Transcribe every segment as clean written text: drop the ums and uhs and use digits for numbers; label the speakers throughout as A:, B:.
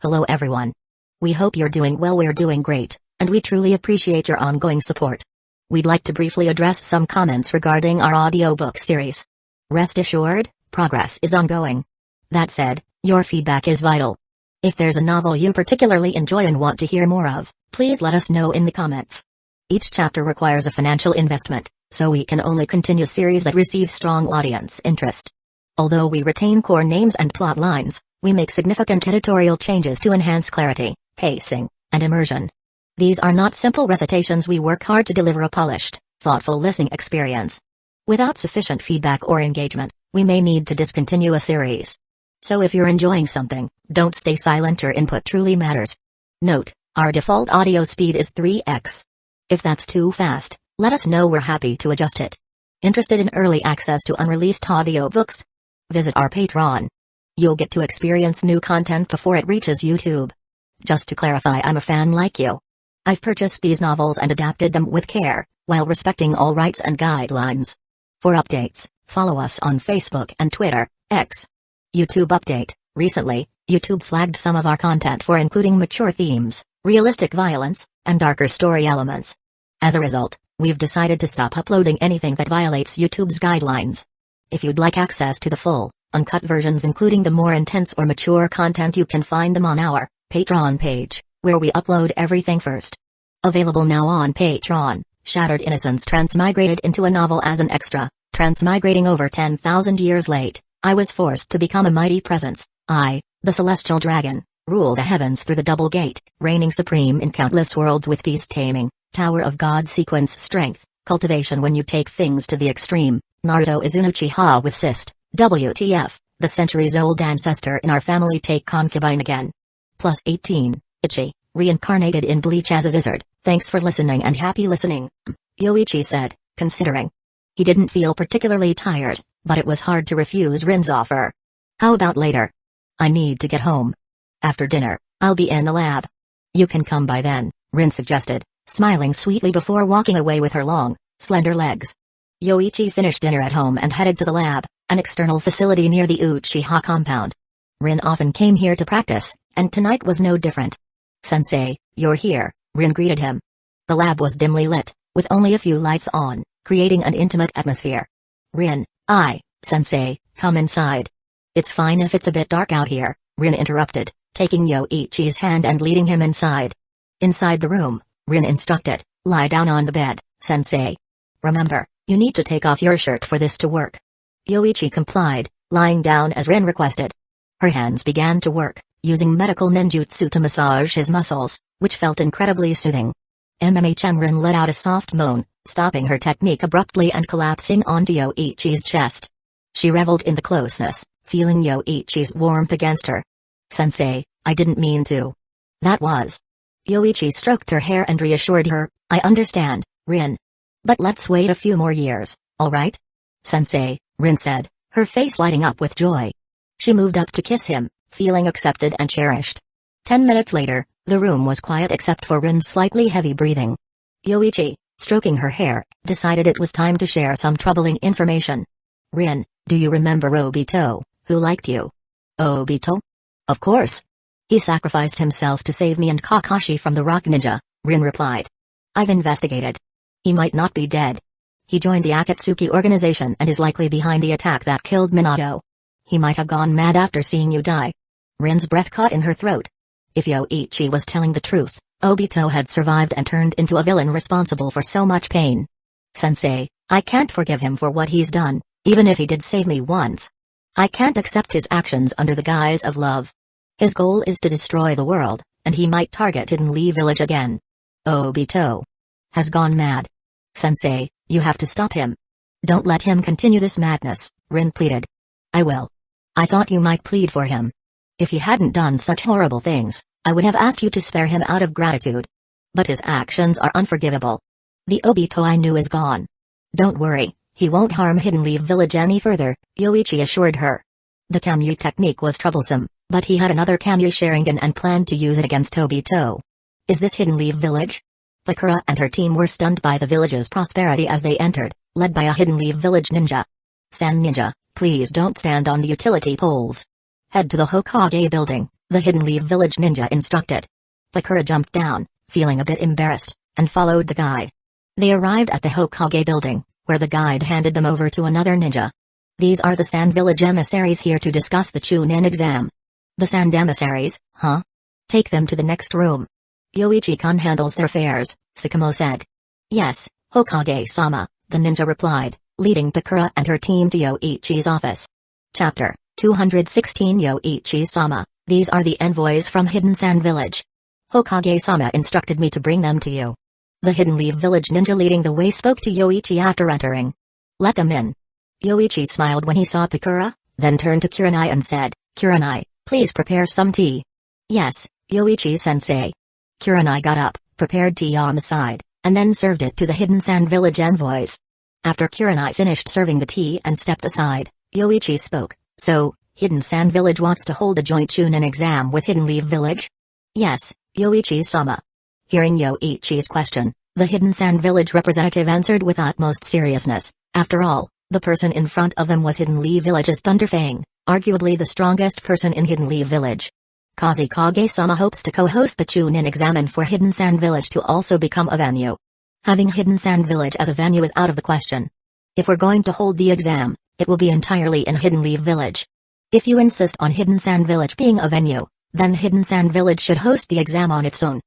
A: Hello everyone. We hope you're doing well. We're doing great, and we truly appreciate your ongoing support. We'd like to briefly address some comments regarding our audiobook series. Rest assured, progress is ongoing. That said, your feedback is vital. If there's a novel you particularly enjoy and want to hear more of, please let us know in the comments. Each chapter requires a financial investment, so we can only continue series that receive strong audience interest. Although we retain core names and plot lines, we make significant editorial changes to enhance clarity, pacing, and immersion. These are not simple recitations. We work hard to deliver a polished, thoughtful listening experience. Without sufficient feedback or engagement, we may need to discontinue a series. So if you're enjoying something, don't stay silent. Your input truly matters. Note, our default audio speed is 3x. If that's too fast, let us know. We're happy to adjust it. Interested in early access to unreleased audiobooks? Visit our Patreon. You'll get to experience new content before it reaches YouTube. Just to clarify, I'm a fan like you. I've purchased these novels and adapted them with care, while respecting all rights and guidelines. For updates, follow us on Facebook and Twitter, X. YouTube update: recently, YouTube flagged some of our content for including mature themes, realistic violence, and darker story elements. As a result, we've decided to stop uploading anything that violates YouTube's guidelines. If you'd like access to the full, uncut versions including the more intense or mature content, you can find them on our Patreon page, where we upload everything first. Available now on Patreon: Shattered Innocence transmigrated into a novel as an extra. Transmigrating over 10,000 years late, I was forced to become a mighty presence. I, the celestial dragon, rule the heavens through the double gate, reigning supreme in countless worlds with peace taming, Tower of God sequence strength, cultivation when you take things to the extreme. Naruto is an Uchiha with cyst. WTF, the centuries-old ancestor in our family take concubine again. Plus 18, Ichi, reincarnated in Bleach as a wizard. Thanks for listening and happy listening, Yoichi said, considering. He didn't feel particularly tired, but it was hard to refuse Rin's offer. How about later? I need to get home. After dinner, I'll be in the lab. You can come by then, Rin suggested, smiling sweetly before walking away with her long, slender legs. Yoichi finished dinner at home and headed to the lab, an external facility near the Uchiha compound. Rin often came here to practice, and tonight was no different. Sensei, you're here, Rin greeted him. The lab was dimly lit, with only a few lights on, creating an intimate atmosphere. Rin, Sensei, come inside. It's fine if it's a bit dark out here, Rin interrupted, taking Yoichi's hand and leading him inside. Inside the room, Rin instructed, lie down on the bed, Sensei. Remember, you need to take off your shirt for this to work. Yoichi complied, lying down as Rin requested. Her hands began to work, using medical ninjutsu to massage his muscles, which felt incredibly soothing. Rin let out a soft moan, stopping her technique abruptly and collapsing onto Yoichi's chest. She reveled in the closeness, feeling Yoichi's warmth against her. Sensei, I didn't mean to. That was. Yoichi stroked her hair and reassured her, I understand, Rin. But let's wait a few more years, alright? Sensei, Rin said, her face lighting up with joy. She moved up to kiss him, feeling accepted and cherished. 10 minutes later, the room was quiet except for Rin's slightly heavy breathing. Yoichi, stroking her hair, decided it was time to share some troubling information. Rin, do you remember Obito, who liked you? Obito? Of course. He sacrificed himself to save me and Kakashi from the rock ninja, Rin replied. I've investigated. He might not be dead. He joined the Akatsuki organization and is likely behind the attack that killed Minato. He might have gone mad after seeing you die. Rin's breath caught in her throat. If Yoichi was telling the truth, Obito had survived and turned into a villain responsible for so much pain. Sensei, I can't forgive him for what he's done, even if he did save me once. I can't accept his actions under the guise of love. His goal is to destroy the world, and he might target Hidden Leaf Village again. Obito has gone mad. Sensei, you have to stop him. Don't let him continue this madness, Rin pleaded. I will. I thought you might plead for him. If he hadn't done such horrible things, I would have asked you to spare him out of gratitude. But his actions are unforgivable. The Obito I knew is gone. Don't worry, he won't harm Hidden Leaf Village any further, Yoichi assured her. The Kamui technique was troublesome, but he had another Kamui Sharingan and planned to use it against Obito. Is this Hidden Leaf Village? Bakura and her team were stunned by the village's prosperity as they entered, led by a Hidden Leaf Village ninja. San Ninja, please don't stand on the utility poles. Head to the Hokage building, The Hidden Leaf Village ninja instructed. Bakura jumped down, feeling a bit embarrassed, and followed the guide. They arrived at the Hokage building, where the guide handed them over to another ninja. These are the Sand Village emissaries here to discuss the Chunin exam. The Sand emissaries, huh? Take them to the next room. Yoichi-kun handles their affairs, Sakamo said. Yes, Hokage-sama, the ninja replied, leading Bakura and her team to Yoichi's office. Chapter 216 Yoichi-sama, these are the envoys from Hidden Sand Village. Hokage-sama instructed me to bring them to you. The Hidden Leaf Village ninja leading the way spoke to Yoichi after entering. Let them in. Yoichi smiled when he saw Bakura, then turned to Kurenai and said, Kurenai, please prepare some tea. Yes, Yoichi-sensei. Kurenai got up, prepared tea on the side, and then served it to the Hidden Sand Village envoys. After Kurenai finished serving the tea and stepped aside, Yoichi spoke, so, Hidden Sand Village wants to hold a joint Chunin exam with Hidden Leaf Village? Yes, Yoichi-sama. Hearing Yoichi's question, the Hidden Sand Village representative answered with utmost seriousness. After all, the person in front of them was Hidden Leaf Village's Thunderfang, arguably the strongest person in Hidden Leaf Village. Kazekage-sama hopes to co-host the Chunin exam and for Hidden Sand Village to also become a venue. Having Hidden Sand Village as a venue is out of the question. If we're going to hold the exam, it will be entirely in Hidden Leaf Village. If you insist on Hidden Sand Village being a venue, then Hidden Sand Village should host the exam on its own.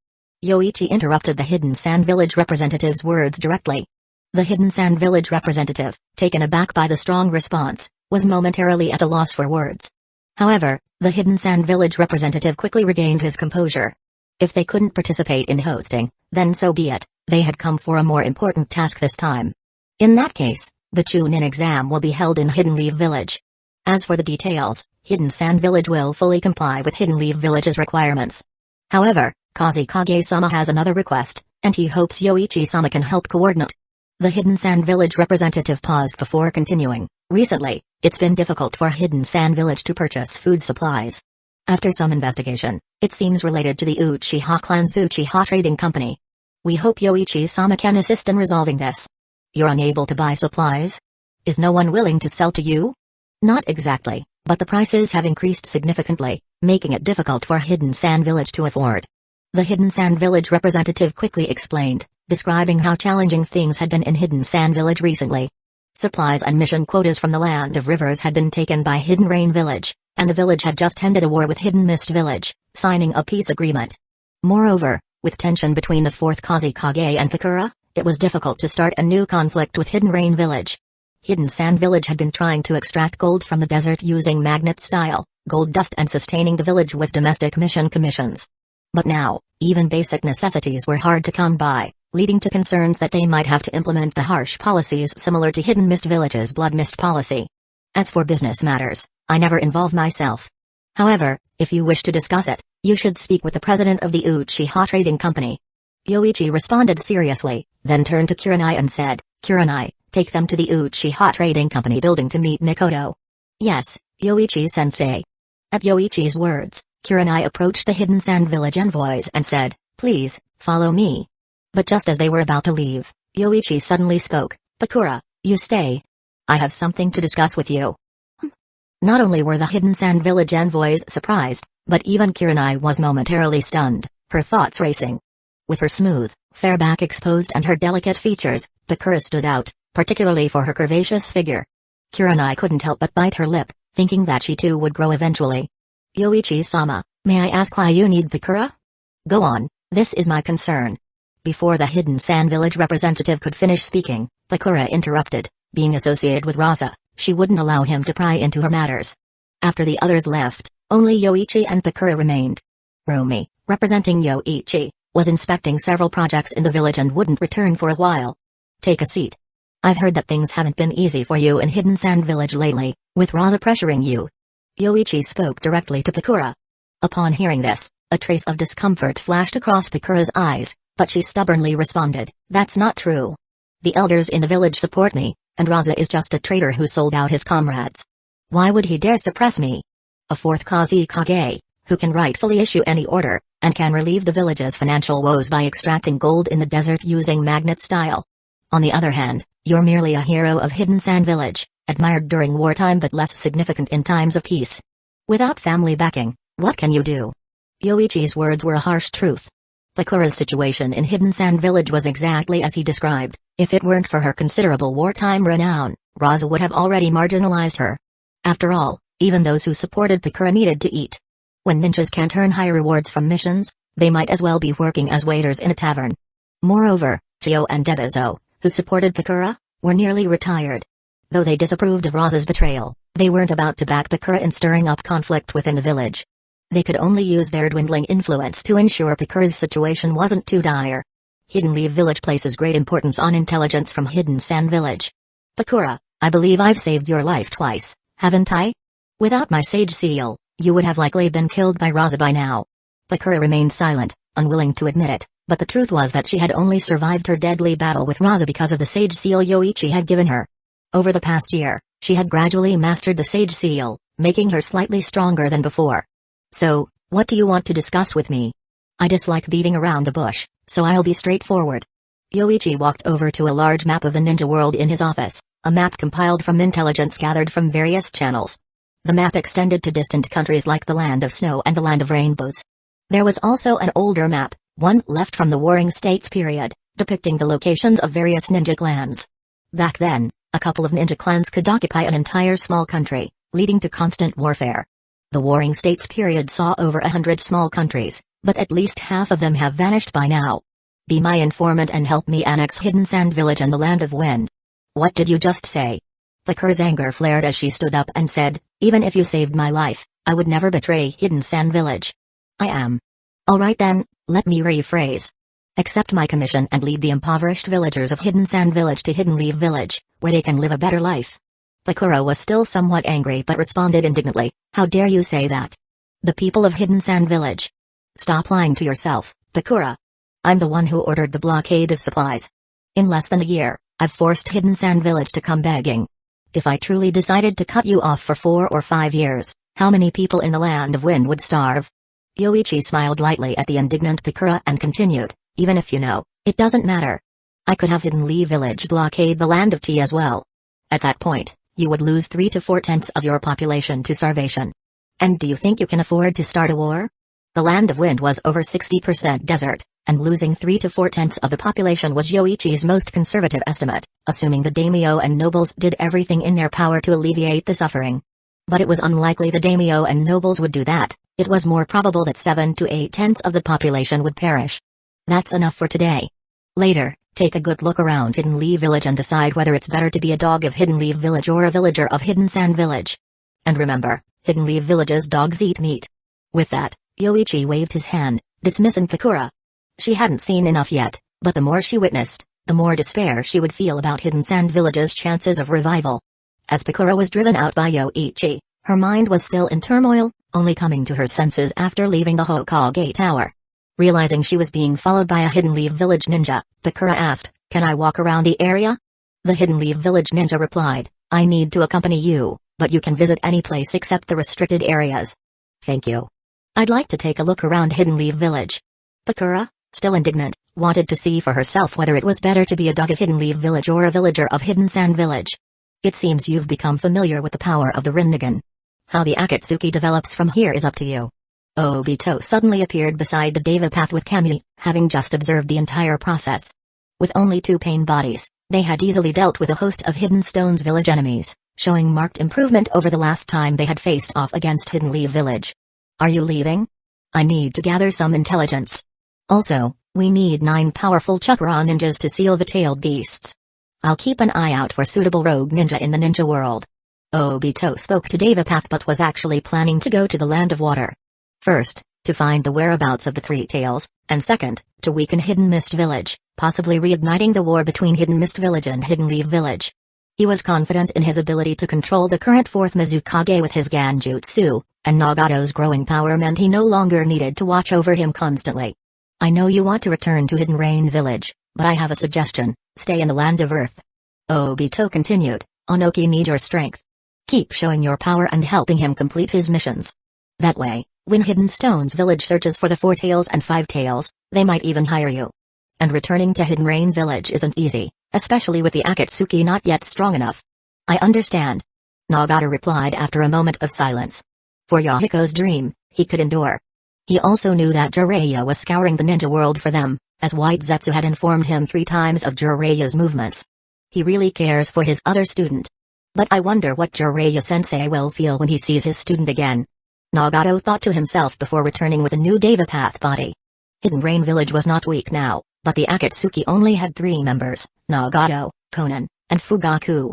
A: Yoichi interrupted the Hidden Sand Village representative's words directly. The Hidden Sand Village representative, taken aback by the strong response, was momentarily at a loss for words. However, the Hidden Sand Village representative quickly regained his composure. If they couldn't participate in hosting, then so be it, they had come for a more important task this time. In that case, the Chunin exam will be held in Hidden Leaf Village. As for the details, Hidden Sand Village will fully comply with Hidden Leaf Village's requirements. However, Kazekage-sama has another request, and he hopes Yoichi-sama can help coordinate. The Hidden Sand Village representative paused before continuing. Recently, it's been difficult for Hidden Sand Village to purchase food supplies. After some investigation, it seems related to the Uchiha clan's Uchiha trading company. We hope Yoichi-sama can assist in resolving this. You're unable to buy supplies? Is no one willing to sell to you? Not exactly, but the prices have increased significantly, making it difficult for Hidden Sand Village to afford. The Hidden Sand Village representative quickly explained, describing how challenging things had been in Hidden Sand Village recently. Supplies and mission quotas from the Land of Rivers had been taken by Hidden Rain Village, and the village had just ended a war with Hidden Mist Village, signing a peace agreement. Moreover, with tension between the 4th Kazekage and Bakura, it was difficult to start a new conflict with Hidden Rain Village. Hidden Sand Village had been trying to extract gold from the desert using magnet-style gold dust and sustaining the village with domestic mission commissions. But now, even basic necessities were hard to come by, leading to concerns that they might have to implement the harsh policies similar to Hidden Mist Village's Blood Mist policy. As for business matters, I never involve myself. However, if you wish to discuss it, you should speak with the president of the Uchiha Trading Company. Yoichi responded seriously, then turned to Kurenai and said, Kurenai, take them to the Uchiha Trading Company building to meet Mikoto. Yes, Yoichi-sensei. At Yoichi's words, Kurenai approached the Hidden Sand Village envoys and said, please, follow me. But just as they were about to leave, Yoichi suddenly spoke, Bakura, you stay. I have something to discuss with you. Not only were the Hidden Sand Village envoys surprised, but even Kurenai was momentarily stunned, her thoughts racing. With her smooth, fair back exposed and her delicate features, Bakura stood out, particularly for her curvaceous figure. Kurenai couldn't help but bite her lip, thinking that she too would grow eventually. Yoichi-sama, may I ask why you need Bakura? Go on, this is my concern. Before the Hidden Sand Village representative could finish speaking, Bakura interrupted. Being associated with Raza, she wouldn't allow him to pry into her matters. After the others left, only Yoichi and Bakura remained. Rumi, representing Yoichi, was inspecting several projects in the village and wouldn't return for a while. Take a seat. I've heard that things haven't been easy for you in Hidden Sand Village lately, with Raza pressuring you. Yoichi spoke directly to Bakura. Upon hearing this, a trace of discomfort flashed across Bakura's eyes, but she stubbornly responded, that's not true. The elders in the village support me, and Raza is just a traitor who sold out his comrades. Why would he dare suppress me? A 4th Kazekage, who can rightfully issue any order, and can relieve the village's financial woes by extracting gold in the desert using magnet style. On the other hand, you're merely a hero of Hidden Sand Village, admired during wartime but less significant in times of peace. Without family backing, What can you do? Yoichi's words were a harsh truth. Bakura's situation in Hidden Sand Village was exactly as he described. If it weren't for her considerable wartime renown, Raza would have already marginalized her. After all, even those who supported Bakura needed to eat. When ninjas can't earn high rewards from missions, they might as well be working as waiters in a tavern. Moreover, Chio and Debezo, who supported Bakura, were nearly retired. Though they disapproved of Raza's betrayal, they weren't about to back Bakura in stirring up conflict within the village. They could only use their dwindling influence to ensure Bakura's situation wasn't too dire. Hidden Leaf Village places great importance on intelligence from Hidden Sand Village. Bakura, I believe I've saved your life twice, haven't I? Without my sage seal, you would have likely been killed by Raza by now. Bakura remained silent, unwilling to admit it, but the truth was that she had only survived her deadly battle with Raza because of the sage seal Yoichi had given her. Over the past year, she had gradually mastered the sage seal, making her slightly stronger than before. So, what do you want to discuss with me? I dislike beating around the bush, so I'll be straightforward. Yoichi walked over to a large map of the ninja world in his office, a map compiled from intelligence gathered from various channels. The map extended to distant countries like the Land of Snow and the Land of Rainbows. There was also an older map, one left from the Warring States period, depicting the locations of various ninja clans. Back then, a couple of ninja clans could occupy an entire small country, leading to constant warfare. The Warring States period saw over 100 small countries, but at least half of them have vanished by now. Be my informant and help me annex Hidden Sand Village and the Land of Wind. What did you just say? Bakura's anger flared as she stood up and said, even if you saved my life, I would never betray Hidden Sand Village. I am. Alright then, let me rephrase. Accept my commission and lead the impoverished villagers of Hidden Sand Village to Hidden Leaf Village, where they can live a better life. Bakura was still somewhat angry but responded indignantly, how dare you say that? The people of Hidden Sand Village. Stop lying to yourself, Bakura. I'm the one who ordered the blockade of supplies. In less than a year, I've forced Hidden Sand Village to come begging. If I truly decided to cut you off for 4 or 5 years, how many people in the Land of Wind would starve? Yoichi smiled lightly at the indignant Bakura and continued, even if you know, it doesn't matter. I could have Hidden Leaf Village blockade the Land of Tea as well. At that point, you would lose 3 to 4/10 of your population to starvation. And do you think you can afford to start a war? The Land of Wind was over 60% desert, and losing 3 to 4/10 of the population was Yoichi's most conservative estimate, assuming the daimyo and nobles did everything in their power to alleviate the suffering. But it was unlikely the daimyo and nobles would do that. It was more probable that 7 to 8/10 of the population would perish. That's enough for today. Later, take a good look around Hidden Leaf Village and decide whether it's better to be a dog of Hidden Leaf Village or a villager of Hidden Sand Village. And remember, Hidden Leaf Village's dogs eat meat. With that, Yoichi waved his hand, dismissing Bakura. She hadn't seen enough yet, but the more she witnessed, the more despair she would feel about Hidden Sand Village's chances of revival. As Bakura was driven out by Yoichi, her mind was still in turmoil, only coming to her senses after leaving the Hokage Tower. Realizing she was being followed by a Hidden Leaf Village ninja, Bakura asked, can I walk around the area? The Hidden Leaf Village ninja replied, I need to accompany you, but you can visit any place except the restricted areas. Thank you. I'd like to take a look around Hidden Leaf Village. Bakura, still indignant, wanted to see for herself whether it was better to be a dog of Hidden Leaf Village or a villager of Hidden Sand Village. It seems you've become familiar with the power of the Rinnegan. How the Akatsuki develops from here is up to you. Obito suddenly appeared beside the Deva path with Kami, having just observed the entire process. With only 2 pain bodies, they had easily dealt with a host of Hidden Stone's village enemies, showing marked improvement over the last time they had faced off against Hidden Leaf Village. Are you leaving? I need to gather some intelligence. Also, we need 9 powerful chakra ninjas to seal the tailed beasts. I'll keep an eye out for suitable rogue ninja in the ninja world. Obito spoke to Devapath but was actually planning to go to the Land of Water. First, to find the whereabouts of the 3 tails, and second, to weaken Hidden Mist Village, possibly reigniting the war between Hidden Mist Village and Hidden Leaf Village. He was confident in his ability to control the current 4th Mizukage with his Ganjutsu, and Nagato's growing power meant he no longer needed to watch over him constantly. I know you want to return to Hidden Rain Village, but I have a suggestion, stay in the Land of Earth. Obito continued, Onoki needs your strength. Keep showing your power and helping him complete his missions. That way, when Hidden Stone's village searches for the 4 tails and 5 tails, they might even hire you. And returning to Hidden Rain Village isn't easy, especially with the Akatsuki not yet strong enough. I understand. Nagato replied after a moment of silence. For Yahiko's dream, he could endure. He also knew that Jiraiya was scouring the ninja world for them, as White Zetsu had informed him 3 times of Jiraiya's movements. He really cares for his other student. But I wonder what Jiraiya-sensei will feel when he sees his student again. Nagato thought to himself before returning with a new Deva Path body. Hidden Rain Village was not weak now, but the Akatsuki only had 3 members, Nagato, Konan, and Fugaku.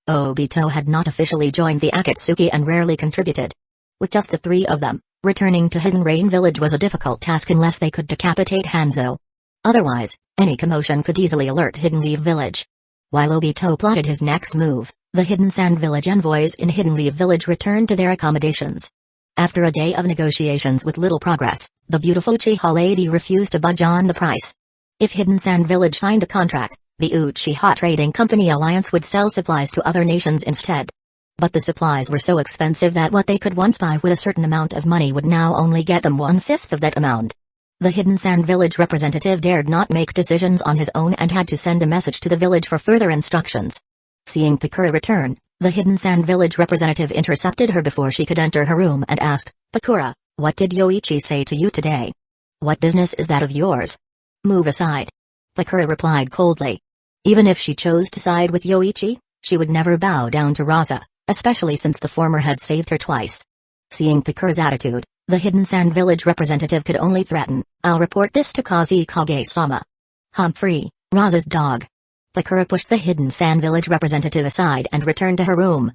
A: Obito had not officially joined the Akatsuki and rarely contributed. With just the 3 of them, returning to Hidden Rain Village was a difficult task unless they could decapitate Hanzo. Otherwise, any commotion could easily alert Hidden Leaf Village. While Obito plotted his next move, the Hidden Sand Village envoys in Hidden Leaf Village returned to their accommodations. After a day of negotiations with little progress, the beautiful Uchiha lady refused to budge on the price. If Hidden Sand Village signed a contract, the Uchiha Trading Company Alliance would sell supplies to other nations instead. But the supplies were so expensive that what they could once buy with a certain amount of money would now only get them 1/5 of that amount. The Hidden Sand Village representative dared not make decisions on his own and had to send a message to the village for further instructions. Seeing Pakura return, the Hidden Sand Village representative intercepted her before she could enter her room and asked, "Pakura, what did Yoichi say to you today? What business is that of yours? Move aside." Pakura replied coldly. Even if she chose to side with Yoichi, she would never bow down to Raza, especially since the former had saved her twice. Seeing Pakura's attitude, the Hidden Sand Village representative could only threaten, "I'll report this to Kazekage-sama." Humphrey, Raza's dog. Pakura pushed the Hidden Sand Village representative aside and returned to her room.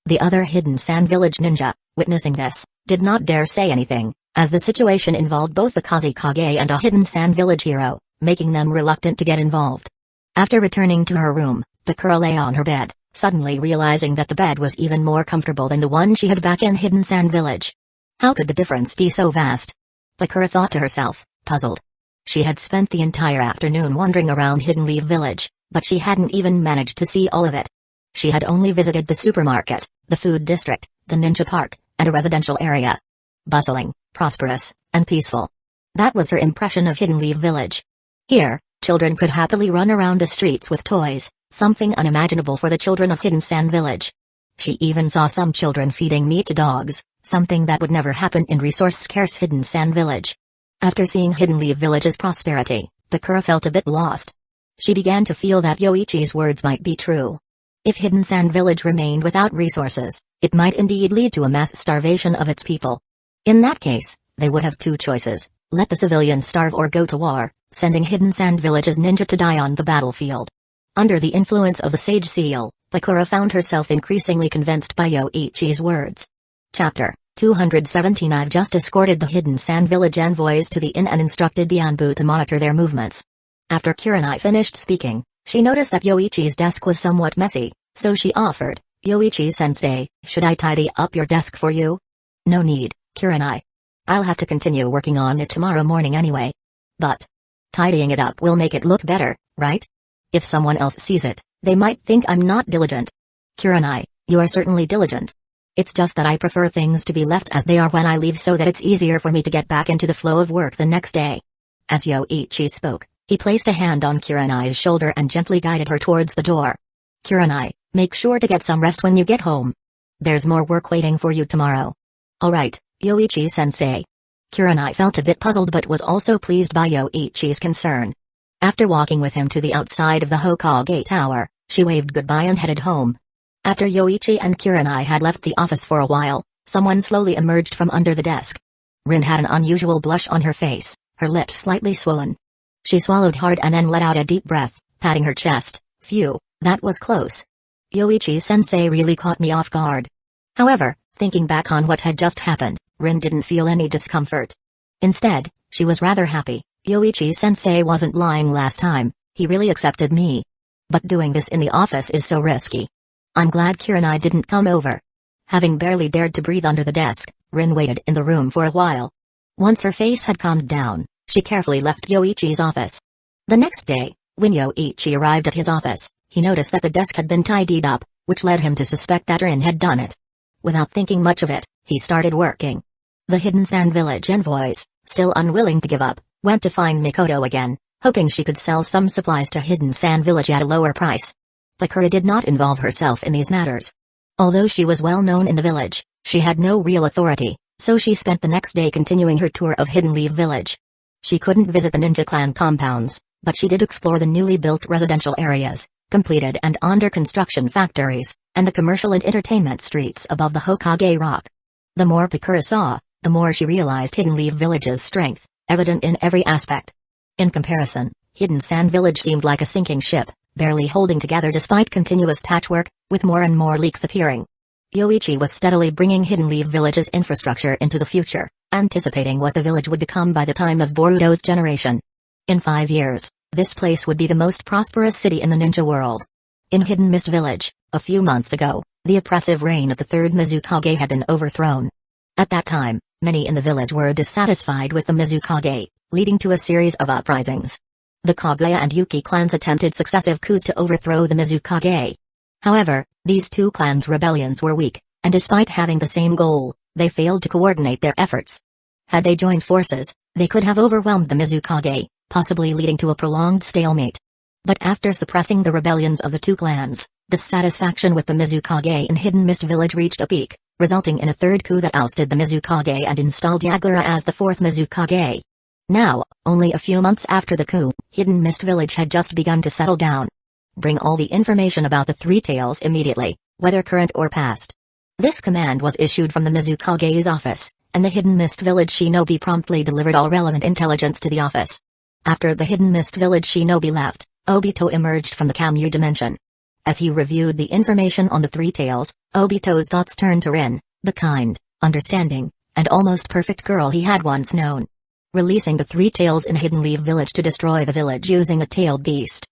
A: The other Hidden Sand Village ninja, witnessing this, did not dare say anything, as the situation involved both the Kazekage and a Hidden Sand Village hero, making them reluctant to get involved. After returning to her room, Pakura lay on her bed, suddenly realizing that the bed was even more comfortable than the one she had back in Hidden Sand Village. How could the difference be so vast? Pakura thought to herself, puzzled. She had spent the entire afternoon wandering around Hidden Leaf Village, but she hadn't even managed to see all of it. She had only visited the supermarket, the food district, the ninja park, and a residential area. Bustling, prosperous, and peaceful. That was her impression of Hidden Leaf Village. Here, children could happily run around the streets with toys, something unimaginable for the children of Hidden Sand Village. She even saw some children feeding meat to dogs, something that would never happen in resource-scarce Hidden Sand Village. After seeing Hidden Leaf Village's prosperity, Pakura felt a bit lost. She began to feel that Yoichi's words might be true. If Hidden Sand Village remained without resources, it might indeed lead to a mass starvation of its people. In that case, they would have 2 choices, let the civilians starve or go to war, sending Hidden Sand Village's ninja to die on the battlefield. Under the influence of the Sage Seal, Pakura found herself increasingly convinced by Yoichi's words. Chapter 217 I've just escorted the Hidden Sand Village envoys to the inn and instructed the Anbu to monitor their movements. After Kurenai finished speaking, she noticed that Yoichi's desk was somewhat messy, so she offered, "Yoichi-sensei, should I tidy up your desk for you?" "No need, Kurenai. I'll have to continue working on it tomorrow morning anyway. But tidying it up will make it look better, right? If someone else sees it, they might think I'm not diligent." "Kurenai, you are certainly diligent. It's just that I prefer things to be left as they are when I leave so that it's easier for me to get back into the flow of work the next day." As Yoichi spoke, he placed a hand on Kurenai's shoulder and gently guided her towards the door. "Kurenai, make sure to get some rest when you get home. There's more work waiting for you tomorrow." "Alright, Yoichi-sensei." Kurenai felt a bit puzzled but was also pleased by Yoichi's concern. After walking with him to the outside of the Hokage Tower, she waved goodbye and headed home. After Yoichi and Kurenai had left the office for a while, someone slowly emerged from under the desk. Rin had an unusual blush on her face, her lips slightly swollen. She swallowed hard and then let out a deep breath, patting her chest. "Phew, that was close. Yoichi-sensei really caught me off guard." However, thinking back on what had just happened, Rin didn't feel any discomfort. Instead, she was rather happy. Yoichi-sensei wasn't lying last time, he really accepted me. But doing this in the office is so risky. I'm glad Kurenai didn't come over. Having barely dared to breathe under the desk, Rin waited in the room for a while. Once her face had calmed down, she carefully left Yoichi's office. The next day, when Yoichi arrived at his office, he noticed that the desk had been tidied up, which led him to suspect that Rin had done it. Without thinking much of it, he started working. The Hidden Sand Village envoys, still unwilling to give up, went to find Mikoto again, hoping she could sell some supplies to Hidden Sand Village at a lower price. Pakura did not involve herself in these matters. Although she was well known in the village, she had no real authority, So she spent the next day continuing her tour of Hidden Leaf Village. She couldn't visit the ninja clan compounds, but she did explore the newly built residential areas, completed and under construction factories, and the commercial and entertainment streets above the Hokage Rock. The more Pakura saw, the more she realized Hidden Leaf Village's strength, evident in every aspect. In comparison, Hidden Sand Village seemed like a sinking ship, barely holding together despite continuous patchwork, with more and more leaks appearing. Yoichi was steadily bringing Hidden Leaf Village's infrastructure into the future, anticipating what the village would become by the time of Boruto's generation. In 5 years, this place would be the most prosperous city in the ninja world. In Hidden Mist Village, a few months ago, the oppressive reign of the third Mizukage had been overthrown. At that time, many in the village were dissatisfied with the Mizukage, leading to a series of uprisings. The Kaguya and Yuki clans attempted successive coups to overthrow the Mizukage. However, these two clans' rebellions were weak, and despite having the same goal, they failed to coordinate their efforts. Had they joined forces, they could have overwhelmed the Mizukage, possibly leading to a prolonged stalemate. But after suppressing the rebellions of the two clans, dissatisfaction with the Mizukage in Hidden Mist Village reached a peak, resulting in a third coup that ousted the Mizukage and installed Yagura as the fourth Mizukage. Now, only a few months after the coup, Hidden Mist Village had just begun to settle down. Bring all the information about the Three Tails immediately, whether current or past. This command was issued from the Mizukage's office, and the Hidden Mist Village shinobi promptly delivered all relevant intelligence to the office. After the Hidden Mist Village shinobi left, Obito emerged from the Kamyu dimension. As he reviewed the information on the Three Tails, Obito's thoughts turned to Rin, the kind, understanding, and almost perfect girl he had once known. Releasing the Three Tails in Hidden Leaf Village to destroy the village using a tailed beast.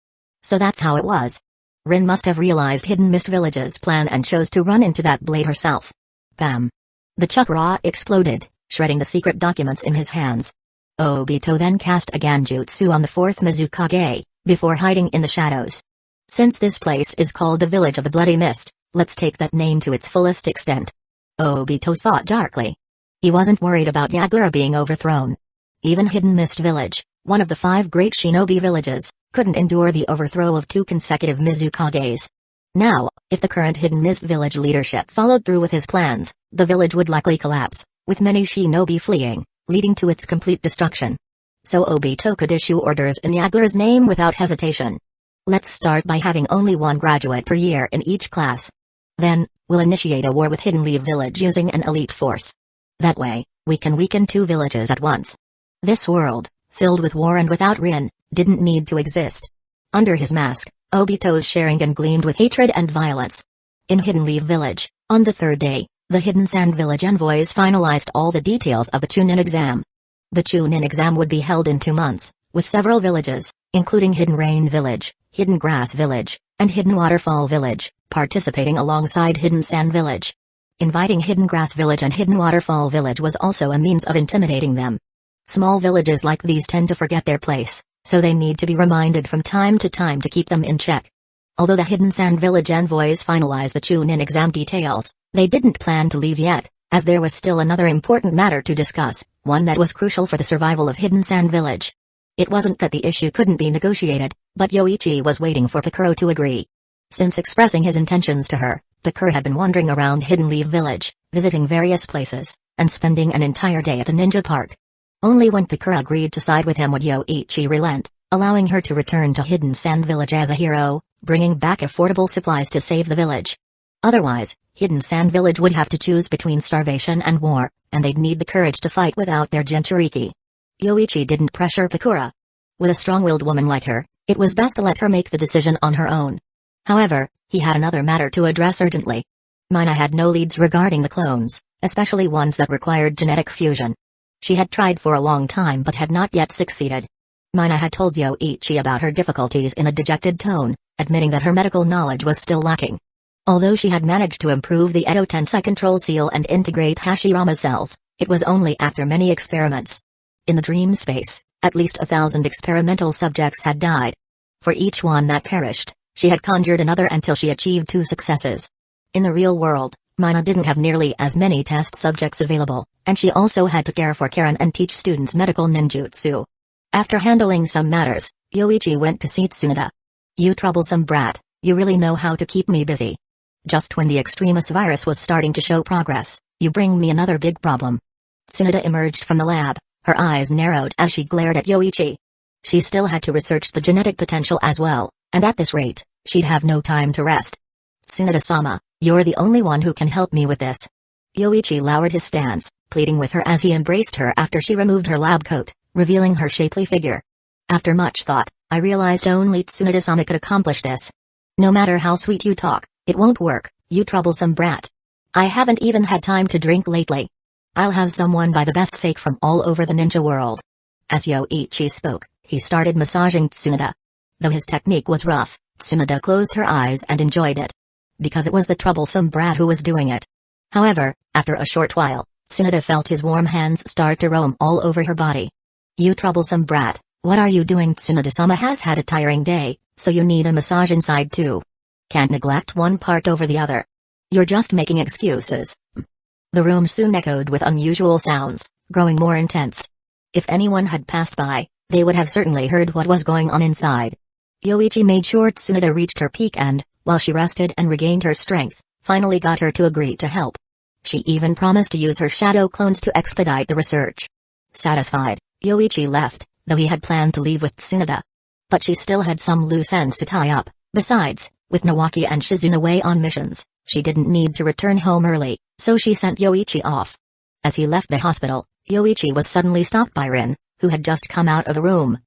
A: So that's how it was. Rin must have realized Hidden Mist Village's plan and chose to run into that blade herself. Bam! The chakra exploded, shredding the secret documents in his hands. Obito then cast a Genjutsu on the fourth Mizukage, before hiding in the shadows. Since this place is called the Village of the Bloody Mist, let's take that name to its fullest extent. Obito thought darkly. He wasn't worried about Yagura being overthrown. Even Hidden Mist Village, one of the 5 great shinobi villages, couldn't endure the overthrow of 2 consecutive Mizukages. Now, if the current Hidden Mist Village leadership followed through with his plans, the village would likely collapse, with many shinobi fleeing, leading to its complete destruction. So Obito could issue orders in Yagura's name without hesitation. Let's start by having only 1 graduate per year in each class. Then, we'll initiate a war with Hidden Leaf Village using an elite force. That way, we can weaken 2 villages at once. This world, filled with war and without Rin, didn't need to exist. Under his mask, Obito's Sharingan gleamed with hatred and violence. In Hidden Leaf Village, on the 3rd day, the Hidden Sand Village envoys finalized all the details of the Chunin exam. The Chunin exam would be held in 2 months, with several villages, including Hidden Rain Village, Hidden Grass Village, and Hidden Waterfall Village, participating alongside Hidden Sand Village. Inviting Hidden Grass Village and Hidden Waterfall Village was also a means of intimidating them. Small villages like these tend to forget their place, so they need to be reminded from time to time to keep them in check. Although the Hidden Sand Village envoys finalized the Chunin exam details, they didn't plan to leave yet, as there was still another important matter to discuss, one that was crucial for the survival of Hidden Sand Village. It wasn't that the issue couldn't be negotiated, but Yoichi was waiting for Pakura to agree. Since expressing his intentions to her, Pakura had been wandering around Hidden Leaf Village, visiting various places, and spending an entire day at the ninja park. Only when Pakura agreed to side with him would Yoichi relent, allowing her to return to Hidden Sand Village as a hero, bringing back affordable supplies to save the village. Otherwise, Hidden Sand Village would have to choose between starvation and war, and they'd need the courage to fight without their Jinchuriki. Yoichi didn't pressure Pakura. With a strong-willed woman like her, it was best to let her make the decision on her own. However, he had another matter to address urgently. Mina had no leads regarding the clones, especially ones that required genetic fusion. She had tried for a long time but had not yet succeeded. Mina had told Yoichi about her difficulties in a dejected tone, admitting that her medical knowledge was still lacking. Although she had managed to improve the Edo Tensei control seal and integrate Hashirama cells, it was only after many experiments. In the dream space, at least 1,000 experimental subjects had died. For each one that perished, she had conjured another until she achieved 2 successes. In the real world, Mina didn't have nearly as many test subjects available, and she also had to care for Karen and teach students medical ninjutsu. After handling some matters, Yoichi went to see Tsunade. "You troublesome brat, you really know how to keep me busy. Just when the extremis virus was starting to show progress, you bring me another big problem. Tsunade emerged from the lab, her eyes narrowed as she glared at Yoichi. She still had to research the genetic potential as well, and at this rate, she'd have no time to rest. Tsunade-sama, you're the only one who can help me with this. Yoichi lowered his stance, pleading with her as he embraced her after she removed her lab coat, revealing her shapely figure. After much thought, I realized only Tsunade-sama could accomplish this. No matter how sweet you talk, it won't work, you troublesome brat. I haven't even had time to drink lately. I'll have someone by the best sake from all over the ninja world. As Yoichi spoke, he started massaging Tsunade. Though his technique was rough, Tsunade closed her eyes and enjoyed it. Because it was the troublesome brat who was doing it. However, after a short while, Tsunade felt his warm hands start to roam all over her body. You troublesome brat, what are you doing? Tsunade-sama has had a tiring day, so you need a massage inside too. Can't neglect one part over the other. You're just making excuses. The room soon echoed with unusual sounds, growing more intense. If anyone had passed by, they would have certainly heard what was going on inside. Yoichi made sure Tsunade reached her peak and, while she rested and regained her strength, finally got her to agree to help. She even promised to use her shadow clones to expedite the research. Satisfied, Yoichi left, though he had planned to leave with Tsunade. But she still had some loose ends to tie up. Besides, with Nawaki and Shizune away on missions, she didn't need to return home early, so she sent Yoichi off. As he left the hospital, Yoichi was suddenly stopped by Rin, who had just come out of the room.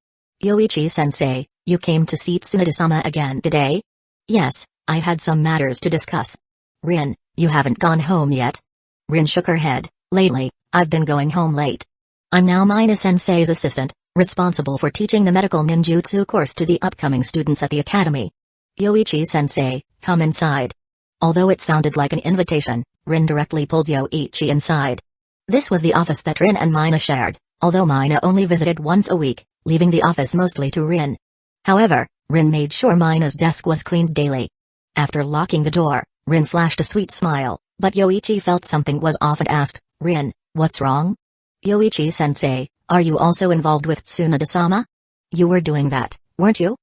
A: Yoichi-sensei, you came to see Tsunade-sama again today? Yes, I had some matters to discuss. Rin, you haven't gone home yet? Rin shook her head. Lately, I've been going home late. I'm now Mina-sensei's assistant, responsible for teaching the medical ninjutsu course to the upcoming students at the academy. Yoichi-sensei, come inside. Although it sounded like an invitation, Rin directly pulled Yoichi inside. This was the office that Rin and Mina shared, although Mina only visited once a week, leaving the office mostly to Rin. However, Rin made sure Mina's desk was cleaned daily. After locking the door, Rin flashed a sweet smile, but Yoichi felt something was off and asked, Rin, what's wrong? Yoichi-sensei, are you also involved with Tsunade-sama? You were doing that, weren't you?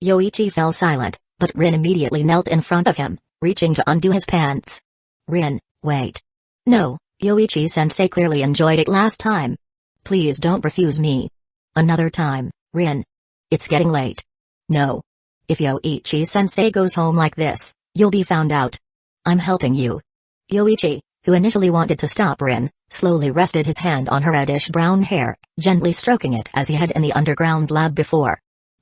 A: Yoichi fell silent, but Rin immediately knelt in front of him, reaching to undo his pants. Rin, wait. No, Yoichi-sensei clearly enjoyed it last time. Please don't refuse me. Another time, Rin. It's getting late. No. If Yoichi-sensei goes home like this, you'll be found out. I'm helping you. Yoichi, who initially wanted to stop Rin, slowly rested his hand on her reddish-brown hair, gently stroking it as he had in the underground lab before.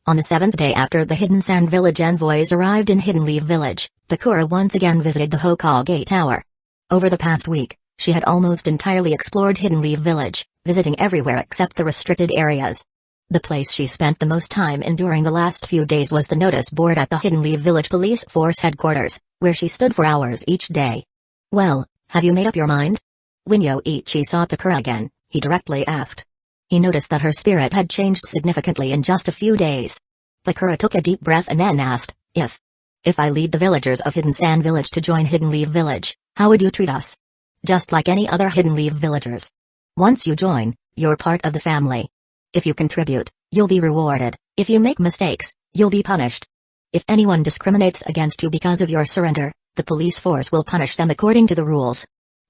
A: On the 7th day after the Hidden Sand Village envoys arrived in Hidden Leaf Village, Bakura once again visited the Hokage Tower. Over the past week, she had almost entirely explored Hidden Leaf Village, visiting everywhere except the restricted areas. The place she spent the most time in during the last few days was the notice board at the Hidden Leaf Village Police Force headquarters, where she stood for hours each day. Well, have you made up your mind? When Yoichi saw Bakura again, he directly asked. He noticed that her spirit had changed significantly in just a few days. Bakura took a deep breath and then asked, If I lead the villagers of Hidden Sand Village to join Hidden Leaf Village, how would you treat us? Just like any other Hidden Leaf villagers. Once you join, you're part of the family. If you contribute, you'll be rewarded. If you make mistakes, you'll be punished. If anyone discriminates against you because of your surrender, the police force will punish them according to the rules.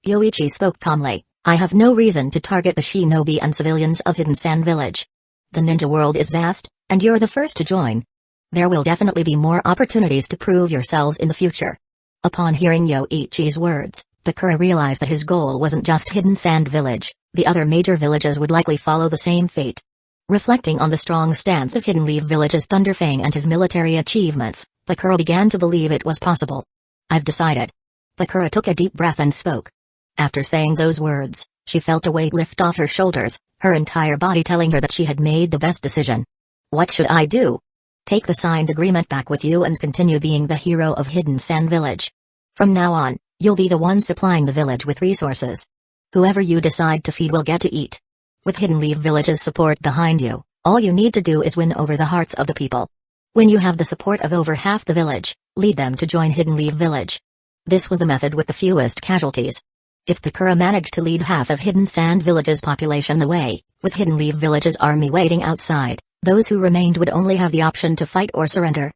A: Yoichi spoke calmly. I have no reason to target the shinobi and civilians of Hidden Sand Village. The ninja world is vast, and you're the first to join. There will definitely be more opportunities to prove yourselves in the future. Upon hearing Yoichi's words, Bakura realized that his goal wasn't just Hidden Sand Village, the other major villages would likely follow the same fate. Reflecting on the strong stance of Hidden Leaf Village's Thunderfang and his military achievements, Bakura began to believe it was possible. I've decided. Bakura took a deep breath and spoke. After saying those words, she felt a weight lift off her shoulders, her entire body telling her that she had made the best decision. What should I do? Take the signed agreement back with you and continue being the hero of Hidden Sand Village. From now on, you'll be the one supplying the village with resources. Whoever you decide to feed will get to eat. With Hidden Leaf Village's support behind you, all you need to do is win over the hearts of the people. When you have the support of over half the village, lead them to join Hidden Leaf Village. This was the method with the fewest casualties. If Bakura managed to lead half of Hidden Sand Village's population away, with Hidden Leaf Village's army waiting outside, those who remained would only have the option to fight or surrender.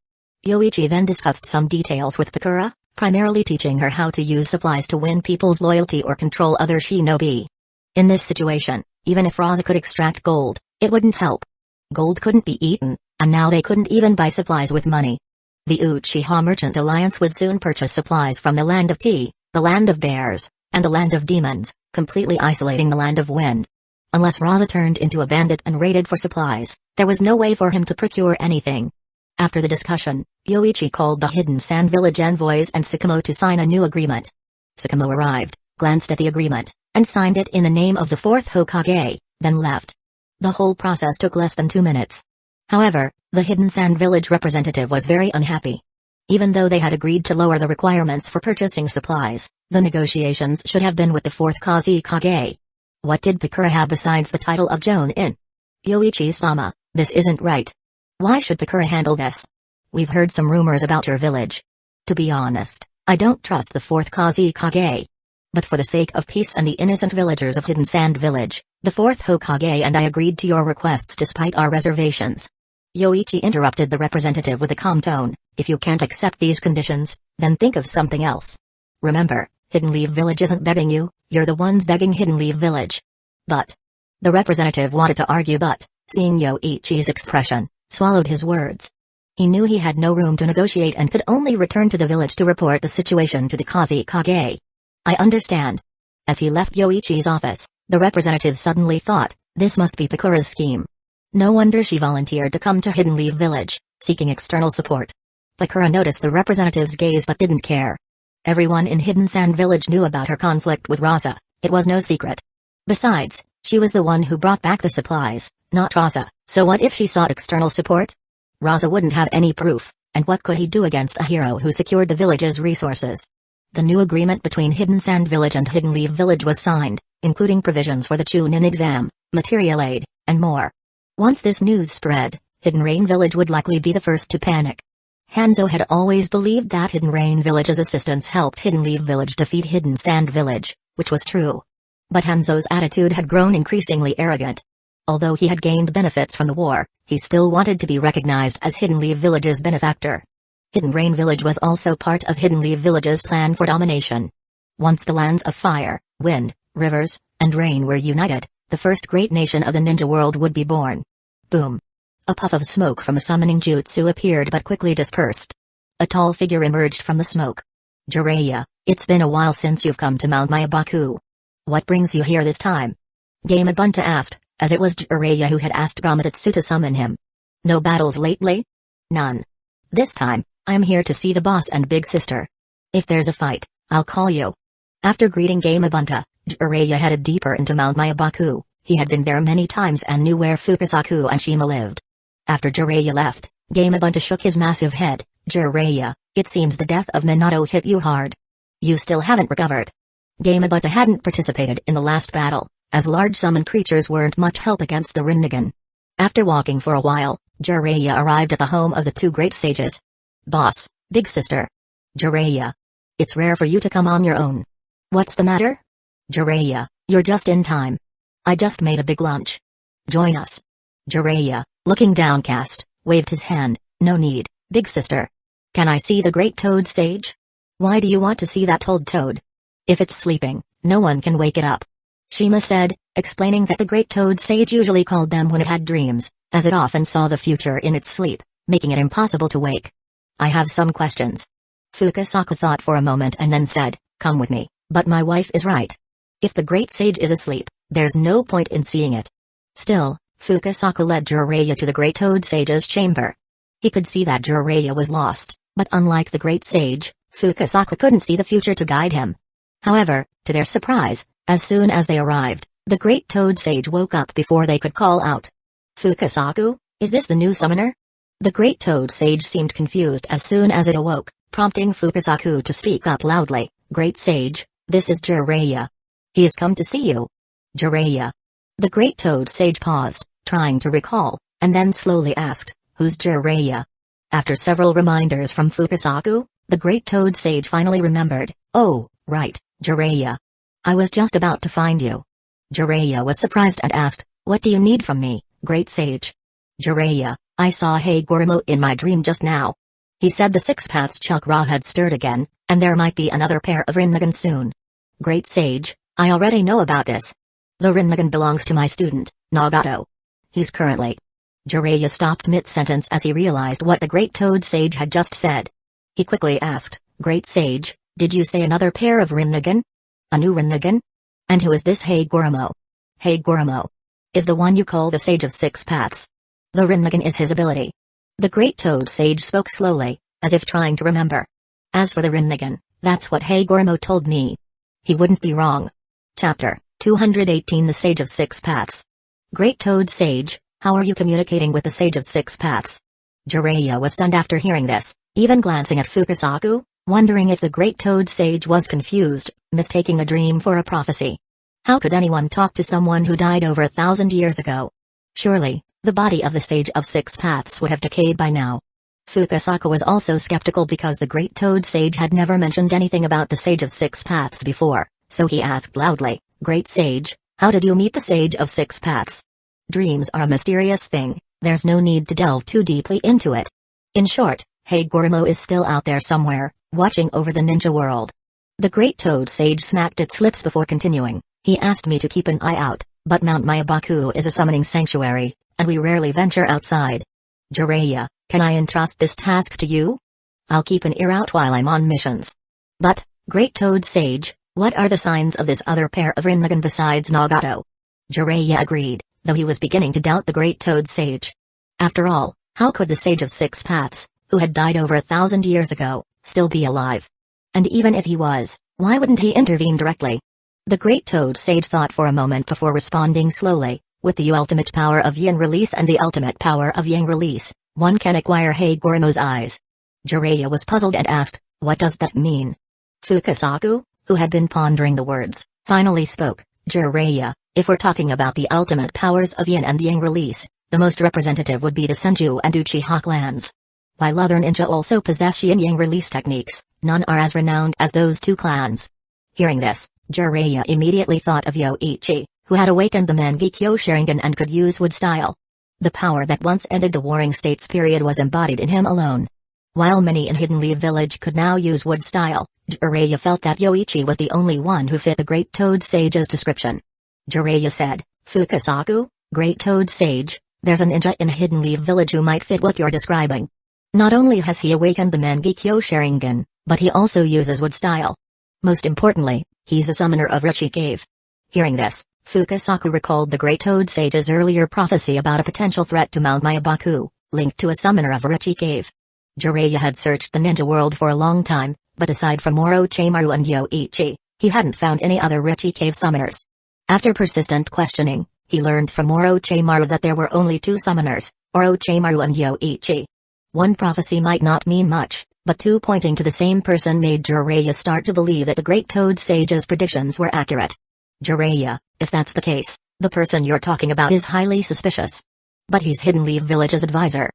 A: Yoichi then discussed some details with Bakura, primarily teaching her how to use supplies to win people's loyalty or control other shinobi. In this situation, even if Raza could extract gold, it wouldn't help. Gold couldn't be eaten, and now they couldn't even buy supplies with money. The Uchiha Merchant Alliance would soon purchase supplies from the Land of Tea, the Land of Bears, and the Land of Demons, completely isolating the Land of Wind. Unless Raza turned into a bandit and raided for supplies, there was no way for him to procure anything. After the discussion, Yoichi called the Hidden Sand Village envoys and Sakamo to sign a new agreement. Sakamo arrived, glanced at the agreement, and signed it in the name of the fourth Hokage, then left. The whole process took less than 2 minutes. However, the Hidden Sand Village representative was very unhappy. Even though they had agreed to lower the requirements for purchasing supplies, the negotiations should have been with the fourth Kazekage. What did Pakura have besides the title of Jonin? Yoichi-sama, this isn't right. Why should Pakura handle this? We've heard some rumors about your village. To be honest, I don't trust the fourth Kazekage. But for the sake of peace and the innocent villagers of Hidden Sand Village, the fourth Hokage and I agreed to your requests despite our reservations. Yoichi interrupted the representative with a calm tone. If you can't accept these conditions, then think of something else. Remember, Hidden Leaf Village isn't begging you, you're the ones begging Hidden Leaf Village. But the representative wanted to argue but, seeing Yoichi's expression, swallowed his words. He knew he had no room to negotiate and could only return to the village to report the situation to the Kazekage. I understand. As he left Yoichi's office, the representative suddenly thought, this must be Pakura's scheme. No wonder she volunteered to come to Hidden Leaf Village, seeking external support. Pakura noticed the representative's gaze but didn't care. Everyone in Hidden Sand Village knew about her conflict with Raza, it was no secret. Besides, she was the one who brought back the supplies, not Raza, so what if she sought external support? Raza wouldn't have any proof, and what could he do against a hero who secured the village's resources? The new agreement between Hidden Sand Village and Hidden Leaf Village was signed, including provisions for the Chunin exam, material aid, and more. Once this news spread, Hidden Rain Village would likely be the first to panic. Hanzo had always believed that Hidden Rain Village's assistance helped Hidden Leaf Village defeat Hidden Sand Village, which was true. But Hanzo's attitude had grown increasingly arrogant. Although he had gained benefits from the war, he still wanted to be recognized as Hidden Leaf Village's benefactor. Hidden Rain Village was also part of Hidden Leaf Village's plan for domination. Once the lands of fire, wind, rivers, and rain were united, the first great nation of the ninja world would be born. Boom. A puff of smoke from a summoning jutsu appeared but quickly dispersed. A tall figure emerged from the smoke. Jiraiya, it's been a while since you've come to Mount Mayabaku. What brings you here this time? Gamabunta asked, as it was Jiraiya who had asked Ramatatsu to summon him. No battles lately? None. This time, I'm here to see the boss and big sister. If there's a fight, I'll call you. After greeting Gamabunta, Jiraiya headed deeper into Mount Mayabaku. He had been there many times and knew where Fukasaku and Shima lived. After Jiraiya left, Gamabunta shook his massive head. Jiraiya, it seems the death of Minato hit you hard. You still haven't recovered. Gamabunta hadn't participated in the last battle, as large summoned creatures weren't much help against the Rinnegan. After walking for a while, Jiraiya arrived at the home of the two great sages. Boss, big sister. Jiraiya. It's rare for you to come on your own. What's the matter? Jiraiya, you're just in time. I just made a big lunch. Join us. Jiraiya, looking downcast, waved his hand. No need, big sister. Can I see the great toad sage? Why do you want to see that old toad? If it's sleeping, no one can wake it up. Shima said, explaining that the great toad sage usually called them when it had dreams, as it often saw the future in its sleep, making it impossible to wake. I have some questions. Fukasaku thought for a moment and then said, come with me, but my wife is right. If the great sage is asleep, there's no point in seeing it. Still, Fukasaku led Jiraiya to the great toad sage's chamber. He could see that Jiraiya was lost, but unlike the great sage, Fukasaku couldn't see the future to guide him. However, to their surprise, as soon as they arrived, the great toad sage woke up before they could call out. Fukasaku, is this the new summoner? The great toad sage seemed confused as soon as it awoke, prompting Fukasaku to speak up loudly. Great sage, this is Jiraiya. He has come to see you. Jiraiya. The great toad sage paused, trying to recall, and then slowly asked, who's Jiraiya? After several reminders from Fukasaku, the great toad sage finally remembered. Oh, right, Jiraiya. I was just about to find you. Jiraiya was surprised and asked, what do you need from me, great sage? Jiraiya, I saw Hagoromo in my dream just now. He said the six paths chakra had stirred again, and there might be another pair of Rinnegan soon. Great sage, I already know about this. The Rinnegan belongs to my student, Nagato. He's currently... Jiraiya stopped mid-sentence as he realized what the Great Toad Sage had just said. He quickly asked, Great Sage, did you say another pair of Rinnegan? A new Rinnegan? And who is this Hagoromo? Hagoromo is the one you call the Sage of Six Paths. The Rinnegan is his ability. The Great Toad Sage spoke slowly, as if trying to remember. As for the Rinnegan, that's what Hagoromo told me. He wouldn't be wrong. Chapter 218 The Sage of Six Paths. Great Toad Sage, how are you communicating with the Sage of Six Paths? Jiraiya was stunned after hearing this, even glancing at Fukasaku, wondering if the Great Toad Sage was confused, mistaking a dream for a prophecy. How could anyone talk to someone who died over 1,000 years ago? Surely, the body of the Sage of Six Paths would have decayed by now. Fukasaku was also skeptical because the Great Toad Sage had never mentioned anything about the Sage of Six Paths before, so he asked loudly, Great Sage, how did you meet the Sage of Six Paths? Dreams are a mysterious thing, there's no need to delve too deeply into it. In short, Hagoromo is still out there somewhere, watching over the ninja world. The Great Toad Sage smacked its lips before continuing. He asked me to keep an eye out, but Mount Mayabaku is a summoning sanctuary, and we rarely venture outside. Jiraiya, can I entrust this task to you? I'll keep an ear out while I'm on missions. But, Great Toad Sage, what are the signs of this other pair of Rinnegan besides Nagato? Jiraiya agreed, though he was beginning to doubt the Great Toad Sage. After all, how could the Sage of Six Paths, who had died over 1,000 years ago, still be alive? And even if he was, why wouldn't he intervene directly? The Great Toad Sage thought for a moment before responding slowly, with the ultimate power of Yin release and the ultimate power of Yang release, one can acquire Hagoromo's eyes. Jiraiya was puzzled and asked, what does that mean? Fukasaku, who had been pondering the words, finally spoke, Jiraiya, if we're talking about the ultimate powers of Yin and Yang release, the most representative would be the Senju and Uchiha clans. While other ninja also possess Yin Yang release techniques, none are as renowned as those two clans. Hearing this, Jiraiya immediately thought of Yoichi, who had awakened the Mangekyo Sharingan and could use wood style. The power that once ended the Warring States period was embodied in him alone. While many in Hidden Leaf Village could now use wood style, Jiraiya felt that Yoichi was the only one who fit the Great Toad Sage's description. Jiraiya said, Fukasaku, Great Toad Sage, there's a ninja in Hidden Leaf Village who might fit what you're describing. Not only has he awakened the Mangekyo Sharingan, but he also uses wood style. Most importantly, he's a summoner of Ruchi Cave. Hearing this, Fukasaku recalled the Great Toad Sage's earlier prophecy about a potential threat to Mount Mayabaku, linked to a summoner of Ruchi Cave. Jiraiya had searched the ninja world for a long time, but aside from Orochimaru and Yoichi, he hadn't found any other Ruchi Cave summoners. After persistent questioning, he learned from Orochimaru that there were only two summoners, Orochimaru and Yoichi. One prophecy might not mean much, but two pointing to the same person made Jiraiya start to believe that the Great Toad Sage's predictions were accurate. Jiraiya, if that's the case, the person you're talking about is highly suspicious. But he's Hidden Leaf Village's advisor.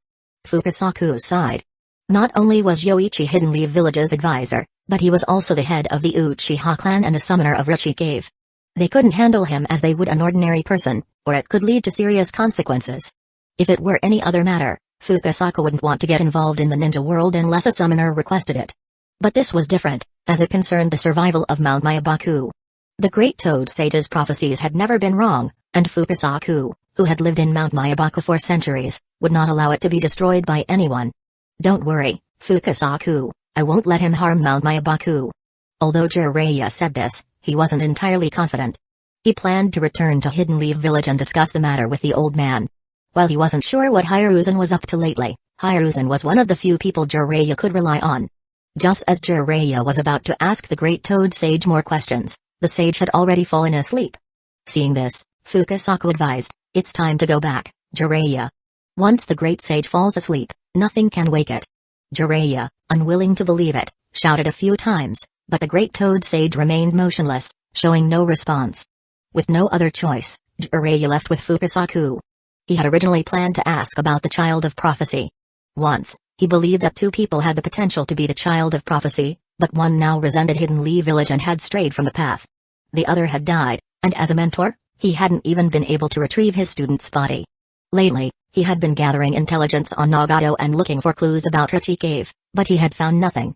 A: Fukasaku sighed. Not only was Yoichi Hidden Leaf Village's advisor, but he was also the head of the Uchiha clan and a summoner of Ruchi Cave. They couldn't handle him as they would an ordinary person, or it could lead to serious consequences. If it were any other matter, Fukasaku wouldn't want to get involved in the ninja world unless a summoner requested it. But this was different, as it concerned the survival of Mount Mayabaku. The Great Toad Sage's prophecies had never been wrong, and Fukasaku, who had lived in Mount Mayabaku for centuries, would not allow it to be destroyed by anyone. Don't worry, Fukasaku, I won't let him harm Mount Mayabaku. Although Jiraiya said this, he wasn't entirely confident. He planned to return to Hidden Leaf Village and discuss the matter with the old man. While he wasn't sure what Hiruzen was up to lately, Hiruzen was one of the few people Jiraiya could rely on. Just as Jiraiya was about to ask the Great Toad Sage more questions, the sage had already fallen asleep. Seeing this, Fukasaku advised, it's time to go back, Jiraiya. Once the Great Sage falls asleep, nothing can wake it. Jiraiya, unwilling to believe it, shouted a few times, but the Great Toad Sage remained motionless, showing no response. With no other choice, Jiraiya left with Fukasaku. He had originally planned to ask about the Child of Prophecy. Once, he believed that two people had the potential to be the Child of Prophecy, but one now resented Hidden Leaf Village and had strayed from the path. The other had died, and as a mentor, he hadn't even been able to retrieve his student's body. Lately, he had been gathering intelligence on Nagato and looking for clues about Ruchi Cave, but he had found nothing.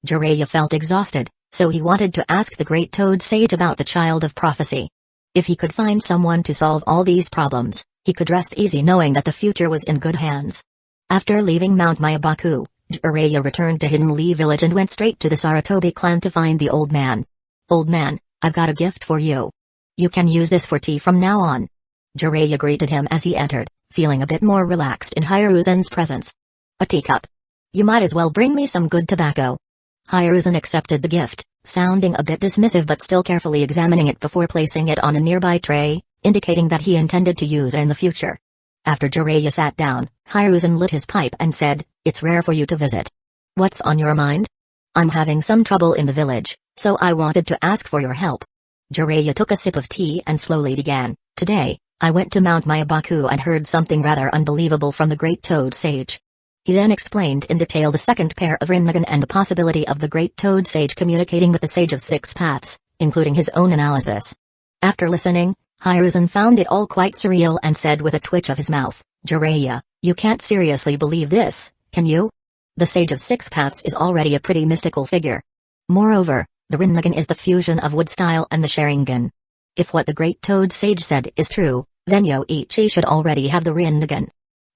A: Jiraiya felt exhausted, so he wanted to ask the Great Toad Sage about the Child of Prophecy. If he could find someone to solve all these problems, he could rest easy knowing that the future was in good hands. After leaving Mount Mayabaku, Jiraiya returned to Hidden Leaf Village and went straight to the Sarutobi clan to find the old man. "Old man, I've got a gift for you. You can use this for tea from now on." Jiraiya greeted him as he entered, feeling a bit more relaxed in Hiruzen's presence. "A teacup? You might as well bring me some good tobacco." Hiruzen accepted the gift, sounding a bit dismissive but still carefully examining it before placing it on a nearby tray, indicating that he intended to use it in the future. After Jiraiya sat down, Hiruzen lit his pipe and said, "It's rare for you to visit. What's on your mind?" "I'm having some trouble in the village, so I wanted to ask for your help." Jiraiya took a sip of tea and slowly began, "Today, I went to Mount Mayabaku and heard something rather unbelievable from the Great Toad Sage." He then explained in detail the second pair of Rinnegan and the possibility of the Great Toad Sage communicating with the Sage of Six Paths, including his own analysis. After listening, Hiruzen found it all quite surreal and said with a twitch of his mouth, "Jiraiya, you can't seriously believe this, can you? The Sage of Six Paths is already a pretty mystical figure. Moreover, the Rinnegan is the fusion of wood style and the Sharingan. If what the Great Toad Sage said is true, then Yoichi should already have the Rinnegan."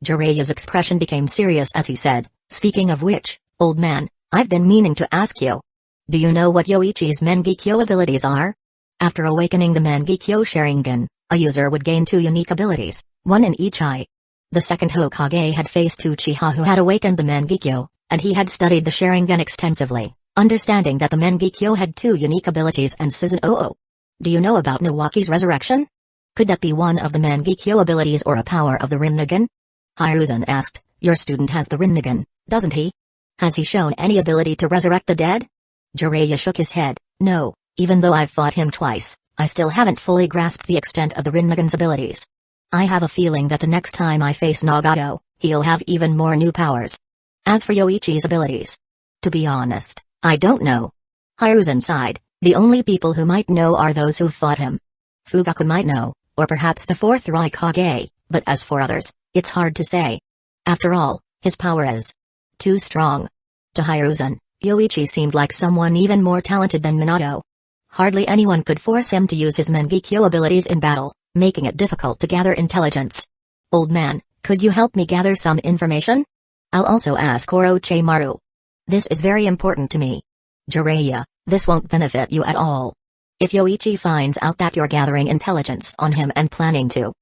A: Jiraiya's expression became serious as he said, "Speaking of which, old man, I've been meaning to ask you. Do you know what Yoichi's Mangekyo abilities are?" After awakening the Mangekyo Sharingan, a user would gain 2 unique abilities, one in each eye. The second Hokage had faced Uchiha who had awakened the Mangekyo, and he had studied the Sharingan extensively, understanding that the Mangekyo had 2 unique abilities and Susanoo. "Do you know about Nawaki's resurrection? Could that be one of the Mangekyo abilities or a power of the Rinnegan?" Hiruzen asked. "Your student has the Rinnegan, doesn't he? Has he shown any ability to resurrect the dead?" Jiraiya shook his head. "No, even though I've fought him twice, I still haven't fully grasped the extent of the Rinnegan's abilities. I have a feeling that the next time I face Nagato, he'll have even more new powers. As for Yoichi's abilities, to be honest, I don't know." Hiruzen sighed. "The only people who might know are those who've fought him. Fugaku might know, or perhaps the 4th Raikage, but as for others, it's hard to say. After all, his power is too strong." To Hiruzen, Yoichi seemed like someone even more talented than Minato. Hardly anyone could force him to use his Mangekyo abilities in battle, making it difficult to gather intelligence. "Old man, could you help me gather some information? I'll also ask Orochimaru. This is very important to me." "Jiraiya, this won't benefit you at all. If Yoichi finds out that you're gathering intelligence on him and planning to..."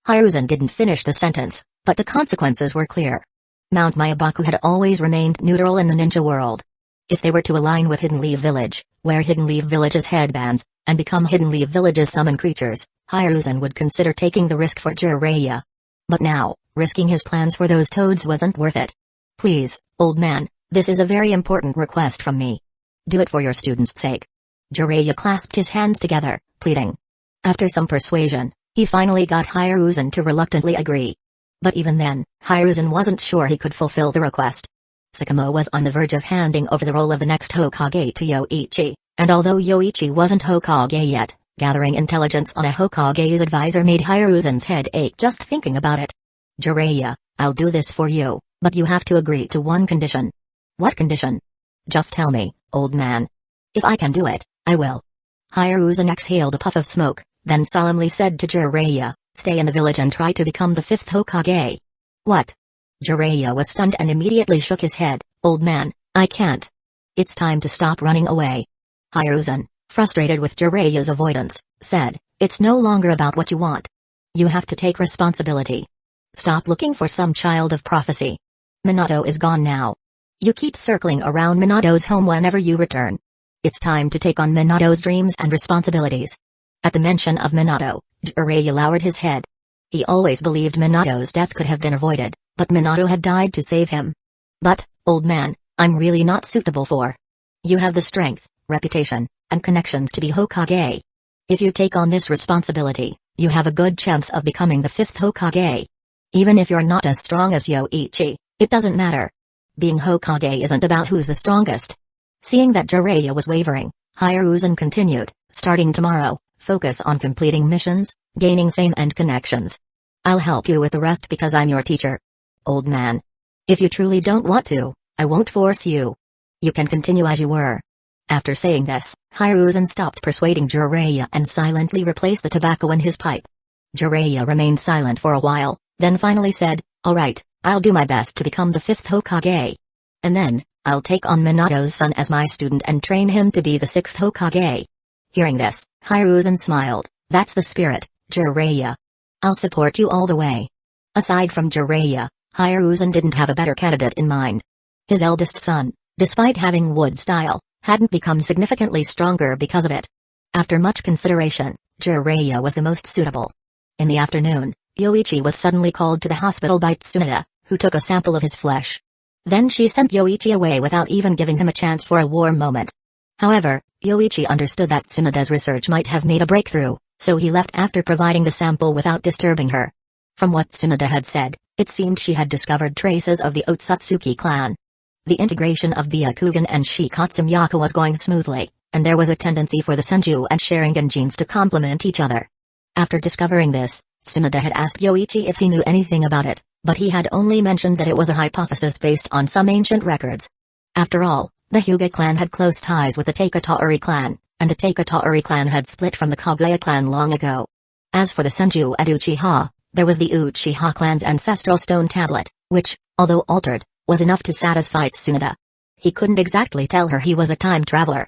A: Hiruzen didn't finish the sentence, but the consequences were clear. Mount Mayabaku had always remained neutral in the ninja world. If they were to align with Hidden Leaf Village, wear Hidden Leaf Village's headbands, and become Hidden Leaf Village's summon creatures, Hiruzen would consider taking the risk for Jiraiya. But now, risking his plans for those toads wasn't worth it. "Please, old man, this is a very important request from me. Do it for your student's sake." Jiraiya clasped his hands together, pleading. After some persuasion, he finally got Hiruzen to reluctantly agree. But even then, Hiruzen wasn't sure he could fulfill the request. Sakamo was on the verge of handing over the role of the next Hokage to Yoichi, and although Yoichi wasn't Hokage yet, gathering intelligence on a Hokage's advisor made Hiruzen's head ache just thinking about it. "Jiraiya, I'll do this for you, but you have to agree to one condition." "What condition?" "Just tell me, old man. If I can do it, I will." Hiruzen exhaled a puff of smoke, then solemnly said to Jiraiya, "Stay in the village and try to become the 5th Hokage." "What?" Jiraiya was stunned and immediately shook his head. "Old man, I can't. It's time to stop running away." Hiruzen, frustrated with Jiraiya's avoidance, said, "It's no longer about what you want. You have to take responsibility. Stop looking for some child of prophecy. Minato is gone now. You keep circling around Minato's home whenever you return. It's time to take on Minato's dreams and responsibilities." At the mention of Minato, Jiraiya lowered his head. He always believed Minato's death could have been avoided, but Minato had died to save him. "But, old man, I'm really not suitable for. You have the strength, reputation, and connections to be Hokage. If you take on this responsibility, you have a good chance of becoming the 5th Hokage. Even if you're not as strong as Yoichi, it doesn't matter. Being Hokage isn't about who's the strongest." Seeing that Jiraiya was wavering, Hiruzen continued, "Starting tomorrow, focus on completing missions, gaining fame and connections. I'll help you with the rest because I'm your teacher. Old man. If you truly don't want to, I won't force you. You can continue as you were." After saying this, Hiruzen stopped persuading Jiraiya and silently replaced the tobacco in his pipe. Jiraiya remained silent for a while, then finally said, "Alright, I'll do my best to become the 5th Hokage. And then, I'll take on Minato's son as my student and train him to be the 6th Hokage." Hearing this, Hiruzen smiled. "That's the spirit, Jiraiya. I'll support you all the way." Aside from Jiraiya, Hiruzen didn't have a better candidate in mind. His eldest son, despite having wood style, hadn't become significantly stronger because of it. After much consideration, Jiraiya was the most suitable. In the afternoon, Yoichi was suddenly called to the hospital by Tsunade, who took a sample of his flesh. Then she sent Yoichi away without even giving him a chance for a warm moment. However, Yoichi understood that Tsunade's research might have made a breakthrough, so he left after providing the sample without disturbing her. From what Tsunade had said, it seemed she had discovered traces of the Otsutsuki clan. The integration of Byakugan and Shikatsu Myaku was going smoothly, and there was a tendency for the Senju and Sharingan genes to complement each other. After discovering this, Tsunade had asked Yoichi if he knew anything about it, but he had only mentioned that it was a hypothesis based on some ancient records. After all, the Hyuga clan had close ties with the Takataori clan, and the Takataori clan had split from the Kaguya clan long ago. As for the Senju and Uchiha, there was the Uchiha clan's ancestral stone tablet, which, although altered, was enough to satisfy Tsunade. He couldn't exactly tell her he was a time traveler.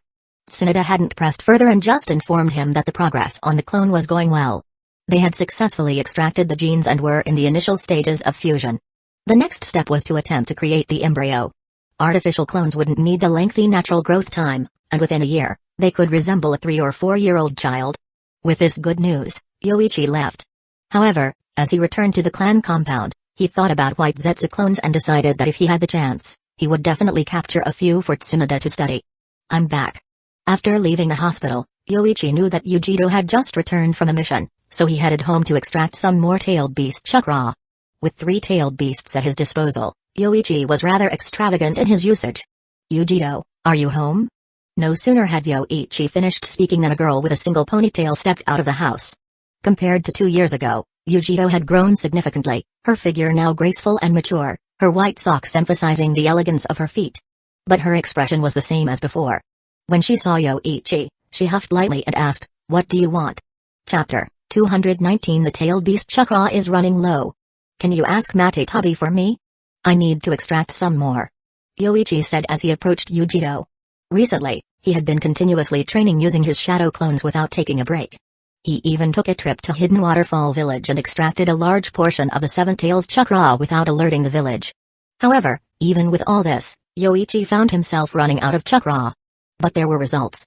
A: Tsunade hadn't pressed further and just informed him that the progress on the clone was going well. They had successfully extracted the genes and were in the initial stages of fusion. The next step was to attempt to create the embryo. Artificial clones wouldn't need the lengthy natural growth time, and within a year, they could resemble a 3 or 4-year-old child. With this good news, Yoichi left. However, as he returned to the clan compound, he thought about white Zetsu clones and decided that if he had the chance, he would definitely capture a few for Tsunade to study. "I'm back." After leaving the hospital, Yoichi knew that Yujiro had just returned from a mission, so he headed home to extract some more tailed beast chakra. With 3 tailed beasts at his disposal, Yoichi was rather extravagant in his usage. "Yujiro, are you home?" No sooner had Yoichi finished speaking than a girl with a single ponytail stepped out of the house. Compared to 2 years ago, Yujiro had grown significantly, her figure now graceful and mature, her white socks emphasizing the elegance of her feet. But her expression was the same as before. When she saw Yoichi, she huffed lightly and asked, "What do you want?" Chapter 219. The tailed beast chakra is running low. "Can you ask Matetabi for me? I need to extract some more," Yoichi said as he approached Yujiro. Recently, he had been continuously training using his shadow clones without taking a break. He even took a trip to Hidden Waterfall Village and extracted a large portion of the 7 tails chakra without alerting the village. However, even with all this, Yoichi found himself running out of chakra. But there were results.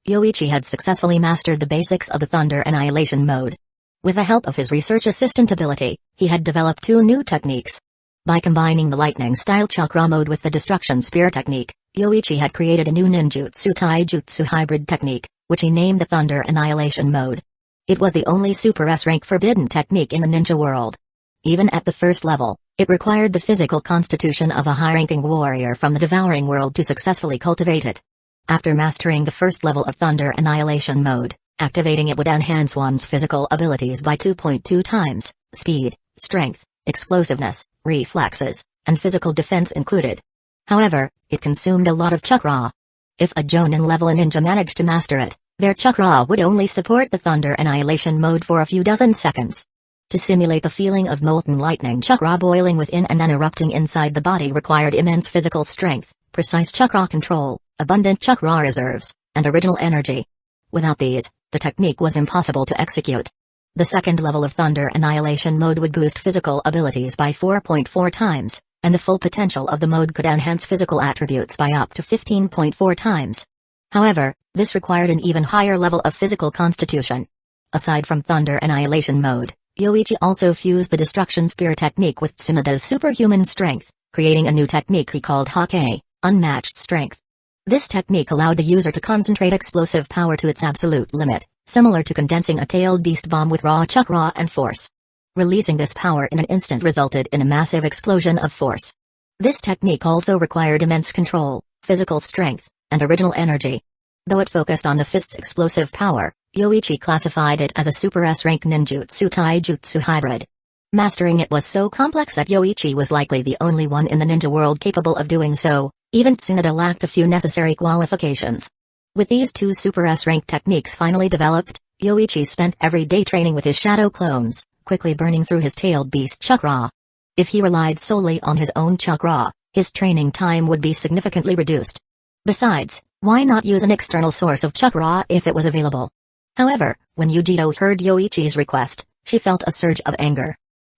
A: Yoichi had successfully mastered the basics of the Thunder Annihilation mode. With the help of his research assistant ability, he had developed 2 new techniques. By combining the lightning-style chakra mode with the destruction spear technique, Yoichi had created a new ninjutsu taijutsu hybrid technique, which he named the Thunder Annihilation mode. It was the only Super S-rank forbidden technique in the ninja world. Even at the first level, it required the physical constitution of a high-ranking warrior from the devouring world to successfully cultivate it. After mastering the first level of Thunder Annihilation mode, activating it would enhance one's physical abilities by 2.2 times, speed, strength, explosiveness, reflexes, and physical defense included. However, it consumed a lot of chakra. If a Jonin level ninja managed to master it, their chakra would only support the Thunder Annihilation mode for a few dozen seconds. To simulate the feeling of molten lightning chakra boiling within and then erupting inside the body required immense physical strength, precise chakra control, abundant chakra reserves, and original energy. Without these, the technique was impossible to execute. The second level of Thunder Annihilation mode would boost physical abilities by 4.4 times, and the full potential of the mode could enhance physical attributes by up to 15.4 times. However, this required an even higher level of physical constitution. Aside from Thunder Annihilation mode, Yoichi also fused the Destruction Spear technique with Tsunade's superhuman strength, creating a new technique he called Hake, unmatched strength. This technique allowed the user to concentrate explosive power to its absolute limit, similar to condensing a tailed beast bomb with raw chakra and force. Releasing this power in an instant resulted in a massive explosion of force. This technique also required immense control, physical strength, and original energy. Though it focused on the fist's explosive power, Yoichi classified it as a Super S-rank ninjutsu taijutsu hybrid. Mastering it was so complex that Yoichi was likely the only one in the ninja world capable of doing so, even Tsunade lacked a few necessary qualifications. With these two Super S-rank techniques finally developed, Yoichi spent every day training with his shadow clones, quickly burning through his tailed beast chakra. If he relied solely on his own chakra, his training time would be significantly reduced. Besides, why not use an external source of chakra if it was available? However, when Yujiro heard Yoichi's request, she felt a surge of anger.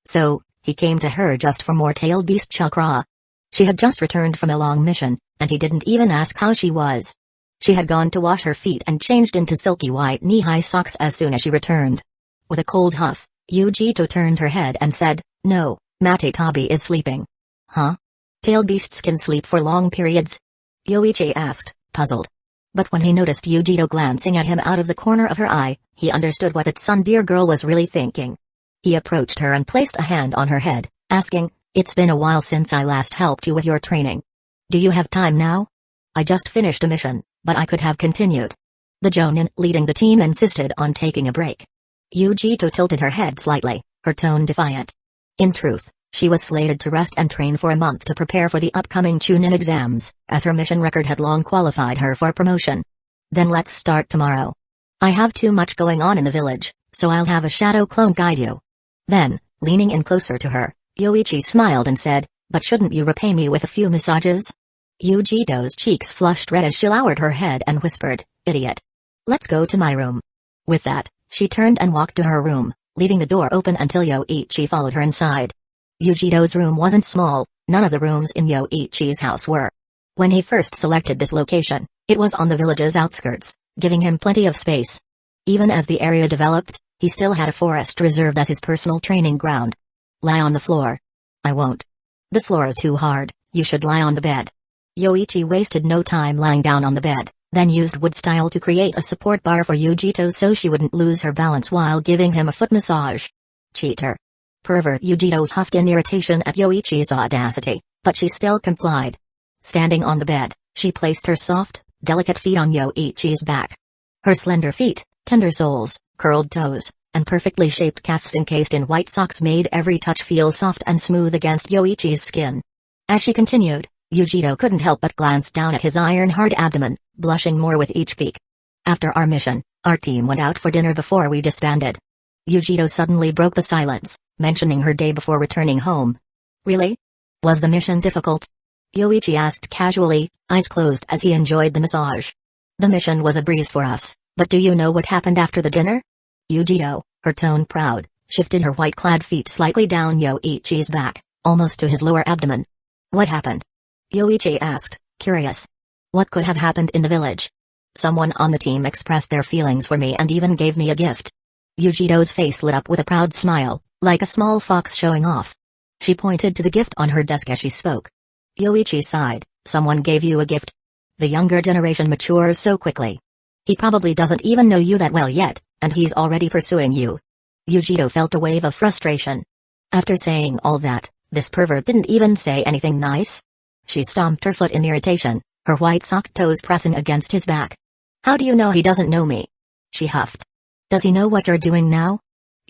A: So, he came to her just for more tailed beast chakra. She had just returned from a long mission, and he didn't even ask how she was. She had gone to wash her feet and changed into silky white knee-high socks as soon as she returned. With a cold huff, Yujito turned her head and said, "No, Matetabi is sleeping." "Huh? Tailed beasts can sleep for long periods?" Yoichi asked, puzzled. But when he noticed Yujito glancing at him out of the corner of her eye, he understood what that tsundere girl was really thinking. He approached her and placed a hand on her head, asking, "It's been a while since I last helped you with your training. Do you have time now? I just finished a mission, but I could have continued." The Jonin leading the team insisted on taking a break. Yujito tilted her head slightly, her tone defiant. In truth, she was slated to rest and train for a month to prepare for the upcoming Chunin exams, as her mission record had long qualified her for promotion. "Then let's start tomorrow. I have too much going on in the village, so I'll have a shadow clone guide you." Then, leaning in closer to her, Yoichi smiled and said, "But shouldn't you repay me with a few massages?" Yujito's cheeks flushed red as she lowered her head and whispered, "Idiot. Let's go to my room." With that, she turned and walked to her room, leaving the door open until Yoichi followed her inside. Yujito's room wasn't small, none of the rooms in Yoichi's house were. When he first selected this location, it was on the village's outskirts, giving him plenty of space. Even as the area developed, he still had a forest reserved as his personal training ground. "Lie on the floor." "I won't. The floor is too hard, you should lie on the bed." Yoichi wasted no time lying down on the bed, then used wood style to create a support bar for Yujito so she wouldn't lose her balance while giving him a foot massage. Cheater. Pervert. Yujito huffed in irritation at Yoichi's audacity, but she still complied. Standing on the bed, she placed her soft, delicate feet on Yoichi's back. Her slender feet, tender soles, curled toes, and perfectly shaped calves encased in white socks made every touch feel soft and smooth against Yoichi's skin. As she continued, Yujito couldn't help but glance down at his iron-hard abdomen, blushing more with each peek. "After our mission, our team went out for dinner before we disbanded." Yujito suddenly broke the silence, mentioning her day before returning home. "Really? Was the mission difficult?" Yoichi asked casually, eyes closed as he enjoyed the massage. "The mission was a breeze for us, but do you know what happened after the dinner?" Yujito, her tone proud, shifted her white-clad feet slightly down Yoichi's back, almost to his lower abdomen. "What happened?" Yoichi asked, curious. "What could have happened in the village?" "Someone on the team expressed their feelings for me and even gave me a gift." Yujito's face lit up with a proud smile, like a small fox showing off. She pointed to the gift on her desk as she spoke. Yoichi sighed. "Someone gave you a gift? The younger generation matures so quickly. He probably doesn't even know you that well yet, and he's already pursuing you." Yujito felt a wave of frustration. After saying all that, this pervert didn't even say anything nice? She stomped her foot in irritation, her white sock toes pressing against his back. "How do you know he doesn't know me?" she huffed. "Does he know what you're doing now?"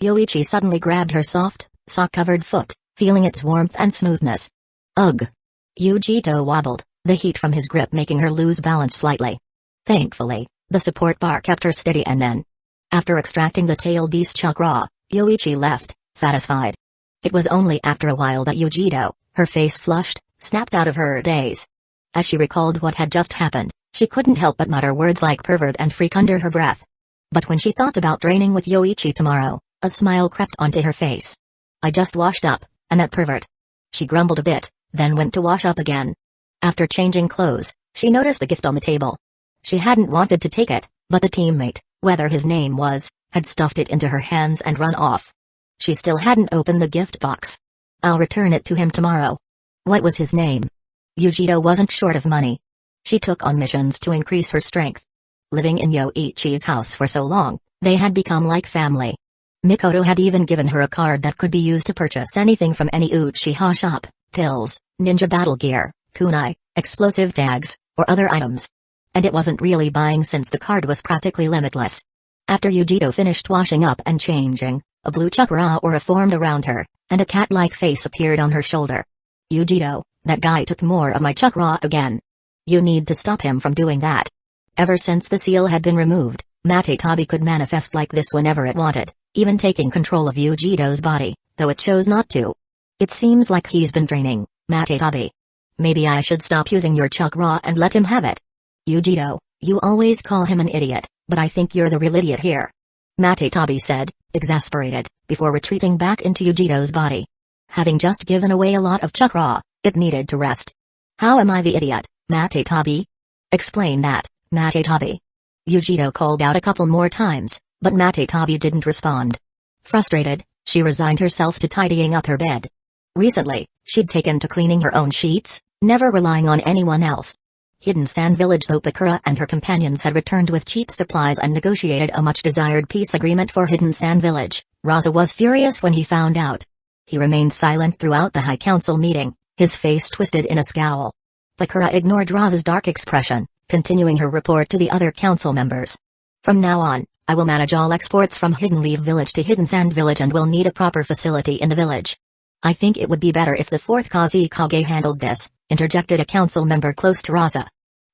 A: Yoichi suddenly grabbed her soft, sock-covered foot, feeling its warmth and smoothness. "Ugh." Yujito wobbled, the heat from his grip making her lose balance slightly. Thankfully, the support bar kept her steady and then, after extracting the tail beast chakra, Yoichi left, satisfied. It was only after a while that Yujito, her face flushed, snapped out of her daze. As she recalled what had just happened, she couldn't help but mutter words like pervert and freak under her breath. But when she thought about training with Yoichi tomorrow, a smile crept onto her face. "I just washed up, and that pervert." She grumbled a bit, then went to wash up again. After changing clothes, she noticed the gift on the table. She hadn't wanted to take it, but the teammate, whether his name was, had stuffed it into her hands and run off. She still hadn't opened the gift box. "I'll return it to him tomorrow." What was his name? Yujito wasn't short of money. She took on missions to increase her strength. Living in Yoichi's house for so long, they had become like family. Mikoto had even given her a card that could be used to purchase anything from any Uchiha shop: pills, ninja battle gear, kunai, explosive tags, or other items. And it wasn't really buying since the card was practically limitless. After Yujito finished washing up and changing, a blue chakra aura formed around her, and a cat-like face appeared on her shoulder. "Yujito, that guy took more of my chakra again. You need to stop him from doing that." Ever since the seal had been removed, Matatabi could manifest like this whenever it wanted, even taking control of Ujido's body, though it chose not to. It seems like he's been training, Matatabi. Maybe I should stop using your chakra and let him have it. Ujido, you always call him an idiot, but I think you're the real idiot here. Matatabi said, exasperated, before retreating back into Ujido's body. Having just given away a lot of chakra, it needed to rest. How am I the idiot, Matatabi? Explain that, Matatabi. Ujido called out a couple more times, but Matatabi didn't respond. Frustrated, she resigned herself to tidying up her bed. Recently, she'd taken to cleaning her own sheets, never relying on anyone else. Hidden Sand Village. Though Bakura and her companions had returned with cheap supplies and negotiated a much-desired peace agreement for Hidden Sand Village, Raza was furious when he found out. He remained silent throughout the High Council meeting, his face twisted in a scowl. Bakura ignored Raza's dark expression, continuing her report to the other council members. From now on, I will manage all exports from Hidden Leaf Village to Hidden Sand Village and will need a proper facility in the village. I think it would be better if the 4th Kusagakure handled this, interjected a council member close to Raza.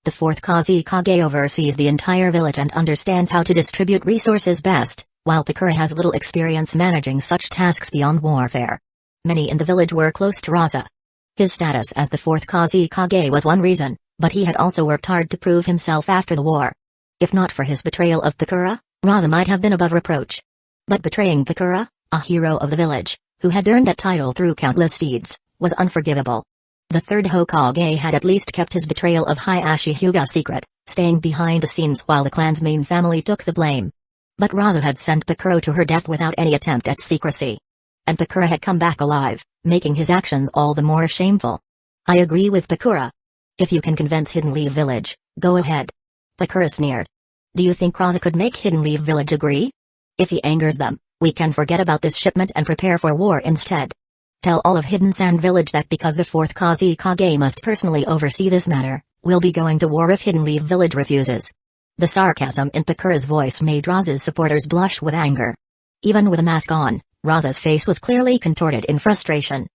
A: The 4th Kusagakure oversees the entire village and understands how to distribute resources best, while Bakura has little experience managing such tasks beyond warfare. Many in the village were close to Raza. His status as the 4th Kusagakure was one reason, but he had also worked hard to prove himself after the war. If not for his betrayal of Bakura, Raza might have been above reproach. But betraying Bakura, a hero of the village, who had earned that title through countless deeds, was unforgivable. The 3rd Hokage had at least kept his betrayal of Hiashi Hyuga secret, staying behind the scenes while the clan's main family took the blame. But Raza had sent Bakura to her death without any attempt at secrecy. And Bakura had come back alive, making his actions all the more shameful. I agree with Bakura. If you can convince Hidden Leaf Village, go ahead. Bakura sneered. Do you think Raza could make Hidden Leaf Village agree? If he angers them, we can forget about this shipment and prepare for war instead. Tell all of Hidden Sand Village that because the 4th Kusagakure must personally oversee this matter, we'll be going to war if Hidden Leaf Village refuses. The sarcasm in Bakura's voice made Raza's supporters blush with anger. Even with a mask on, Raza's face was clearly contorted in frustration.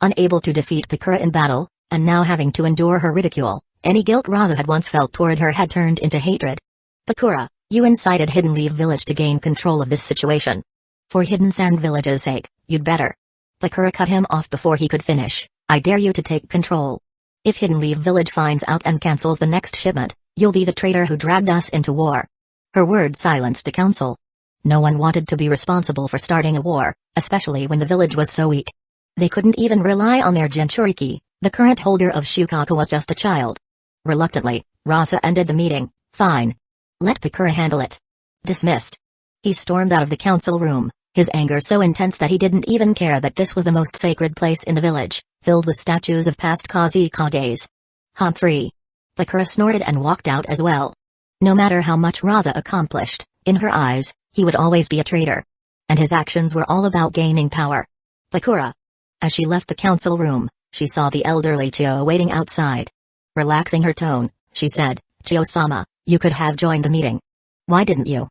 A: Unable to defeat Bakura in battle, and now having to endure her ridicule, any guilt Raza had once felt toward her had turned into hatred. Bakura, you incited Hidden Leaf Village to gain control of this situation. For Hidden Sand Village's sake, you'd better. Bakura cut him off before he could finish. I dare you to take control. If Hidden Leaf Village finds out and cancels the next shipment, you'll be the traitor who dragged us into war. Her words silenced the council. No one wanted to be responsible for starting a war, especially when the village was so weak. They couldn't even rely on their Jinchuriki. The current holder of Shukaku was just a child. Reluctantly, Raza ended the meeting. Fine. Let Bakura handle it. Dismissed. He stormed out of the council room, his anger so intense that he didn't even care that this was the most sacred place in the village, filled with statues of past Kusagakures. Humphrey. Bakura snorted and walked out as well. No matter how much Raza accomplished, in her eyes, he would always be a traitor. And his actions were all about gaining power. Bakura. As she left the council room, she saw the elderly Chio waiting outside. Relaxing her tone, she said, Chio-sama, you could have joined the meeting. Why didn't you?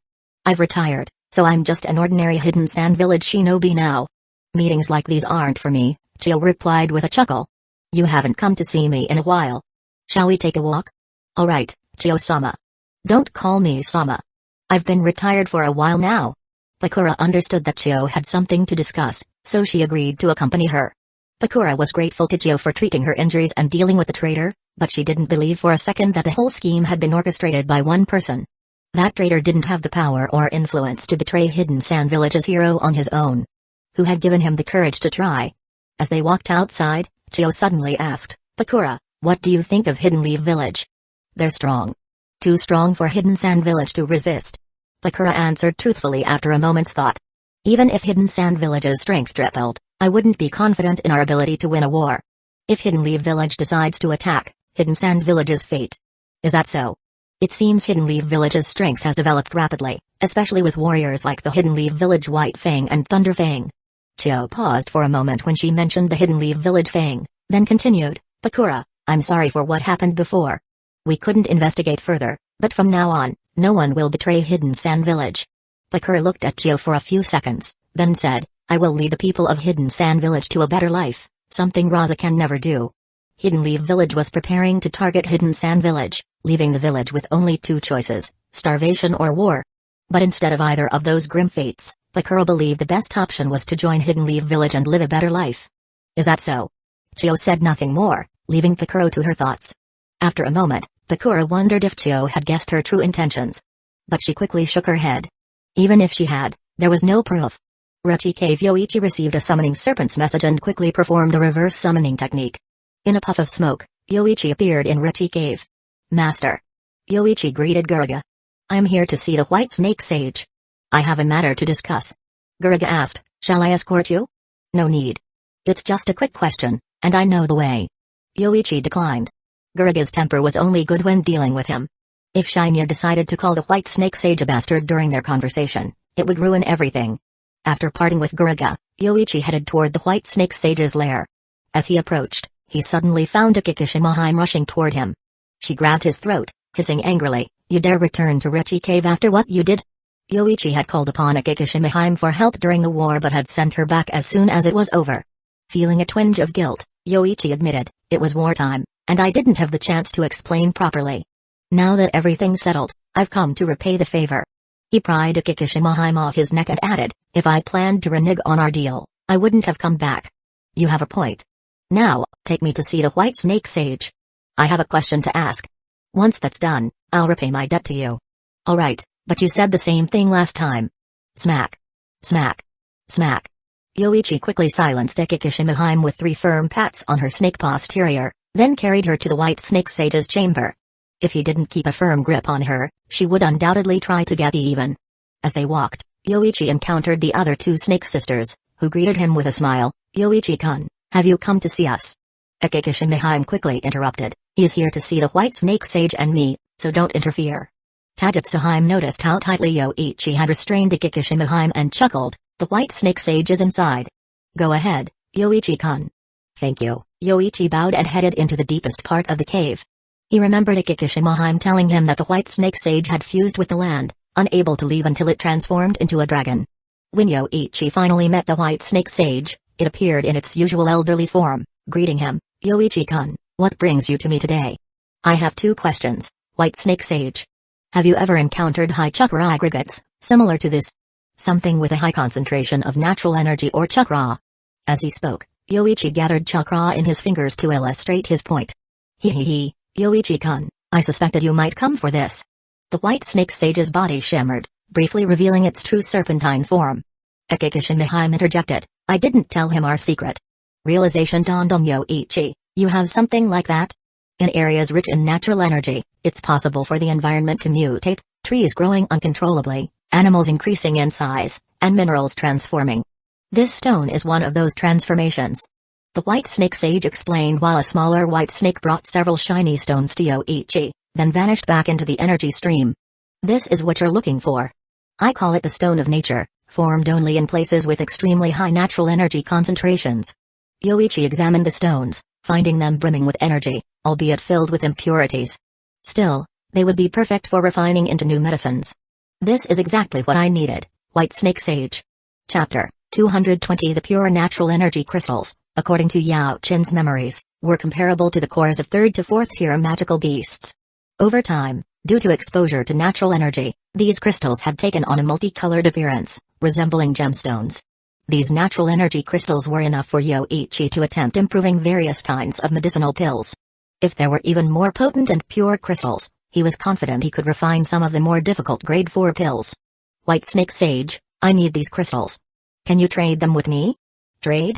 A: I've retired, so I'm just an ordinary Hidden Sand Village shinobi now. Meetings like these aren't for me, Chio replied with a chuckle. You haven't come to see me in a while. Shall we take a walk? Alright, Chio-sama. Don't call me Sama. I've been retired for a while now. Bakura understood that Chio had something to discuss, so she agreed to accompany her. Bakura was grateful to Chio for treating her injuries and dealing with the traitor, but she didn't believe for a second that the whole scheme had been orchestrated by one person. That traitor didn't have the power or influence to betray Hidden Sand Village's hero on his own. Who had given him the courage to try? As they walked outside, Chio suddenly asked, Bakura, what do you think of Hidden Leaf Village? They're strong. Too strong for Hidden Sand Village to resist. Bakura answered truthfully after a moment's thought. Even if Hidden Sand Village's strength tripled, I wouldn't be confident in our ability to win a war. If Hidden Leaf Village decides to attack, Hidden Sand Village's fate. Is that so? It seems Hidden Leaf Village's strength has developed rapidly, especially with warriors like the Hidden Leaf Village White Fang and Thunder Fang. Chio paused for a moment when she mentioned the Hidden Leaf Village Fang, then continued, Bakura, I'm sorry for what happened before. We couldn't investigate further, but from now on, no one will betray Hidden Sand Village. Bakura looked at Chio for a few seconds, then said, I will lead the people of Hidden Sand Village to a better life, something Raza can never do. Hidden Leaf Village was preparing to target Hidden Sand Village, leaving the village with only two choices, starvation or war. But instead of either of those grim fates, Bakura believed the best option was to join Hidden Leaf Village and live a better life. Is that so? Chio said nothing more, leaving Bakura to her thoughts. After a moment, Bakura wondered if Chio had guessed her true intentions. But she quickly shook her head. Even if she had, there was no proof. Rechi Cave Yoichi received a summoning serpent's message and quickly performed the reverse summoning technique. In a puff of smoke, Yoichi appeared in Rechi Cave. Master. Yoichi greeted Guruga. I am here to see the White Snake Sage. I have a matter to discuss. Guruga asked, shall I escort you? No need. It's just a quick question, and I know the way. Yoichi declined. Guruga's temper was only good when dealing with him. If Shinya decided to call the White Snake Sage a bastard during their conversation, it would ruin everything. After parting with Guruga, Yoichi headed toward the White Snake Sage's lair. As he approached, he suddenly found Akikishima rushing toward him. She grabbed his throat, hissing angrily, you dare return to Rechi Cave after what you did? Yoichi had called upon Akikishima for help during the war but had sent her back as soon as it was over. Feeling a twinge of guilt, Yoichi admitted, it was wartime, and I didn't have the chance to explain properly. Now that everything's settled, I've come to repay the favor. He pried Akikishima off his neck and added, if I planned to renege on our deal, I wouldn't have come back. You have a point. Now, take me to see the White Snake Sage. I have a question to ask. Once that's done, I'll repay my debt to you. Alright, but you said the same thing last time. Smack. Smack. Smack. Yoichi quickly silenced Akikishima with 3 firm pats on her snake posterior, then carried her to the White Snake Sage's chamber. If he didn't keep a firm grip on her, she would undoubtedly try to get even. As they walked, Yoichi encountered the other 2 snake sisters, who greeted him with a smile. Yoichi-kun, have you come to see us? Akikishima quickly interrupted, he's here to see the White Snake Sage and me, so don't interfere. Tajutsu noticed how tightly Yoichi had restrained Akikishima and chuckled, the White Snake Sage is inside. Go ahead, Yoichi-kun. Thank you. Yoichi bowed and headed into the deepest part of the cave. He remembered Akikishima telling him that the White Snake Sage had fused with the land, unable to leave until it transformed into a dragon. When Yoichi finally met the White Snake Sage, it appeared in its usual elderly form, greeting him, Yoichi-kun, what brings you to me today? I have 2 questions, White Snake Sage. Have you ever encountered high chakra aggregates, similar to this? Something with a high concentration of natural energy or chakra. As he spoke, Yoichi gathered chakra in his fingers to illustrate his point. Hee. Yoichi-kun, I suspected you might come for this. The White Snake Sage's body shimmered, briefly revealing its true serpentine form. Akikishima interjected, I didn't tell him our secret. Realization dawned on Yoichi, you have something like that? In areas rich in natural energy, it's possible for the environment to mutate, trees growing uncontrollably, animals increasing in size, and minerals transforming. This stone is one of those transformations. The White Snake Sage explained while a smaller white snake brought several shiny stones to Yoichi, then vanished back into the energy stream. This is what you're looking for. I call it the Stone of Nature, formed only in places with extremely high natural energy concentrations. Yoichi examined the stones, finding them brimming with energy, albeit filled with impurities. Still, they would be perfect for refining into new medicines. This is exactly what I needed, White Snake Sage. Chapter 220 The pure natural energy crystals, according to Yao Qin's memories, were comparable to the cores of 3rd to 4th tier magical beasts. Over time, due to exposure to natural energy, these crystals had taken on a multicolored appearance, resembling gemstones. These natural energy crystals were enough for Yoichi to attempt improving various kinds of medicinal pills. If there were even more potent and pure crystals, he was confident he could refine some of the more difficult grade 4 pills. White Snake Sage, I need these crystals. Can you trade them with me? Trade?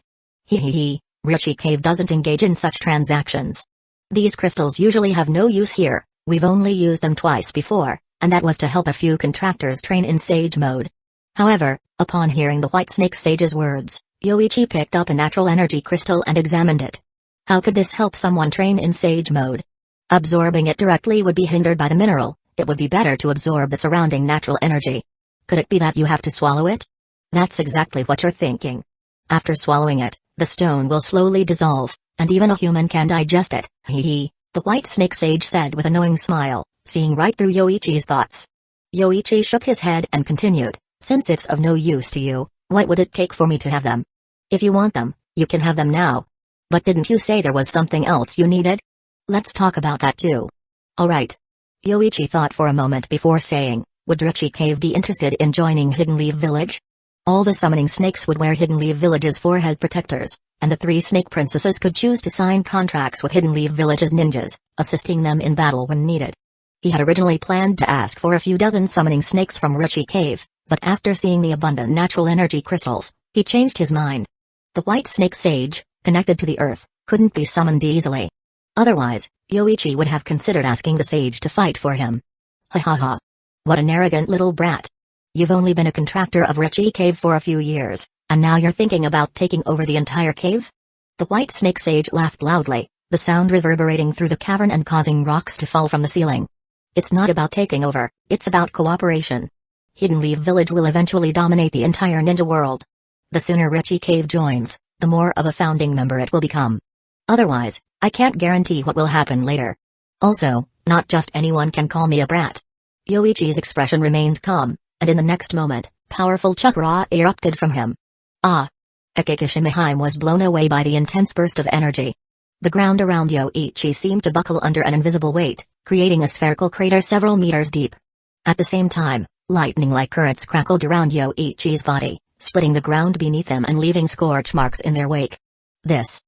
A: Rechi Cave doesn't engage in such transactions. These crystals usually have no use here, we've only used them twice before, and that was to help a few contractors train in Sage mode. However, upon hearing the White Snake Sage's words, Yoichi picked up a natural energy crystal and examined it. How could this help someone train in Sage mode? Absorbing it directly would be hindered by the mineral, it would be better to absorb the surrounding natural energy. Could it be that you have to swallow it? That's exactly what you're thinking. After swallowing it, the stone will slowly dissolve, and even a human can digest it. The White Snake Sage said with a knowing smile, seeing right through Yoichi's thoughts. Yoichi shook his head and continued, since it's of no use to you, what would it take for me to have them? If you want them, you can have them now. But didn't you say there was something else you needed? Let's talk about that too. Alright. Yoichi thought for a moment before saying, would Richie Cave be interested in joining Hidden Leaf Village? All the summoning snakes would wear Hidden Leaf Village's forehead protectors, and the 3 snake princesses could choose to sign contracts with Hidden Leaf Village's ninjas, assisting them in battle when needed. He had originally planned to ask for a few dozen summoning snakes from Richie Cave, but after seeing the abundant natural energy crystals, he changed his mind. The white snake sage, connected to the earth, couldn't be summoned easily. Otherwise, Yoichi would have considered asking the sage to fight for him. Ha ha ha. What an arrogant little brat. You've only been a contractor of Richie Cave for a few years, and now you're thinking about taking over the entire cave? The white snake sage laughed loudly, the sound reverberating through the cavern and causing rocks to fall from the ceiling. It's not about taking over, it's about cooperation. Hidden Leaf Village will eventually dominate the entire ninja world. The sooner Richie Cave joins, the more of a founding member it will become. Otherwise, I can't guarantee what will happen later. Also, not just anyone can call me a brat. Yoichi's expression remained calm, and in the next moment, powerful chakra erupted from him. Ah! Akekishimihime was blown away by the intense burst of energy. The ground around Yoichi seemed to buckle under an invisible weight, creating a spherical crater several meters deep. At the same time, lightning-like currents crackled around Yoichi's body, splitting the ground beneath him and leaving scorch marks in their wake. This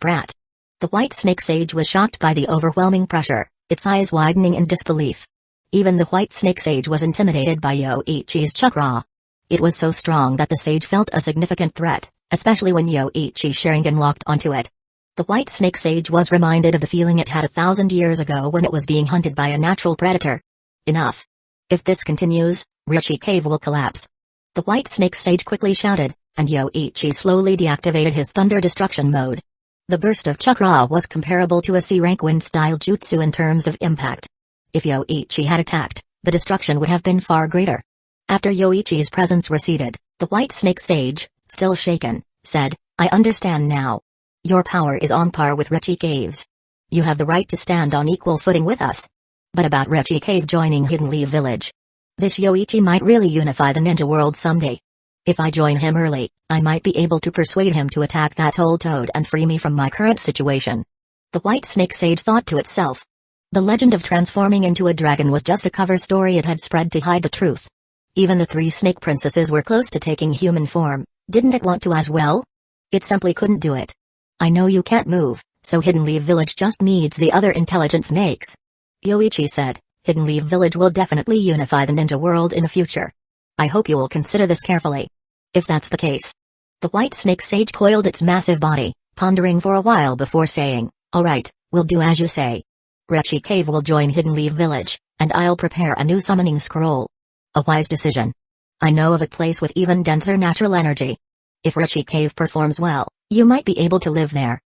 A: brat. The white snake sage was shocked by the overwhelming pressure, its eyes widening in disbelief. Even the white snake sage was intimidated by Yoichi's chakra. It was so strong that the sage felt a significant threat, especially when Yoichi Sharingan locked onto it. The white snake sage was reminded of the feeling it had 1,000 years ago when it was being hunted by a natural predator. Enough. If this continues, Richie Cave will collapse. The white snake sage quickly shouted, and Yoichi slowly deactivated his thunder destruction mode. The burst of chakra was comparable to a C-rank wind-style jutsu in terms of impact. If Yoichi had attacked, the destruction would have been far greater. After Yoichi's presence receded, the white snake sage, still shaken, said, I understand now. Your power is on par with Richie Cave's. You have the right to stand on equal footing with us. But about Richie Cave joining Hidden Leaf Village. This Yoichi might really unify the ninja world someday. If I join him early, I might be able to persuade him to attack that old toad and free me from my current situation. The white snake sage thought to itself. The legend of transforming into a dragon was just a cover story it had spread to hide the truth. Even the 3 snake princesses were close to taking human form, didn't it want to as well? It simply couldn't do it. I know you can't move, so Hidden Leaf Village just needs the other intelligent snakes. Yoichi said, Hidden Leaf Village will definitely unify the ninja world in the future. I hope you will consider this carefully. If that's the case. The white snake sage coiled its massive body, pondering for a while before saying, alright, we'll do as you say. Richie Cave will join Hidden Leaf Village, and I'll prepare a new summoning scroll. A wise decision. I know of a place with even denser natural energy. If Richie Cave performs well, you might be able to live there.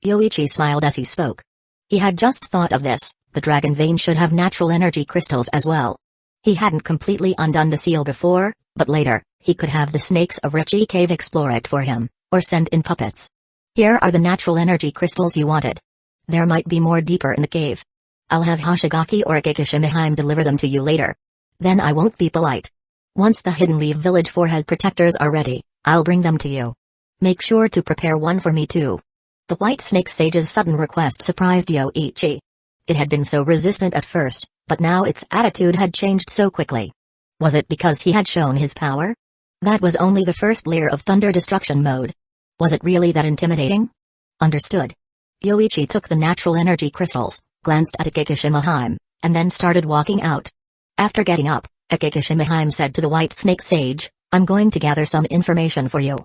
A: Yoichi smiled as he spoke. He had just thought of this, the dragon vein should have natural energy crystals as well. He hadn't completely undone the seal before, but later, he could have the snakes of Richie Cave explore it for him, or send in puppets. Here are the natural energy crystals you wanted. There might be more deeper in the cave. I'll have Hoshigaki or Akekishimihime deliver them to you later. Then I won't be polite. Once the Hidden Leaf Village forehead protectors are ready, I'll bring them to you. Make sure to prepare one for me too. The white snake sage's sudden request surprised Yoichi. It had been so resistant at first, but now its attitude had changed so quickly. Was it because he had shown his power? That was only the first layer of thunder destruction mode. Was it really that intimidating? Understood. Yoichi took the natural energy crystals, glanced at Akekishimihime, and then started walking out. After getting up, Akekishimihime said to the white snake sage, I'm going to gather some information for you.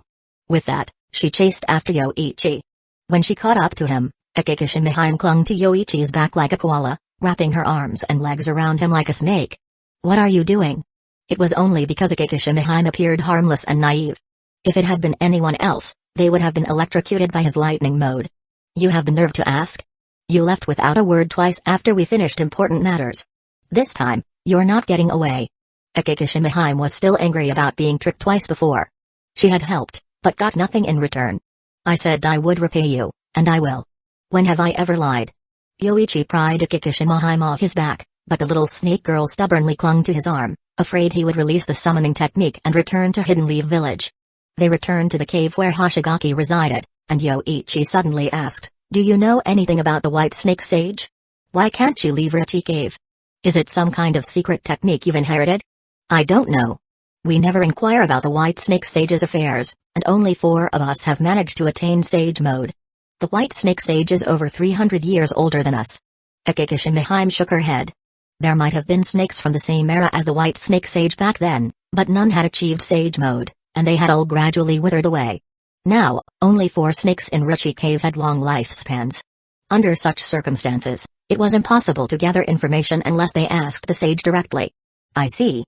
A: With that, she chased after Yoichi. When she caught up to him, Akekishimihime clung to Yoichi's back like a koala, wrapping her arms and legs around him like a snake. What are you doing? It was only because Akekishimihime appeared harmless and naive. If it had been anyone else, they would have been electrocuted by his lightning mode. You have the nerve to ask? You left without a word twice after we finished important matters. This time, you're not getting away. Akekishimihime was still angry about being tricked twice before. She had helped, but got nothing in return. I said I would repay you, and I will. When have I ever lied? Yoichi pried Akekishimihime off his back, but the little snake girl stubbornly clung to his arm, afraid he would release the summoning technique and return to Hidden Leaf Village. They returned to the cave where Hoshigaki resided, and Yoichi suddenly asked, Do you know anything about the white snake sage? Why can't you leave Richie Cave? Is it some kind of secret technique you've inherited? I don't know. We never inquire about the White Snake Sage's affairs, and only 4 of us have managed to attain Sage mode. The White Snake Sage is over 300 years older than us. Akikishimihime shook her head. There might have been snakes from the same era as the White Snake Sage back then, but none had achieved Sage mode, and they had all gradually withered away. Now, only 4 snakes in Ruchi Cave had long lifespans. Under such circumstances, it was impossible to gather information unless they asked the sage directly. I see.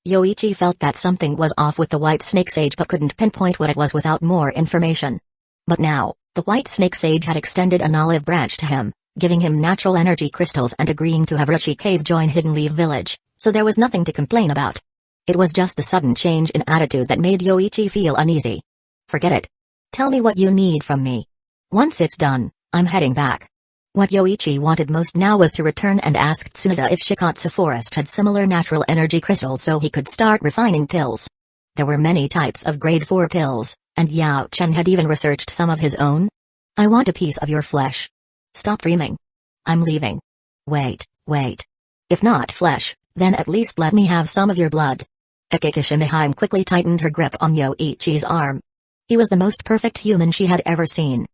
A: Yoichi felt that something was off with the White Snake Sage but couldn't pinpoint what it was without more information. But now, the White Snake Sage had extended an olive branch to him, giving him natural energy crystals and agreeing to have Ruchi Cave join Hidden Leaf Village, so there was nothing to complain about. It was just the sudden change in attitude that made Yoichi feel uneasy. Forget it. Tell me what you need from me. Once it's done, I'm heading back. What Yoichi wanted most now was to return and ask Tsunoda if Shikatsu Forest had similar natural energy crystals so he could start refining pills. There were many types of grade 4 pills, and Yao Chen had even researched some of his own. I want a piece of your flesh. Stop dreaming. I'm leaving. Wait. If not flesh, then at least let me have some of your blood. Akikishimihime quickly tightened her grip on Yoichi's arm. He was the most perfect human she had ever seen.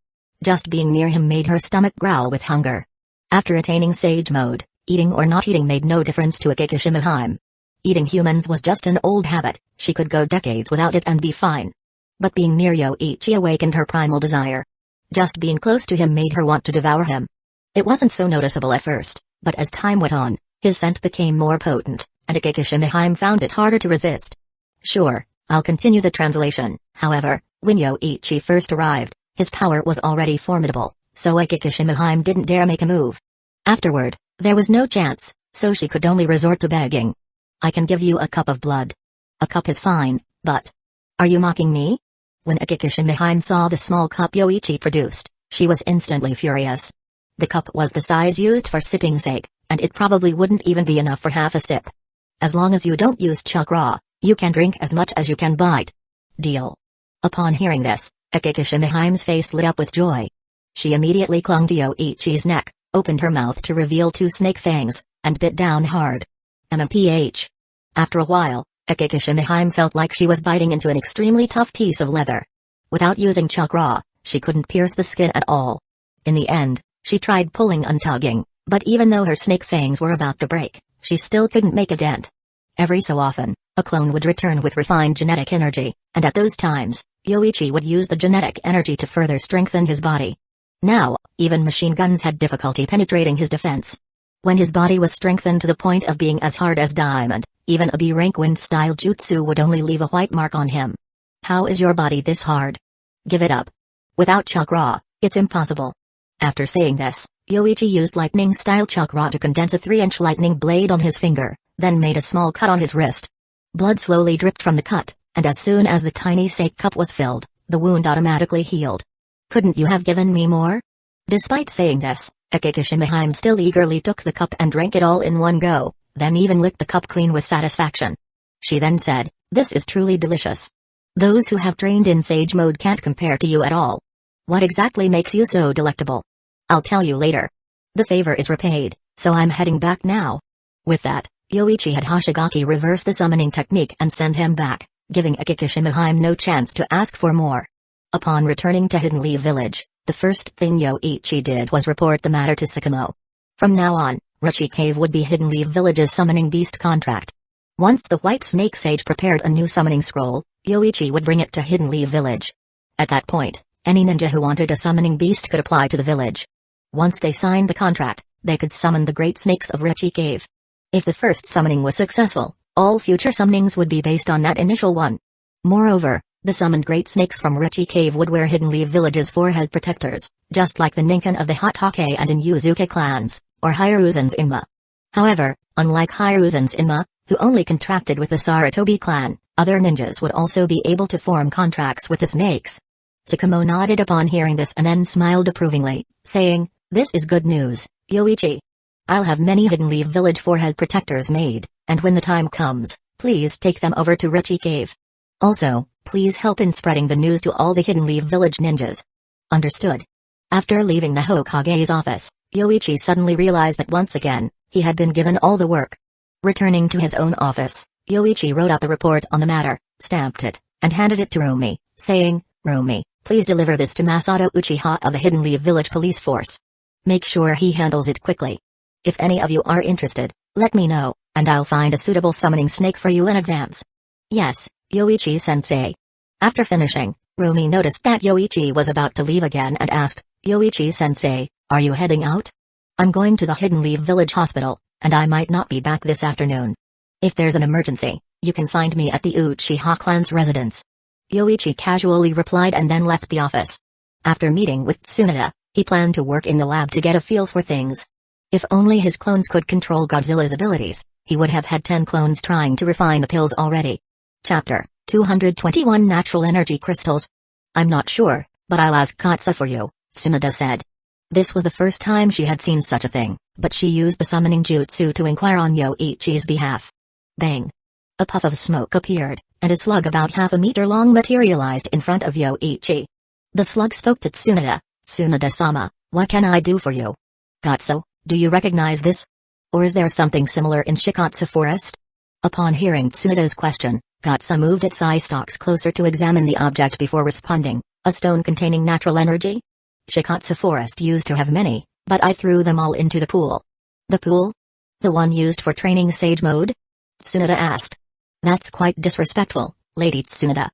A: Just being near him made her stomach growl with hunger. After attaining Sage mode, eating or not eating made no difference to Akikishimihime. Eating humans was just an old habit, she could go decades without it and be fine. But being near Yoichi awakened her primal desire. Just being close to him made her want to devour him. It wasn't so noticeable at first, but as time went on, his scent became more potent, and Akikishimihime found it harder to resist. Sure, I'll continue the translation. However, when Yoichi first arrived, his power was already formidable, so Akikishimihime didn't dare make a move. Afterward, there was no chance, so she could only resort to begging. I can give you a cup of blood. A cup is fine, but... Are you mocking me? When Akikishimihime saw the small cup Yoichi produced, she was instantly furious. The cup was the size used for sipping sake, and it probably wouldn't even be enough for half a sip. As long as you don't use chakra, you can drink as much as you can bite. Deal. Upon hearing this, Akikishimihime's face lit up with joy. She immediately clung to Yoichi's neck, opened her mouth to reveal 2 snake fangs, and bit down hard. MMPH. After a while, Akikishimihime felt like she was biting into an extremely tough piece of leather. Without using chakra, she couldn't pierce the skin at all. In the end, she tried pulling and tugging, but even though her snake fangs were about to break, she still couldn't make a dent. Every so often, a clone would return with refined genetic energy, and at those times, Yoichi would use the genetic energy to further strengthen his body. Now, even machine guns had difficulty penetrating his defense. When his body was strengthened to the point of being as hard as diamond, even a B-rank wind-style jutsu would only leave a white mark on him. How is your body this hard? Give it up. Without chakra, it's impossible. After saying this, Yoichi used lightning-style chakra to condense a 3-inch lightning blade on his finger, then made a small cut on his wrist. Blood slowly dripped from the cut, and as soon as the tiny sake cup was filled, the wound automatically healed. Couldn't you have given me more? Despite saying this, Akikishimihime still eagerly took the cup and drank it all in one go, then even licked the cup clean with satisfaction. She then said, "This is truly delicious. Those who have trained in Sage mode can't compare to you at all. What exactly makes you so delectable? I'll tell you later. The favor is repaid, so I'm heading back now." With that, Yoichi had Hoshigaki reverse the summoning technique and send him back, giving Akikishimihime no chance to ask for more. Upon returning to Hidden Leaf Village, the first thing Yoichi did was report the matter to Sakamo. From now on, Ruchi Cave would be Hidden Leaf Village's summoning beast contract. Once the White Snake Sage prepared a new summoning scroll, Yoichi would bring it to Hidden Leaf Village. At that point, any ninja who wanted a summoning beast could apply to the village. Once they signed the contract, they could summon the great snakes of Ruchi Cave. If the first summoning was successful, all future summonings would be based on that initial one. Moreover, the summoned great snakes from Ruchi Cave would wear Hidden Leaf Village's forehead protectors, just like the Ninken of the Hatake and Inyuzuka clans, or Hiruzen's Inma. However, unlike Hiruzen's Inma, who only contracted with the Saratobi clan, other ninjas would also be able to form contracts with the snakes. Sakamo nodded upon hearing this and then smiled approvingly, saying, "This is good news, Yoichi. I'll have many Hidden Leaf Village forehead protectors made, and when the time comes, please take them over to Ruchi Cave. Also, please help in spreading the news to all the Hidden Leaf Village ninjas." Understood. After leaving the Hokage's office, Yoichi suddenly realized that once again, He had been given all the work. Returning to his own office, Yoichi wrote up a report on the matter, stamped it, and handed it to Rumi, saying, "Rumi, please deliver this to Masato Uchiha of the Hidden Leaf Village Police Force. Make sure he handles it quickly. If any of you are interested, let me know, and I'll find a suitable summoning snake for you in advance." "Yes, Yoichi-sensei." After finishing, Rumi noticed that Yoichi was about to leave again and asked, "Yoichi-sensei, are you heading out?" "I'm going to the Hidden Leaf Village Hospital, and I might not be back this afternoon. If there's an emergency, you can find me at the Uchiha clan's residence." Yoichi casually replied and then left the office. After meeting with Tsunade, he planned to work in the lab to get a feel for things. If only his clones could control Godzilla's abilities, he would have had 10 clones trying to refine the pills already. Chapter 221 Natural Energy Crystals. "I'm not sure, but I'll ask Katsu for you," Tsunade said. This was the first time she had seen such a thing, but she used the summoning jutsu to inquire on Yoichi's behalf. Bang! A puff of smoke appeared, and a slug about half a meter long materialized in front of Yoichi. The slug spoke to Tsunade. "Tsunade-sama, what can I do for you?" "Katsu, do you recognize this? Or is there something similar in Shikatsu Forest?" Upon hearing Tsunade's question, Katsu moved its eye stalks closer to examine the object before responding, "A stone containing natural energy? Shikatsu Forest used to have many, but I threw them all into the pool." "The pool? The one used for training Sage Mode?" Tsunade asked. "That's quite disrespectful, Lady Tsunade.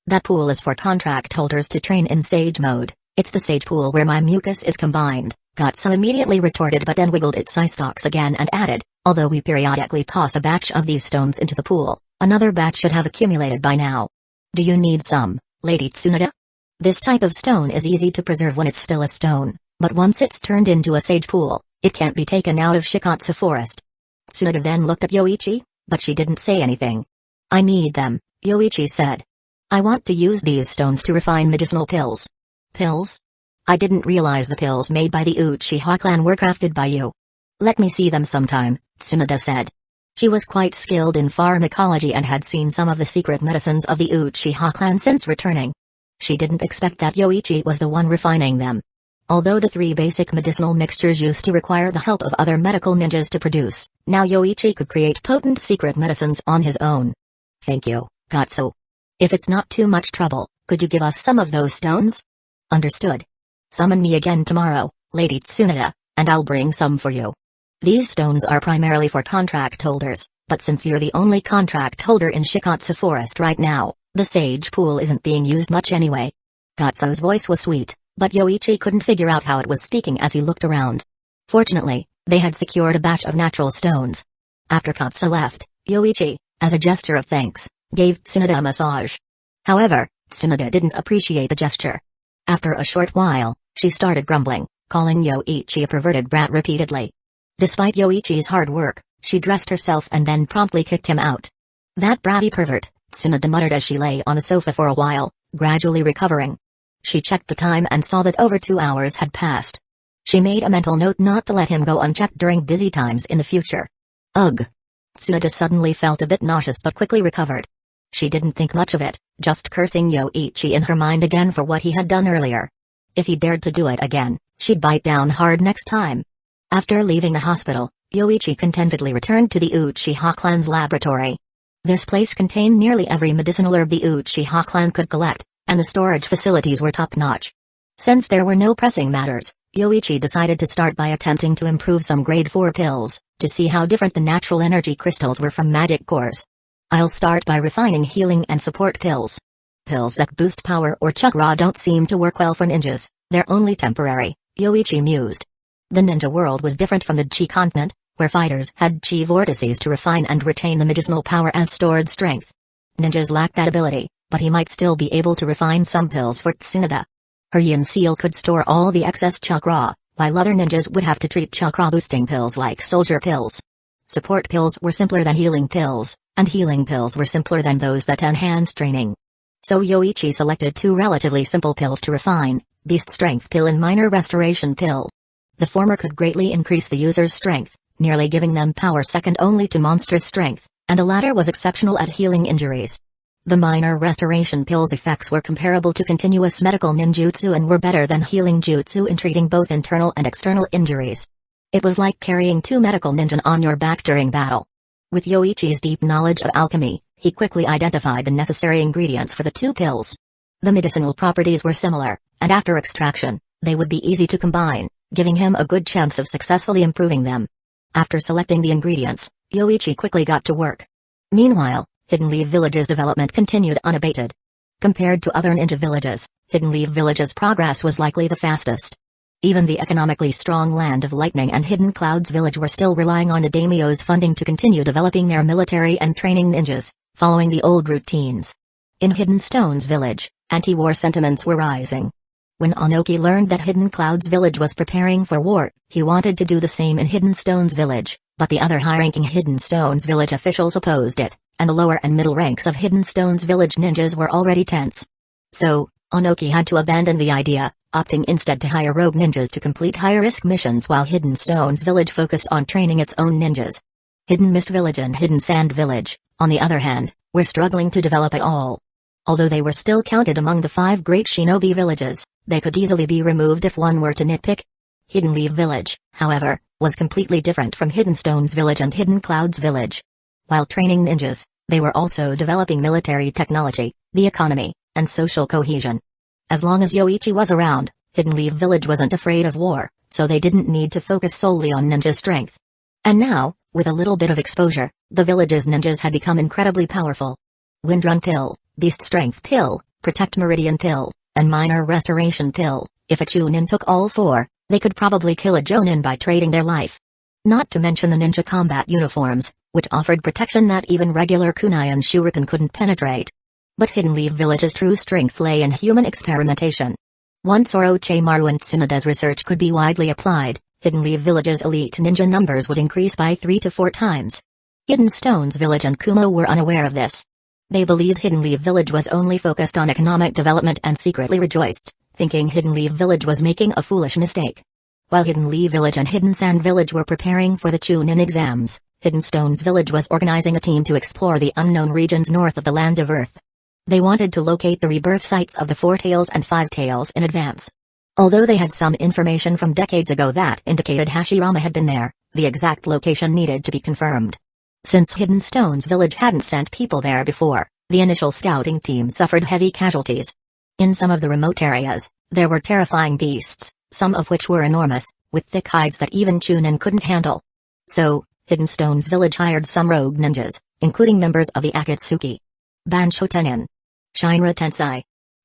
A: That pool is for contract holders to train in Sage Mode. It's the Sage Pool where my mucus is combined," Katsu immediately retorted, but then wiggled its eye stalks again and added, "Although we periodically toss a batch of these stones into the pool, another batch should have accumulated by now. Do you need some, Lady Tsunade? This type of stone is easy to preserve when it's still a stone, but once it's turned into a sage pool, it can't be taken out of Shikatsu Forest." Tsunade then looked at Yoichi, but she didn't say anything. "I need them," Yoichi said. "I want to use these stones to refine medicinal pills." "Pills? I didn't realize the pills made by the Uchiha clan were crafted by you." "Let me see them sometime," Tsunade said. She was quite skilled in pharmacology and had seen some of the secret medicines of the Uchiha clan since returning. She didn't expect that Yoichi was the one refining them. Although the 3 basic medicinal mixtures used to require the help of other medical ninjas to produce, now Yoichi could create potent secret medicines on his own. "Thank you, Katsu. If it's not too much trouble, could you give us some of those stones?" "Understood. Summon me again tomorrow, Lady Tsunade, and I'll bring some for you. These stones are primarily for contract holders, but since you're the only contract holder in Shikatsu Forest right now, the Sage Pool isn't being used much anyway." Katsu's voice was sweet, but Yoichi couldn't figure out how it was speaking as he looked around. Fortunately, they had secured a batch of natural stones. After Katsu left, Yoichi, as a gesture of thanks, gave Tsunade a massage. However, Tsunade didn't appreciate the gesture. After a short while, she started grumbling, calling Yoichi a perverted brat repeatedly. Despite Yoichi's hard work, she dressed herself and then promptly kicked him out. "That bratty pervert," Tsunade muttered as she lay on a sofa for a while, gradually recovering. She checked the time and saw that over 2 hours had passed. She made a mental note not to let him go unchecked during busy times in the future. Ugh! Tsunade suddenly felt a bit nauseous but quickly recovered. She didn't think much of it, just cursing Yoichi in her mind again for what he had done earlier. If he dared to do it again, she'd bite down hard next time. After leaving the hospital, Yoichi contentedly returned to the Uchiha clan's laboratory. This place contained nearly every medicinal herb the Uchiha clan could collect, and the storage facilities were top-notch. Since there were no pressing matters, Yoichi decided to start by attempting to improve some grade 4 pills, to see how different the natural energy crystals were from magic cores. "I'll start by refining healing and support pills. Pills that boost power or chakra don't seem to work well for ninjas, they're only temporary," Yoichi mused. The ninja world was different from the Chi continent, where fighters had Chi vortices to refine and retain the medicinal power as stored strength. Ninjas lacked that ability, but he might still be able to refine some pills for Tsunade. Her yin seal could store all the excess chakra, while other ninjas would have to treat chakra-boosting pills like soldier pills. Support pills were simpler than healing pills, and healing pills were simpler than those that enhanced training. So Yoichi selected 2 relatively simple pills to refine, Beast Strength Pill and Minor Restoration Pill. The former could greatly increase the user's strength, nearly giving them power second only to monstrous strength, and the latter was exceptional at healing injuries. The Minor Restoration Pill's effects were comparable to continuous medical ninjutsu and were better than healing jutsu in treating both internal and external injuries. It was like carrying two medical ninja on your back during battle. With Yoichi's deep knowledge of alchemy, he quickly identified the necessary ingredients for the two pills. The medicinal properties were similar, and after extraction, they would be easy to combine, giving him a good chance of successfully improving them. After selecting the ingredients, Yoichi quickly got to work. Meanwhile, Hidden Leaf Village's development continued unabated. Compared to other ninja villages, Hidden Leaf Village's progress was likely the fastest. Even the economically strong Land of Lightning and Hidden Clouds Village were still relying on the daimyo's funding to continue developing their military and training ninjas, following the old routines. In Hidden Stones Village, anti-war sentiments were rising. When Onoki learned that Hidden Clouds Village was preparing for war, he wanted to do the same in Hidden Stones Village, but the other high-ranking Hidden Stones Village officials opposed it, and the lower and middle ranks of Hidden Stones Village ninjas were already tense. So, Onoki had to abandon the idea, opting instead to hire rogue ninjas to complete high-risk missions while Hidden Stones Village focused on training its own ninjas. Hidden Mist Village and Hidden Sand Village, on the other hand, were struggling to develop at all. Although they were still counted among the 5 great shinobi villages, they could easily be removed if one were to nitpick. Hidden Leaf Village, however, was completely different from Hidden Stones Village and Hidden Clouds Village. While training ninjas, they were also developing military technology, the economy, and social cohesion. As long as Yoichi was around, Hidden Leaf Village wasn't afraid of war, so they didn't need to focus solely on ninja strength. And now, with a little bit of exposure, the village's ninjas had become incredibly powerful. Windrun Pill, Beast Strength Pill, Protect Meridian Pill, and Minor Restoration Pill. If a Chunin took all 4, they could probably kill a Jonin by trading their life. Not to mention the ninja combat uniforms, which offered protection that even regular kunai and shuriken couldn't penetrate. But Hidden Leaf Village's true strength lay in human experimentation. Once Orochimaru and Tsunoda's research could be widely applied, Hidden Leaf Village's elite ninja numbers would increase by 3 to 4 times. Hidden Stones Village and Kumo were unaware of this. They believed Hidden Leaf Village was only focused on economic development and secretly rejoiced, thinking Hidden Leaf Village was making a foolish mistake. While Hidden Leaf Village and Hidden Sand Village were preparing for the Chunin exams, Hidden Stones Village was organizing a team to explore the unknown regions north of the Land of Earth. They wanted to locate the rebirth sites of the 4 Tails and 5 Tails in advance. Although they had some information from decades ago that indicated Hashirama had been there, the exact location needed to be confirmed. Since Hidden Stones Village hadn't sent people there before, the initial scouting team suffered heavy casualties. In some of the remote areas, there were terrifying beasts, some of which were enormous, with thick hides that even Chunin couldn't handle. So, Hidden Stones Village hired some rogue ninjas, including members of the Akatsuki, Bansho Tenin, Shinra Tensei.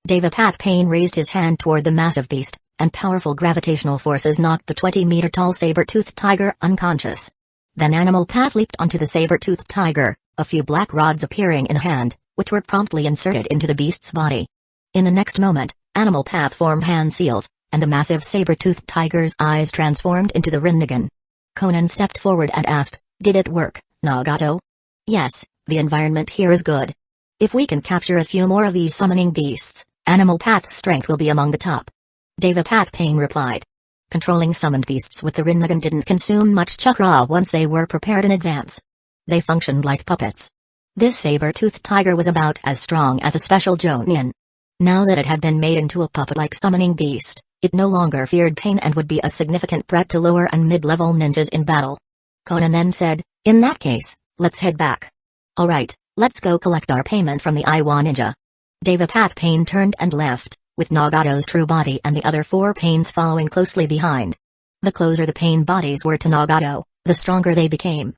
A: Devapath Pain raised his hand toward the massive beast, and powerful gravitational forces knocked the 20-meter-tall saber-toothed tiger unconscious. Then Animal Path leaped onto the saber-toothed tiger, a few black rods appearing in a hand, which were promptly inserted into the beast's body. In the next moment, Animal Path formed hand seals, and the massive saber-toothed tiger's eyes transformed into the Rinnegan. Conan stepped forward and asked, "Did it work, Nagato?" "Yes, the environment here is good. If we can capture a few more of these summoning beasts, Animal Path's strength will be among the top." Devapath Pain replied. Controlling summoned beasts with the Rinnegan didn't consume much chakra once they were prepared in advance. They functioned like puppets. This saber-toothed tiger was about as strong as a special Jonin. Now that it had been made into a puppet-like summoning beast, it no longer feared pain and would be a significant threat to lower and mid-level ninjas in battle. Conan then said, "In that case, let's head back." "Alright, let's go collect our payment from the Iwa ninja." Devapath Pain turned and left, with Nagato's true body and the other 4 pains following closely behind. The closer the pain bodies were to Nagato, the stronger they became.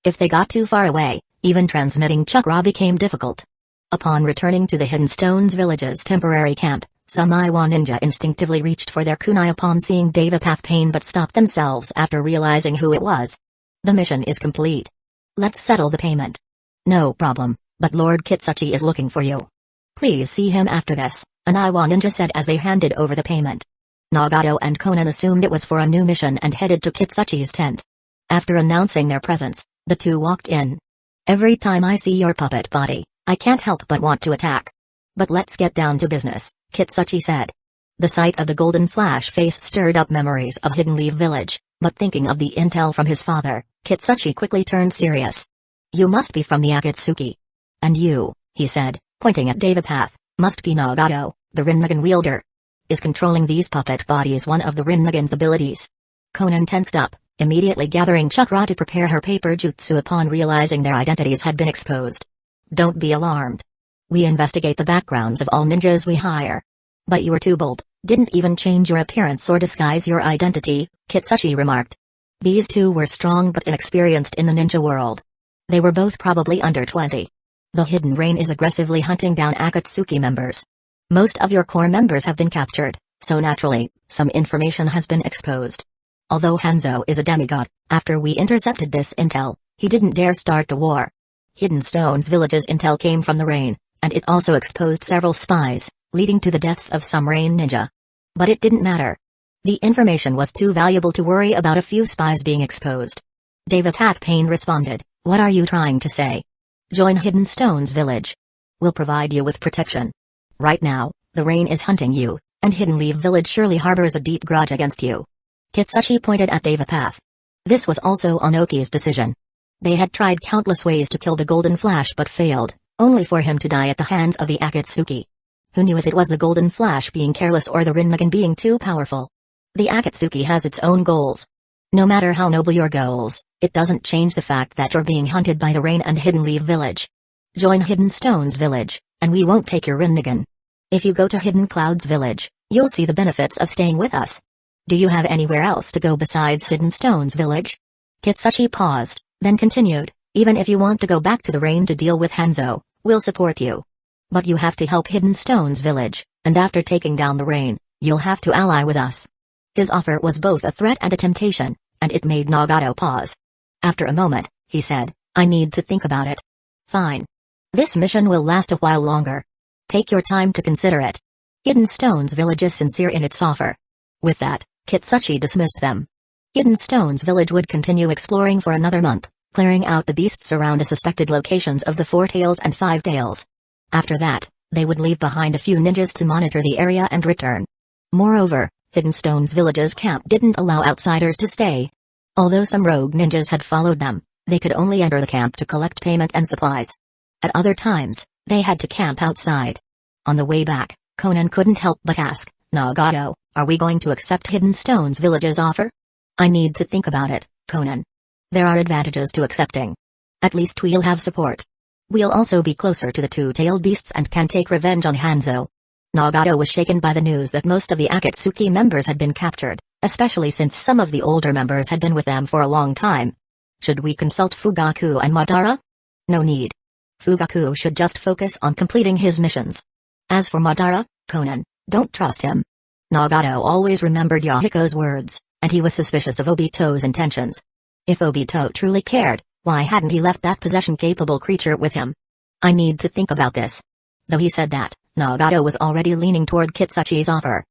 A: If they got too far away, even transmitting chakra became difficult. Upon returning to the Hidden Stones Village's temporary camp, some Iwa ninja instinctively reached for their kunai upon seeing Devapath Pain but stopped themselves after realizing who it was. "The mission is complete. Let's settle the payment." "No problem, but Lord Kitsuchi is looking for you. Please see him after this," an Iwa ninja said as they handed over the payment. Nagato and Conan assumed it was for a new mission and headed to Kitsuchi's tent. After announcing their presence, the two walked in. "Every time I see your puppet body, I can't help but want to attack. But let's get down to business," Kitsuchi said. The sight of the golden flash face stirred up memories of Hidden Leaf Village, but thinking of the intel from his father, Kitsuchi quickly turned serious. "You must be from the Akatsuki. And you," he said, pointing at Devapath, "must be Nagato, the Rinnegan wielder. Is controlling these puppet bodies one of the Rinnegan's abilities?" Conan tensed up, immediately gathering chakra to prepare her paper jutsu upon realizing their identities had been exposed. Don't be alarmed. We investigate the backgrounds of all ninjas we hire. But you were too bold, didn't even change your appearance or disguise your identity, Kitsuchi remarked. These two were strong but inexperienced in the ninja world. They were both probably under 20. The Hidden Rain is aggressively hunting down Akatsuki members. Most of your core members have been captured, so naturally, some information has been exposed. Although Hanzo is a demigod, after we intercepted this intel, he didn't dare start a war. Hidden Stone's village's intel came from the rain, and it also exposed several spies, leading to the deaths of some rain ninja. But it didn't matter. The information was too valuable to worry about a few spies being exposed. Devapath Pain responded, "What are you trying to say? Join Hidden Stone's village. We'll provide you with protection. Right now, the rain is hunting you, and Hidden Leaf Village surely harbors a deep grudge against you." Kitsuchi pointed at Devapath. This was also Onoki's decision. They had tried countless ways to kill the Golden Flash but failed, only for him to die at the hands of the Akatsuki. Who knew if it was the Golden Flash being careless or the Rinnegan being too powerful? The Akatsuki has its own goals. No matter how noble your goals, it doesn't change the fact that you're being hunted by the Rain and Hidden Leaf Village. Join Hidden Stone's village, and we won't take your Rinnegan. If you go to Hidden Cloud's village, you'll see the benefits of staying with us. Do you have anywhere else to go besides Hidden Stone's village? Kitsuchi paused, then continued, "Even if you want to go back to the Rain to deal with Hanzo, we'll support you. But you have to help Hidden Stone's village, and after taking down the Rain, you'll have to ally with us." His offer was both a threat and a temptation, and it made Nagato pause. After a moment, he said, "I need to think about it." "Fine. This mission will last a while longer. Take your time to consider it." Hidden Stone's village is sincere in its offer. With that, Kitsuchi dismissed them. Hidden Stone's village would continue exploring for another month, clearing out the beasts around the suspected locations of the Four Tails and Five Tails. After that, they would leave behind a few ninjas to monitor the area and return. Moreover, Hidden Stone's village's camp didn't allow outsiders to stay. Although some rogue ninjas had followed them, they could only enter the camp to collect payment and supplies. At other times, they had to camp outside. On the way back, Conan couldn't help but ask, "Nagato, are we going to accept Hidden Stone's village's offer?" "I need to think about it, Conan. There are advantages to accepting. At least we'll have support. We'll also be closer to the two-tailed beasts and can take revenge on Hanzo." Nagato was shaken by the news that most of the Akatsuki members had been captured, especially since some of the older members had been with them for a long time. "Should we consult Fugaku and Madara?" "No need. Fugaku should just focus on completing his missions. As for Madara, Conan, don't trust him." Nagato always remembered Yahiko's words, and he was suspicious of Obito's intentions. If Obito truly cared, why hadn't he left that possession-capable creature with him? "I need to think about this." Though he said that, Nagato was already leaning toward Kitsuchi's offer.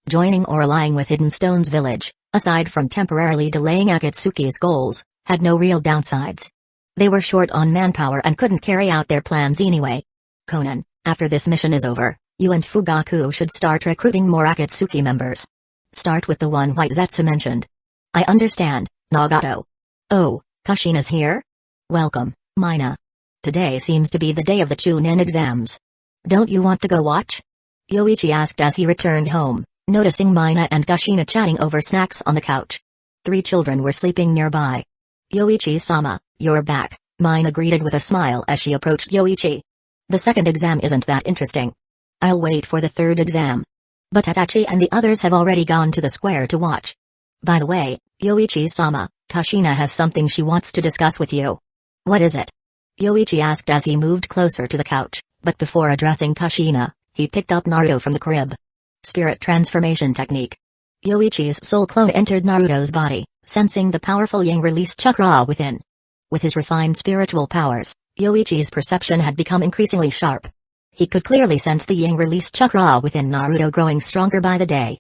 A: Joining or allying with Hidden Stone's village, aside from temporarily delaying Akatsuki's goals, had no real downsides. They were short on manpower and couldn't carry out their plans anyway. "Conan, after this mission is over, you and Fugaku should start recruiting more Akatsuki members. Start with the one White Zetsu mentioned." "I understand, Nagato." "Oh, Kushina's here? Welcome, Mina. Today seems to be the day of the Chunin exams. Don't you want to go watch?" Yoichi asked as he returned home, noticing Mina and Kushina chatting over snacks on the couch. 3 children were sleeping nearby. "Yoichi-sama, you're back," Mina greeted with a smile as she approached Yoichi. "The second exam isn't that interesting. I'll wait for the third exam." But Itachi and the others have already gone to the square to watch. "By the way, Yoichi-sama, Kushina has something she wants to discuss with you." "What is it?" Yoichi asked as he moved closer to the couch, but before addressing Kushina, he picked up Naruto from the crib. Spirit transformation technique. Yoichi's soul clone entered Naruto's body, sensing the powerful yang release chakra within. With his refined spiritual powers, Yoichi's perception had become increasingly sharp. He could clearly sense the yang release chakra within Naruto growing stronger by the day.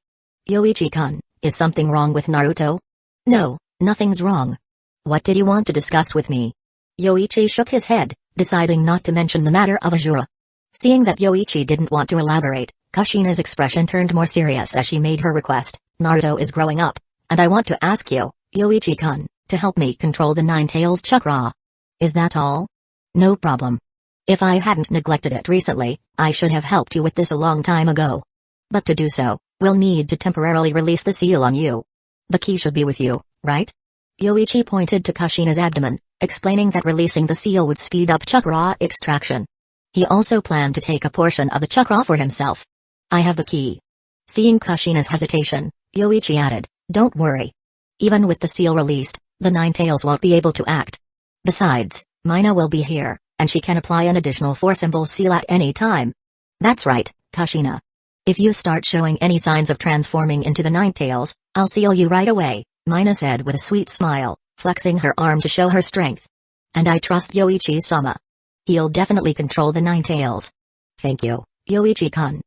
A: "Yoichi-kun, is something wrong with Naruto?" "No, nothing's wrong. What did you want to discuss with me?" Yoichi shook his head, deciding not to mention the matter of Azura. Seeing that Yoichi didn't want to elaborate, Kushina's expression turned more serious as she made her request. "Naruto is growing up, and I want to ask you, Yoichi-kun, to help me control the Nine Tails chakra." "Is that all?" "No problem. If I hadn't neglected it recently, I should have helped you with this a long time ago. But to do so, we'll need to temporarily release the seal on you. The key should be with you, right?" Yoichi pointed to Kushina's abdomen, explaining that releasing the seal would speed up chakra extraction. He also planned to take a portion of the chakra for himself. I have the key. Seeing Kushina's hesitation, Yoichi added, don't worry. Even with the seal released, the Nine Tails won't be able to act. Besides, Mina will be here, and she can apply an additional 4-symbol seal at any time. That's right, Kushina. If you start showing any signs of transforming into the Nine Tails, I'll seal you right away, Mina said with a sweet smile, flexing her arm to show her strength. And I trust Yoichi-sama. He'll definitely control the Nine Tails. Thank you, Yoichi-kun.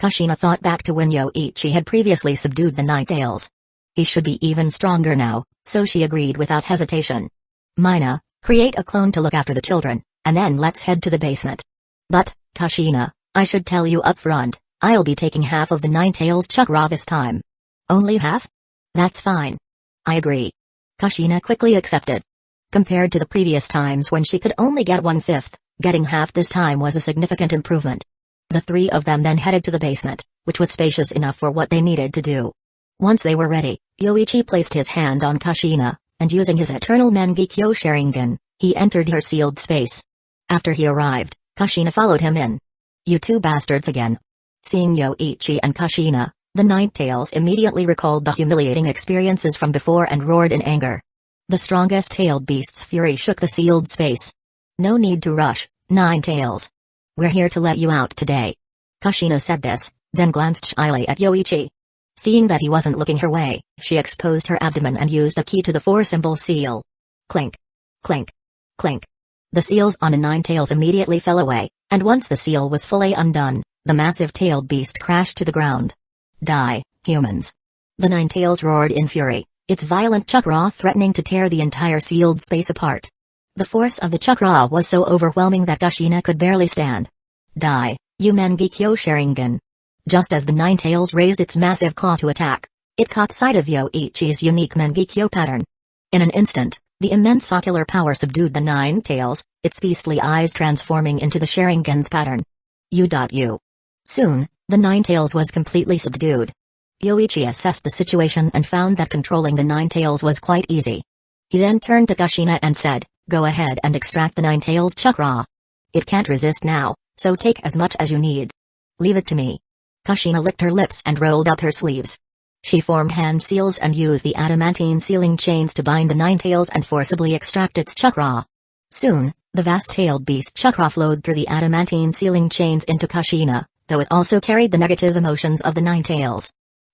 A: Kushina thought back to when Yoichi had previously subdued the Nine Tails. He should be even stronger now, so she agreed without hesitation. Mina, create a clone to look after the children, and then let's head to the basement. But, Kushina, I should tell you up front, I'll be taking half of the Nine Tails chakra this time. Only half? That's fine. I agree. Kushina quickly accepted. Compared to the previous times when she could only get 1/5, getting half this time was a significant improvement. The three of them then headed to the basement, which was spacious enough for what they needed to do. Once they were ready, Yoichi placed his hand on Kushina, and using his eternal Mangekyo Sharingan, he entered her sealed space. After he arrived, Kushina followed him in. You two bastards again. Seeing Yoichi and Kushina, the Nine Tails immediately recalled the humiliating experiences from before and roared in anger. The strongest tailed beast's fury shook the sealed space. No need to rush, Nine Tails. We're here to let you out today. Kushina said this, then glanced shyly at Yoichi. Seeing that he wasn't looking her way, she exposed her abdomen and used the key to the 4-symbol seal. Clink. Clink. Clink. The seals on the Nine Tails immediately fell away, and once the seal was fully undone, the massive tailed beast crashed to the ground. Die, humans. The Nine Tails roared in fury, its violent chakra threatening to tear the entire sealed space apart. The force of the chakra was so overwhelming that Kushina could barely stand. Die, you Mangekyo Sharingan. Just as the Nine Tails raised its massive claw to attack, it caught sight of Yoichi's unique Mangekyo pattern. In an instant, the immense ocular power subdued the Nine Tails, its beastly eyes transforming into the Sharingan's pattern. U. Soon, the Nine Tails was completely subdued. Yoichi assessed the situation and found that controlling the Nine Tails was quite easy. He then turned to Kushina and said, go ahead and extract the Nine Tails chakra. It can't resist now, so take as much as you need. Leave it to me. Kushina licked her lips and rolled up her sleeves. She formed hand seals and used the adamantine sealing chains to bind the Nine Tails and forcibly extract its chakra. Soon, the vast-tailed beast chakra flowed through the adamantine sealing chains into Kushina, though it also carried the negative emotions of the Nine Tails.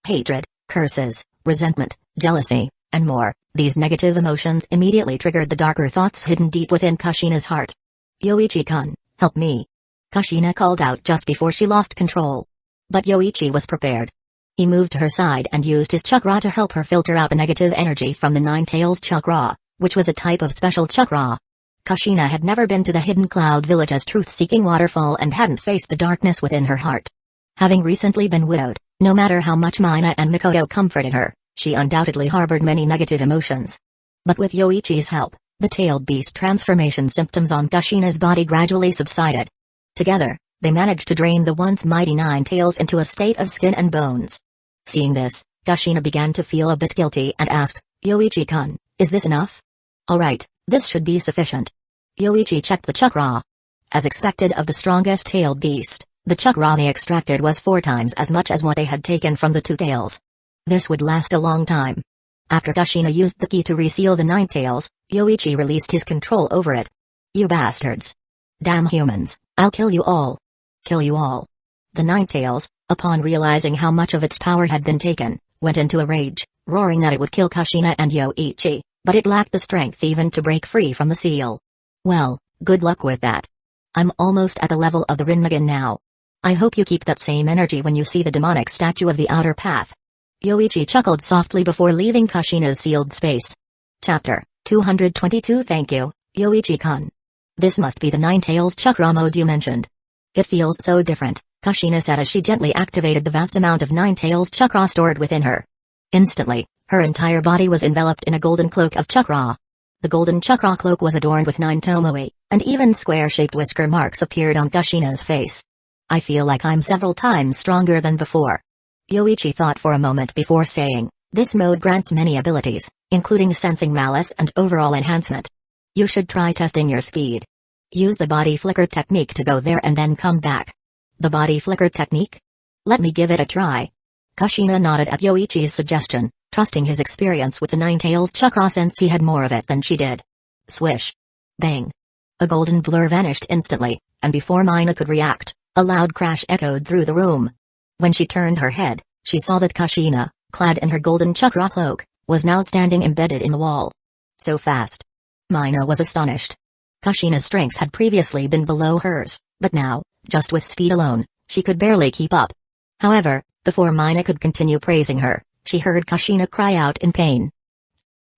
A: Hatred, curses, resentment, jealousy, and more. These negative emotions immediately triggered the darker thoughts hidden deep within Kushina's heart. Yoichi-kun, help me. Kushina called out just before she lost control. But Yoichi was prepared. He moved to her side and used his chakra to help her filter out the negative energy from the Nine Tails chakra, which was a type of special chakra. Kushina had never been to the hidden cloud village as truth-seeking waterfall and hadn't faced the darkness within her heart. Having recently been widowed, no matter how much Mina and Mikoto comforted her, she undoubtedly harbored many negative emotions. But with Yoichi's help, the tailed beast transformation symptoms on Kushina's body gradually subsided. Together, they managed to drain the once mighty Nine Tails into a state of skin and bones. Seeing this, Kushina began to feel a bit guilty and asked, Yoichi-kun, is this enough? Alright, this should be sufficient. Yoichi checked the chakra. As expected of the strongest tailed beast, the chakra they extracted was 4 times as much as what they had taken from the 2 tails. This would last a long time. After Kushina used the key to reseal the Nine Tails, Yoichi released his control over it. You bastards. Damn humans, I'll kill you all. Kill you all. The Nine Tails, upon realizing how much of its power had been taken, went into a rage, roaring that it would kill Kushina and Yoichi, but it lacked the strength even to break free from the seal. Well, good luck with that. I'm almost at the level of the Rinnegan now. I hope you keep that same energy when you see the demonic statue of the outer path. Yoichi chuckled softly before leaving Kushina's sealed space. Chapter 222. Thank you, Yoichi-kun. This must be the Nine Tails chakra mode you mentioned. It feels so different, Kushina said as she gently activated the vast amount of Nine Tails chakra stored within her. Instantly, her entire body was enveloped in a golden cloak of chakra. The golden chakra cloak was adorned with 9 tomoe, and even square-shaped whisker marks appeared on Kushina's face. I feel like I'm several times stronger than before. Yoichi thought for a moment before saying, this mode grants many abilities, including sensing malice and overall enhancement. You should try testing your speed. Use the body flicker technique to go there and then come back. The body flicker technique? Let me give it a try. Kushina nodded at Yoichi's suggestion, trusting his experience with the Nine-Tails chakra since he had more of it than she did. Swish. Bang. A golden blur vanished instantly, and before Mina could react, a loud crash echoed through the room. When she turned her head, she saw that Kushina, clad in her golden chakra cloak, was now standing embedded in the wall. So fast. Mina was astonished. Kushina's strength had previously been below hers, but now, just with speed alone, she could barely keep up. However, before Mina could continue praising her, she heard Kushina cry out in pain.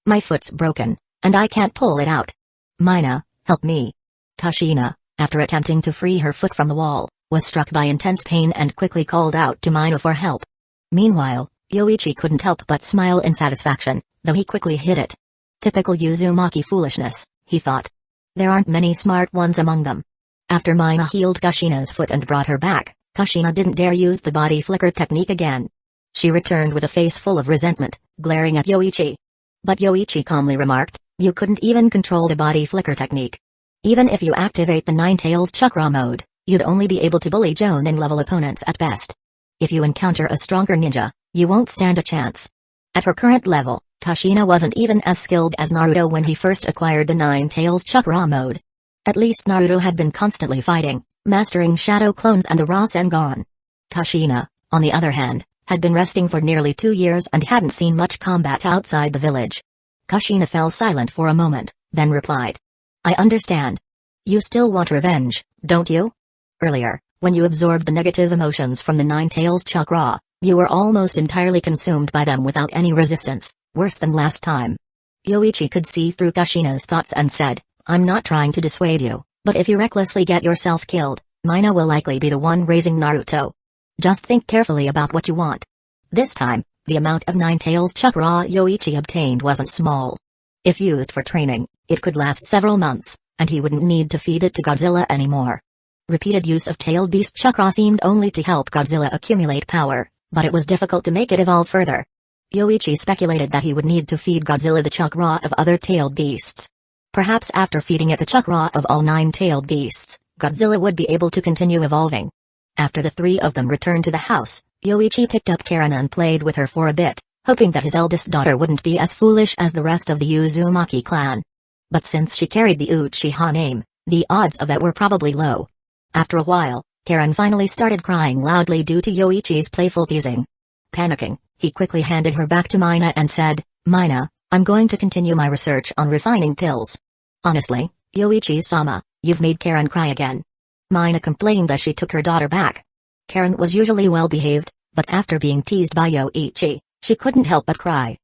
A: My foot's broken, and I can't pull it out. Mina, help me. Kushina, after attempting to free her foot from the wall, was struck by intense pain and quickly called out to Mina for help. Meanwhile, Yoichi couldn't help but smile in satisfaction, though he quickly hid it. Typical Uzumaki foolishness, he thought. There aren't many smart ones among them. After Mina healed Kushina's foot and brought her back, Kushina didn't dare use the body flicker technique again. She returned with a face full of resentment, glaring at Yoichi. But Yoichi calmly remarked, you couldn't even control the body flicker technique. Even if you activate the Nine-Tails chakra mode, you'd only be able to bully Jonin-level opponents at best. If you encounter a stronger ninja, you won't stand a chance. At her current level, Kushina wasn't even as skilled as Naruto when he first acquired the Nine-Tails chakra mode. At least Naruto had been constantly fighting, mastering shadow clones and the Rasengan. Kushina, on the other hand, had been resting for nearly 2 years and hadn't seen much combat outside the village. Kushina fell silent for a moment, then replied. I understand. You still want revenge, don't you? Earlier, when you absorbed the negative emotions from the Nine-Tails chakra, you were almost entirely consumed by them without any resistance, worse than last time. Yoichi could see through Kushina's thoughts and said, I'm not trying to dissuade you, but if you recklessly get yourself killed, Mina will likely be the one raising Naruto. Just think carefully about what you want. This time, the amount of Nine-Tails chakra Yoichi obtained wasn't small. If used for training, it could last several months, and he wouldn't need to feed it to Godzilla anymore. Repeated use of tailed beast chakra seemed only to help Godzilla accumulate power, but it was difficult to make it evolve further. Yoichi speculated that he would need to feed Godzilla the chakra of other tailed beasts. Perhaps after feeding it the chakra of all 9 tailed beasts, Godzilla would be able to continue evolving. After the 3 of them returned to the house, Yoichi picked up Karen and played with her for a bit, hoping that his eldest daughter wouldn't be as foolish as the rest of the Uzumaki clan. But since she carried the Uchiha name, the odds of that were probably low. After a while, Karen finally started crying loudly due to Yoichi's playful teasing. Panicking, he quickly handed her back to Mina and said, Mina, I'm going to continue my research on refining pills. Honestly, Yoichi-sama, you've made Karen cry again. Mina complained as she took her daughter back. Karen was usually well-behaved, but after being teased by Yoichi, she couldn't help but cry.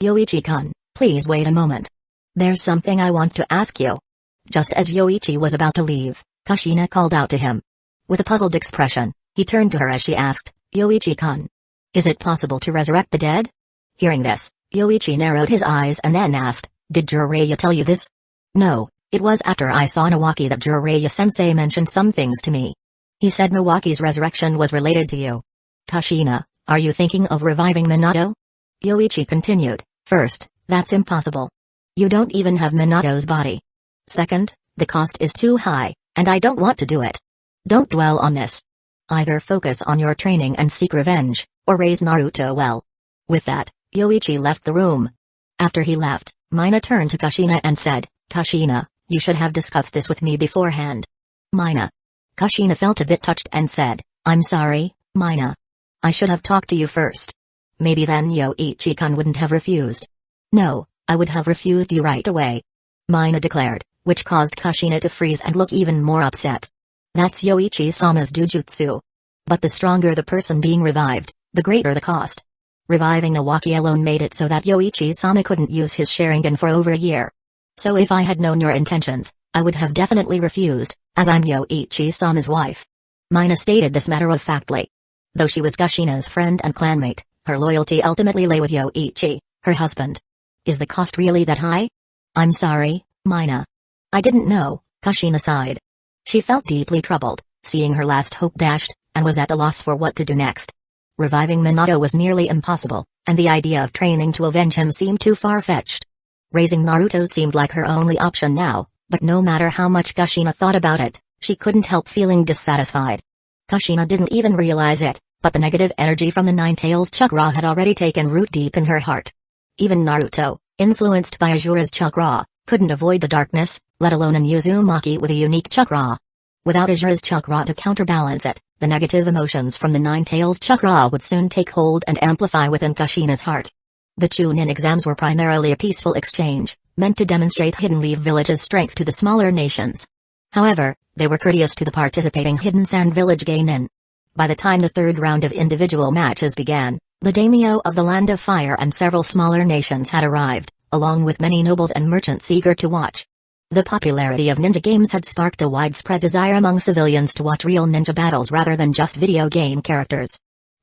A: Yoichi-kun, please wait a moment. There's something I want to ask you. Just as Yoichi was about to leave, Kushina called out to him. With a puzzled expression, he turned to her as she asked, Yoichi-kun, is it possible to resurrect the dead? Hearing this, Yoichi narrowed his eyes and then asked, did Jiraiya tell you this? No, it was after I saw Nawaki that Jiraiya-sensei mentioned some things to me. He said Nawaki's resurrection was related to you. Kushina, are you thinking of reviving Minato? Yoichi continued, first, that's impossible. You don't even have Minato's body. Second, the cost is too high, and I don't want to do it. Don't dwell on this. Either focus on your training and seek revenge, or raise Naruto well. With that, Yoichi left the room. After he left, Mina turned to Kushina and said, Kushina, you should have discussed this with me beforehand. Mina. Kushina felt a bit touched and said, I'm sorry, Mina. I should have talked to you first. Maybe then Yoichi-kun wouldn't have refused. No, I would have refused you right away. Mina declared, which caused Kushina to freeze and look even more upset. That's Yoichi-sama's dujutsu. But the stronger the person being revived, the greater the cost. Reviving Nawaki alone made it so that Yoichi-sama couldn't use his Sharingan for over a year. So if I had known your intentions, I would have definitely refused, as I'm Yoichi-sama's wife. Mina stated this matter-of-factly. Though she was Kushina's friend and clanmate, her loyalty ultimately lay with Yoichi, her husband. Is the cost really that high? I'm sorry, Mina. I didn't know, Kushina sighed. She felt deeply troubled, seeing her last hope dashed, and was at a loss for what to do next. Reviving Minato was nearly impossible, and the idea of training to avenge him seemed too far-fetched. Raising Naruto seemed like her only option now, but no matter how much Kushina thought about it, she couldn't help feeling dissatisfied. Kushina didn't even realize it, but the negative energy from the Nine-Tails chakra had already taken root deep in her heart. Even Naruto, influenced by Azura's chakra, couldn't avoid the darkness, let alone an Uzumaki with a unique chakra. Without Azura's chakra to counterbalance it, the negative emotions from the Nine-Tails chakra would soon take hold and amplify within Kushina's heart. The Chunin exams were primarily a peaceful exchange, meant to demonstrate Hidden Leaf Village's strength to the smaller nations. However, they were courteous to the participating Hidden Sand Village geinin. By the time the third round of individual matches began, the daimyo of the Land of Fire and several smaller nations had arrived, along with many nobles and merchants eager to watch. The popularity of ninja games had sparked a widespread desire among civilians to watch real ninja battles rather than just video game characters.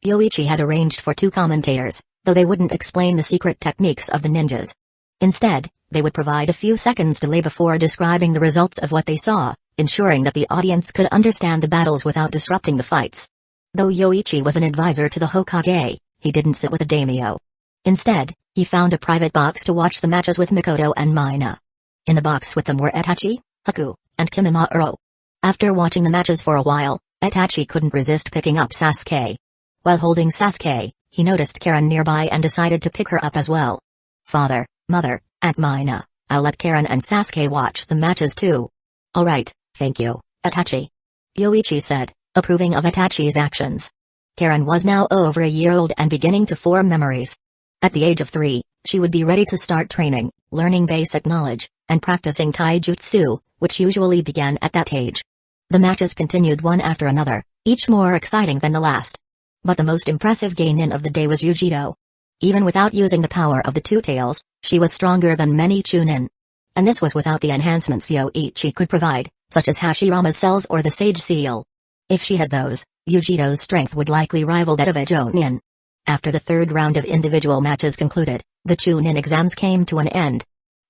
A: Yoichi had arranged for 2 commentators, though they wouldn't explain the secret techniques of the ninjas. Instead, they would provide a few seconds delay before describing the results of what they saw, ensuring that the audience could understand the battles without disrupting the fights. Though Yoichi was an advisor to the Hokage, he didn't sit with a daimyo. Instead, he found a private box to watch the matches with Mikoto and Mina. In the box with them were Itachi, Haku, and Kimimaro. After watching the matches for a while, Itachi couldn't resist picking up Sasuke. While holding Sasuke, he noticed Karen nearby and decided to pick her up as well. Father, Mother, Aunt Mina, I'll let Karen and Sasuke watch the matches too. Alright, thank you, Itachi. Yoichi said, approving of Itachi's actions. Karen was now over a year old and beginning to form memories. At the age of 3, she would be ready to start training, learning basic knowledge, and practicing taijutsu, which usually began at that age. The matches continued one after another, each more exciting than the last. But the most impressive geinin of the day was Yujito. Even without using the power of the 2 tails, she was stronger than many Chunin. And this was without the enhancements Yoichi could provide, such as Hashirama's cells or the Sage Seal. If she had those, Yujito's strength would likely rival that of a Jonin. After the third round of individual matches concluded, the Chunin exams came to an end.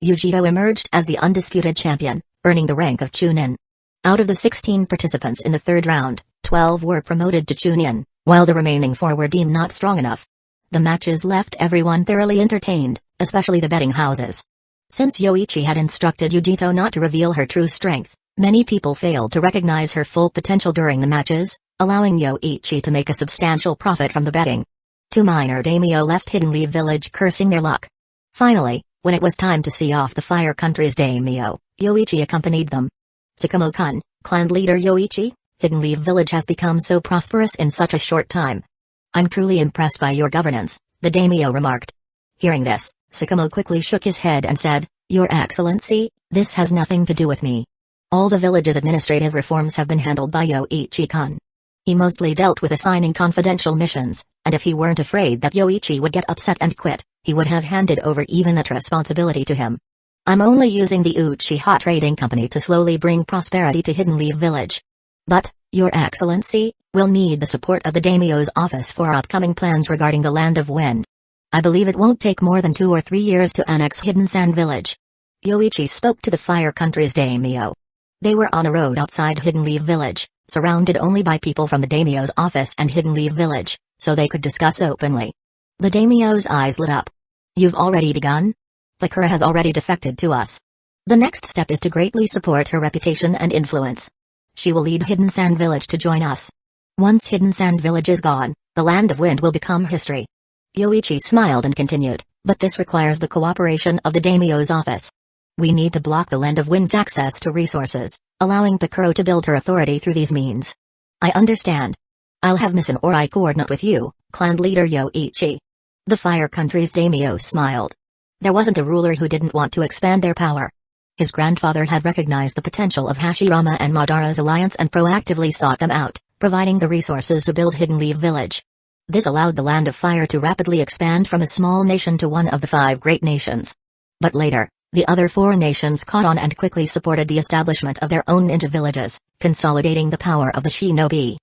A: Yujito emerged as the undisputed champion, earning the rank of Chunin. Out of the 16 participants in the third round, 12 were promoted to Chunin, while the remaining 4 were deemed not strong enough. The matches left everyone thoroughly entertained, especially the betting houses. Since Yoichi had instructed Yujito not to reveal her true strength, many people failed to recognize her full potential during the matches, allowing Yoichi to make a substantial profit from the betting. 2 minor daimyo left Hidden Leaf Village cursing their luck. Finally, when it was time to see off the Fire Country's daimyo, Yoichi accompanied them. Tsukumo-kun, clan leader Yoichi, Hidden Leaf Village has become so prosperous in such a short time. I'm truly impressed by your governance, the daimyo remarked. Hearing this, Tsukumo quickly shook his head and said, Your Excellency, this has nothing to do with me. All the village's administrative reforms have been handled by Yoichi-kun. He mostly dealt with assigning confidential missions, and if he weren't afraid that Yoichi would get upset and quit, he would have handed over even that responsibility to him. I'm only using the Uchiha Trading Company to slowly bring prosperity to Hidden Leaf Village. But, Your Excellency, we'll need the support of the daimyo's office for our upcoming plans regarding the Land of Wind. I believe it won't take more than 2 or 3 years to annex Hidden Sand Village. Yoichi spoke to the Fire Country's daimyo. They were on a road outside Hidden Leaf Village, surrounded only by people from the daimyo's office and Hidden Leaf Village, so they could discuss openly. The daimyo's eyes lit up. You've already begun? Bakura has already defected to us. The next step is to greatly support her reputation and influence. She will lead Hidden Sand Village to join us. Once Hidden Sand Village is gone, the Land of Wind will become history. Yoichi smiled and continued, but this requires the cooperation of the daimyo's office. We need to block the Land of Wind's access to resources, allowing Bakura to build her authority through these means. I understand. I'll have Miss Ori coordinate with you, clan leader Yoichi. The Fire Country's daimyo smiled. There wasn't a ruler who didn't want to expand their power. His grandfather had recognized the potential of Hashirama and Madara's alliance and proactively sought them out, providing the resources to build Hidden Leaf Village. This allowed the Land of Fire to rapidly expand from a small nation to one of the 5 great nations. But later, the other 4 nations caught on and quickly supported the establishment of their own ninja villages, consolidating the power of the shinobi.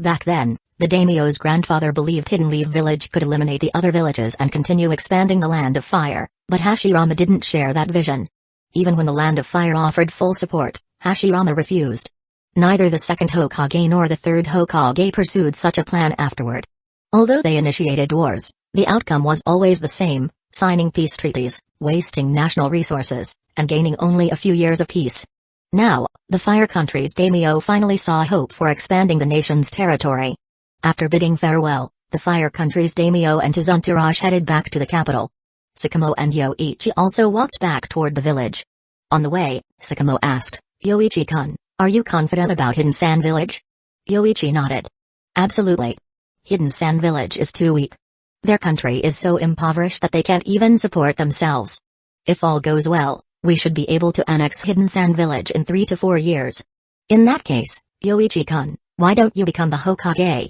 A: Back then, the daimyo's grandfather believed Hidden Leaf Village could eliminate the other villages and continue expanding the Land of Fire, but Hashirama didn't share that vision. Even when the Land of Fire offered full support, Hashirama refused. Neither the second Hokage nor the third Hokage pursued such a plan afterward. Although they initiated wars, The outcome was always the same, signing peace treaties, wasting national resources, and gaining only a few years of peace. Now, the Fire Country's daimyo finally saw hope for expanding the nation's territory. After bidding farewell, the Fire Country's daimyo and his entourage headed back to the capital. Sakamo and Yoichi also walked back toward the village. On the way, Sakamo asked, "Yoichi-kun, are you confident about Hidden Sand Village?" Yoichi nodded. "Absolutely. Hidden Sand Village is too weak. Their country is so impoverished that they can't even support themselves. If all goes well, we should be able to annex Hidden Sand Village in 3 to 4 years. In that case, Yoichi-kun, why don't you become the Hokage?"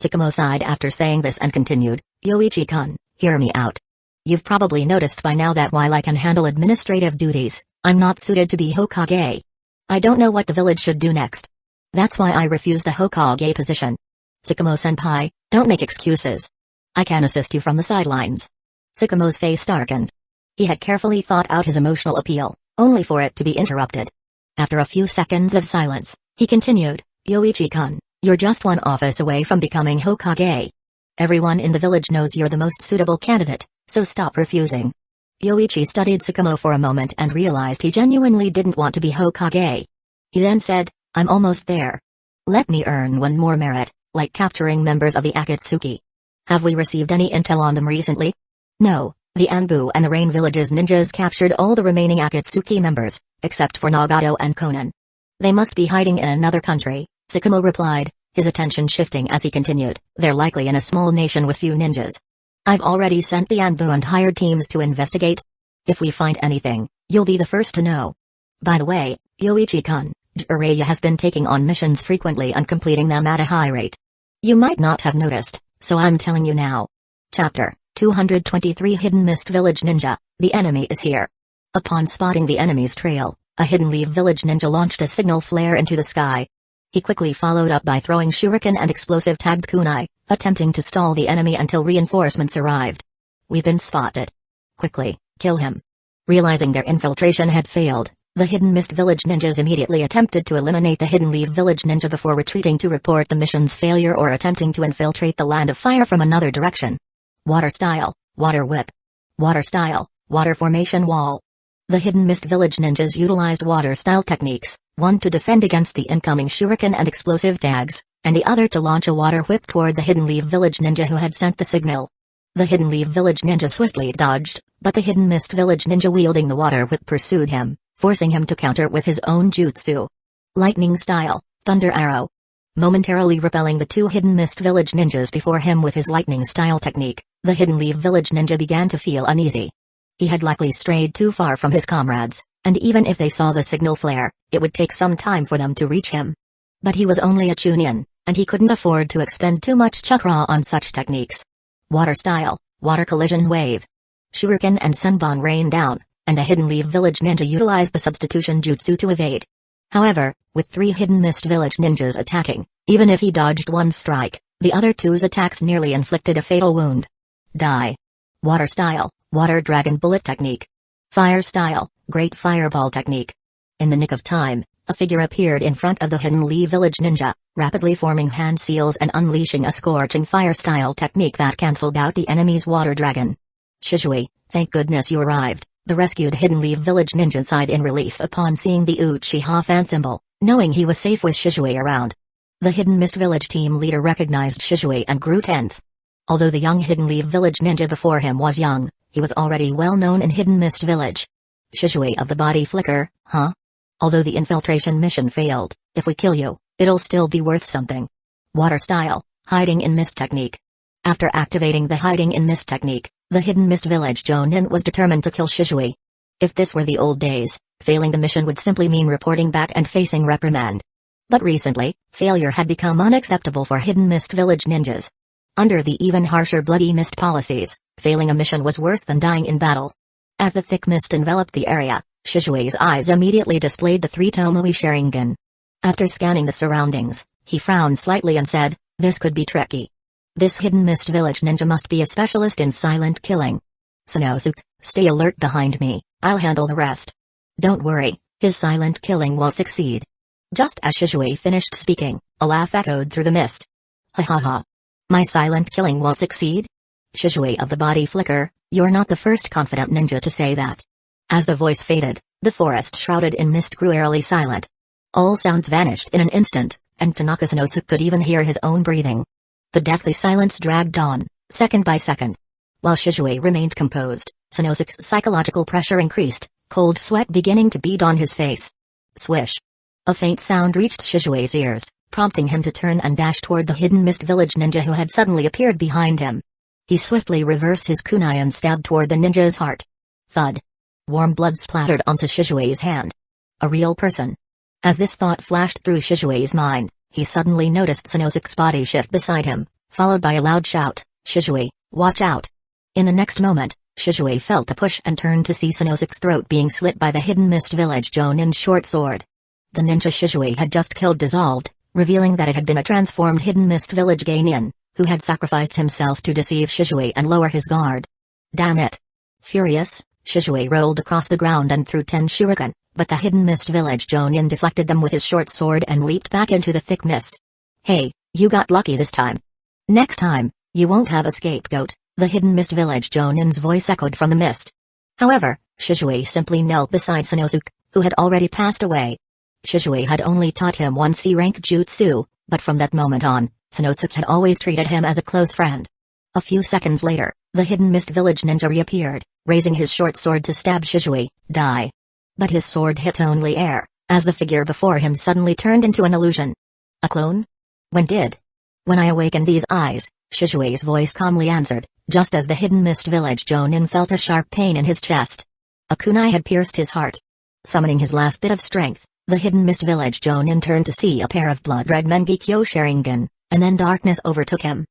A: Sakamo sighed after saying this and continued, "Yoichi-kun, hear me out. You've probably noticed by now that while I can handle administrative duties, I'm not suited to be Hokage. I don't know what the village should do next. That's why I refused the Hokage position. Sakamo-senpai, don't make excuses. I can assist you from the sidelines." Sakamo's face darkened. He had carefully thought out his emotional appeal, only for it to be interrupted. After a few seconds of silence, he continued, "Yoichi-kun, you're just one office away from becoming Hokage. Everyone in the village knows you're the most suitable candidate, so stop refusing." Yoichi studied Sakamo for a moment and realized he genuinely didn't want to be Hokage. He then said, "I'm almost there. Let me earn one more merit, like capturing members of the Akatsuki. Have we received any intel on them recently?" "No, the Anbu and the Rain Village's ninjas captured all the remaining Akatsuki members, except for Nagato and Konan. They must be hiding in another country," Sakamo replied, his attention shifting as he continued, "They're likely in a small nation with few ninjas. I've already sent the Anbu and hired teams to investigate. If we find anything, you'll be the first to know. By the way, Yoichi-kun, Jiraiya has been taking on missions frequently and completing them at a high rate. You might not have noticed, so I'm telling you now." Chapter 223 Hidden Mist Village Ninja, the enemy is here. Upon spotting the enemy's trail, a Hidden Leaf Village ninja launched a signal flare into the sky. He quickly followed up by throwing shuriken and explosive-tagged kunai, attempting to stall the enemy until reinforcements arrived. "We've been spotted. Quickly, kill him." Realizing their infiltration had failed, the Hidden Mist Village ninjas immediately attempted to eliminate the Hidden Leaf Village ninja before retreating to report the mission's failure or attempting to infiltrate the Land of Fire from another direction. Water Style, Water Whip. Water Style, Water Formation Wall. The Hidden Mist Village ninjas utilized water-style techniques, one to defend against the incoming shuriken and explosive tags, and the other to launch a water whip toward the Hidden Leaf Village ninja who had sent the signal. The Hidden Leaf Village ninja swiftly dodged, but the Hidden Mist Village ninja wielding the water whip pursued him, forcing him to counter with his own jutsu. Lightning Style, Thunder Arrow. Momentarily repelling the two Hidden Mist Village ninjas before him with his lightning style technique, the Hidden Leaf Village ninja began to feel uneasy. He had likely strayed too far from his comrades, and even if they saw the signal flare, it would take some time for them to reach him. But he was only a Chunin, and he couldn't afford to expend too much chakra on such techniques. Water Style, Water Collision Wave. Shuriken and Senbon rained down, and the Hidden Leaf Village ninja utilized the substitution jutsu to evade. However, with 3 Hidden Mist Village ninjas attacking, even if he dodged one strike, the other two's attacks nearly inflicted a fatal wound. Die. Water Style, Water Dragon Bullet Technique. Fire Style, Great Fireball Technique. In the nick of time, a figure appeared in front of the Hidden Leaf Village ninja, rapidly forming hand seals and unleashing a scorching fire-style technique that cancelled out the enemy's water dragon. "Shizui, thank goodness you arrived," the rescued Hidden Leaf Village ninja sighed in relief upon seeing the Uchiha fan symbol, knowing he was safe with Shizui around. The Hidden Mist Village team leader recognized Shizui and grew tense. Although the young Hidden Leaf Village ninja before him was young, he was already well known in Hidden Mist Village. "Shizui of the Body Flicker, huh? Although the infiltration mission failed, if we kill you, it'll still be worth something." Water Style, Hiding in Mist Technique. After activating the Hiding in Mist technique, the Hidden Mist Village Jonin was determined to kill Shizui. If this were the old days, failing the mission would simply mean reporting back and facing reprimand. But recently, failure had become unacceptable for Hidden Mist Village ninjas. Under the even harsher Bloody Mist policies, failing a mission was worse than dying in battle. As the thick mist enveloped the area, Shizui's eyes immediately displayed the 3 Tomoe Sharingan. After scanning the surroundings, he frowned slightly and said, "This could be tricky. This Hidden Mist Village ninja must be a specialist in silent killing. Sanosuke, stay alert behind me, I'll handle the rest." "Don't worry, his silent killing won't succeed." Just as Shizui finished speaking, a laugh echoed through the mist. "Ha ha ha. My silent killing won't succeed? Shizue of the body flicker, you're not the first confident ninja to say that. As the voice faded, the forest shrouded in mist grew eerily silent. All sounds vanished in an instant, and Tanaka Sanosuke could even hear his own breathing. The deathly silence dragged on, second by second. While Shizue remained composed, Sanosuke's psychological pressure increased, cold sweat beginning to bead on his face. Swish. A faint sound reached Shizue's ears, prompting him to turn and dash toward the hidden mist village ninja who had suddenly appeared behind him. He swiftly reversed his kunai and stabbed toward the ninja's heart. Thud. Warm blood splattered onto Shizue's hand. A real person. As this thought flashed through Shizue's mind, he suddenly noticed Sanosuke's body shift beside him, followed by a loud shout, "Shizue, watch out!" In the next moment, Shizue felt a push and turned to see Sanosuke's throat being slit by the hidden mist village Jonin's short sword. The ninja Shizue had just killed dissolved, revealing that it had been a transformed hidden mist village genin, who had sacrificed himself to deceive Shizue and lower his guard. Damn it! Furious, Shizue rolled across the ground and threw 10 shuriken, but the hidden mist village Jonin deflected them with his short sword and leaped back into the thick mist. Hey, you got lucky this time. Next time, you won't have a scapegoat, the hidden mist village Jonin's voice echoed from the mist. However, Shizue simply knelt beside Sanosuke, who had already passed away. Shizue had only taught him one C-rank jutsu, but from that moment on, Sanosuke had always treated him as a close friend. A few seconds later, the hidden mist village ninja reappeared, raising his short sword to stab Shizue, die. But his sword hit only air, as the figure before him suddenly turned into an illusion. A clone? When did? When I awakened these eyes, Shizue's voice calmly answered, just as the hidden mist village Jonin felt a sharp pain in his chest. A kunai had pierced his heart. Summoning his last bit of strength, the hidden mist village Jonin turned to see a pair of blood-red Mengekyo Sharingan, and then darkness overtook him.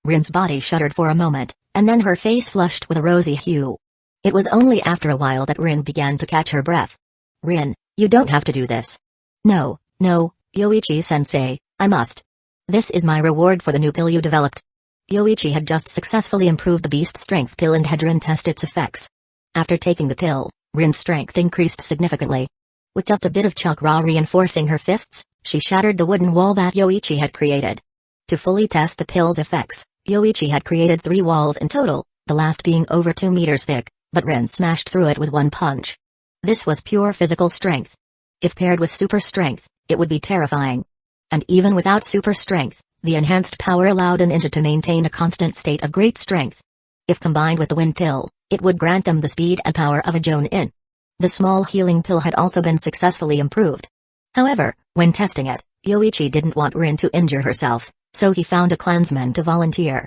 A: Rin's body shuddered for a moment, and then her face flushed with a rosy hue. It was only after a while that Rin began to catch her breath. Rin, you don't have to do this. No, Yoichi-sensei, I must. This is my reward for the new pill you developed. Yoichi had just successfully improved the beast strength pill and had Rin test its effects. After taking the pill, Rin's strength increased significantly. With just a bit of chakra reinforcing her fists, she shattered the wooden wall that Yoichi had created. To fully test the pill's effects, Yoichi had created 3 walls in total, the last being over 2 meters thick, but Rin smashed through it with one punch. This was pure physical strength. If paired with super strength, it would be terrifying. And even without super strength, the enhanced power allowed a ninja to maintain a constant state of great strength. If combined with the wind pill, it would grant them the speed and power of a Jonin. The small healing pill had also been successfully improved. However, when testing it, Yoichi didn't want Rin to injure herself, so he found a clansman to volunteer.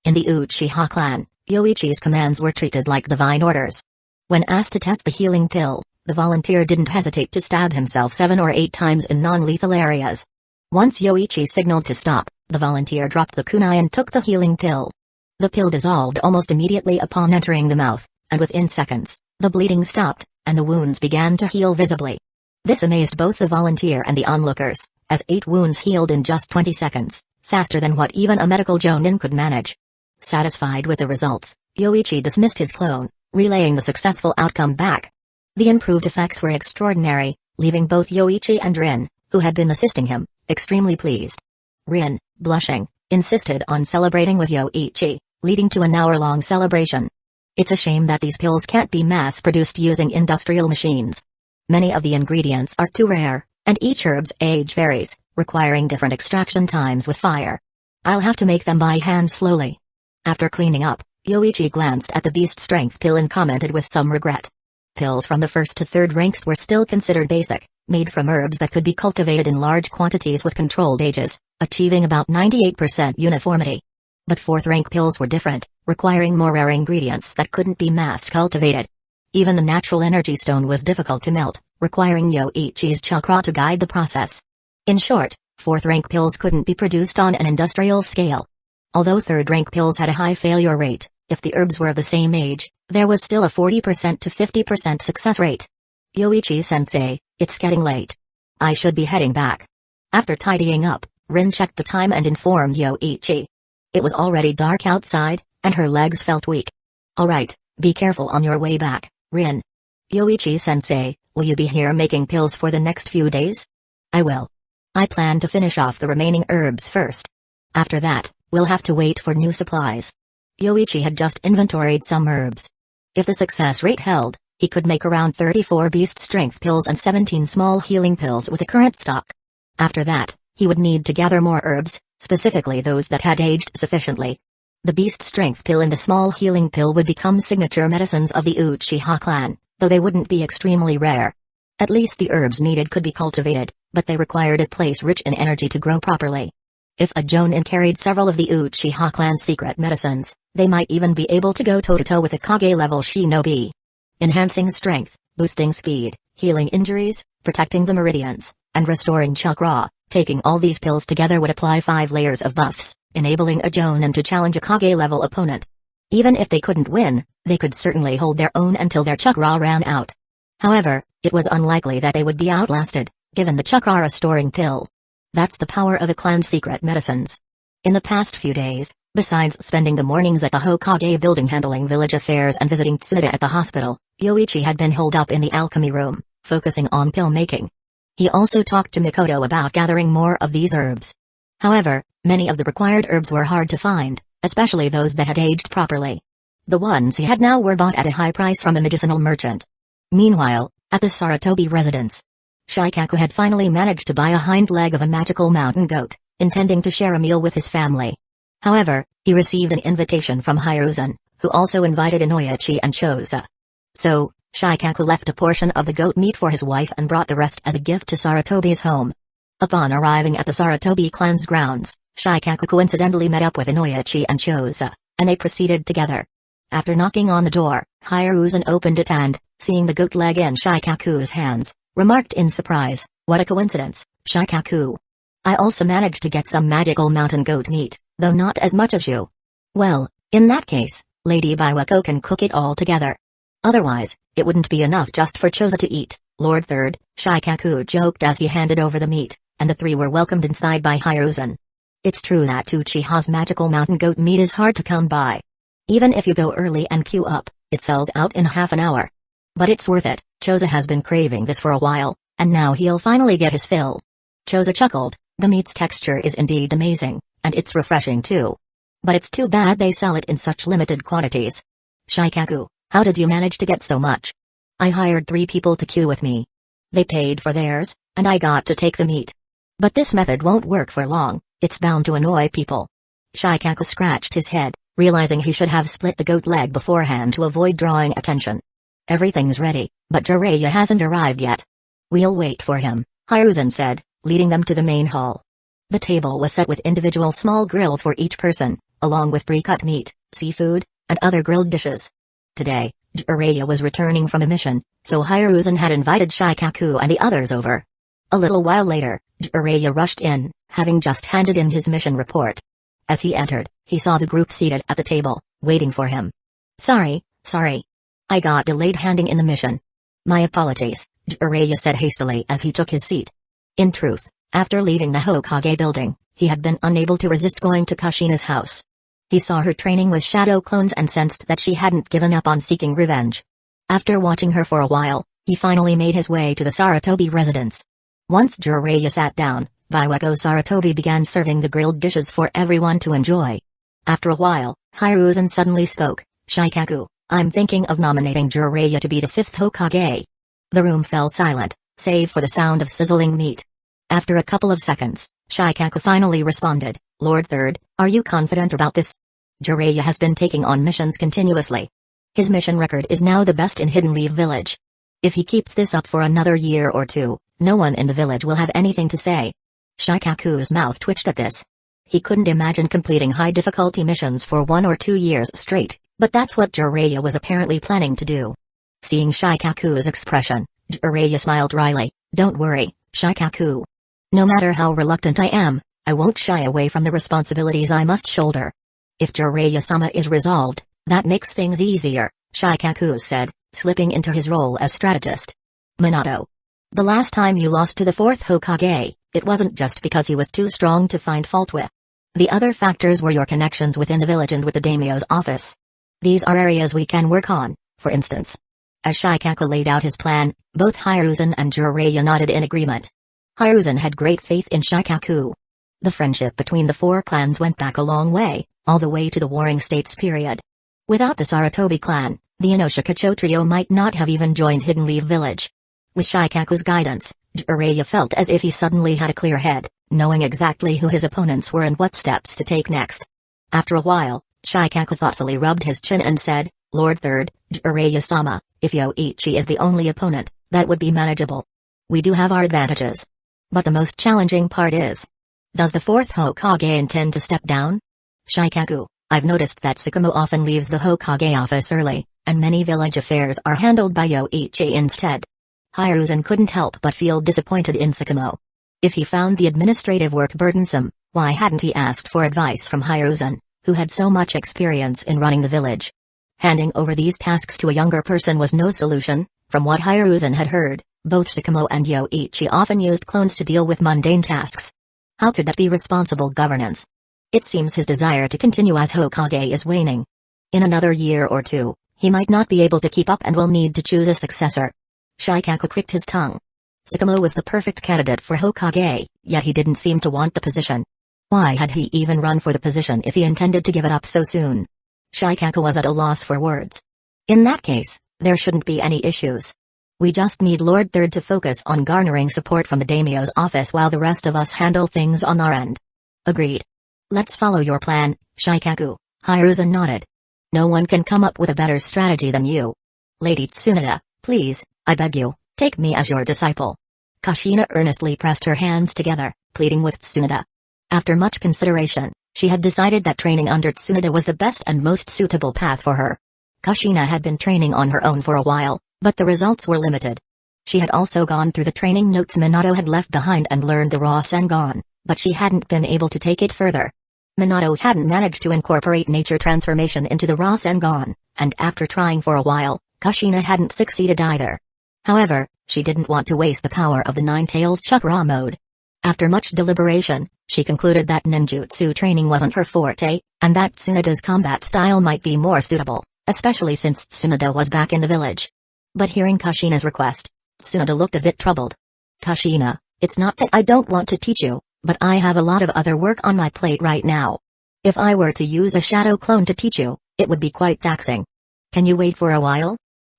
A: In the Uchiha clan, Yoichi's commands were treated like divine orders. When asked to test the healing pill, the volunteer didn't hesitate to stab himself 7 or 8 times in non-lethal areas. Once Yoichi signaled to stop, the volunteer dropped the kunai and took the healing pill. The pill dissolved almost immediately upon entering the mouth, and within seconds, the bleeding stopped, and the wounds began to heal visibly. This amazed both the volunteer and the onlookers, as 8 wounds healed in just 20 seconds, faster than what even a medical Jonin could manage. Satisfied with the results, Yoichi dismissed his clone, relaying the successful outcome back. The improved effects were extraordinary, leaving both Yoichi and Rin, who had been assisting him, extremely pleased. Rin, blushing, insisted on celebrating with Yoichi, leading to an hour-long celebration. It's a shame that these pills can't be mass-produced using industrial machines. Many of the ingredients are too rare, and each herb's age varies, requiring different extraction times with fire. I'll have to make them by hand slowly. After cleaning up, Yoichi glanced at the beast strength pill and commented with some regret. Pills from the 1st to 3rd ranks were still considered basic, made from herbs that could be cultivated in large quantities with controlled ages, achieving about 98% uniformity. But 4th rank pills were different, requiring more rare ingredients that couldn't be mass cultivated. Even the natural energy stone was difficult to melt, requiring Yoichi's chakra to guide the process. In short, 4th rank pills couldn't be produced on an industrial scale. Although 3rd rank pills had a high failure rate, if the herbs were of the same age, there was still a 40% to 50% success rate. Yoichi-sensei, it's getting late. I should be heading back. After tidying up, Rin checked the time and informed Yoichi. It was already dark outside, and her legs felt weak. Alright, be careful on your way back, Rin. Yoichi-sensei, will you be here making pills for the next few days? I will. I plan to finish off the remaining herbs first. After that, we'll have to wait for new supplies. Yoichi had just inventoried some herbs. If the success rate held, he could make around 34 beast strength pills and 17 small healing pills with the current stock. After that, he would need to gather more herbs, specifically those that had aged sufficiently. The beast strength pill and the small healing pill would become signature medicines of the Uchiha clan, though they wouldn't be extremely rare. At least the herbs needed could be cultivated, but they required a place rich in energy to grow properly. If a Jonin carried several of the Uchiha clan's secret medicines, they might even be able to go toe-to-toe with a Kage-level shinobi. Enhancing strength, boosting speed, healing injuries, protecting the meridians, and restoring chakra. Taking all these pills together would apply 5 layers of buffs, enabling a Jonin to challenge a Kage-level opponent. Even if they couldn't win, they could certainly hold their own until their chakra ran out. However, it was unlikely that they would be outlasted, given the chakra restoring pill. That's the power of a clan's secret medicines. In the past few days, besides spending the mornings at the Hokage building handling village affairs and visiting Tsuda at the hospital, Yoichi had been holed up in the alchemy room, focusing on pill making. He also talked to Mikoto about gathering more of these herbs. However, many of the required herbs were hard to find, especially those that had aged properly. The ones he had now were bought at a high price from a medicinal merchant. Meanwhile, at the Sarutobi residence, Shikaku had finally managed to buy a hind leg of a magical mountain goat, intending to share a meal with his family. However, he received an invitation from Hiruzen, who also invited Inoichi and Choza. So, Shikaku left a portion of the goat meat for his wife and brought the rest as a gift to Sarutobi's home. Upon arriving at the Sarutobi clan's grounds, Shikaku coincidentally met up with Inoichi and Choza, and they proceeded together. After knocking on the door, Hiruzen opened it and, seeing the goat leg in Shikaku's hands, remarked in surprise, "What a coincidence, Shikaku. I also managed to get some magical mountain goat meat, though not as much as you." "Well, in that case, Lady Hueco can cook it all together. Otherwise, it wouldn't be enough just for Choza to eat, Lord Third," Shikaku joked as he handed over the meat, and the three were welcomed inside by Hiruzen. It's true that Uchiha's magical mountain goat meat is hard to come by. Even if you go early and queue up, it sells out in half an hour. But it's worth it. Choza has been craving this for a while, and now he'll finally get his fill. Choza chuckled. The meat's texture is indeed amazing, and it's refreshing too. But it's too bad they sell it in such limited quantities. Shikaku, how did you manage to get so much? I hired 3 people to queue with me. They paid for theirs, and I got to take the meat. But this method won't work for long, it's bound to annoy people. Shikaku scratched his head, realizing he should have split the goat leg beforehand to avoid drawing attention. Everything's ready, but Jiraiya hasn't arrived yet. We'll wait for him, Hiruzen said, leading them to the main hall. The table was set with individual small grills for each person, along with pre-cut meat, seafood, and other grilled dishes. Today, Jiraiya was returning from a mission, so Hiruzen had invited Shikaku and the others over. A little while later, Jiraiya rushed in, having just handed in his mission report. As he entered, he saw the group seated at the table, waiting for him. Sorry. I got delayed handing in the mission. My apologies, Jiraiya said hastily as he took his seat. In truth, after leaving the Hokage building, he had been unable to resist going to Kushina's house. He saw her training with shadow clones and sensed that she hadn't given up on seeking revenge. After watching her for a while, he finally made his way to the Sarutobi residence. Once Jiraiya sat down, Hueco Sarutobi began serving the grilled dishes for everyone to enjoy. After a while, Hiruzen suddenly spoke. Shikaku, I'm thinking of nominating Jiraiya to be the 5th Hokage. The room fell silent, save for the sound of sizzling meat. After a couple of seconds, Shikaku finally responded, Lord Third, are you confident about this? Jiraiya has been taking on missions continuously. His mission record is now the best in Hidden Leaf Village. If he keeps this up for another year or two, no one in the village will have anything to say. Shikaku's mouth twitched at this. He couldn't imagine completing high-difficulty missions for 1 or 2 years straight, but that's what Jiraiya was apparently planning to do. Seeing Shikaku's expression, Jiraiya smiled wryly. Don't worry, Shikaku. No matter how reluctant I am, I won't shy away from the responsibilities I must shoulder. If Jiraiya-sama is resolved, that makes things easier, Shikaku said, slipping into his role as strategist. Minato. The last time you lost to the 4th Hokage, it wasn't just because he was too strong to find fault with. The other factors were your connections within the village and with the daimyo's office. These are areas we can work on, for instance. As Shikaku laid out his plan, both Hiruzen and Jiraiya nodded in agreement. Hiruzen had great faith in Shikaku. The friendship between the 4 clans went back a long way, all the way to the Warring States period. Without the Sarutobi clan, the Inoshikacho trio might not have even joined Hidden Leaf Village. With Shikaku's guidance, Jiraiya felt as if he suddenly had a clear head, knowing exactly who his opponents were and what steps to take next. After a while, Shikaku thoughtfully rubbed his chin and said, Lord Third, Jiraiya-sama, if Yoichi is the only opponent, that would be manageable. We do have our advantages. But the most challenging part is, does the fourth Hokage intend to step down? Shikaku, I've noticed that Sakamo often leaves the Hokage office early, and many village affairs are handled by Yoichi instead. Hiruzen couldn't help but feel disappointed in Sakamo. If he found the administrative work burdensome, why hadn't he asked for advice from Hiruzen, who had so much experience in running the village? Handing over these tasks to a younger person was no solution. From what Hiruzen had heard, both Sakamo and Yoichi often used clones to deal with mundane tasks. How could that be responsible governance? It seems his desire to continue as Hokage is waning. In another year or two, he might not be able to keep up and will need to choose a successor. Shikaku clicked his tongue. Sakamo was the perfect candidate for Hokage, yet he didn't seem to want the position. Why had he even run for the position if he intended to give it up so soon? Shikaku was at a loss for words. In that case, there shouldn't be any issues. We just need Lord Third to focus on garnering support from the daimyo's office while the rest of us handle things on our end. Agreed. Let's follow your plan, Shikaku. Hiruzen nodded. No one can come up with a better strategy than you. Lady Tsunade, please, I beg you, take me as your disciple. Kushina earnestly pressed her hands together, pleading with Tsunade. After much consideration, she had decided that training under Tsunade was the best and most suitable path for her. Kushina had been training on her own for a while, but the results were limited. She had also gone through the training notes Minato had left behind and learned the Rasengan, but she hadn't been able to take it further. Minato hadn't managed to incorporate nature transformation into the Rasengan, and after trying for a while, Kushina hadn't succeeded either. However, she didn't want to waste the power of the Nine Tails Chakra mode. After much deliberation, she concluded that ninjutsu training wasn't her forte, and that Tsunade's combat style might be more suitable, especially since Tsunade was back in the village. But hearing Kushina's request, Tsunade looked a bit troubled. Kushina, it's not that I don't want to teach you, but I have a lot of other work on my plate right now. If I were to use a shadow clone to teach you, it would be quite taxing. Can you wait for a while?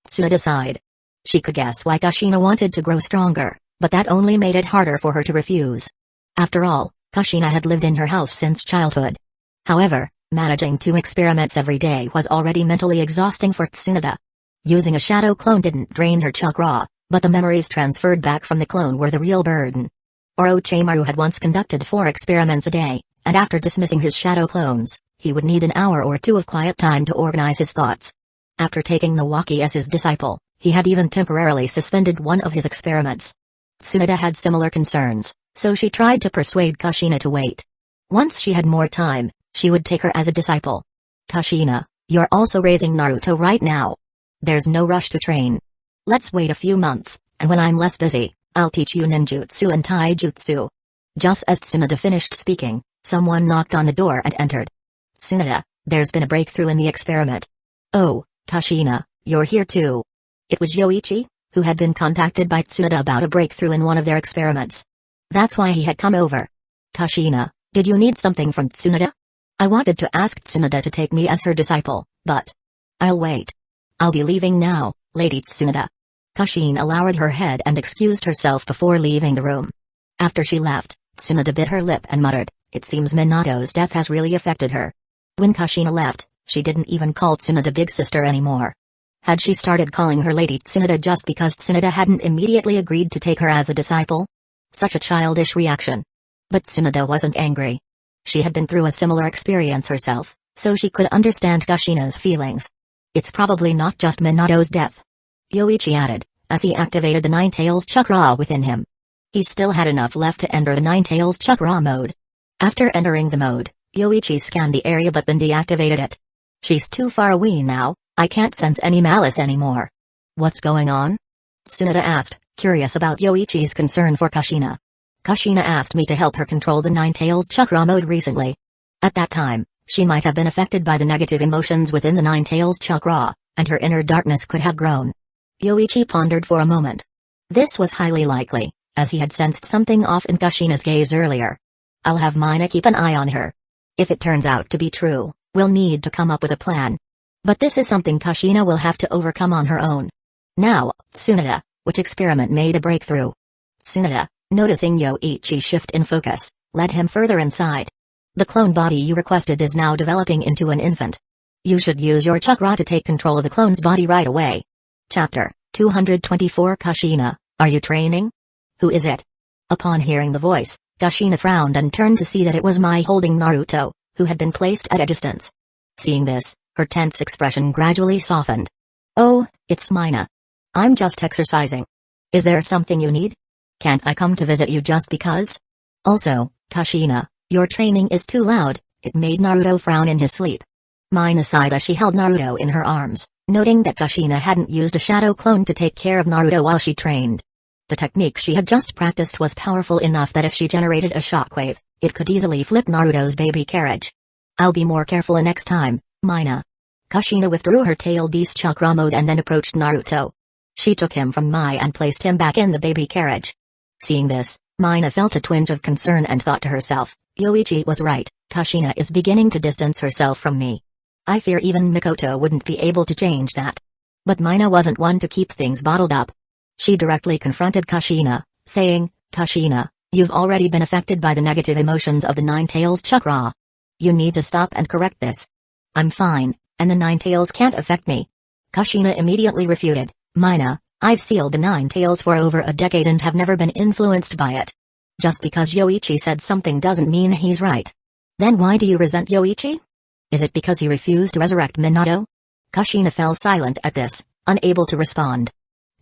A: Tsunade sighed. She could guess why Kushina wanted to grow stronger, but that only made it harder for her to refuse. After all, Kushina had lived in her house since childhood. However, managing 2 experiments every day was already mentally exhausting for Tsunade. Using a shadow clone didn't drain her chakra, but the memories transferred back from the clone were the real burden. Orochimaru had once conducted 4 experiments a day, and after dismissing his shadow clones, he would need an hour or 2 of quiet time to organize his thoughts. After taking Nawaki as his disciple, he had even temporarily suspended one of his experiments. Tsunade had similar concerns, so she tried to persuade Kushina to wait. Once she had more time, she would take her as a disciple. Kushina, you're also raising Naruto right now. There's no rush to train. Let's wait a few months, and when I'm less busy, I'll teach you ninjutsu and taijutsu. Just as Tsunade finished speaking, someone knocked on the door and entered. Tsunade, there's been a breakthrough in the experiment. Oh, Kushina, you're here too. It was Yoichi, who had been contacted by Tsunade about a breakthrough in one of their experiments. That's why he had come over. Kushina, did you need something from Tsunade? I wanted to ask Tsunade to take me as her disciple, but I'll wait. I'll be leaving now, Lady Tsunade. Kushina lowered her head and excused herself before leaving the room. After she left, Tsunade bit her lip and muttered, it seems Minato's death has really affected her. When Kushina left, she didn't even call Tsunade big sister anymore. Had she started calling her Lady Tsunade just because Tsunade hadn't immediately agreed to take her as a disciple? Such a childish reaction. But Tsunade wasn't angry. She had been through a similar experience herself, so she could understand Kushina's feelings. It's probably not just Minato's death. Yoichi added, as he activated the Nine Tails Chakra within him. He still had enough left to enter the Nine Tails Chakra mode. After entering the mode, Yoichi scanned the area but then deactivated it. She's too far away now, I can't sense any malice anymore. What's going on? Tsunade asked, curious about Yoichi's concern for Kushina. Kushina asked me to help her control the Nine Tails Chakra mode recently. At that time, she might have been affected by the negative emotions within the Nine Tails Chakra, and her inner darkness could have grown. Yoichi pondered for a moment. This was highly likely, as he had sensed something off in Kushina's gaze earlier. I'll have Mina keep an eye on her. If it turns out to be true, We'll need to come up with a plan. But this is something Kushina will have to overcome on her own. Now, Tsunade, which experiment made a breakthrough? Tsunade, noticing Yoichi shift in focus, led him further inside. The clone body you requested is now developing into an infant. You should use your chakra to take control of the clone's body right away. Chapter 224 Kushina, are you training? Who is it? Upon hearing the voice, Kushina frowned and turned to see that it was Mai holding Naruto, who had been placed at a distance. Seeing this, her tense expression gradually softened. Oh, it's Mina. I'm just exercising. Is there something you need? Can't I come to visit you just because? Also, Kushina, your training is too loud, it made Naruto frown in his sleep. Mina sighed as she held Naruto in her arms, noting that Kushina hadn't used a shadow clone to take care of Naruto while she trained. The technique she had just practiced was powerful enough that if she generated a shockwave, it could easily flip Naruto's baby carriage. I'll be more careful next time, Mina. Kushina withdrew her tail beast chakra mode and then approached Naruto. She took him from Mai and placed him back in the baby carriage. Seeing this, Mina felt a twinge of concern and thought to herself, Yoichi was right, Kushina is beginning to distance herself from me. I fear even Mikoto wouldn't be able to change that. But Mina wasn't one to keep things bottled up. She directly confronted Kushina, saying, Kushina, you've already been affected by the negative emotions of the Nine Tails chakra. You need to stop and correct this. I'm fine, and the Nine Tails can't affect me. Kushina immediately refuted, Mina, I've sealed the Nine Tails for over a decade and have never been influenced by it. Just because Yoichi said something doesn't mean he's right. Then why do you resent Yoichi? Is it because he refused to resurrect Minato? Kushina fell silent at this, unable to respond.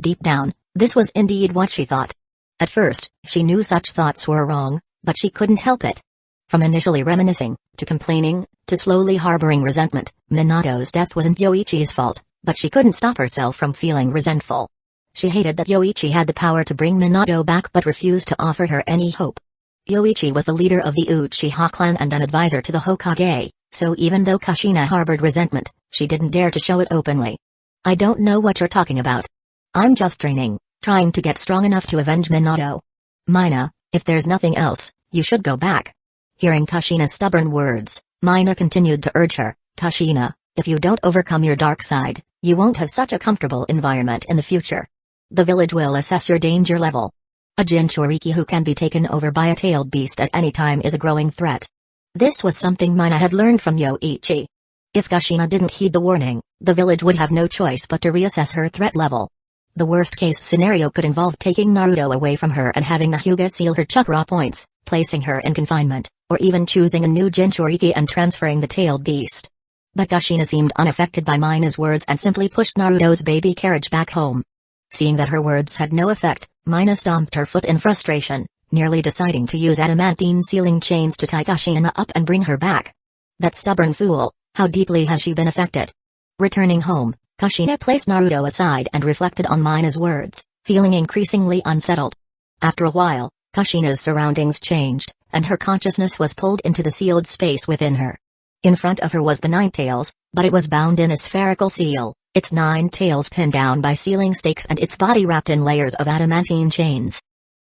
A: Deep down, this was indeed what she thought. At first, she knew such thoughts were wrong, but she couldn't help it. From initially reminiscing, to complaining, to slowly harboring resentment, Minato's death wasn't Yoichi's fault, but she couldn't stop herself from feeling resentful. She hated that Yoichi had the power to bring Minato back but refused to offer her any hope. Yoichi was the leader of the Uchiha clan and an advisor to the Hokage, so even though Kushina harbored resentment, she didn't dare to show it openly. I don't know what you're talking about. I'm just training, trying to get strong enough to avenge Minato. Mina, if there's nothing else, you should go back. Hearing Kushina's stubborn words, Mina continued to urge her, Kushina, if you don't overcome your dark side, you won't have such a comfortable environment in the future. The village will assess your danger level. A Jinchuriki who can be taken over by a tailed beast at any time is a growing threat. This was something Mina had learned from Yoichi. If Kushina didn't heed the warning, the village would have no choice but to reassess her threat level. The worst-case scenario could involve taking Naruto away from her and having the Hyuga seal her chakra points, placing her in confinement, or even choosing a new Jinchuriki and transferring the tailed beast. But Kushina seemed unaffected by Mina's words and simply pushed Naruto's baby carriage back home. Seeing that her words had no effect, Mina stomped her foot in frustration, nearly deciding to use adamantine sealing chains to tie Kushina up and bring her back. That stubborn fool, how deeply has she been affected? Returning home, Kushina placed Naruto aside and reflected on Mina's words, feeling increasingly unsettled. After a while, Kushina's surroundings changed, and her consciousness was pulled into the sealed space within her. In front of her was the Nine Tails, but it was bound in a spherical seal, its 9 tails pinned down by sealing stakes and its body wrapped in layers of adamantine chains.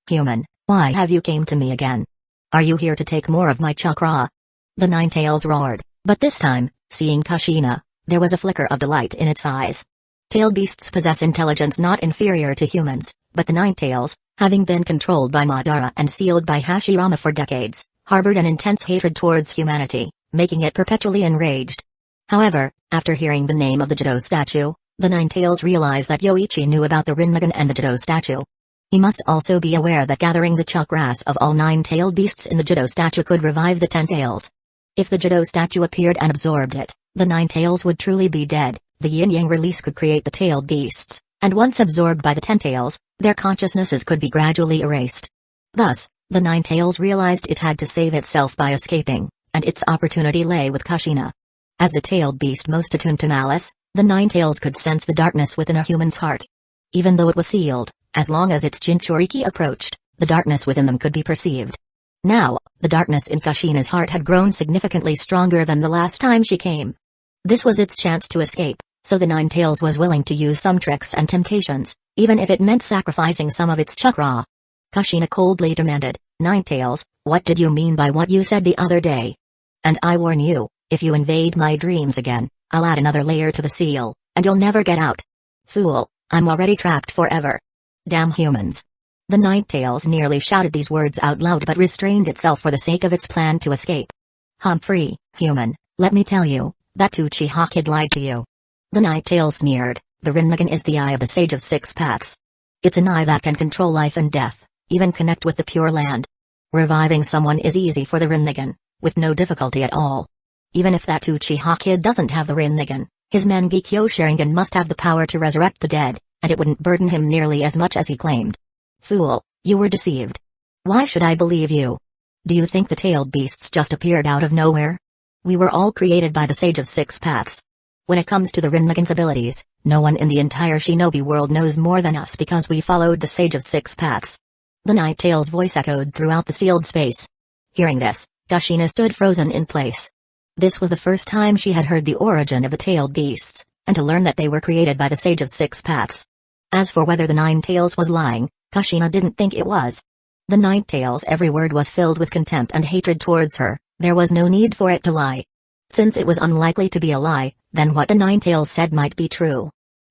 A: Human, why have you came to me again? Are you here to take more of my chakra? The Nine Tails roared, but this time, seeing Kushina, there was a flicker of delight in its eyes. Tailed beasts possess intelligence not inferior to humans, but the Nine Tails, having been controlled by Madara and sealed by Hashirama for decades, harbored an intense hatred towards humanity, making it perpetually enraged. However, after hearing the name of the Jado statue, the Nine Tails realized that Yoichi knew about the Rinnegan and the Jado statue. He must also be aware that gathering the chakras of all 9-tailed beasts in the Jado statue could revive the 10 tails. If the Jado statue appeared and absorbed it, the 9 tails would truly be dead. The yin-yang release could create the tailed beasts, and once absorbed by the 10 tails, their consciousnesses could be gradually erased. Thus, the 9 tails realized it had to save itself by escaping, and its opportunity lay with Kushina. As the tailed beast most attuned to malice, the 9 tails could sense the darkness within a human's heart. Even though it was sealed, as long as its Jinchuriki approached, the darkness within them could be perceived. Now, the darkness in Kushina's heart had grown significantly stronger than the last time she came. This was its chance to escape, so the 9 tails was willing to use some tricks and temptations, even if it meant sacrificing some of its chakra. Kushina coldly demanded, 9 tails, what did you mean by what you said the other day? And I warn you, If you invade my dreams again, I'll add another layer to the seal, and you'll never get out. Fool, I'm already trapped forever. Damn humans. The Ninetales nearly shouted these words out loud but restrained itself for the sake of its plan to escape. Humphrey, human, let me tell you, that Uchiha kid lied to you. The Ninetales sneered, the Rinnegan is the eye of the Sage of Six Paths. It's an eye that can control life and death, even connect with the Pure Land. Reviving someone is easy for the Rinnegan, with no difficulty at all. Even if that Uchiha kid doesn't have the Rinnegan, his Mangekyo Sharingan must have the power to resurrect the dead, and it wouldn't burden him nearly as much as he claimed. Fool, you were deceived. Why should I believe you? Do you think the tailed beasts just appeared out of nowhere? We were all created by the Sage of Six Paths. When it comes to the Rinnegan's abilities, no one in the entire shinobi world knows more than us because we followed the Sage of Six Paths. The Ninetales' voice echoed throughout the sealed space. Hearing this, Kushina stood frozen in place. This was the first time she had heard the origin of the tailed beasts, and to learn that they were created by the Sage of Six Paths. As for whether the Ninetales was lying, Kushina didn't think it was. The Ninetales' every word was filled with contempt and hatred towards her, there was no need for it to lie. Since it was unlikely to be a lie, then what the Ninetales said might be true.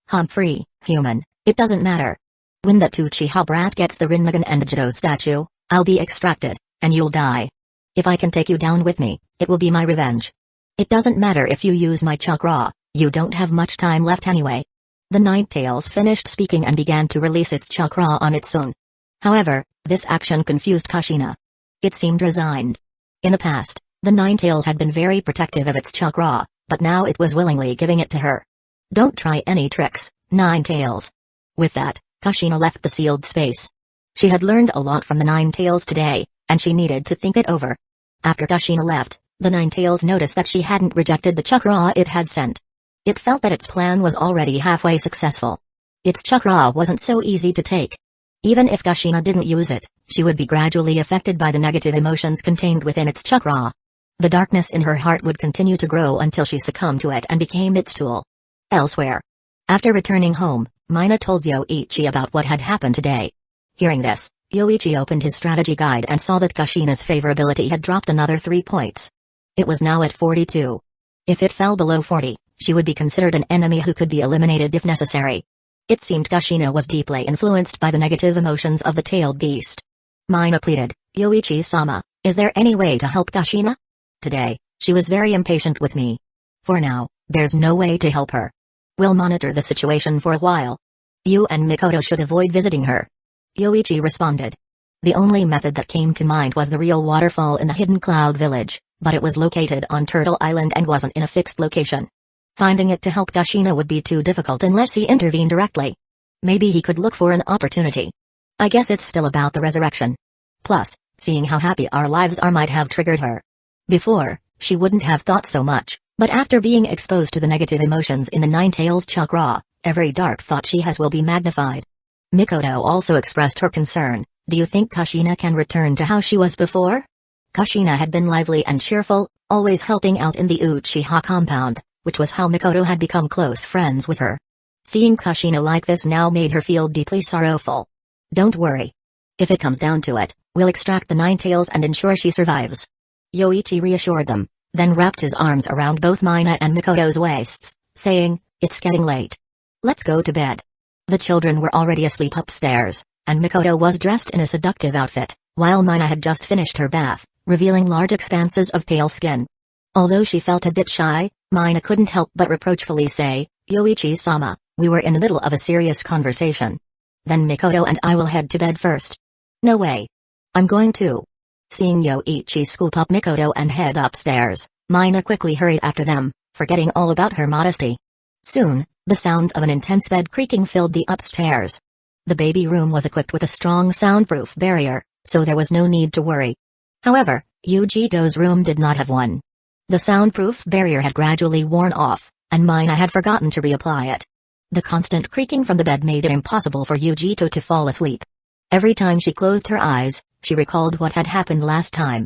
A: Humphrey, human, it doesn't matter. When that Uchiha brat gets the Rinnegan and the Jido statue, I'll be extracted, and you'll die. If I can take you down with me, it will be my revenge. It doesn't matter if you use my chakra, you don't have much time left anyway. The Ninetales finished speaking and began to release its chakra on its own. However, this action confused Kushina. It seemed resigned. In the past, the Ninetales had been very protective of its chakra, but now it was willingly giving it to her. Don't try any tricks, Ninetales. With that, Kushina left the sealed space. She had learned a lot from the Ninetales today, and she needed to think it over. After Kushina left, the Ninetales noticed that she hadn't rejected the chakra it had sent. It felt that its plan was already halfway successful. Its chakra wasn't so easy to take. Even if Kushina didn't use it, she would be gradually affected by the negative emotions contained within its chakra. The darkness in her heart would continue to grow until she succumbed to it and became its tool. Elsewhere. After returning home, Mina told Yoichi about what had happened today. Hearing this, Yoichi opened his strategy guide and saw that Kushina's favorability had dropped another 3 points. It was now at 42. If it fell below 40, she would be considered an enemy who could be eliminated if necessary. It seemed Kushina was deeply influenced by the negative emotions of the tailed beast. Mina pleaded, Yoichi-sama, is there any way to help Kushina? Today, she was very impatient with me. For now, there's no way to help her. We'll monitor the situation for a while. You and Mikoto should avoid visiting her. Yoichi responded. The only method that came to mind was the real waterfall in the hidden cloud village, but it was located on Turtle Island and wasn't in a fixed location. Finding it to help Kushina would be too difficult unless he intervened directly. Maybe he could look for an opportunity. I guess it's still about the resurrection. Plus, seeing how happy our lives are might have triggered her. Before, she wouldn't have thought so much, but after being exposed to the negative emotions in the Ninetales chakra, every dark thought she has will be magnified. Mikoto also expressed her concern, do you think Kushina can return to how she was before? Kushina had been lively and cheerful, always helping out in the Uchiha compound, which was how Mikoto had become close friends with her. Seeing Kushina like this now made her feel deeply sorrowful. Don't worry. If it comes down to it, we'll extract the Ninetales and ensure she survives. Yoichi reassured them, then wrapped his arms around both Mina and Mikoto's waists, saying, it's getting late. Let's go to bed. The children were already asleep upstairs, and Mikoto was dressed in a seductive outfit, while Mina had just finished her bath, revealing large expanses of pale skin. Although she felt a bit shy, Mina couldn't help but reproachfully say, Yoichi-sama, we were in the middle of a serious conversation. Then Mikoto and I will head to bed first. No way. I'm going to. Seeing Yoichi scoop up Mikoto and head upstairs, Mina quickly hurried after them, forgetting all about her modesty. Soon, the sounds of an intense bed creaking filled the upstairs. The baby room was equipped with a strong soundproof barrier, so there was no need to worry. However, Yujito's room did not have one. The soundproof barrier had gradually worn off, and Mina had forgotten to reapply it. The constant creaking from the bed made it impossible for Yujito to fall asleep. Every time she closed her eyes, she recalled what had happened last time.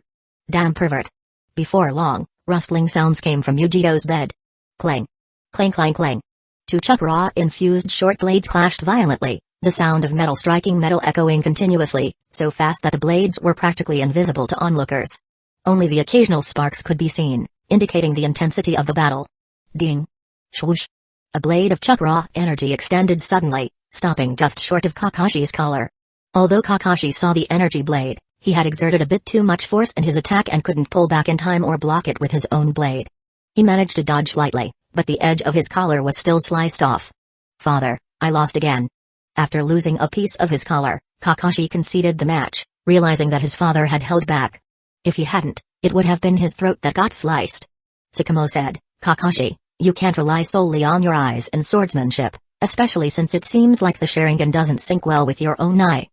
A: Damn pervert. Before long, rustling sounds came from Yujito's bed. Clang. Clang clang clang. Two chakra-infused short blades clashed violently, the sound of metal striking metal echoing continuously, so fast that the blades were practically invisible to onlookers. Only the occasional sparks could be seen, indicating the intensity of the battle. Ding! Swoosh! A blade of chakra energy extended suddenly, stopping just short of Kakashi's collar. Although Kakashi saw the energy blade, he had exerted a bit too much force in his attack and couldn't pull back in time or block it with his own blade. He managed to dodge slightly, but the edge of his collar was still sliced off. Father, I lost again. After losing a piece of his collar, Kakashi conceded the match, realizing that his father had held back. If he hadn't, it would have been his throat that got sliced. Sakamo said, Kakashi, you can't rely solely on your eyes in swordsmanship, especially since it seems like the Sharingan doesn't sync well with your own eye.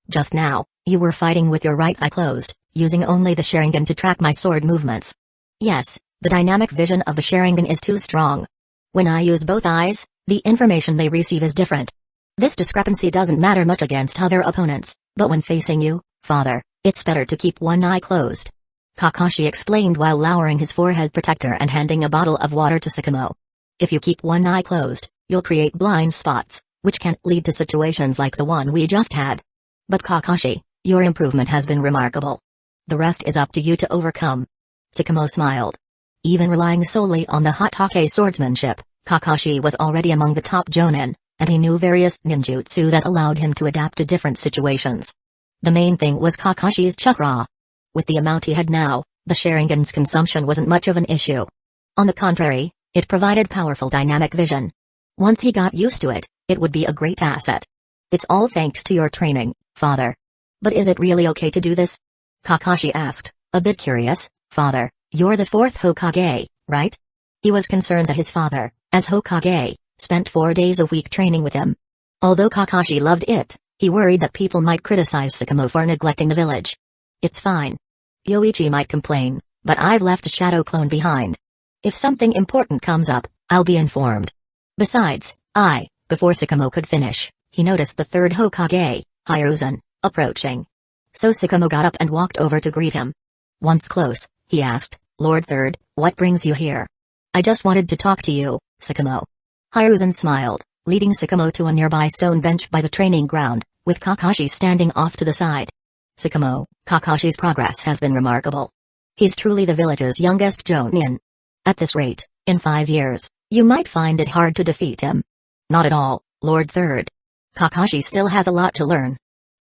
A: Just now, you were fighting with your right eye closed, using only the Sharingan to track my sword movements. Yes, the dynamic vision of the Sharingan is too strong. When I use both eyes, the information they receive is different. This discrepancy doesn't matter much against other opponents, but when facing you, father, it's better to keep one eye closed. Kakashi explained while lowering his forehead protector and handing a bottle of water to Sakamo. If you keep one eye closed, you'll create blind spots, which can lead to situations like the one we just had. But Kakashi, your improvement has been remarkable. The rest is up to you to overcome. Sakamo smiled. Even relying solely on the Hatake swordsmanship, Kakashi was already among the top jonin, and he knew various ninjutsu that allowed him to adapt to different situations. The main thing was Kakashi's chakra. With the amount he had now, the Sharingan's consumption wasn't much of an issue. On the contrary, it provided powerful dynamic vision. Once he got used to it, it would be a great asset. It's all thanks to your training, father. But is it really okay to do this? Kakashi asked, a bit curious. Father, you're the fourth Hokage, right? He was concerned that his father, as Hokage, spent 4 days a week training with him. Although Kakashi loved it, he worried that people might criticize Sakamo for neglecting the village. It's fine. Yoichi might complain, but I've left a shadow clone behind. If something important comes up, I'll be informed. Besides, before Sakamo could finish, he noticed the third Hokage, Hiruzen, approaching. So Sakamo got up and walked over to greet him. Once close, he asked, Lord Third, what brings you here? I just wanted to talk to you, Sakamo. Hiruzen smiled, leading Sakamo to a nearby stone bench by the training ground, with Kakashi standing off to the side. Sakamo, Kakashi's progress has been remarkable. He's truly the village's youngest jonin. At this rate, in 5 years, you might find it hard to defeat him. Not at all, Lord Third. Kakashi still has a lot to learn.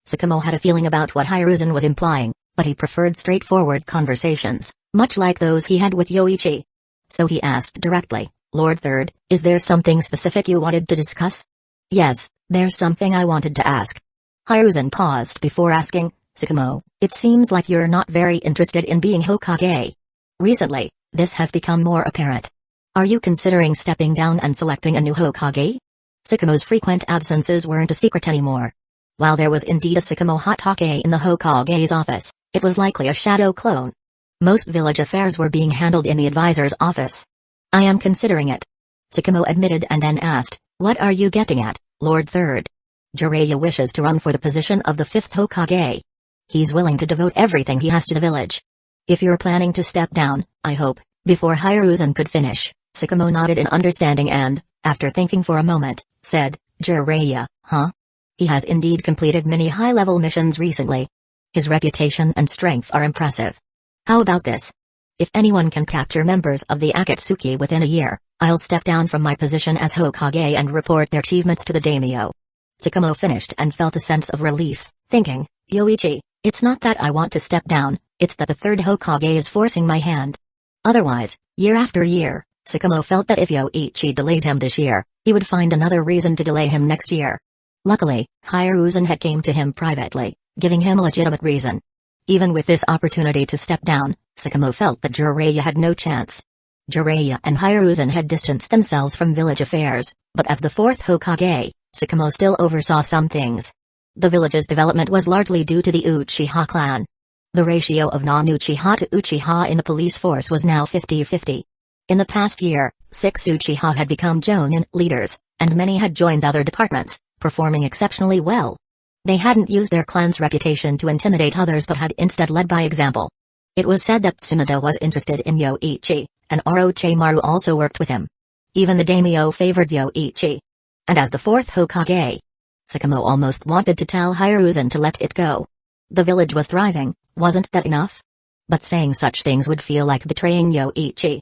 A: Sakamo had a feeling about what Hiruzen was implying, but he preferred straightforward conversations, much like those he had with Yoichi. So he asked directly, Lord Third, is there something specific you wanted to discuss? Yes, there's something I wanted to ask. Hiruzen paused before asking, Sakamo, it seems like you're not very interested in being Hokage. Recently, this has become more apparent. Are you considering stepping down and selecting a new Hokage? Sakamo's frequent absences weren't a secret anymore. While there was indeed a Sakamo Hatake in the Hokage's office, it was likely a shadow clone. Most village affairs were being handled in the advisor's office. I am considering it. Sakamo admitted and then asked, what are you getting at, Lord Third? Jiraiya wishes to run for the position of the 5th Hokage. He's willing to devote everything he has to the village. If you're planning to step down, I hope, before Hiruzen could finish, Sakamo nodded in understanding and, after thinking for a moment, said, Jiraiya, huh? He has indeed completed many high-level missions recently. His reputation and strength are impressive. How about this? If anyone can capture members of the Akatsuki within a year, I'll step down from my position as Hokage and report their achievements to the daimyo. Sakamo finished and felt a sense of relief, thinking, Yoichi, it's not that I want to step down, it's that the 3rd Hokage is forcing my hand. Otherwise, year after year, Sakamo felt that if Yoichi delayed him this year, he would find another reason to delay him next year. Luckily, Hiruzen had came to him privately, giving him a legitimate reason. Even with this opportunity to step down, Sakamo felt that Jiraiya had no chance. Jiraiya and Hiruzen had distanced themselves from village affairs, but as the 4th Hokage, Sakamo still oversaw some things. The village's development was largely due to the Uchiha clan. The ratio of non-Uchiha to Uchiha in the police force was now 50-50. In the past year, 6 Uchiha had become jonin leaders, and many had joined other departments, performing exceptionally well. They hadn't used their clan's reputation to intimidate others but had instead led by example. It was said that Tsunade was interested in Yoichi, and Orochimaru also worked with him. Even the daimyo favored Yoichi. And as the 4th Hokage, Sakamo almost wanted to tell Hiruzen to let it go. The village was thriving, wasn't that enough? But saying such things would feel like betraying Yoichi.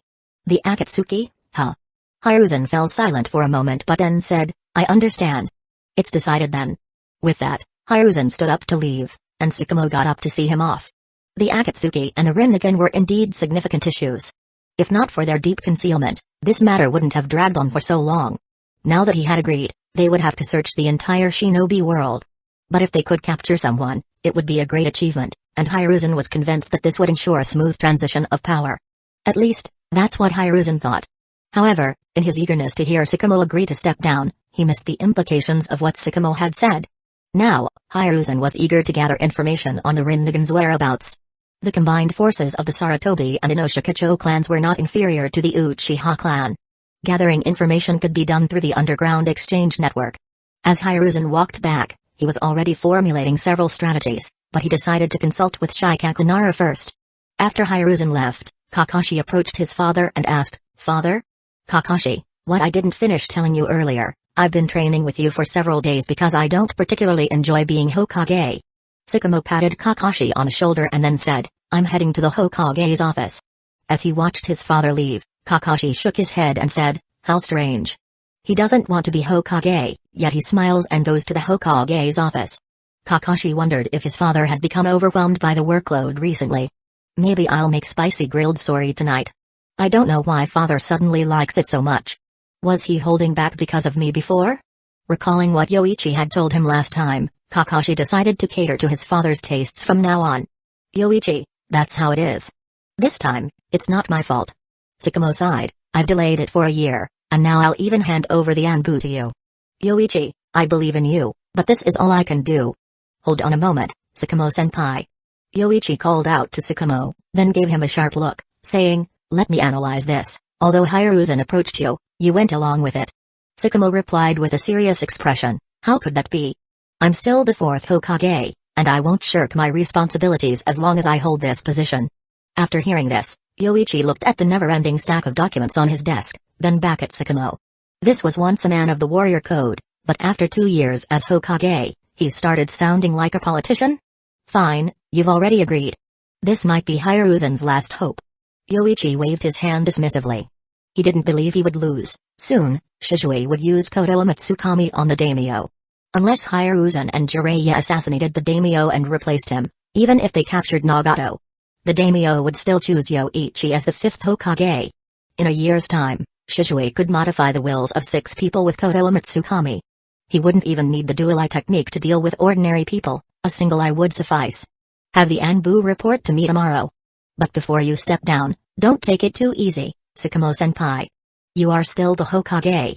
A: The Akatsuki, huh? Hiruzen fell silent for a moment but then said, I understand. It's decided then. With that, Hiruzen stood up to leave, and Tsukumo got up to see him off. The Akatsuki and the Rinnegan were indeed significant issues. If not for their deep concealment, this matter wouldn't have dragged on for so long. Now that he had agreed, they would have to search the entire shinobi world. But if they could capture someone, it would be a great achievement, and Hiruzen was convinced that this would ensure a smooth transition of power. At least, that's what Hiruzen thought. However, in his eagerness to hear Tsukumo agree to step down, he missed the implications of what Tsukumo had said. Now, Hiruzen was eager to gather information on the Rinnegan's whereabouts. The combined forces of the Sarutobi and Inoshikacho clans were not inferior to the Uchiha clan. Gathering information could be done through the underground exchange network. As Hiruzen walked back, he was already formulating several strategies, but he decided to consult with Shikaku Nara first. After Hiruzen left, Kakashi approached his father and asked, Father? Kakashi, what I didn't finish telling you earlier, I've been training with you for several days because I don't particularly enjoy being Hokage. Tsukumo patted Kakashi on the shoulder and then said, I'm heading to the Hokage's office. As he watched his father leave, Kakashi shook his head and said, how strange. He doesn't want to be Hokage, yet he smiles and goes to the Hokage's office. Kakashi wondered if his father had become overwhelmed by the workload recently. Maybe I'll make spicy grilled sori tonight. I don't know why father suddenly likes it so much. Was he holding back because of me before? Recalling what Yoichi had told him last time, Kakashi decided to cater to his father's tastes from now on. Yoichi, that's how it is. This time, it's not my fault. Tsukumo sighed, I've delayed it for a year, and now I'll even hand over the Anbu to you. Yoichi, I believe in you, but this is all I can do. Hold on a moment, Tsukumo-senpai. Yoichi called out to Tsukumo, then gave him a sharp look, saying, let me analyze this. Although Hiruzen approached you, you went along with it. Tsukumo replied with a serious expression, how could that be? I'm still the fourth Hokage, and I won't shirk my responsibilities as long as I hold this position. After hearing this, Yoichi looked at the never-ending stack of documents on his desk, then back at Tsukumo. This was once a man of the warrior code, but after 2 years as Hokage, he started sounding like a politician? Fine, you've already agreed. This might be Hiruzen's last hope. Yoichi waved his hand dismissively. He didn't believe he would lose. Soon, Shizue would use Koto Matsukami on the daimyo. Unless Hiruzen and Jiraiya assassinated the daimyo and replaced him, even if they captured Nagato, the daimyo would still choose Yoichi as the 5th Hokage. In a year's time, Shizue could modify the wills of 6 people with Koto Matsukami. He wouldn't even need the dual eye technique to deal with ordinary people, a single eye would suffice. Have the Anbu report to me tomorrow. But before you step down, don't take it too easy, Tsukumo-senpai. You are still the Hokage.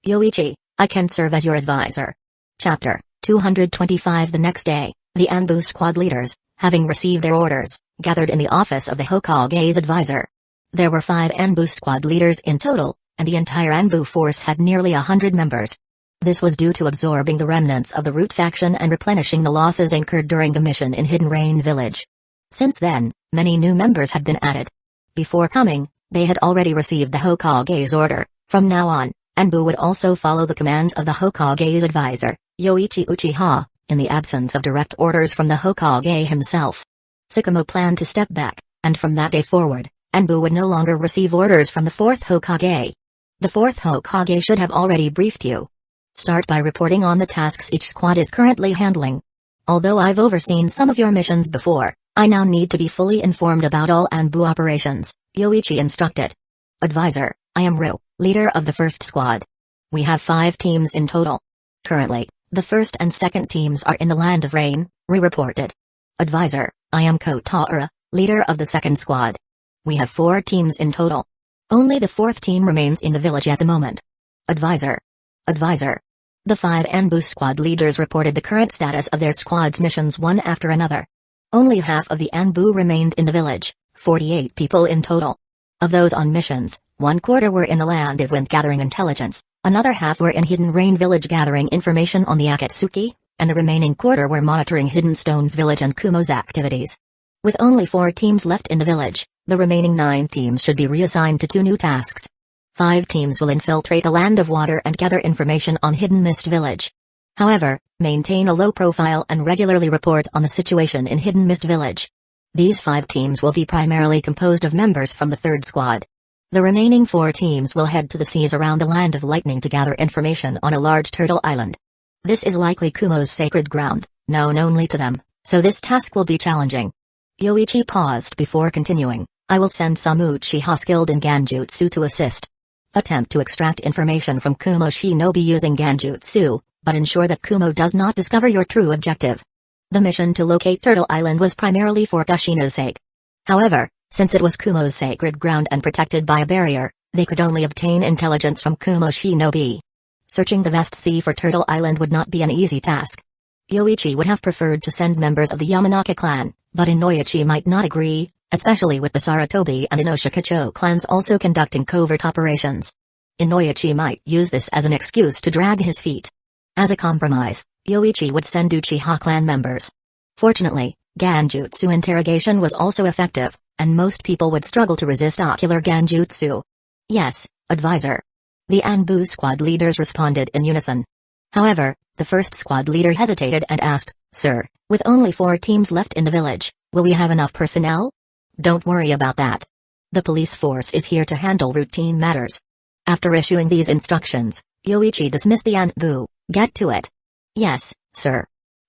A: Yoichi, I can serve as your advisor. Chapter 225. The next day, the Anbu squad leaders, having received their orders, gathered in the office of the Hokage's advisor. There were 5 Anbu squad leaders in total, and the entire Anbu force had nearly 100 members. This was due to absorbing the remnants of the Root faction and replenishing the losses incurred during the mission in Hidden Rain Village. Since then, many new members had been added. Before coming, they had already received the Hokage's order. From now on, Anbu would also follow the commands of the Hokage's advisor, Yoichi Uchiha, in the absence of direct orders from the Hokage himself. Tsukumo planned to step back, and from that day forward, Anbu would no longer receive orders from the 4th Hokage. The 4th Hokage should have already briefed you. Start by reporting on the tasks each squad is currently handling. Although I've overseen some of your missions before, I now need to be fully informed about all Anbu operations, Yoichi instructed. Advisor, I am Ru, leader of the 1st squad. We have 5 teams in total. Currently, the 1st and 2nd teams are in the Land of Rain, Ru reported. Advisor, I am Kotaro, leader of the 2nd squad. We have 4 teams in total. Only the 4th team remains in the village at the moment. Advisor. The 5 Anbu squad leaders reported the current status of their squad's missions one after another. Only half of the Anbu remained in the village, 48 people in total. Of those on missions, 1/4 were in the Land of Wind gathering intelligence, another half were in Hidden Rain Village gathering information on the Akatsuki, and the remaining 1/4 were monitoring Hidden Stones Village and Kumo's activities. With only 4 teams left in the village, the remaining 9 teams should be reassigned to 2 new tasks. 5 teams will infiltrate the Land of Water and gather information on Hidden Mist Village. However, maintain a low profile and regularly report on the situation in Hidden Mist Village. These 5 teams will be primarily composed of members from the 3rd squad. The remaining 4 teams will head to the seas around the Land of Lightning to gather information on a large turtle island. This is likely Kumo's sacred ground, known only to them, so this task will be challenging. Yoichi paused before continuing. I will send some Uchiha skilled in Genjutsu to assist. Attempt to extract information from Kumo Shinobi using Genjutsu, but ensure that Kumo does not discover your true objective. The mission to locate Turtle Island was primarily for Kushina's sake. However, since it was Kumo's sacred ground and protected by a barrier, they could only obtain intelligence from Kumo Shinobi. Searching the vast sea for Turtle Island would not be an easy task. Yoichi would have preferred to send members of the Yamanaka clan, but Inoichi might not agree, especially with the Sarutobi and Inoshikacho clans also conducting covert operations. Inoichi might use this as an excuse to drag his feet. As a compromise, Yoichi would send Uchiha clan members. Fortunately, Genjutsu interrogation was also effective, and most people would struggle to resist ocular Genjutsu. Yes, advisor. The Anbu squad leaders responded in unison. However, the first squad leader hesitated and asked, Sir, with only 4 teams left in the village, will we have enough personnel? Don't worry about that. The police force is here to handle routine matters. After issuing these instructions, Yoichi dismissed the Anbu. Get to it. Yes, sir.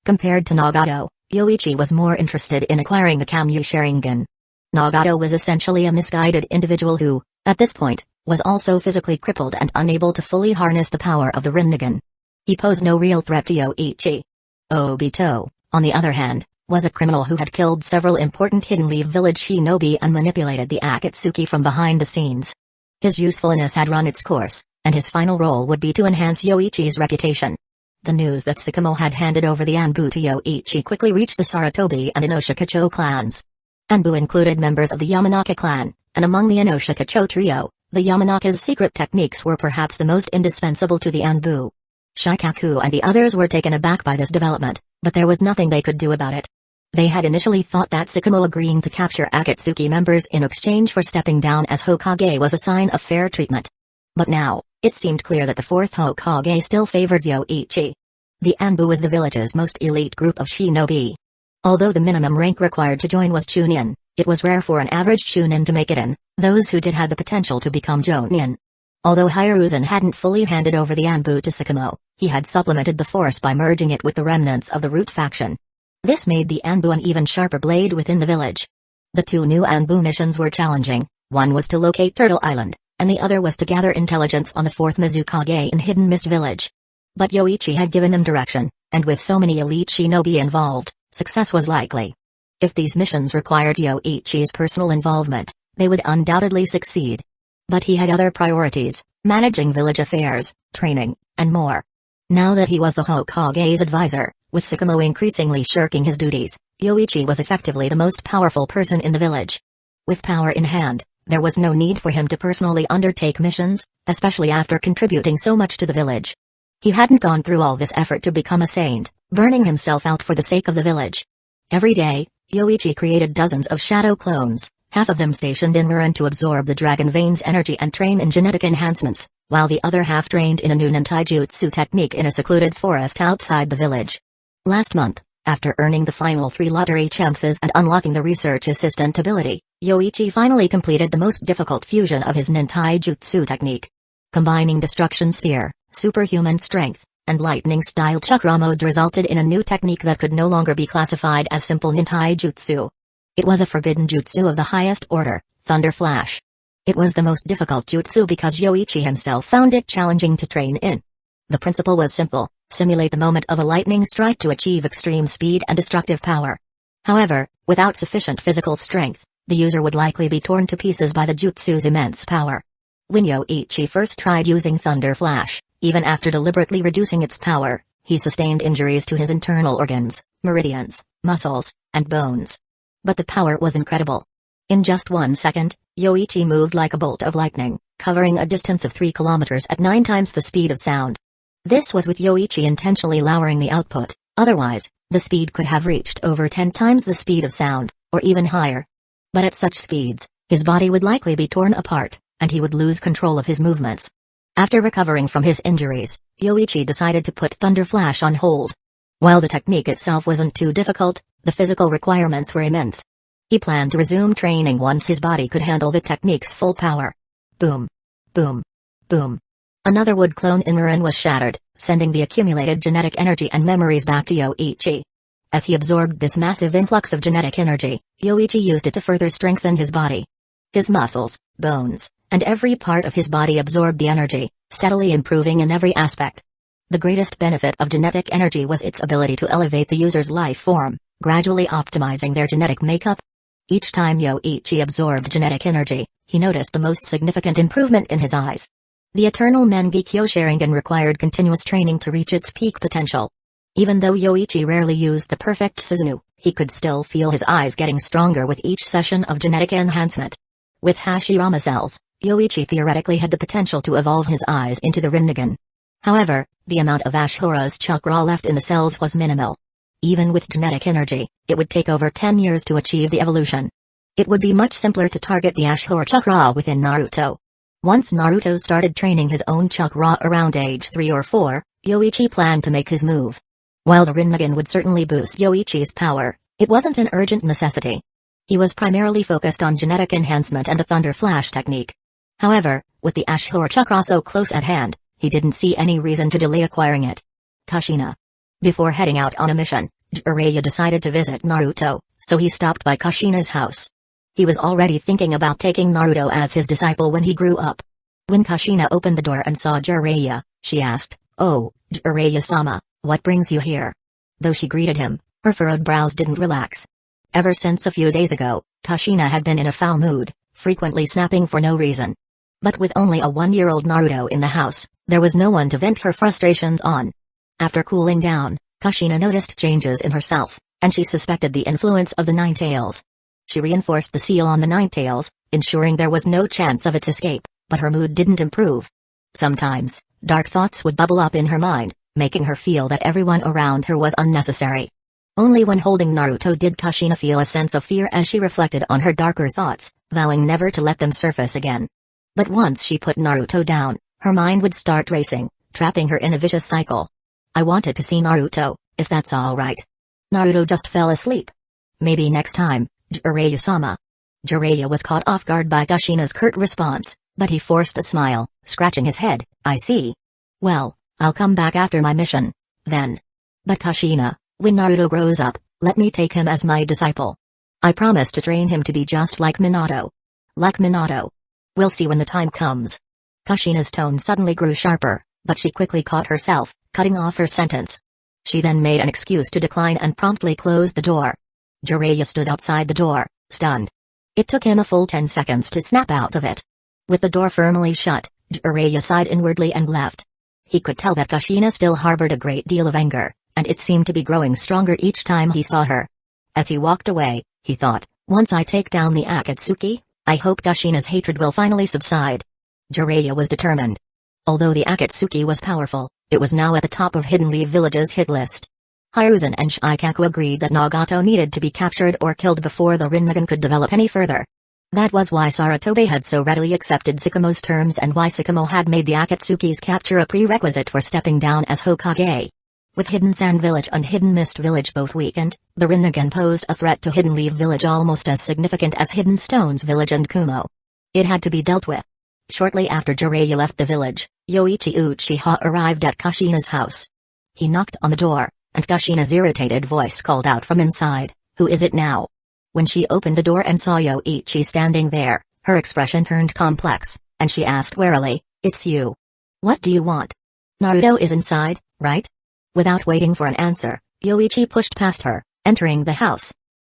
A: Compared to Nagato, Yoichi was more interested in acquiring the Kamui Sharingan. Nagato was essentially a misguided individual who, at this point, was also physically crippled and unable to fully harness the power of the Rinnegan. He posed no real threat to Yoichi. Obito, on the other hand, was a criminal who had killed several important Hidden Leaf village shinobi and manipulated the Akatsuki from behind the scenes. His usefulness had run its course, and his final role would be to enhance Yoichi's reputation. The news that Tsukumo had handed over the Anbu to Yoichi quickly reached the Sarutobi and Inoshikacho clans. Anbu included members of the Yamanaka clan, and among the Inoshikacho trio, the Yamanaka's secret techniques were perhaps the most indispensable to the Anbu. Shikaku and the others were taken aback by this development, but there was nothing they could do about it. They had initially thought that Tsukumo agreeing to capture Akatsuki members in exchange for stepping down as Hokage was a sign of fair treatment. But now, it seemed clear that the 4th Hokage still favored Yoichi. The Anbu was the village's most elite group of shinobi. Although the minimum rank required to join was Chunin, it was rare for an average Chunin to make it in. Those who did had the potential to become Jonin. Although Hiruzen hadn't fully handed over the Anbu to Tsukumo, he had supplemented the force by merging it with the remnants of the Root faction. This made the Anbu an even sharper blade within the village. The 2 new Anbu missions were challenging. One was to locate Turtle Island, and the other was to gather intelligence on the 4th Mizukage in Hidden Mist Village. But Yoichi had given them direction, and with so many elite shinobi involved, success was likely. If these missions required Yoichi's personal involvement, they would undoubtedly succeed. But he had other priorities, managing village affairs, training, and more. Now that he was the Hokage's advisor, with Tsukumo increasingly shirking his duties, Yoichi was effectively the most powerful person in the village. With power in hand, there was no need for him to personally undertake missions, especially after contributing so much to the village. He hadn't gone through all this effort to become a saint, burning himself out for the sake of the village. Every day, Yoichi created dozens of shadow clones, half of them stationed in Murin to absorb the Dragon Vein's energy and train in genetic enhancements, while the other half trained in a new nintaijutsu technique in a secluded forest outside the village. Last month, after earning the final 3 lottery chances and unlocking the research assistant ability, Yoichi finally completed the most difficult fusion of his nintaijutsu technique. Combining Destruction Spear, Superhuman Strength, and Lightning-style Chakra mode resulted in a new technique that could no longer be classified as simple nintaijutsu. It was a forbidden jutsu of the highest order, Thunder Flash. It was the most difficult jutsu because Yoichi himself found it challenging to train in. The principle was simple: simulate the moment of a lightning strike to achieve extreme speed and destructive power. However, without sufficient physical strength, the user would likely be torn to pieces by the jutsu's immense power. When Yoichi first tried using Thunder Flash, even after deliberately reducing its power, he sustained injuries to his internal organs, meridians, muscles, and bones. But the power was incredible. In just 1 second, Yoichi moved like a bolt of lightning, covering a distance of 3 kilometers at 9 times the speed of sound. This was with Yoichi intentionally lowering the output, otherwise, the speed could have reached over 10 times the speed of sound, or even higher. But at such speeds, his body would likely be torn apart, and he would lose control of his movements. After recovering from his injuries, Yoichi decided to put Thunder Flash on hold. While the technique itself wasn't too difficult, the physical requirements were immense. He planned to resume training once his body could handle the technique's full power. Boom. Boom. Boom. Another wood clone in Marin was shattered, sending the accumulated genetic energy and memories back to Yoichi. As he absorbed this massive influx of genetic energy, Yoichi used it to further strengthen his body. His muscles, bones, and every part of his body absorbed the energy, steadily improving in every aspect. The greatest benefit of genetic energy was its ability to elevate the user's life form, gradually optimizing their genetic makeup. Each time Yoichi absorbed genetic energy, he noticed the most significant improvement in his eyes. The Eternal Mangekyo Sharingan required continuous training to reach its peak potential. Even though Yoichi rarely used the perfect Susanoo, he could still feel his eyes getting stronger with each session of genetic enhancement. With Hashirama cells, Yoichi theoretically had the potential to evolve his eyes into the Rinnegan. However, the amount of Ashura's chakra left in the cells was minimal. Even with genetic energy, it would take over 10 years to achieve the evolution. It would be much simpler to target the Ashura chakra within Naruto. Once Naruto started training his own chakra around age 3 or 4, Yoichi planned to make his move. While the Rinnegan would certainly boost Yoichi's power, it wasn't an urgent necessity. He was primarily focused on genetic enhancement and the Thunder Flash technique. However, with the Ashura chakra so close at hand, he didn't see any reason to delay acquiring it. Kushina. Before heading out on a mission, Jiraiya decided to visit Naruto, so he stopped by Kushina's house. He was already thinking about taking Naruto as his disciple when he grew up. When Kushina opened the door and saw Jiraiya, she asked, "Oh, Jiraiya-sama, what brings you here?" Though she greeted him, her furrowed brows didn't relax. Ever since a few days ago, Kushina had been in a foul mood, frequently snapping for no reason. But with only a 1-year-old Naruto in the house, there was no one to vent her frustrations on. After cooling down, Kushina noticed changes in herself, and she suspected the influence of the Nine Tails. She reinforced the seal on the Nine Tails, ensuring there was no chance of its escape, but her mood didn't improve. Sometimes, dark thoughts would bubble up in her mind, making her feel that everyone around her was unnecessary. Only when holding Naruto did Kushina feel a sense of fear as she reflected on her darker thoughts, vowing never to let them surface again. But once she put Naruto down, her mind would start racing, trapping her in a vicious cycle. "I wanted to see Naruto, if that's all right." Naruto just fell asleep. "Maybe next time, Jiraiya-sama." Jiraiya was caught off guard by Kushina's curt response, but he forced a smile, scratching his head. "I see. Well, I'll come back after my mission, then. But Kushina, when Naruto grows up, let me take him as my disciple. I promise to train him to be just like Minato." "Like Minato? We'll see when the time comes." Kushina's tone suddenly grew sharper, but she quickly caught herself, cutting off her sentence. She then made an excuse to decline and promptly closed the door. Jiraiya stood outside the door, stunned. It took him a full 10 seconds to snap out of it. With the door firmly shut, Jiraiya sighed inwardly and left. He could tell that Kushina still harbored a great deal of anger, and it seemed to be growing stronger each time he saw her. As he walked away, he thought, "Once I take down the Akatsuki, I hope Kushina's hatred will finally subside." Jiraiya was determined. Although the Akatsuki was powerful, it was now at the top of Hidden Leaf Village's hit list. Hiruzen and Shikaku agreed that Nagato needed to be captured or killed before the Rinnegan could develop any further. That was why Sarutobi had so readily accepted Tsukumo's terms and why Tsukumo had made the Akatsuki's capture a prerequisite for stepping down as Hokage. With Hidden Sand Village and Hidden Mist Village both weakened, the Rinnegan posed a threat to Hidden Leaf Village almost as significant as Hidden Stones Village and Kumo. It had to be dealt with. Shortly after Jiraiya left the village, Yoichi Uchiha arrived at Kushina's house. He knocked on the door, and Kushina's irritated voice called out from inside, "Who is it now?" When she opened the door and saw Yoichi standing there, her expression turned complex, and she asked warily, "It's you. What do you want? Naruto is inside, right?" Without waiting for an answer, Yoichi pushed past her, entering the house.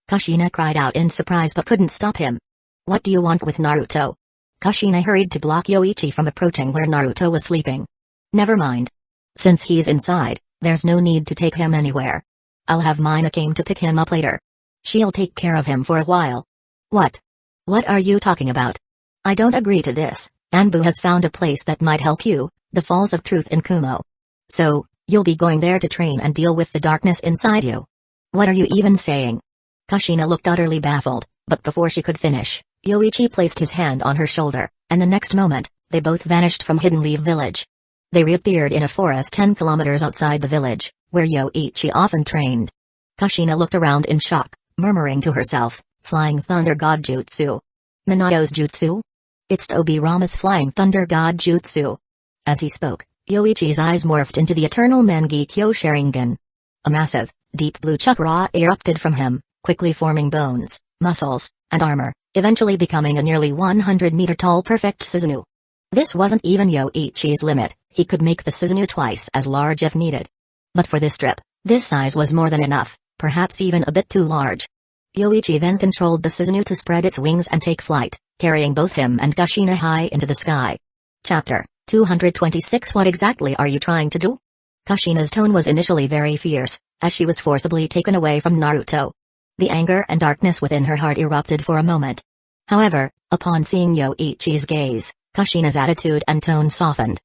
A: Kushina cried out in surprise but couldn't stop him. "What do you want with Naruto?" Kushina hurried to block Yoichi from approaching where Naruto was sleeping. "Never mind. Since he's inside, there's no need to take him anywhere. I'll have Minakame to pick him up later. She'll take care of him for a while." "What? What are you talking about? I don't agree to this. Anbu has found a place that might help you, the Falls of Truth in Kumo. So, you'll be going there to train and deal with the darkness inside you. What are you even saying?" Kushina looked utterly baffled, but before she could finish, Yoichi placed his hand on her shoulder, and the next moment, they both vanished from Hidden Leaf Village. They reappeared in a forest 10 kilometers outside the village, where Yoichi often trained. Kushina looked around in shock, murmuring to herself, "Flying Thunder God Jutsu. Minato's Jutsu? It's Tobirama's Flying Thunder God Jutsu. As he spoke, Yoichi's eyes morphed into the Eternal Mangekyo Sharingan. A massive, deep blue chakra erupted from him, quickly forming bones, muscles, and armor, eventually becoming a nearly 100-meter-tall perfect Susanoo. This wasn't even Yoichi's limit, he could make the Susanoo twice as large if needed. But for this trip, this size was more than enough, perhaps even a bit too large. Yoichi then controlled the Susanoo to spread its wings and take flight, carrying both him and Kushina high into the sky. Chapter 226. What exactly are you trying to do? Kushina's tone was initially very fierce, as she was forcibly taken away from Naruto. The anger and darkness within her heart erupted for a moment. However, upon seeing Yoichi's gaze, Kushina's attitude and tone softened.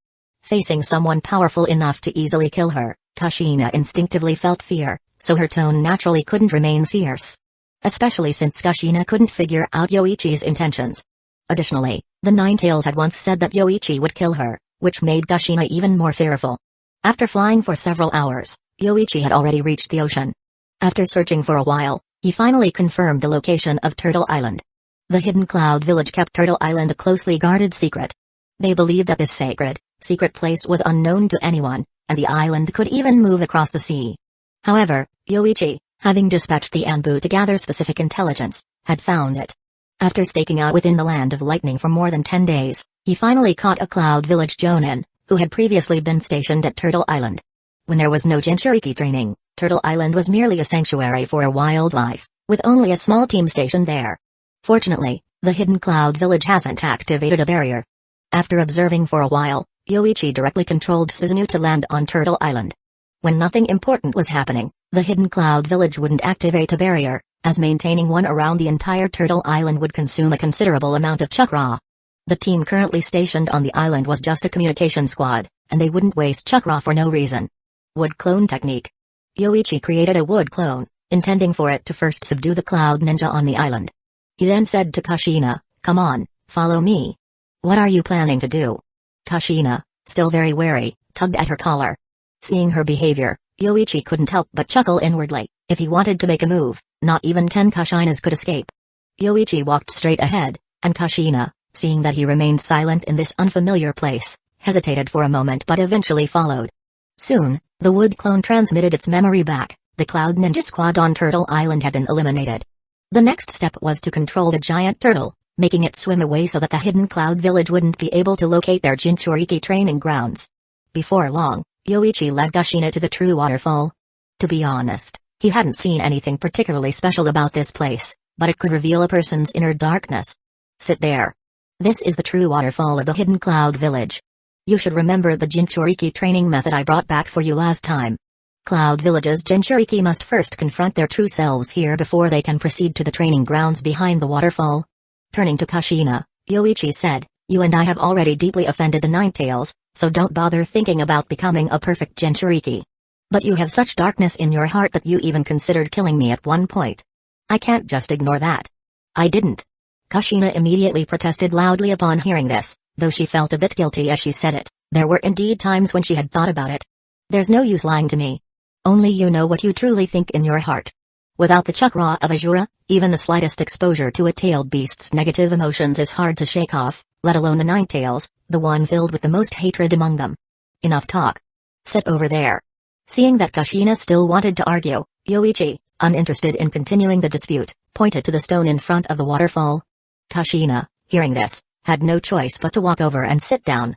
A: Facing someone powerful enough to easily kill her, Kushina instinctively felt fear, so her tone naturally couldn't remain fierce. Especially since Kushina couldn't figure out Yoichi's intentions. Additionally, the Ninetales had once said that Yoichi would kill her, which made Kushina even more fearful. After flying for several hours, Yoichi had already reached the ocean. After searching for a while, he finally confirmed the location of Turtle Island. The hidden cloud village kept Turtle Island a closely guarded secret. They believed that this secret place was unknown to anyone, and the island could even move across the sea. However, Yoichi, having dispatched the Anbu to gather specific intelligence, had found it. After staking out within the land of lightning for more than 10 days, he finally caught a cloud village jonin, who had previously been stationed at Turtle Island. When there was no Jinchuriki training, Turtle Island was merely a sanctuary for wildlife, with only a small team stationed there. Fortunately, the hidden cloud village hasn't activated a barrier. After observing for a while, Yoichi directly controlled Susanoo to land on Turtle Island. When nothing important was happening, the hidden cloud village wouldn't activate a barrier, as maintaining one around the entire Turtle Island would consume a considerable amount of chakra. The team currently stationed on the island was just a communication squad, and they wouldn't waste chakra for no reason. Wood clone technique. Yoichi created a wood clone, intending for it to first subdue the cloud ninja on the island. He then said to Kushina, "Come on, follow me." "What are you planning to do?" Kushina, still very wary, tugged at her collar. Seeing her behavior, Yoichi couldn't help but chuckle inwardly. If he wanted to make a move, not even 10 Kushinas could escape. Yoichi walked straight ahead, and Kushina, seeing that he remained silent in this unfamiliar place, hesitated for a moment but eventually followed. Soon, the wood clone transmitted its memory back. The Cloud Ninja Squad on Turtle Island had been eliminated. The next step was to control the giant turtle, making it swim away so that the hidden cloud village wouldn't be able to locate their Jinchuriki training grounds. Before long, Yoichi led Kushina to the true waterfall. To be honest, he hadn't seen anything particularly special about this place, but it could reveal a person's inner darkness. "Sit there. This is the true waterfall of the hidden cloud village. You should remember the Jinchuriki training method I brought back for you last time. Cloud village's Jinchuriki must first confront their true selves here before they can proceed to the training grounds behind the waterfall." Turning to Kushina, Yoichi said, "You and I have already deeply offended the Ninetales, so don't bother thinking about becoming a perfect Jinchuriki. But you have such darkness in your heart that you even considered killing me at one point. I can't just ignore that." "I didn't." Kushina immediately protested loudly upon hearing this, though she felt a bit guilty as she said it. There were indeed times when she had thought about it. "There's no use lying to me. Only you know what you truly think in your heart. Without the chakra of Azura, even the slightest exposure to a tailed beast's negative emotions is hard to shake off, let alone the Ninetales, the one filled with the most hatred among them. Enough talk. Sit over there." Seeing that Kushina still wanted to argue, Yoichi, uninterested in continuing the dispute, pointed to the stone in front of the waterfall. Kushina, hearing this, had no choice but to walk over and sit down.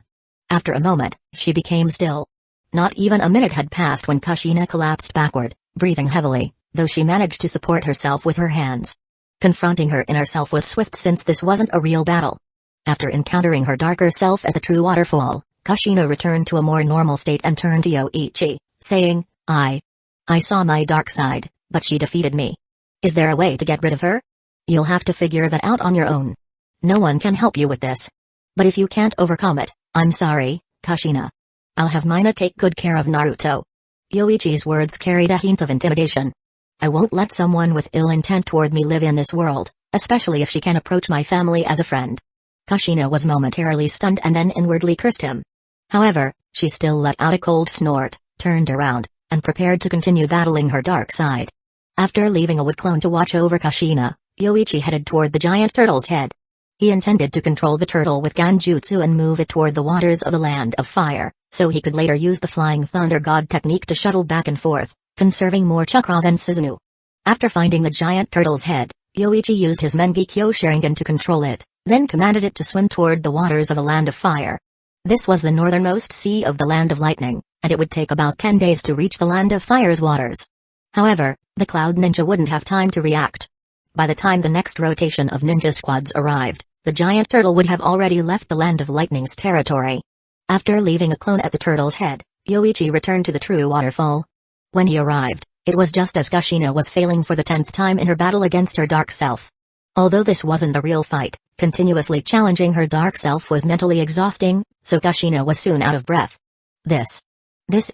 A: After a moment, she became still. Not even a minute had passed when Kushina collapsed backward, breathing heavily, though she managed to support herself with her hands. Confronting her inner self was swift since this wasn't a real battle. After encountering her darker self at the true waterfall, Kushina returned to a more normal state and turned to Yoichi, saying, I saw my dark side, but she defeated me. Is there a way to get rid of her? You'll have to figure that out on your own. No one can help you with this. But if you can't overcome it, I'm sorry, Kushina. I'll have Mina take good care of Naruto." Yoichi's words carried a hint of intimidation. "I won't let someone with ill intent toward me live in this world, especially if she can approach my family as a friend." Kushina was momentarily stunned and then inwardly cursed him. However, she still let out a cold snort, turned around, and prepared to continue battling her dark side. After leaving a wood clone to watch over Kushina, Yoichi headed toward the giant turtle's head. He intended to control the turtle with Ganjutsu and move it toward the waters of the Land of Fire, so he could later use the Flying Thunder God technique to shuttle back and forth, conserving more chakra than Susanoo. After finding the giant turtle's head, Yoichi used his Mengekyo Sharingan to control it, then commanded it to swim toward the waters of the Land of Fire. This was the northernmost sea of the Land of Lightning, and it would take about 10 days to reach the Land of Fire's waters. However, the Cloud Ninja wouldn't have time to react. By the time the next rotation of ninja squads arrived, the giant turtle would have already left the Land of Lightning's territory. After leaving a clone at the turtle's head, Yoichi returned to the true waterfall. When he arrived, it was just as Kushina was failing for the 10th time in her battle against her dark self. Although this wasn't a real fight, continuously challenging her dark self was mentally exhausting, so Kushina was soon out of breath. This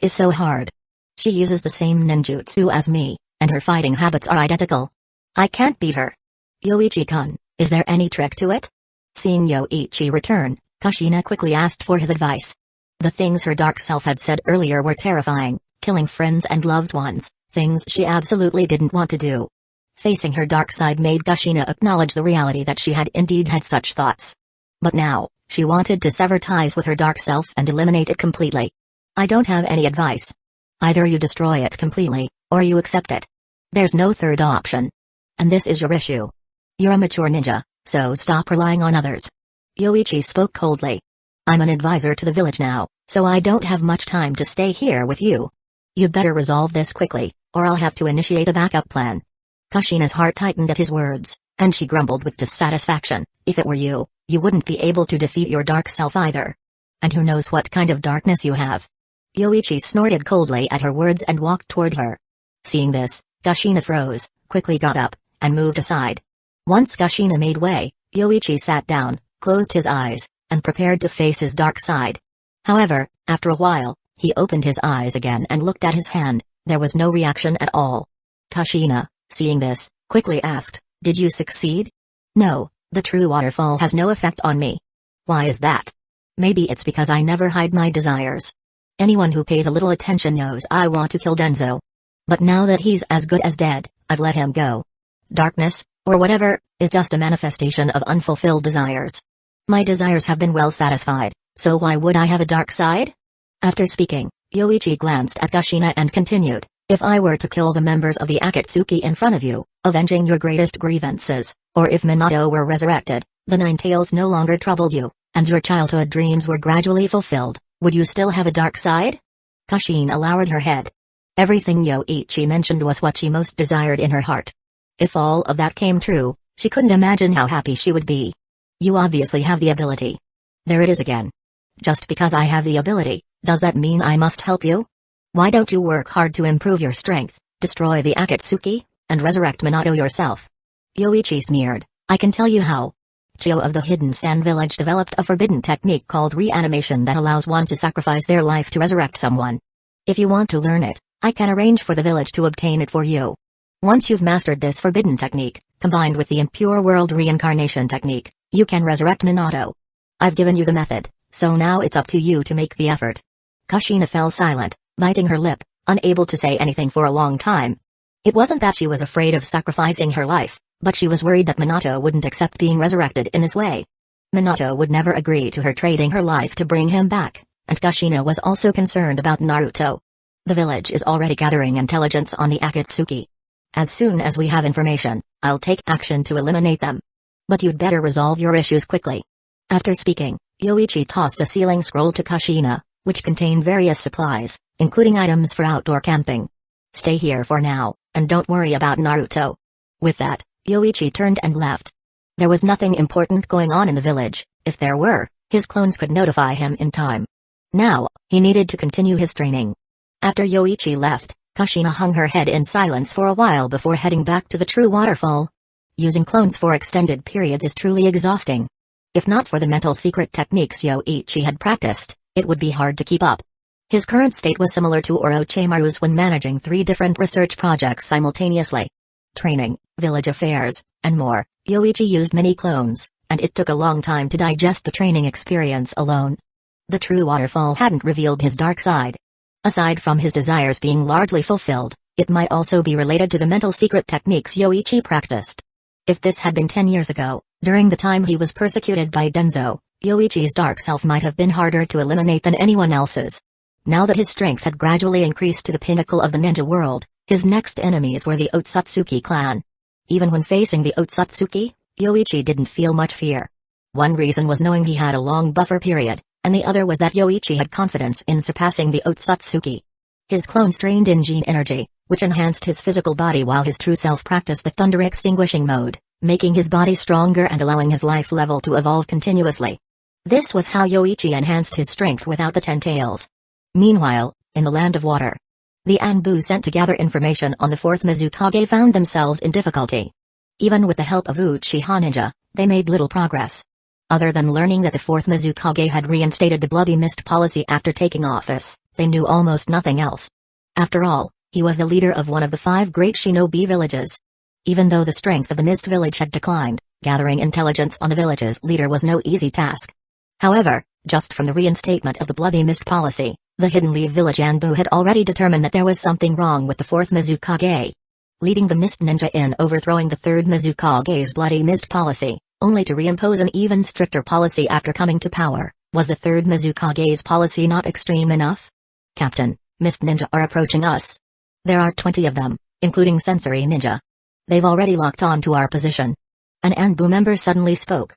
A: is so hard. She uses the same ninjutsu as me, and her fighting habits are identical. I can't beat her. Yoichi-kun, is there any trick to it? Seeing Yoichi return, Kushina quickly asked for his advice. The things her dark self had said earlier were terrifying, killing friends and loved ones, things she absolutely didn't want to do. Facing her dark side made Kushina acknowledge the reality that she had indeed had such thoughts. But now, she wanted to sever ties with her dark self and eliminate it completely. I don't have any advice. Either you destroy it completely, or you accept it. There's no third option. And this is your issue. You're a mature ninja, so stop relying on others. Yoichi spoke coldly. I'm an advisor to the village now, so I don't have much time to stay here with you. You'd better resolve this quickly, or I'll have to initiate a backup plan. Kushina's heart tightened at his words, and she grumbled with dissatisfaction. If it were you, you wouldn't be able to defeat your dark self either. And who knows what kind of darkness you have. Yoichi snorted coldly at her words and walked toward her. Seeing this, Kushina froze, quickly got up, and moved aside. Once Kushina made way, Yoichi sat down, closed his eyes, and prepared to face his dark side. However, after a while, he opened his eyes again and looked at his hand. There was no reaction at all. Kushina, seeing this, quickly asked, "Did you succeed?" "No, the true waterfall has no effect on me." "Why is that?" "Maybe it's because I never hide my desires. Anyone who pays a little attention knows I want to kill Danzō. But now that he's as good as dead, I've let him go. Darkness, or whatever, is just a manifestation of unfulfilled desires. My desires have been well satisfied, so why would I have a dark side?" After speaking, Yoichi glanced at Kushina and continued, "If I were to kill the members of the Akatsuki in front of you, avenging your greatest grievances, or if Minato were resurrected, the Nine Tails no longer troubled you, and your childhood dreams were gradually fulfilled, would you still have a dark side?" Kushina lowered her head. Everything Yoichi mentioned was what she most desired in her heart. If all of that came true, she couldn't imagine how happy she would be. "You obviously have the ability." There it is again. Just because I have the ability, does that mean I must help you? Why don't you work hard to improve your strength, destroy the Akatsuki, and resurrect Minato yourself? Yoichi sneered, "I can tell you how." Chio of the Hidden Sand Village developed a forbidden technique called reanimation that allows one to sacrifice their life to resurrect someone. If you want to learn it, I can arrange for the village to obtain it for you. Once you've mastered this forbidden technique, combined with the Impure World Reincarnation technique, you can resurrect Minato. I've given you the method, so now it's up to you to make the effort. Kushina fell silent, biting her lip, unable to say anything for a long time. It wasn't that she was afraid of sacrificing her life, but she was worried that Minato wouldn't accept being resurrected in this way. Minato would never agree to her trading her life to bring him back, and Kushina was also concerned about Naruto. The village is already gathering intelligence on the Akatsuki. As soon as we have information, I'll take action to eliminate them. But you'd better resolve your issues quickly. After speaking, Yoichi tossed a sealing scroll to Kushina, which contained various supplies, including items for outdoor camping. Stay here for now, and don't worry about Naruto. With that, Yoichi turned and left. There was nothing important going on in the village. If there were, his clones could notify him in time. Now, he needed to continue his training. After Yoichi left, Kushina hung her head in silence for a while before heading back to the true waterfall. Using clones for extended periods is truly exhausting. If not for the mental secret techniques Yoichi had practiced, it would be hard to keep up. His current state was similar to Orochimaru's when managing 3 different research projects simultaneously. Training, village affairs, and more. Yoichi used many clones, and it took a long time to digest the training experience alone. The true waterfall hadn't revealed his dark side. Aside from his desires being largely fulfilled, it might also be related to the mental secret techniques Yoichi practiced. If this had been 10 years ago, during the time he was persecuted by Danzō, Yoichi's dark self might have been harder to eliminate than anyone else's. Now that his strength had gradually increased to the pinnacle of the ninja world, his next enemies were the Otsutsuki clan. Even when facing the Otsutsuki, Yoichi didn't feel much fear. One reason was knowing he had a long buffer period, and the other was that Yoichi had confidence in surpassing the Otsutsuki. His clones drained in gene energy, which enhanced his physical body while his true self practiced the thunder extinguishing mode, making his body stronger and allowing his life level to evolve continuously. This was how Yoichi enhanced his strength without the 10 tails. Meanwhile, in the Land of Water, the Anbu sent to gather information on the 4th Mizukage found themselves in difficulty. Even with the help of Uchiha ninja, they made little progress. Other than learning that the 4th Mizukage had reinstated the Bloody Mist policy after taking office, they knew almost nothing else. After all, he was the leader of one of the 5 great shinobi villages. Even though the strength of the Mist village had declined, gathering intelligence on the village's leader was no easy task. However, just from the reinstatement of the Bloody Mist policy, the Hidden Leaf village Anbu had already determined that there was something wrong with the 4th Mizukage. Leading the Mist ninja in overthrowing the 3rd Mizukage's Bloody Mist policy, only to reimpose an even stricter policy after coming to power, was the 3rd Mizukage's policy not extreme enough? Captain, Mist ninja are approaching us. There are 20 of them, including Sensory ninja. They've already locked on to our position. An Anbu member suddenly spoke.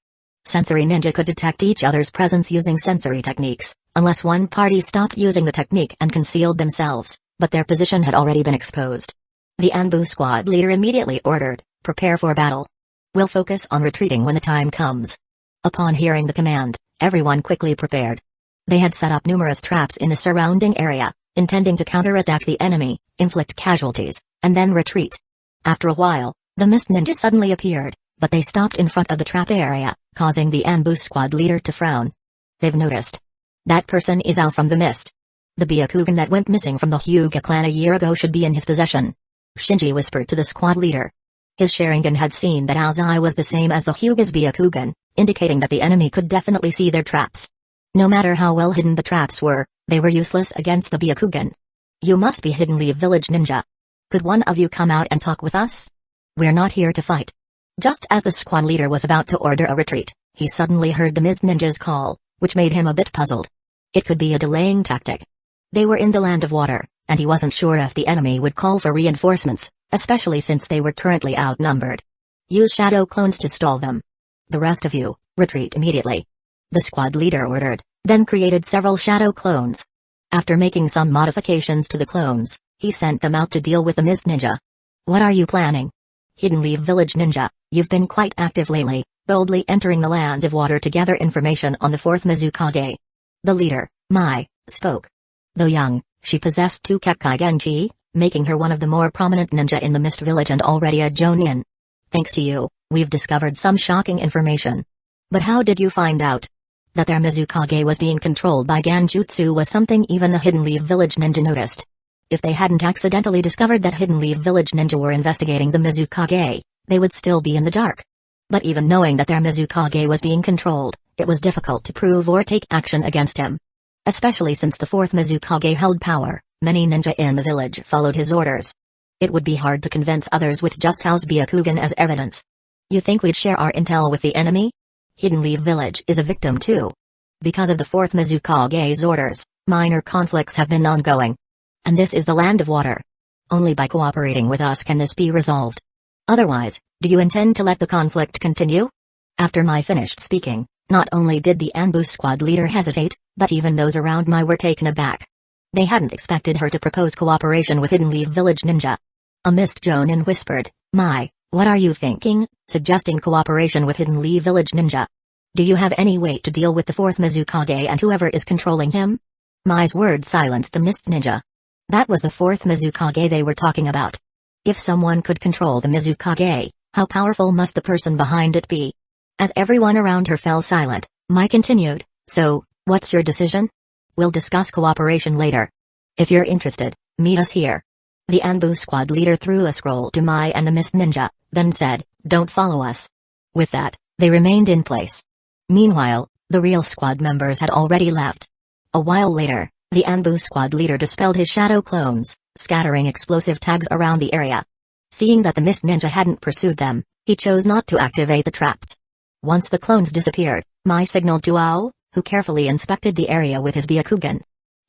A: Sensory ninja could detect each other's presence using sensory techniques, unless one party stopped using the technique and concealed themselves, but their position had already been exposed. The Anbu squad leader immediately ordered, "Prepare for battle. We'll focus on retreating when the time comes." Upon hearing the command, everyone quickly prepared. They had set up numerous traps in the surrounding area, intending to counterattack the enemy, inflict casualties, and then retreat. After a while, the Mist ninja suddenly appeared, but they stopped in front of the trap area, causing the Anbu squad leader to frown. They've noticed. That person is Ao from the Mist. The Byakugan that went missing from the Hyuga clan a year ago should be in his possession. Shinji whispered to the squad leader. His Sharingan had seen that Ao's eye was the same as the Hyuga's Byakugan, indicating that the enemy could definitely see their traps. No matter how well hidden the traps were, they were useless against the Byakugan. You must be Hidden Leaf Village ninja. Could one of you come out and talk with us? We're not here to fight. Just as the squad leader was about to order a retreat, he suddenly heard the Mist ninja's call, which made him a bit puzzled. It could be a delaying tactic. They were in the Land of Water, and he wasn't sure if the enemy would call for reinforcements, especially since they were currently outnumbered. Use shadow clones to stall them. The rest of you, retreat immediately. The squad leader ordered, then created several shadow clones. After making some modifications to the clones, he sent them out to deal with the Mist ninja. What are you planning? Hidden Leaf Village ninja, you've been quite active lately, boldly entering the Land of Water to gather information on the 4th Mizukage. The leader, Mai, spoke. Though young, she possessed 2 Kekkai Genji, making her one of the more prominent ninja in the Mist village and already a Jonin. Thanks to you, we've discovered some shocking information. But how did you find out? That their Mizukage was being controlled by Genjutsu was something even the Hidden Leaf Village ninja noticed. If they hadn't accidentally discovered that Hidden Leaf Village ninja were investigating the Mizukage, they would still be in the dark. But even knowing that their Mizukage was being controlled, it was difficult to prove or take action against him. Especially since the 4th Mizukage held power, many ninja in the village followed his orders. It would be hard to convince others with just Ao's Byakugan as evidence. You think we'd share our intel with the enemy? Hidden Leaf Village is a victim too. Because of the 4th Mizukage's orders, minor conflicts have been ongoing. And this is the Land of Water. Only by cooperating with us can this be resolved. Otherwise, do you intend to let the conflict continue? After Mai finished speaking, not only did the Anbu squad leader hesitate, but even those around Mai were taken aback. They hadn't expected her to propose cooperation with Hidden Leaf Village ninja. A Mist Jonin whispered, Mai, what are you thinking, suggesting cooperation with Hidden Leaf Village ninja? Do you have any way to deal with the 4th Mizukage and whoever is controlling him? Mai's words silenced the Mist ninja. That was the 4th Mizukage they were talking about. If someone could control the Mizukage, how powerful must the person behind it be? As everyone around her fell silent, Mai continued, so, what's your decision? We'll discuss cooperation later. If you're interested, meet us here. The Anbu squad leader threw a scroll to Mai and the Mist ninja, then said, don't follow us. With that, they remained in place. Meanwhile, the real squad members had already left. A while later, the Anbu squad leader dispelled his shadow clones, scattering explosive tags around the area. Seeing that the Mist ninja hadn't pursued them, He chose not to activate the traps. Once the clones disappeared, Mai signaled to Ao, who carefully inspected the area with his Byakugan.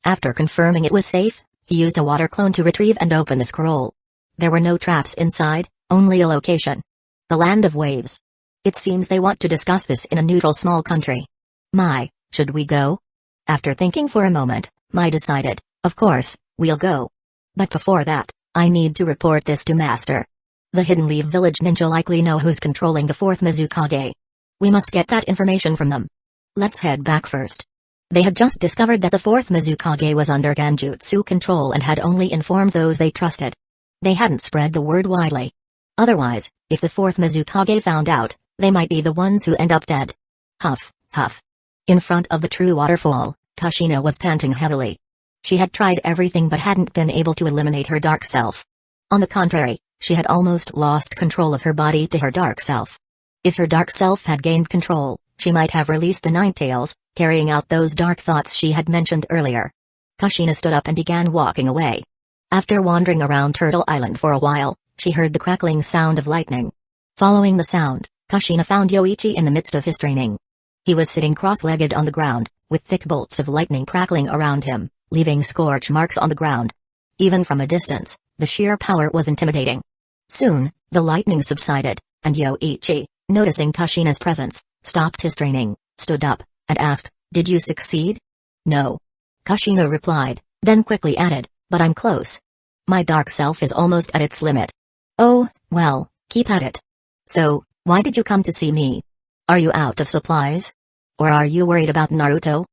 A: After confirming it was safe, he used a water clone to retrieve and open the scroll. There were no traps inside, only a location. The Land of Waves. It seems they want to discuss this in a neutral small country. Mai, should we go? After thinking for a moment, Mai decided, of course, we'll go. But before that, I need to report this to Master. The Hidden Leaf Village ninja likely know who's controlling the 4th Mizukage. We must get that information from them. Let's head back first. They had just discovered that the 4th Mizukage was under Genjutsu control and had only informed those they trusted. They hadn't spread the word widely. Otherwise, if the 4th Mizukage found out, they might be the ones who end up dead. Huff, huff. In front of the true waterfall, Kushina was panting heavily. She had tried everything but hadn't been able to eliminate her dark self. On the contrary, she had almost lost control of her body to her dark self. If her dark self had gained control, she might have released the Ninetales, carrying out those dark thoughts she had mentioned earlier. Kushina stood up and began walking away. After wandering around Turtle Island for a while, she heard the crackling sound of lightning. Following the sound, Kushina found Yoichi in the midst of his training. He was sitting cross-legged on the ground, with thick bolts of lightning crackling around him, leaving scorch marks on the ground. Even from a distance, the sheer power was intimidating. Soon, the lightning subsided, and Yoichi, noticing Kushina's presence, stopped his training, stood up, and asked, "Did you succeed?" "No." Kushina replied, then quickly added, "But I'm close. My dark self is almost at its limit." "Oh, well, keep at it. So, why did you come to see me? Are you out of supplies? Or are you worried about Naruto?"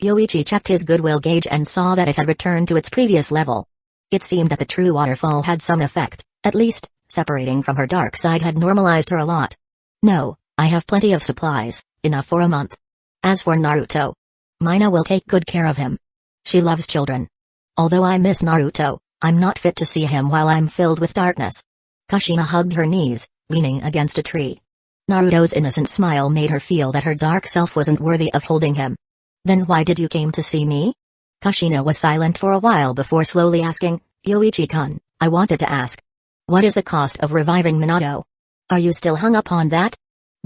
A: Yoichi checked his goodwill gauge and saw that it had returned to its previous level. It seemed that the true waterfall had some effect, at least, separating from her dark side had normalized her a lot. "No, I have plenty of supplies, enough for a month. As for Naruto, Mina will take good care of him. She loves children. Although I miss Naruto, I'm not fit to see him while I'm filled with darkness." Kushina hugged her knees, leaning against a tree. Naruto's innocent smile made her feel that her dark self wasn't worthy of holding him. "Then why did you came to see me?" Kushina was silent for a while before slowly asking, "Yoichi-kun, I wanted to ask. What is the cost of reviving Minato? Are you still hung up on that?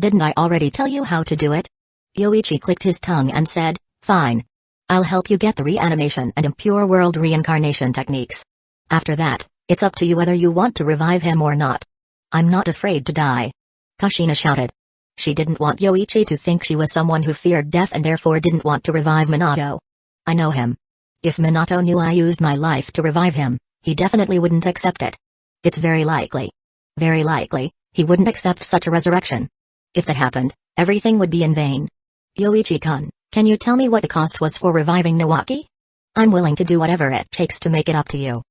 A: Didn't I already tell you how to do it?" Yoichi clicked his tongue and said, "Fine. I'll help you get the reanimation and impure world reincarnation techniques. After that, it's up to you whether you want to revive him or not. I'm not afraid to die." Kushina shouted. She didn't want Yoichi to think she was someone who feared death and therefore didn't want to revive Minato. "I know him. If Minato knew I used my life to revive him, he definitely wouldn't accept it. It's very likely, he wouldn't accept such a resurrection. If that happened, everything would be in vain. Yoichi-kun, can you tell me what the cost was for reviving Nawaki? I'm willing to do whatever it takes to make it up to you.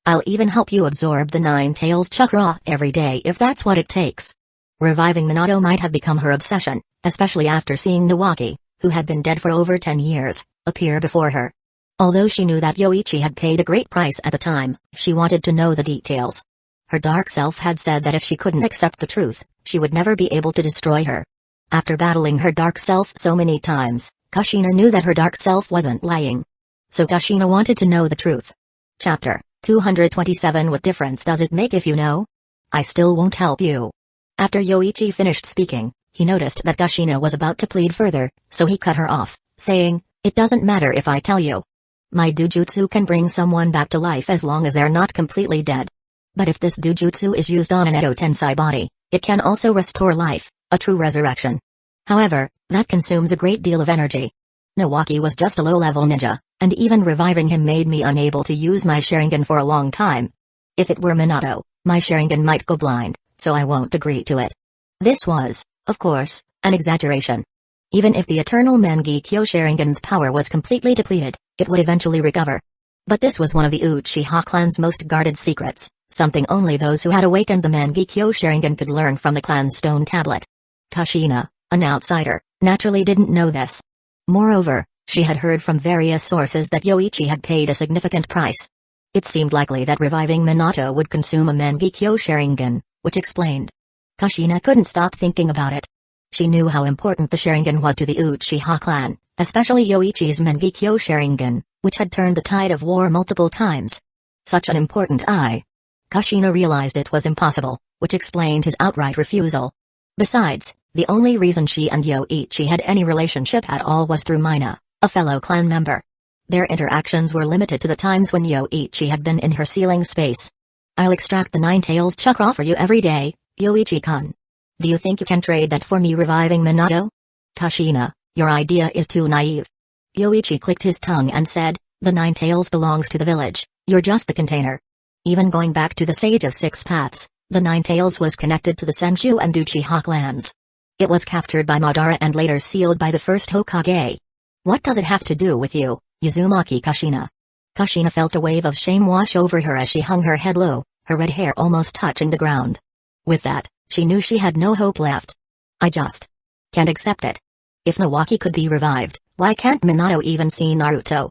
A: I'll even help you absorb the Nine-Tails chakra every day if that's what it takes." Reviving Minato might have become her obsession, especially after seeing Nawaki, who had been dead for over 10 years, appear before her. Although she knew that Yoichi had paid a great price at the time, she wanted to know the details. Her dark self had said that if she couldn't accept the truth, she would never be able to destroy her. After battling her dark self so many times, Kushina knew that her dark self wasn't lying. So Kushina wanted to know the truth. Chapter 227 What difference does it make if you know? I still won't help you. After Yoichi finished speaking, he noticed that Kushina was about to plead further, so he cut her off, saying, "It doesn't matter if I tell you. My dujutsu can bring someone back to life as long as they're not completely dead. But if this dujutsu is used on an Edo Tensei body, it can also restore life, a true resurrection. However, that consumes a great deal of energy. Nawaki was just a low-level ninja, and even reviving him made me unable to use my Sharingan for a long time. If it were Minato, my Sharingan might go blind, so I won't agree to it." This was, of course, an exaggeration. Even if the Eternal Mangekyo Sharingan's power was completely depleted, it would eventually recover. But this was one of the Uchiha clan's most guarded secrets, something only those who had awakened the Mangekyo Sharingan could learn from the clan's stone tablet. Kushina, an outsider, naturally didn't know this. Moreover, she had heard from various sources that Yoichi had paid a significant price. It seemed likely that reviving Minato would consume a Mangekyo Sharingan, which explained. Kushina couldn't stop thinking about it. She knew how important the Sharingan was to the Uchiha clan, especially Yoichi's Mangekyo Sharingan, which had turned the tide of war multiple times. Such an important eye. Kushina realized it was impossible, which explained his outright refusal. Besides, the only reason she and Yoichi had any relationship at all was through Mina, a fellow clan member. Their interactions were limited to the times when Yoichi had been in her sealing space. "I'll extract the Nine Tails chakra for you every day, Yoichi-kun. Do you think you can trade that for me reviving Minato?" "Kushina, your idea is too naive." Yoichi clicked his tongue and said, "The Nine Tails belongs to the village, you're just the container." Even going back to the Sage of Six Paths, the Nine Tails was connected to the Senju and Uchiha clans. It was captured by Madara and later sealed by the first Hokage. "What does it have to do with you, Uzumaki Kushina?" Kushina felt a wave of shame wash over her as she hung her head low, her red hair almost touching the ground. With that, she knew she had no hope left. "I just can't accept it. If Nawaki could be revived, why can't Minato even see Naruto?"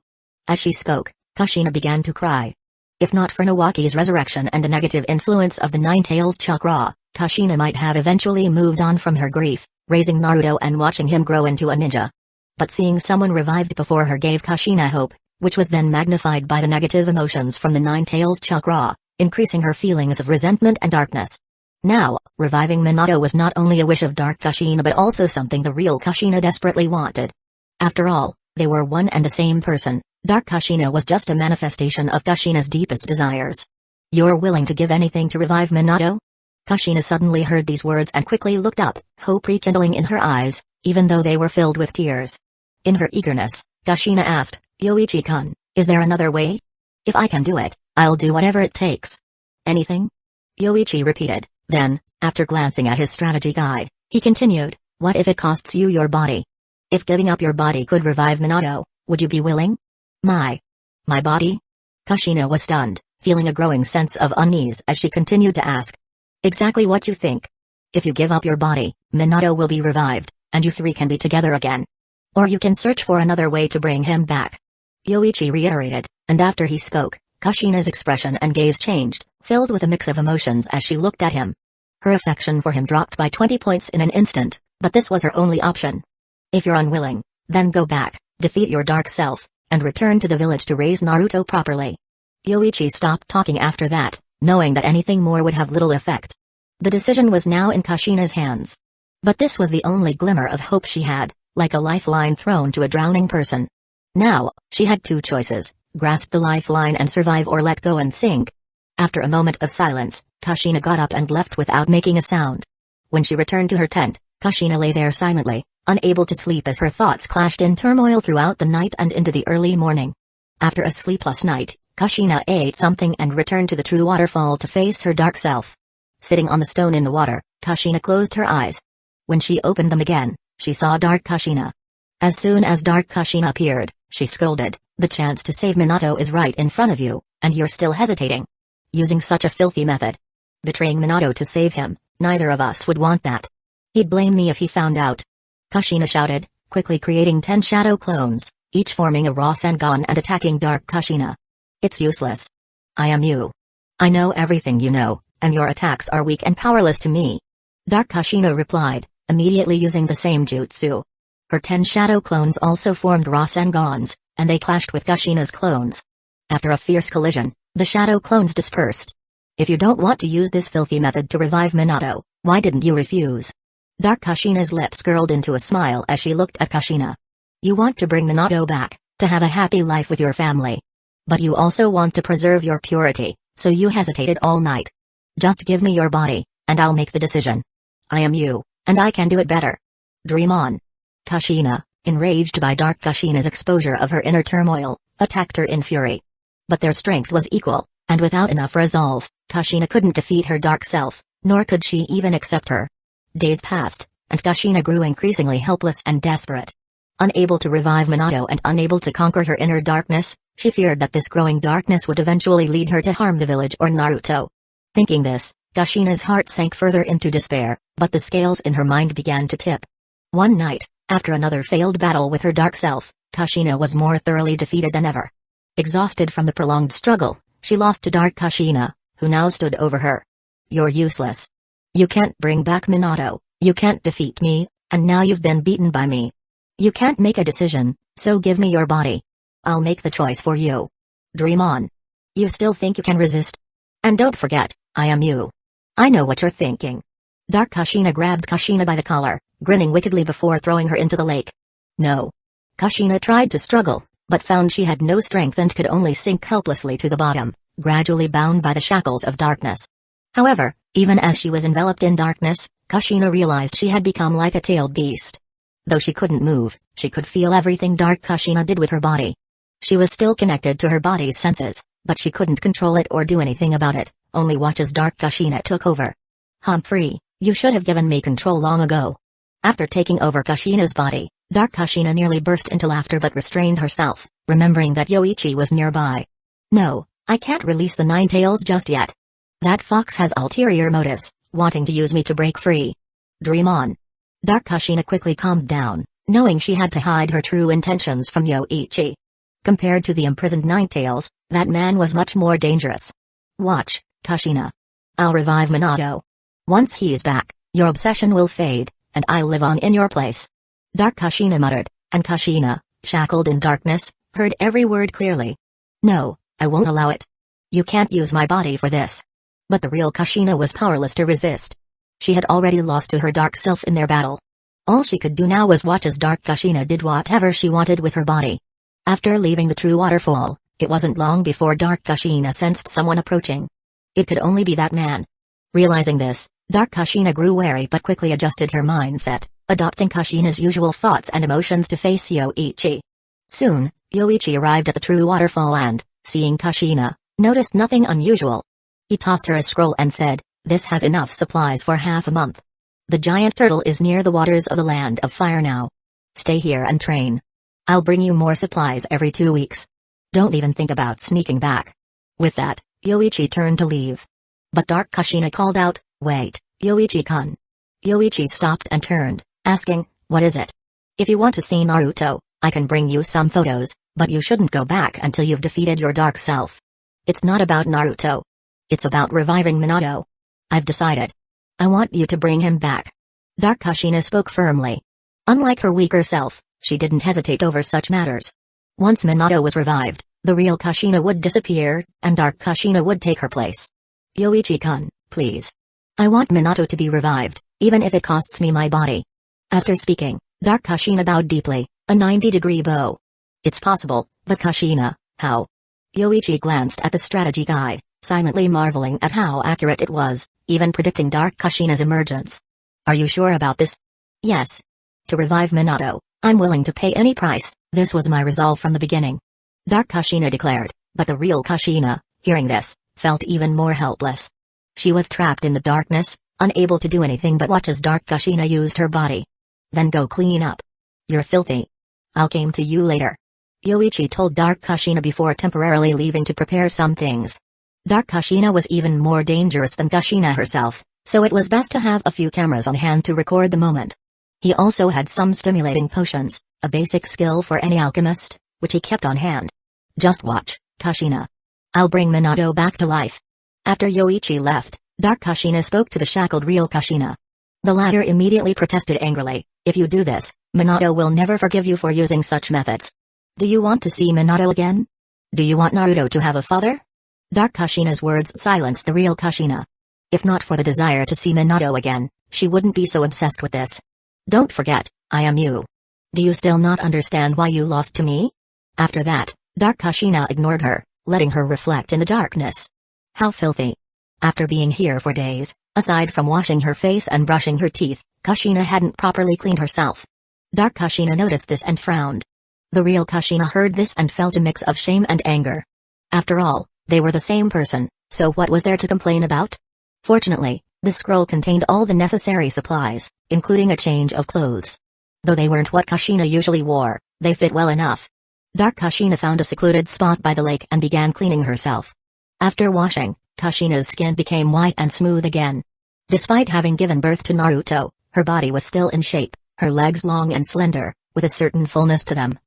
A: As she spoke, Kushina began to cry. If not for Nawaki's resurrection and the negative influence of the Nine Tails chakra, Kushina might have eventually moved on from her grief, raising Naruto and watching him grow into a ninja. But seeing someone revived before her gave Kushina hope, which was then magnified by the negative emotions from the Nine Tails chakra, increasing her feelings of resentment and darkness. Now, reviving Minato was not only a wish of Dark Kushina but also something the real Kushina desperately wanted. After all, they were one and the same person. Dark Kushina was just a manifestation of Kushina's deepest desires. "You're willing to give anything to revive Minato?" Kushina suddenly heard these words and quickly looked up, hope rekindling in her eyes, even though they were filled with tears. In her eagerness, Kushina asked, "Yoichi-kun, is there another way? If I can do it, I'll do whatever it takes." "Anything?" Yoichi repeated, then, after glancing at his strategy guide, he continued, "What if it costs you your body? If giving up your body could revive Minato, would you be willing?" My body?" Kushina was stunned, feeling a growing sense of unease as she continued to ask. "Exactly what you think. If you give up your body, Minato will be revived, and you three can be together again. Or you can search for another way to bring him back." Yoichi reiterated, and after he spoke, Kushina's expression and gaze changed, filled with a mix of emotions as she looked at him. Her affection for him dropped by 20 points in an instant, but this was her only option. "If you're unwilling, then go back, defeat your dark self, and return to the village to raise Naruto properly." Yoichi stopped talking after that, knowing that anything more would have little effect. The decision was now in Kushina's hands. But this was the only glimmer of hope she had, like a lifeline thrown to a drowning person. Now, she had two choices: grasp the lifeline and survive or let go and sink. After a moment of silence, Kushina got up and left without making a sound. When she returned to her tent, Kushina lay there silently, unable to sleep as her thoughts clashed in turmoil throughout the night and into the early morning. After a sleepless night, Kushina ate something and returned to the true waterfall to face her dark self. Sitting on the stone in the water, Kushina closed her eyes. When she opened them again, she saw Dark Kushina. As soon as Dark Kushina appeared, she scolded, "The chance to save Minato is right in front of you, and you're still hesitating. Using such a filthy method. Betraying Minato to save him, neither of us would want that. He'd blame me if he found out." Kushina shouted, quickly creating 10 shadow clones, each forming a Rasengan and attacking Dark Kushina. "It's useless. I am you. I know everything you know, and your attacks are weak and powerless to me." Dark Kushina replied, immediately using the same jutsu. Her 10 shadow clones also formed Rasengans, and they clashed with Kushina's clones. After a fierce collision, the shadow clones dispersed. "If you don't want to use this filthy method to revive Minato, why didn't you refuse?" Dark Kushina's lips curled into a smile as she looked at Kushina. "You want to bring Minato back, to have a happy life with your family. But you also want to preserve your purity, so you hesitated all night. Just give me your body, and I'll make the decision. I am you, and I can do it better. Dream on." Kushina, enraged by Dark Kushina's exposure of her inner turmoil, attacked her in fury. But their strength was equal, and without enough resolve, Kushina couldn't defeat her dark self, nor could she even accept her. Days passed, and Kushina grew increasingly helpless and desperate. Unable to revive Minato and unable to conquer her inner darkness, she feared that this growing darkness would eventually lead her to harm the village or Naruto. Thinking this, Kushina's heart sank further into despair, but the scales in her mind began to tip. One night, after another failed battle with her dark self, Kushina was more thoroughly defeated than ever. Exhausted from the prolonged struggle, she lost to Dark Kushina, who now stood over her. "You're useless. You can't bring back Minato, you can't defeat me, and now you've been beaten by me. You can't make a decision, so give me your body. I'll make the choice for you. Dream on. You still think you can resist? And don't forget, I am you. I know what you're thinking." Dark Kushina grabbed Kushina by the collar, grinning wickedly before throwing her into the lake. No. Kushina tried to struggle, but found she had no strength and could only sink helplessly to the bottom, gradually bound by the shackles of darkness. However, even as she was enveloped in darkness, Kushina realized she had become like a tailed beast. Though she couldn't move, she could feel everything Dark Kushina did with her body. She was still connected to her body's senses, but she couldn't control it or do anything about it, only watch as Dark Kushina took over. Humphrey, you should have given me control long ago. After taking over Kushina's body, Dark Kushina nearly burst into laughter but restrained herself, remembering that Yoichi was nearby. No, I can't release the Nine Tails just yet. That fox has ulterior motives, wanting to use me to break free. Dream on. Dark Kushina quickly calmed down, knowing she had to hide her true intentions from Yoichi. Compared to the imprisoned Nine Tails, that man was much more dangerous. Watch, Kushina. I'll revive Minato. Once he's back, your obsession will fade, and I'll live on in your place. Dark Kushina muttered, and Kushina, shackled in darkness, heard every word clearly. No, I won't allow it. You can't use my body for this. But the real Kushina was powerless to resist. She had already lost to her dark self in their battle. All she could do now was watch as Dark Kushina did whatever she wanted with her body. After leaving the true waterfall, it wasn't long before Dark Kushina sensed someone approaching. It could only be that man. Realizing this, Dark Kushina grew wary but quickly adjusted her mindset, adopting Kushina's usual thoughts and emotions to face Yoichi. Soon, Yoichi arrived at the true waterfall and, seeing Kushina, noticed nothing unusual. He tossed her a scroll and said, "This has enough supplies for half a month. The giant turtle is near the waters of the Land of Fire now. Stay here and train. I'll bring you more supplies every 2 weeks. Don't even think about sneaking back." With that, Yoichi turned to leave. But Dark Kushina called out, "Wait, Yoichi-kun." Yoichi stopped and turned, asking, "What is it?" "If you want to see Naruto, I can bring you some photos, but you shouldn't go back until you've defeated your dark self. It's not about Naruto. It's about reviving Minato. I've decided. I want you to bring him back." Dark Kushina spoke firmly. Unlike her weaker self, she didn't hesitate over such matters. Once Minato was revived, the real Kushina would disappear, and Dark Kushina would take her place. "Yoichi-kun, please. I want Minato to be revived, even if it costs me my body." After speaking, Dark Kushina bowed deeply, a 90-degree bow. "It's possible, but Kushina, how?" Yoichi glanced at the strategy guide, silently marveling at how accurate it was, even predicting Dark Kushina's emergence. "Are you sure about this?" "Yes. To revive Minato, I'm willing to pay any price. This was my resolve from the beginning," Dark Kushina declared, but the real Kushina, hearing this, felt even more helpless. She was trapped in the darkness, unable to do anything but watch as Dark Kushina used her body. "Then go clean up. You're filthy. I'll come to you later," Yoichi told Dark Kushina before temporarily leaving to prepare some things. Dark Kushina was even more dangerous than Kushina herself, so it was best to have a few cameras on hand to record the moment. He also had some stimulating potions, a basic skill for any alchemist, which he kept on hand. "Just watch, Kushina. I'll bring Minato back to life." After Yoichi left, Dark Kushina spoke to the shackled real Kushina. The latter immediately protested angrily, "If you do this, Minato will never forgive you for using such methods. Do you want to see Minato again? Do you want Naruto to have a father?" Dark Kushina's words silenced the real Kushina. If not for the desire to see Minato again, she wouldn't be so obsessed with this. "Don't forget, I am you. Do you still not understand why you lost to me?" After that, Dark Kushina ignored her, letting her reflect in the darkness. How filthy. After being here for days, aside from washing her face and brushing her teeth, Kushina hadn't properly cleaned herself. Dark Kushina noticed this and frowned. The real Kushina heard this and felt a mix of shame and anger. After all, they were the same person, so what was there to complain about? Fortunately, the scroll contained all the necessary supplies, including a change of clothes. Though they weren't what Kushina usually wore, they fit well enough. Dark Kushina found a secluded spot by the lake and began cleaning herself. After washing, Kushina's skin became white and smooth again. Despite having given birth to Naruto, her body was still in shape, her legs long and slender, with a certain fullness to them.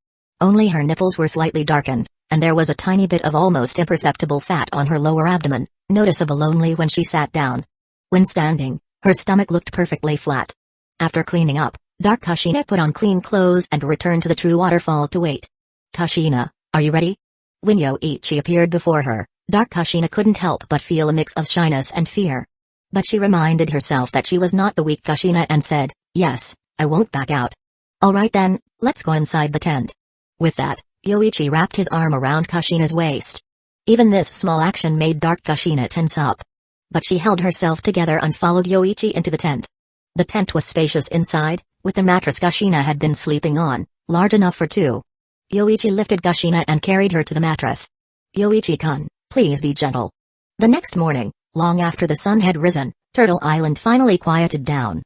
A: Only her nipples were slightly darkened, and there was a tiny bit of almost imperceptible fat on her lower abdomen, noticeable only when she sat down. When standing, her stomach looked perfectly flat. After cleaning up, Dark Kushina put on clean clothes and returned to the true waterfall to wait. "Kushina, are you ready?" When Yoichi appeared before her, Dark Kushina couldn't help but feel a mix of shyness and fear. But she reminded herself that she was not the weak Kushina and said, "Yes, I won't back out." "Alright then, let's go inside the tent." With that, Yoichi wrapped his arm around Kushina's waist. Even this small action made Dark Kushina tense up. But she held herself together and followed Yoichi into the tent. The tent was spacious inside, with the mattress Kushina had been sleeping on, large enough for two. Yoichi lifted Kushina and carried her to the mattress. "Yoichi-kun, please be gentle." The next morning, long after the sun had risen, Turtle Island finally quieted down.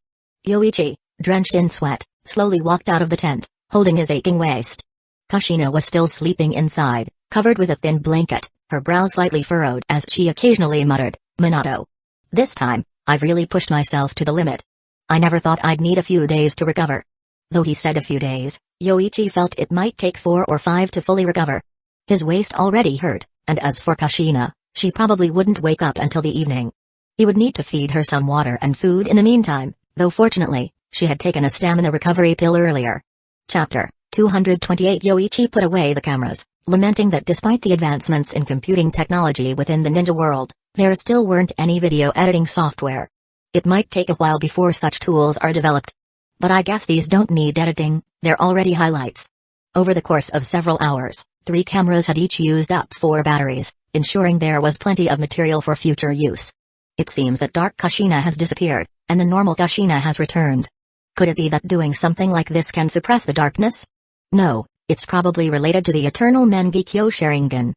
A: Yoichi, drenched in sweat, slowly walked out of the tent, holding his aching waist. Kushina was still sleeping inside, covered with a thin blanket, her brow slightly furrowed as she occasionally muttered, "Minato. This time, I've really pushed myself to the limit. I never thought I'd need a few days to recover." Though he said a few days, Yoichi felt it might take 4 or 5 to fully recover. His waist already hurt, and as for Kushina, she probably wouldn't wake up until the evening. He would need to feed her some water and food in the meantime, though fortunately, she had taken a stamina recovery pill earlier. Chapter 228. Yoichi put away the cameras, lamenting that despite the advancements in computing technology within the ninja world, there still weren't any video editing software. It might take a while before such tools are developed. But I guess these don't need editing, they're already highlights. Over the course of several hours, 3 cameras had each used up 4 batteries, ensuring there was plenty of material for future use. It seems that Dark Kushina has disappeared, and the normal Kushina has returned. Could it be that doing something like this can suppress the darkness? No, it's probably related to the Eternal Mangekyo Sharingan.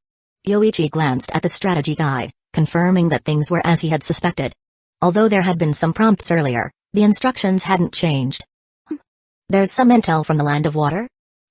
A: Yoichi glanced at the strategy guide, confirming that things were as he had suspected. Although there had been some prompts earlier, the instructions hadn't changed. There's some intel from the Land of Water?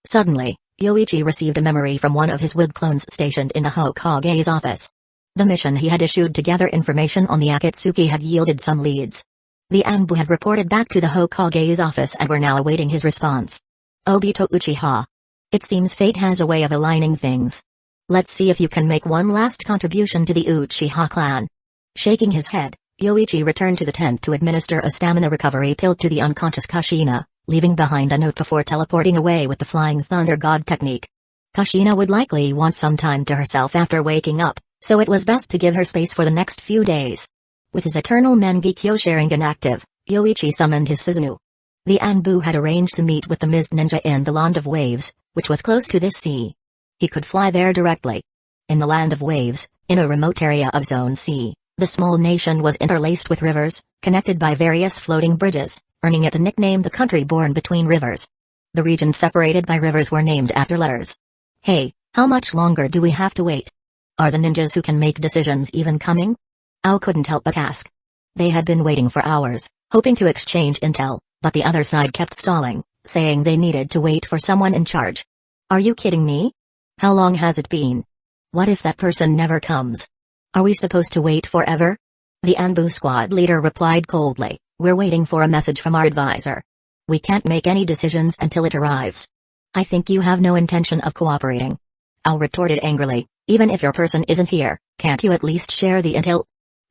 A: Suddenly, Yoichi received a memory from one of his Wig clones stationed in the Hokage's office. The mission he had issued to gather information on the Akatsuki had yielded some leads. The Anbu had reported back to the Hokage's office and were now awaiting his response. Obito Uchiha. It seems fate has a way of aligning things. Let's see if you can make one last contribution to the Uchiha clan. Shaking his head, Yoichi returned to the tent to administer a stamina recovery pill to the unconscious Kushina, leaving behind a note before teleporting away with the Flying Thunder God technique. Kushina would likely want some time to herself after waking up, so it was best to give her space for the next few days. With his Eternal Mangekyo Sharingan active, Yoichi summoned his Susanoo. The Anbu had arranged to meet with the Mist Ninja in the Land of Waves, which was close to this sea. He could fly there directly. In the Land of Waves, in a remote area of Zone C, the small nation was interlaced with rivers, connected by various floating bridges, earning it the nickname the country born between rivers. The regions separated by rivers were named after letters. Hey, how much longer do we have to wait? Are the ninjas who can make decisions even coming? Ao couldn't help but ask. They had been waiting for hours, hoping to exchange intel, but the other side kept stalling, saying they needed to wait for someone in charge. Are you kidding me? How long has it been? What if that person never comes? Are we supposed to wait forever? The Anbu squad leader replied coldly, "We're waiting for a message from our advisor. We can't make any decisions until it arrives." "I think you have no intention of cooperating." Ao retorted angrily, "Even if your person isn't here, can't you at least share the intel?"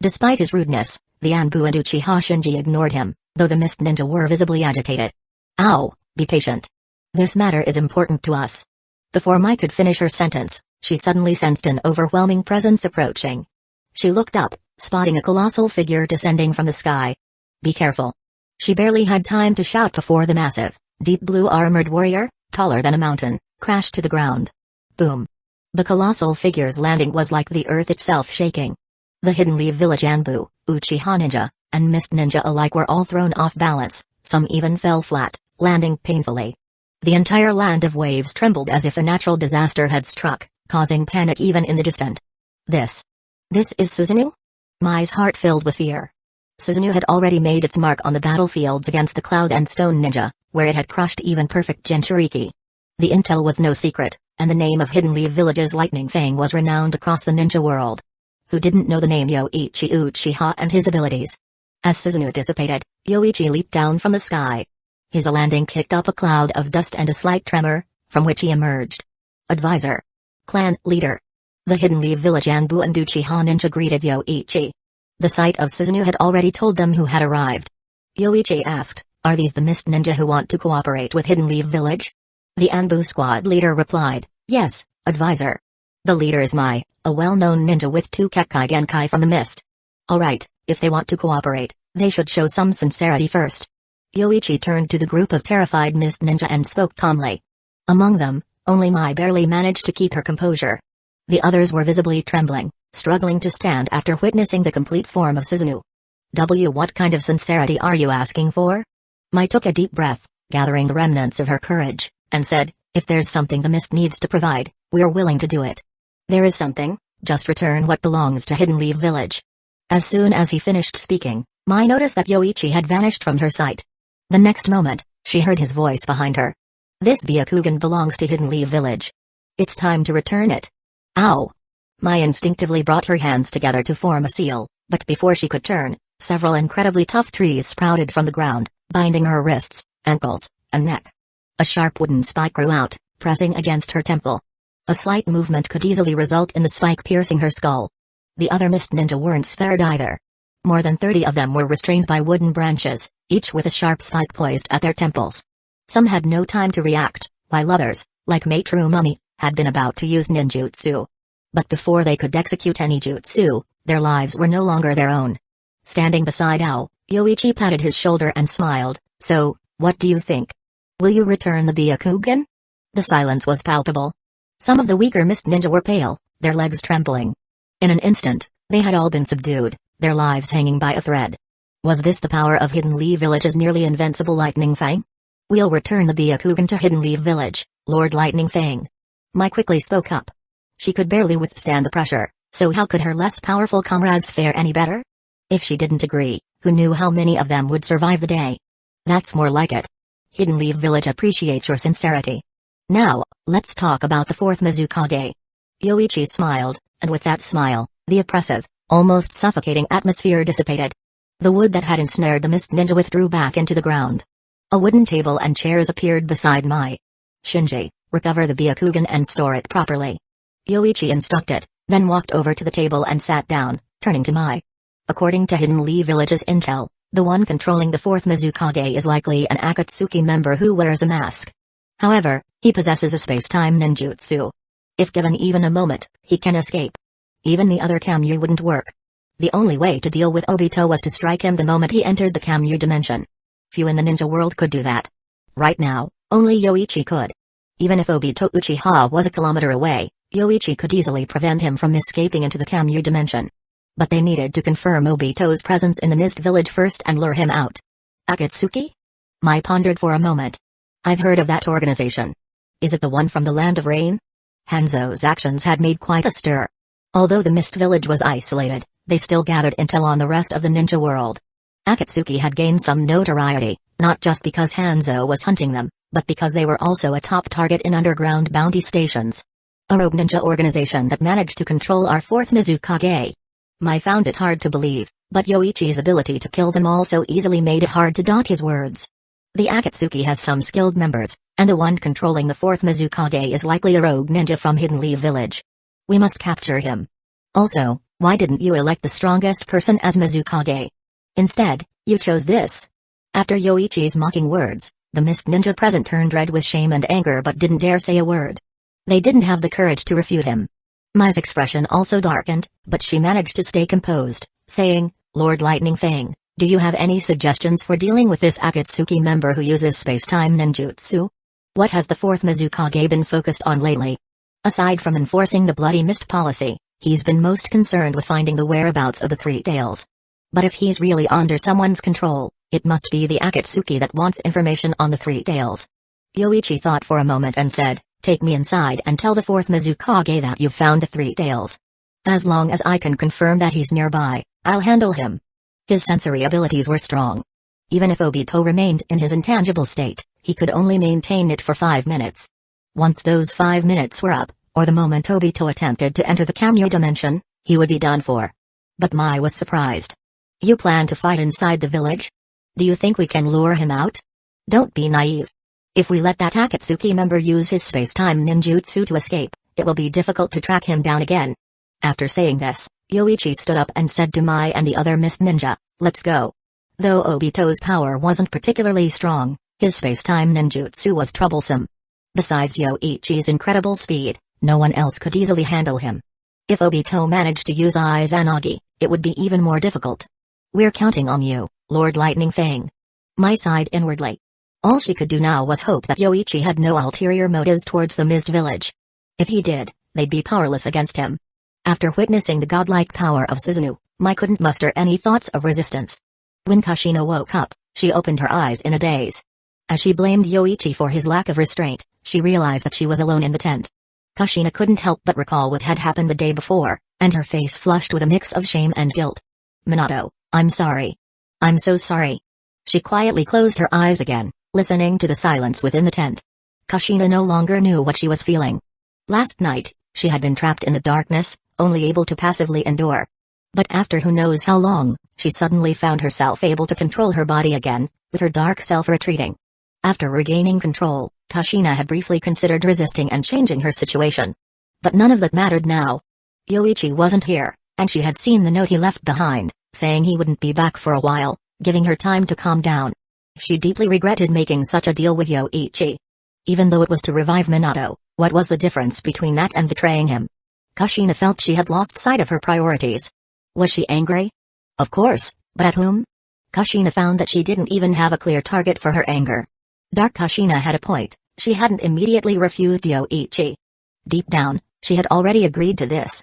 A: Despite his rudeness, the Anbu and Uchiha Shinji ignored him, though the Mist Ninja were visibly agitated. "Ao, be patient. This matter is important to us." Before Mai could finish her sentence, she suddenly sensed an overwhelming presence approaching. She looked up, spotting a colossal figure descending from the sky. "Be careful." She barely had time to shout before the massive, deep blue armored warrior, taller than a mountain, crashed to the ground. Boom. The colossal figure's landing was like the earth itself shaking. The Hidden Leaf Village Anbu, Uchiha Ninja, and Mist Ninja alike were all thrown off balance, some even fell flat, landing painfully. The entire Land of Waves trembled as if a natural disaster had struck, causing panic even in the distant. This is Susanoo? Mai's heart filled with fear. Susanoo had already made its mark on the battlefields against the Cloud and Stone Ninja, where it had crushed even perfect Jinchuriki. The intel was no secret, and the name of Hidden Leaf Village's Lightning Fang was renowned across the ninja world. Who didn't know the name Yoichi Uchiha and his abilities? As Susanoo dissipated, Yoichi leaped down from the sky. His landing kicked up a cloud of dust and a slight tremor, from which he emerged. Advisor. Clan leader. The Hidden Leaf Village Anbu and Uchiha Ninja greeted Yoichi. The sight of Susanoo had already told them who had arrived. Yoichi asked, "Are these the Mist Ninja who want to cooperate with Hidden Leaf Village?" The Anbu squad leader replied, "Yes, advisor. The leader is Mai, a well-known ninja with 2 Kekkai Genkai from the mist." Alright, if they want to cooperate, they should show some sincerity first. Yoichi turned to the group of terrified mist ninja and spoke calmly. Among them, only Mai barely managed to keep her composure. The others were visibly trembling, struggling to stand after witnessing the complete form of Susanoo. What kind of sincerity are you asking for? Mai took a deep breath, gathering the remnants of her courage, and said, if there's something the mist needs to provide, we're willing to do it. There is something, just return what belongs to Hidden Leaf Village. As soon as he finished speaking, Mai noticed that Yoichi had vanished from her sight. The next moment, she heard his voice behind her. This Byakugan belongs to Hidden Leaf Village. It's time to return it. Ow! Mai instinctively brought her hands together to form a seal, but before she could turn, several incredibly tough trees sprouted from the ground, binding her wrists, ankles, and neck. A sharp wooden spike grew out, pressing against her temple. A slight movement could easily result in the spike piercing her skull. The other mist ninja weren't spared either. More than 30 of them were restrained by wooden branches, each with a sharp spike poised at their temples. Some had no time to react, while others, like Mage Mummy, had been about to use ninjutsu. But before they could execute any jutsu, their lives were no longer their own. Standing beside Ao, Yoichi patted his shoulder and smiled, so, what do you think? Will you return the Byakugan? The silence was palpable. Some of the weaker mist ninja were pale, their legs trembling. In an instant, they had all been subdued, their lives hanging by a thread. Was this the power of Hidden Leaf Village's nearly invincible Lightning Fang? We'll return the Byakugan to Hidden Leaf Village, Lord Lightning Fang. Mai quickly spoke up. She could barely withstand the pressure, so how could her less powerful comrades fare any better? If she didn't agree, who knew how many of them would survive the day? That's more like it. Hidden Leaf Village appreciates your sincerity. Now, let's talk about the fourth Mizukage. Yoichi smiled, and with that smile, the oppressive, almost suffocating atmosphere dissipated. The wood that had ensnared the mist ninja withdrew back into the ground. A wooden table and chairs appeared beside Mai. Shinji, recover the Byakugan and store it properly. Yoichi instructed, then walked over to the table and sat down, turning to Mai. According to Hidden Leaf Village's intel, the one controlling the fourth Mizukage is likely an Akatsuki member who wears a mask. However, he possesses a space-time ninjutsu. If given even a moment, he can escape. Even the other Kamyu wouldn't work. The only way to deal with Obito was to strike him the moment he entered the Kamyu dimension. Few in the ninja world could do that. Right now, only Yoichi could. Even if Obito Uchiha was a kilometer away, Yoichi could easily prevent him from escaping into the Kamyu dimension. But they needed to confirm Obito's presence in the Mist Village first and lure him out. Akatsuki? Mai pondered for a moment. I've heard of that organization. Is it the one from the Land of Rain? Hanzo's actions had made quite a stir. Although the Mist Village was isolated, they still gathered intel on the rest of the ninja world. Akatsuki had gained some notoriety, not just because Hanzo was hunting them, but because they were also a top target in underground bounty stations. A rogue ninja organization that managed to control our fourth Mizukage. Mai found it hard to believe, but Yoichi's ability to kill them all so easily made it hard to doubt his words. The Akatsuki has some skilled members, and the one controlling the fourth Mizukage is likely a rogue ninja from Hidden Leaf Village. We must capture him. Also, why didn't you elect the strongest person as Mizukage? Instead, you chose this. After Yoichi's mocking words, the mist ninja present turned red with shame and anger but didn't dare say a word. They didn't have the courage to refute him. Mai's expression also darkened, but she managed to stay composed, saying, Lord Lightning Fang, do you have any suggestions for dealing with this Akatsuki member who uses space-time ninjutsu? What has the fourth Mizukage been focused on lately? Aside from enforcing the Bloody Mist policy, he's been most concerned with finding the whereabouts of the Three Tails. But if he's really under someone's control, it must be the Akatsuki that wants information on the Three Tails. Yoichi thought for a moment and said, take me inside and tell the fourth Mizukage that you've found the Three Tails. As long as I can confirm that he's nearby, I'll handle him. His sensory abilities were strong. Even if Obito remained in his intangible state, he could only maintain it for 5 minutes. Once those 5 minutes were up, or the moment Obito attempted to enter the Kamyu dimension, he would be done for. But Mai was surprised. You plan to fight inside the village? Do you think we can lure him out? Don't be naive. If we let that Akatsuki member use his space-time ninjutsu to escape, it will be difficult to track him down again. After saying this, Yoichi stood up and said to Mai and the other mist ninja, let's go. Though Obito's power wasn't particularly strong, his space-time ninjutsu was troublesome. Besides Yoichi's incredible speed, no one else could easily handle him. If Obito managed to use Izanagi, it would be even more difficult. We're counting on you, Lord Lightning Fang. Mai sighed inwardly. All she could do now was hope that Yoichi had no ulterior motives towards the Mist Village. If he did, they'd be powerless against him. After witnessing the godlike power of Susanoo, Mai couldn't muster any thoughts of resistance. When Kushina woke up, she opened her eyes in a daze. As she blamed Yoichi for his lack of restraint, she realized that she was alone in the tent. Kushina couldn't help but recall what had happened the day before, and her face flushed with a mix of shame and guilt. Minato, I'm sorry. I'm so sorry. She quietly closed her eyes again, listening to the silence within the tent. Kushina no longer knew what she was feeling. Last night, she had been trapped in the darkness, only able to passively endure. But after who knows how long, she suddenly found herself able to control her body again, with her dark self retreating. After regaining control, Kushina had briefly considered resisting and changing her situation. But none of that mattered now. Yoichi wasn't here, and she had seen the note he left behind, saying he wouldn't be back for a while, giving her time to calm down. She deeply regretted making such a deal with Yoichi. Even though it was to revive Minato, what was the difference between that and betraying him? Kushina felt she had lost sight of her priorities. Was she angry? Of course, but at whom? Kushina found that she didn't even have a clear target for her anger. Dark Kushina had a point, she hadn't immediately refused Yoichi. Deep down, she had already agreed to this.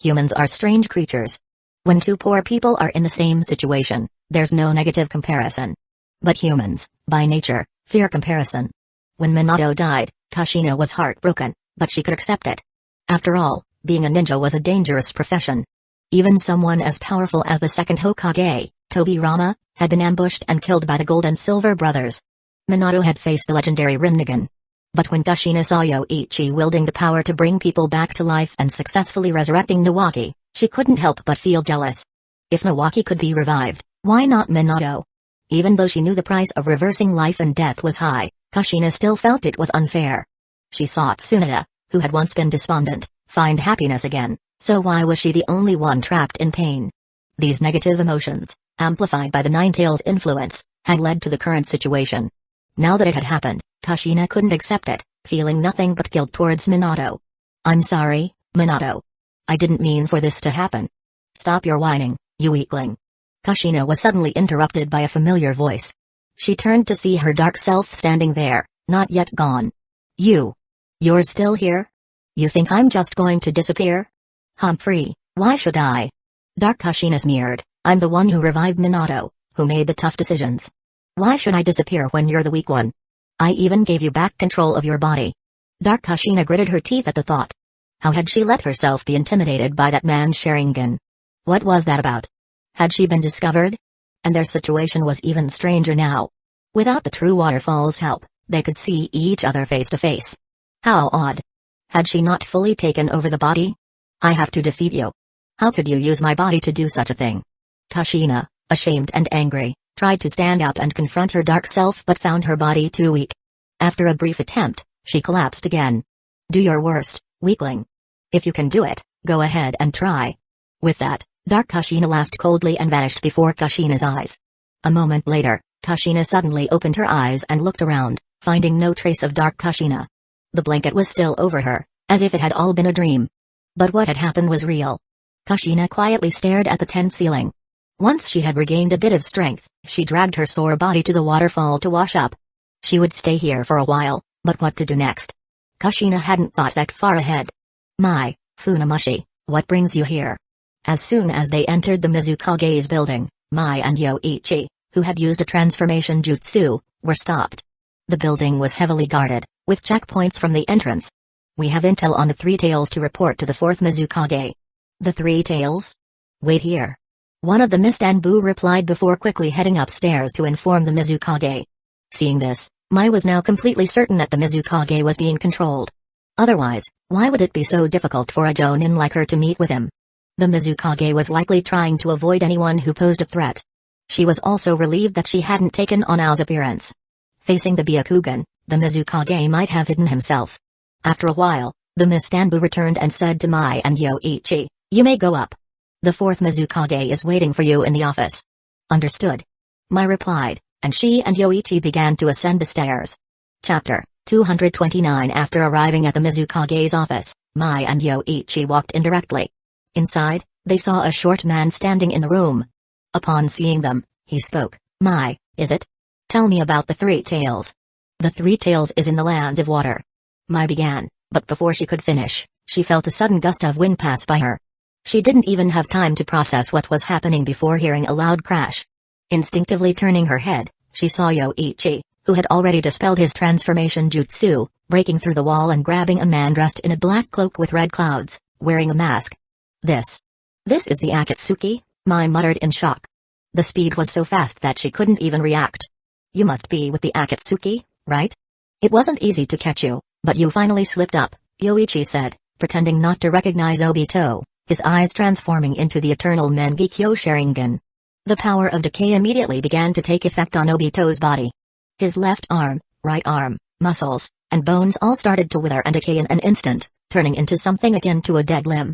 A: Humans are strange creatures. When two poor people are in the same situation, there's no negative comparison. But humans, by nature, fear comparison. When Minato died, Kushina was heartbroken, but she could accept it. After all, being a ninja was a dangerous profession. Even someone as powerful as the second Hokage, Tobirama, had been ambushed and killed by the Gold and Silver brothers. Minato had faced the legendary Rinnegan. But when Kushina saw Yoichi wielding the power to bring people back to life and successfully resurrecting Nawaki, she couldn't help but feel jealous. If Nawaki could be revived, why not Minato? Even though she knew the price of reversing life and death was high, Kushina still felt it was unfair. She saw Tsunade, who had once been despondent, find happiness again, so why was she the only one trapped in pain? These negative emotions, amplified by the Nine-Tails' influence, had led to the current situation. Now that it had happened, Kushina couldn't accept it, feeling nothing but guilt towards Minato. I'm sorry, Minato. I didn't mean for this to happen. Stop your whining, you weakling. Kushina was suddenly interrupted by a familiar voice. She turned to see her dark self standing there, not yet gone. You're still here? You think I'm just going to disappear? Humphrey, why should I? Dark Kushina sneered, I'm the one who revived Minato, who made the tough decisions. Why should I disappear when you're the weak one? I even gave you back control of your body. Dark Kushina gritted her teeth at the thought. How had she let herself be intimidated by that man's Sharingan? What was that about? Had she been discovered? And their situation was even stranger now. Without the true waterfall's help, they could see each other face to face. How odd. Had she not fully taken over the body? I have to defeat you. How could you use my body to do such a thing? Kushina, ashamed and angry, tried to stand up and confront her dark self but found her body too weak. After a brief attempt, she collapsed again. Do your worst, weakling. If you can do it, go ahead and try. With that, Dark Kushina laughed coldly and vanished before Kushina's eyes. A moment later, Kushina suddenly opened her eyes and looked around, finding no trace of Dark Kushina. The blanket was still over her, as if it had all been a dream. But what had happened was real. Kushina quietly stared at the tent ceiling. Once she had regained a bit of strength, she dragged her sore body to the waterfall to wash up. She would stay here for a while, but what to do next? Kushina hadn't thought that far ahead. My, Funamushi, what brings you here? As soon as they entered the Mizukage's building, Mai and Yoichi, who had used a transformation jutsu, were stopped. The building was heavily guarded, with checkpoints from the entrance. We have intel on the Three Tails to report to the fourth Mizukage. The Three Tails? Wait here. One of the Mistanbu replied before quickly heading upstairs to inform the Mizukage. Seeing this, Mai was now completely certain that the Mizukage was being controlled. Otherwise, why would it be so difficult for a Jonin like her to meet with him? The Mizukage was likely trying to avoid anyone who posed a threat. She was also relieved that she hadn't taken on Ao's appearance. Facing the Byakugan, the Mizukage might have hidden himself. After a while, the Mistanbu returned and said to Mai and Yoichi, you may go up. The fourth Mizukage is waiting for you in the office. Understood. Mai replied, and she and Yoichi began to ascend the stairs. Chapter 229. After arriving at the Mizukage's office, Mai and Yoichi walked in directly. Inside, They saw a short man standing in the room. Upon seeing them, he spoke. "My, is it? Tell me about the Three Tails." "The Three Tails is in the land of water." Mai began, but before she could finish, she felt a sudden gust of wind pass by her. She didn't even have time to process what was happening before hearing a loud crash. Instinctively turning her head, she saw Yoichi, who had already dispelled his transformation jutsu, breaking through the wall and grabbing a man dressed in a black cloak with red clouds, wearing a mask. This is the Akatsuki," Mai muttered in shock. The speed was so fast that she couldn't even react. "You must be with the Akatsuki, right? It wasn't easy to catch you, but you finally slipped up," Yoichi said, pretending not to recognize Obito, his eyes transforming into the eternal Mangekyo Sharingan. The power of decay immediately began to take effect on Obito's body. His left arm, right arm, muscles, and bones all started to wither and decay in an instant, turning into something akin to a dead limb.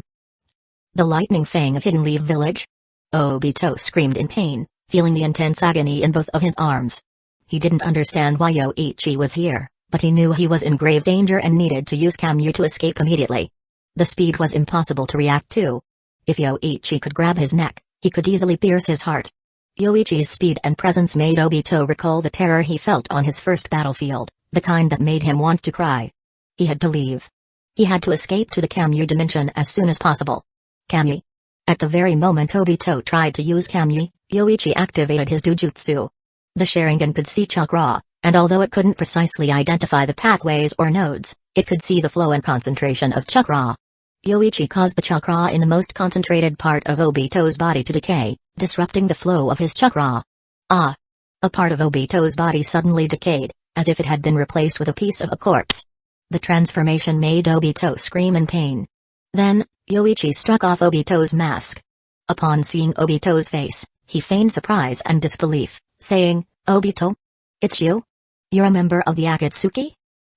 A: "The lightning fang of Hidden Leaf Village?" Obito screamed in pain, feeling the intense agony in both of his arms. He didn't understand why Yoichi was here, but he knew he was in grave danger and needed to use Kamyu to escape immediately. The speed was impossible to react to. If Yoichi could grab his neck, he could easily pierce his heart. Yoichi's speed and presence made Obito recall the terror he felt on his first battlefield, the kind that made him want to cry. He had to leave. He had to escape to the Kamyu dimension as soon as possible. Kamyu. At the very moment Obito tried to use Kamyu, Yoichi activated his Dujutsu. The Sharingan could see chakra, and although it couldn't precisely identify the pathways or nodes, it could see the flow and concentration of chakra. Yoichi caused the chakra in the most concentrated part of Obito's body to decay, disrupting the flow of his chakra. Ah! A part of Obito's body suddenly decayed, as if it had been replaced with a piece of a corpse. The transformation made Obito scream in pain. Then, Yoichi struck off Obito's mask. Upon seeing Obito's face, he feigned surprise and disbelief, saying, "Obito? It's you? You're a member of the Akatsuki?"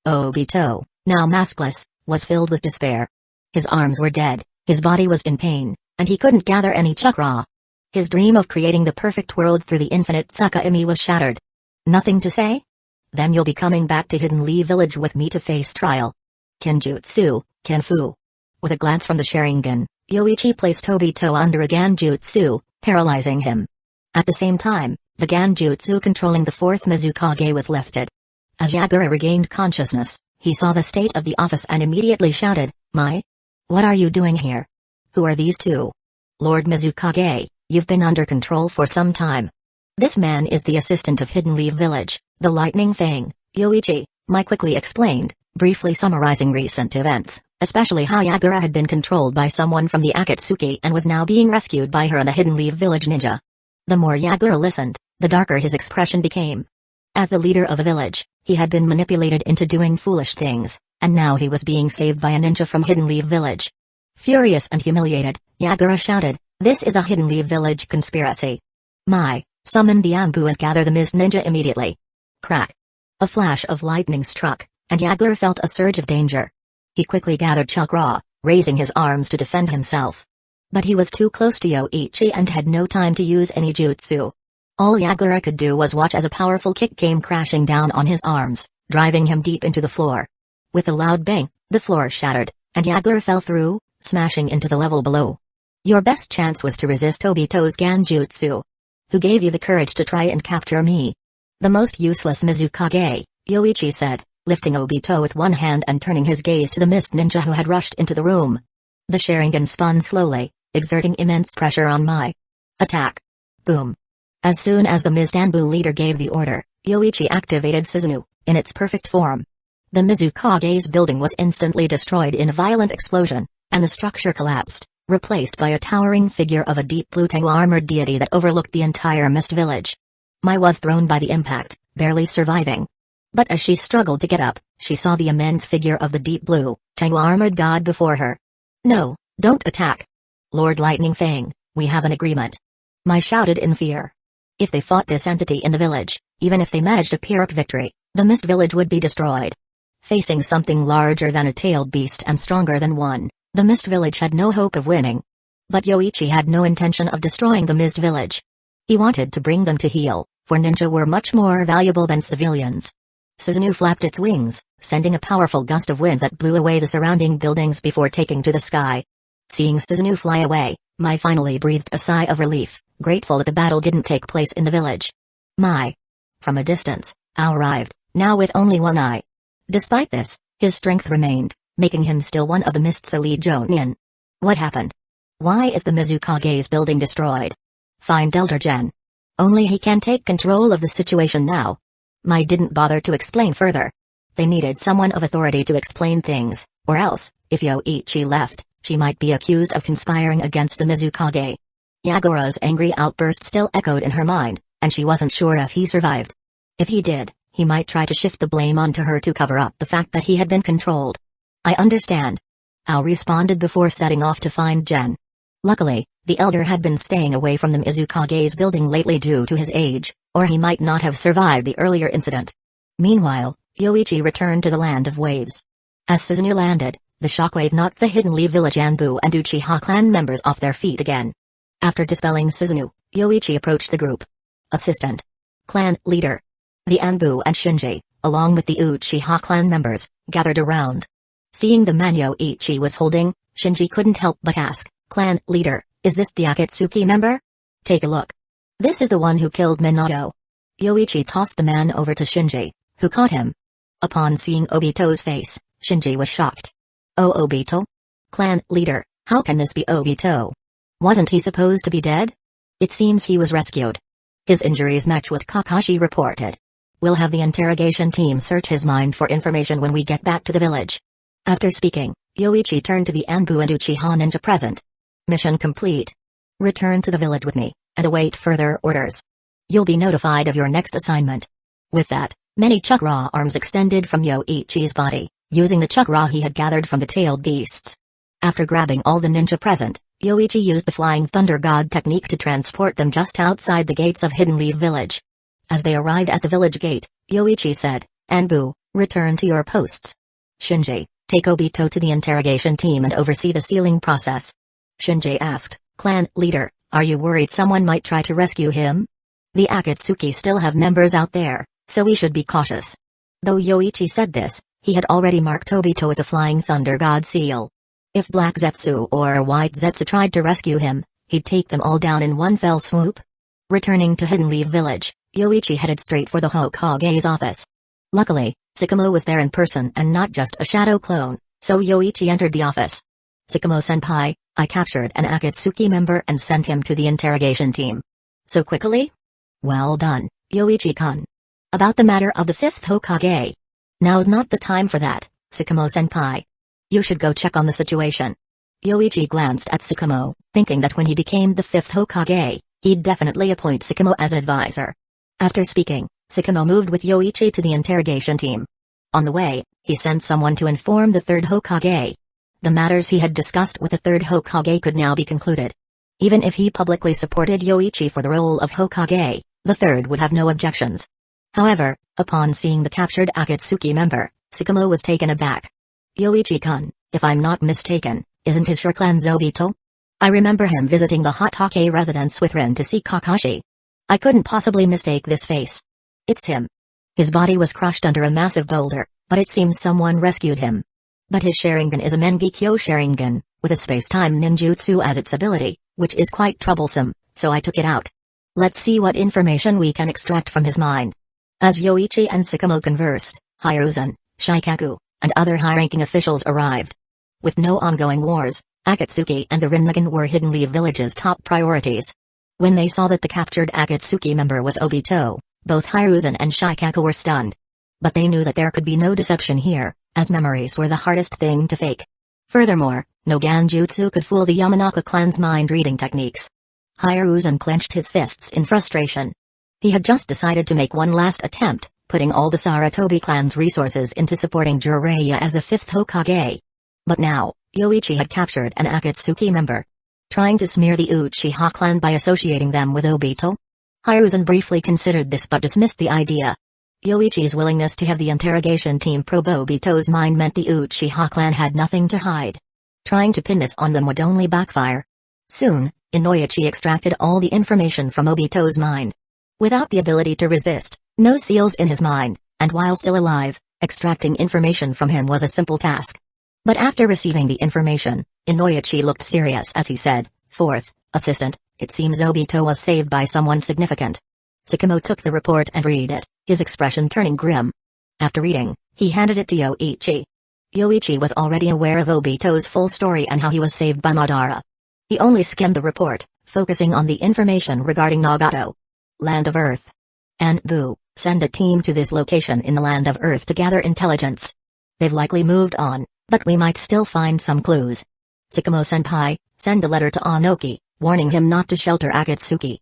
A: Obito, now maskless, was filled with despair. His arms were dead, his body was in pain, and he couldn't gather any chakra. His dream of creating the perfect world through the infinite Tsukimi was shattered. "Nothing to say? Then you'll be coming back to Hidden Leaf Village with me to face trial." Kenjutsu, Kenfu. With a glance from the Sharingan, Yoichi placed Obito under a Ganjutsu, paralyzing him. At the same time, the Ganjutsu controlling the fourth Mizukage was lifted. As Yagura regained consciousness, he saw the state of the office and immediately shouted, "Mai? What are you doing here? Who are these two?" "Lord Mizukage, you've been under control for some time. This man is the assistant of Hidden Leaf Village, the Lightning Fang," Yoichi, Mai quickly explained, briefly summarizing recent events, especially how Yagura had been controlled by someone from the Akatsuki and was now being rescued by her and the Hidden Leaf Village ninja. The more Yagura listened, the darker his expression became. As the leader of a village, he had been manipulated into doing foolish things, and now he was being saved by a ninja from Hidden Leaf Village. Furious and humiliated, Yagura shouted, "This is a Hidden Leaf Village conspiracy. Mai, summon the Ambu and gather the Mist Ninja immediately." Crack. A flash of lightning struck, and Yagura felt a surge of danger. He quickly gathered chakra, raising his arms to defend himself. But he was too close to Yoichi and had no time to use any jutsu. All Yagura could do was watch as a powerful kick came crashing down on his arms, driving him deep into the floor. With a loud bang, the floor shattered, and Yagura fell through, smashing into the level below. "Your best chance was to resist Obito's Ganjutsu. Who gave you the courage to try and capture me?" "The most useless Mizukage," Yoichi said, lifting Obito with one hand and turning his gaze to the Mist Ninja who had rushed into the room. The Sharingan spun slowly, exerting immense pressure on Mai. "Attack!" Boom. As soon as the Mist Anbu leader gave the order, Yoichi activated Susanoo, in its perfect form. The Mizukage's building was instantly destroyed in a violent explosion, and the structure collapsed, replaced by a towering figure of a deep blue Tengu-armored deity that overlooked the entire Mist Village. Mai was thrown by the impact, barely surviving. But as she struggled to get up, she saw the immense figure of the deep blue, Tengu-armored god before her. "No, don't attack. Lord Lightning Fang, we have an agreement." Mai shouted in fear. If they fought this entity in the village, even if they managed a Pyrrhic victory, the Mist Village would be destroyed. Facing something larger than a tailed beast and stronger than one, the Mist Village had no hope of winning. But Yoichi had no intention of destroying the Mist Village. He wanted to bring them to heel, for ninja were much more valuable than civilians. Susanoo flapped its wings, sending a powerful gust of wind that blew away the surrounding buildings before taking to the sky. Seeing Susanoo fly away, Mai finally breathed a sigh of relief, grateful that the battle didn't take place in the village. Mai. From a distance, Ao arrived, now with only one eye. Despite this, his strength remained, making him still one of the Mist's elite Jonin. What happened? Why is the Mizukage's building destroyed? Find Elder Gen. Only he can take control of the situation now. Mai didn't bother to explain further. They needed someone of authority to explain things, or else, if Yoichi left, she might be accused of conspiring against the Mizukage. Yagura's angry outburst still echoed in her mind, and she wasn't sure if he survived. If he did, he might try to shift the blame onto her to cover up the fact that he had been controlled. I understand. Ao responded before setting off to find Gen. Luckily, the elder had been staying away from the Mizukage's building lately due to his age, or he might not have survived the earlier incident. Meanwhile, Yoichi returned to the Land of Waves. As Susanoo landed, the shockwave knocked the Hidden Leaf Village Anbu and Uchiha clan members off their feet again. After dispelling Susanoo, Yoichi approached the group. Assistant. Clan leader. The Anbu and Shinji, along with the Uchiha clan members, gathered around. Seeing the man Yoichi was holding, Shinji couldn't help but ask, Clan leader, is this the Akatsuki member? Take a look. This is the one who killed Minato. Yoichi tossed the man over to Shinji, who caught him. Upon seeing Obito's face, Shinji was shocked. Oh, Obito? Clan leader, how can this be Obito? Wasn't he supposed to be dead? It seems he was rescued. His injuries match what Kakashi reported. We'll have the interrogation team search his mind for information when we get back to the village. After speaking, Yoichi turned to the Anbu and Uchiha ninja present. Mission complete. Return to the village with me, and await further orders. You'll be notified of your next assignment. With that, many chakra arms extended from Yoichi's body, using the chakra he had gathered from the tailed beasts. After grabbing all the ninja present, Yoichi used the Flying Thunder God technique to transport them just outside the gates of Hidden Leaf Village. As they arrived at the village gate, Yoichi said, Anbu, return to your posts. Shinji, take Obito to the interrogation team and oversee the sealing process. Shinji asked, Clan leader, are you worried someone might try to rescue him? The Akatsuki still have members out there, so we should be cautious. Though Yoichi said this, he had already marked Obito with the Flying Thunder God seal. If Black Zetsu or White Zetsu tried to rescue him, he'd take them all down in one fell swoop. Returning to Hidden Leaf Village, Yoichi headed straight for the Hokage's office. Luckily, Tsukumo was there in person and not just a shadow clone, so Yoichi entered the office. Tsukumo-senpai, I captured an Akatsuki member and sent him to the interrogation team. So quickly? Well done, Yoichi-kun. About the matter of the 5th Hokage. Now's not the time for that, Tsukumo-senpai. You should go check on the situation. Yoichi glanced at Tsukumo, thinking that when he became the 5th Hokage, he'd definitely appoint Tsukumo as advisor. After speaking, Tsukumo moved with Yoichi to the interrogation team. On the way, he sent someone to inform the 3rd Hokage. The matters he had discussed with the 3rd Hokage could now be concluded. Even if he publicly supported Yoichi for the role of Hokage, the 3rd would have no objections. However, upon seeing the captured Akatsuki member, Tsukumo was taken aback. Yoichi-kun, if I'm not mistaken, isn't his your clan Obito? I remember him visiting the Hotake residence with Rin to see Kakashi. I couldn't possibly mistake this face. It's him. His body was crushed under a massive boulder, but it seems someone rescued him. But his Sharingan is a Mengekyo Sharingan, with a space-time ninjutsu as its ability, which is quite troublesome, so I took it out. Let's see what information we can extract from his mind. As Yoichi and Tsukumo conversed, Hiruzen, Shikaku, and other high-ranking officials arrived. With no ongoing wars, Akatsuki and the Rinnegan were Hidden Leaf Village's top priorities. When they saw that the captured Akatsuki member was Obito, both Hiruzen and Shikaku were stunned. But they knew that there could be no deception here, as memories were the hardest thing to fake. Furthermore, no Ganjutsu could fool the Yamanaka clan's mind-reading techniques. Hiruzen clenched his fists in frustration. He had just decided to make one last attempt, putting all the Saratobi clan's resources into supporting Jiraiya as the 5th Hokage. But now, Yoichi had captured an Akatsuki member. Trying to smear the Uchiha clan by associating them with Obito? Hiruzen briefly considered this but dismissed the idea. Yoichi's willingness to have the interrogation team probe Obito's mind meant the Uchiha clan had nothing to hide. Trying to pin this on them would only backfire. Soon, Inoichi extracted all the information from Obito's mind. Without the ability to resist, no seals in his mind, and while still alive, extracting information from him was a simple task. But after receiving the information, Inoichi looked serious as he said, Fourth, assistant, it seems Obito was saved by someone significant. Tsukumo took the report and read it, his expression turning grim. After reading, he handed it to Yoichi. Yoichi was already aware of Obito's full story and how he was saved by Madara. He only skimmed the report, focusing on the information regarding Nagato. Land of Earth. Anbu, send a team to this location in the Land of Earth to gather intelligence. They've likely moved on, but we might still find some clues. Tsukumo-senpai, send a letter to Anoki, warning him not to shelter Akatsuki.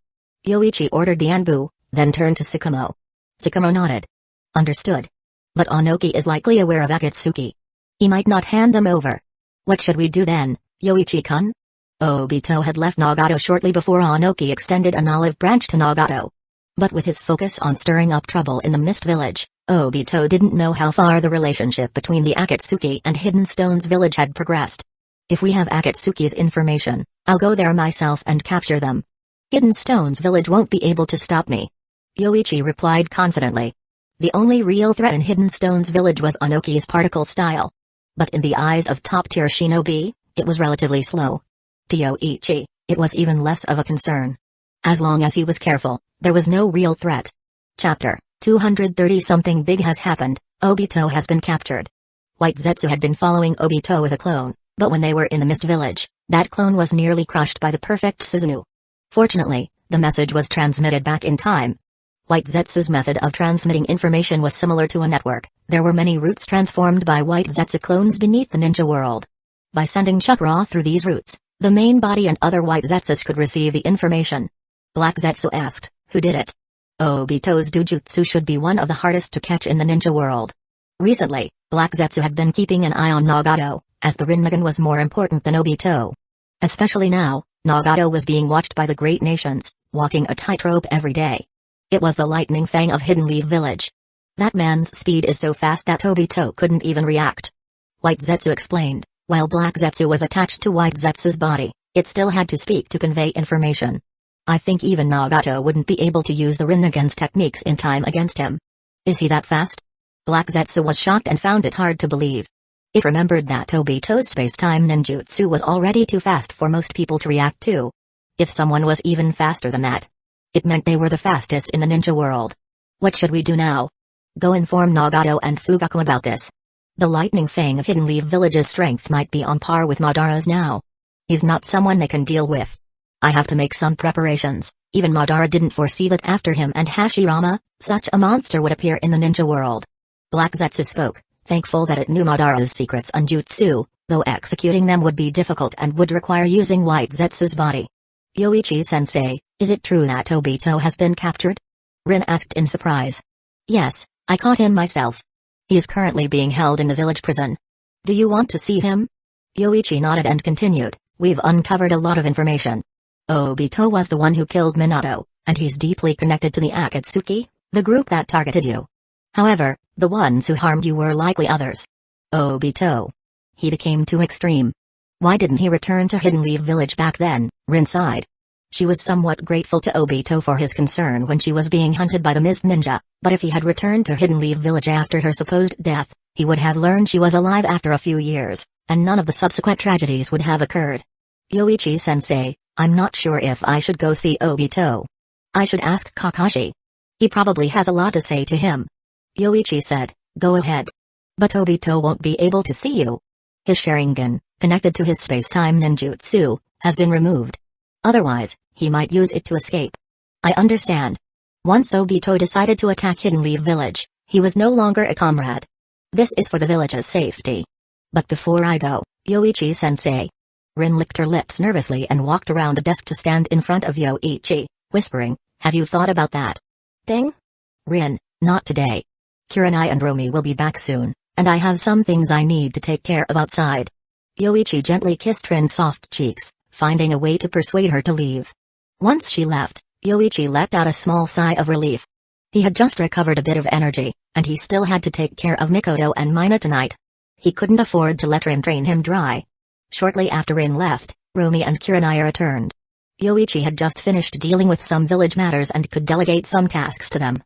A: Yoichi ordered the Anbu, then turned to Tsukumo. Tsukumo nodded. Understood. But Anoki is likely aware of Akatsuki. He might not hand them over. What should we do then, Yoichi-kun? Obito had left Nagato shortly before Anoki extended an olive branch to Nagato. But with his focus on stirring up trouble in the Mist Village, Obito didn't know how far the relationship between the Akatsuki and Hidden Stones village had progressed. If we have Akatsuki's information, I'll go there myself and capture them. Hidden Stones village won't be able to stop me. Yoichi replied confidently. The only real threat in Hidden Stones village was Anoki's particle style. But in the eyes of top-tier shinobi, it was relatively slow. To Yoichi, it was even less of a concern. As long as he was careful, there was no real threat. Chapter 230. Something big has happened, Obito has been captured. White Zetsu had been following Obito with a clone, but when they were in the Mist Village, that clone was nearly crushed by the perfect Susanoo. Fortunately, the message was transmitted back in time. White Zetsu's method of transmitting information was similar to a network. There were many routes transformed by White Zetsu clones beneath the ninja world. By sending chakra through these routes, the main body and other White Zetsus could receive the information. Black Zetsu asked, who did it? Obito's Dujutsu should be one of the hardest to catch in the ninja world. Recently, Black Zetsu had been keeping an eye on Nagato, as the Rinnegan was more important than Obito. Especially now, Nagato was being watched by the great nations, walking a tightrope every day. It was the Lightning Fang of Hidden Leaf Village. That man's speed is so fast that Obito couldn't even react. White Zetsu explained, while Black Zetsu was attached to White Zetsu's body, it still had to speak to convey information. I think even Nagato wouldn't be able to use the Rinnegan's techniques in time against him. Is he that fast? Black Zetsu was shocked and found it hard to believe. It remembered that Obito's space-time ninjutsu was already too fast for most people to react to. If someone was even faster than that, it meant they were the fastest in the ninja world. What should we do now? Go inform Nagato and Fugaku about this. The Lightning Fang of Hidden Leaf Village's strength might be on par with Madara's now. He's not someone they can deal with. I have to make some preparations. Even Madara didn't foresee that after him and Hashirama, such a monster would appear in the ninja world. Black Zetsu spoke, thankful that it knew Madara's secrets and jutsu, though executing them would be difficult and would require using White Zetsu's body. Yoichi-sensei, is it true that Obito has been captured? Rin asked in surprise. Yes, I caught him myself. He is currently being held in the village prison. Do you want to see him? Yoichi nodded and continued, we've uncovered a lot of information. Obito was the one who killed Minato, and he's deeply connected to the Akatsuki, the group that targeted you. However, the ones who harmed you were likely others. Obito. He became too extreme. Why didn't he return to Hidden Leaf Village back then? Rin sighed. She was somewhat grateful to Obito for his concern when she was being hunted by the Mist Ninja, but if he had returned to Hidden Leaf Village after her supposed death, he would have learned she was alive after a few years, and none of the subsequent tragedies would have occurred. Yoichi-sensei, I'm not sure if I should go see Obito. I should ask Kakashi. He probably has a lot to say to him. Yoichi said, go ahead. But Obito won't be able to see you. His Sharingan, connected to his space-time ninjutsu, has been removed. Otherwise, he might use it to escape. I understand. Once Obito decided to attack Hidden Leaf Village, he was no longer a comrade. This is for the village's safety. But before I go, Yoichi-sensei. Rin licked her lips nervously and walked around the desk to stand in front of Yoichi, whispering, have you thought about that thing? Rin, not today. Kurenai and Romi will be back soon, and I have some things I need to take care of outside. Yoichi gently kissed Rin's soft cheeks, finding a way to persuade her to leave. Once she left, Yoichi let out a small sigh of relief. He had just recovered a bit of energy, and he still had to take care of Mikoto and Mina tonight. He couldn't afford to let Rin drain him dry. Shortly after Rin left, Romi and Kurenai returned. Yoichi had just finished dealing with some village matters and could delegate some tasks to them.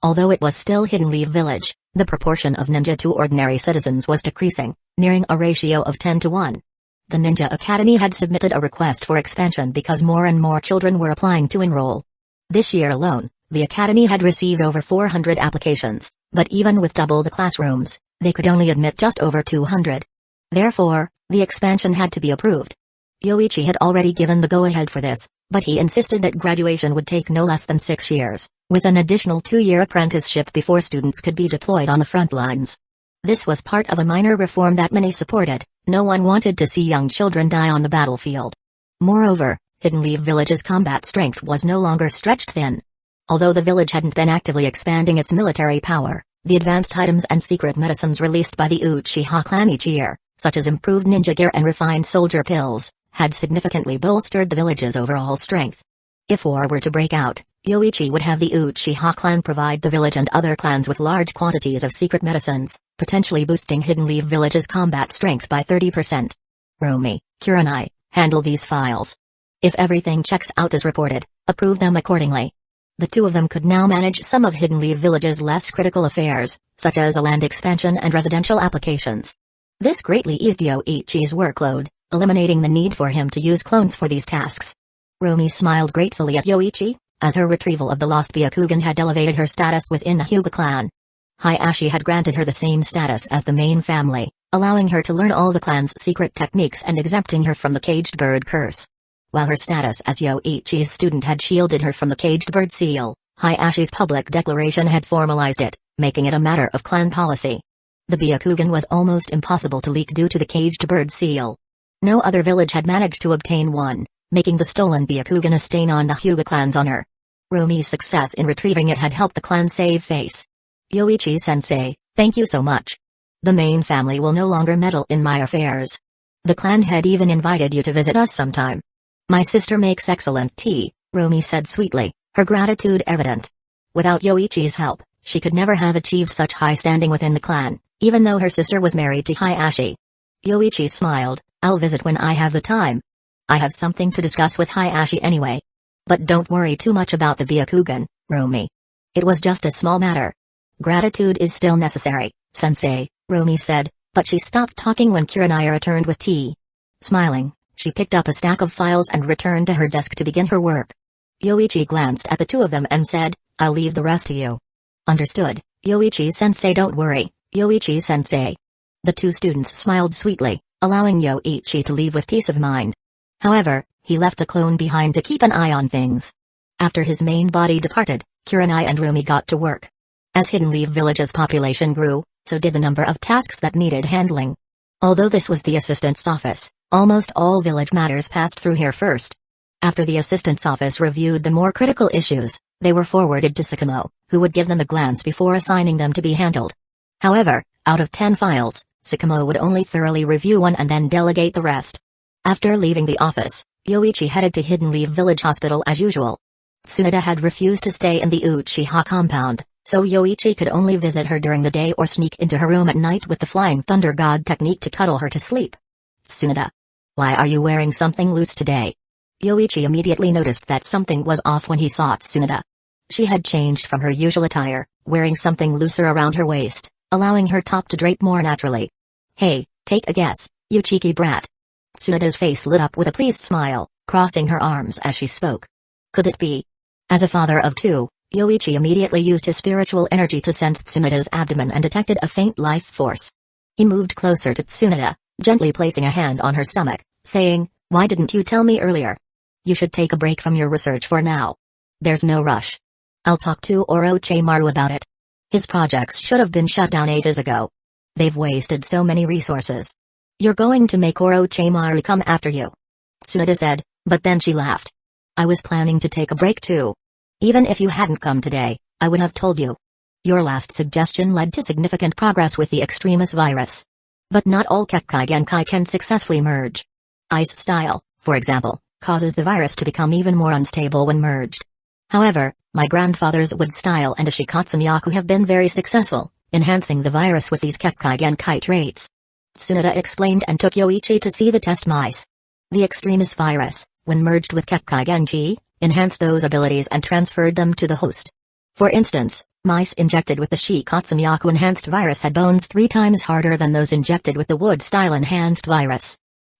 A: Although it was still Hidden Leaf Village, the proportion of ninja to ordinary citizens was decreasing, nearing a ratio of 10 to 1. The Ninja Academy had submitted a request for expansion because more and more children were applying to enroll. This year alone, the Academy had received over 400 applications, but even with double the classrooms, they could only admit just over 200. Therefore, the expansion had to be approved. Yoichi had already given the go-ahead for this, but he insisted that graduation would take no less than 6 years, with an additional 2-year apprenticeship before students could be deployed on the front lines. This was part of a minor reform that many supported. No one wanted to see young children die on the battlefield. Moreover, Hidden Leaf Village's combat strength was no longer stretched thin. Although the village hadn't been actively expanding its military power, the advanced items and secret medicines released by the Uchiha clan each year, such as improved ninja gear and refined soldier pills, had significantly bolstered the village's overall strength. If war were to break out, Yoichi would have the Uchiha clan provide the village and other clans with large quantities of secret medicines, potentially boosting Hidden Leaf Village's combat strength by 30%. Romi, Kurenai, handle these files. If everything checks out as reported, approve them accordingly. The two of them could now manage some of Hidden Leaf Village's less critical affairs, such as a land expansion and residential applications. This greatly eased Yoichi's workload, eliminating the need for him to use clones for these tasks. Romi smiled gratefully at Yoichi, as her retrieval of the lost Byakugan had elevated her status within the Hyuga clan. Hayashi had granted her the same status as the main family, allowing her to learn all the clan's secret techniques and exempting her from the caged bird curse. While her status as Yoichi's student had shielded her from the caged bird seal, Hayashi's public declaration had formalized it, making it a matter of clan policy. The Byakugan was almost impossible to leak due to the caged bird seal. No other village had managed to obtain one, making the stolen Byakugan a stain on the Hyuga clan's honor. Romi's success in retrieving it had helped the clan save face. Yoichi-sensei, thank you so much. The main family will no longer meddle in my affairs. The clan had even invited you to visit us sometime. My sister makes excellent tea, Romi said sweetly, her gratitude evident. Without Yoichi's help, she could never have achieved such high standing within the clan, even though her sister was married to Hayashi. Yoichi smiled, I'll visit when I have the time. I have something to discuss with Hayashi anyway. But don't worry too much about the Byakugan, Romi. It was just a small matter. Gratitude is still necessary, sensei, Romi said, but she stopped talking when Kurenai returned with tea. Smiling, she picked up a stack of files and returned to her desk to begin her work. Yoichi glanced at the two of them and said, I'll leave the rest to you. Understood, Yoichi-sensei. Don't worry, Yoichi-sensei. The two students smiled sweetly, allowing Yoichi to leave with peace of mind. However, he left a clone behind to keep an eye on things. After his main body departed, Kurenai and Romi got to work. As Hidden Leaf Village's population grew, so did the number of tasks that needed handling. Although this was the assistant's office, almost all village matters passed through here first. After the assistant's office reviewed the more critical issues, they were forwarded to Sakamo, who would give them a glance before assigning them to be handled. However, out of 10 files, Sakamo would only thoroughly review one and then delegate the rest. After leaving the office, Yoichi headed to Hidden Leaf Village Hospital as usual. Tsunade had refused to stay in the Uchiha compound, so Yoichi could only visit her during the day or sneak into her room at night with the Flying Thunder God technique to cuddle her to sleep. Tsunade. Why are you wearing something loose today? Yoichi immediately noticed that something was off when he saw Tsunade. She had changed from her usual attire, wearing something looser around her waist, allowing her top to drape more naturally. Hey, take a guess, you cheeky brat. Tsunade's face lit up with a pleased smile, crossing her arms as she spoke. Could it be? As a father of two, Yoichi immediately used his spiritual energy to sense Tsunade's abdomen and detected a faint life force. He moved closer to Tsunade, gently placing a hand on her stomach, saying, Why didn't you tell me earlier? You should take a break from your research for now. There's no rush. I'll talk to Orochimaru about it. His projects should have been shut down ages ago. They've wasted so many resources. You're going to make Orochimaru come after you. Tsunade said, but then she laughed. I was planning to take a break too. Even if you hadn't come today, I would have told you. Your last suggestion led to significant progress with the Extremis virus. But not all Kekkai Genkai can successfully merge. Ice style, for example, causes the virus to become even more unstable when merged. However, my grandfather's wood style and Ashikatsumiyaku have been very successful, enhancing the virus with these Kekkai Genkai traits. Tsunade explained and took Yoichi to see the test mice. The Extremis virus, when merged with Kekkai Genji, enhanced those abilities and transferred them to the host. For instance, mice injected with the Shikatsumiyaku enhanced virus had bones 3 times harder than those injected with the wood style enhanced virus.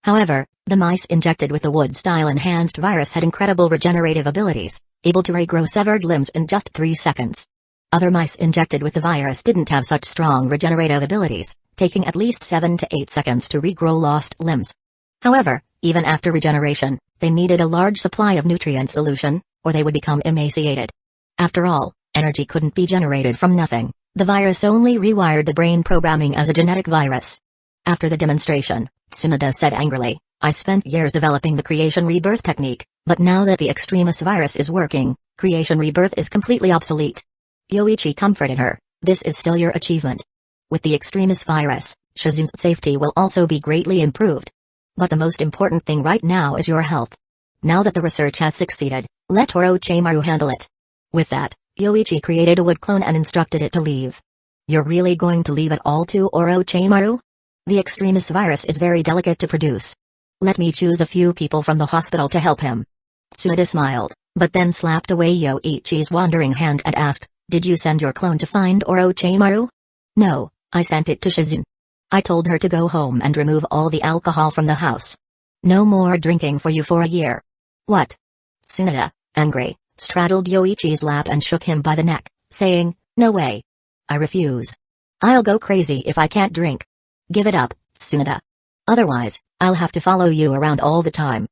A: However, the mice injected with the wood-style enhanced virus had incredible regenerative abilities, able to regrow severed limbs in just 3 seconds. Other mice injected with the virus didn't have such strong regenerative abilities, taking at least 7 to 8 seconds to regrow lost limbs. However, even after regeneration, they needed a large supply of nutrient solution, or they would become emaciated. After all, energy couldn't be generated from nothing. The virus only rewired the brain programming as a genetic virus. After the demonstration, Tsunade said angrily, "I spent years developing the creation rebirth technique, but now that the Extremis virus is working, creation rebirth is completely obsolete." Yoichi comforted her, "This is still your achievement. With the Extremis virus, Shizune's safety will also be greatly improved. But the most important thing right now is your health. Now that the research has succeeded, let Orochimaru handle it." With that, Yoichi created a wood clone and instructed it to leave. "You're really going to leave it all to Orochimaru? The Extremis virus is very delicate to produce. Let me choose a few people from the hospital to help him." Tsunade smiled, but then slapped away Yoichi's wandering hand and asked, "Did you send your clone to find Orochimaru?" "No, I sent it to Shizune. I told her to go home and remove all the alcohol from the house. No more drinking for you for a year." "What?" Tsunade, angry, straddled Yoichi's lap and shook him by the neck, saying, "No way. I refuse. I'll go crazy if I can't drink. Give it up, Tsunade. Otherwise, I'll have to follow you around all the time."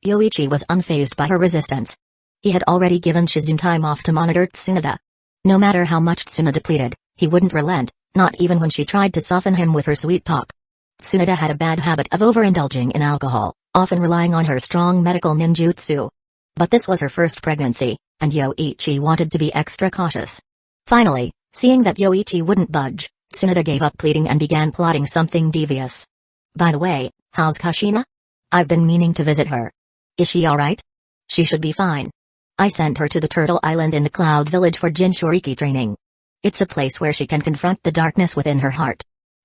A: Yoichi was unfazed by her resistance. He had already given Shizune time off to monitor Tsunade. No matter how much Tsunade pleaded, he wouldn't relent, not even when she tried to soften him with her sweet talk. Tsunade had a bad habit of overindulging in alcohol, often relying on her strong medical ninjutsu. But this was her first pregnancy, and Yoichi wanted to be extra cautious. Finally, seeing that Yoichi wouldn't budge, Tsunade gave up pleading and began plotting something devious. "By the way, how's Kushina? I've been meaning to visit her. Is she alright?" "She should be fine. I sent her to the Turtle Island in the Cloud Village for Jinchuriki training. It's a place where she can confront the darkness within her heart."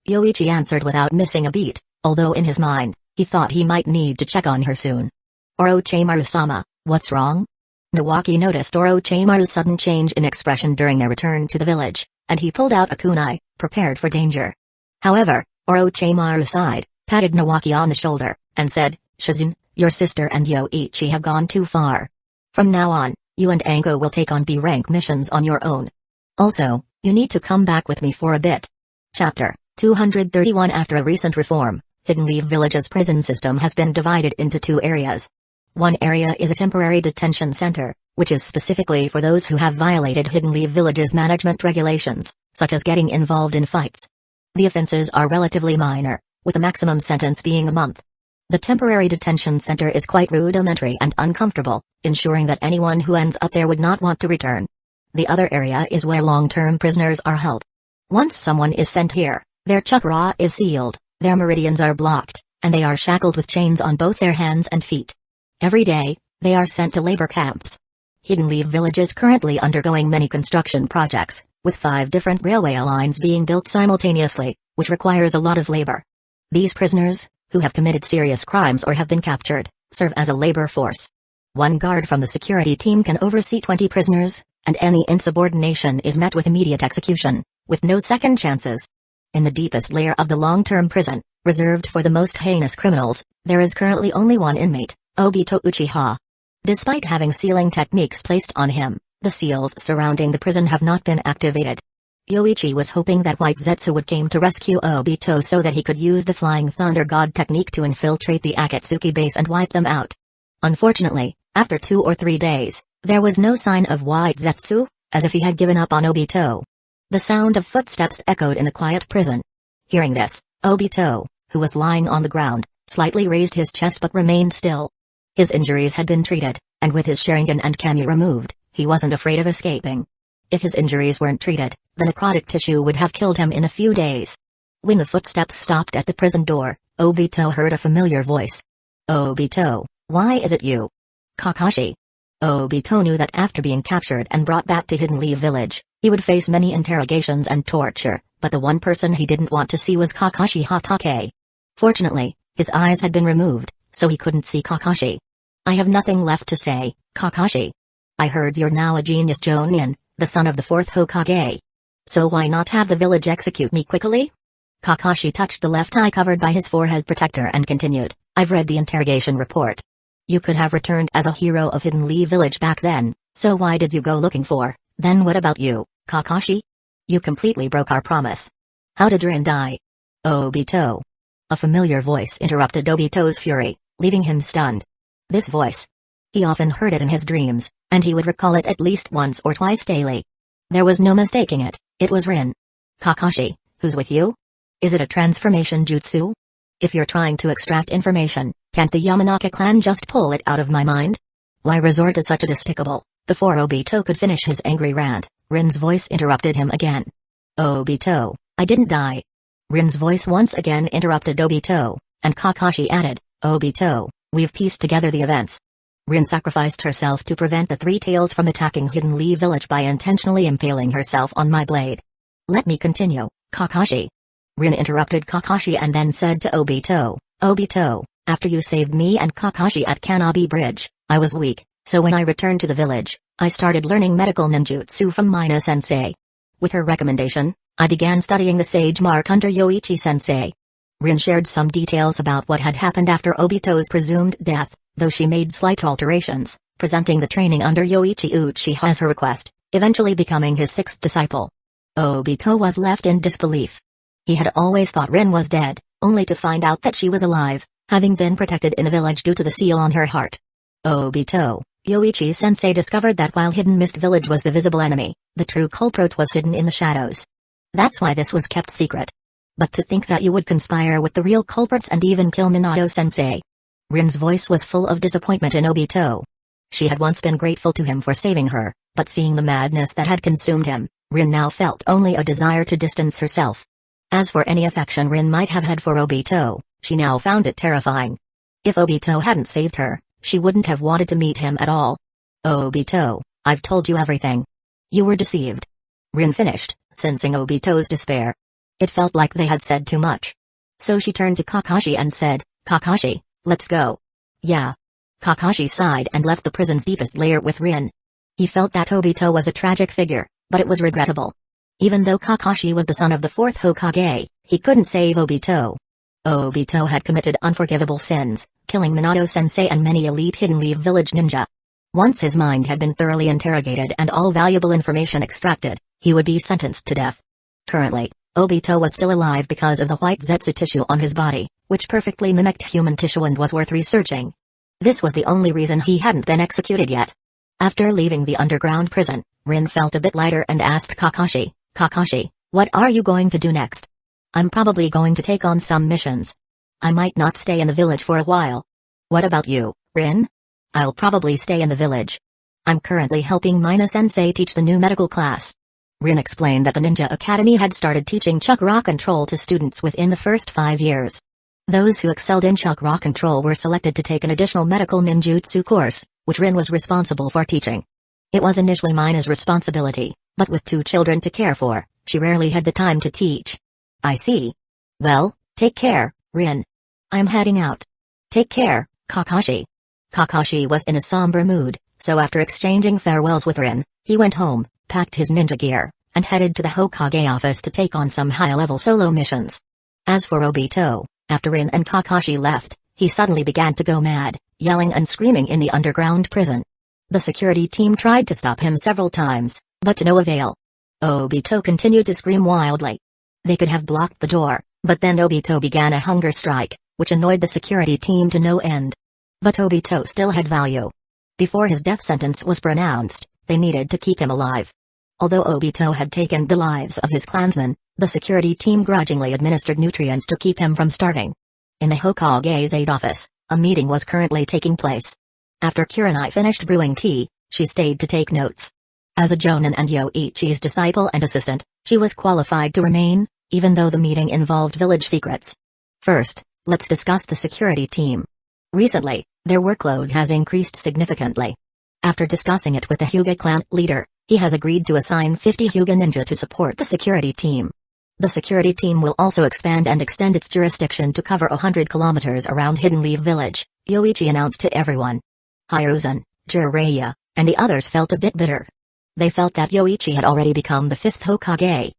A: Yoichi answered without missing a beat, although in his mind, he thought he might need to check on her soon. "Orochimaru-sama, what's wrong?" Nawaki noticed Orochimaru's sudden change in expression during their return to the village, and he pulled out a kunai, prepared for danger. However, Orochimaru sighed, patted Nawaki on the shoulder, and said, "Shizune, your sister and Yoichi have gone too far. From now on, you and Anko will take on B-rank missions on your own. Also, you need to come back with me for a bit." Chapter 231. After a recent reform, Hidden Leaf Village's prison system has been divided into 2 areas. One area is a temporary detention center, which is specifically for those who have violated Hidden Leaf Village's management regulations, such as getting involved in fights. The offenses are relatively minor, with a maximum sentence being a month. The temporary detention center is quite rudimentary and uncomfortable, ensuring that anyone who ends up there would not want to return. The other area is where long-term prisoners are held. Once someone is sent here, their chakra is sealed, their meridians are blocked, and they are shackled with chains on both their hands and feet. Every day, they are sent to labor camps. Hidden Leaf Village is currently undergoing many construction projects, with 5 different railway lines being built simultaneously, which requires a lot of labor. These prisoners, who have committed serious crimes or have been captured, serve as a labor force. One guard from the security team can oversee 20 prisoners, and any insubordination is met with immediate execution, with no second chances. In the deepest layer of the long-term prison, reserved for the most heinous criminals, there is currently only one inmate, Obito Uchiha. Despite having sealing techniques placed on him, the seals surrounding the prison have not been activated. Yoichi was hoping that White Zetsu would come to rescue Obito so that he could use the Flying Thunder God technique to infiltrate the Akatsuki base and wipe them out. Unfortunately, after 2 or 3 days, there was no sign of White Zetsu, as if he had given up on Obito. The sound of footsteps echoed in the quiet prison. Hearing this, Obito, who was lying on the ground, slightly raised his chest but remained still. His injuries had been treated, and with his Sharingan and Kami removed, he wasn't afraid of escaping. If his injuries weren't treated, the necrotic tissue would have killed him in a few days. When the footsteps stopped at the prison door, Obito heard a familiar voice. "Obito, why is it you?" "Kakashi." Obito knew that after being captured and brought back to Hidden Leaf Village, he would face many interrogations and torture, but the one person he didn't want to see was Kakashi Hatake. Fortunately, his eyes had been removed, so he couldn't see Kakashi. "I have nothing left to say, Kakashi. I heard you're now a genius Jonin, the son of the 4th Hokage. So why not have the village execute me quickly?" Kakashi touched the left eye covered by his forehead protector and continued, I've read the interrogation report. You could have returned as a hero of Hidden Leaf Village back then, so why did you go looking for? Then what about you, Kakashi? You completely broke our promise. How did Rin die? Obito. A familiar voice interrupted Obito's fury, leaving him stunned. This voice. He often heard it in his dreams, and he would recall it at least once or twice daily. There was no mistaking it, it was Rin. Kakashi, who's with you? Is it a transformation jutsu? If you're trying to extract information, can't the Yamanaka clan just pull it out of my mind? Why resort to such a despicable? Before Obito could finish his angry rant, Rin's voice interrupted him again. Obito, I didn't die. Rin's voice once again interrupted Obito, and Kakashi added, Obito, we've pieced together the events. Rin sacrificed herself to prevent the Three Tails from attacking Hidden Leaf Village by intentionally impaling herself on my blade. Let me continue, Kakashi. Rin interrupted Kakashi and then said to Obito, Obito, after you saved me and Kakashi at Kanabi Bridge, I was weak, so when I returned to the village, I started learning medical ninjutsu from Mina-sensei. With her recommendation, I began studying the Sage Mark under Yoichi-sensei. Rin shared some details about what had happened after Obito's presumed death, though she made slight alterations, presenting the training under Yoichi Uchiha as her request, eventually becoming his sixth disciple. Obito was left in disbelief. He had always thought Rin was dead, only to find out that she was alive, having been protected in the village due to the seal on her heart. Obito, Yoichi-sensei discovered that while Hidden Mist Village was the visible enemy, the true culprit was hidden in the shadows. That's why this was kept secret. But to think that you would conspire with the real culprits and even kill Minato-sensei. Rin's voice was full of disappointment in Obito. She had once been grateful to him for saving her, but seeing the madness that had consumed him, Rin now felt only a desire to distance herself. As for any affection Rin might have had for Obito, she now found it terrifying. If Obito hadn't saved her, she wouldn't have wanted to meet him at all. Obito, I've told you everything. You were deceived. Rin finished, sensing Obito's despair. It felt like they had said too much. So she turned to Kakashi and said, Kakashi, let's go. Yeah. Kakashi sighed and left the prison's deepest layer with Rin. He felt that Obito was a tragic figure, but it was regrettable. Even though Kakashi was the son of the fourth Hokage, he couldn't save Obito. Obito had committed unforgivable sins, killing Minato-sensei and many elite Hidden Leaf Village ninja. Once his mind had been thoroughly interrogated and all valuable information extracted, he would be sentenced to death. Currently, Obito was still alive because of the white zetsu tissue on his body, which perfectly mimicked human tissue and was worth researching. This was the only reason he hadn't been executed yet. After leaving the underground prison, Rin felt a bit lighter and asked Kakashi, Kakashi, what are you going to do next? I'm probably going to take on some missions. I might not stay in the village for a while. What about you, Rin? I'll probably stay in the village. I'm currently helping Mina-sensei teach the new medical class. Rin explained that the Ninja Academy had started teaching chakra control to students within the first 5 years. Those who excelled in chakra control were selected to take an additional medical ninjutsu course, which Rin was responsible for teaching. It was initially Mina's responsibility, but with 2 children to care for, she rarely had the time to teach. I see. Well, take care, Rin. I'm heading out. Take care, Kakashi. Kakashi was in a somber mood, so after exchanging farewells with Rin, he went home, packed his ninja gear, and headed to the Hokage office to take on some high-level solo missions. As for Obito, after Rin and Kakashi left, he suddenly began to go mad, yelling and screaming in the underground prison. The security team tried to stop him several times, but to no avail. Obito continued to scream wildly. They could have blocked the door, but then Obito began a hunger strike, which annoyed the security team to no end. But Obito still had value. Before his death sentence was pronounced, they needed to keep him alive. Although Obito had taken the lives of his clansmen, the security team grudgingly administered nutrients to keep him from starving. In the Hokage's aide office, a meeting was currently taking place. After Kurenai finished brewing tea, she stayed to take notes. As a Jonin and Yoichi's disciple and assistant, she was qualified to remain, even though the meeting involved village secrets. First, let's discuss the security team. Recently, their workload has increased significantly. After discussing it with the Hyuga clan leader, he has agreed to assign 50 Hyuga ninja to support the security team. The security team will also expand and extend its jurisdiction to cover 100 kilometers around Hidden Leaf Village, Yoichi announced to everyone. Hiruzen, Jiraiya, and the others felt a bit bitter. They felt that Yoichi had already become the 5th Hokage.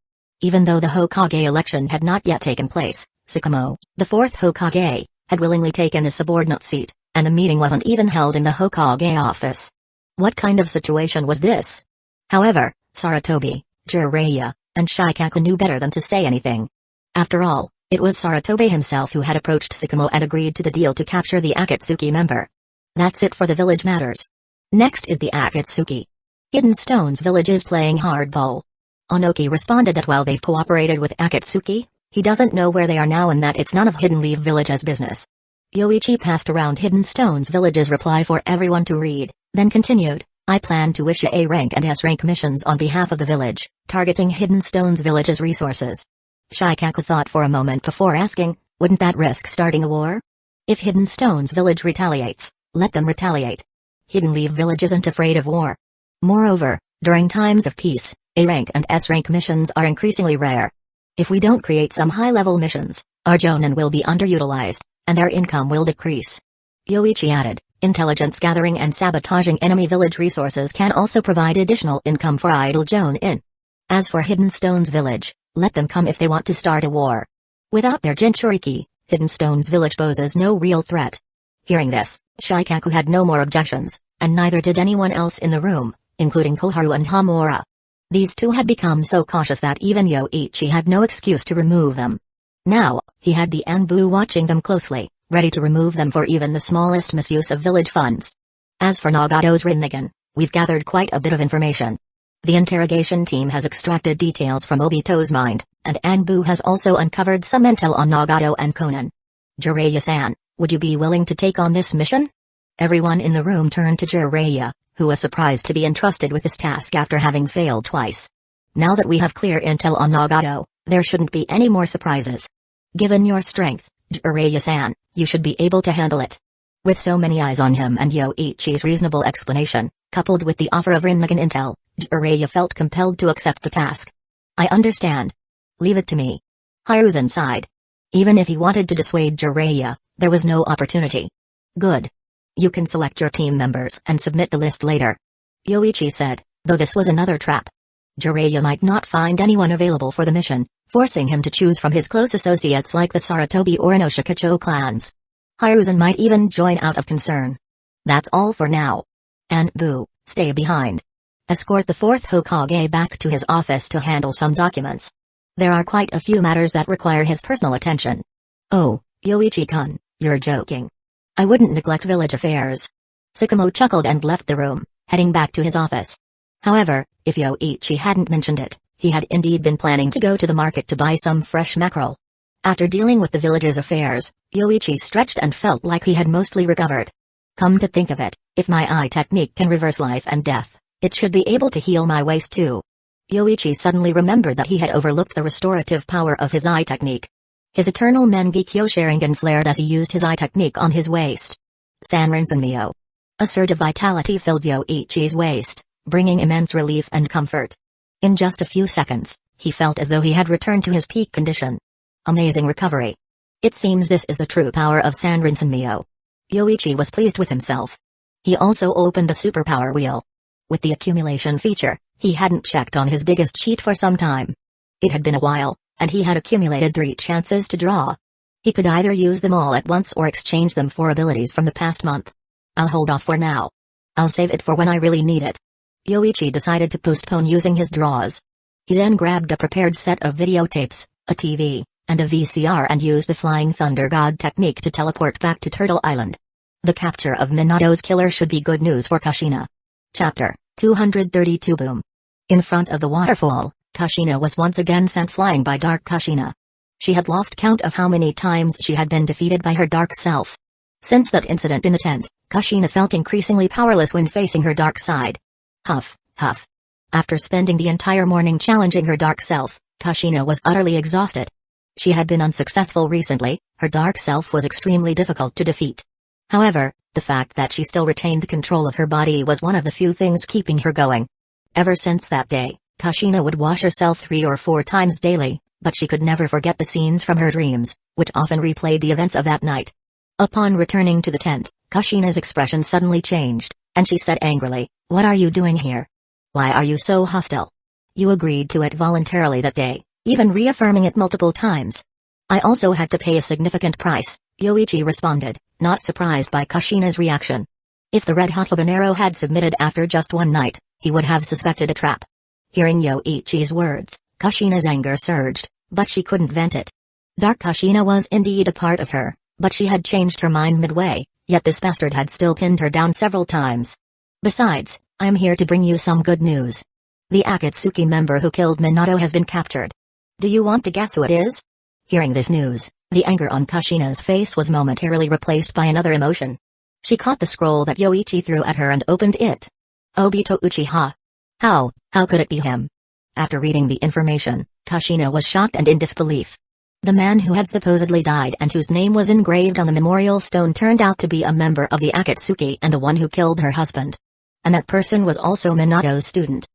A: Even though the Hokage election had not yet taken place, Tsukumo, the fourth Hokage, had willingly taken a subordinate seat, and the meeting wasn't even held in the Hokage office. What kind of situation was this? However, Sarutobi, Jiraiya, and Shikaku knew better than to say anything. After all, it was Sarutobi himself who had approached Tsukumo and agreed to the deal to capture the Akatsuki member. That's it for the village matters. Next is the Akatsuki. Hidden Stone's village is playing hardball. Onoki responded that while they've cooperated with Akatsuki, he doesn't know where they are now and that it's none of Hidden Leaf Village's business. Yoichi passed around Hidden Stone's village's reply for everyone to read, then continued, I plan to issue A rank and S rank missions on behalf of the village, targeting Hidden Stone's village's resources. Shikaku thought for a moment before asking, wouldn't that risk starting a war? If Hidden Stone's village retaliates, let them retaliate. Hidden Leaf Village isn't afraid of war. Moreover, during times of peace, A rank and S rank missions are increasingly rare. If we don't create some high-level missions, our jonin will be underutilized, and our income will decrease. Yoichi added, intelligence gathering and sabotaging enemy village resources can also provide additional income for idle jonin. As for Hidden Stone's village, let them come if they want to start a war. Without their Jinchuriki, Hidden Stone's village poses no real threat. Hearing this, Shikaku had no more objections, and neither did anyone else in the room, including Koharu and Hamura. These two had become so cautious that even Yoichi had no excuse to remove them. Now, he had the Anbu watching them closely, ready to remove them for even the smallest misuse of village funds. As for Nagato's Rinnegan, we've gathered quite a bit of information. The interrogation team has extracted details from Obito's mind, and Anbu has also uncovered some intel on Nagato and Konan. Jiraiya-san, would you be willing to take on this mission? Everyone in the room turned to Jiraiya, who was surprised to be entrusted with this task after having failed twice. Now that we have clear intel on Nagato, there shouldn't be any more surprises. Given your strength, Jiraiya-san, you should be able to handle it. With so many eyes on him and Yoichi's reasonable explanation, coupled with the offer of Rinnegan intel, Jiraiya felt compelled to accept the task. I understand. Leave it to me. Hiruzen sighed. Even if he wanted to dissuade Jiraiya, there was no opportunity. Good. You can select your team members and submit the list later. Yoichi said, though this was another trap. Jiraiya might not find anyone available for the mission, forcing him to choose from his close associates like the Sarutobi or Inoshikacho clans. Hiruzen might even join out of concern. That's all for now. Anbu, stay behind. Escort the fourth Hokage back to his office to handle some documents. There are quite a few matters that require his personal attention. Oh, Yoichi-kun, you're joking. I wouldn't neglect village affairs. Tsukumo chuckled and left the room, heading back to his office. However, if Yoichi hadn't mentioned it, he had indeed been planning to go to the market to buy some fresh mackerel. After dealing with the village's affairs, Yoichi stretched and felt like he had mostly recovered. Come to think of it, if my eye technique can reverse life and death, it should be able to heal my waist too. Yoichi suddenly remembered that he had overlooked the restorative power of his eye technique. His eternal Mangekyo Sharingan flared as he used his eye technique on his waist. Sanrinsen-myo. A surge of vitality filled Yoichi's waist, bringing immense relief and comfort. In just a few seconds, he felt as though he had returned to his peak condition. Amazing recovery. It seems this is the true power of Sanrinsen-myo. Yoichi was pleased with himself. He also opened the superpower wheel. With the accumulation feature, he hadn't checked on his biggest sheet for some time. It had been a while, and he had accumulated 3 chances to draw. He could either use them all at once or exchange them for abilities from the past month. I'll hold off for now. I'll save it for when I really need it. Yoichi decided to postpone using his draws. He then grabbed a prepared set of videotapes, a TV, and a VCR and used the Flying Thunder God technique to teleport back to Turtle Island. The capture of Minato's killer should be good news for Kushina. Chapter 232 Boom. In front of the waterfall, Kushina was once again sent flying by Dark Kushina. She had lost count of how many times she had been defeated by her dark self. Since that incident in the tent, Kushina felt increasingly powerless when facing her dark side. Huff, huff. After spending the entire morning challenging her dark self, Kushina was utterly exhausted. She had been unsuccessful recently, her dark self was extremely difficult to defeat. However, the fact that she still retained control of her body was one of the few things keeping her going. Ever since that day, Kushina would wash herself 3 or 4 times daily, but she could never forget the scenes from her dreams, which often replayed the events of that night. Upon returning to the tent, Kushina's expression suddenly changed, and she said angrily, "What are you doing here? Why are you so hostile? You agreed to it voluntarily that day, even reaffirming it multiple times. I also had to pay a significant price, Yoichi responded, not surprised by Kushina's reaction. If the red-hot habanero had submitted after just one night, he would have suspected a trap. Hearing Yoichi's words, Kushina's anger surged, but she couldn't vent it. Dark Kushina was indeed a part of her, but she had changed her mind midway, yet this bastard had still pinned her down several times. Besides, I'm here to bring you some good news. The Akatsuki member who killed Minato has been captured. Do you want to guess who it is? Hearing this news, the anger on Kushina's face was momentarily replaced by another emotion. She caught the scroll that Yoichi threw at her and opened it. Obito Uchiha. How could it be him? After reading the information, Kushina was shocked and in disbelief. The man who had supposedly died and whose name was engraved on the memorial stone turned out to be a member of the Akatsuki and the one who killed her husband. And that person was also Minato's student.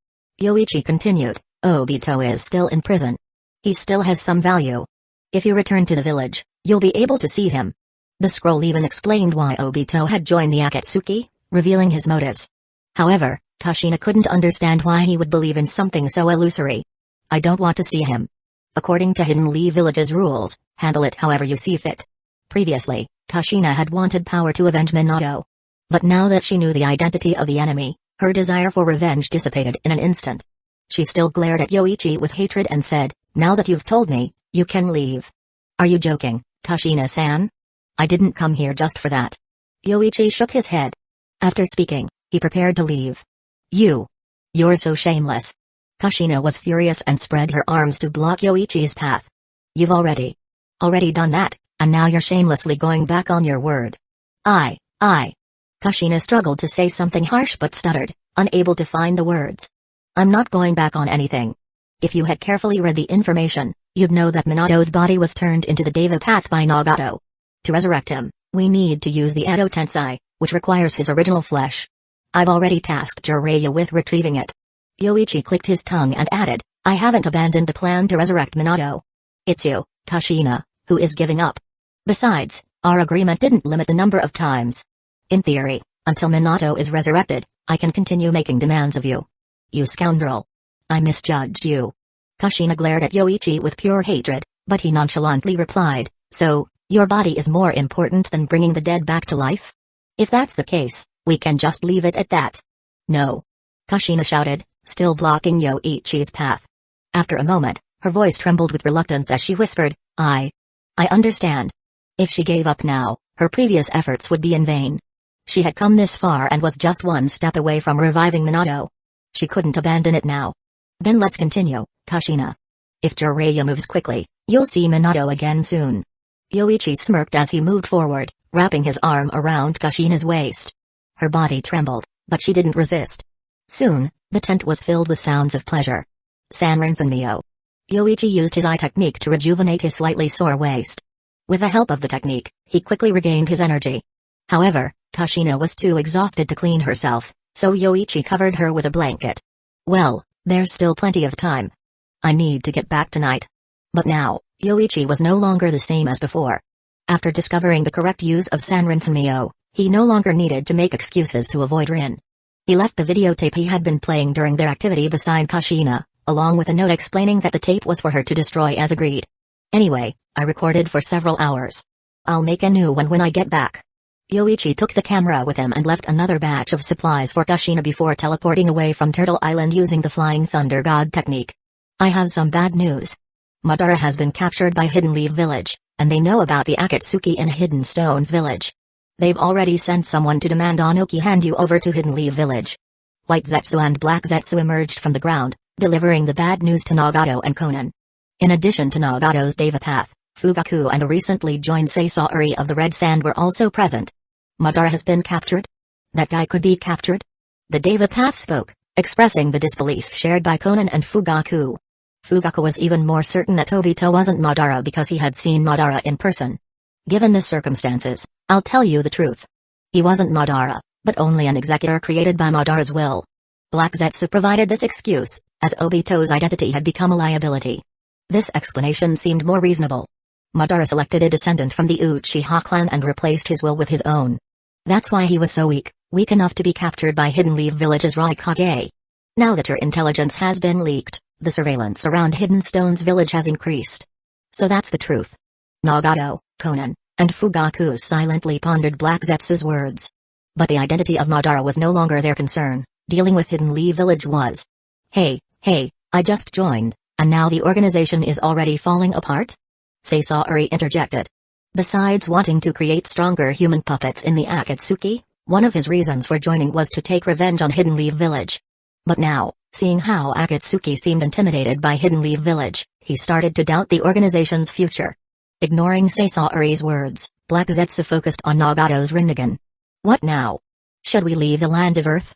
A: Yoichi continued, Obito is still in prison. He still has some value. If you return to the village, you'll be able to see him. The scroll even explained why Obito had joined the Akatsuki, revealing his motives. However, Kushina couldn't understand why he would believe in something so illusory. I don't want to see him. According to Hidden Leaf Village's rules, handle it however you see fit. Previously, Kushina had wanted power to avenge Minato. But now that she knew the identity of the enemy, her desire for revenge dissipated in an instant. She still glared at Yoichi with hatred and said, now that you've told me, you can leave. Are you joking, Kushina-san? I didn't come here just for that. Yoichi shook his head. After speaking, he prepared to leave. You're so shameless. Kushina was furious and spread her arms to block Yoichi's path. You've already done that, and now you're shamelessly going back on your word. I. Kushina struggled to say something harsh but stuttered, unable to find the words. I'm not going back on anything. If you had carefully read the information, you'd know that Minato's body was turned into the Deva path by Nagato. To resurrect him, we need to use the Edo Tensei, which requires his original flesh. I've already tasked Jiraiya with retrieving it. Yoichi clicked his tongue and added, I haven't abandoned the plan to resurrect Minato. It's you, Kushina, who is giving up. Besides, our agreement didn't limit the number of times. In theory, until Minato is resurrected, I can continue making demands of you. You scoundrel. I misjudged you. Kushina glared at Yoichi with pure hatred, but he nonchalantly replied, so, your body is more important than bringing the dead back to life? If that's the case, we can just leave it at that. No. Kushina shouted, still blocking Yoichi's path. After a moment, her voice trembled with reluctance as she whispered, I understand. If she gave up now, her previous efforts would be in vain. She had come this far and was just one step away from reviving Minato. She couldn't abandon it now. Then let's continue, Kushina. If Jiraiya moves quickly, you'll see Minato again soon. Yoichi smirked as he moved forward, wrapping his arm around Kushina's waist. Her body trembled, but she didn't resist. Soon, the tent was filled with sounds of pleasure. Sanrinsanmyo. Yoichi used his eye technique to rejuvenate his slightly sore waist. With the help of the technique, he quickly regained his energy. However, Kushina was too exhausted to clean herself, so Yoichi covered her with a blanket. Well, there's still plenty of time. I need to get back tonight. But now, Yoichi was no longer the same as before. After discovering the correct use of Sanrinsanmyo, he no longer needed to make excuses to avoid Rin. He left the videotape he had been playing during their activity beside Kushina, along with a note explaining that the tape was for her to destroy as agreed. Anyway, I recorded for several hours. I'll make a new one when I get back. Yoichi took the camera with him and left another batch of supplies for Kushina before teleporting away from Turtle Island using the Flying Thunder God technique. I have some bad news. Madara has been captured by Hidden Leaf Village, and they know about the Akatsuki in Hidden Stones Village. They've already sent someone to demand Onoki hand you over to Hidden Leaf Village. White Zetsu and Black Zetsu emerged from the ground, delivering the bad news to Nagato and Konan. In addition to Nagato's Deva Path, Fugaku and the recently joined Sasori of the Red Sand were also present. Madara has been captured? That guy could be captured? The Deva Path spoke, expressing the disbelief shared by Konan and Fugaku. Fugaku was even more certain that Obito wasn't Madara because he had seen Madara in person. Given the circumstances, I'll tell you the truth. He wasn't Madara, but only an executor created by Madara's will. Black Zetsu provided this excuse, as Obito's identity had become a liability. This explanation seemed more reasonable. Madara selected a descendant from the Uchiha clan and replaced his will with his own. That's why he was so weak enough to be captured by Hidden Leaf Village's Raikage. Now that her intelligence has been leaked, The surveillance around Hidden Stone's village has increased. So that's the truth. Nagato, Konan, and Fugaku silently pondered Black Zetsu's words. But the identity of Madara was no longer their concern. Dealing with Hidden Leaf Village was. Hey, I just joined, and now the organization is already falling apart? Sasori interjected. Besides wanting to create stronger human puppets in the Akatsuki, one of his reasons for joining was to take revenge on Hidden Leaf Village. But now, seeing how Akatsuki seemed intimidated by Hidden Leaf Village, he started to doubt the organization's future. Ignoring Sasori's words, Black Zetsu focused on Nagato's Rinnegan. What now? Should we leave the land of Earth?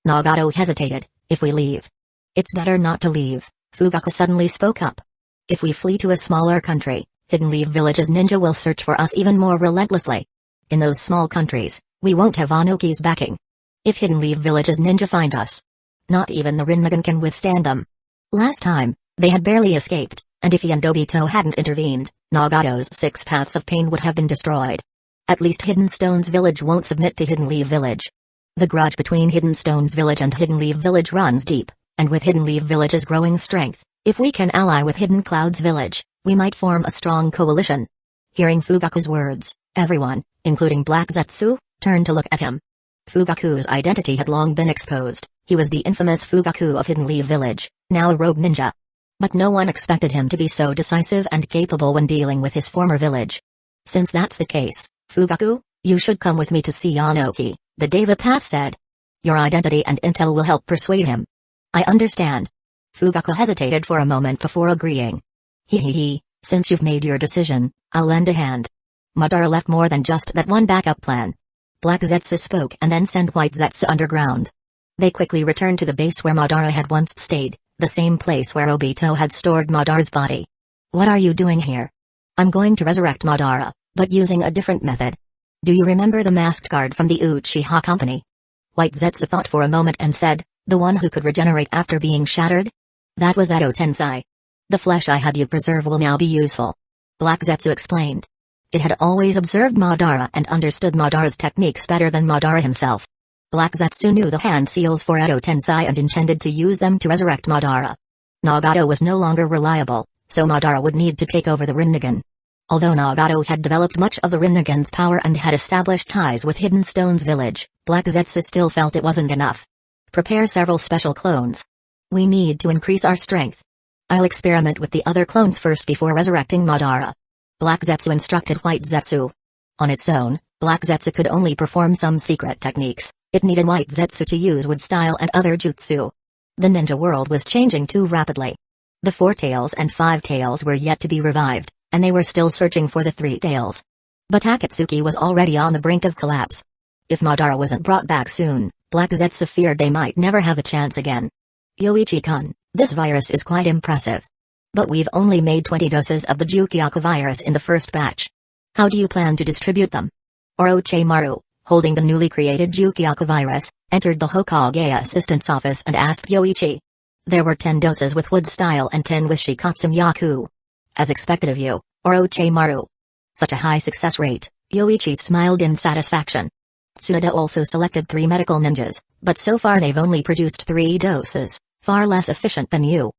A: Nagato hesitated. If we leave. It's better not to leave, Fugaku suddenly spoke up. If we flee to a smaller country, Hidden Leaf Village's ninja will search for us even more relentlessly. In those small countries, we won't have Anoki's backing. If Hidden Leaf Village's ninja find us, not even the Rinnegan can withstand them. Last time, they had barely escaped, and if he and Obito hadn't intervened, Nagato's 6 paths of pain would have been destroyed. At least Hidden Stone's village won't submit to Hidden Leaf Village. The grudge between Hidden Stone's village and Hidden Leaf Village runs deep, and with Hidden Leaf Village's growing strength, if we can ally with Hidden Cloud's village, we might form a strong coalition. Hearing Fugaku's words, everyone, including Black Zetsu, turned to look at him. Fugaku's identity had long been exposed. He was the infamous Fugaku of Hidden Leaf Village, now a rogue ninja. But no one expected him to be so decisive and capable when dealing with his former village. Since that's the case, Fugaku, you should come with me to see Anoki, the Deva Path said. Your identity and intel will help persuade him. I understand. Fugaku hesitated for a moment before agreeing. Since you've made your decision, I'll lend a hand. Madara left more than just that one backup plan. Black Zetsu spoke and then sent White Zetsu underground. They quickly returned to the base where Madara had once stayed, the same place where Obito had stored Madara's body. What are you doing here? I'm going to resurrect Madara, but using a different method. Do you remember the masked guard from the Uchiha company? White Zetsu thought for a moment and said, the one who could regenerate after being shattered? That was Edo Tensei. The flesh I had you preserve will now be useful. Black Zetsu explained. It had always observed Madara and understood Madara's techniques better than Madara himself. Black Zetsu knew the hand seals for Edo Tensei and intended to use them to resurrect Madara. Nagato was no longer reliable, so Madara would need to take over the Rinnegan. Although Nagato had developed much of the Rinnegan's power and had established ties with Hidden Stone's village, Black Zetsu still felt it wasn't enough. Prepare several special clones. We need to increase our strength. I'll experiment with the other clones first before resurrecting Madara. Black Zetsu instructed White Zetsu. On its own, Black Zetsu could only perform some secret techniques. It needed White Zetsu to use wood style and other jutsu. The ninja world was changing too rapidly. The 4 tails and 5 tails were yet to be revived, and they were still searching for the 3 tails. But Akatsuki was already on the brink of collapse. If Madara wasn't brought back soon, Black Zetsu feared they might never have a chance again. Yoichi-kun, this virus is quite impressive. But we've only made 20 doses of the Jukyaku virus in the first batch. How do you plan to distribute them? Orochimaru, holding the newly created Jukyaku virus, entered the Hokage assistant's office and asked Yoichi. There were 10 doses with wood style and 10 with Shikatsu Yaku. As expected of you, Orochimaru. Such a high success rate, Yoichi smiled in satisfaction. Tsunoda also selected 3 medical ninjas, but so far they've only produced 3 doses, far less efficient than you.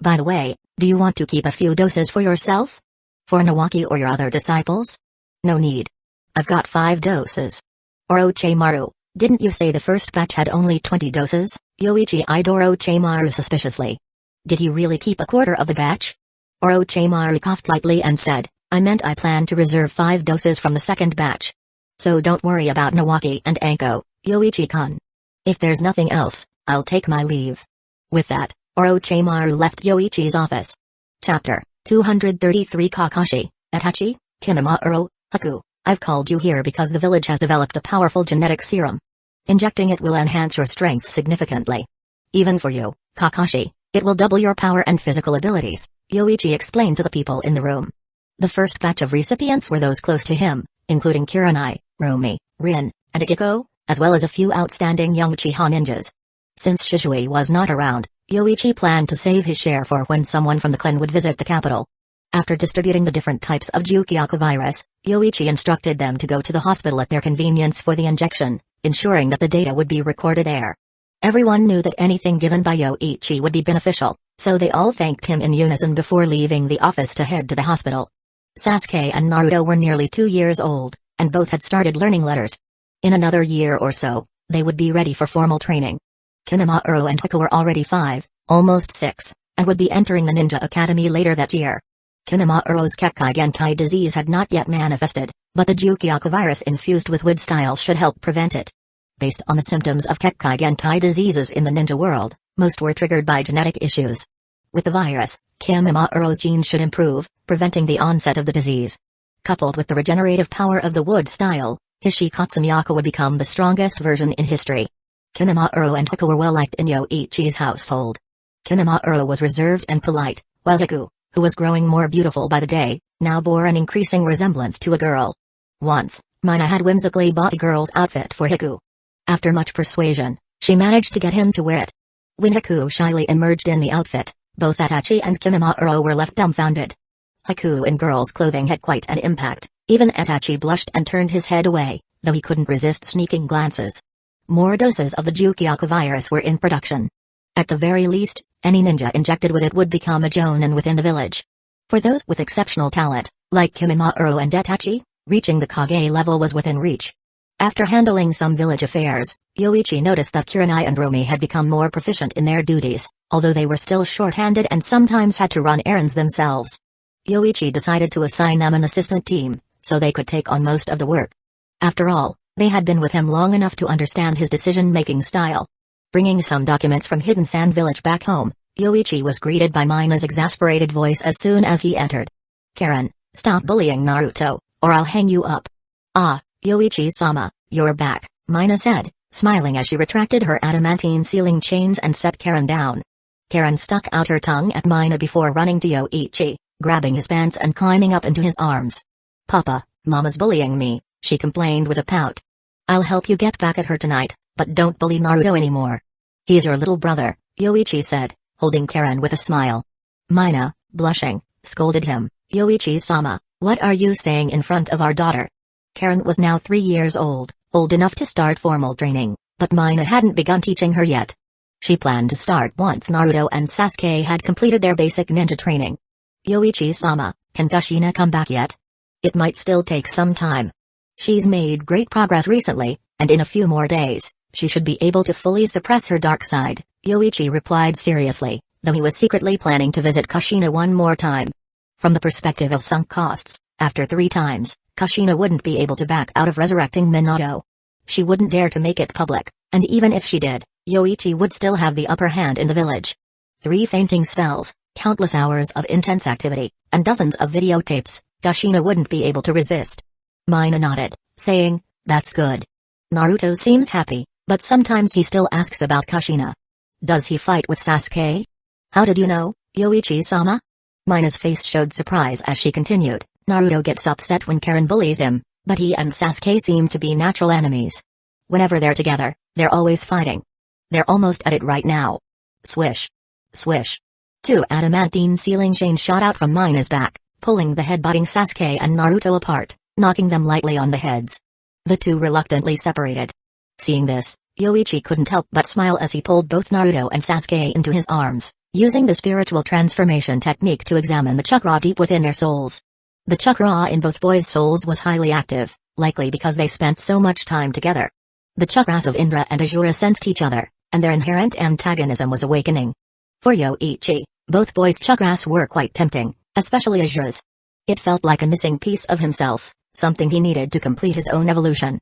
A: By the way, do you want to keep a few doses for yourself? For Nawaki or your other disciples? No need. I've got 5 doses. Orochimaru, didn't you say the first batch had only 20 doses? Yoichi eyed Orochimaru suspiciously. Did he really keep a quarter of the batch? Orochimaru coughed lightly and said, I meant I plan to reserve 5 doses from the second batch. So don't worry about Nawaki and Anko, Yoichi-kun. If there's nothing else, I'll take my leave. With that, Orochimaru left Yoichi's office. Chapter 233 Kakashi, Itachi, Kimimaro, Haku. I've called you here because the village has developed a powerful genetic serum. Injecting it will enhance your strength significantly. Even for you, Kakashi, it will double your power and physical abilities, Yoichi explained to the people in the room. The first batch of recipients were those close to him, including Kurenai, Rumi, Rin, and Akiko, as well as a few outstanding young Uchiha ninjas. Since Shisui was not around, Yoichi planned to save his share for when someone from the clan would visit the capital. After distributing the different types of Jukyaku virus, Yoichi instructed them to go to the hospital at their convenience for the injection, ensuring that the data would be recorded there. Everyone knew that anything given by Yoichi would be beneficial, So they all thanked him in unison before leaving the office to head to the hospital. Sasuke and Naruto were nearly 2 years old, and both had started learning letters. In another year or so, they would be ready for formal training. Kinamaru and Hueco were already 5, almost 6, and would be entering the ninja academy later that year. Kinamaru's Kekkai Genkai disease had not yet manifested, but the Uchiha virus infused with wood style should help prevent it. Based on the symptoms of Kekkai Genkai diseases in the ninja world, most were triggered by genetic issues. With the virus, Kinamaru's genes should improve, preventing the onset of the disease. Coupled with the regenerative power of the wood style, his Shikatsumiaka would become the strongest version in history. Kinamaru and Hueco were well liked in Yoichi's household. Kinamaru was reserved and polite, while Hueco, who was growing more beautiful by the day, now bore an increasing resemblance to a girl. Once, Mina had whimsically bought a girl's outfit for Hueco. After much persuasion, she managed to get him to wear it. When Hueco shyly emerged in the outfit, both Itachi and Kinamaru were left dumbfounded. Hueco in girl's clothing had quite an impact. Even Itachi blushed and turned his head away, though he couldn't resist sneaking glances. More doses of the Uchiha virus were in production. At the very least, any ninja injected with it would become a jonin within the village. For those with exceptional talent, like Kinamaru and Itachi, reaching the Kage level was within reach. After handling some village affairs, Yoichi noticed that Kurenai and Romi had become more proficient in their duties, although they were still short-handed and sometimes had to run errands themselves. Yoichi decided to assign them an assistant team, so they could take on most of the work. After all, they had been with him long enough to understand his decision-making style. Bringing some documents from Hidden Sand Village back home, Yoichi was greeted by Mina's exasperated voice as soon as he entered. "Karen, stop bullying Naruto, or I'll hang you up." "Ah, Yoichi-sama, you're back," Mina said, smiling as she retracted her adamantine sealing chains and set Karen down. Karen stuck out her tongue at Mina before running to Yoichi, grabbing his pants and climbing up into his arms. "Papa, Mama's bullying me," she complained with a pout. "I'll help you get back at her tonight, but don't bully Naruto anymore." "He's your little brother," Yoichi said, holding Karen with a smile. Mina, blushing, scolded him. "Yoichi-sama, what are you saying in front of our daughter?" Karen was now 3 years old enough to start formal training, but Mina hadn't begun teaching her yet. She planned to start once Naruto and Sasuke had completed their basic ninja training. "Yoichi-sama, can Kushina come back yet?" "It might still take some time. She's made great progress recently, and in a few more days, she should be able to fully suppress her dark side," Yoichi replied seriously, though he was secretly planning to visit Kushina one more time. From the perspective of sunk costs, after 3 times, Kushina wouldn't be able to back out of resurrecting Minato. She wouldn't dare to make it public, and even if she did, Yoichi would still have the upper hand in the village. 3 fainting spells, countless hours of intense activity, and dozens of videotapes, Kushina wouldn't be able to resist. Mina nodded, saying, "That's good." Naruto seems happy, but sometimes he still asks about Kushina. "Does he fight with Sasuke?" "How did you know, Yoichi-sama?" Mina's face showed surprise as she continued. "Naruto gets upset when Karen bullies him, but he and Sasuke seem to be natural enemies. Whenever they're together, they're always fighting. They're almost at it right now." Swish. Swish. 2 adamantine sealing chains shot out from Mina's back, pulling the headbutting Sasuke and Naruto apart, knocking them lightly on the heads. The two reluctantly separated. Seeing this, Yoichi couldn't help but smile as he pulled both Naruto and Sasuke into his arms, using the spiritual transformation technique to examine the chakra deep within their souls. The chakra in both boys' souls was highly active, likely because they spent so much time together. The chakras of Indra and Asura sensed each other, and their inherent antagonism was awakening. For Yoichi, both boys' chakras were quite tempting, especially Asura's. It felt like a missing piece of himself, something he needed to complete his own evolution.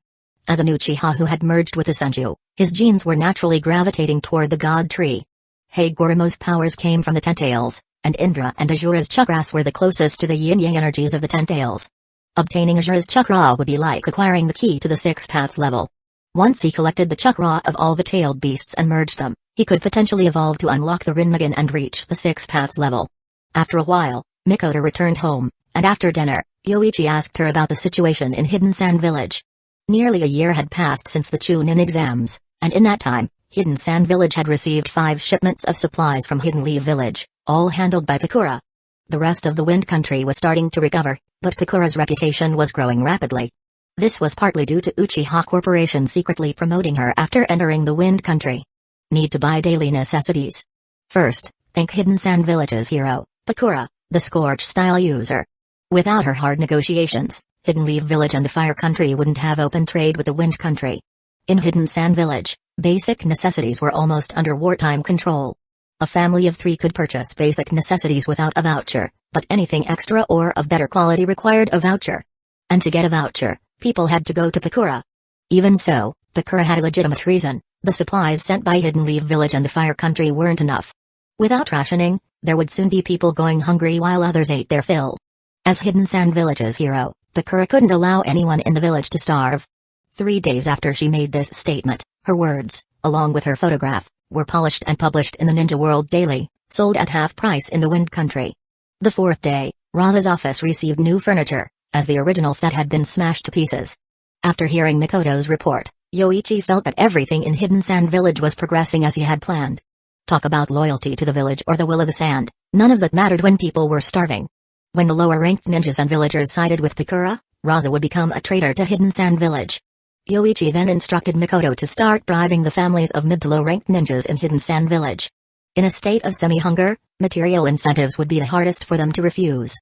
A: As an Uchiha who had merged with the Senju, his genes were naturally gravitating toward the god tree. Hagoromo's powers came from the Ten-Tails, and Indra and Asura's chakras were the closest to the yin-yang energies of the Ten-Tails. Obtaining Asura's chakra would be like acquiring the key to the 6 paths level. Once he collected the chakra of all the tailed beasts and merged them, he could potentially evolve to unlock the Rinnegan and reach the 6 paths level. After a while, Mikoto returned home, and after dinner, Yoichi asked her about the situation in Hidden Sand Village. Nearly a year had passed since the Chunin exams, and in that time, Hidden Sand Village had received 5 shipments of supplies from Hidden Leaf Village, all handled by Kakura. The rest of the Wind Country was starting to recover, but Kakura's reputation was growing rapidly. This was partly due to Uchiha Corporation secretly promoting her after entering the Wind Country. Need to buy daily necessities. First, Think Hidden Sand Village's hero, Bakura, the Scorch-style user. Without her hard negotiations, Hidden Leaf Village and the Fire Country wouldn't have open trade with the Wind Country. In Hidden Sand Village, basic necessities were almost under wartime control. A family of 3 could purchase basic necessities without a voucher, but anything extra or of better quality required a voucher. And to get a voucher, people had to go to Bakura. Even so, Bakura had a legitimate reason: the supplies sent by Hidden Leaf Village and the Fire Country weren't enough. Without rationing, there would soon be people going hungry while others ate their fill. As Hidden Sand Village's hero, Bakura couldn't allow anyone in the village to starve. 3 days after she made this statement, her words, along with her photograph, were polished and published in the Ninja World Daily, sold at half price in the Wind Country. The 4th day, Raza's office received new furniture, as the original set had been smashed to pieces. After hearing Mikoto's report, Yoichi felt that everything in Hidden Sand Village was progressing as he had planned. Talk about loyalty to the village or the will of the sand, none of that mattered when people were starving. When the lower-ranked ninjas and villagers sided with Bakura, Raza would become a traitor to Hidden Sand Village. Yoichi then instructed Mikoto to start bribing the families of mid to low-ranked ninjas in Hidden Sand Village. In a state of semi-hunger, material incentives would be the hardest for them to refuse.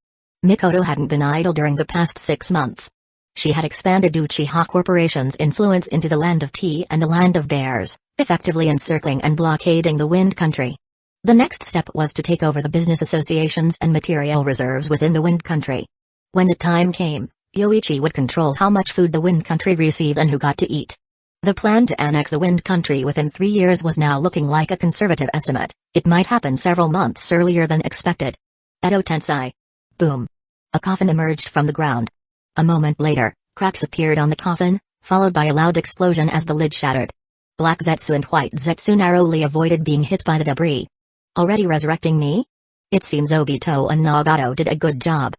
A: Mikoto hadn't been idle during the past 6 months. She had expanded Uchiha Corporation's influence into the Land of Tea and the Land of Bears, effectively encircling and blockading the Wind Country. The next step was to take over the business associations and material reserves within the Wind Country. When the time came, Yoichi would control how much food the Wind Country received and who got to eat. The plan to annex the Wind Country within 3 years was now looking like a conservative estimate. It might happen several months earlier than expected. Edo Tensei. Boom. A coffin emerged from the ground. A moment later, cracks appeared on the coffin, followed by a loud explosion as the lid shattered. Black Zetsu and White Zetsu narrowly avoided being hit by the debris. Already resurrecting me? It seems Obito and Nagato did a good job.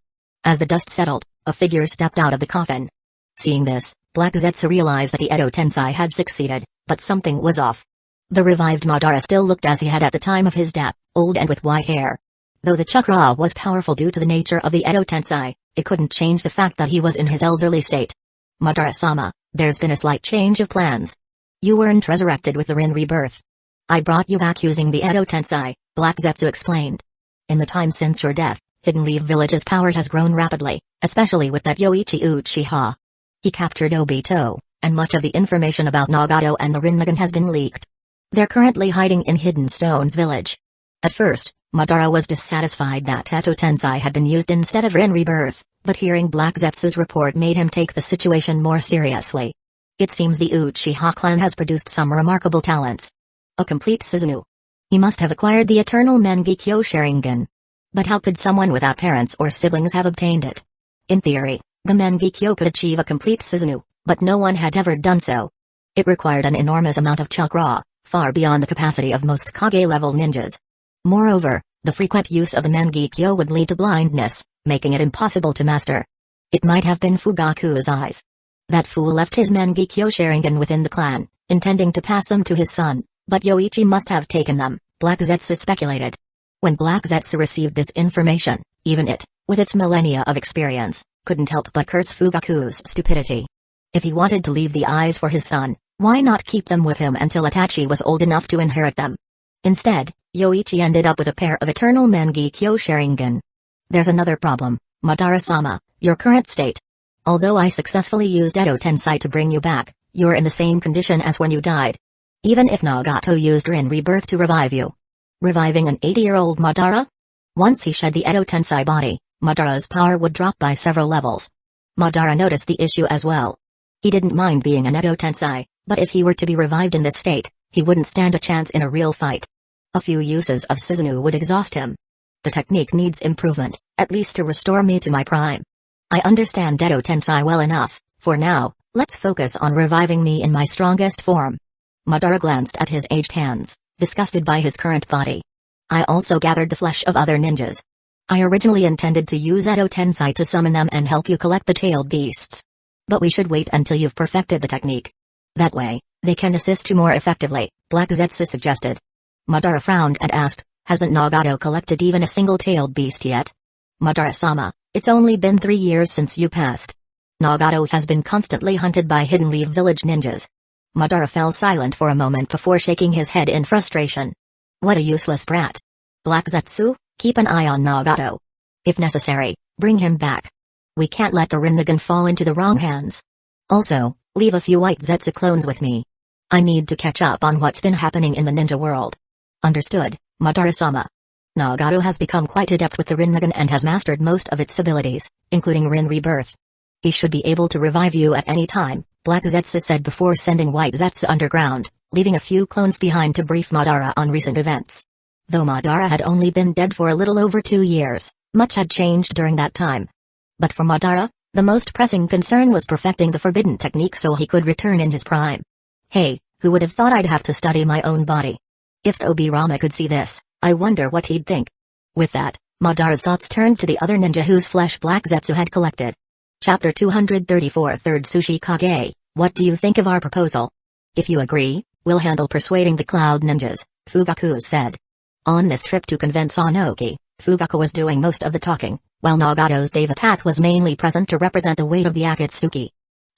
A: As the dust settled, a figure stepped out of the coffin. Seeing this, Black Zetsu realized that the Edo Tensei had succeeded, but something was off. The revived Madara still looked as he had at the time of his death, old and with white hair. Though the chakra was powerful due to the nature of the Edo Tensei, it couldn't change the fact that he was in his elderly state. Madara-sama, there's been a slight change of plans. You weren't resurrected with the Rin rebirth. I brought you back using the Edo Tensei, Black Zetsu explained. In the time since your death, Hidden Leaf Village's power has grown rapidly, especially with that Yoichi Uchiha. He captured Obito, and much of the information about Nagato and the Rinnegan has been leaked. They're currently hiding in Hidden Stone's village. At first, Madara was dissatisfied that Edo Tensei had been used instead of Rin rebirth, but hearing Black Zetsu's report made him take the situation more seriously. It seems the Uchiha clan has produced some remarkable talents. A complete Susanoo. He must have acquired the Eternal Mangekyo Sharingan. But how could someone without parents or siblings have obtained it? In theory, the Mangekyo could achieve a complete Susanoo, but no one had ever done so. It required an enormous amount of chakra, far beyond the capacity of most Kage-level ninjas. Moreover, the frequent use of the Mangekyo would lead to blindness, making it impossible to master. It might have been Fugaku's eyes. That fool left his Mangekyo Sharingan within the clan, intending to pass them to his son, but Yoichi must have taken them, Black Zetsu speculated. When Black Zetsu received this information, even it, with its millennia of experience, couldn't help but curse Fugaku's stupidity. If he wanted to leave the eyes for his son, why not keep them with him until Itachi was old enough to inherit them? Instead, Yoichi ended up with a pair of Eternal Mangekyo Sharingan. There's another problem, Madara-sama, your current state. Although I successfully used Edo Tensei to bring you back, you're in the same condition as when you died. Even if Nagato used Rin rebirth to revive you. Reviving an 80-year-old Madara? Once he shed the Edo Tensei body, Madara's power would drop by several levels. Madara noticed the issue as well. He didn't mind being an Edo Tensei, but if he were to be revived in this state, he wouldn't stand a chance in a real fight. A few uses of Susanoo would exhaust him. The technique needs improvement, at least to restore me to my prime. I understand Edo Tensei well enough. For now, let's focus on reviving me in my strongest form. Madara glanced at his aged hands, disgusted by his current body. I also gathered the flesh of other ninjas. I originally intended to use Edo Tensei to summon them and help you collect the tailed beasts. But we should wait until you've perfected the technique. That way, they can assist you more effectively, Black Zetsu suggested. Madara frowned and asked, hasn't Nagato collected even a single tailed beast yet? Madara-sama, it's only been 3 years since you passed. Nagato has been constantly hunted by Hidden Leaf Village ninjas. Madara fell silent for a moment before shaking his head in frustration. What a useless brat. Black Zetsu, keep an eye on Nagato. If necessary, bring him back. We can't let the Rinnegan fall into the wrong hands. Also, leave a few white Zetsu clones with me. I need to catch up on what's been happening in the ninja world. Understood, Madara-sama. Nagato has become quite adept with the Rinnegan and has mastered most of its abilities, including Rin Rebirth. He should be able to revive you at any time, Black Zetsu said before sending white Zetsu underground, leaving a few clones behind to brief Madara on recent events. Though Madara had only been dead for a little over 2 years, much had changed during that time. But for Madara, the most pressing concern was perfecting the forbidden technique so he could return in his prime. Hey, who would have thought I'd have to study my own body? If Obirama could see this, I wonder what he'd think. With that, Madara's thoughts turned to the other ninja whose flesh Black Zetsu had collected. Chapter 234 3rd Sushi Kage, what do you think of our proposal? If you agree, we'll handle persuading the Cloud Ninjas, Fugaku said. On this trip to convince Onoki, Fugaku was doing most of the talking, while Nagato's Deva Path was mainly present to represent the weight of the Akatsuki.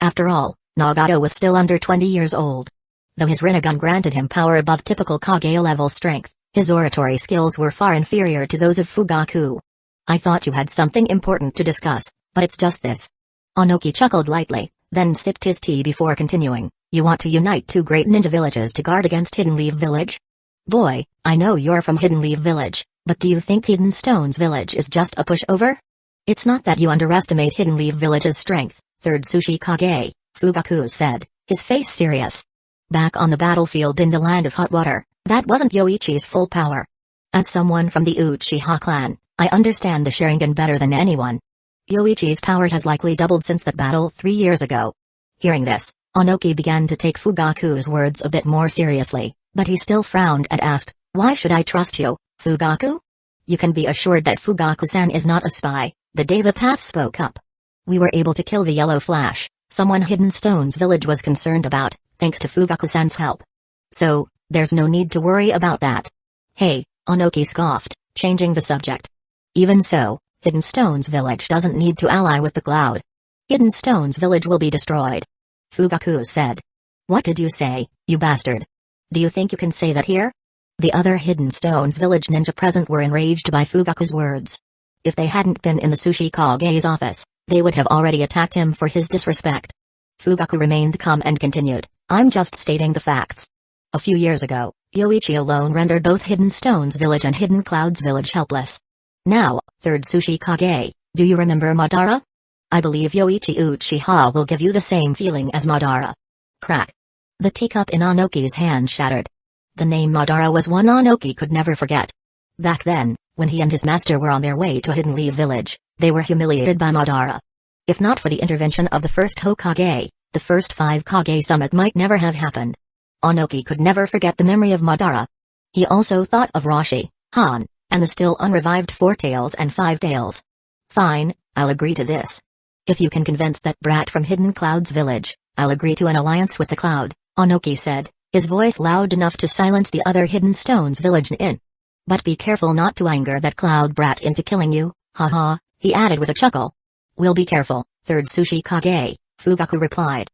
A: After all, Nagato was still under 20 years old. Though his Rinnegan granted him power above typical Kage-level strength, his oratory skills were far inferior to those of Fugaku. I thought you had something important to discuss, but it's just this. Onoki chuckled lightly, then sipped his tea before continuing. You want to unite 2 great ninja villages to guard against Hidden Leaf Village? Boy, I know you're from Hidden Leaf Village, but do you think Hidden Stones Village is just a pushover? It's not that you underestimate Hidden Leaf Village's strength, 3rd Sushi Kage, Fugaku said, his face serious. Back on the battlefield in the Land of Hot Water, that wasn't Yoichi's full power. As someone from the Uchiha clan, I understand the Sharingan better than anyone. Yoichi's power has likely doubled since that battle 3 years ago. Hearing this, Onoki began to take Fugaku's words a bit more seriously, but he still frowned and asked, why should I trust you, Fugaku? You can be assured that Fugaku-san is not a spy, the Deva Path spoke up. We were able to kill the Yellow Flash, someone Hidden Stones Village was concerned about, thanks to Fugaku-san's help. So, there's no need to worry about that. Hey, Onoki scoffed, changing the subject. Even so, Hidden Stones Village doesn't need to ally with the Cloud. Hidden Stones Village will be destroyed. Fugaku said. What did you say, you bastard? Do you think you can say that here? The other Hidden Stones Village ninja present were enraged by Fugaku's words. If they hadn't been in the Sushi Kage's office, they would have already attacked him for his disrespect. Fugaku remained calm and continued, I'm just stating the facts. A few years ago, Yoichi alone rendered both Hidden Stones Village and Hidden Clouds Village helpless. Now, 3rd Sushi Kage, do you remember Madara? I believe Yoichi Uchiha will give you the same feeling as Madara. Crack. The teacup in Onoki's hand shattered. The name Madara was one Onoki could never forget. Back then, when he and his master were on their way to Hidden Leaf Village, they were humiliated by Madara. If not for the intervention of the first Hokage, the first 5 Kage summit might never have happened. Onoki could never forget the memory of Madara. He also thought of Roshi, Han, and the still unrevived 4 Tails and 5 Tails. Fine, I'll agree to this. If you can convince that brat from Hidden Clouds Village, I'll agree to an alliance with the Cloud, Onoki said, his voice loud enough to silence the other Hidden Stones Village in. But be careful not to anger that Cloud brat into killing you, haha, he added with a chuckle. We'll be careful, 3rd Sushi Kage, Fugaku replied.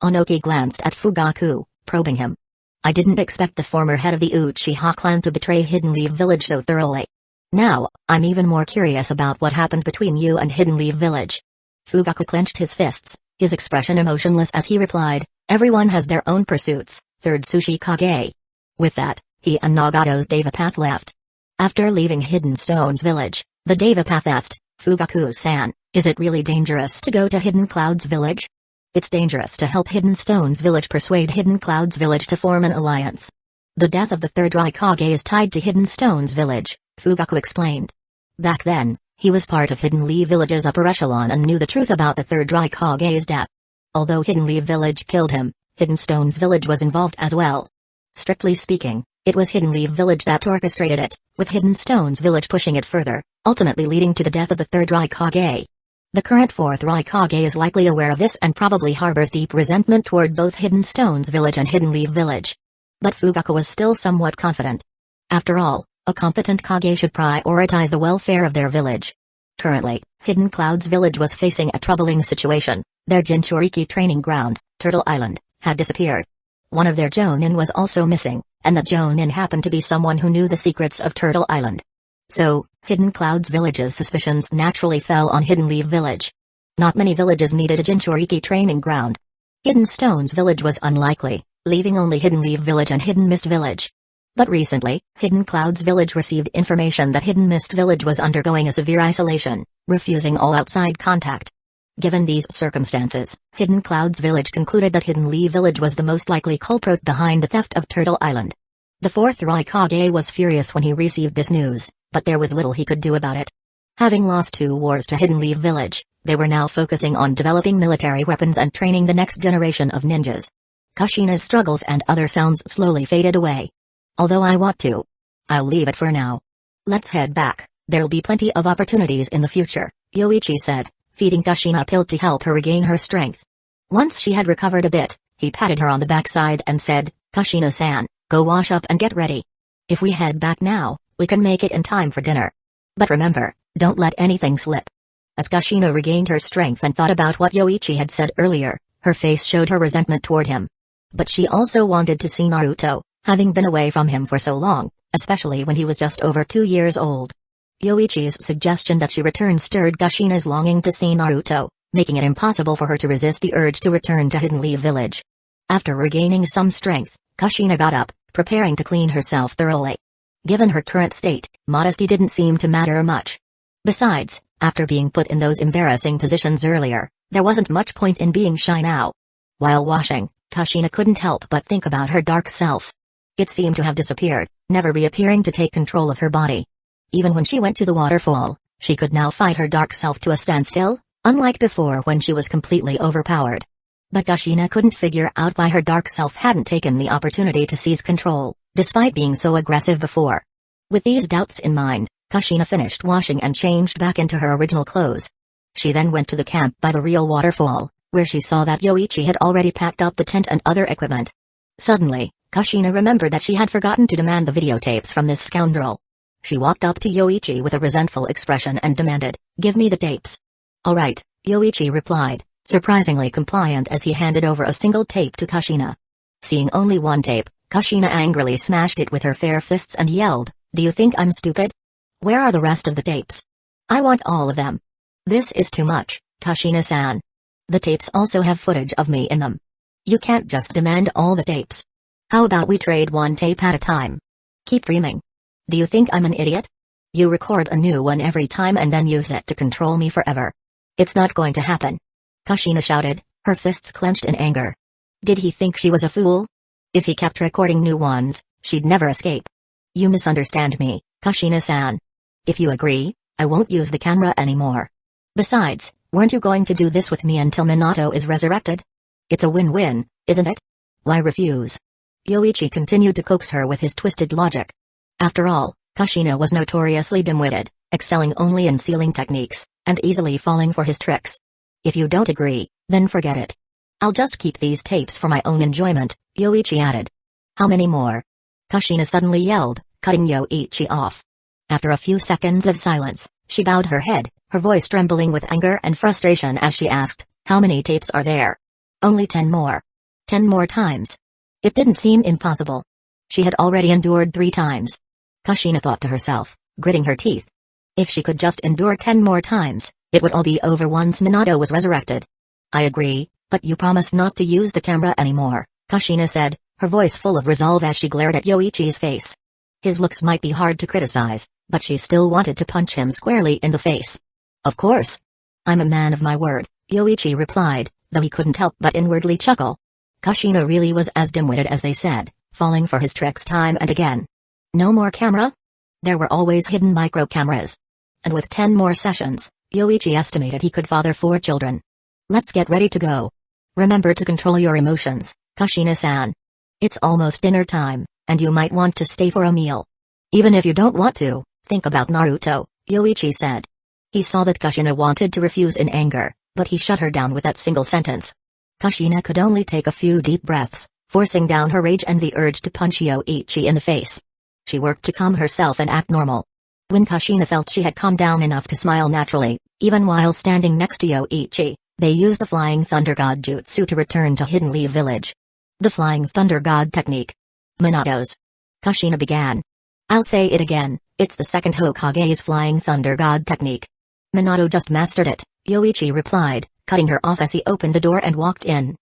A: Onoki glanced at Fugaku, probing him. I didn't expect the former head of the Uchiha clan to betray Hidden Leaf Village so thoroughly. Now, I'm even more curious about what happened between you and Hidden Leaf Village. Fugaku clenched his fists, his expression emotionless as he replied, everyone has their own pursuits, 3rd Sushi Kage. With that, he and Nagato's Deva Path left. After leaving Hidden Stones Village, the Deva Path asked, Fugaku-san, is it really dangerous to go to Hidden Clouds Village? It's dangerous to help Hidden Stones Village persuade Hidden Clouds Village to form an alliance. The death of the 3rd Raikage is tied to Hidden Stones Village, Fugaku explained. Back then, he was part of Hidden Leaf Village's upper echelon and knew the truth about the 3rd Raikage's death. Although Hidden Leaf Village killed him, Hidden Stones Village was involved as well. Strictly speaking, it was Hidden Leaf Village that orchestrated it, with Hidden Stones Village pushing it further, ultimately leading to the death of the 3rd Raikage. The current 4th Raikage is likely aware of this and probably harbors deep resentment toward both Hidden Stones Village and Hidden Leaf Village. But Fugaku was still somewhat confident. After all, a competent Kage should prioritize the welfare of their village. Currently, Hidden Clouds Village was facing a troubling situation. Their Jinchuriki training ground, Turtle Island, had disappeared. One of their Jonin was also missing, and that Jonin happened to be someone who knew the secrets of Turtle Island. So, Hidden Cloud's village's suspicions naturally fell on Hidden Leaf Village. Not many villages needed a Jinchuriki training ground. Hidden Stone's village was unlikely, leaving only Hidden Leaf Village and Hidden Mist Village. But recently, Hidden Cloud's village received information that Hidden Mist Village was undergoing a severe isolation, refusing all outside contact. Given these circumstances, Hidden Cloud's village concluded that Hidden Leaf Village was the most likely culprit behind the theft of Turtle Island. The fourth Raikage was furious when he received this news, but there was little he could do about it. Having lost 2 wars to Hidden Leaf Village, they were now focusing on developing military weapons and training the next generation of ninjas. Kushina's struggles and other sounds slowly faded away. Although I want to. I'll leave it for now. Let's head back, there'll be plenty of opportunities in the future, Yoichi said, feeding Kushina a pill to help her regain her strength. Once she had recovered a bit, he patted her on the backside and said, Kushina-san, go wash up and get ready. If we head back now, we can make it in time for dinner. But remember, don't let anything slip. As Kushina regained her strength and thought about what Yoichi had said earlier, her face showed her resentment toward him. But she also wanted to see Naruto, having been away from him for so long, especially when he was just over 2 years old. Yoichi's suggestion that she return stirred Kushina's longing to see Naruto, making it impossible for her to resist the urge to return to Hidden Leaf Village. After regaining some strength, Kushina got up, preparing to clean herself thoroughly. Given her current state, modesty didn't seem to matter much. Besides, after being put in those embarrassing positions earlier, there wasn't much point in being shy now. While washing, Kushina couldn't help but think about her dark self. It seemed to have disappeared, never reappearing to take control of her body. Even when she went to the waterfall, she could now fight her dark self to a standstill, unlike before when she was completely overpowered. But Kushina couldn't figure out why her dark self hadn't taken the opportunity to seize control, despite being so aggressive before. With these doubts in mind, Kushina finished washing and changed back into her original clothes. She then went to the camp by the real waterfall, where she saw that Yoichi had already packed up the tent and other equipment. Suddenly, Kushina remembered that she had forgotten to demand the videotapes from this scoundrel. She walked up to Yoichi with a resentful expression and demanded, "Give me the tapes." "All right," Yoichi replied, surprisingly compliant as he handed over a single tape to Kushina. Seeing only one tape, Kushina angrily smashed it with her fair fists and yelled, "Do you think I'm stupid? Where are the rest of the tapes? I want all of them." "This is too much, Kushina-san. The tapes also have footage of me in them. You can't just demand all the tapes. How about we trade one tape at a time? Keep dreaming. Do you think I'm an idiot? You record a new one every time and then use it to control me forever. It's not going to happen." Kushina shouted, her fists clenched in anger. Did he think she was a fool? If he kept recording new ones, she'd never escape. "You misunderstand me, Kushina-san. If you agree, I won't use the camera anymore. Besides, weren't you going to do this with me until Minato is resurrected? It's a win-win, isn't it? Why refuse?" Yoichi continued to coax her with his twisted logic. After all, Kushina was notoriously dim-witted, excelling only in sealing techniques, and easily falling for his tricks. "If you don't agree, then forget it. I'll just keep these tapes for my own enjoyment," Yoichi added. "How many more?" Kushina suddenly yelled, cutting Yoichi off. After a few seconds of silence, she bowed her head, her voice trembling with anger and frustration as she asked, "How many tapes are there?" "Only 10 more. 10 more times." It didn't seem impossible. She had already endured 3 times. Kushina thought to herself, gritting her teeth. If she could just endure 10 more times, it would all be over once Minato was resurrected. "I agree, but you promise not to use the camera anymore," Kushina said, her voice full of resolve as she glared at Yoichi's face. His looks might be hard to criticize, but she still wanted to punch him squarely in the face. "Of course. I'm a man of my word," Yoichi replied, though he couldn't help but inwardly chuckle. Kushina really was as dim-witted as they said, falling for his tricks time and again. No more camera? There were always hidden micro-cameras. And with 10 more sessions, Yoichi estimated he could father 4 children. "Let's get ready to go. Remember to control your emotions, Kushina-san. It's almost dinner time, and you might want to stay for a meal. Even if you don't want to, think about Naruto," Yoichi said. He saw that Kushina wanted to refuse in anger, but he shut her down with that single sentence. Kushina could only take a few deep breaths, forcing down her rage and the urge to punch Yoichi in the face. She worked to calm herself and act normal. When Kushina felt she had calmed down enough to smile naturally, even while standing next to Yoichi, they used the Flying Thunder God Jutsu to return to Hidden Leaf Village. The Flying Thunder God technique. "Minato's." Kushina began. "I'll say it again, It's the second Hokage's Flying Thunder God technique. Minato just mastered it, Yoichi replied, cutting her off as he opened the door and walked in.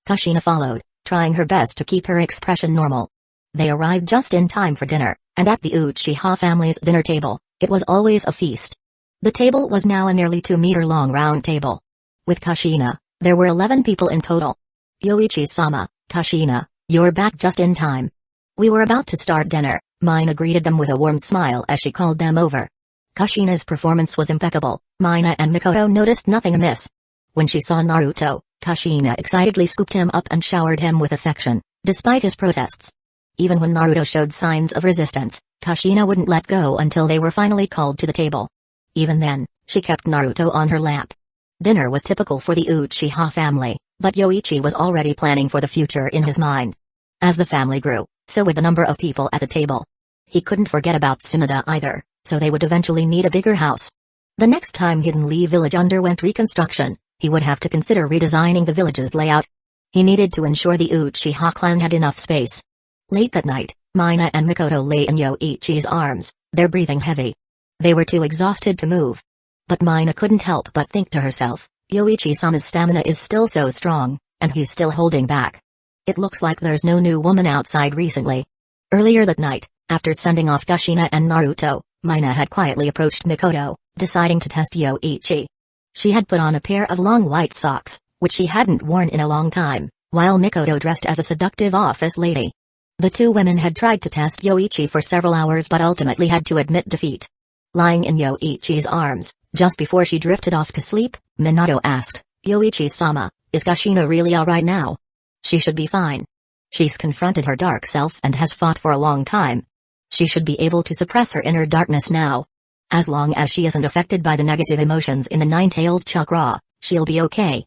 A: Kushina followed, trying her best to keep her expression normal. They arrived just in time for dinner, and at the Uchiha family's dinner table, it was always a feast. The table was now a nearly 2-meter-long round table. With Kushina, there were 11 people in total. Yoichi-sama, Kushina, you're back just in time. We were about to start dinner. Mina greeted them with a warm smile as she called them over. Kushina's performance was impeccable. Mina and Mikoto noticed nothing amiss. When she saw Naruto, Kushina excitedly scooped him up and showered him with affection, despite his protests. Even when Naruto showed signs of resistance, Kushina wouldn't let go until they were finally called to the table. Even then, she kept Naruto on her lap. Dinner was typical for the Uchiha family, but Yoichi was already planning for the future in his mind. As the family grew, so would the number of people at the table. He couldn't forget about Tsunoda either, so they would eventually need a bigger house. The next time Hidden Leaf Village underwent reconstruction, he would have to consider redesigning the village's layout. He needed to ensure the Uchiha clan had enough space. Late that night, Mina and Mikoto lay in Yoichi's arms, their breathing heavy. They were too exhausted to move. But Mina couldn't help but think to herself, Yoichi-sama's stamina is still so strong, and he's still holding back. It looks like there's no new woman outside recently. Earlier that night, after sending off Kushina and Naruto, Mina had quietly approached Mikoto, deciding to test Yoichi. She had put on a pair of long white socks, which she hadn't worn in a long time, while Mikoto dressed as a seductive office lady. The two women had tried to test Yoichi for several hours but ultimately had to admit defeat. Lying in Yoichi's arms, just before she drifted off to sleep, Minato asked, Yoichi-sama, is Kushina really alright now? She should be fine. She's confronted her dark self and has fought for a long time. She should be able to suppress her inner darkness now. As long as she isn't affected by the negative emotions in the Nine-Tails chakra, she'll be okay.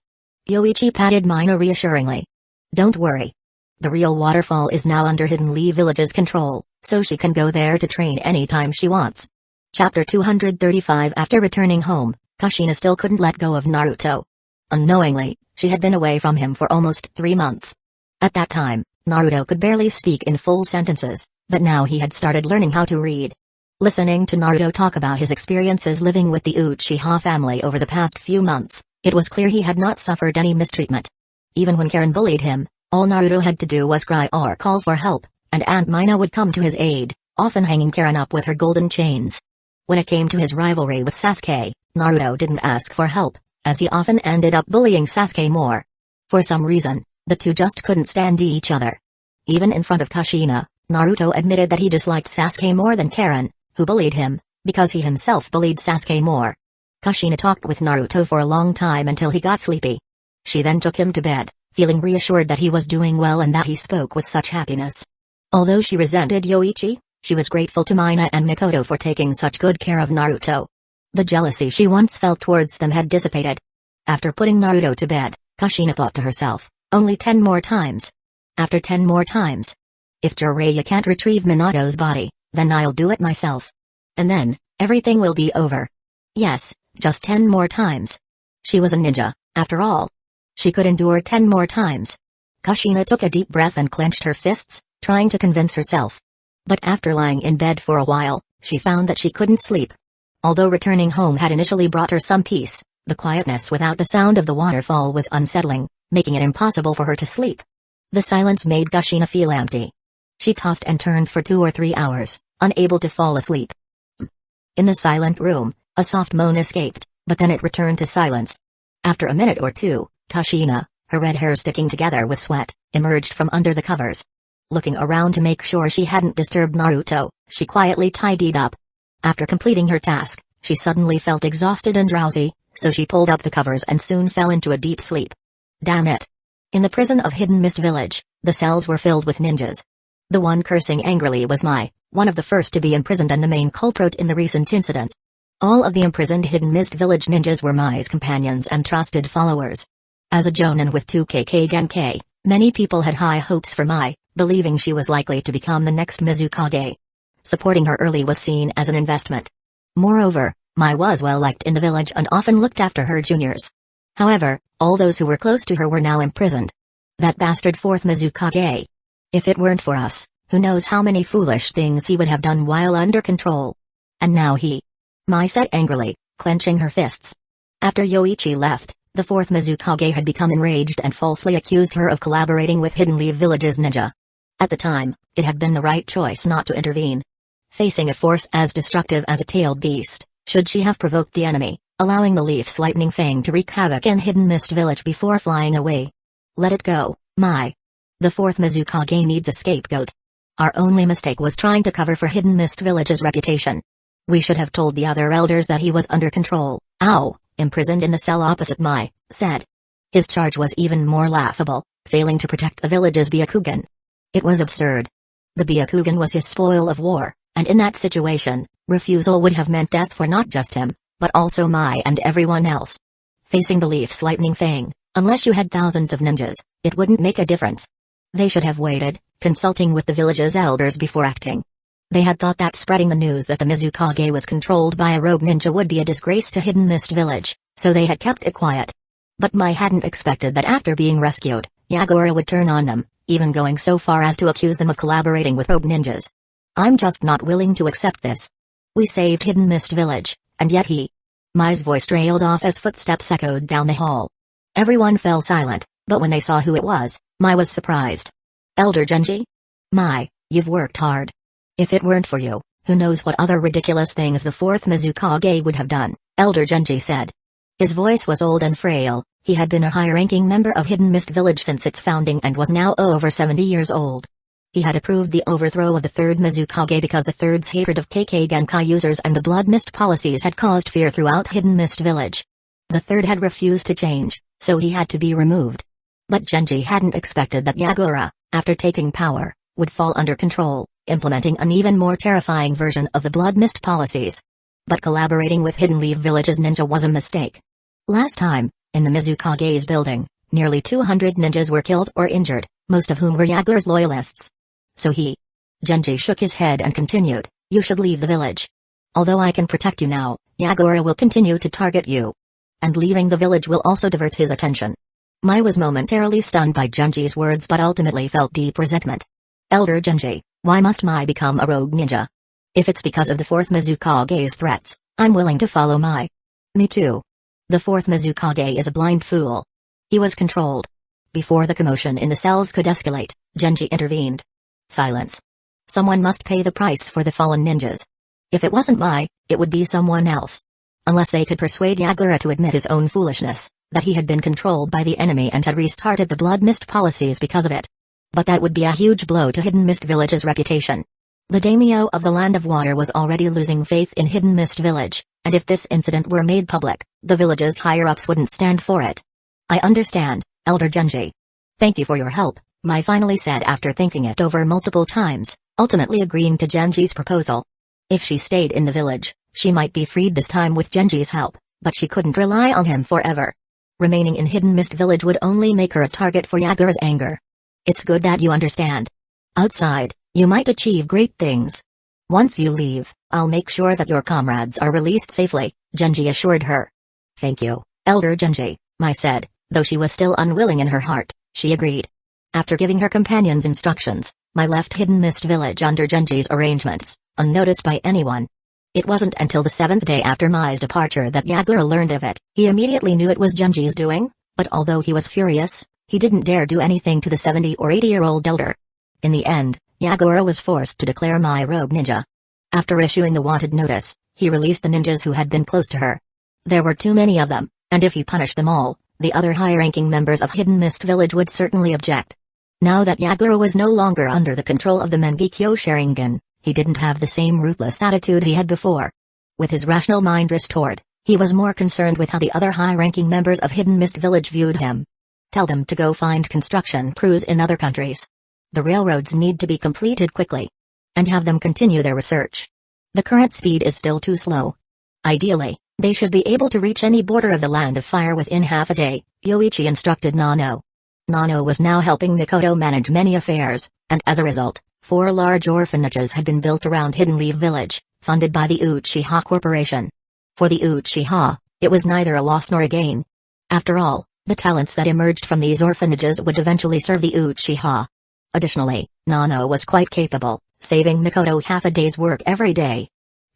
A: Yoichi patted Mina reassuringly. Don't worry. The real waterfall is now under Hidden Leaf Village's control, so she can go there to train anytime she wants. Chapter 235. After returning home, Kushina still couldn't let go of Naruto. Unknowingly, she had been away from him for almost 3 months. At that time, Naruto could barely speak in full sentences, but now he had started learning how to read. Listening to Naruto talk about his experiences living with the Uchiha family over the past few months, it was clear he had not suffered any mistreatment. Even when Karen bullied him, all Naruto had to do was cry or call for help, and Aunt Mina would come to his aid, often hanging Karen up with her golden chains. When it came to his rivalry with Sasuke, Naruto didn't ask for help, as he often ended up bullying Sasuke more. For some reason, the two just couldn't stand each other. Even in front of Kushina, Naruto admitted that he disliked Sasuke more than Karen, who bullied him, because he himself bullied Sasuke more. Kushina talked with Naruto for a long time until he got sleepy. She then took him to bed, feeling reassured that he was doing well and that he spoke with such happiness. Although she resented Yoichi, she was grateful to Mina and Mikoto for taking such good care of Naruto. The jealousy she once felt towards them had dissipated. After putting Naruto to bed, Kushina thought to herself, only 10 more times. After 10 more times. If Jiraiya can't retrieve Minato's body, then I'll do it myself. And then, everything will be over. Yes, just 10 more times. She was a ninja, after all. She could endure 10 more times. Kushina took a deep breath and clenched her fists, trying to convince herself. But after lying in bed for a while, she found that she couldn't sleep. Although returning home had initially brought her some peace, the quietness without the sound of the waterfall was unsettling, making it impossible for her to sleep. The silence made Kushina feel empty. She tossed and turned for 2 or 3 hours, unable to fall asleep. In the silent room, a soft moan escaped, but then it returned to silence. After a minute or two, Kushina, her red hair sticking together with sweat, emerged from under the covers. Looking around to make sure she hadn't disturbed Naruto, she quietly tidied up. After completing her task, she suddenly felt exhausted and drowsy, so she pulled up the covers and soon fell into a deep sleep. Damn it! In the prison of Hidden Mist Village, the cells were filled with ninjas. The one cursing angrily was Mai, one of the first to be imprisoned and the main culprit in the recent incident. All of the imprisoned Hidden Mist Village ninjas were Mai's companions and trusted followers. As a jonin with 2 Genkai, many people had high hopes for Mai, believing she was likely to become the next Mizukage. Supporting her early was seen as an investment. Moreover, Mai was well liked in the village and often looked after her juniors. However, all those who were close to her were now imprisoned. That bastard 4th Mizukage. If it weren't for us, who knows how many foolish things he would have done while under control. And now he. Mai said angrily, clenching her fists. After Yoichi left, the fourth Mizukage had become enraged and falsely accused her of collaborating with Hidden Leaf Village's ninja. At the time, it had been the right choice not to intervene. Facing a force as destructive as a tailed beast, should she have provoked the enemy, allowing the Leaf's lightning fang to wreak havoc in Hidden Mist Village before flying away? Let it go, Mai. The fourth Mizukage needs a scapegoat. Our only mistake was trying to cover for Hidden Mist Village's reputation. We should have told the other elders that he was under control, imprisoned in the cell opposite Mai said. His charge was even more laughable, failing to protect the village's Byakugan. It was absurd. The Byakugan was his spoil of war, and in that situation, refusal would have meant death for not just him, but also Mai and everyone else. Facing the Leaf's lightning fang, unless you had thousands of ninjas, it wouldn't make a difference. They should have waited, consulting with the village's elders before acting. They had thought that spreading the news that the Mizukage was controlled by a rogue ninja would be a disgrace to Hidden Mist Village, so they had kept it quiet. But Mai hadn't expected that after being rescued, Yagura would turn on them, even going so far as to accuse them of collaborating with rogue ninjas. I'm just not willing to accept this. We saved Hidden Mist Village, and yet he. Mai's voice trailed off as footsteps echoed down the hall. Everyone fell silent, but when they saw who it was, Mai was surprised. Elder Genji? Mai, you've worked hard. If it weren't for you, who knows what other ridiculous things the fourth Mizukage would have done, Elder Genji said. His voice was old and frail. He had been a high-ranking member of Hidden Mist Village since its founding and was now over 70 years old. He had approved the overthrow of the third Mizukage because the third's hatred of KK Genkai users and the Blood Mist policies had caused fear throughout Hidden Mist Village. The third had refused to change, so he had to be removed. But Genji hadn't expected that Yagura, after taking power, would fall under control, implementing an even more terrifying version of the Blood Mist policies. But collaborating with Hidden Leaf Village's ninja was a mistake. Last time, in the Mizukage's building, nearly 200 ninjas were killed or injured, most of whom were Yagura's loyalists. So Genji shook his head and continued, you should leave the village. Although I can protect you now, Yagura will continue to target you. And leaving the village will also divert his attention. Mai was momentarily stunned by Genji's words but ultimately felt deep resentment. Elder Genji, why must Mai become a rogue ninja? If it's because of the fourth Mizukage's threats, I'm willing to follow Mai. Me too. The fourth Mizukage is a blind fool. He was controlled. Before the commotion in the cells could escalate, Genji intervened. Silence. Someone must pay the price for the fallen ninjas. If it wasn't Mai, it would be someone else. Unless they could persuade Yagura to admit his own foolishness, that he had been controlled by the enemy and had restarted the Blood Mist policies because of it. But that would be a huge blow to Hidden Mist Village's reputation. The daimyo of the Land of Water was already losing faith in Hidden Mist Village, and if this incident were made public, the village's higher-ups wouldn't stand for it. I understand, Elder Genji. Thank you for your help, Mai finally said after thinking it over multiple times, ultimately agreeing to Genji's proposal. If she stayed in the village, she might be freed this time with Genji's help, but she couldn't rely on him forever. Remaining in Hidden Mist Village would only make her a target for Yagura's anger. It's good that you understand. Outside, you might achieve great things. Once you leave, I'll make sure that your comrades are released safely, Genji assured her. Thank you, Elder Genji, Mai said, though she was still unwilling in her heart, she agreed. After giving her companions instructions, Mai left Hidden Mist Village under Genji's arrangements, unnoticed by anyone. It wasn't until the 7th day after Mai's departure that Yagura learned of it. He immediately knew it was Genji's doing, but although he was furious, he didn't dare do anything to the 70 or 80-year-old elder. In the end, Yagura was forced to declare Mai rogue ninja. After issuing the wanted notice, he released the ninjas who had been close to her. There were too many of them, and if he punished them all, the other high-ranking members of Hidden Mist Village would certainly object. Now that Yagura was no longer under the control of the Mangekyo Sharingan, he didn't have the same ruthless attitude he had before. With his rational mind restored, he was more concerned with how the other high-ranking members of Hidden Mist Village viewed him. Tell them to go find construction crews in other countries. The railroads need to be completed quickly. And have them continue their research. The current speed is still too slow. Ideally, they should be able to reach any border of the Land of Fire within half a day, Yoichi instructed Nano. Nano was now helping Mikoto manage many affairs, and as a result, 4 large orphanages had been built around Hidden Leaf Village, funded by the Uchiha Corporation. For the Uchiha, it was neither a loss nor a gain. After all, the talents that emerged from these orphanages would eventually serve the Uchiha. Additionally, Nano was quite capable, saving Mikoto half a day's work every day.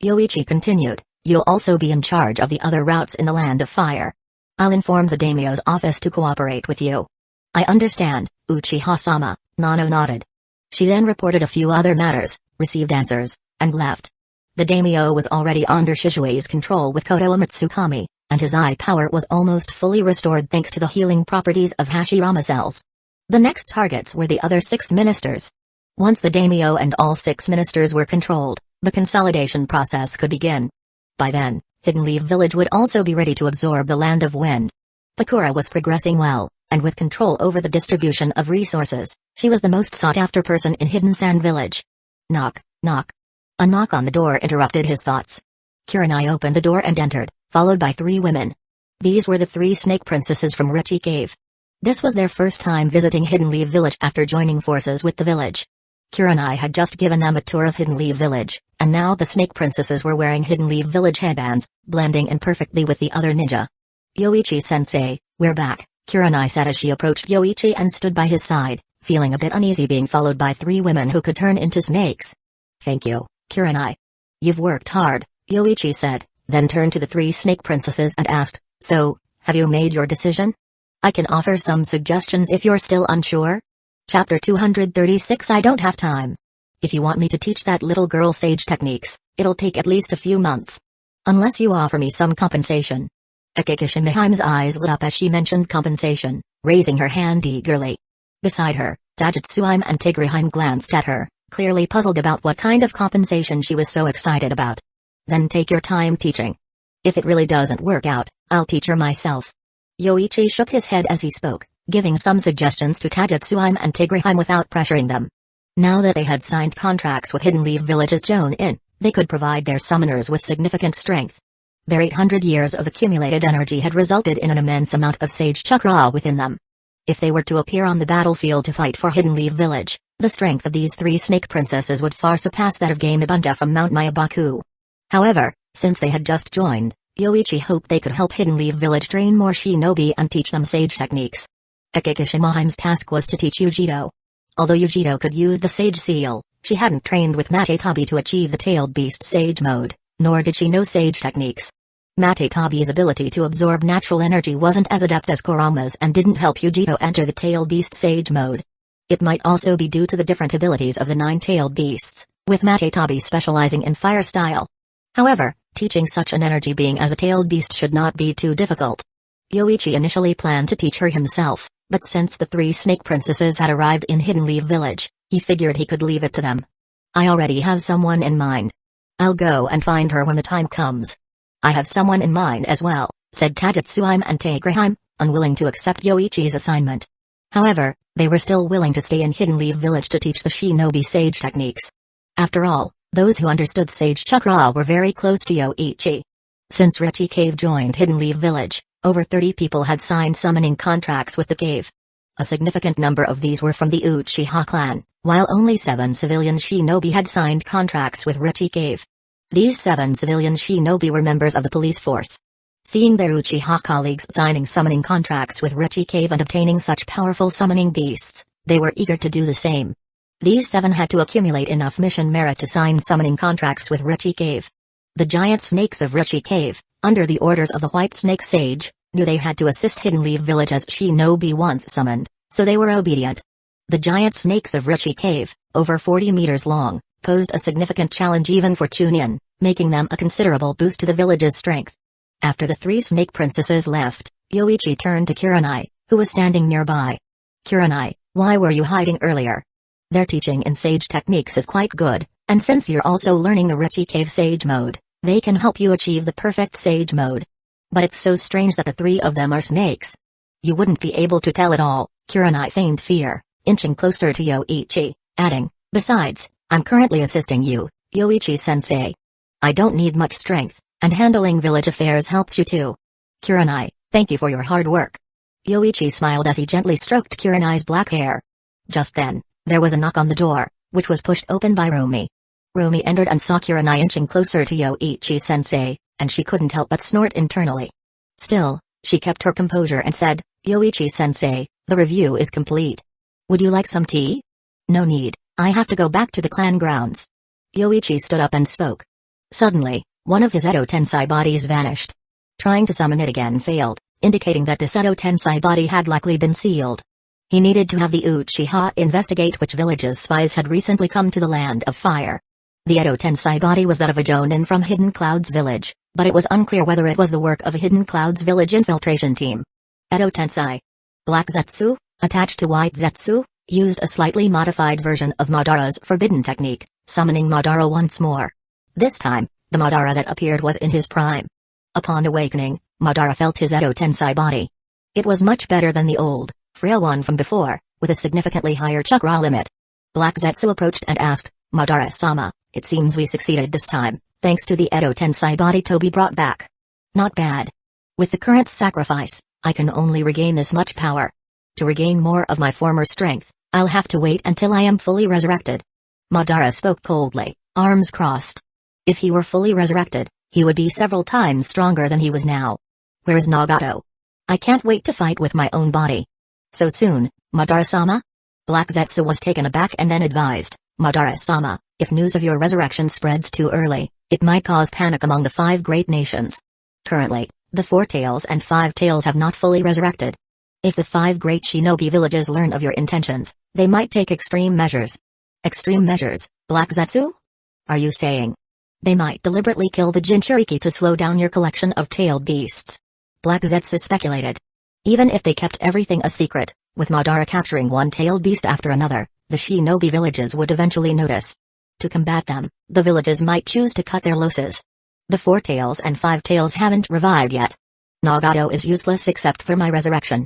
A: Yoichi continued, "You'll also be in charge of the other routes in the Land of Fire. I'll inform the daimyo's office to cooperate with you." "I understand, Uchiha-sama," Nano nodded. She then reported a few other matters, received answers, and left. The daimyo was already under Shishui's control with Koto Matsukami, and his eye power was almost fully restored thanks to the healing properties of Hashirama cells. The next targets were the other 6 ministers. Once the daimyo and all 6 ministers were controlled, the consolidation process could begin. By then, Hidden Leaf Village would also be ready to absorb the Land of Wind. Pakura was progressing well, and with control over the distribution of resources, she was the most sought-after person in Hidden Sand Village. Knock, knock. A knock on the door interrupted his thoughts. Kurenai opened the door and entered, followed by 3 women. These were the 3 snake princesses from Richie Cave. This was their first time visiting Hidden Leaf Village after joining forces with the village. Kurenai had just given them a tour of Hidden Leaf Village, and now the snake princesses were wearing Hidden Leaf Village headbands, blending in perfectly with the other ninja. "Yoichi-sensei, we're back," Kurenai said as she approached Yoichi and stood by his side, feeling a bit uneasy being followed by 3 women who could turn into snakes. "Thank you, Kurenai. You've worked hard," Yoichi said, then turned to the 3 snake princesses and asked, "So, have you made your decision? I can offer some suggestions if you're still unsure." Chapter 236 I don't have time. If you want me to teach that little girl sage techniques, it'll take at least a few months. Unless you offer me some compensation. Akikishimihime's eyes lit up as she mentioned compensation, raising her hand eagerly. Beside her, Tajutsuhime and Tigreheim glanced at her, clearly puzzled about what kind of compensation she was so excited about. "Then take your time teaching. If it really doesn't work out, I'll teach her myself." Yoichi shook his head as he spoke, giving some suggestions to Tajutsuhime and Tigreheim without pressuring them. Now that they had signed contracts with Hidden Leaf Village's Jonin, they could provide their summoners with significant strength. Their 800 years of accumulated energy had resulted in an immense amount of sage chakra within them. If they were to appear on the battlefield to fight for Hidden Leaf Village, the strength of these 3 snake princesses would far surpass that of Gamebunja from Mount Mayabaku. However, since they had just joined, Yoichi hoped they could help Hidden Leaf Village train more shinobi and teach them sage techniques. Akikishimihime's task was to teach Yujito. Although Yujito could use the sage seal, she hadn't trained with Matetabi to achieve the tailed beast sage mode, nor did she know sage techniques. Matetabi's ability to absorb natural energy wasn't as adept as Kurama's and didn't help Yujito enter the tailed beast sage mode. It might also be due to the different abilities of the 9 tailed beasts, with Matetabi specializing in fire style. However, teaching such an energy being as a tailed beast should not be too difficult. Yoichi initially planned to teach her himself, but since the 3 snake princesses had arrived in Hidden Leaf Village, he figured he could leave it to them. "I already have someone in mind. I'll go and find her when the time comes." "I have someone in mind as well," said Tajutsuhime and Tigreheim, unwilling to accept Yoichi's assignment. However, they were still willing to stay in Hidden Leaf Village to teach the shinobi sage techniques. After all, those who understood sage chakra were very close to Yoichi. Since Richie Cave joined Hidden Leaf Village, over 30 people had signed summoning contracts with the cave. A significant number of these were from the Uchiha clan, while only 7 civilian shinobi had signed contracts with Richie Cave. These 7 civilian shinobi were members of the police force. Seeing their Uchiha colleagues signing summoning contracts with Richie Cave and obtaining such powerful summoning beasts, they were eager to do the same. These 7 had to accumulate enough mission merit to sign summoning contracts with Richie Cave. The giant snakes of Richie Cave, under the orders of the White Snake Sage, knew they had to assist Hidden Leaf Village as shinobi once summoned, so they were obedient. The giant snakes of Richie Cave, over 40 meters long, posed a significant challenge even for Chunin, making them a considerable boost to the village's strength. After the 3 snake princesses left, Yoichi turned to Kurenai, who was standing nearby. "Kurenai, why were you hiding earlier? Their teaching in sage techniques is quite good, and since you're also learning the Richie Cave sage mode, they can help you achieve the perfect sage mode. But it's so strange that the 3 of them are snakes. You wouldn't be able to tell at all." Kurenai feigned fear, inching closer to Yoichi, adding, "Besides, I'm currently assisting you, Yoichi-sensei. I don't need much strength, and handling village affairs helps you too. Kurenai, thank you for your hard work." Yoichi smiled as he gently stroked Kurenai's black hair. Just then, there was a knock on the door, which was pushed open by Rumi. Rumi entered and saw Kurenai inching closer to Yoichi-sensei, and she couldn't help but snort internally. Still, she kept her composure and said, "Yoichi-sensei, the review is complete. Would you like some tea?" "No need, I have to go back to the clan grounds." Yoichi stood up and spoke. Suddenly, one of his Edo Tensei bodies vanished. Trying to summon it again failed, indicating that this Edo Tensei body had likely been sealed. He needed to have the Uchiha investigate which village's spies had recently come to the Land of Fire. The Edo Tensei body was that of a Jonin from Hidden Cloud's village, but it was unclear whether it was the work of a Hidden Cloud's village infiltration team. Edo Tensei. Black Zetsu, attached to White Zetsu, used a slightly modified version of Madara's forbidden technique, summoning Madara once more. This time, the Madara that appeared was in his prime. Upon awakening, Madara felt his Edo Tensei body. It was much better than the old, frail one from before, with a significantly higher chakra limit. Black Zetsu approached and asked, Madara-sama, it seems we succeeded this time, thanks to the Edo Tensei body Toby brought back. Not bad. With the current sacrifice, I can only regain this much power. To regain more of my former strength, I'll have to wait until I am fully resurrected. Madara spoke coldly, arms crossed. If he were fully resurrected, he would be several times stronger than he was now. Where is Nagato? I can't wait to fight with my own body. So soon, Madara-sama? Black Zetsu was taken aback and then advised, Madara-sama, if news of your resurrection spreads too early, it might cause panic among the 5 great nations. Currently, the 4 tails and 5 tails have not fully resurrected. If the 5 great shinobi villages learn of your intentions, they might take extreme measures. Extreme measures, Black Zetsu? Are you saying they might deliberately kill the Jinchuriki to slow down your collection of tailed beasts? Black Zetsu speculated. Even if they kept everything a secret, with Madara capturing one tailed beast after another, the shinobi villages would eventually notice. To combat them, the villages might choose to cut their losses. The 4 tails and 5 tails haven't revived yet. Nagato is useless except for my resurrection.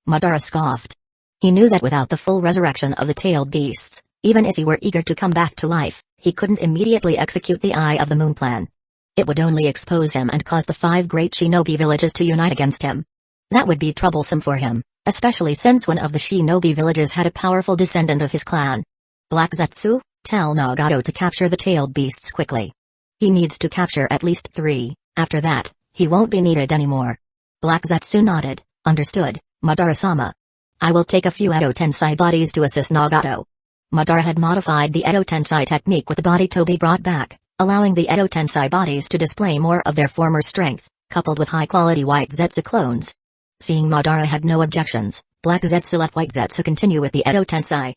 A: Madara scoffed. He knew that without the full resurrection of the tailed beasts, even if he were eager to come back to life, he couldn't immediately execute the Eye of the Moon plan. It would only expose him and cause the 5 great shinobi villages to unite against him. That would be troublesome for him, especially since one of the shinobi villages had a powerful descendant of his clan. Black Zetsu, tell Nagato to capture the tailed beasts quickly. He needs to capture at least 3, after that, he won't be needed anymore. Black Zetsu nodded, understood, Madara-sama. I will take a few Edo Tensei bodies to assist Nagato. Madara had modified the Edo Tensei technique with the body Toby brought back, allowing the Edo Tensei bodies to display more of their former strength, coupled with high-quality White Zetsu clones. Seeing Madara had no objections, Black Zetsu let White Zetsu continue with the Edo Tensei.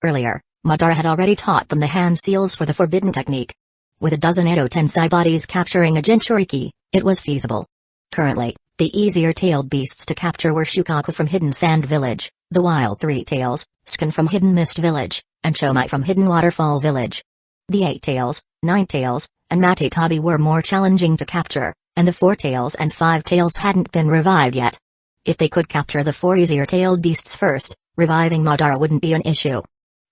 A: Earlier, Madara had already taught them the hand seals for the forbidden technique. With a dozen Edo Tensei bodies capturing a Jinchuriki, it was feasible. Currently, the easier tailed beasts to capture were Shukaku from Hidden Sand Village, the Wild 3 Tails, Skin from Hidden Mist Village, and Shomai from Hidden Waterfall Village. The 8 Tails, 9 Tails, and Matetabi were more challenging to capture, and the 4 Tails and 5 Tails hadn't been revived yet. If they could capture the 4 easier tailed beasts first, reviving Madara wouldn't be an issue.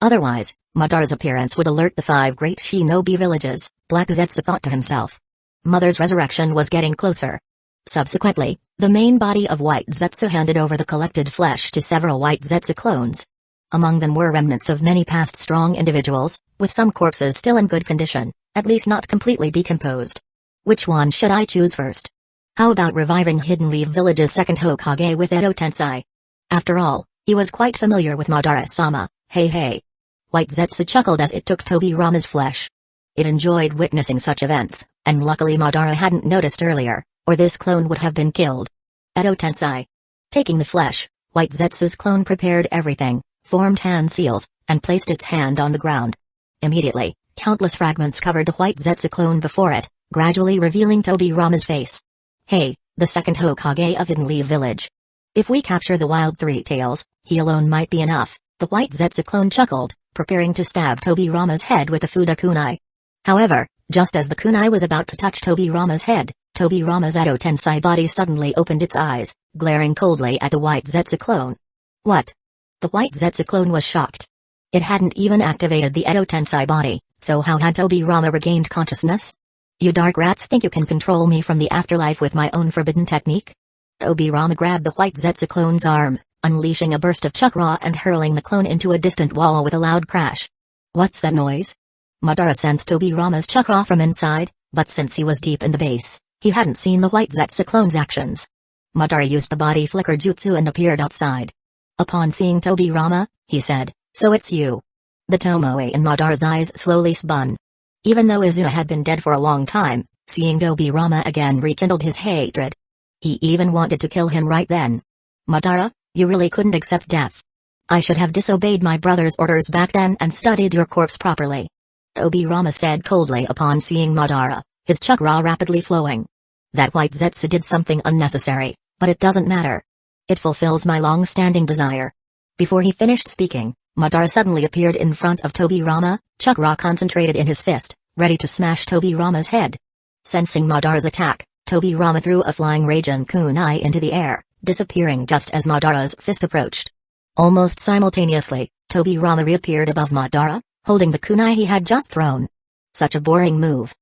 A: Otherwise, Madara's appearance would alert the 5 great shinobi villages, Black Zetsu thought to himself. Mother's resurrection was getting closer. Subsequently, the main body of White Zetsu handed over the collected flesh to several White Zetsu clones. Among them were remnants of many past strong individuals, with some corpses still in good condition, at least not completely decomposed. Which one should I choose first? How about reviving Hidden Leaf Village's second Hokage with Edo Tensei? After all, he was quite familiar with Madara-sama, hey. White Zetsu chuckled as it took Tobirama's flesh. It enjoyed witnessing such events, and luckily Madara hadn't noticed earlier, or this clone would have been killed. Edo Tensei. Taking the flesh, White Zetsu's clone prepared everything, formed hand seals, and placed its hand on the ground. Immediately, countless fragments covered the White Zetsu clone before it, gradually revealing Tobirama's face. Hey, the second Hokage of Hidden Leaf Village. If we capture the Wild 3 Tails, he alone might be enough, the White Zetsu clone chuckled, preparing to stab Tobirama's head with the Fuda kunai. However, just as the kunai was about to touch Tobirama's head, Tobirama's Edo Tensei body suddenly opened its eyes, glaring coldly at the White Zetsu clone. What? The White Zetsu clone was shocked. It hadn't even activated the Edo Tensei body, so how had Tobirama regained consciousness? You dark rats think you can control me from the afterlife with my own forbidden technique? Tobirama grabbed the White Zetsu clone's arm, unleashing a burst of chakra and hurling the clone into a distant wall with a loud crash. What's that noise? Madara sensed Tobirama's chakra from inside, but since he was deep in the base, he hadn't seen the White Zetsu clone's actions. Madara used the body flicker jutsu and appeared outside. Upon seeing Tobirama, he said, "So it's you." The tomoe in Madara's eyes slowly spun. Even though Izuna had been dead for a long time, seeing Tobirama again rekindled his hatred. He even wanted to kill him right then. Madara, you really couldn't accept death. I should have disobeyed my brother's orders back then and studied your corpse properly. Tobirama said coldly upon seeing Madara, his chakra rapidly flowing. That white Zetsu did something unnecessary, but it doesn't matter. It fulfills my long-standing desire. Before he finished speaking, Madara suddenly appeared in front of Tobirama, chakra concentrated in his fist, ready to smash Tobirama's head. Sensing Madara's attack, Tobirama threw a flying Raijin kunai into the air, disappearing just as Madara's fist approached. Almost simultaneously, Tobirama reappeared above Madara, holding the kunai he had just thrown. Such a boring move.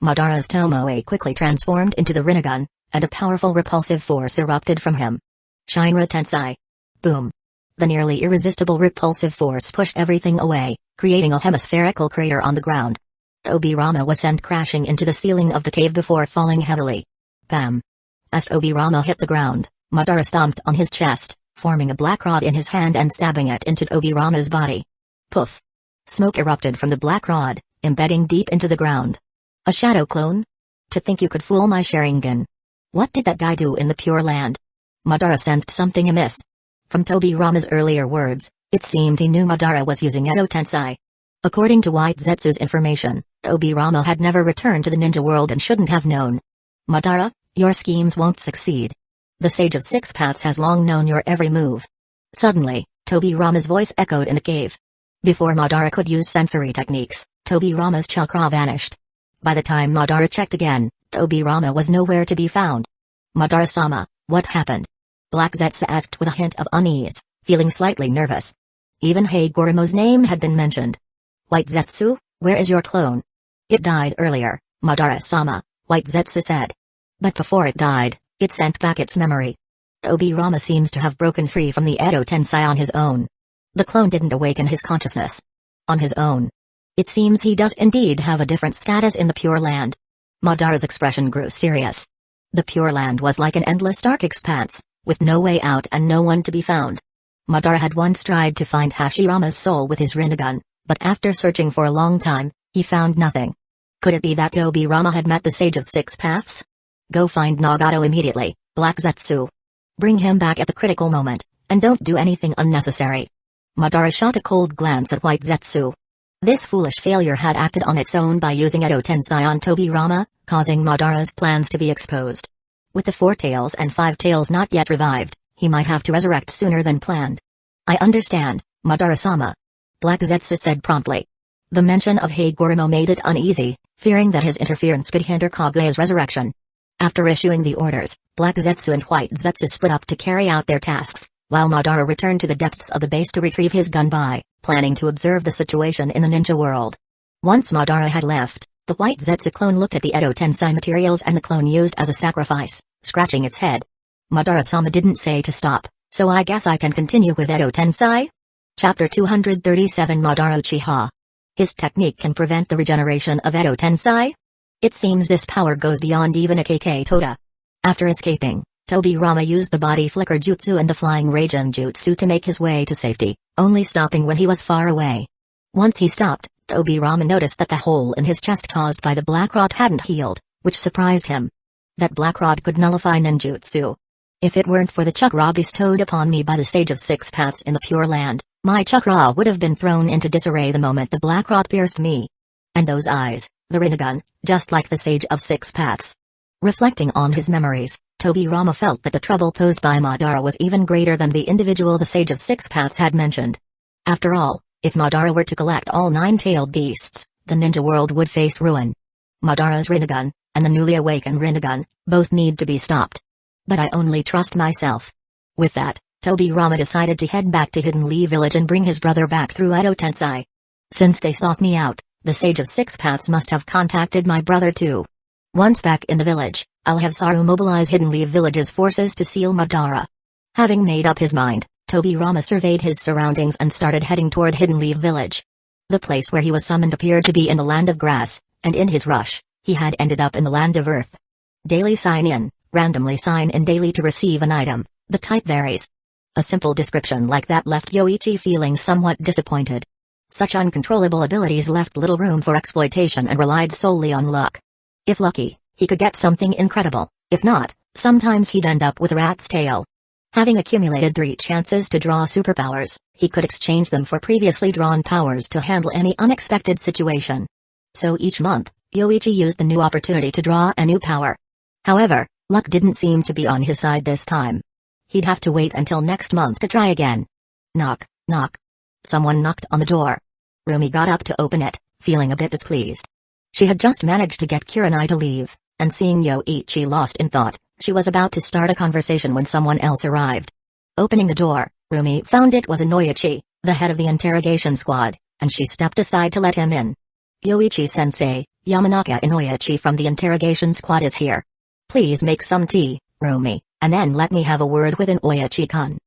A: Madara's Tomoe quickly transformed into the Rinnegan, and a powerful repulsive force erupted from him. Shinra Tensei. Boom. The nearly irresistible repulsive force pushed everything away, creating a hemispherical crater on the ground. Tobirama was sent crashing into the ceiling of the cave before falling heavily. Bam. As Tobirama hit the ground, Madara stomped on his chest, forming a black rod in his hand and stabbing it into Tobirama's body. Poof. Smoke erupted from the black rod, embedding deep into the ground. A shadow clone? To think you could fool my Sharingan. What did that guy do in the Pure Land? Madara sensed something amiss. From Tobirama's earlier words, it seemed he knew Madara was using Edo Tensei. According to White Zetsu's information, Tobirama had never returned to the ninja world and shouldn't have known. Madara, your schemes won't succeed. The Sage of Six Paths has long known your every move. Suddenly, Tobirama's voice echoed in the cave. Before Madara could use sensory techniques, Tobirama's chakra vanished. By the time Madara checked again, Tobirama was nowhere to be found. Madara-sama, what happened? Black Zetsu asked with a hint of unease, feeling slightly nervous. Even Hagoromo's name had been mentioned. White Zetsu, where is your clone? It died earlier, Madara-sama, White Zetsu said. But before it died, it sent back its memory. Tobirama seems to have broken free from the Edo Tensei on his own. The clone didn't awaken his consciousness. On his own. It seems he does indeed have a different status in the Pure Land. Madara's expression grew serious. The Pure Land was like an endless dark expanse, with no way out and no one to be found. Madara had once tried to find Hashirama's soul with his Rinnegan, but after searching for a long time, he found nothing. Could it be that Tobirama had met the Sage of Six Paths? Go find Nagato immediately, Black Zetsu. Bring him back at the critical moment, and don't do anything unnecessary. Madara shot a cold glance at White Zetsu. This foolish failure had acted on its own by using Edo Tensei on Tobirama, causing Madara's plans to be exposed. With the Four Tails and Five Tails not yet revived, he might have to resurrect sooner than planned. I understand, Madara-sama. Black Zetsu said promptly. The mention of Hagoromo made it uneasy, fearing that his interference could hinder Kaguya's resurrection. After issuing the orders, Black Zetsu and White Zetsu split up to carry out their tasks, while Madara returned to the depths of the base to retrieve his gunbai, planning to observe the situation in the ninja world. Once Madara had left, the White Zetsu clone looked at the Edo Tensei materials and the clone used as a sacrifice, scratching its head. Madara-sama didn't say to stop, so I guess I can continue with Edo Tensei? Chapter 237 Madara Uchiha. His technique can prevent the regeneration of Edo Tensei? It seems this power goes beyond even a Kekkei Toda. After escaping, Tobirama used the body flicker jutsu and the flying Raijin jutsu to make his way to safety, only stopping when he was far away. Once he stopped, Tobirama noticed that the hole in his chest caused by the black rod hadn't healed, which surprised him. That black rod could nullify ninjutsu. If it weren't for the chakra bestowed upon me by the Sage of Six Paths in the Pure Land, my chakra would have been thrown into disarray the moment the black rod pierced me. And those eyes, the Rinnegan, just like the Sage of Six Paths. Reflecting on his memories, Tobirama felt that the trouble posed by Madara was even greater than the individual the Sage of Six Paths had mentioned. After all, if Madara were to collect all nine-tailed beasts, the ninja world would face ruin. Madara's Rinnegan, and the newly awakened Rinnegan, both need to be stopped. But I only trust myself. With that, Tobirama decided to head back to Hidden Lee Village and bring his brother back through Edo Tensei. Since they sought me out, the Sage of Six Paths must have contacted my brother too. Once back in the village, I'll have Saru mobilize Hidden Lee Village's forces to seal Madara. Having made up his mind, Tobirama surveyed his surroundings and started heading toward Hidden Lee Village. The place where he was summoned appeared to be in the Land of Grass, and in his rush, he had ended up in the Land of Earth. Daily sign in, randomly sign in daily to receive an item, the type varies. A simple description like that left Yoichi feeling somewhat disappointed. Such uncontrollable abilities left little room for exploitation and relied solely on luck. If lucky, he could get something incredible; if not, sometimes he'd end up with a rat's tail. Having accumulated 3 chances to draw superpowers, he could exchange them for previously drawn powers to handle any unexpected situation. So each month, Yoichi used the new opportunity to draw a new power. However, luck didn't seem to be on his side this time. He'd have to wait until next month to try again. Knock, knock. Someone knocked on the door. Rumi got up to open it, feeling a bit displeased. She had just managed to get Kurenai to leave, and seeing Yoichi lost in thought, she was about to start a conversation when someone else arrived. Opening the door, Rumi found it was Inoichi, the head of the interrogation squad, and she stepped aside to let him in. Yoichi-sensei, Yamanaka Inoichi from the interrogation squad is here. Please make some tea, Rumi, and then let me have a word with Inoichi-kun.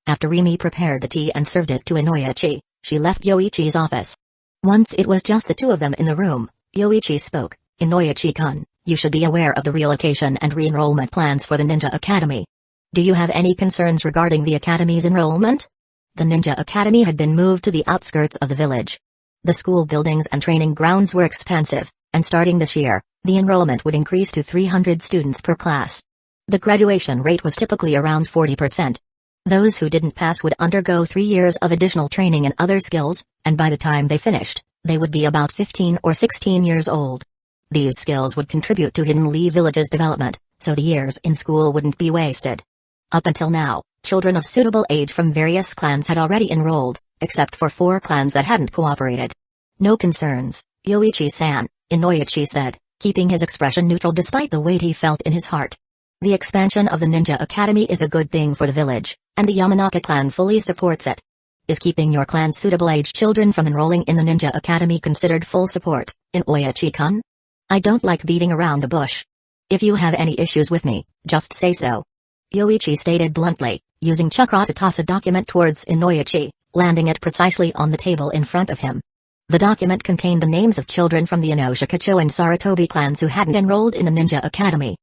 A: After Rumi prepared the tea and served it to Inoichi, she left Yoichi's office. Once it was just the two of them in the room, Yoichi spoke. Inoichi-kun, you should be aware of the relocation and re-enrollment plans for the Ninja Academy. Do you have any concerns regarding the Academy's enrollment? The Ninja Academy had been moved to the outskirts of the village. The school buildings and training grounds were expansive, and starting this year, the enrollment would increase to 300 students per class. The graduation rate was typically around 40%. Those who didn't pass would undergo 3 years of additional training in other skills, and by the time they finished, they would be about 15 or 16 years old. These skills would contribute to Hidden Leaf Village's development, so the years in school wouldn't be wasted. Up until now, children of suitable age from various clans had already enrolled, except for 4 clans that hadn't cooperated. No concerns, Yoichi-san, Inoichi said, keeping his expression neutral despite the weight he felt in his heart. The expansion of the Ninja Academy is a good thing for the village, and the Yamanaka clan fully supports it. Is keeping your clan's suitable age children from enrolling in the Ninja Academy considered full support, Inoichi-kun? I don't like beating around the bush. If you have any issues with me, just say so. Yoichi stated bluntly, using chakra to toss a document towards Inoichi, landing it precisely on the table in front of him. The document contained the names of children from the Inoshikacho and Sarutobi clans who hadn't enrolled in the Ninja Academy.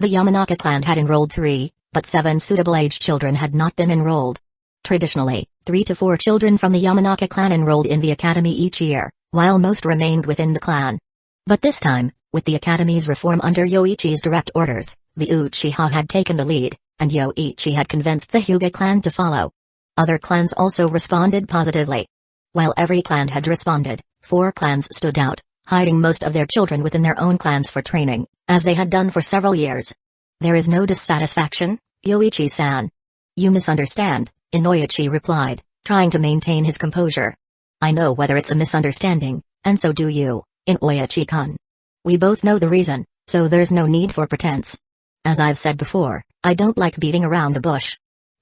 A: The Yamanaka clan had enrolled 3, but 7 suitable age children had not been enrolled. Traditionally, 3 to 4 children from the Yamanaka clan enrolled in the academy each year, while most remained within the clan. But this time, with the academy's reform under Yoichi's direct orders, the Uchiha had taken the lead, and Yoichi had convinced the Hyuga clan to follow. Other clans also responded positively. While every clan had responded, 4 clans stood out, hiding most of their children within their own clans for training, as they had done for several years. There is no dissatisfaction, Yoichi-san. You misunderstand, Inoichi replied, trying to maintain his composure. I know whether it's a misunderstanding, and so do you, Inoichi-kun. We both know the reason, so there's no need for pretense. As I've said before, I don't like beating around the bush.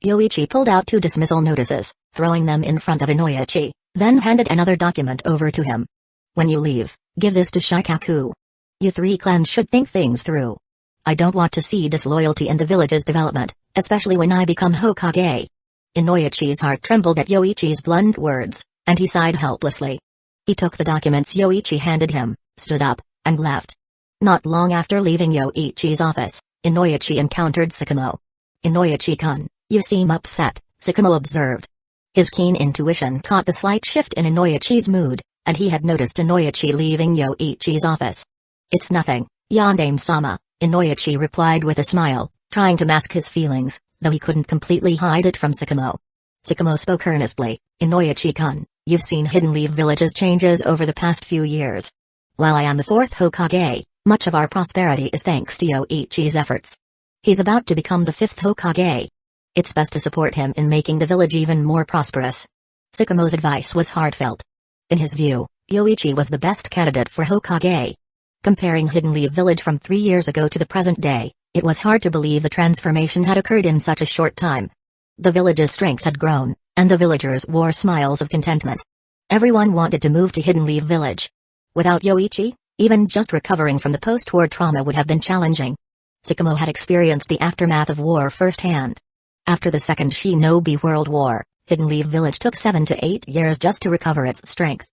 A: Yoichi pulled out 2 dismissal notices, throwing them in front of Inoichi, then handed another document over to him. When you leave, give this to Shikaku. You 3 clans should think things through. I don't want to see disloyalty in the village's development, especially when I become Hokage. Inoichi's heart trembled at Yoichi's blunt words, and he sighed helplessly. He took the documents Yoichi handed him, stood up, and left. Not long after leaving Yoichi's office, Inoichi encountered Sakamo. Inoichi-kun, you seem upset, Sakamo observed. His keen intuition caught the slight shift in Inoichi's mood, and he had noticed Inoichi leaving Yoichi's office. It's nothing, Yandame-sama, Inoichi replied with a smile, trying to mask his feelings, though he couldn't completely hide it from Sakamo. Sakamo spoke earnestly, Inoichi-kun, you've seen Hidden Leaf Village's changes over the past few years. While I am the 4th Hokage, much of our prosperity is thanks to Yoichi's efforts. He's about to become the 5th Hokage. It's best to support him in making the village even more prosperous. Sakamo's advice was heartfelt. In his view, Yoichi was the best candidate for Hokage. Comparing Hidden Leaf Village from 3 years ago to the present day, it was hard to believe the transformation had occurred in such a short time. The village's strength had grown, and the villagers wore smiles of contentment. Everyone wanted to move to Hidden Leaf Village. Without Yoichi, even just recovering from the post-war trauma would have been challenging. Sakamo had experienced the aftermath of war firsthand. After the Second Shinobi World War, Hidden Leaf Village took 7 to 8 years just to recover its strength.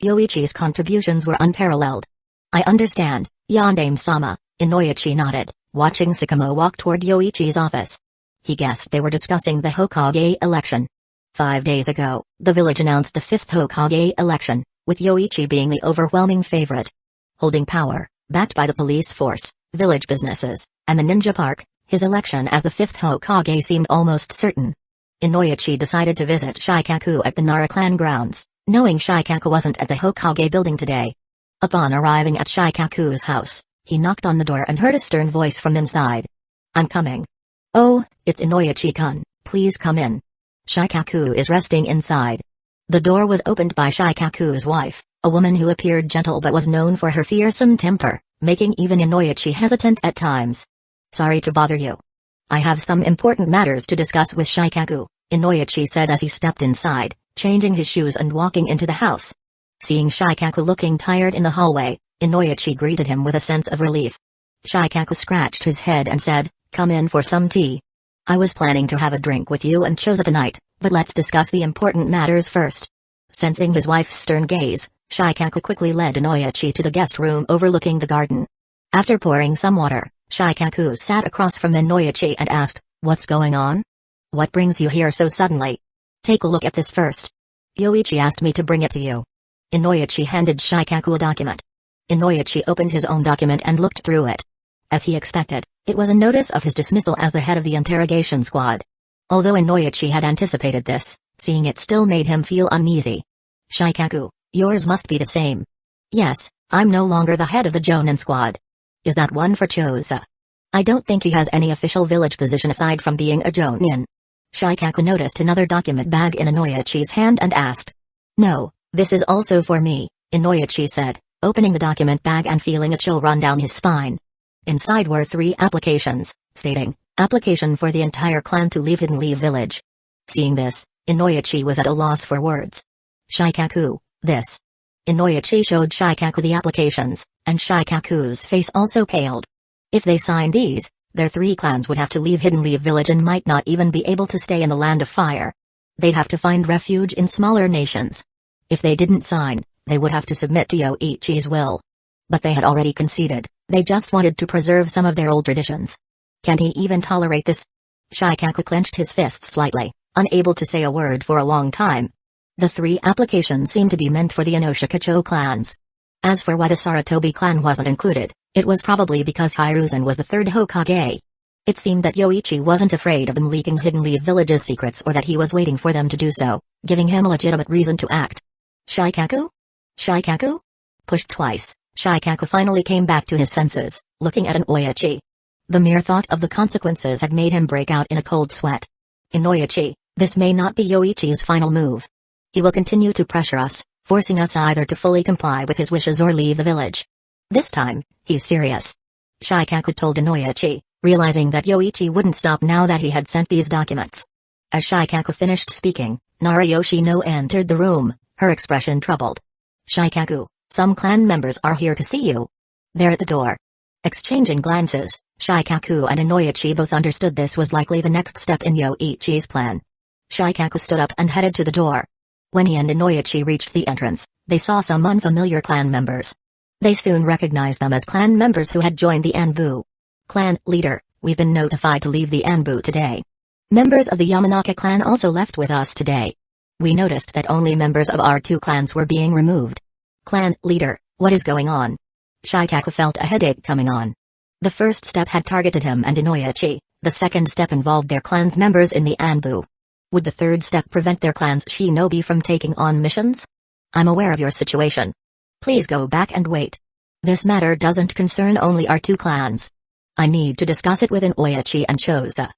A: Yoichi's contributions were unparalleled. I understand, Yandame-sama, Inoichi nodded, watching Sakamo walk toward Yoichi's office. He guessed they were discussing the Hokage election. 5 days ago, the village announced the 5th Hokage election, with Yoichi being the overwhelming favorite. Holding power, backed by the police force, village businesses, and the ninja park, his election as the 5th Hokage seemed almost certain. Inoichi decided to visit Shikaku at the Nara clan grounds, knowing Shikaku wasn't at the Hokage building today. Upon arriving at Shikaku's house, he knocked on the door and heard a stern voice from inside. "I'm coming." "Oh, it's Inoichi-kun, please come in." Shikaku is resting inside. The door was opened by Shikaku's wife, a woman who appeared gentle but was known for her fearsome temper, making even Inoichi hesitant at times. "Sorry to bother you. I have some important matters to discuss with Shikaku," Inoichi said as he stepped inside, changing his shoes and walking into the house. Seeing Shikaku looking tired in the hallway, Inoichi greeted him with a sense of relief. Shikaku scratched his head and said, "Come in for some tea. I was planning to have a drink with you and Choza tonight, but let's discuss the important matters first." Sensing his wife's stern gaze, Shikaku quickly led Inoichi to the guest room overlooking the garden. After pouring some water, Shikaku sat across from Inoichi and asked, "What's going on? What brings you here so suddenly? Take a look at this first. Yoichi asked me to bring it to you." Inoichi handed Shikaku a document. Inoichi opened his own document and looked through it. As he expected, it was a notice of his dismissal as the head of the interrogation squad. Although Inoichi had anticipated this, seeing it still made him feel uneasy. "Shikaku, yours must be the same." "Yes, I'm no longer the head of the Jonin squad." "Is that one for Choza?" "I don't think he has any official village position aside from being a Jonin." Shikaku noticed another document bag in Inoichi's hand and asked. "No, this is also for me," Inoichi said, opening the document bag and feeling a chill run down his spine. Inside were 3 applications, stating, "Application for the entire clan to leave Hidden Leaf Village." Seeing this, Inoichi was at a loss for words. "Shikaku, this." Inoichi showed Shikaku the applications, and Shikaku's face also paled. If they signed these, their 3 clans would have to leave Hidden Leaf Village and might not even be able to stay in the Land of Fire. They'd have to find refuge in smaller nations. If they didn't sign, they would have to submit to Yoichi's will. But they had already conceded, they just wanted to preserve some of their old traditions. Can he even tolerate this? Shikaku clenched his fists slightly, unable to say a word for a long time. The 3 applications seemed to be meant for the Inoshikacho clans. As for why the Sarutobi clan wasn't included, it was probably because Hiruzen was the 3rd Hokage. It seemed that Yoichi wasn't afraid of them leaking Hidden Leaf Village's secrets or that he was waiting for them to do so, giving him a legitimate reason to act. "Shikaku? Shikaku?" Pushed twice, Shikaku finally came back to his senses, looking at Inoichi. The mere thought of the consequences had made him break out in a cold sweat. "Inoichi, this may not be Yoichi's final move. He will continue to pressure us, forcing us either to fully comply with his wishes or leave the village. This time, he's serious." Shikaku told Inoichi, realizing that Yoichi wouldn't stop now that he had sent these documents. As Shikaku finished speaking, Narayoshi no entered the room, her expression troubled. "Shikaku, some clan members are here to see you." "They're at the door." Exchanging glances, Shikaku and Inoichi both understood this was likely the next step in Yoichi's plan. Shikaku stood up and headed to the door. When he and Inoichi reached the entrance, they saw some unfamiliar clan members. They soon recognized them as clan members who had joined the Anbu. "Clan leader, we've been notified to leave the Anbu today. Members of the Yamanaka clan also left with us today. We noticed that only members of our 2 clans were being removed." "Clan leader, what is going on?" Shikaku felt a headache coming on. The first step had targeted him and Inoichi, the second step involved their clan's members in the Anbu. Would the third step prevent their clan's shinobi from taking on missions? "I'm aware of your situation. Please go back and wait. This matter doesn't concern only our 2 clans. I need to discuss it with Inoichi and Choza."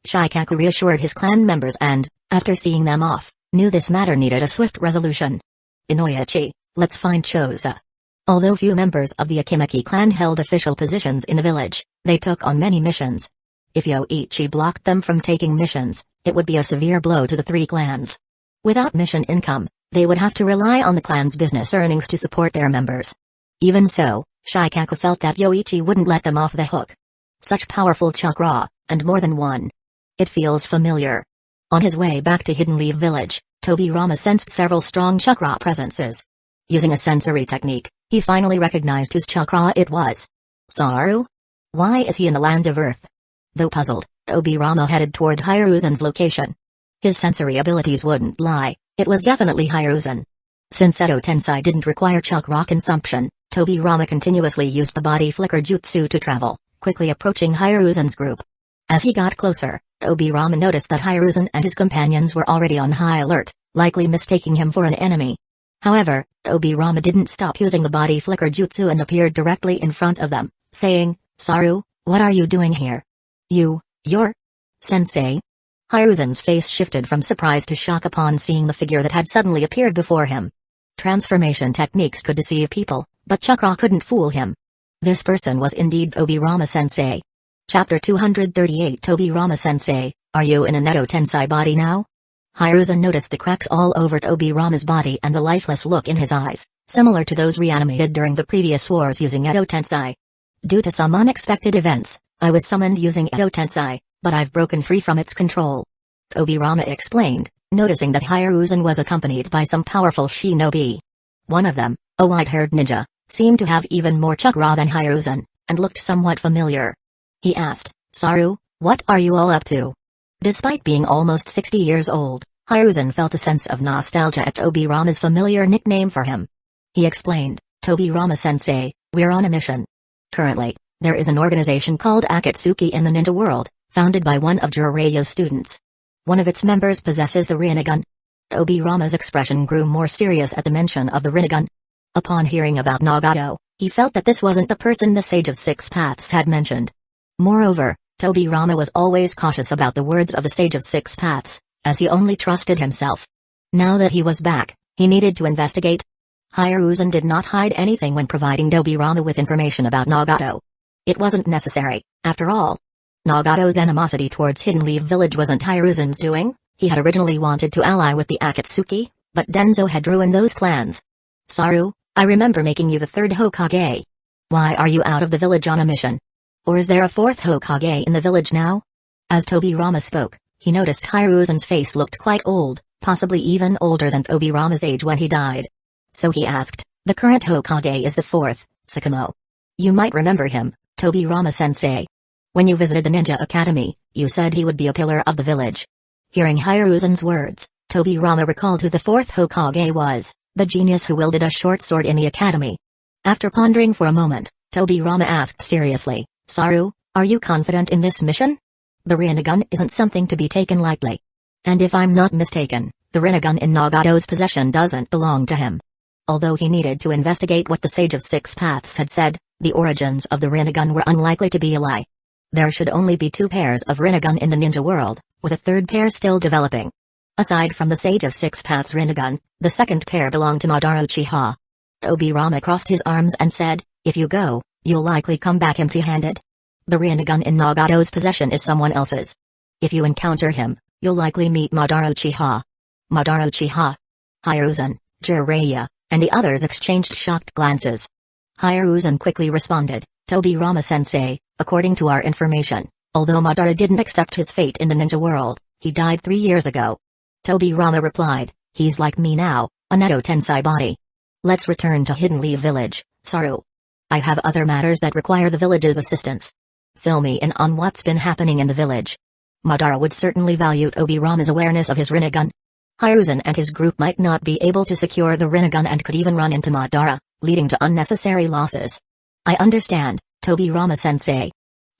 A: Shikaku reassured his clan members and, after seeing them off, knew this matter needed a swift resolution. "Inoichi, let's find Choza." Although few members of the Akimaki clan held official positions in the village, they took on many missions. If Yoichi blocked them from taking missions, it would be a severe blow to the 3 clans. Without mission income, they would have to rely on the clan's business earnings to support their members. Even so, Shikaku felt that Yoichi wouldn't let them off the hook. Such powerful chakra, and more than one. It feels familiar. On his way back to Hidden Leaf Village, Tobirama sensed several strong chakra presences. Using a sensory technique, he finally recognized whose chakra it was. Saru? Why is he in the Land of Earth? Though puzzled, Tobirama headed toward Hiruzen's location. His sensory abilities wouldn't lie, it was definitely Hiruzen. Since Edo Tensei didn't require chakra consumption, Tobirama continuously used the body flicker jutsu to travel, quickly approaching Hiruzen's group. As he got closer, Tobirama noticed that Hiruzen and his companions were already on high alert, likely mistaking him for an enemy. However, Tobirama didn't stop using the body flicker jutsu and appeared directly in front of them, saying, "Saru, what are you doing here? You're Sensei?" Hiruzen's face shifted from surprise to shock upon seeing the figure that had suddenly appeared before him. Transformation techniques could deceive people, but chakra couldn't fool him. This person was indeed Tobirama-sensei. Chapter 238 Tobirama-sensei, are you in an Edo Tensei body now? Hiruzen noticed the cracks all over Tobirama's body and the lifeless look in his eyes, similar to those reanimated during the previous wars using Edo Tensei. Due to some unexpected events, I was summoned using Edo Tensei, but I've broken free from its control. Tobirama explained, noticing that Hiruzen was accompanied by some powerful shinobi. One of them, a white-haired ninja, seemed to have even more chakra than Hiruzen, and looked somewhat familiar. He asked, "Saru, what are you all up to?" Despite being almost 60 years old, Hiruzen felt a sense of nostalgia at Tobirama's familiar nickname for him. He explained, "Tobirama-sensei, we're on a mission. Currently, there is an organization called Akatsuki in the ninja world, founded by one of Jiraiya's students. One of its members possesses the Rinnegan." Tobirama's expression grew more serious at the mention of the Rinnegan. Upon hearing about Nagato, he felt that this wasn't the person the Sage of Six Paths had mentioned. Moreover, Tobirama was always cautious about the words of the Sage of Six Paths, as he only trusted himself. Now that he was back, he needed to investigate. Hiruzen did not hide anything when providing Tobirama with information about Nagato. It wasn't necessary, after all. Nagato's animosity towards Hidden Leaf Village wasn't Hiruzen's doing. He had originally wanted to ally with the Akatsuki, but Danzō had ruined those plans. "Saru, I remember making you the third Hokage. Why are you out of the village on a mission? Or is there a fourth Hokage in the village now?" As Tobirama spoke, he noticed Hiruzen's face looked quite old, possibly even older than Tobirama's age when he died. So he asked, "The current Hokage is the fourth, Sakamo. You might remember him, Tobirama-sensei. When you visited the Ninja Academy, you said he would be a pillar of the village." Hearing Hiruzen's words, Tobirama recalled who the fourth Hokage was, the genius who wielded a short sword in the academy. After pondering for a moment, Tobirama asked seriously, "Saru, are you confident in this mission? The Rinnegan isn't something to be taken lightly. And if I'm not mistaken, the Rinnegan in Nagato's possession doesn't belong to him." Although he needed to investigate what the Sage of Six Paths had said, the origins of the Rinnegan were unlikely to be a lie. There should only be 2 pairs of Rinnegan in the ninja world, with a third pair still developing. Aside from the Sage of Six Paths Rinnegan, the second pair belonged to Madara Uchiha. Tobirama crossed his arms and said, "If you go, you'll likely come back empty-handed. The Rinnegan in Nagato's possession is someone else's. If you encounter him, you'll likely meet Madara Uchiha." Madara Uchiha? Hiruzen, Jiraiya, and the others exchanged shocked glances. Hiruzen quickly responded, "Tobirama-sensei, according to our information, although Madara didn't accept his fate in the ninja world, he died 3 years ago." Tobirama replied, "He's like me now, an Edo Tensei body. Let's return to Hidden Leaf Village, Saru. I have other matters that require the village's assistance. Fill me in on what's been happening in the village." Madara would certainly value Tobirama's awareness of his Rinnegan. Hiruzen and his group might not be able to secure the Rinnegan and could even run into Madara, leading to unnecessary losses. "I understand, Tobirama-sensei."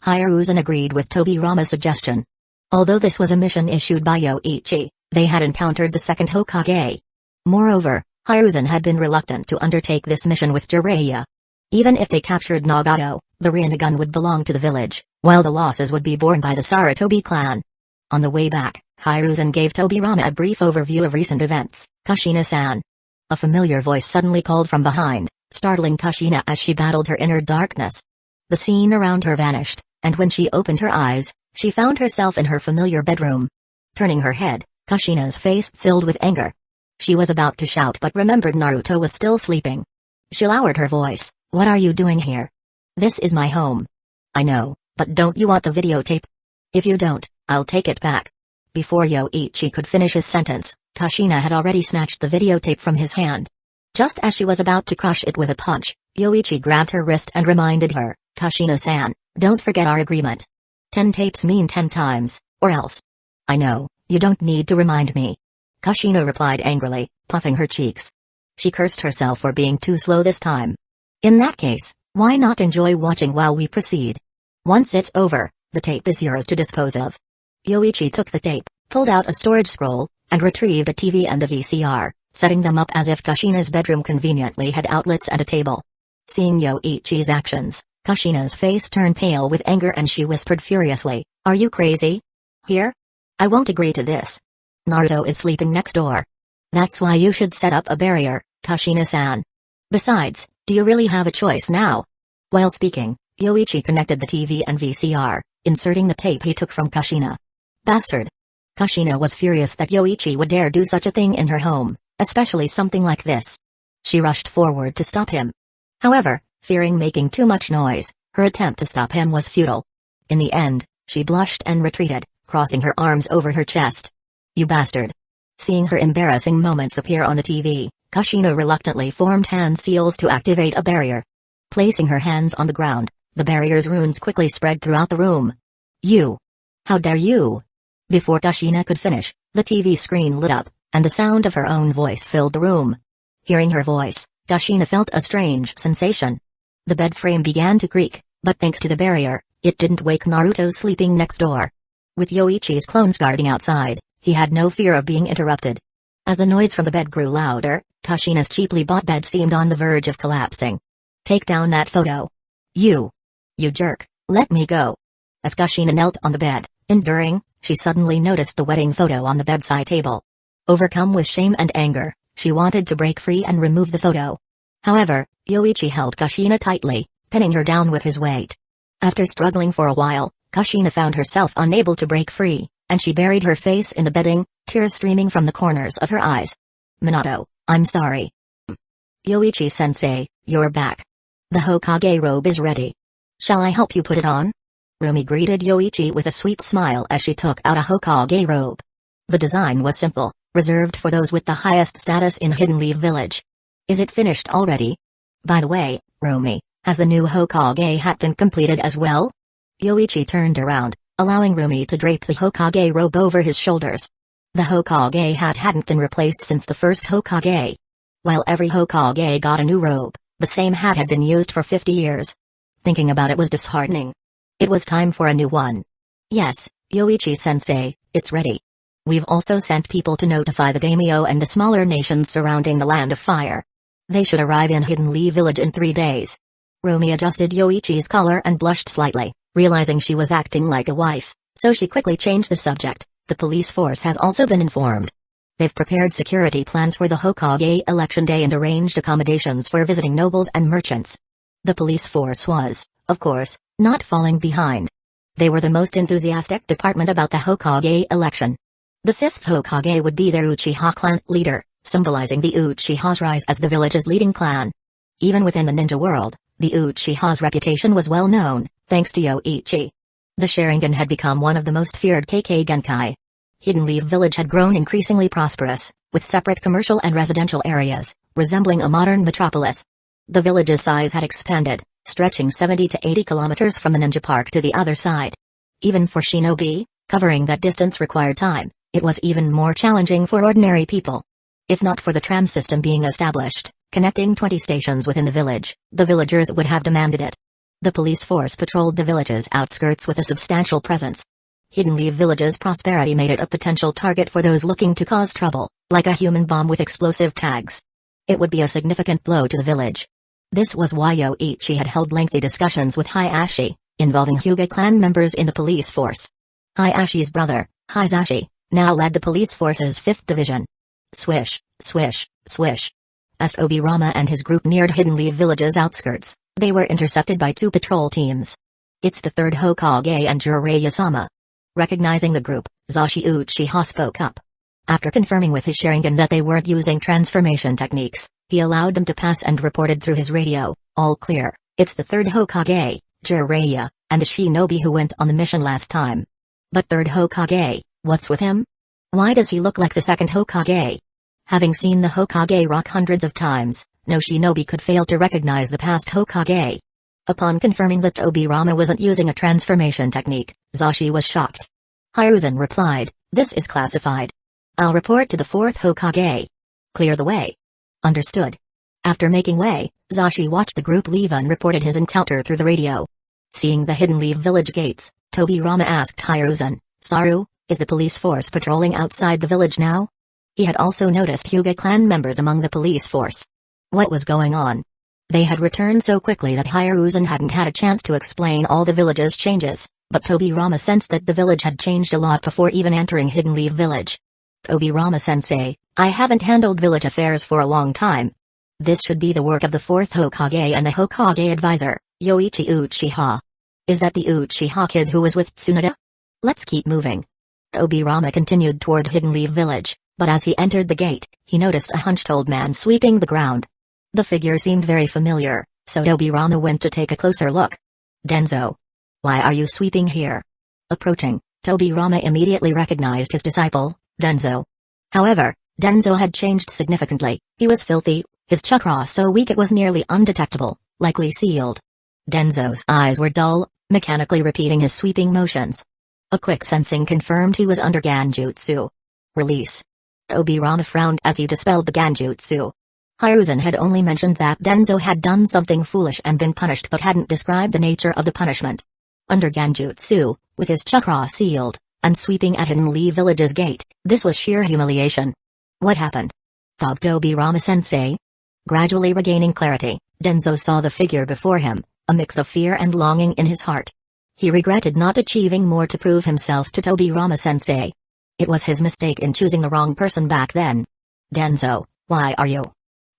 A: Hiruzen agreed with Tobirama's suggestion. Although this was a mission issued by Yoichi, they had encountered the second Hokage. Moreover, Hiruzen had been reluctant to undertake this mission with Jiraiya. Even if they captured Nagato, the Rinnegan would belong to the village, while the losses would be borne by the Sarutobi clan. On the way back, Hiruzen gave Tobirama a brief overview of recent events. "Kushina-san." A familiar voice suddenly called from behind, startling Kushina as she battled her inner darkness. The scene around her vanished, and when she opened her eyes, she found herself in her familiar bedroom. Turning her head, Kushina's face filled with anger. She was about to shout but remembered Naruto was still sleeping. She lowered her voice, "What are you doing here? This is my home." "I know, but don't you want the videotape? If you don't, I'll take it back." Before Yoichi could finish his sentence, Kushina had already snatched the videotape from his hand. Just as she was about to crush it with a punch, Yoichi grabbed her wrist and reminded her, "Kushina-san, don't forget our agreement. 10 tapes mean 10 times, or else." "I know, You don't need to remind me. Kushina replied angrily, puffing her cheeks. She cursed herself for being too slow this time. In that case, why not enjoy watching while we proceed? Once it's over, the tape is yours to dispose of. Yoichi took the tape, pulled out a storage scroll, and retrieved a TV and a VCR, setting them up as if Kushina's bedroom conveniently had outlets and a table. Seeing Yoichi's actions, Kushina's face turned pale with anger and she whispered furiously, "Are you crazy? Here? I won't agree to this. Naruto is sleeping next door. That's why you should set up a barrier, Kushina-san. Besides, do you really have a choice now?" While speaking, Yoichi connected the TV and VCR, inserting the tape he took from Kushina. Bastard! Kushina was furious that Yoichi would dare do such a thing in her home, especially something like this. She rushed forward to stop him. However, fearing making too much noise, her attempt to stop him was futile. In the end, she blushed and retreated, crossing her arms over her chest. "You bastard!" Seeing her embarrassing moments appear on the TV, Kushina reluctantly formed hand seals to activate a barrier. Placing her hands on the ground, the barrier's runes quickly spread throughout the room. "You! How dare you!" Before Kushina could finish, the TV screen lit up, and the sound of her own voice filled the room. Hearing her voice, Kushina felt a strange sensation. The bed frame began to creak, but thanks to the barrier, it didn't wake Naruto sleeping next door. With Yoichi's clones guarding outside, he had no fear of being interrupted. As the noise from the bed grew louder, Kushina's cheaply bought bed seemed on the verge of collapsing. "Take down that photo. You jerk, let me go." As Kushina knelt on the bed, enduring, she suddenly noticed the wedding photo on the bedside table. Overcome with shame and anger, she wanted to break free and remove the photo. However, Yoichi held Kushina tightly, pinning her down with his weight. After struggling for a while, Kushina found herself unable to break free, and she buried her face in the bedding, tears streaming from the corners of her eyes. "Minato, I'm sorry." "Yoichi-sensei, you're back. The Hokage robe is ready. Shall I help you put it on?" Rumi greeted Yoichi with a sweet smile as she took out a Hokage robe. The design was simple, reserved for those with the highest status in Hidden Leaf Village. "Is it finished already? By the way, Rumi, has the new Hokage hat been completed as well?" Yoichi turned around, allowing Rumi to drape the Hokage robe over his shoulders. The Hokage hat hadn't been replaced since the first Hokage. While every Hokage got a new robe, the same hat had been used for 50 years. Thinking about it was disheartening. It was time for a new one. "Yes, Yoichi-sensei, it's ready. We've also sent people to notify the daimyo and the smaller nations surrounding the Land of Fire. They should arrive in Hidden Leaf Village in 3 days." Rumi adjusted Yoichi's collar and blushed slightly, realizing she was acting like a wife, so she quickly changed the subject. "The police force has also been informed. They've prepared security plans for the Hokage election day and arranged accommodations for visiting nobles and merchants." The police force was, of course, not falling behind. They were the most enthusiastic department about the Hokage election. The 5th Hokage would be their Uchiha clan leader, symbolizing the Uchiha's rise as the village's leading clan. Even within the ninja world, the Uchiha's reputation was well known, thanks to Yoichi. The Sharingan had become one of the most feared KK Genkai. Hidden Leaf Village had grown increasingly prosperous, with separate commercial and residential areas, resembling a modern metropolis. The village's size had expanded, stretching 70 to 80 kilometers from the ninja park to the other side. Even for shinobi, covering that distance required time. It was even more challenging for ordinary people. If not for the tram system being established, connecting 20 stations within the village, the villagers would have demanded it. The police force patrolled the village's outskirts with a substantial presence. Hidden Leaf Village's prosperity made it a potential target for those looking to cause trouble, like a human bomb with explosive tags. It would be a significant blow to the village. This was why Yoichi had held lengthy discussions with Hayashi, involving Hyuga clan members in the police force. Hayashi's brother, Hizashi, now led the police force's 5th division. Swish, swish, swish. As Obirama and his group neared Hidden Leaf Village's outskirts, they were intercepted by 2 patrol teams. "It's the 3rd Hokage and Jiraiya-sama." Recognizing the group, Zashi Uchiha spoke up. After confirming with his Sharingan that they weren't using transformation techniques, he allowed them to pass and reported through his radio, "All clear, it's the 3rd Hokage, Jiraiya, and the shinobi who went on the mission last time." "But 3rd Hokage, what's with him? Why does he look like the 2nd Hokage?" Having seen the Hokage rock hundreds of times, no shinobi could fail to recognize the past Hokage. Upon confirming that Obirama wasn't using a transformation technique, Zashi was shocked. Hiruzen replied, This is classified. I'll report to the 4th Hokage. Clear the way. Understood. After making way, Zashi watched the group leave and reported his encounter through the radio. Seeing the hidden leave village gates, Tobirama asked Hiruzen, "Saru, is the police force patrolling outside the village now?" He had also noticed Hyuga clan members among the police force. What was going on? They had returned so quickly that Hiruzen hadn't had a chance to explain all the village's changes, but Tobirama sensed that the village had changed a lot before even entering Hidden Leaf Village. "Tobirama-sensei, I haven't handled village affairs for a long time. This should be the work of the 4th Hokage and the Hokage advisor, Yoichi Uchiha. Is that the Uchiha kid who was with Tsunade? Let's keep moving." Tobirama continued toward Hidden Leaf Village, but as he entered the gate, he noticed a hunched old man sweeping the ground. The figure seemed very familiar, so Tobirama went to take a closer look. "Danzō. Why are you sweeping here?" Approaching, Tobirama immediately recognized his disciple, Danzō. However, Danzō had changed significantly. He was filthy, his chakra so weak it was nearly undetectable, likely sealed. Danzō's eyes were dull, mechanically repeating his sweeping motions. A quick sensing confirmed he was under Ganjutsu. "Release." Tobirama frowned as he dispelled the Ganjutsu. Hiruzen had only mentioned that Danzō had done something foolish and been punished but hadn't described the nature of the punishment. Under Ganjutsu, with his chakra sealed, and sweeping at Hidden Leaf Village's gate, this was sheer humiliation. What happened? Thought Tobirama-sensei. Gradually regaining clarity, Danzō saw the figure before him, a mix of fear and longing in his heart. He regretted not achieving more to prove himself to Tobirama-sensei. It was his mistake in choosing the wrong person back then. "Danzō, why are you?"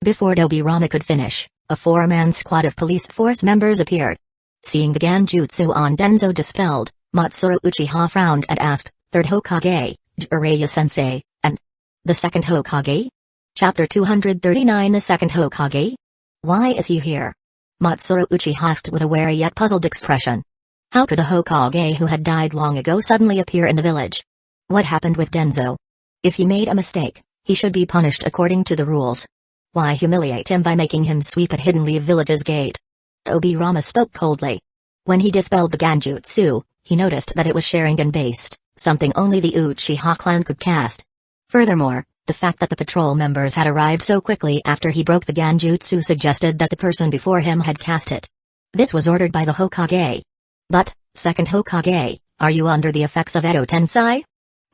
A: Before Tobirama could finish, a 4-man squad of police force members appeared. Seeing the Ganjutsu on Danzō dispelled, Matsuru Uchiha frowned and asked, "3rd Hokage, Jiraiya-sensei, and the 2nd Hokage?" Chapter 239 The 2nd Hokage? Why is he here? Matsuru Uchiha asked with a wary yet puzzled expression. How could a Hokage who had died long ago suddenly appear in the village? What happened with Danzō? If he made a mistake, he should be punished according to the rules. Why humiliate him by making him sweep at Hidden Leaf Village's gate? Tobirama spoke coldly. When he dispelled the Ganjutsu, he noticed that it was Sharingan-based, something only the Uchiha clan could cast. Furthermore, the fact that the patrol members had arrived so quickly after he broke the Ganjutsu suggested that the person before him had cast it. This was ordered by the Hokage. But, 2nd Hokage, are you under the effects of Edo Tensei?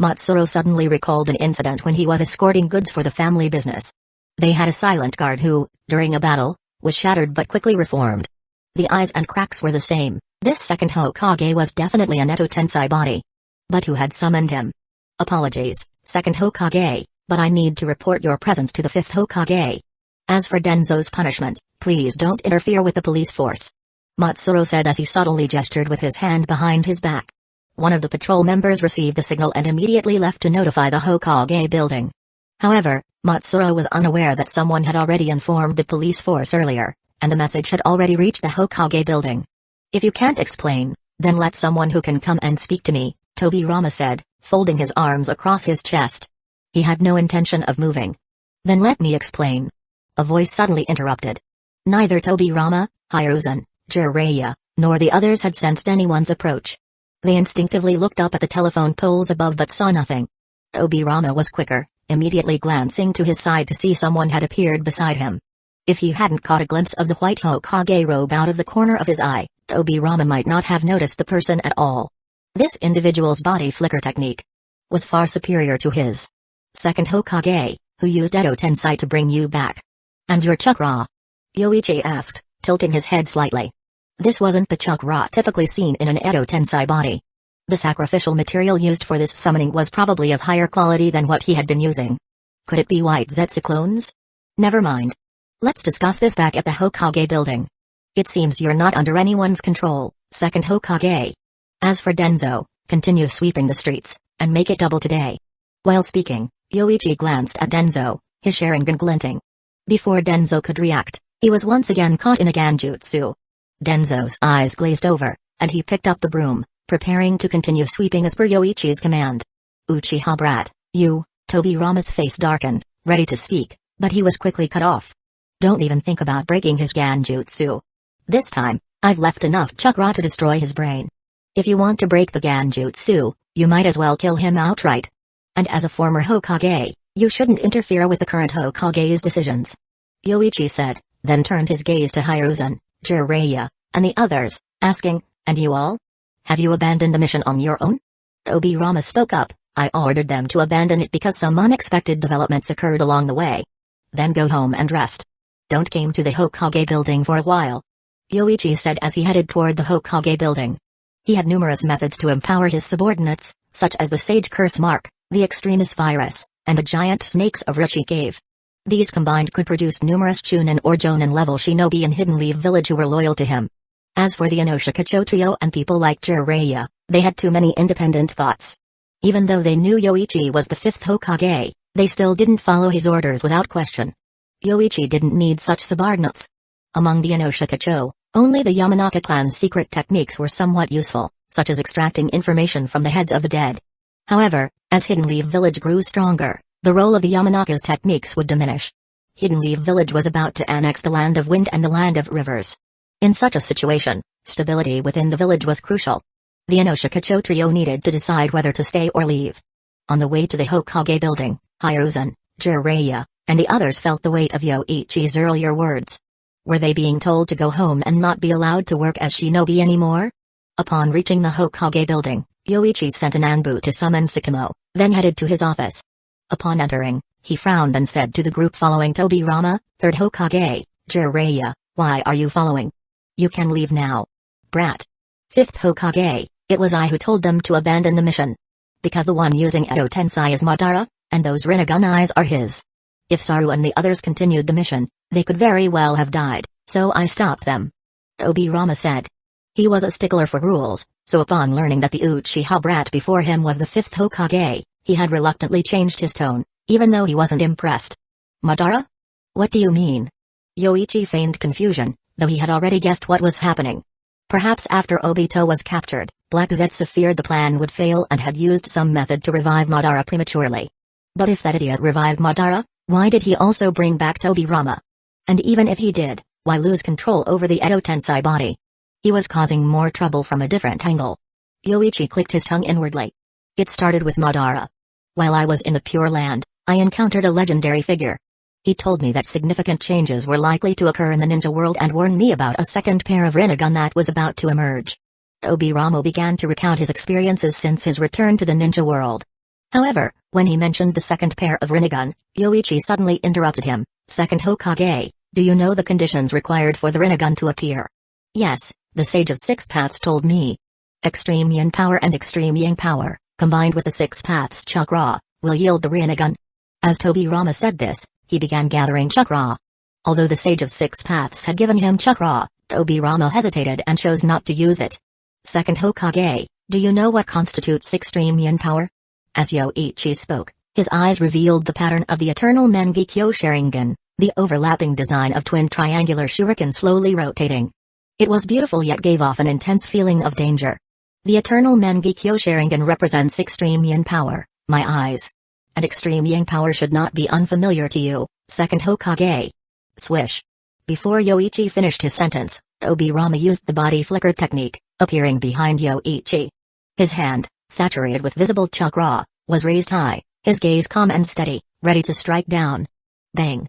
A: Matsuru suddenly recalled an incident when he was escorting goods for the family business. They had a silent guard who, during a battle, was shattered but quickly reformed. The eyes and cracks were the same. This 2nd Hokage was definitely an Edo Tensei body. But who had summoned him? Apologies, 2nd Hokage, but I need to report your presence to the 5th Hokage. As for Danzō's punishment, please don't interfere with the police force. Matsuru said as he subtly gestured with his hand behind his back. One of the patrol members received the signal and immediately left to notify the Hokage building. However, Matsuru was unaware that someone had already informed the police force earlier, and the message had already reached the Hokage building. If you can't explain, then let someone who can come and speak to me, Tobirama said, folding his arms across his chest. He had no intention of moving. Then let me explain. A voice suddenly interrupted. Neither Tobirama, Hiruzen, Jiraiya, nor the others had sensed anyone's approach. They instinctively looked up at the telephone poles above but saw nothing. Tobirama was quicker, immediately glancing to his side to see someone had appeared beside him. If he hadn't caught a glimpse of the white Hokage robe out of the corner of his eye, Tobirama might not have noticed the person at all. This individual's body flicker technique was far superior to his. 2nd Hokage, who used Edo Tensei to bring you back. And your chakra? Yoichi asked, tilting his head slightly. This wasn't the chakra typically seen in an Edo Tensei body. The sacrificial material used for this summoning was probably of higher quality than what he had been using. Could it be white Zetsu clones? Never mind. Let's discuss this back at the Hokage building. It seems you're not under anyone's control, 2nd Hokage. As for Danzō, continue sweeping the streets, and make it double today. While speaking, Yoichi glanced at Danzō, his Sharingan glinting. Before Danzō could react, he was once again caught in a Ganjutsu. Danzō's eyes glazed over, and he picked up the broom, preparing to continue sweeping as per Yoichi's command. Uchiha brat, you, Tobirama's face darkened, ready to speak, but he was quickly cut off. Don't even think about breaking his Ganjutsu. This time, I've left enough chakra to destroy his brain. If you want to break the Ganjutsu, you might as well kill him outright. And as a former Hokage, you shouldn't interfere with the current Hokage's decisions. Yoichi said, then turned his gaze to Hiruzen, Jiraiya, and the others, asking, and you all? Have you abandoned the mission on your own? Tobirama spoke up, I ordered them to abandon it because some unexpected developments occurred along the way. Then go home and rest. Don't came to the Hokage building for a while. Yoichi said as he headed toward the Hokage building. He had numerous methods to empower his subordinates, such as the Sage Curse Mark, the Extremis Virus, and the Giant Snakes of Ruchi Cave. These combined could produce numerous Chunin or Jonin level shinobi in Hidden Leaf Village who were loyal to him. As for the Inoshikacho trio and people like Jiraiya, they had too many independent thoughts. Even though they knew Yoichi was the 5th Hokage, they still didn't follow his orders without question. Yoichi didn't need such subordinates. Among the Inoshikacho, only the Yamanaka clan's secret techniques were somewhat useful, such as extracting information from the heads of the dead. However, as Hidden Leaf Village grew stronger, the role of the Yamanaka's techniques would diminish. Hidden Leaf Village was about to annex the Land of Wind and the Land of Rivers. In such a situation, stability within the village was crucial. The Inoshikacho trio needed to decide whether to stay or leave. On the way to the Hokage building, Hiruzen, Jiraiya, and the others felt the weight of Yoichi's earlier words. Were they being told to go home and not be allowed to work as shinobi anymore? Upon reaching the Hokage building, Yoichi sent an Anbu to summon Tsukumo, then headed to his office. Upon entering, he frowned and said to the group following Tobirama, 3rd Hokage, Jiraiya, why are you following? You can leave now. Brat. 5th Hokage, it was I who told them to abandon the mission. Because the one using Edo Tensei is Madara, and those Rinnegan eyes are his. If Saru and the others continued the mission, they could very well have died, so I stopped them. Tobirama said. He was a stickler for rules, so upon learning that the Uchiha brat before him was the 5th Hokage, he had reluctantly changed his tone, even though he wasn't impressed. Madara? What do you mean? Yoichi feigned confusion, though he had already guessed what was happening. Perhaps after Obito was captured, Black Zetsu feared the plan would fail and had used some method to revive Madara prematurely. But if that idiot revived Madara, why did he also bring back Tobirama? And even if he did, why lose control over the Edo Tensei body? He was causing more trouble from a different angle. Yoichi clicked his tongue inwardly. It started with Madara. While I was in the Pure Land, I encountered a legendary figure. He told me that significant changes were likely to occur in the ninja world and warned me about a second pair of Rinnegan that was about to emerge. Tobirama began to recount his experiences since his return to the ninja world. However, when he mentioned the second pair of Rinnegan, Yoichi suddenly interrupted him. 2nd Hokage, do you know the conditions required for the Rinnegan to appear? Yes, the Sage of Six Paths told me. Extreme Yin power and Extreme Yang power, combined with the Six Paths chakra, will yield the Rinnegan. As Tobirama said this, he began gathering chakra. Although the Sage of Six Paths had given him chakra, Tobirama hesitated and chose not to use it. 2nd Hokage, do you know what constitutes Extreme Yin power? As Yoichi spoke, his eyes revealed the pattern of the Eternal Mangekyo Sharingan, the overlapping design of twin triangular shuriken slowly rotating. It was beautiful yet gave off an intense feeling of danger. The Eternal Mangekyo Sharingan represents Extreme Yin power, my eyes. And Extreme Yang power should not be unfamiliar to you, 2nd Hokage. Swish. Before Yoichi finished his sentence, Tobirama used the body flicker technique, appearing behind Yoichi. His hand, saturated with visible chakra, was raised high, his gaze calm and steady, ready to strike down. Bang.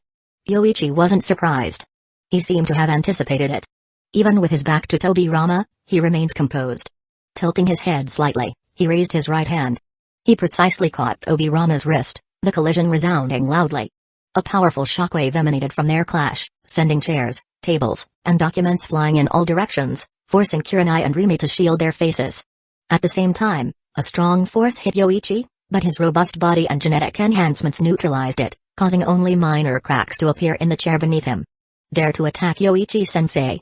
A: Yoichi wasn't surprised. He seemed to have anticipated it. Even with his back to Tobirama, he remained composed. Tilting his head slightly, he raised his right hand. He precisely caught Tobirama's wrist, the collision resounding loudly. A powerful shockwave emanated from their clash, sending chairs, tables, and documents flying in all directions, forcing Kurenai and Rimi to shield their faces. At the same time, a strong force hit Yoichi, but his robust body and genetic enhancements neutralized it, causing only minor cracks to appear in the chair beneath him. Dare to attack Yoichi-sensei.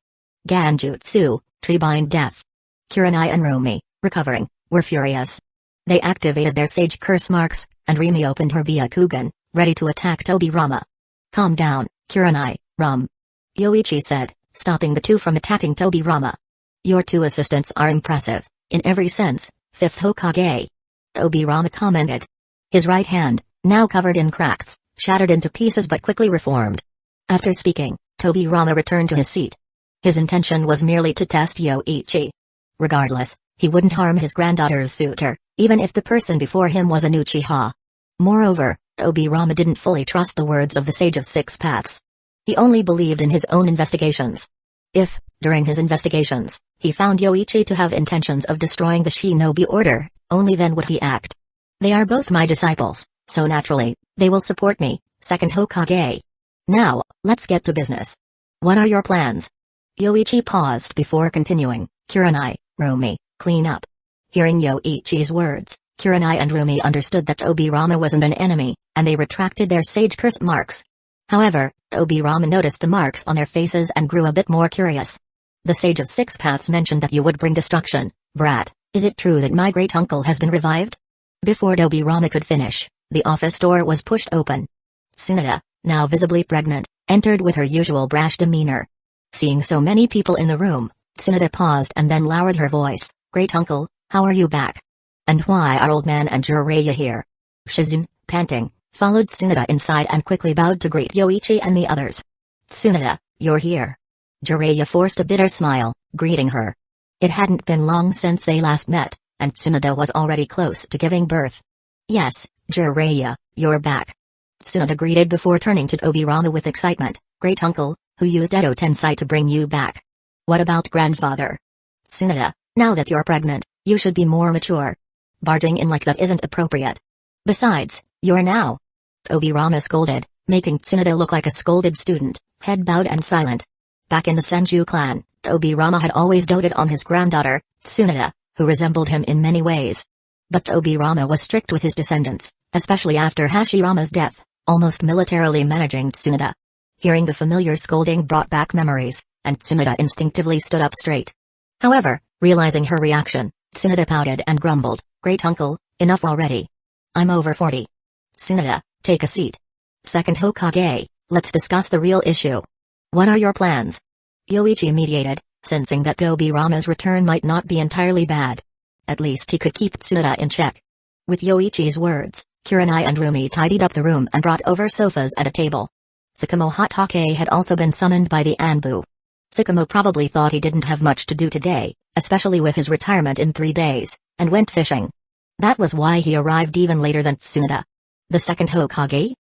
A: Ganjutsu, Treebind Death. Kurenai and Rumi, recovering, were furious. They activated their Sage Curse marks, and Rimi opened her Byakugan, ready to attack Tobirama. Calm down, Kurenai, Yoichi said, stopping the two from attacking Tobirama. Your two assistants are impressive, in every sense, 5th Hokage. Tobirama commented. His right hand, now covered in cracks, shattered into pieces but quickly reformed. After speaking, Tobirama returned to his seat. His intention was merely to test Yoichi. Regardless, he wouldn't harm his granddaughter's suitor, even if the person before him was an Uchiha. Moreover, Obirama didn't fully trust the words of the Sage of Six Paths. He only believed in his own investigations. If, during his investigations, he found Yoichi to have intentions of destroying the Shinobi Order, only then would he act. They are both my disciples, so naturally, they will support me, second Hokage. Now, let's get to business. What are your plans? Yoichi paused before continuing. Kurenai, Rumi, clean up. Hearing Yoichi's words, Kurenai and Rumi understood that Obirama wasn't an enemy, and they retracted their sage curse marks. However, Obirama noticed the marks on their faces and grew a bit more curious. The Sage of Six Paths mentioned that you would bring destruction. Brat, is it true that my great-uncle has been revived? Before Obirama could finish, the office door was pushed open. Tsunade, now visibly pregnant, entered with her usual brash demeanor. Seeing so many people in the room, Tsunade paused and then lowered her voice. Great-uncle, how are you back? And why are old man and Jiraiya here? Shizune, panting, followed Tsunade inside and quickly bowed to greet Yoichi and the others. Tsunade, you're here. Jiraiya forced a bitter smile, greeting her. It hadn't been long since they last met, and Tsunade was already close to giving birth. Yes, Jiraiya, you're back. Tsunade greeted before turning to Obirama with excitement. Great uncle, who used Edo Tensei to bring you back? What about grandfather? Tsunade, now that you're pregnant, you should be more mature. Barging in like that isn't appropriate. Besides, you're now. Obirama scolded, making Tsunade look like a scolded student, head bowed and silent. Back in the Senju clan, Obirama had always doted on his granddaughter, Tsunade, who resembled him in many ways. But Obirama was strict with his descendants, especially after Hashirama's death, almost militarily managing Tsunade. Hearing the familiar scolding brought back memories, and Tsunade instinctively stood up straight. However, realizing her reaction, Tsunade pouted and grumbled, Great uncle, enough already. I'm over 40. Tsunade, take a seat. Second Hokage, let's discuss the real issue. What are your plans? Yoichi mediated, sensing that Obirama's return might not be entirely bad. At least he could keep Tsunade in check. With Yoichi's words, Kurenai and Rumi tidied up the room and brought over sofas and a table. Tsukumo Hatake had also been summoned by the Anbu. Tsukumo probably thought he didn't have much to do today, especially with his retirement in 3 days, and went fishing. That was why he arrived even later than Tsunade. The second Hokage?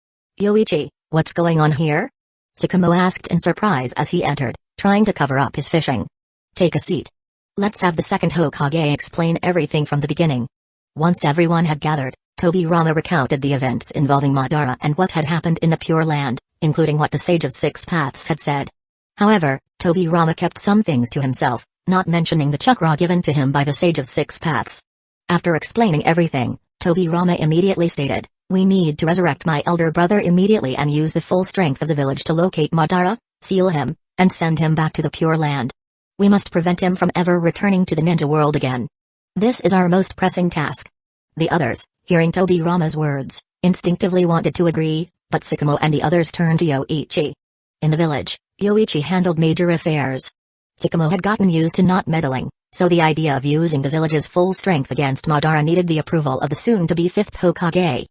A: Yoichi, what's going on here? Tsukumo asked in surprise as he entered, trying to cover up his fishing. Take a seat. Let's have the second Hokage explain everything from the beginning. Once everyone had gathered, Obirama recounted the events involving Madara and what had happened in the Pure Land, including what the Sage of Six Paths had said. However, Obirama kept some things to himself, not mentioning the chakra given to him by the Sage of Six Paths. After explaining everything, Obirama immediately stated, we need to resurrect my elder brother immediately and use the full strength of the village to locate Madara, seal him, and send him back to the Pure Land. We must prevent him from ever returning to the ninja world again. This is our most pressing task. The others, hearing Obirama's words, instinctively wanted to agree, but Tsukumo and the others turned to Yoichi. In the village, Yoichi handled major affairs. Tsukumo had gotten used to not meddling, so the idea of using the village's full strength against Madara needed the approval of the soon-to-be fifth Hokage.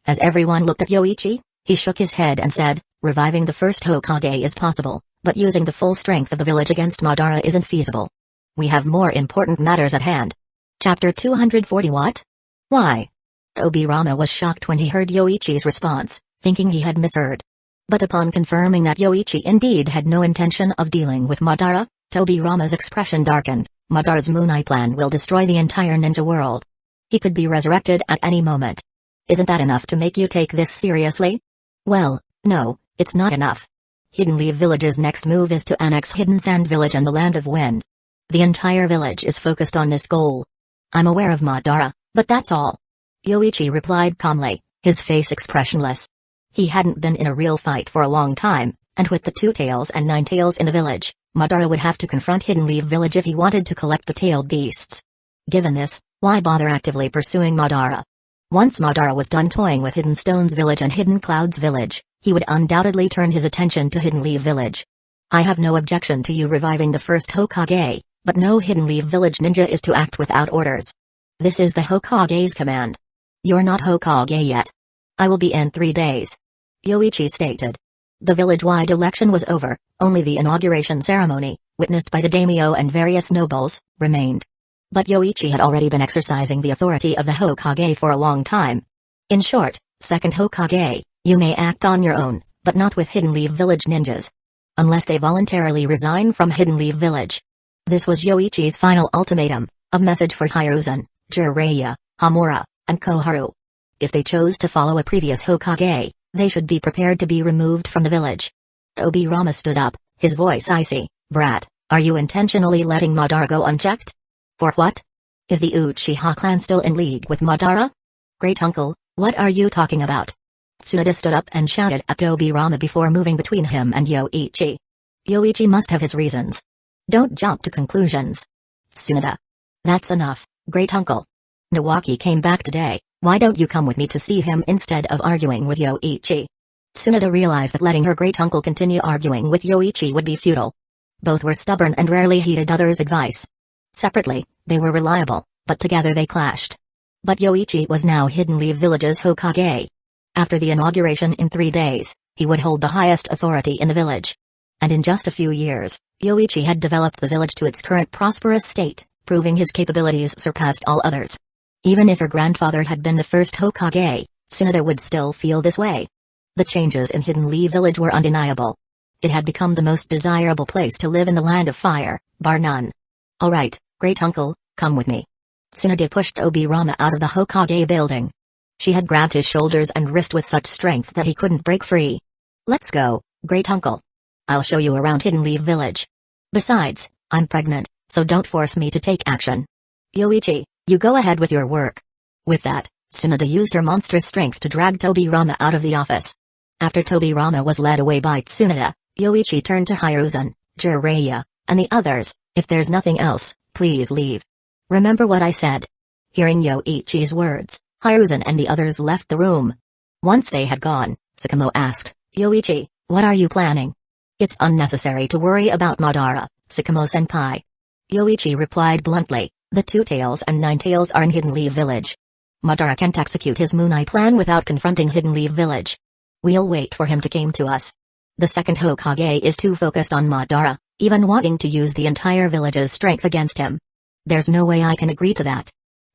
A: As everyone looked at Yoichi, he shook his head and said, reviving the first Hokage is possible, but using the full strength of the village against Madara isn't feasible. We have more important matters at hand. Chapter 240. What? Why? Obirama was shocked when he heard Yoichi's response, thinking he had misheard. But upon confirming that Yoichi indeed had no intention of dealing with Madara, Obirama's expression darkened. Madara's Moonai plan will destroy the entire ninja world. He could be resurrected at any moment. Isn't that enough to make you take this seriously? Well, no, it's not enough. Hidden Leaf Village's next move is to annex Hidden Sand Village and the Land of Wind. The entire village is focused on this goal. I'm aware of Madara, but that's all. Yoichi replied calmly, his face expressionless. He hadn't been in a real fight for a long time, and with the 2 tails and 9 tails in the village, Madara would have to confront Hidden Leaf Village if he wanted to collect the tailed beasts. Given this, why bother actively pursuing Madara? Once Madara was done toying with Hidden Stones Village and Hidden Clouds Village, he would undoubtedly turn his attention to Hidden Leaf Village. I have no objection to you reviving the first Hokage, but no Hidden Leaf Village ninja is to act without orders. This is the Hokage's command. You're not Hokage yet. I will be in 3 days. Yoichi stated. The village-wide election was over, only the inauguration ceremony, witnessed by the daimyo and various nobles, remained. But Yoichi had already been exercising the authority of the Hokage for a long time. In short, Second Hokage, you may act on your own, but not with Hidden Leaf Village ninjas. Unless they voluntarily resign from Hidden Leaf Village. This was Yoichi's final ultimatum, a message for Hiruzen, Jiraiya, Hamura, and Koharu. If they chose to follow a previous Hokage, they should be prepared to be removed from the village. Tobirama stood up, his voice icy. Brat, are you intentionally letting Madara go unchecked? For what? Is the Uchiha clan still in league with Madara? Great uncle, what are you talking about? Tsunade stood up and shouted at Tobirama before moving between him and Yoichi. Yoichi must have his reasons. Don't jump to conclusions. Tsunade. That's enough, great uncle. Nawaki came back today, why don't you come with me to see him instead of arguing with Yoichi? Tsunade realized that letting her great uncle continue arguing with Yoichi would be futile. Both were stubborn and rarely heeded others' advice. Separately, they were reliable, but together they clashed. But Yoichi was now Hidden Leaf Village's Hokage. After the inauguration in 3 days, he would hold the highest authority in the village. And in just a few years, Yoichi had developed the village to its current prosperous state, proving his capabilities surpassed all others. Even if her grandfather had been the first Hokage, Tsunade would still feel this way. The changes in Hidden Leaf Village were undeniable. It had become the most desirable place to live in the Land of Fire, bar none. Alright, great uncle, come with me. Tsunade pushed Obirama out of the Hokage building. She had grabbed his shoulders and wrist with such strength that he couldn't break free. Let's go, great uncle. I'll show you around Hidden Leaf Village. Besides, I'm pregnant, so don't force me to take action. Yoichi, you go ahead with your work. With that, Tsunade used her monstrous strength to drag Tobirama out of the office. After Tobirama was led away by Tsunade, Yoichi turned to Hiruzen, Jiraiya, and the others. If there's nothing else, please leave. Remember what I said. Hearing Yoichi's words, Hiruzen and the others left the room. Once they had gone, Sakamo asked, Yoichi, what are you planning? It's unnecessary to worry about Madara, Sakamo-senpai. Yoichi replied bluntly, the 2 Tails and 9 Tails are in Hidden Leaf Village. Madara can't execute his Moon Eye plan without confronting Hidden Leaf Village. We'll wait for him to come to us. The second Hokage is too focused on Madara, even wanting to use the entire village's strength against him. There's no way I can agree to that.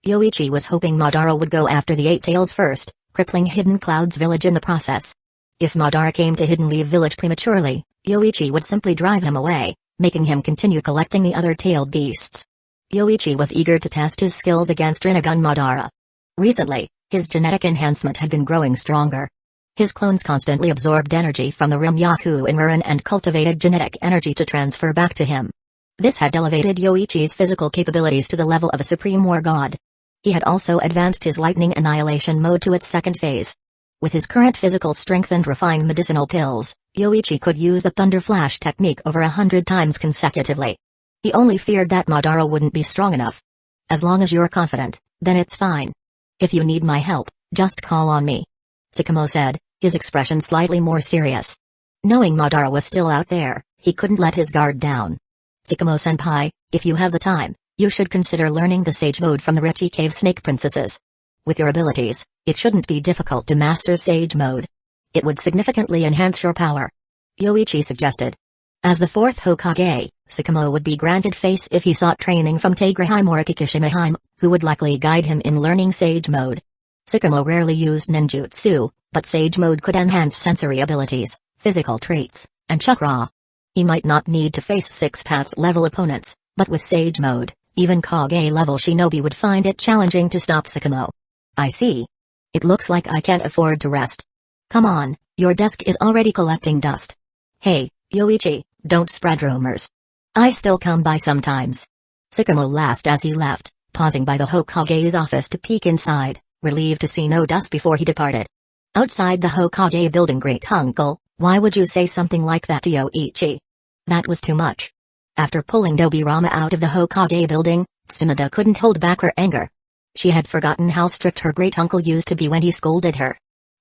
A: Yoichi was hoping Madara would go after the 8 Tails first, crippling Hidden Cloud's village in the process. If Madara came to Hidden Leaf Village prematurely, Yoichi would simply drive him away, making him continue collecting the other tailed beasts. Yoichi was eager to test his skills against Rinnegan Madara. Recently, his genetic enhancement had been growing stronger. His clones constantly absorbed energy from the Rimyaku in Murin and cultivated genetic energy to transfer back to him. This had elevated Yoichi's physical capabilities to the level of a supreme war god. He had also advanced his lightning annihilation mode to its second phase. With his current physical strength and refined medicinal pills, Yoichi could use the Thunder Flash technique over 100 times consecutively. He only feared that Madara wouldn't be strong enough. As long as you're confident, then it's fine. If you need my help, just call on me. Sakamo said, his expression slightly more serious. Knowing Madara was still out there, he couldn't let his guard down. Sakamo-senpai, if you have the time, you should consider learning the Sage Mode from the Richie Cave Snake Princesses. With your abilities, it shouldn't be difficult to master Sage Mode. It would significantly enhance your power. Yoichi suggested. As the 4th Hokage, Sakamo would be granted face if he sought training from Tageheim or Kikishimeheim, who would likely guide him in learning Sage Mode. Sakamo rarely used ninjutsu, but Sage Mode could enhance sensory abilities, physical traits, and chakra. He might not need to face 6 Paths level opponents, but with Sage Mode, even Kage level shinobi would find it challenging to stop Sakamo. I see. It looks like I can't afford to rest. Come on, your desk is already collecting dust. Hey, Yoichi, don't spread rumors. I still come by sometimes. Sakamo laughed as he left, pausing by the Hokage's office to peek inside, relieved to see no dust before he departed. Outside the Hokage building, great uncle, why would you say something like that to Yoichi? That was too much. After pulling Tobirama out of the Hokage building, Tsunade couldn't hold back her anger. She had forgotten how strict her great uncle used to be when he scolded her.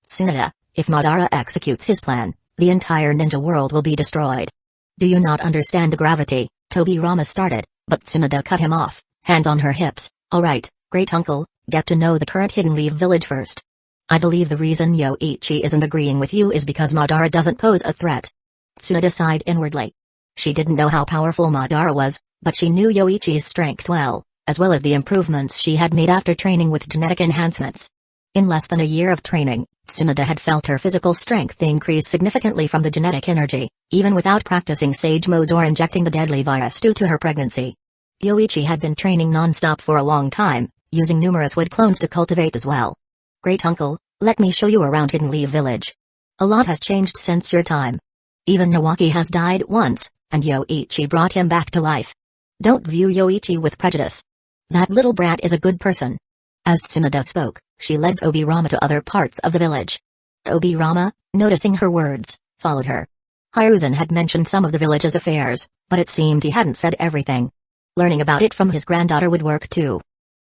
A: Tsunade, if Madara executes his plan, the entire ninja world will be destroyed. Do you not understand the gravity? Tobirama started, but Tsunade cut him off, hands on her hips. Alright, great uncle, get to know the current Hidden Leaf Village first. I believe the reason Yoichi isn't agreeing with you is because Madara doesn't pose a threat. Tsunade sighed inwardly. She didn't know how powerful Madara was, but she knew Yoichi's strength well, as well as the improvements she had made after training with genetic enhancements. In less than a year of training, Tsunade had felt her physical strength increase significantly from the genetic energy, even without practicing Sage Mode or injecting the deadly virus due to her pregnancy. Yoichi had been training non-stop for a long time, using numerous wood clones to cultivate as well. Great uncle, let me show you around Hidden Leaf Village. A lot has changed since your time. Even Nawaki has died once, and Yoichi brought him back to life. Don't view Yoichi with prejudice. That little brat is a good person. As Tsunade spoke, she led Obirama to other parts of the village. Obirama, noticing her words, followed her. Hiruzen had mentioned some of the village's affairs, but it seemed he hadn't said everything. Learning about it from his granddaughter would work too.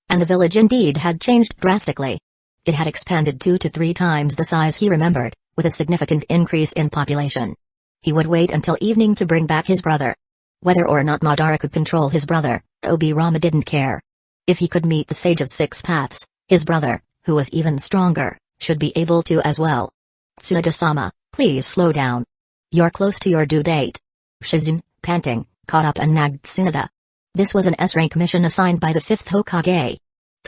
A: And the village indeed had changed drastically. It had expanded 2 to 3 times the size he remembered, with a significant increase in population. He would wait until evening to bring back his brother. Whether or not Madara could control his brother, Obirama didn't care. If he could meet the Sage of Six Paths, his brother, who was even stronger, should be able to as well. Tsunade-sama, please slow down. You're close to your due date. Shizune, panting, caught up and nagged Tsunade. This was an S-rank mission assigned by the 5th Hokage.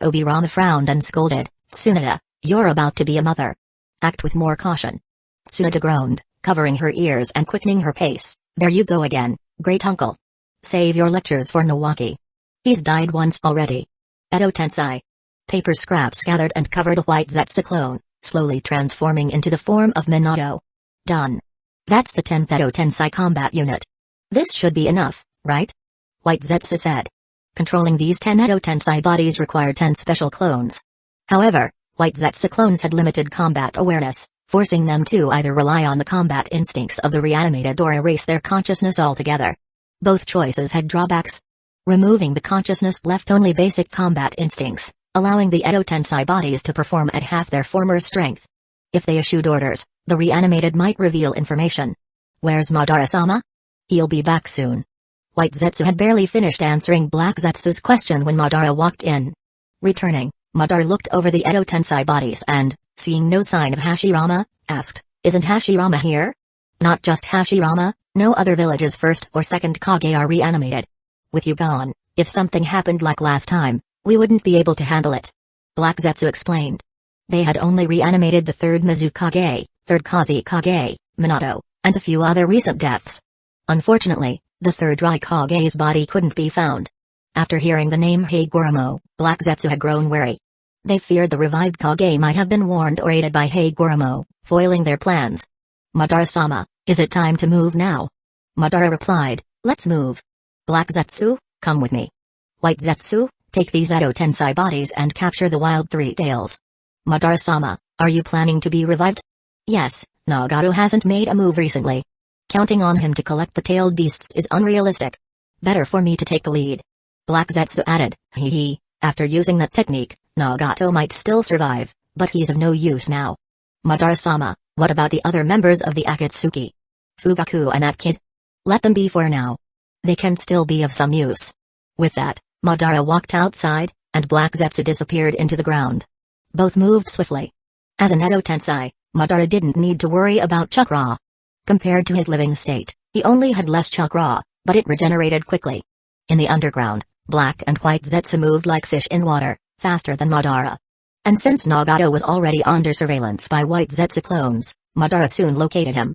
A: Obirama frowned and scolded, Tsunade, you're about to be a mother. Act with more caution. Tsunade groaned, covering her ears and quickening her pace. There you go again, great uncle. Save your lectures for Nawaki. He's died once already. Edo Tensei. Paper scraps gathered and covered a white Zetsu clone, slowly transforming into the form of Minato. Done. That's the 10th Edo Tensei combat unit. This should be enough, right? White Zetsu said. Controlling these 10 Edo Tensei bodies required 10 special clones. However, White Zetsu clones had limited combat awareness, forcing them to either rely on the combat instincts of the reanimated or erase their consciousness altogether. Both choices had drawbacks. Removing the consciousness left only basic combat instincts, allowing the Edo Tensei bodies to perform at half their former strength. If they issued orders, the reanimated might reveal information. Where's Madara-sama? He'll be back soon. White Zetsu had barely finished answering Black Zetsu's question when Madara walked in. Returning, Madara looked over the Edo Tensei bodies and, seeing no sign of Hashirama, asked, Isn't Hashirama here? Not just Hashirama, no other village's 1st or 2nd Kage are reanimated. With you gone, if something happened like last time, we wouldn't be able to handle it. Black Zetsu explained. They had only reanimated the 3rd Mizukage, 3rd Kazekage, Minato, and a few other recent deaths. Unfortunately, the 3rd Raikage's body couldn't be found. After hearing the name Hagoromo, Black Zetsu had grown wary. They feared the revived Kage might have been warned or aided by Hagoromo, foiling their plans. Madara-sama, is it time to move now? Madara replied, Let's move. Black Zetsu, come with me. White Zetsu, take these Edo Tensei bodies and capture the wild 3 tails. Madara-sama, are you planning to be revived? Yes, Nagato hasn't made a move recently. Counting on him to collect the tailed beasts is unrealistic. Better for me to take the lead. Black Zetsu added, after using that technique, Nagato might still survive, but he's of no use now. Madara-sama, what about the other members of the Akatsuki? Fugaku and that kid? Let them be for now. They can still be of some use. With that, Madara walked outside, and Black Zetsu disappeared into the ground. Both moved swiftly. As an Edo Tensei, Madara didn't need to worry about chakra. Compared to his living state, he only had less chakra, but it regenerated quickly. In the underground, Black and White Zetsu moved like fish in water, faster than Madara. And since Nagato was already under surveillance by White Zetsu clones, Madara soon located him.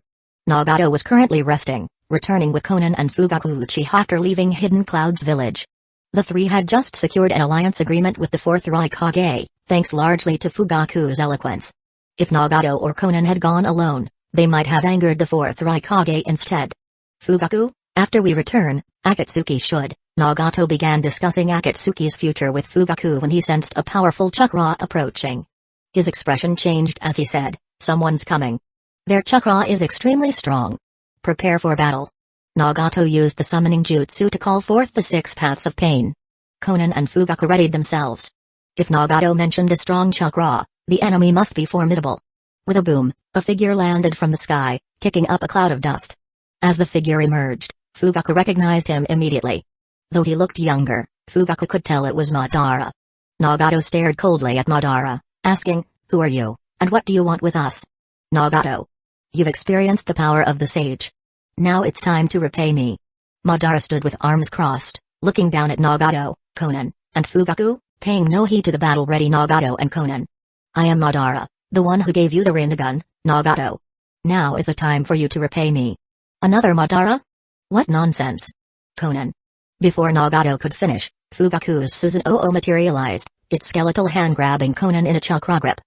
A: Nagato was currently resting, returning with Konan and Fugaku Uchiha after leaving Hidden Cloud's village. The 3 had just secured an alliance agreement with the 4th Raikage, thanks largely to Fugaku's eloquence. If Nagato or Konan had gone alone, they might have angered the 4th Raikage instead. Fugaku, after we return, Akatsuki should. Nagato began discussing Akatsuki's future with Fugaku when he sensed a powerful chakra approaching. His expression changed as he said, Someone's coming. Their chakra is extremely strong. Prepare for battle. Nagato used the summoning jutsu to call forth the 6 paths of pain. Konan and Fugaku readied themselves. If Nagato mentioned a strong chakra, the enemy must be formidable. With a boom, a figure landed from the sky, kicking up a cloud of dust. As the figure emerged, Fugaku recognized him immediately. Though he looked younger, Fugaku could tell it was Madara. Nagato stared coldly at Madara, asking, Who are you, and what do you want with us? Nagato. You've experienced the power of the sage. Now it's time to repay me. Madara stood with arms crossed, looking down at Nagato, Konan, and Fugaku, paying no heed to the battle-ready Nagato and Konan. I am Madara, The one who gave you the Rinnegan, Nagato. Now is the time for you to repay me. Another Madara? What nonsense. Conan. Before Nagato could finish, Fugaku's Susanoo materialized, its skeletal hand grabbing Conan in a chakra grip.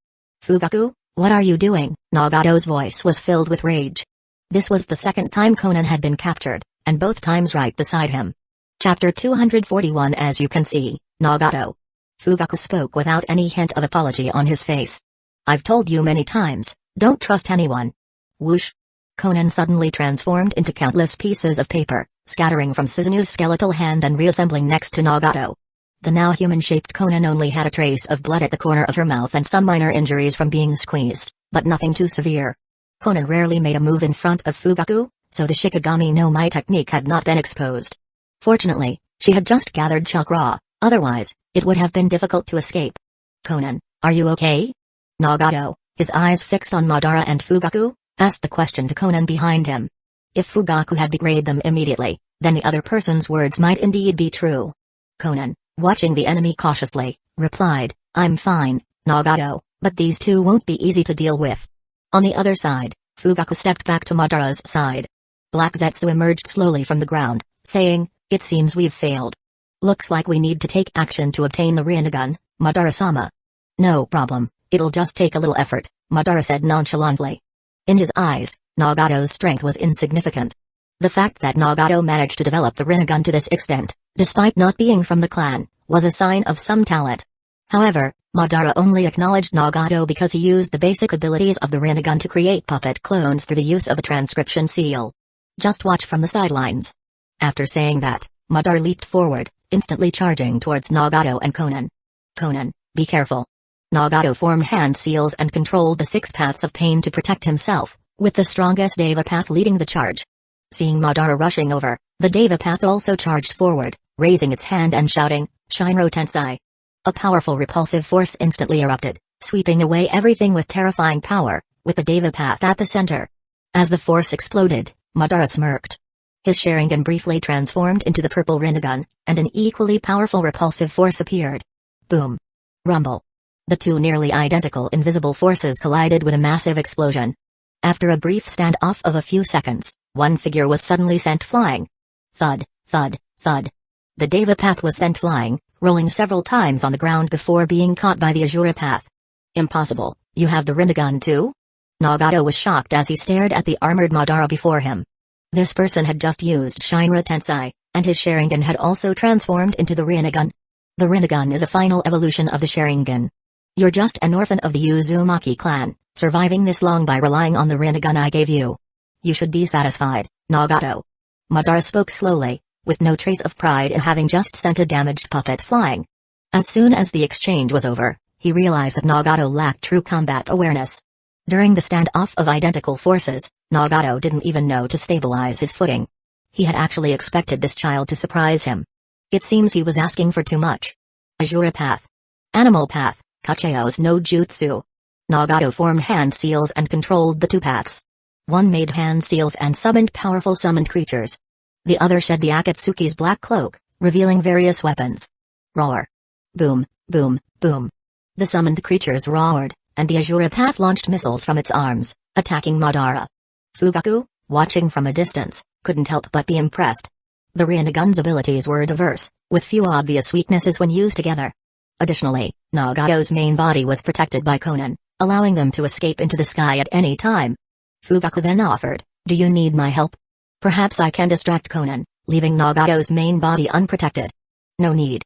A: Fugaku, what are you doing? Nagato's voice was filled with rage. This was the second time Conan had been captured, and both times right beside him. Chapter 241. As you can see, Nagato. Fugaku spoke without any hint of apology on his face. I've told you many times, don't trust anyone. Whoosh. Conan suddenly transformed into countless pieces of paper, scattering from Susanoo's skeletal hand and reassembling next to Nagato. The now human-shaped Conan only had a trace of blood at the corner of her mouth and some minor injuries from being squeezed, but nothing too severe. Conan rarely made a move in front of Fugaku, so the Shikigami no Mai technique had not been exposed. Fortunately, she had just gathered chakra, otherwise, it would have been difficult to escape. Conan, are you okay? Nagato, his eyes fixed on Madara and Fugaku, asked the question to Conan behind him. If Fugaku had betrayed them immediately, then the other person's words might indeed be true. Conan, watching the enemy cautiously, replied, I'm fine, Nagato, but these two won't be easy to deal with. On the other side, Fugaku stepped back to Madara's side. Black Zetsu emerged slowly from the ground, saying, it seems we've failed. Looks like we need to take action to obtain the Rinnegan, Madara-sama. No problem, it'll just take a little effort, Madara said nonchalantly. In his eyes, Nagato's strength was insignificant. The fact that Nagato managed to develop the Rinnegan to this extent, despite not being from the clan, was a sign of some talent. However, Madara only acknowledged Nagato because he used the basic abilities of the Rinnegan to create puppet clones through the use of a transcription seal. Just watch from the sidelines. After saying that, Madara leaped forward, instantly charging towards Nagato and Conan. Conan, be careful. Nagato formed hand seals and controlled the 6 paths of pain to protect himself, with the strongest Deva path leading the charge. Seeing Madara rushing over, the Deva path also charged forward, raising its hand and shouting, Shinro Tensei. A powerful repulsive force instantly erupted, sweeping away everything with terrifying power, with the Deva path at the center. As the force exploded, Madara smirked. His Sharingan briefly transformed into the purple Rinnegan, and an equally powerful repulsive force appeared. Boom. Rumble. The two nearly identical invisible forces collided with a massive explosion. After a brief standoff of a few seconds, one figure was suddenly sent flying. Thud, thud, thud. The Deva path was sent flying, rolling several times on the ground before being caught by the Azura path. Impossible, you have the Rinnegan too? Nagato was shocked as he stared at the armored Madara before him. This person had just used Shinra Tensei, and his Sharingan had also transformed into the Rinnegan. The Rinnegan is a final evolution of the Sharingan. You're just an orphan of the Uzumaki clan, surviving this long by relying on the Rinnegan I gave you. You should be satisfied, Nagato. Madara spoke slowly, with no trace of pride in having just sent a damaged puppet flying. As soon as the exchange was over, he realized that Nagato lacked true combat awareness. During the standoff of identical forces, Nagato didn't even know to stabilize his footing. He had actually expected this child to surprise him. It seems he was asking for too much. Azura Path. Animal Path. Kacheo's no jutsu. Nagato formed hand seals and controlled the 2 paths. One made hand seals and summoned powerful summoned creatures. The other shed the Akatsuki's black cloak, revealing various weapons. Roar. Boom, boom, boom. The summoned creatures roared, and the Azura Path launched missiles from its arms, attacking Madara. Fugaku, watching from a distance, couldn't help but be impressed. The Rinnegan's abilities were diverse, with few obvious weaknesses when used together. Additionally, Nagato's main body was protected by Conan, allowing them to escape into the sky at any time. Fugaku then offered, do you need my help? Perhaps I can distract Conan, leaving Nagato's main body unprotected. No need.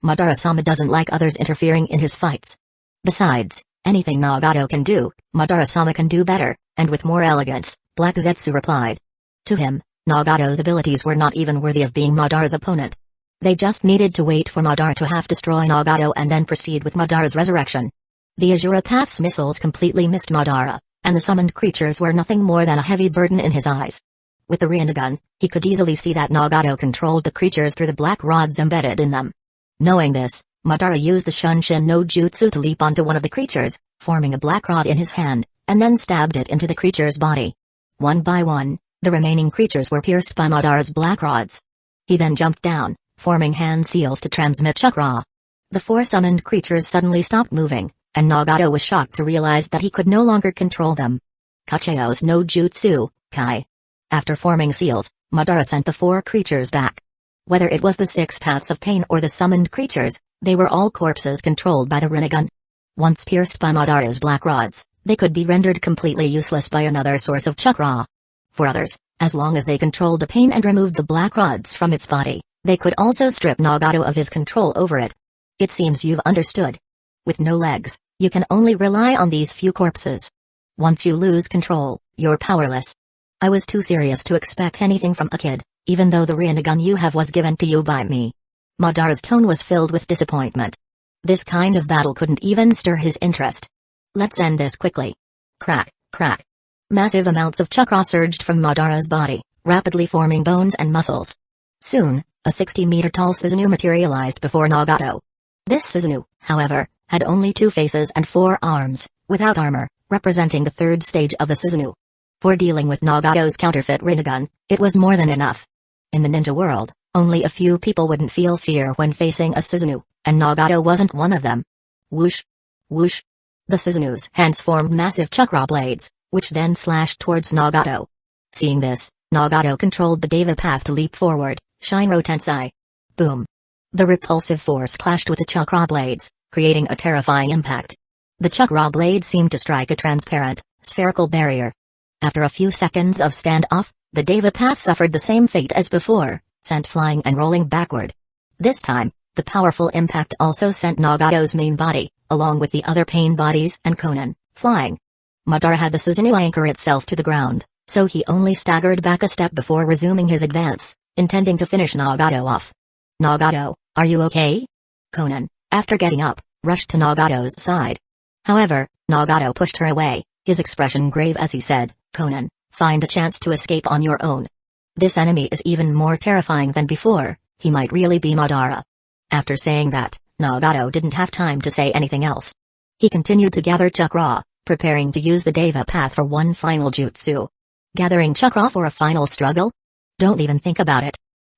A: Madara-sama doesn't like others interfering in his fights. Besides, anything Nagato can do, Madara-sama can do better, and with more elegance, Black Zetsu replied. To him, Nagato's abilities were not even worthy of being Madara's opponent. They just needed to wait for Madara to half-destroy Nagato and then proceed with Madara's resurrection. The Azura Path's missiles completely missed Madara, and the summoned creatures were nothing more than a heavy burden in his eyes. With the Rinnegan, he could easily see that Nagato controlled the creatures through the black rods embedded in them. Knowing this, Madara used the Shunshin no Jutsu to leap onto one of the creatures, forming a black rod in his hand, and then stabbed it into the creature's body. One by one, the remaining creatures were pierced by Madara's black rods. He then jumped down, forming hand seals to transmit chakra. The 4 summoned creatures suddenly stopped moving, and Nagato was shocked to realize that he could no longer control them. Kacheo's no jutsu, Kai. After forming seals, Madara sent the 4 creatures back. Whether it was the 6 paths of pain or the summoned creatures, they were all corpses controlled by the Rinnegan. Once pierced by Madara's black rods, they could be rendered completely useless by another source of chakra. For others, as long as they controlled the pain and removed the black rods from its body, they could also strip Nagato of his control over it. It seems you've understood. With no legs, you can only rely on these few corpses. Once you lose control, you're powerless. I was too serious to expect anything from a kid, even though the Rinnegan you have was given to you by me. Madara's tone was filled with disappointment. This kind of battle couldn't even stir his interest. Let's end this quickly. Crack, crack. Massive amounts of chakra surged from Madara's body, rapidly forming bones and muscles. Soon, a 60-meter-tall Susanoo materialized before Nagato. This Susanoo, however, had only 2 faces and 4 arms, without armor, representing the 3rd stage of the Susanoo. For dealing with Nagato's counterfeit Rinnegan, it was more than enough. In the ninja world, only a few people wouldn't feel fear when facing a Susanoo, and Nagato wasn't one of them. Whoosh! Whoosh! The Susanoo's hands formed massive chakra blades, which then slashed towards Nagato. Seeing this, Nagato controlled the Deva path to leap forward, Shinro Tensei. Boom! The repulsive force clashed with the chakra blades, creating a terrifying impact. The chakra blade seemed to strike a transparent, spherical barrier. After a few seconds of standoff, the Deva path suffered the same fate as before, sent flying and rolling backward. This time, the powerful impact also sent Nagato's main body, along with the other pain bodies and Konan, flying. Madara had the Susanoo anchor itself to the ground, so he only staggered back a step before resuming his advance, intending to finish Nagato off. Nagato, are you okay? Konan, after getting up, rushed to Nagato's side. However, Nagato pushed her away, his expression grave as he said, Konan, find a chance to escape on your own. This enemy is even more terrifying than before, he might really be Madara. After saying that, Nagato didn't have time to say anything else. He continued to gather chakra, preparing to use the Deva path for one final jutsu. Gathering chakra for a final struggle? Don't even think about it.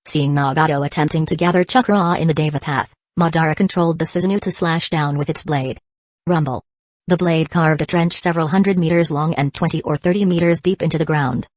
A: Seeing Nagato attempting to gather chakra in the Deva path, Madara controlled the Susanoo to slash down with its blade. Rumble. The blade carved a trench several hundred meters long and 20 or 30 meters deep into the ground.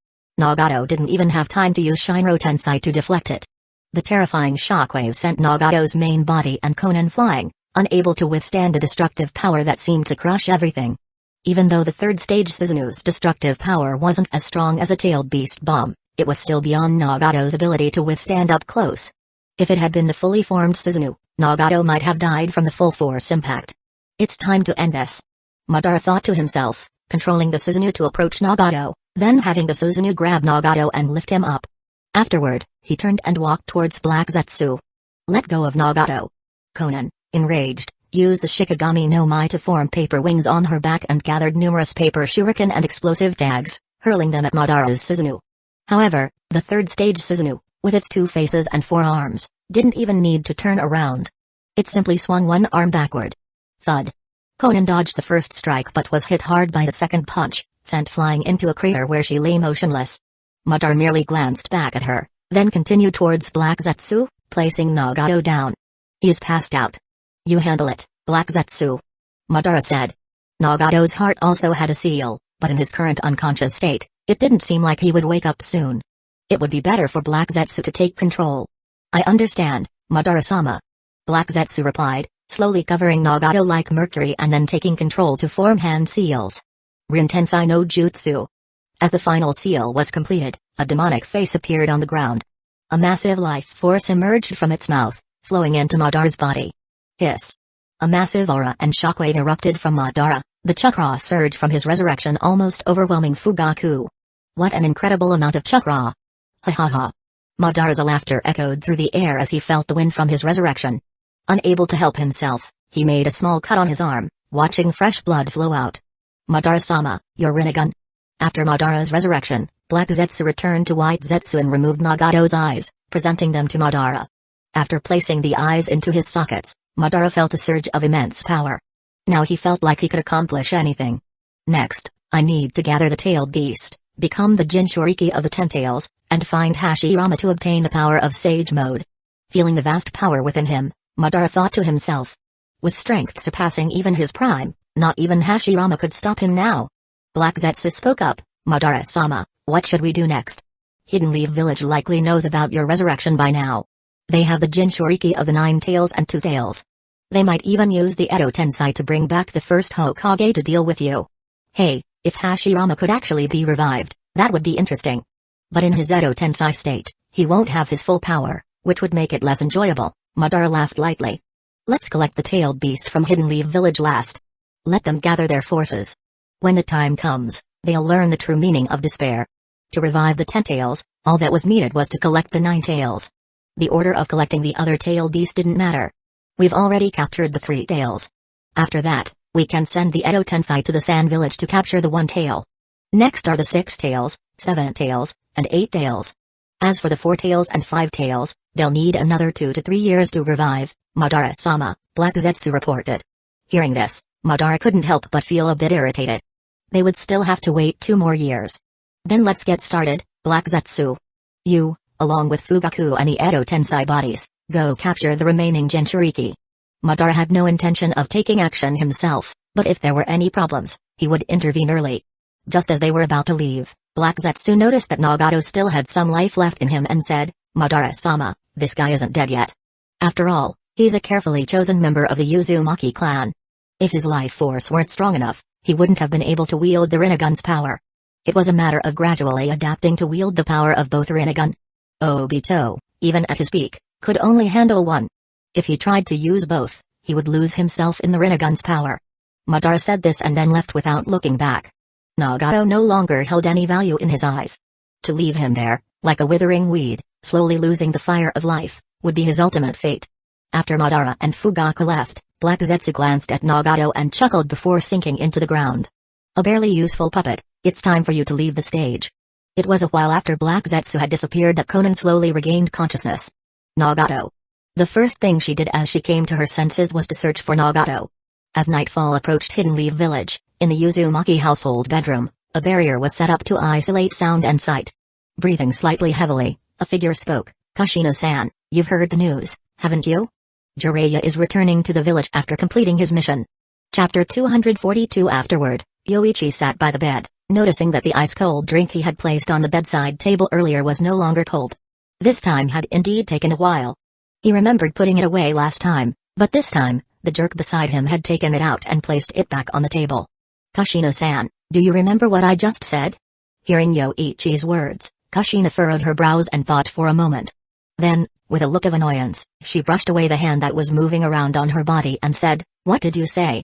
A: Nagato didn't even have time to use Shinro Tensei to deflect it. The terrifying shockwave sent Nagato's main body and Konan flying, unable to withstand the destructive power that seemed to crush everything. Even though the 3rd stage Susanoo's destructive power wasn't as strong as a tailed beast bomb, it was still beyond Nagato's ability to withstand up close. If it had been the fully formed Susanoo, Nagato might have died from the full force impact. It's time to end this. Madara thought to himself, controlling the Susanoo to approach Nagato, then having the Susanoo grab Nagato and lift him up. Afterward, he turned and walked towards Black Zetsu. Let go of Nagato. Konan, enraged, used the Shikigami no Mai to form paper wings on her back and gathered numerous paper shuriken and explosive tags, hurling them at Madara's Susanoo. However, the 3rd stage Susanoo, with its 2 faces and 4 arms, didn't even need to turn around. It simply swung one arm backward. Thud. Konan dodged the first strike but was hit hard by the second punch, sent flying into a crater where she lay motionless. Madara merely glanced back at her, then continued towards Black Zetsu, placing Nagato down. He's passed out. You handle it, Black Zetsu. Madara said. Nagato's heart also had a seal, but in his current unconscious state, it didn't seem like he would wake up soon. It would be better for Black Zetsu to take control. I understand, Madara-sama. Black Zetsu replied, slowly covering Nagato like mercury and then taking control to form hand seals. Rin Tensei no Jutsu. As the final seal was completed, a demonic face appeared on the ground. A massive life force emerged from its mouth, flowing into Madara's body. Hiss. A massive aura and shockwave erupted from Madara, the chakra surge from his resurrection almost overwhelming Fugaku. What an incredible amount of chakra! Ha ha ha. Madara's laughter echoed through the air as he felt the wind from his resurrection. Unable to help himself, he made a small cut on his arm, watching fresh blood flow out. Madara-sama, your Rinnegan. After Madara's resurrection, Black Zetsu returned to White Zetsu and removed Nagato's eyes, presenting them to Madara. After placing the eyes into his sockets, Madara felt a surge of immense power. Now he felt like he could accomplish anything. Next, I need to gather the tailed beast, become the Jinchuriki of the Ten Tails, and find Hashirama to obtain the power of Sage Mode. Feeling the vast power within him, Madara thought to himself. With strength surpassing even his prime, Not even Hashirama could stop him now. Black Zetsu spoke up, Madara-sama, what should we do next? Hidden Leaf Village likely knows about your resurrection by now. They have the Jinchuriki of the 9 tails and 2 tails. They might even use the Edo Tensei to bring back the first Hokage to deal with you. Hey, if Hashirama could actually be revived, that would be interesting. But in his Edo Tensei state, he won't have his full power, which would make it less enjoyable. Madara laughed lightly. Let's collect the tailed beast from Hidden Leaf Village last. Let them gather their forces. When the time comes, they'll learn the true meaning of despair. To revive the 10 tails, all that was needed was to collect the 9 tails. The order of collecting the other tailed beast didn't matter. We've already captured the 3 tails. After that, we can send the Edo Tensei to the Sand Village to capture the 1 tail. Next are the 6 tails, 7 tails, and 8 tails. As for the 4 tails and 5 tails, they'll need another 2 to 3 years to revive, Madara-sama, Black Zetsu reported. Hearing this, Madara couldn't help but feel a bit irritated. They would still have to wait 2 more years. Then let's get started, Black Zetsu. You, along with Fugaku and the Edo Tensei bodies, go capture the remaining Jinchuriki. Madara had no intention of taking action himself, but if there were any problems, he would intervene early. Just as they were about to leave, Black Zetsu noticed that Nagato still had some life left in him and said, Madara-sama, this guy isn't dead yet. After all, he's a carefully chosen member of the Uzumaki clan. If his life force weren't strong enough, he wouldn't have been able to wield the Rinnegan's power. It was a matter of gradually adapting to wield the power of both Rinnegan. Obito, even at his peak, could only handle one. If he tried to use both, he would lose himself in the Rinnegan's power. Madara said this and then left without looking back. Nagato no longer held any value in his eyes. To leave him there, like a withering weed, slowly losing the fire of life, would be his ultimate fate. After Madara and Fugaku left, Black Zetsu glanced at Nagato and chuckled before sinking into the ground. A barely useful puppet, it's time for you to leave the stage. It was a while after Black Zetsu had disappeared that Konan slowly regained consciousness. Nagato. The first thing she did as she came to her senses was to search for Nagato. As nightfall approached Hidden Leaf Village, in the Uzumaki household bedroom, a barrier was set up to isolate sound and sight. Breathing slightly heavily, a figure spoke, Kushina-san, you've heard the news, haven't you? Jiraiya is returning to the village after completing his mission. Chapter 242. Afterward, Yoichi sat by the bed, noticing that the ice-cold drink he had placed on the bedside table earlier was no longer cold. This time had indeed taken a while. He remembered putting it away last time, but this time, the jerk beside him had taken it out and placed it back on the table. Kushina-san, do you remember what I just said? Hearing Yoichi's words, Kushina furrowed her brows and thought for a moment. Then, with a look of annoyance, she brushed away the hand that was moving around on her body and said, what did you say?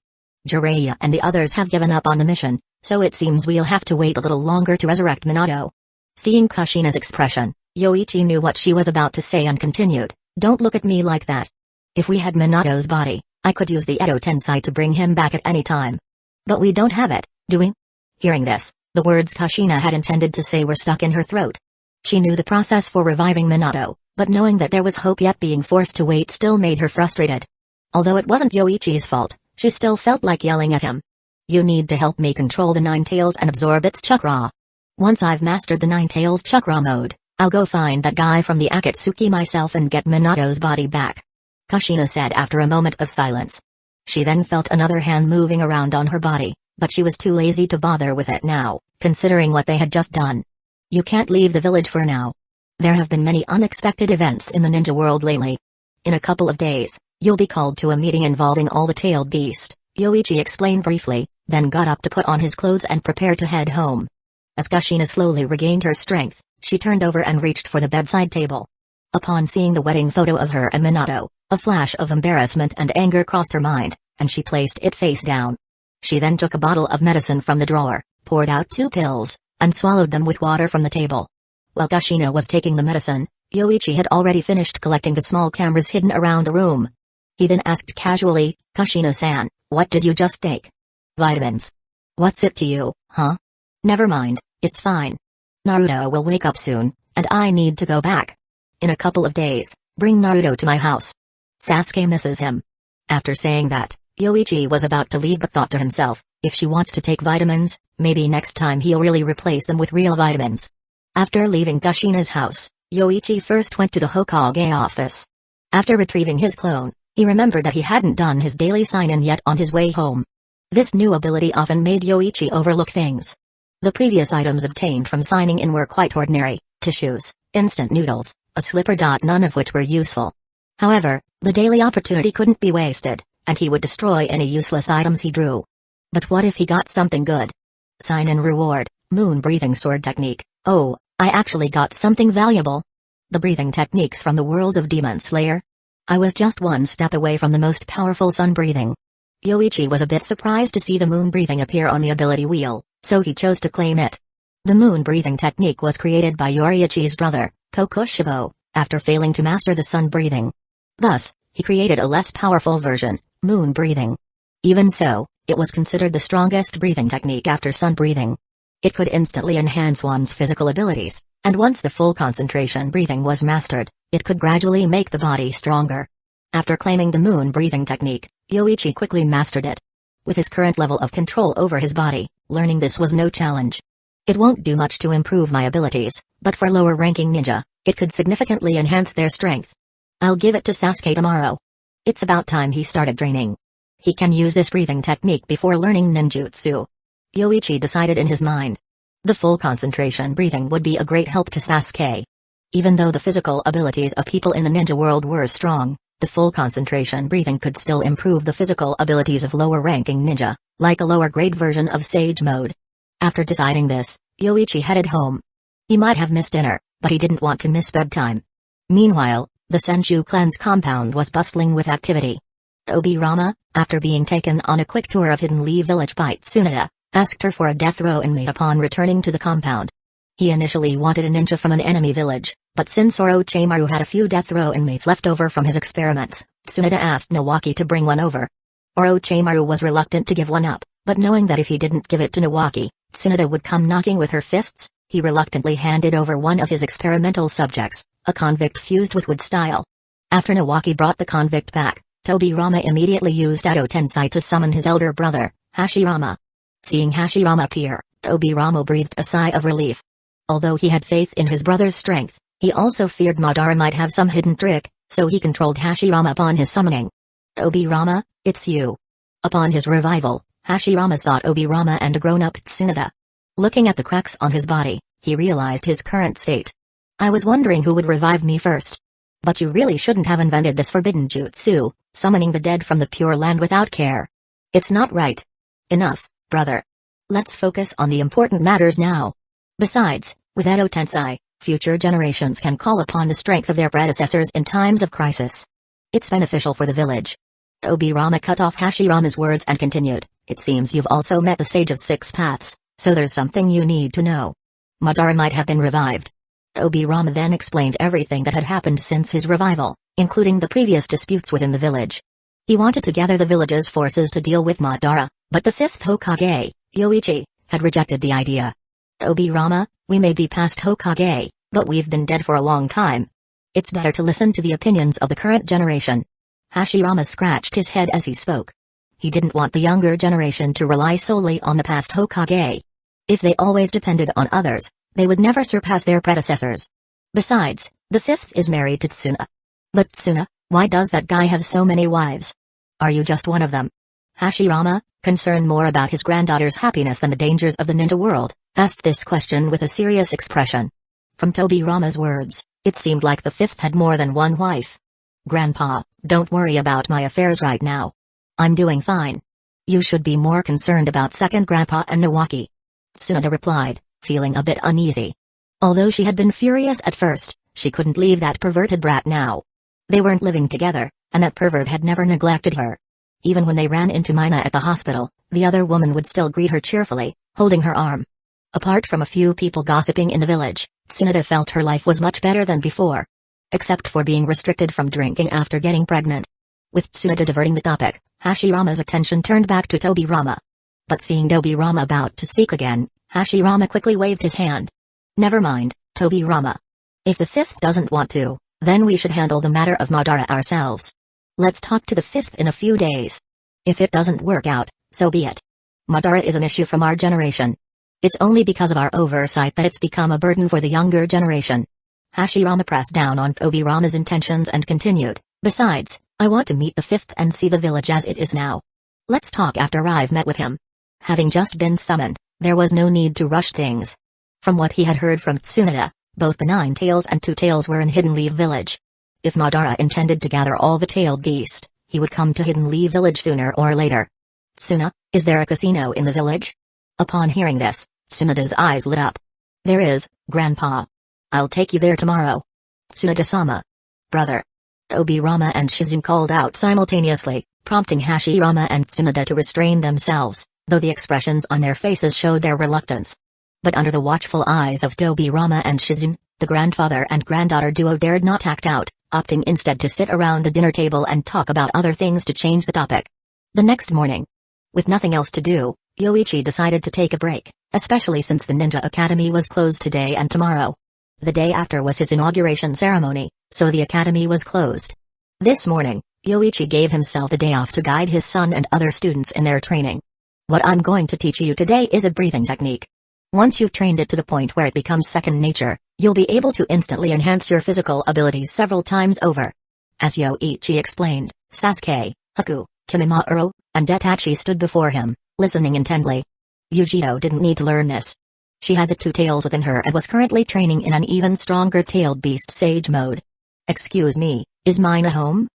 A: Jiraiya and the others have given up on the mission, so it seems we'll have to wait a little longer to resurrect Minato. Seeing Kushina's expression, Yoichi knew what she was about to say and continued, don't look at me like that. If we had Minato's body, I could use the Edo Tensei to bring him back at any time. But we don't have it, do we? Hearing this, the words Kushina had intended to say were stuck in her throat. She knew the process for reviving Minato, but knowing that there was hope yet being forced to wait still made her frustrated. Although it wasn't Yoichi's fault, she still felt like yelling at him. You need to help me control the Nine Tails and absorb its chakra. Once I've mastered the Nine Tails chakra mode, I'll go find that guy from the Akatsuki myself and get Minato's body back. Kushina said after a moment of silence. She then felt another hand moving around on her body, but she was too lazy to bother with it now, considering what they had just done. You can't leave the village for now. There have been many unexpected events in the ninja world lately. In a couple of days, you'll be called to a meeting involving all the tailed beast, Yoichi explained briefly, then got up to put on his clothes and prepare to head home. As Kushina slowly regained her strength, she turned over and reached for the bedside table. Upon seeing the wedding photo of her and Minato, a flash of embarrassment and anger crossed her mind, and she placed it face down. She then took a bottle of medicine from the drawer, poured out 2 pills, and swallowed them with water from the table. While Kushina was taking the medicine, Yoichi had already finished collecting the small cameras hidden around the room. He then asked casually, Kushina-san, what did you just take? Vitamins. What's it to you, huh? Never mind, it's fine. Naruto will wake up soon, and I need to go back. In a couple of days, bring Naruto to my house. Sasuke misses him. After saying that, Yoichi was about to leave but thought to himself, if she wants to take vitamins, maybe next time he'll really replace them with real vitamins. After leaving Kushina's house, Yoichi first went to the Hokage office. After retrieving his clone, he remembered that he hadn't done his daily sign-in yet on his way home. This new ability often made Yoichi overlook things. The previous items obtained from signing in were quite ordinary: tissues, instant noodles, a slipper. None of which were useful. However, the daily opportunity couldn't be wasted, and he would destroy any useless items he drew. But what if he got something good? Sign-in reward, moon breathing sword technique. Oh, I actually got something valuable. The breathing techniques from the world of Demon Slayer. I was just one step away from the most powerful sun breathing. Yoichi was a bit surprised to see the moon breathing appear on the ability wheel, so he chose to claim it. The moon breathing technique was created by Yoriichi's brother, Kokushibo, after failing to master the sun breathing. Thus, he created a less powerful version, moon breathing. Even so, it was considered the strongest breathing technique after sun breathing. It could instantly enhance one's physical abilities, and once the full concentration breathing was mastered, it could gradually make the body stronger. After claiming the moon breathing technique, Yoichi quickly mastered it. With his current level of control over his body, learning this was no challenge. It won't do much to improve my abilities, but for lower-ranking ninja, it could significantly enhance their strength. I'll give it to Sasuke tomorrow. It's about time he started training. He can use this breathing technique before learning ninjutsu. Yoichi decided in his mind. The full concentration breathing would be a great help to Sasuke. Even though the physical abilities of people in the ninja world were strong, the full concentration breathing could still improve the physical abilities of lower-ranking ninja, like a lower-grade version of Sage Mode. After deciding this, Yoichi headed home. He might have missed dinner, but he didn't want to miss bedtime. Meanwhile, the Senju clan's compound was bustling with activity. Obirama, after being taken on a quick tour of Hidden Lee Village by Tsunade, asked her for a death row inmate upon returning to the compound. He initially wanted a ninja from an enemy village, but since Orochimaru had a few death row inmates left over from his experiments, Tsunade asked Nawaki to bring one over. Orochimaru was reluctant to give one up, but knowing that if he didn't give it to Nawaki, Tsunade would come knocking with her fists, he reluctantly handed over one of his experimental subjects, a convict fused with wood style. After Nawaki brought the convict back, Tobirama immediately used Ado Tensai to summon his elder brother, Hashirama. Seeing Hashirama appear, Tobirama breathed a sigh of relief. Although he had faith in his brother's strength, he also feared Madara might have some hidden trick, so he controlled Hashirama upon his summoning. Obirama, it's you. Upon his revival, Hashirama sought Obirama and a grown-up Tsunade. Looking at the cracks on his body, he realized his current state. I was wondering who would revive me first. But you really shouldn't have invented this forbidden jutsu, summoning the dead from the Pure Land without care. It's not right. Enough, brother. Let's focus on the important matters now. Besides, with Edo Tensai, future generations can call upon the strength of their predecessors in times of crisis. It's beneficial for the village. Obirama cut off Hashirama's words and continued, it seems you've also met the Sage of Six Paths, so there's something you need to know. Madara might have been revived. Obirama then explained everything that had happened since his revival, including the previous disputes within the village. He wanted to gather the village's forces to deal with Madara, but the fifth Hokage, Yoichi, had rejected the idea. Obirama, we may be past Hokage, but we've been dead for a long time. It's better to listen to the opinions of the current generation. Hashirama scratched his head as he spoke. He didn't want the younger generation to rely solely on the past Hokage. If they always depended on others, they would never surpass their predecessors. Besides, the fifth is married to Tsuna. But Tsuna, why does that guy have so many wives? Are you just one of them? Hashirama, concerned more about his granddaughter's happiness than the dangers of the ninja world, asked this question with a serious expression. From Tobirama's words, it seemed like the fifth had more than one wife. Grandpa, don't worry about my affairs right now. I'm doing fine. You should be more concerned about second Grandpa and Nawaki. Tsunade replied, feeling a bit uneasy. Although she had been furious at first, she couldn't leave that perverted brat now. They weren't living together, and that pervert had never neglected her. Even when they ran into Mina at the hospital, the other woman would still greet her cheerfully, holding her arm. Apart from a few people gossiping in the village, Tsunade felt her life was much better than before. Except for being restricted from drinking after getting pregnant. With Tsunade diverting the topic, Hashirama's attention turned back to Tobirama. But seeing Tobirama about to speak again, Hashirama quickly waved his hand. Never mind, Tobirama. If the fifth doesn't want to, then we should handle the matter of Madara ourselves. Let's talk to the fifth in a few days. If it doesn't work out, so be it. Madara is an issue from our generation. It's only because of our oversight that it's become a burden for the younger generation. Hashirama pressed down on Tobirama's intentions and continued, besides, I want to meet the fifth and see the village as it is now. Let's talk after I've met with him. Having just been summoned, there was no need to rush things. From what he had heard from Tsunade, both the Nine Tails and Two Tails were in Hidden Leaf Village. If Madara intended to gather all the tailed beast, he would come to Hidden Leaf Village sooner or later. Tsuna, is there a casino in the village? Upon hearing this, Tsunade's eyes lit up. There is, Grandpa. I'll take you there tomorrow. Tsunade-sama. Brother. Obirama and Shizu called out simultaneously, prompting Hashirama and Tsunade to restrain themselves, though the expressions on their faces showed their reluctance. But under the watchful eyes of Obirama and Shizu, the grandfather and granddaughter duo dared not act out, opting instead to sit around the dinner table and talk about other things to change the topic. The next morning, with nothing else to do, Yoichi decided to take a break, especially since the Ninja Academy was closed today and tomorrow. The day after was his inauguration ceremony, so the academy was closed. This morning, Yoichi gave himself the day off to guide his son and other students in their training. What I'm going to teach you today is a breathing technique. Once you've trained it to the point where it becomes second nature, you'll be able to instantly enhance your physical abilities several times over. As Yoichi explained, Sasuke, Hueco, Kimimaro, and Itachi stood before him, listening intently. Yujiro didn't need to learn this. She had the Two Tails within her and was currently training in an even stronger tailed beast sage mode. Excuse me, is Mina home?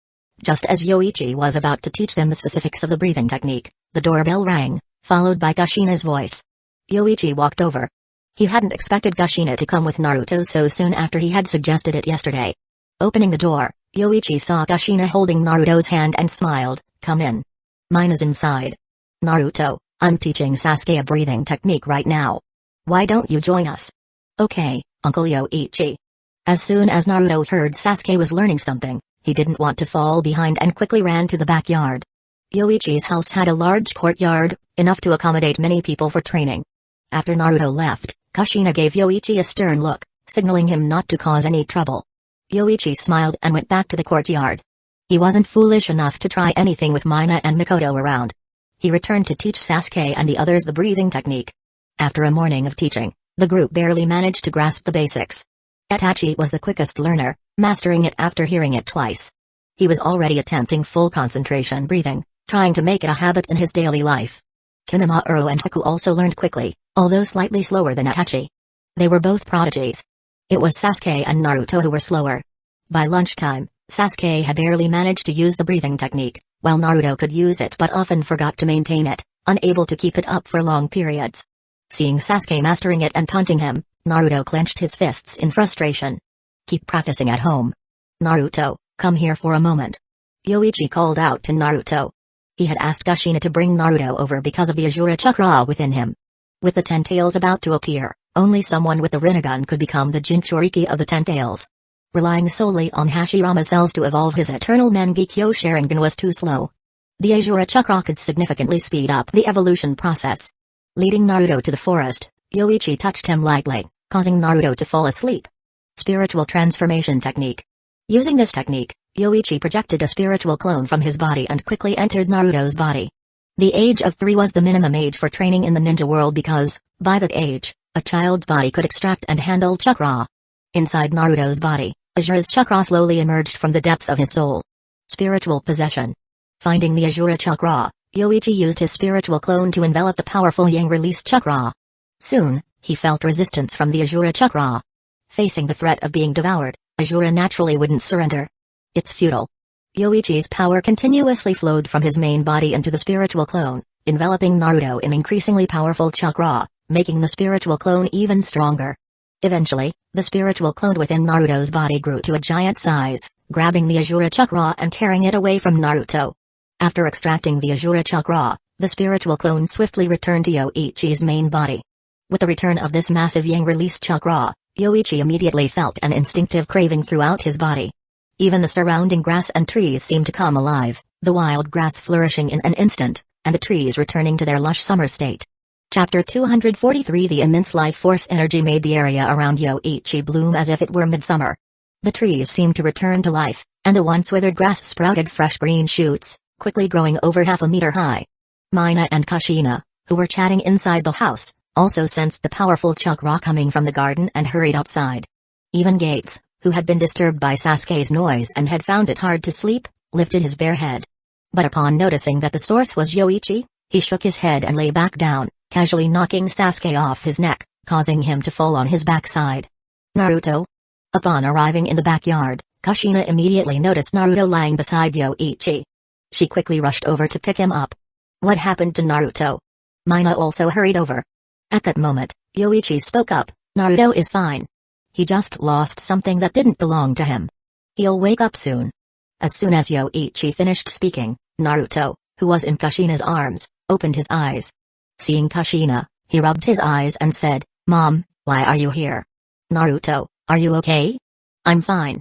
A: Just as Yoichi was about to teach them the specifics of the breathing technique, the doorbell rang, followed by Kushina's voice. Yoichi walked over. He hadn't expected Kushina to come with Naruto so soon after he had suggested it yesterday. Opening the door, Yoichi saw Kushina holding Naruto's hand and smiled, "Come in." "Mina's inside." "Naruto, I'm teaching Sasuke a breathing technique right now. Why don't you join us?" "Okay, Uncle Yoichi." As soon as Naruto heard Sasuke was learning something, he didn't want to fall behind and quickly ran to the backyard. Yoichi's house had a large courtyard, enough to accommodate many people for training. After Naruto left, Kushina gave Yoichi a stern look, signaling him not to cause any trouble. Yoichi smiled and went back to the courtyard. He wasn't foolish enough to try anything with Mina and Mikoto around. He returned to teach Sasuke and the others the breathing technique. After a morning of teaching, the group barely managed to grasp the basics. Itachi was the quickest learner, mastering it after hearing it twice. He was already attempting full concentration breathing, trying to make it a habit in his daily life. Kimimaro and Hueco also learned quickly, although slightly slower than Itachi. They were both prodigies. It was Sasuke and Naruto who were slower. By lunchtime, Sasuke had barely managed to use the breathing technique, while Naruto could use it but often forgot to maintain it, unable to keep it up for long periods. Seeing Sasuke mastering it and taunting him, Naruto clenched his fists in frustration. "Keep practicing at home. Naruto, come here for a moment." Yoichi called out to Naruto. He had asked Kushina to bring Naruto over because of the Azura chakra within him. With the Ten Tails about to appear, only someone with the Rinnegan could become the Jinchuriki of the Ten Tails. Relying solely on Hashirama cells to evolve his eternal Mangekyo Sharingan was too slow. The Azura chakra could significantly speed up the evolution process. Leading Naruto to the forest, Yoichi touched him lightly, causing Naruto to fall asleep. Spiritual transformation technique. Using this technique, Yoichi projected a spiritual clone from his body and quickly entered Naruto's body. The age of 3 was the minimum age for training in the ninja world because, by that age, a child's body could extract and handle chakra. Inside Naruto's body, Azura's chakra slowly emerged from the depths of his soul. Spiritual possession. Finding the Azura chakra, Yoichi used his spiritual clone to envelop the powerful yang-release chakra. Soon, he felt resistance from the Azura chakra. Facing the threat of being devoured, Azura naturally wouldn't surrender. It's futile. Yoichi's power continuously flowed from his main body into the spiritual clone, enveloping Naruto in increasingly powerful chakra, making the spiritual clone even stronger. Eventually, the spiritual clone within Naruto's body grew to a giant size, grabbing the Azura chakra and tearing it away from Naruto. After extracting the Azura chakra, the spiritual clone swiftly returned to Yoichi's main body. With the return of this massive yang-release chakra, Yoichi immediately felt an instinctive craving throughout his body. Even the surrounding grass and trees seemed to come alive, the wild grass flourishing in an instant, and the trees returning to their lush summer state. Chapter 243 The immense life force energy made the area around Yoichi bloom as if it were midsummer. The trees seemed to return to life, and the once withered grass sprouted fresh green shoots, quickly growing over half a meter high. Mina and Kushina, who were chatting inside the house, also sensed the powerful chakra coming from the garden and hurried outside. Even Gates, who had been disturbed by Sasuke's noise and had found it hard to sleep, lifted his bare head. But upon noticing that the source was Yoichi, he shook his head and lay back down, casually knocking Sasuke off his neck, causing him to fall on his backside. Naruto? Upon arriving in the backyard, Kushina immediately noticed Naruto lying beside Yoichi. She quickly rushed over to pick him up. What happened to Naruto? Mina also hurried over. At that moment, Yoichi spoke up, Naruto is fine. He just lost something that didn't belong to him. He'll wake up soon. As soon as Yoichi finished speaking, Naruto, who was in Kushina's arms, opened his eyes. Seeing Kushina, he rubbed his eyes and said, Mom, why are you here? Naruto, are you okay? I'm fine.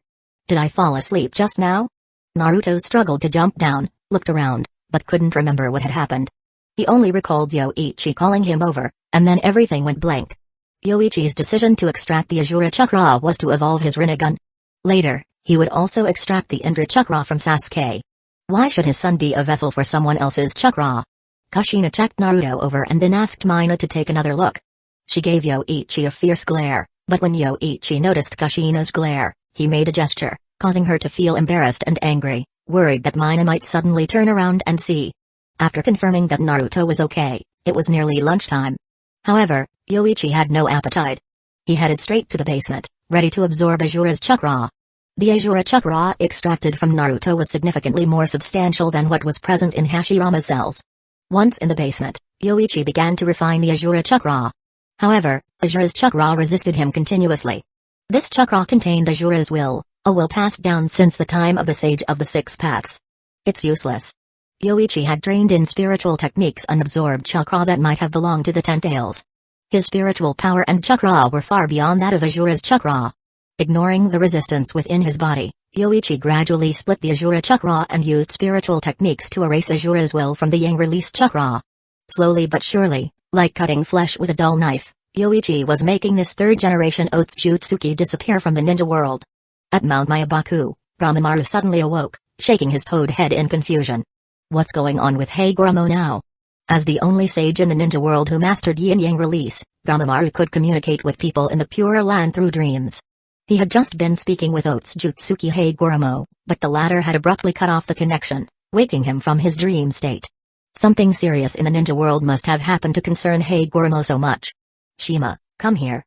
A: Did I fall asleep just now? Naruto struggled to jump down, looked around, but couldn't remember what had happened. He only recalled Yoichi calling him over, and then everything went blank. Yoichi's decision to extract the Azura Chakra was to evolve his Rinnegan. Later, he would also extract the Indra Chakra from Sasuke. Why should his son be a vessel for someone else's chakra? Kushina checked Naruto over and then asked Mina to take another look. She gave Yoichi a fierce glare, but when Yoichi noticed Kushina's glare, he made a gesture, causing her to feel embarrassed and angry, worried that Mina might suddenly turn around and see. After confirming that Naruto was okay, it was nearly lunchtime. However, Yoichi had no appetite. He headed straight to the basement, ready to absorb Azura's chakra. The Azura chakra extracted from Naruto was significantly more substantial than what was present in Hashirama's cells. Once in the basement, Yoichi began to refine the Azura chakra. However, Azura's chakra resisted him continuously. This chakra contained Azura's will, a will passed down since the time of the Sage of the Six Paths. It's useless. Yoichi had trained in spiritual techniques and absorbed chakra that might have belonged to the Ten Tails. His spiritual power and chakra were far beyond that of Azura's chakra. Ignoring the resistance within his body, Yoichi gradually split the Azura chakra and used spiritual techniques to erase Azura's will from the Yang-released chakra. Slowly but surely, like cutting flesh with a dull knife, Yoichi was making this third-generation Otsujutsuki disappear from the ninja world. At Mount Myabaku, Gamamaru suddenly awoke, shaking his toad head in confusion. What's going on with Hagoromo now? As the only sage in the ninja world who mastered yin-yang release, Gamamaru could communicate with people in the Pure Land through dreams. He had just been speaking with Otsujutsuki Hagoromo, but the latter had abruptly cut off the connection, waking him from his dream state. Something serious in the ninja world must have happened to concern Hagoromo so much. Shima, come here.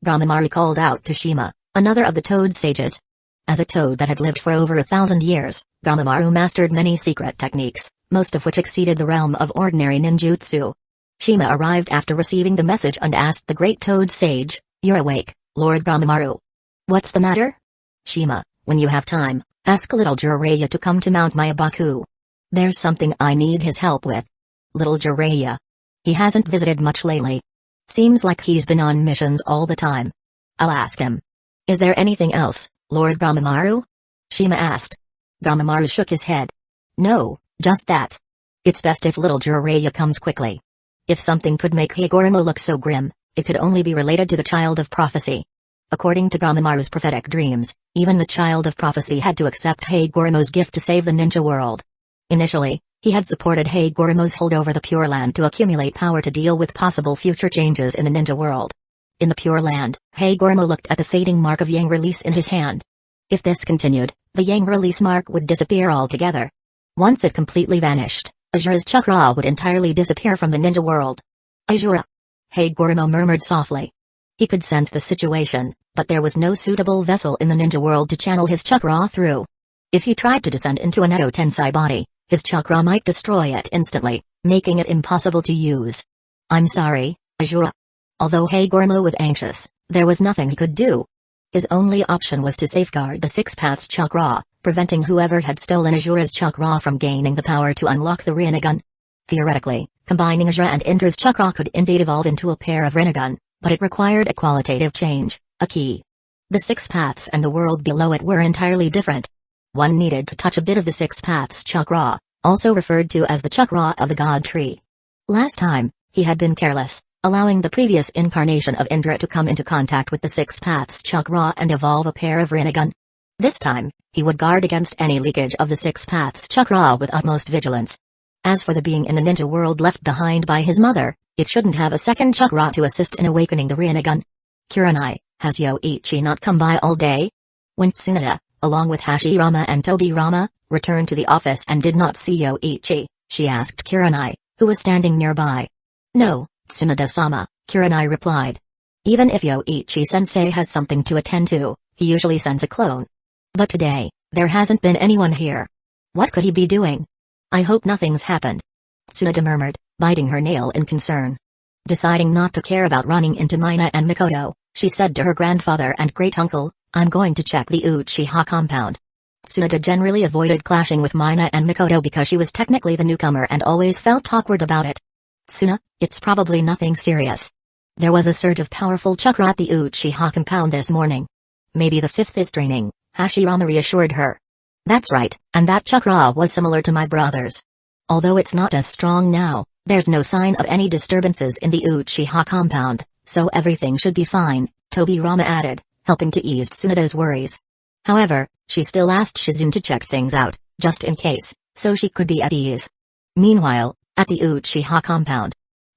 A: Gamamaru called out to Shima, another of the toad sages. As a toad that had lived for over 1,000 years, Gamamaru mastered many secret techniques, most of which exceeded the realm of ordinary ninjutsu. Shima arrived after receiving the message and asked the great toad sage, "You're awake, Lord Gamamaru. What's the matter?" "Shima, when you have time, ask little Jiraiya to come to Mount Myabaku. There's something I need his help with." "Little Jiraiya? He hasn't visited much lately. Seems like he's been on missions all the time. I'll ask him." "Is there anything else, Lord Gamamaru?" Shima asked. Gamamaru shook his head. "No, just that. It's best if little Jiraiya comes quickly. If something could make Hagoromo look so grim, it could only be related to the Child of Prophecy." According to Gamamaru's prophetic dreams, even the Child of Prophecy had to accept Hagoromo's gift to save the ninja world. Initially, he had supported Hagoromo's hold over the Pure Land to accumulate power to deal with possible future changes in the ninja world. In the Pure Land, Hagoromo looked at the fading mark of Yang release in his hand. If this continued, the Yang release mark would disappear altogether. Once it completely vanished, Azura's chakra would entirely disappear from the ninja world. "Azura!" Hagoromo murmured softly. He could sense the situation, but there was no suitable vessel in the ninja world to channel his chakra through. If he tried to descend into an Edo Tensei body, his chakra might destroy it instantly, making it impossible to use. "I'm sorry, Azura." Although Hagoromo was anxious, there was nothing he could do. His only option was to safeguard the Six Paths chakra, preventing whoever had stolen Azura's chakra from gaining the power to unlock the Rinnegan. Theoretically, combining Azura and Indra's chakra could indeed evolve into a pair of Rinnegan, but it required a qualitative change, a key. The Six Paths and the world below it were entirely different. One needed to touch a bit of the Six Paths chakra, also referred to as the chakra of the God Tree. Last time, he had been careless, allowing the previous incarnation of Indra to come into contact with the Six Paths chakra and evolve a pair of Rinnegan. This time, he would guard against any leakage of the Six Paths chakra with utmost vigilance. As for the being in the ninja world left behind by his mother, it shouldn't have a second chakra to assist in awakening the Rinnegan. "Kurenai, has Yoichi not come by all day?" When Tsunade, along with Hashirama and Tobirama, returned to the office and did not see Yoichi, she asked Kurenai, who was standing nearby. No, Tsunade-sama, Kurenai replied. Even if Yoichi-sensei has something to attend to, he usually sends a clone. But today, there hasn't been anyone here. What could he be doing? I hope nothing's happened. Tsunade murmured, biting her nail in concern. Deciding not to care about running into Mina and Mikoto, she said to her grandfather and great-uncle, I'm going to check the Uchiha compound. Tsunade generally avoided clashing with Mina and Mikoto because she was technically the newcomer and always felt awkward about it. Tsuna, it's probably nothing serious. There was a surge of powerful chakra at the Uchiha compound this morning. Maybe the fifth is draining, Hashirama reassured her. That's right, and that chakra was similar to my brother's. Although it's not as strong now, there's no sign of any disturbances in the Uchiha compound, so everything should be fine, Tobirama added, helping to ease Tsunade's worries. However, she still asked Shizune to check things out, just in case, so she could be at ease. Meanwhile, at the Uchiha compound,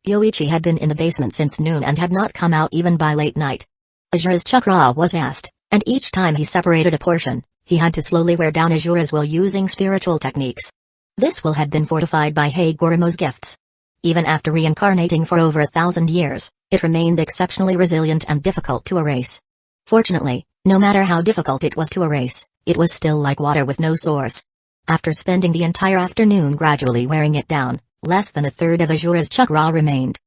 A: Yoichi had been in the basement since noon and had not come out even by late night. Azura's chakra was vast, and each time he separated a portion, he had to slowly wear down Azura's will using spiritual techniques. This will had been fortified by Hagoromo's gifts. Even after reincarnating for over 1,000 years, it remained exceptionally resilient and difficult to erase. Fortunately, no matter how difficult it was to erase, it was still like water with no source. After spending the entire afternoon gradually wearing it down, less than a third of Azura's chakra remained.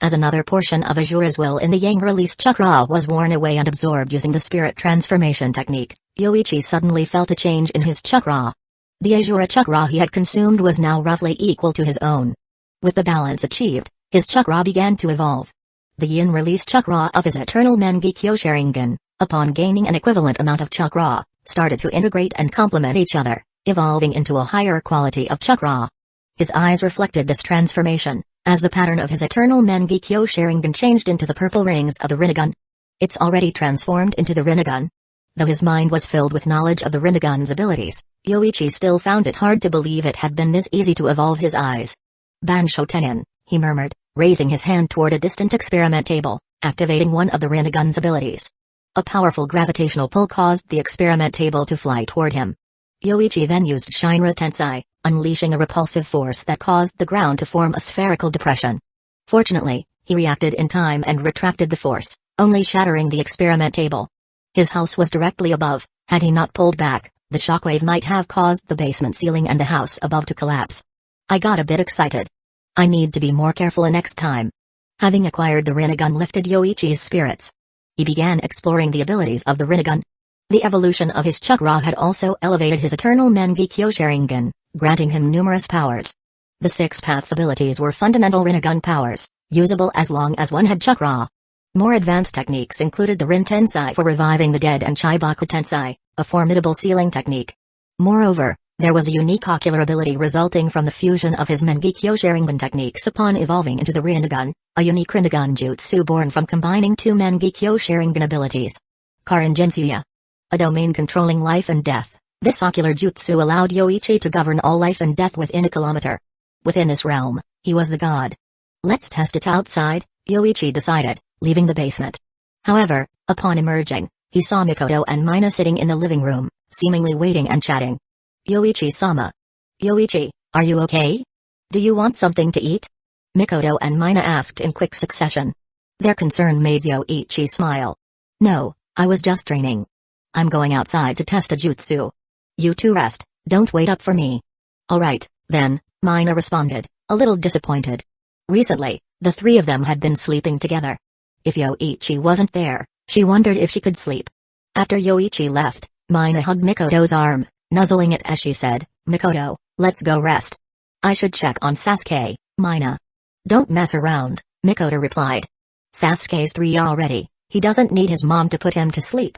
A: As another portion of Azura's will in the Yang released chakra was worn away and absorbed using the spirit transformation technique, Yoichi suddenly felt a change in his chakra. The Azura chakra he had consumed was now roughly equal to his own. With the balance achieved, his chakra began to evolve. The yin release chakra of his eternal Mangekyo Sharingan, upon gaining an equivalent amount of chakra, started to integrate and complement each other, evolving into a higher quality of chakra. His eyes reflected this transformation, as the pattern of his eternal Mangekyo Sharingan changed into the purple rings of the Rinnegan. It's already transformed into the Rinnegan. Though his mind was filled with knowledge of the Rinnegan's abilities, Yoichi still found it hard to believe it had been this easy to evolve his eyes. Bansho Tenin, he murmured, raising his hand toward a distant experiment table, activating one of the Rinnegan's abilities. A powerful gravitational pull caused the experiment table to fly toward him. Yoichi then used Shinra Tensei, unleashing a repulsive force that caused the ground to form a spherical depression. Fortunately, he reacted in time and retracted the force, only shattering the experiment table. His house was directly above. Had he not pulled back, the shockwave might have caused the basement ceiling and the house above to collapse. I got a bit excited. I need to be more careful next time. Having acquired the Rinnegan lifted Yoichi's spirits. He began exploring the abilities of the Rinnegan. The evolution of his chakra had also elevated his eternal Mangekyo Sharingan, granting him numerous powers. The 6 paths abilities were fundamental Rinnegan powers, usable as long as one had chakra. More advanced techniques included the Rin Tensei for reviving the dead and Chibaku Tensei, a formidable sealing technique. Moreover, there was a unique ocular ability resulting from the fusion of his Mangekyo Sharingan techniques upon evolving into the Rinnegan, a unique Rinnegan jutsu born from combining 2 Mangekyo Sharingan abilities. Karinjinsuya, a domain controlling life and death. This ocular jutsu allowed Yoichi to govern all life and death within a kilometer. Within this realm, he was the god. Let's test it outside, Yoichi decided, leaving the basement. However, upon emerging, he saw Mikoto and Mina sitting in the living room, seemingly waiting and chatting. Yoichi-sama. Yoichi, are you okay? Do you want something to eat? Mikoto and Mina asked in quick succession. Their concern made Yoichi smile. No, I was just training. I'm going outside to test a jutsu. You two rest, don't wait up for me. Alright, then, Mina responded, a little disappointed. Recently, the 3 of them had been sleeping together. If Yoichi wasn't there, she wondered if she could sleep. After Yoichi left, Mina hugged Mikoto's arm, nuzzling it as she said, Mikoto, let's go rest. I should check on Sasuke, Mina. Don't mess around, Mikoto replied. Sasuke's 3 already, he doesn't need his mom to put him to sleep.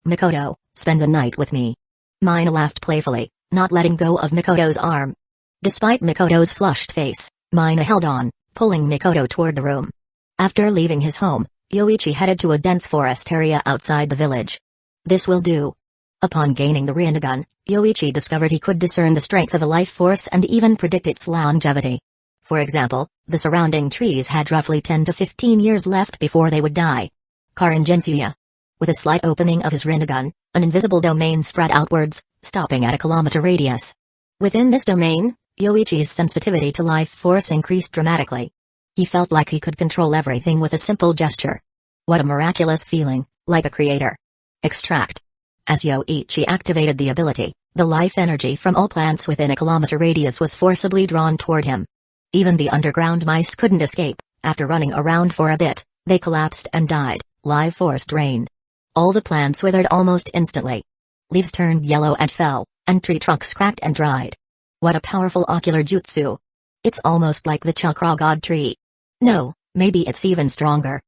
A: Mikoto, spend the night with me. Mina laughed playfully, not letting go of Mikoto's arm. Despite Mikoto's flushed face, Mina held on, pulling Mikoto toward the room. After leaving his home, Yoichi headed to a dense forest area outside the village. This will do. Upon gaining the Rinnegan, Yoichi discovered he could discern the strength of a life force and even predict its longevity. For example, the surrounding trees had roughly 10 to 15 years left before they would die. Karinjinsuya. With a slight opening of his Rinnegan, An invisible domain spread outwards, stopping at a kilometer radius. Within this domain, Yoichi's sensitivity to life force increased dramatically. He felt like he could control everything with a simple gesture. What a miraculous feeling, like a creator. Extract. As Yoichi activated the ability, the life energy from all plants within a kilometer radius was forcibly drawn toward him. Even the underground mice couldn't escape. After running around for a bit, they collapsed and died, life force drained. All the plants withered almost instantly. Leaves turned yellow and fell, and tree trunks cracked and dried. What a powerful ocular jutsu. It's almost like the chakra god tree. No, maybe it's even stronger.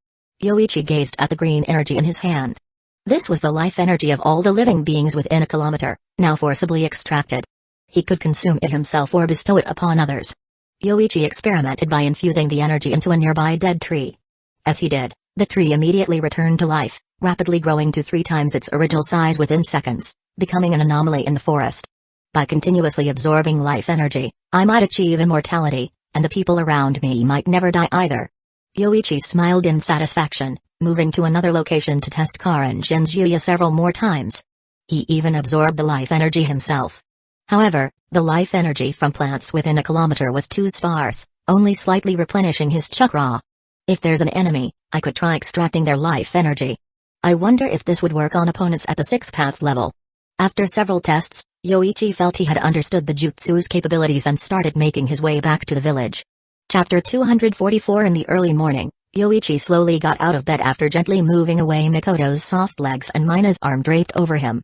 A: Yoichi gazed at the green energy in his hand. This was the life energy of all the living beings within a kilometer, now forcibly extracted. He could consume it himself or bestow it upon others. Yoichi experimented by infusing the energy into a nearby dead tree. As he did, the tree immediately returned to life, rapidly growing to 3 times its original size within seconds, becoming an anomaly in the forest. By continuously absorbing life energy, I might achieve immortality, and the people around me might never die either. Yoichi smiled in satisfaction, moving to another location to test Karin Shinjuya several more times. He even absorbed the life energy himself. However, the life energy from plants within a kilometer was too sparse, only slightly replenishing his chakra. If there's an enemy, I could try extracting their life energy. I wonder if this would work on opponents at the 6 paths level. After several tests, Yoichi felt he had understood the jutsu's capabilities and started making his way back to the village. Chapter 244. In the early morning, Yoichi slowly got out of bed after gently moving away Mikoto's soft legs and Mina's arm draped over him.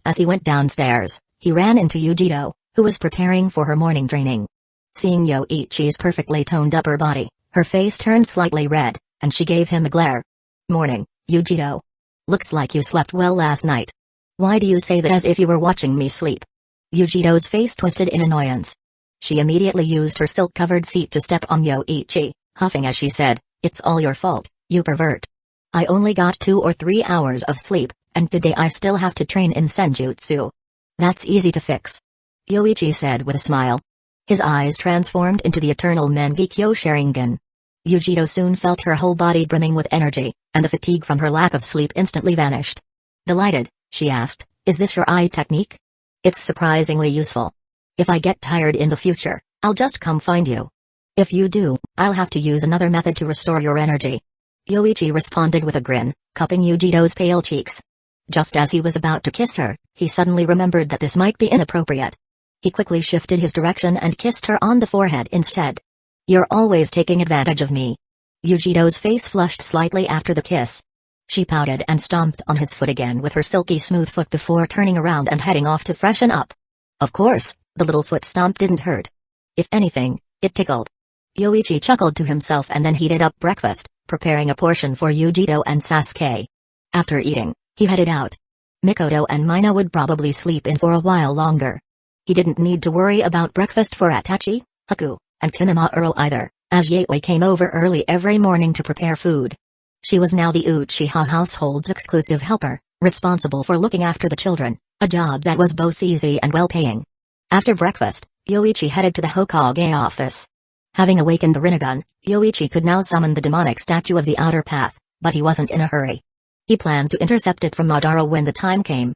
A: As he went downstairs, he ran into Yujiro, who was preparing for her morning training. Seeing Yoichi's perfectly toned upper body, her face turned slightly red, and she gave him a glare. "Morning, Yujiro. Looks like you slept well last night. Why do you say that as if you were watching me sleep?" Yujiro's face twisted in annoyance. She immediately used her silk-covered feet to step on Yoichi, huffing as she said, "It's all your fault, you pervert. I only got 2 or 3 hours of sleep, and today I still have to train in senjutsu. That's easy to fix," Yoichi said with a smile. His eyes transformed into the eternal Mangekyo Sharingan. Yujiro soon felt her whole body brimming with energy, and the fatigue from her lack of sleep instantly vanished. Delighted, she asked, "Is this your eye technique? It's surprisingly useful. If I get tired in the future, I'll just come find you. If you do, I'll have to use another method to restore your energy." Yoichi responded with a grin, cupping Yujiro's pale cheeks. Just as he was about to kiss her, he suddenly remembered that this might be inappropriate. He quickly shifted his direction and kissed her on the forehead instead. "You're always taking advantage of me." Yujiro's face flushed slightly after the kiss. She pouted and stomped on his foot again with her silky smooth foot before turning around and heading off to freshen up. Of course, the little foot stomp didn't hurt. If anything, it tickled. Yoichi chuckled to himself and then heated up breakfast, preparing a portion for Yujiro and Sasuke. After eating, he headed out. Mikoto and Mina would probably sleep in for a while longer. He didn't need to worry about breakfast for Atachi, Haku, and Kinamaru either, as Yaoi came over early every morning to prepare food. She was now the Uchiha household's exclusive helper, responsible for looking after the children, a job that was both easy and well-paying. After breakfast, Yoichi headed to the Hokage office. Having awakened the Rinnegan, Yoichi could now summon the demonic statue of the outer path, but he wasn't in a hurry. He planned to intercept it from Madara when the time came.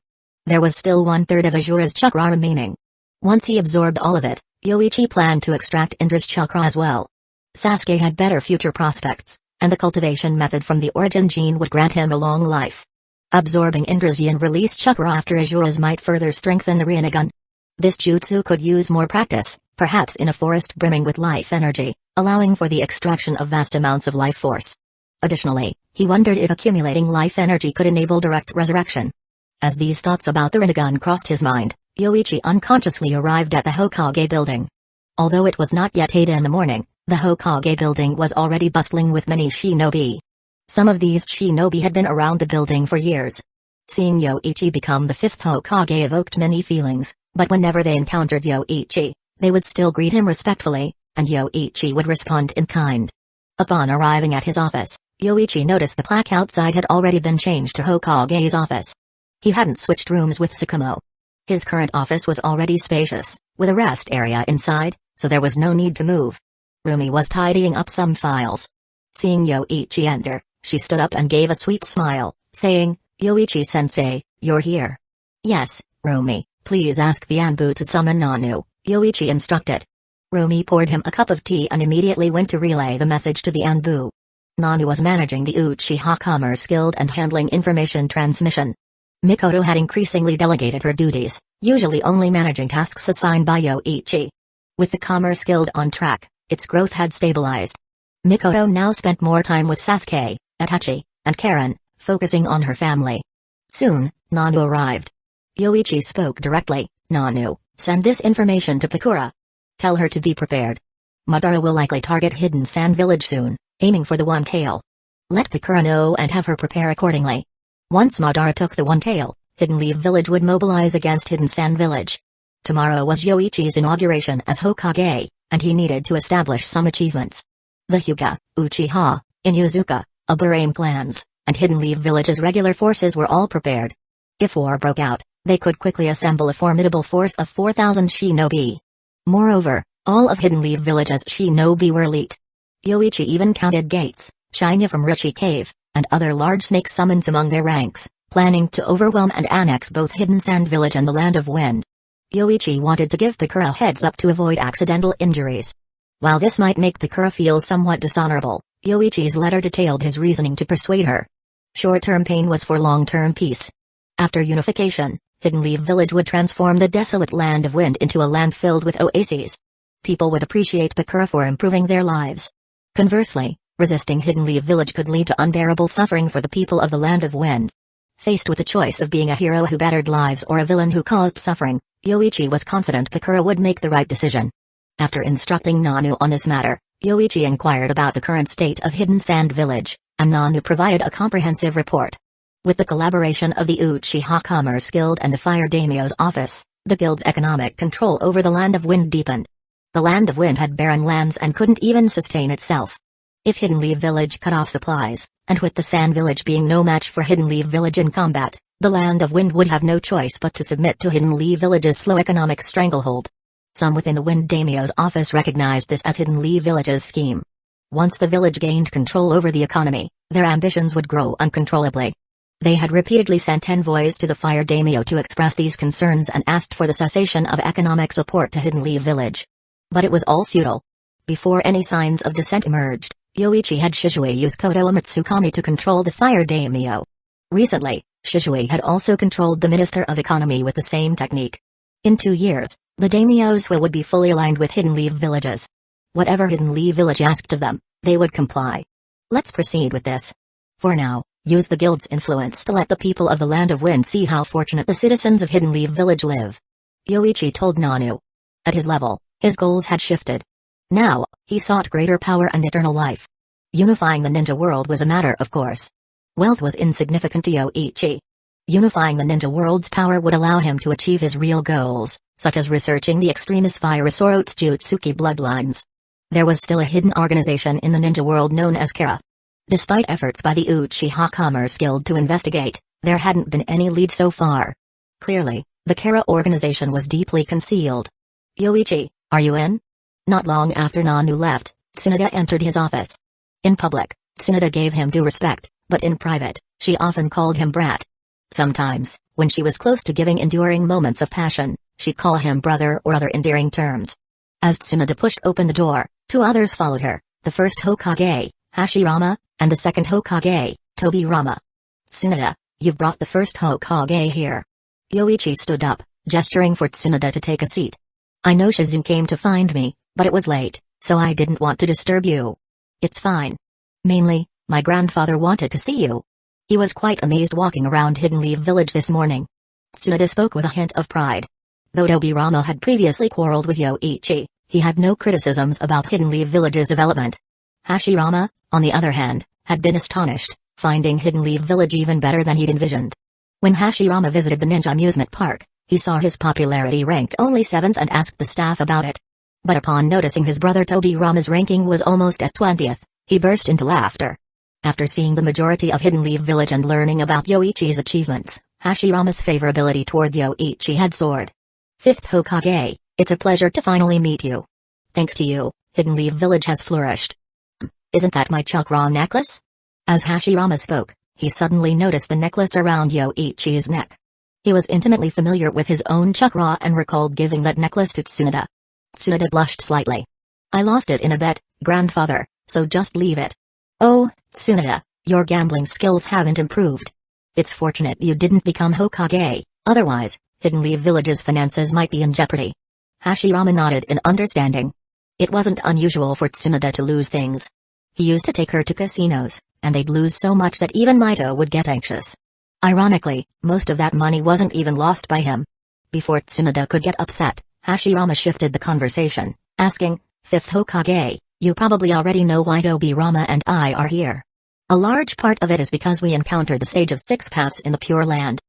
A: There was still 1/3 of Azura's chakra remaining. Once he absorbed all of it, Yoichi planned to extract Indra's chakra as well. Sasuke had better future prospects, and the cultivation method from the origin gene would grant him a long life. Absorbing Indra's yin-release chakra after Azura's might further strengthen the Rinnegan. This jutsu could use more practice, perhaps in a forest brimming with life energy, allowing for the extraction of vast amounts of life force. Additionally, he wondered if accumulating life energy could enable direct resurrection. As these thoughts about the Rinnegan crossed his mind, Yoichi unconsciously arrived at the Hokage building. Although it was not yet 8 in the morning, the Hokage building was already bustling with many shinobi. Some of these shinobi had been around the building for years. Seeing Yoichi become the 5th Hokage evoked many feelings, but whenever they encountered Yoichi, they would still greet him respectfully, and Yoichi would respond in kind. Upon arriving at his office, Yoichi noticed the plaque outside had already been changed to Hokage's office. He hadn't switched rooms with Tsukumo. His current office was already spacious, with a rest area inside, so there was no need to move. Rumi was tidying up some files. Seeing Yoichi enter, she stood up and gave a sweet smile, saying, "Yoichi-sensei, you're here. Yes, Romy, please ask the Anbu to summon Nanu, Yoichi instructed. Romy poured him a cup of tea and immediately went to relay the message to the Anbu. Nanu was managing the Uchiha commerce guild and handling information transmission. Mikoto had increasingly delegated her duties, usually only managing tasks assigned by Yoichi. With the commerce guild on track, its growth had stabilized. Mikoto now spent more time with Sasuke, Itachi, and Karen, focusing on her family. Soon, Nanu arrived. Yoichi spoke directly. Nanu, send this information to Pakura. Tell her to be prepared. Madara will likely target Hidden Sand Village soon, aiming for the One Tail. Let Pakura know and have her prepare accordingly. Once Madara took the One Tail, Hidden Leaf Village would mobilize against Hidden Sand Village. Tomorrow was Yoichi's inauguration as Hokage, and he needed to establish some achievements. The Hyuga, Uchiha, Inuzuka, Aburame clans, and Hidden Leaf Village's regular forces were all prepared. If war broke out, they could quickly assemble a formidable force of 4,000 shinobi. Moreover, all of Hidden Leaf Village's shinobi were elite. Yoichi even counted Gates, Shinya from Rishi Cave, and other large snake summons among their ranks, planning to overwhelm and annex both Hidden Sand Village and the Land of Wind. Yoichi wanted to give Pakura heads up to avoid accidental injuries. While this might make Pakura feel somewhat dishonorable, Yoichi's letter detailed his reasoning to persuade her. Short-term pain was for long-term peace. After unification, Hidden Leaf Village would transform the desolate Land of Wind into a land filled with oases. People would appreciate Pakura for improving their lives. Conversely, resisting Hidden Leaf Village could lead to unbearable suffering for the people of the Land of Wind. Faced with the choice of being a hero who bettered lives or a villain who caused suffering, Yoichi was confident Pakura would make the right decision. After instructing Nanu on this matter, Yoichi inquired about the current state of Hidden Sand Village, and Nanu provided a comprehensive report. With the collaboration of the Uchiha Commerce Guild and the Fire Daimyo's office, the guild's economic control over the Land of Wind deepened. The Land of Wind had barren lands and couldn't even sustain itself. If Hidden Leaf Village cut off supplies, and with the Sand Village being no match for Hidden Leaf Village in combat, the Land of Wind would have no choice but to submit to Hidden Leaf Village's slow economic stranglehold. Some within the Wind Daimyo's office recognized this as Hidden Leaf Village's scheme. Once the village gained control over the economy, their ambitions would grow uncontrollably. They had repeatedly sent envoys to the Fire Daimyo to express these concerns and asked for the cessation of economic support to Hidden Leaf Village. But it was all futile. Before any signs of dissent emerged, Yoichi had Shisui use Koto Matsukami to control the Fire Daimyo. Recently, Shisui had also controlled the Minister of Economy with the same technique. In 2 years, the daimyo's will would be fully aligned with Hidden Leaf Villages. Whatever Hidden Leaf Village asked of them, they would comply. Let's proceed with this. For now, use the guild's influence to let the people of the Land of Wind see how fortunate the citizens of Hidden Leaf Village live. Yoichi told Nanu. At his level, his goals had shifted. Now, he sought greater power and eternal life. Unifying the ninja world was a matter of course. Wealth was insignificant to Yoichi. Unifying the ninja world's power would allow him to achieve his real goals, such as researching the extremist virus or Otsujutsuki bloodlines. There was still a hidden organization in the ninja world known as Kara. Despite efforts by the Uchiha Commerce Guild to investigate, there hadn't been any lead so far. Clearly, the Kara organization was deeply concealed. Yoichi, are you in? Not long after Nanu left, Tsunade entered his office. In public, Tsunade gave him due respect, but in private, she often called him brat. Sometimes, when she was close to giving enduring moments of passion, she'd call him brother or other endearing terms. As Tsunade pushed open the door, 2 others followed her, the first Hokage, Hashirama, and the second Hokage, Tobirama. Tsunade, you've brought the first Hokage here. Yoichi stood up, gesturing for Tsunade to take a seat. I know Shizune came to find me, but it was late, so I didn't want to disturb you. It's fine. Mainly, my grandfather wanted to see you. He was quite amazed walking around Hidden Leaf Village this morning. Tsunade spoke with a hint of pride. Though Tobirama had previously quarreled with Yoichi, he had no criticisms about Hidden Leaf Village's development. Hashirama, on the other hand, had been astonished, finding Hidden Leaf Village even better than he'd envisioned. When Hashirama visited the ninja amusement park, he saw his popularity ranked only 7th and asked the staff about it. But upon noticing his brother Tobirama's ranking was almost at 20th, he burst into laughter. After seeing the majority of Hidden Leaf Village and learning about Yoichi's achievements, Hashirama's favorability toward Yoichi had soared. 5th Hokage, it's a pleasure to finally meet you. Thanks to you, Hidden Leaf Village has flourished. Isn't that my chakra necklace? As Hashirama spoke, he suddenly noticed the necklace around Yoichi's neck. He was intimately familiar with his own chakra and recalled giving that necklace to Tsunade. Tsunade blushed slightly. I lost it in a bet, grandfather, so just leave it. Oh, Tsunade, your gambling skills haven't improved. It's fortunate you didn't become Hokage, otherwise, Hidden Leaf Village's finances might be in jeopardy. Hashirama nodded in understanding. It wasn't unusual for Tsunade to lose things. He used to take her to casinos, and they'd lose so much that even Maito would get anxious. Ironically, most of that money wasn't even lost by him. Before Tsunade could get upset, Hashirama shifted the conversation, asking, Fifth Hokage, you probably already know why Tobirama and I are here. A large part of it is because we encountered the Sage of Six Paths in the Pure Land.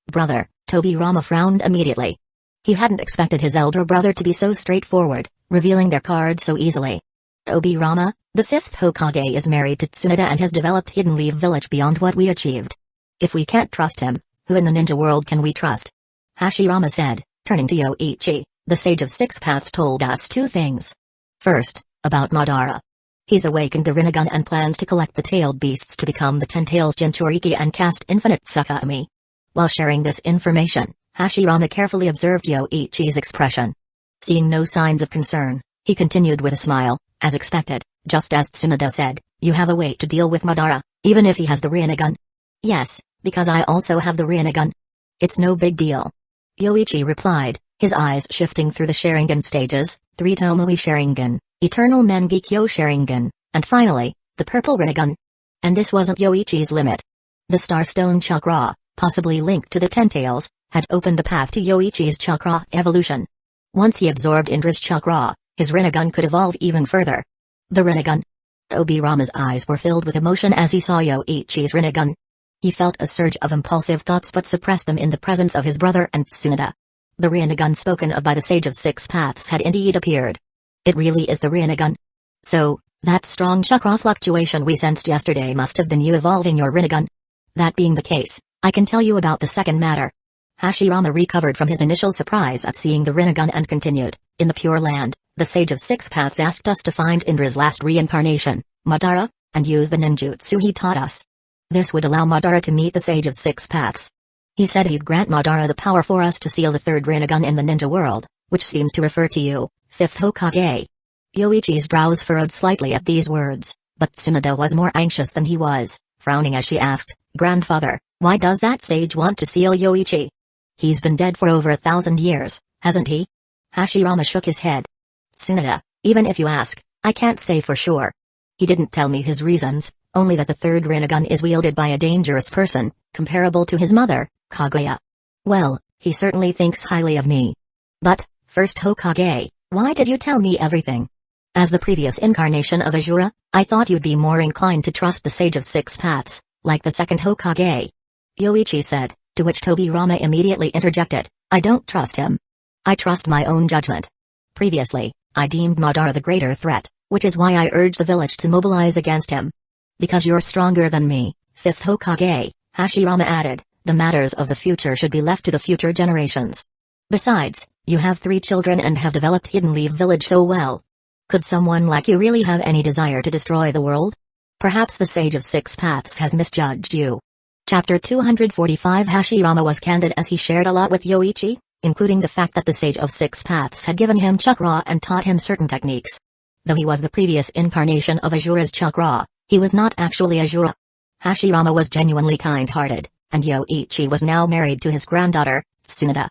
A: Brother, Tobirama frowned immediately. He hadn't expected his elder brother to be so straightforward, revealing their cards so easily. Tobirama, the fifth Hokage, is married to Tsunade and has developed Hidden Leaf Village beyond what we achieved. If we can't trust him, who in the ninja world can we trust? Hashirama said, turning to Yoichi. The Sage of Six Paths told us two things. First, about Madara. He's awakened the Rinnegan and plans to collect the tailed beasts to become the Ten Tails Jinchuriki and cast infinite Tsukami. While sharing this information, Hashirama carefully observed Yoichi's expression. Seeing no signs of concern, he continued with a smile, as expected, just as Tsunade said, you have a way to deal with Madara, even if he has the Rinnegan. Yes, because I also have the Rinnegan. It's no big deal. Yoichi replied, his eyes shifting through the Sharingan stages, 3 Tomoe Sharingan, Eternal Mangekyo Sharingan, and finally, the Purple Rinnegan. And this wasn't Yoichi's limit. The Starstone Chakra, possibly linked to the Ten Tails, had opened the path to Yoichi's chakra evolution. Once he absorbed Indra's chakra, his Rinnegan could evolve even further. The Rinnegan. Tobirama's eyes were filled with emotion as he saw Yoichi's Rinnegan. He felt a surge of impulsive thoughts but suppressed them in the presence of his brother and Tsunade. The Rinnegan spoken of by the Sage of Six Paths had indeed appeared. It really is the Rinnegan. So, that strong chakra fluctuation we sensed yesterday must have been you evolving your Rinnegan. That being the case, I can tell you about the second matter. Hashirama recovered from his initial surprise at seeing the Rinnegan and continued, in the Pure Land, the Sage of Six Paths asked us to find Indra's last reincarnation, Madara, and use the ninjutsu he taught us. This would allow Madara to meet the Sage of Six Paths. He said he'd grant Madara the power for us to seal the third Rinnegan in the ninja world, which seems to refer to you, fifth Hokage. Yoichi's brows furrowed slightly at these words, but Tsunade was more anxious than he was, frowning as she asked, Grandfather, why does that sage want to seal Yoichi? He's been dead for over 1,000 years, hasn't he? Hashirama shook his head. Tsunade, even if you ask, I can't say for sure. He didn't tell me his reasons, only that the third Rinnegan is wielded by a dangerous person, comparable to his mother, Kaguya. Well, he certainly thinks highly of me. But, first Hokage, why did you tell me everything? As the previous incarnation of Azura, I thought you'd be more inclined to trust the Sage of Six Paths, like the second Hokage. Yoichi said, to which Tobirama immediately interjected, I don't trust him. I trust my own judgment. Previously, I deemed Madara the greater threat, which is why I urged the village to mobilize against him. Because you're stronger than me, fifth Hokage, Hashirama added, the matters of the future should be left to the future generations. Besides, you have 3 children and have developed Hidden Leaf Village so well. Could someone like you really have any desire to destroy the world? Perhaps the Sage of Six Paths has misjudged you. Chapter 245. Hashirama was candid as he shared a lot with Yoichi, including the fact that the Sage of Six Paths had given him chakra and taught him certain techniques. Though he was the previous incarnation of Azura's chakra, he was not actually Azura. Hashirama was genuinely kind-hearted, and Yoichi was now married to his granddaughter, Tsunade.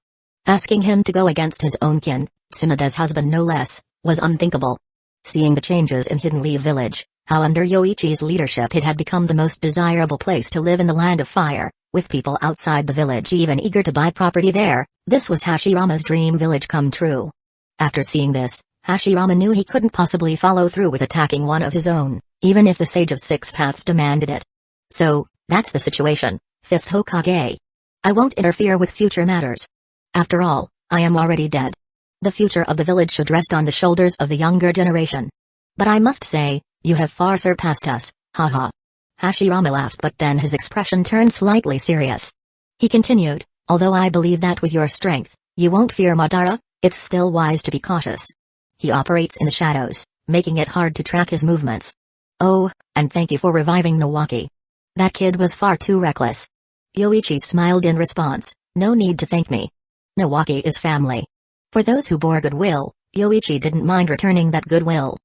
A: Asking him to go against his own kin, Tsunade's husband no less, was unthinkable. Seeing the changes in Hidden Leaf Village, how under Yoichi's leadership it had become the most desirable place to live in the Land of Fire, with people outside the village even eager to buy property there, this was Hashirama's dream village come true. After seeing this, Hashirama knew he couldn't possibly follow through with attacking one of his own, even if the Sage of Six Paths demanded it. So, that's the situation, fifth Hokage. I won't interfere with future matters. After all, I am already dead. The future of the village should rest on the shoulders of the younger generation. But I must say, you have far surpassed us, haha. Hashirama laughed, but then his expression turned slightly serious. He continued, although I believe that with your strength, you won't fear Madara, it's still wise to be cautious. He operates in the shadows, making it hard to track his movements. Oh, and thank you for reviving Nawaki. That kid was far too reckless. Yoichi smiled in response, No need to thank me. Nawaki is family. For those who bore goodwill, Yoichi didn't mind returning that goodwill.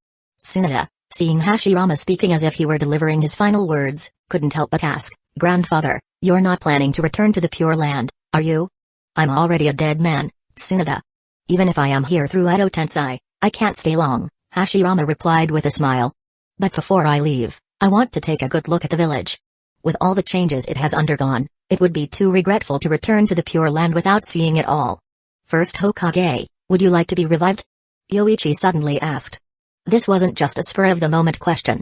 A: Tsunoda, seeing Hashirama speaking as if he were delivering his final words, couldn't help but ask, "Grandfather, you're not planning to return to the Pure Land, are you?" "I'm already a dead man, Tsunoda. Even if I am here through Edo Tensei, I can't stay long," Hashirama replied with a smile. "But before I leave, I want to take a good look at the village. With all the changes it has undergone, it would be too regretful to return to the Pure Land without seeing it all. First Hokage, would you like to be revived?" Yoichi suddenly asked. This wasn't just a spur-of-the-moment question.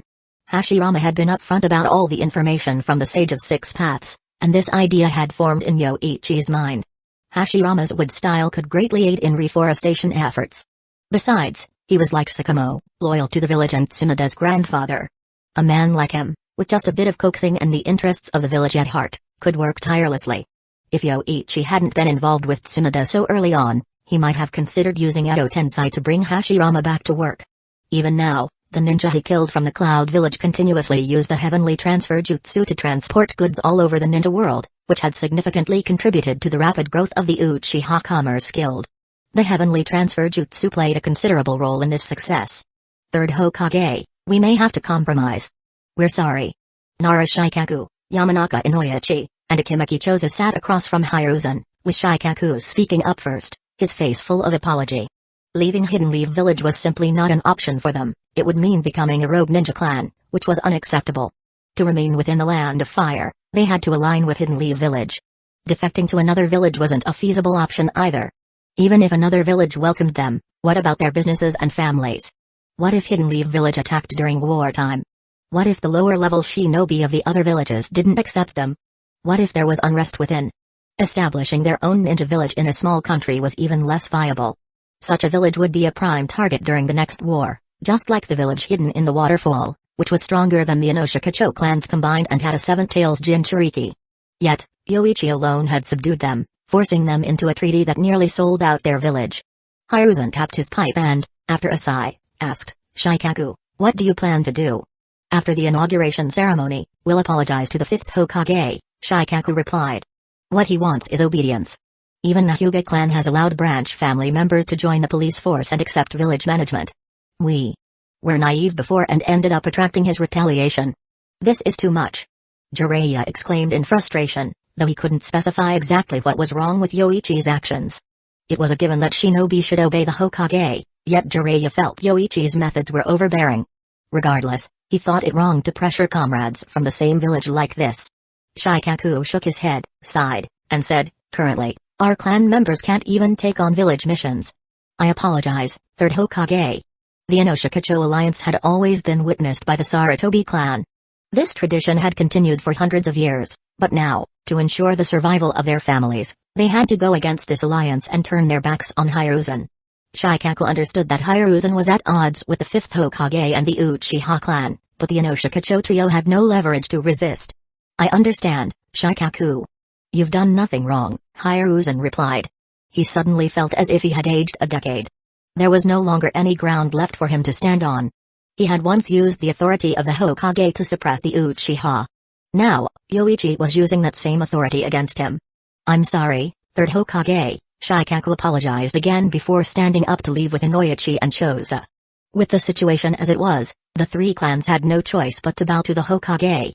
A: Hashirama had been upfront about all the information from the Sage of Six Paths, and this idea had formed in Yoichi's mind. Hashirama's wood style could greatly aid in reforestation efforts. Besides, he was like Sakamo, loyal to the village and Tsunoda's grandfather. A man like him, with just a bit of coaxing and the interests of the village at heart, could work tirelessly. If Yoichi hadn't been involved with Tsunoda so early on, he might have considered using Edo Tensei to bring Hashirama back to work. Even now, the ninja he killed from the Cloud Village continuously used the heavenly transfer jutsu to transport goods all over the ninja world, which had significantly contributed to the rapid growth of the Uchiha Commerce Guild. The heavenly transfer jutsu played a considerable role in this success. Third Hokage, we may have to compromise. We're sorry. Nara Shikaku, Yamanaka Inoichi, and Akimeki Choza sat across from Hiruzen, with Shikaku speaking up first, his face full of apology. Leaving Hidden Leaf Village was simply not an option for them. It would mean becoming a rogue ninja clan, which was unacceptable. To remain within the Land of Fire, they had to align with Hidden Leaf Village. Defecting to another village wasn't a feasible option either. Even if another village welcomed them, what about their businesses and families? What if Hidden Leaf Village attacked during wartime? What if the lower-level shinobi of the other villages didn't accept them? What if there was unrest within? Establishing their own ninja village in a small country was even less viable. Such a village would be a prime target during the next war, just like the village hidden in the waterfall, which was stronger than the Inoshikacho clans combined and had a seven-tails Jinchuriki. Yet, Yoichi alone had subdued them, forcing them into a treaty that nearly sold out their village. Hiruzen tapped his pipe and, after a sigh, asked, "Shikaku, what do you plan to do?" "After the inauguration ceremony, we'll apologize to the fifth Hokage," Shikaku replied. What he wants is obedience. Even the Hyuga clan has allowed branch family members to join the police force and accept village management. We were naive before and ended up attracting his retaliation. This is too much. Jiraiya exclaimed in frustration, though he couldn't specify exactly what was wrong with Yoichi's actions. It was a given that shinobi should obey the Hokage, yet Jiraiya felt Yoichi's methods were overbearing. Regardless, he thought it wrong to pressure comrades from the same village like this. Shikaku shook his head, sighed, and said, "Currently, our clan members can't even take on village missions. I apologize, Third Hokage." The Inoshikacho alliance had always been witnessed by the Sarutobi clan. This tradition had continued for hundreds of years, but now, to ensure the survival of their families, they had to go against this alliance and turn their backs on Hiruzen. Shikaku understood that Hiruzen was at odds with the fifth Hokage and the Uchiha clan, but the Inoshikacho trio had no leverage to resist. "I understand, Shikaku. You've done nothing wrong," Hiruzen replied. He suddenly felt as if he had aged a decade. There was no longer any ground left for him to stand on. He had once used the authority of the Hokage to suppress the Uchiha. Now, Yoichi was using that same authority against him. "I'm sorry, Third Hokage," Shikaku apologized again before standing up to leave with Inoichi and Choza. With the situation as it was, the three clans had no choice but to bow to the Hokage.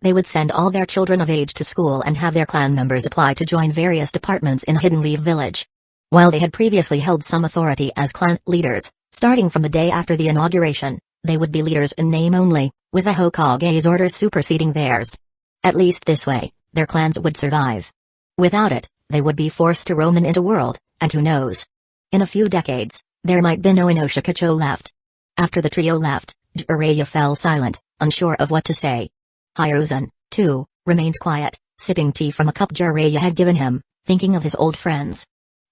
A: They would send all their children of age to school and have their clan members apply to join various departments in Hidden Leaf Village. While they had previously held some authority as clan leaders, starting from the day after the inauguration, they would be leaders in name only, with the Hokage's orders superseding theirs. At least this way, their clans would survive. Without it, they would be forced to roam the ninja world, and who knows? In a few decades, there might be no Inoshikacho left. After the trio left, Jiraiya fell silent, unsure of what to say. Hiruzen, too, remained quiet, sipping tea from a cup Jiraiya had given him, thinking of his old friends.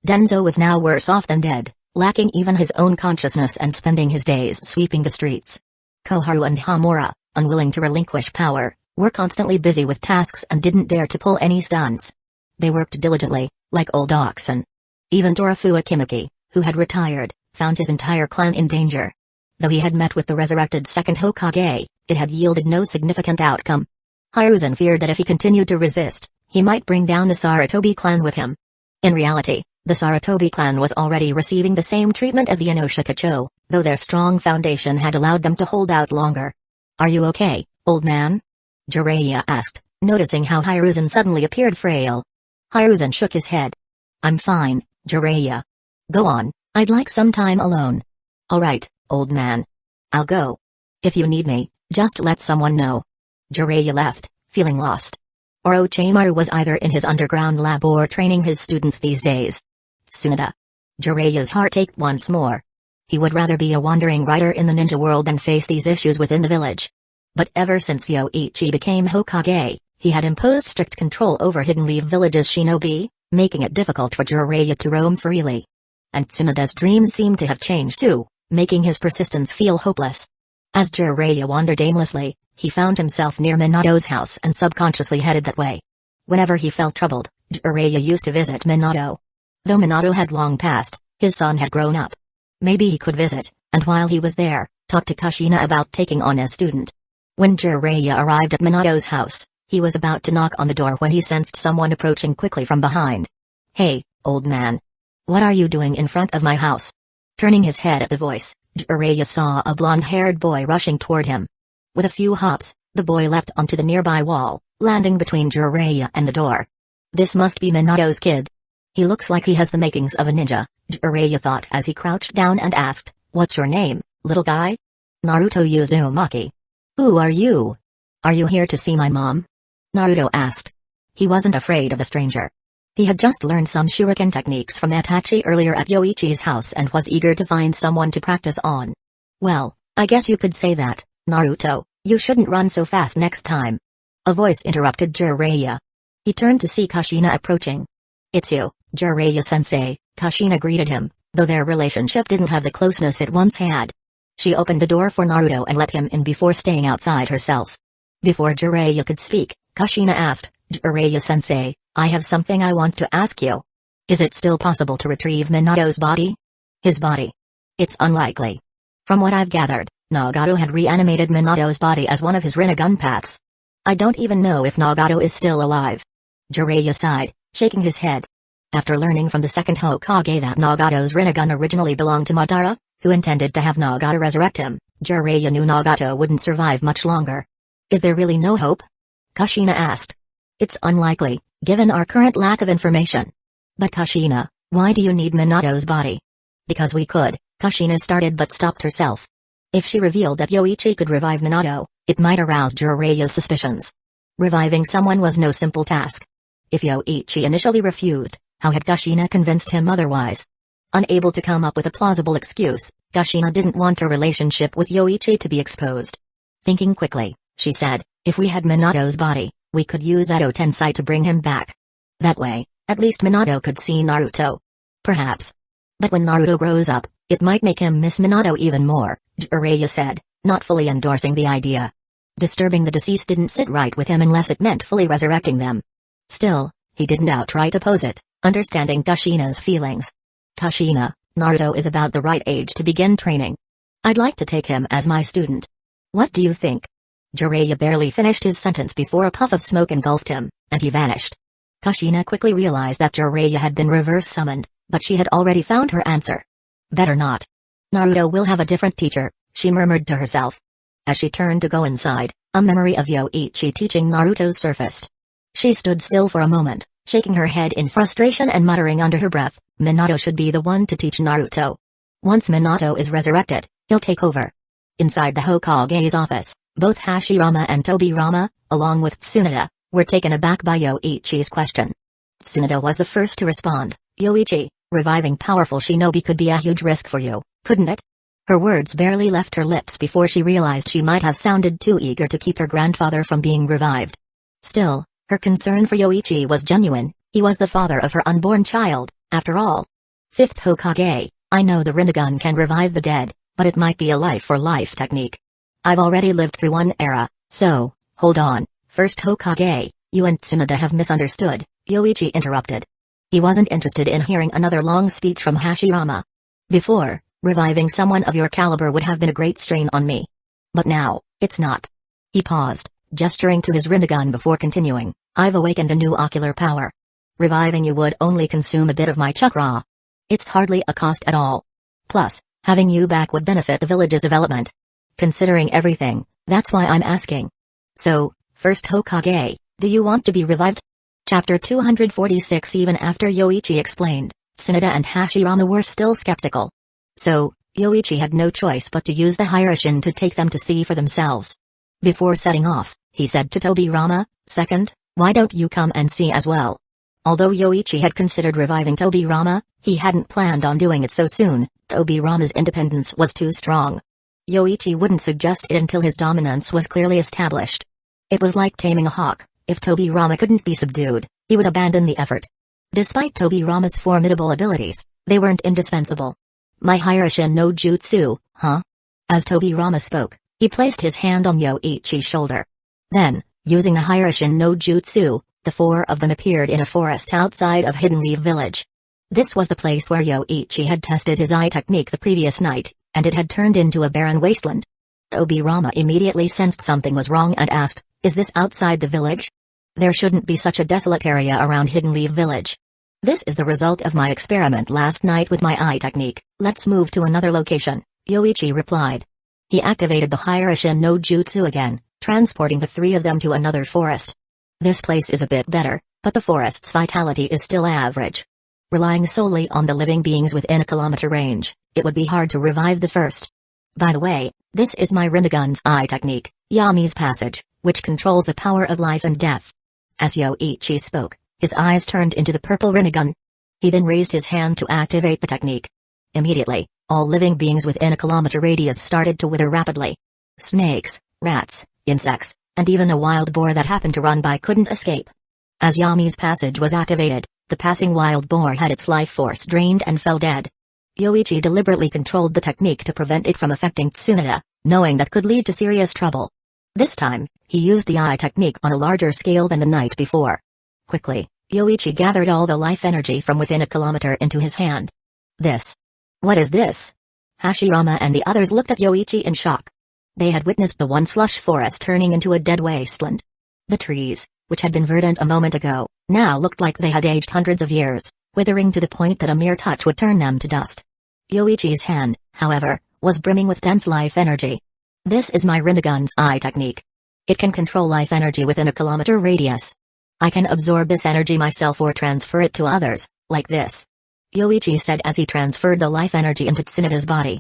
A: Danzō was now worse off than dead, lacking even his own consciousness and spending his days sweeping the streets. Koharu and Hamura, unwilling to relinquish power, were constantly busy with tasks and didn't dare to pull any stunts. They worked diligently, like old oxen. Even Torafu Akimeki, who had retired, found his entire clan in danger. Though he had met with the resurrected second Hokage, it had yielded no significant outcome. Hiruzen feared that if he continued to resist, he might bring down the Sarutobi clan with him, In reality, the Sarutobi clan was already receiving the same treatment as the Inoshikacho, though their strong foundation had allowed them to hold out longer. "Are you okay, old man?" Jiraiya asked, noticing how Hiruzen suddenly appeared frail. Hiruzen shook his head. "I'm fine, Jiraiya. Go on, I'd like some time alone." "Alright, old man. I'll go. If you need me, just let someone know." Jiraiya left, feeling lost. Orochimaru was either in his underground lab or training his students these days. Tsunade. Jiraiya's heart ached once more. He would rather be a wandering rider in the ninja world than face these issues within the village. But ever since Yoichi became Hokage, he had imposed strict control over Hidden Leaf Village's shinobi, making it difficult for Jiraiya to roam freely. And Tsunade's dreams seemed to have changed too, making his persistence feel hopeless. As Jiraiya wandered aimlessly, he found himself near Minato's house and subconsciously headed that way. Whenever he felt troubled, Jiraiya used to visit Minato. Though Minato had long passed, his son had grown up. Maybe he could visit, and while he was there, talk to Kushina about taking on a student. When Jiraiya arrived at Minato's house, he was about to knock on the door when he sensed someone approaching quickly from behind. "Hey, old man. What are you doing in front of my house?" Turning his head at the voice, Jiraiya saw a blonde-haired boy rushing toward him. With a few hops, the boy leapt onto the nearby wall, landing between Jiraiya and the door. "This must be Minato's kid. He looks like he has the makings of a ninja," Jiraiya thought as he crouched down and asked, "What's your name, little guy?" "Naruto Uzumaki." "Who are you? Are you here to see my mom?" Naruto asked. He wasn't afraid of the stranger. He had just learned some shuriken techniques from Itachi earlier at Yoichi's house and was eager to find someone to practice on. "Well, I guess you could say that, Naruto. You shouldn't run so fast next time." A voice interrupted Jiraiya. He turned to see Kushina approaching. "It's you, Jiraiya-sensei," Kushina greeted him, though their relationship didn't have the closeness it once had. She opened the door for Naruto and let him in before staying outside herself. Before Jiraiya could speak, Kushina asked, "Jiraiya-sensei, I have something I want to ask you. Is it still possible to retrieve Minato's body?" "His body? It's unlikely. From what I've gathered, Nagato had reanimated Minato's body as one of his Rinnegan paths. I don't even know if Nagato is still alive." Jiraiya sighed, shaking his head. After learning from the second Hokage that Nagato's Rinnegan originally belonged to Madara, who intended to have Nagato resurrect him, Jiraiya knew Nagato wouldn't survive much longer. "Is there really no hope?" Kushina asked. "It's unlikely, given our current lack of information." "But Kushina, why do you need Minato's body?" "Because we could," Kushina started but stopped herself. If she revealed that Yoichi could revive Minato, it might arouse Jiraiya's suspicions. Reviving someone was no simple task. If Yoichi initially refused, how had Kushina convinced him otherwise? Unable to come up with a plausible excuse, Kushina didn't want her relationship with Yoichi to be exposed. Thinking quickly, she said, "If we had Minato's body, we could use Edo Tensei to bring him back. That way, at least Minato could see Naruto. Perhaps. But when Naruto grows up, it might make him miss Minato even more," Jiraiya said, not fully endorsing the idea. Disturbing the deceased didn't sit right with him unless it meant fully resurrecting them. Still, he didn't outright oppose it, understanding Kushina's feelings. "Kushina, Naruto is about the right age to begin training. I'd like to take him as my student. What do you think?" Jiraiya barely finished his sentence before a puff of smoke engulfed him, and he vanished. Kushina quickly realized that Jiraiya had been reverse summoned, but she had already found her answer. "Better not. Naruto will have a different teacher," she murmured to herself. As she turned to go inside, a memory of Yoichi teaching Naruto surfaced. She stood still for a moment, shaking her head in frustration and muttering under her breath, "Minato should be the one to teach Naruto. Once Minato is resurrected, he'll take over." Inside the Hokage's office, both Hashirama and Tobirama, along with Tsunade, were taken aback by Yoichi's question. Tsunade was the first to respond. "Yoichi, reviving powerful shinobi could be a huge risk for you, couldn't it?" Her words barely left her lips before she realized she might have sounded too eager to keep her grandfather from being revived. Still, her concern for Yoichi was genuine. He was the father of her unborn child, after all. "Fifth Hokage, I know the Rinnegan can revive the dead, but it might be a life-for-life technique. I've already lived through one era, so, hold on, First Hokage, you and Tsunade have misunderstood," Yoichi interrupted. He wasn't interested in hearing another long speech from Hashirama. "Before, reviving someone of your caliber would have been a great strain on me. But now, it's not." He paused, gesturing to his Rinnegan before continuing, "I've awakened a new ocular power. Reviving you would only consume a bit of my chakra. It's hardly a cost at all. Plus, having you back would benefit the village's development. Considering everything, that's why I'm asking. So, first Hokage, do you want to be revived? Chapter 246. Even after Yoichi explained, Tsunade and Hashirama were still skeptical. So, Yoichi had no choice but to use the Hiraishin to take them to see for themselves. Before setting off, he said to Tobirama, "Second, why don't you come and see as well?" Although Yoichi had considered reviving Tobirama, he hadn't planned on doing it so soon. Tobirama's independence was too strong. Yoichi wouldn't suggest it until his dominance was clearly established. It was like taming a hawk. If Tobirama couldn't be subdued, he would abandon the effort. Despite Tobirama's formidable abilities, they weren't indispensable. My Hiraishin no jutsu, huh? As Tobirama spoke, he placed his hand on Yoichi's shoulder. Then, using the Hiraishin no jutsu, the four of them appeared in a forest outside of Hidden Leaf Village. This was the place where Yoichi had tested his eye technique the previous night, and it had turned into a barren wasteland. Tobirama immediately sensed something was wrong and asked, "Is this outside the village? There shouldn't be such a desolate area around Hidden Leaf Village." "This is the result of my experiment last night with my eye technique. Let's move to another location," Yoichi replied. He activated the Hiraishin no jutsu again, transporting the three of them to another forest. This place is a bit better, but the forest's vitality is still average. Relying solely on the living beings within a kilometer range, it would be hard to revive the first. By the way, this is my Rinnegan's eye technique, Yami's Passage, which controls the power of life and death. As Yoichi spoke, his eyes turned into the purple Rinnegan. He then raised his hand to activate the technique. Immediately, all living beings within a kilometer radius started to wither rapidly. Snakes, rats, insects, and even a wild boar that happened to run by couldn't escape. As Yami's Passage was activated, the passing wild boar had its life force drained and fell dead. Yoichi deliberately controlled the technique to prevent it from affecting Tsunade, knowing that could lead to serious trouble. This time, he used the eye technique on a larger scale than the night before. Quickly, Yoichi gathered all the life energy from within a kilometer into his hand. What is this? Hashirama and the others looked at Yoichi in shock. They had witnessed the one slush forest turning into a dead wasteland. The trees, which had been verdant a moment ago, now looked like they had aged hundreds of years, withering to the point that a mere touch would turn them to dust. Yoichi's hand, however, was brimming with dense life energy. "This is my Rinnegan's eye technique. It can control life energy within a kilometer radius. I can absorb this energy myself or transfer it to others, like this," Yoichi said as he transferred the life energy into Tsunade's body.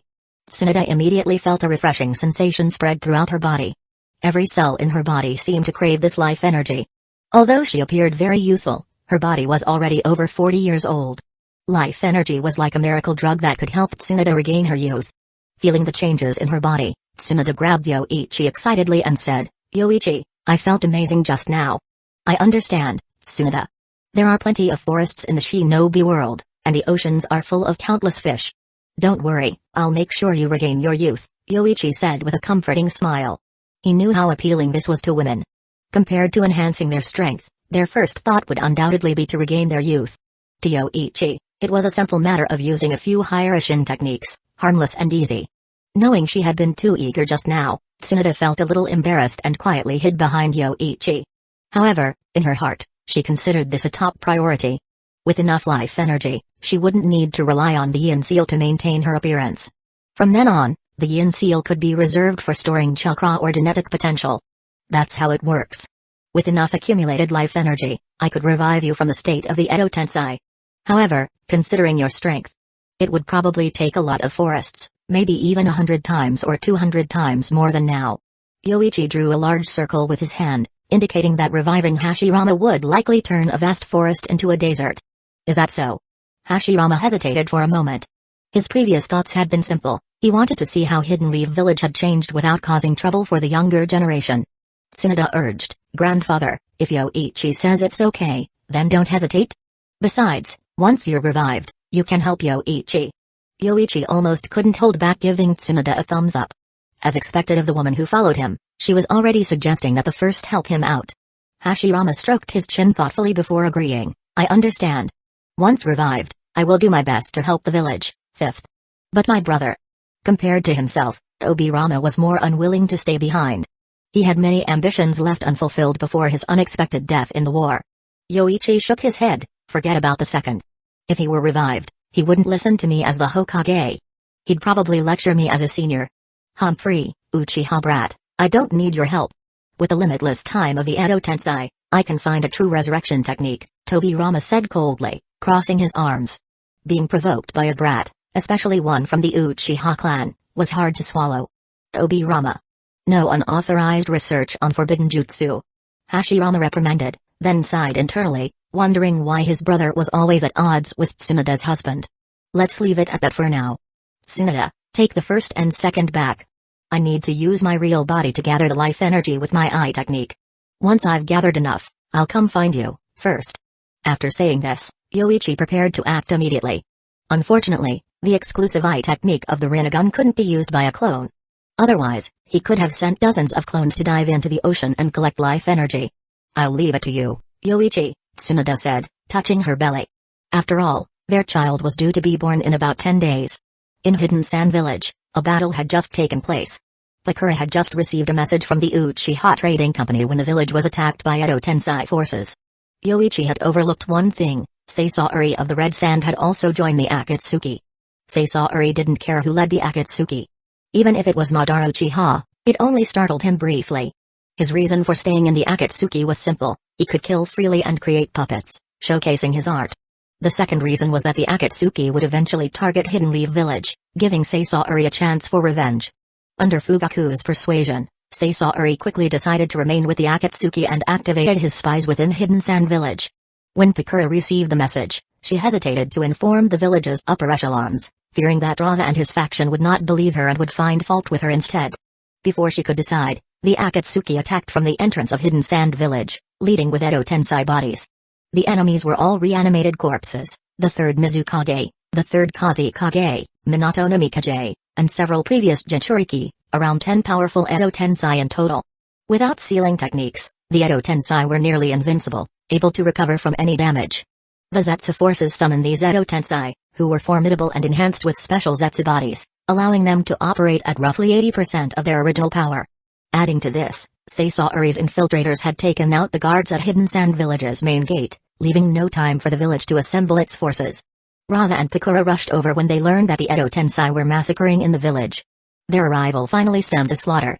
A: Tsunade immediately felt a refreshing sensation spread throughout her body. Every cell in her body seemed to crave this life energy. Although she appeared very youthful, her body was already over 40 years old. Life energy was like a miracle drug that could help Tsunade regain her youth. Feeling the changes in her body, Tsunade grabbed Yoichi excitedly and said, "Yoichi, I felt amazing just now." "I understand, Tsunade. There are plenty of forests in the shinobi world, and the oceans are full of countless fish. Don't worry, I'll make sure you regain your youth," Yoichi said with a comforting smile. He knew how appealing this was to women. Compared to enhancing their strength, their first thought would undoubtedly be to regain their youth. To Yoichi, it was a simple matter of using a few Hiraishin techniques, harmless and easy. Knowing she had been too eager just now, Tsunade felt a little embarrassed and quietly hid behind Yoichi. However, in her heart, she considered this a top priority. With enough life energy, she wouldn't need to rely on the yin seal to maintain her appearance. From then on, the yin seal could be reserved for storing chakra or genetic potential. That's how it works. With enough accumulated life energy, I could revive you from the state of the Edo Tensei. However, considering your strength, it would probably take a lot of forests, maybe even 100 times or 200 times more than now. Yoichi drew a large circle with his hand, indicating that reviving Hashirama would likely turn a vast forest into a desert. "Is that so?" Hashirama hesitated for a moment. His previous thoughts had been simple. He wanted to see how Hidden Leaf Village had changed without causing trouble for the younger generation. Tsunade urged, "Grandfather, if Yoichi says it's okay, then don't hesitate. Besides, once you're revived, you can help Yoichi." Yoichi almost couldn't hold back giving Tsunade a thumbs up. As expected of the woman who followed him, she was already suggesting that the first help him out. Hashirama stroked his chin thoughtfully before agreeing, "I understand. Once revived, I will do my best to help the village." Fifth. But my brother. Compared to himself, Tobirama was more unwilling to stay behind. He had many ambitions left unfulfilled before his unexpected death in the war. Yoichi shook his head, Forget about the second. If he were revived, he wouldn't listen to me as the Hokage. He'd probably lecture me as a senior. Humphrey, Uchiha brat, I don't need your help. With the limitless time of the Edo Tensei, I can find a true resurrection technique, Tobirama said coldly, crossing his arms. Being provoked by a brat, especially one from the Uchiha clan, was hard to swallow. Tobirama. No unauthorized research on forbidden jutsu. Hashirama reprimanded, then sighed internally, wondering why his brother was always at odds with Tsunoda's husband. Let's leave it at that for now. Tsunoda, take the first and second back. I need to use my real body to gather the life energy with my eye technique. Once I've gathered enough, I'll come find you, first. After saying this, Yoichi prepared to act immediately. Unfortunately, the exclusive eye technique of the Rinnegan couldn't be used by a clone. Otherwise, he could have sent dozens of clones to dive into the ocean and collect life energy. I'll leave it to you, Yoichi, Tsunoda said, touching her belly. After all, their child was due to be born in about 10 days. In Hidden Sand Village, a battle had just taken place. Bakura had just received a message from the Uchiha Trading Company when the village was attacked by Edo Tensei forces. Yoichi had overlooked one thing: Sasori of the Red Sand had also joined the Akatsuki. Sasori didn't care who led the Akatsuki. Even if it was Madara Uchiha, it only startled him briefly. His reason for staying in the Akatsuki was simple: he could kill freely and create puppets, showcasing his art. The second reason was that the Akatsuki would eventually target Hidden Leaf Village, giving Sasori a chance for revenge. Under Fugaku's persuasion, Sasori quickly decided to remain with the Akatsuki and activated his spies within Hidden Sand Village. When Bakura received the message, she hesitated to inform the village's upper echelons, fearing that Raza and his faction would not believe her and would find fault with her instead. Before she could decide, the Akatsuki attacked from the entrance of Hidden Sand Village, leading with Edo Tensei bodies. The enemies were all reanimated corpses: the third Mizukage, the third Kazekage, Minato no Mikage, and several previous Jinchuriki, around 10 powerful Edo Tensei in total. Without sealing techniques, the Edo Tensei were nearly invincible, able to recover from any damage. The Zetsu forces summoned these Edo Tensei, who were formidable and enhanced with special Zetsu bodies, allowing them to operate at roughly 80% of their original power. Adding to this, Sasori's infiltrators had taken out the guards at Hidden Sand Village's main gate, leaving no time for the village to assemble its forces. Raza and Bakura rushed over when they learned that the Edo Tensei were massacring in the village. Their arrival finally stemmed the slaughter.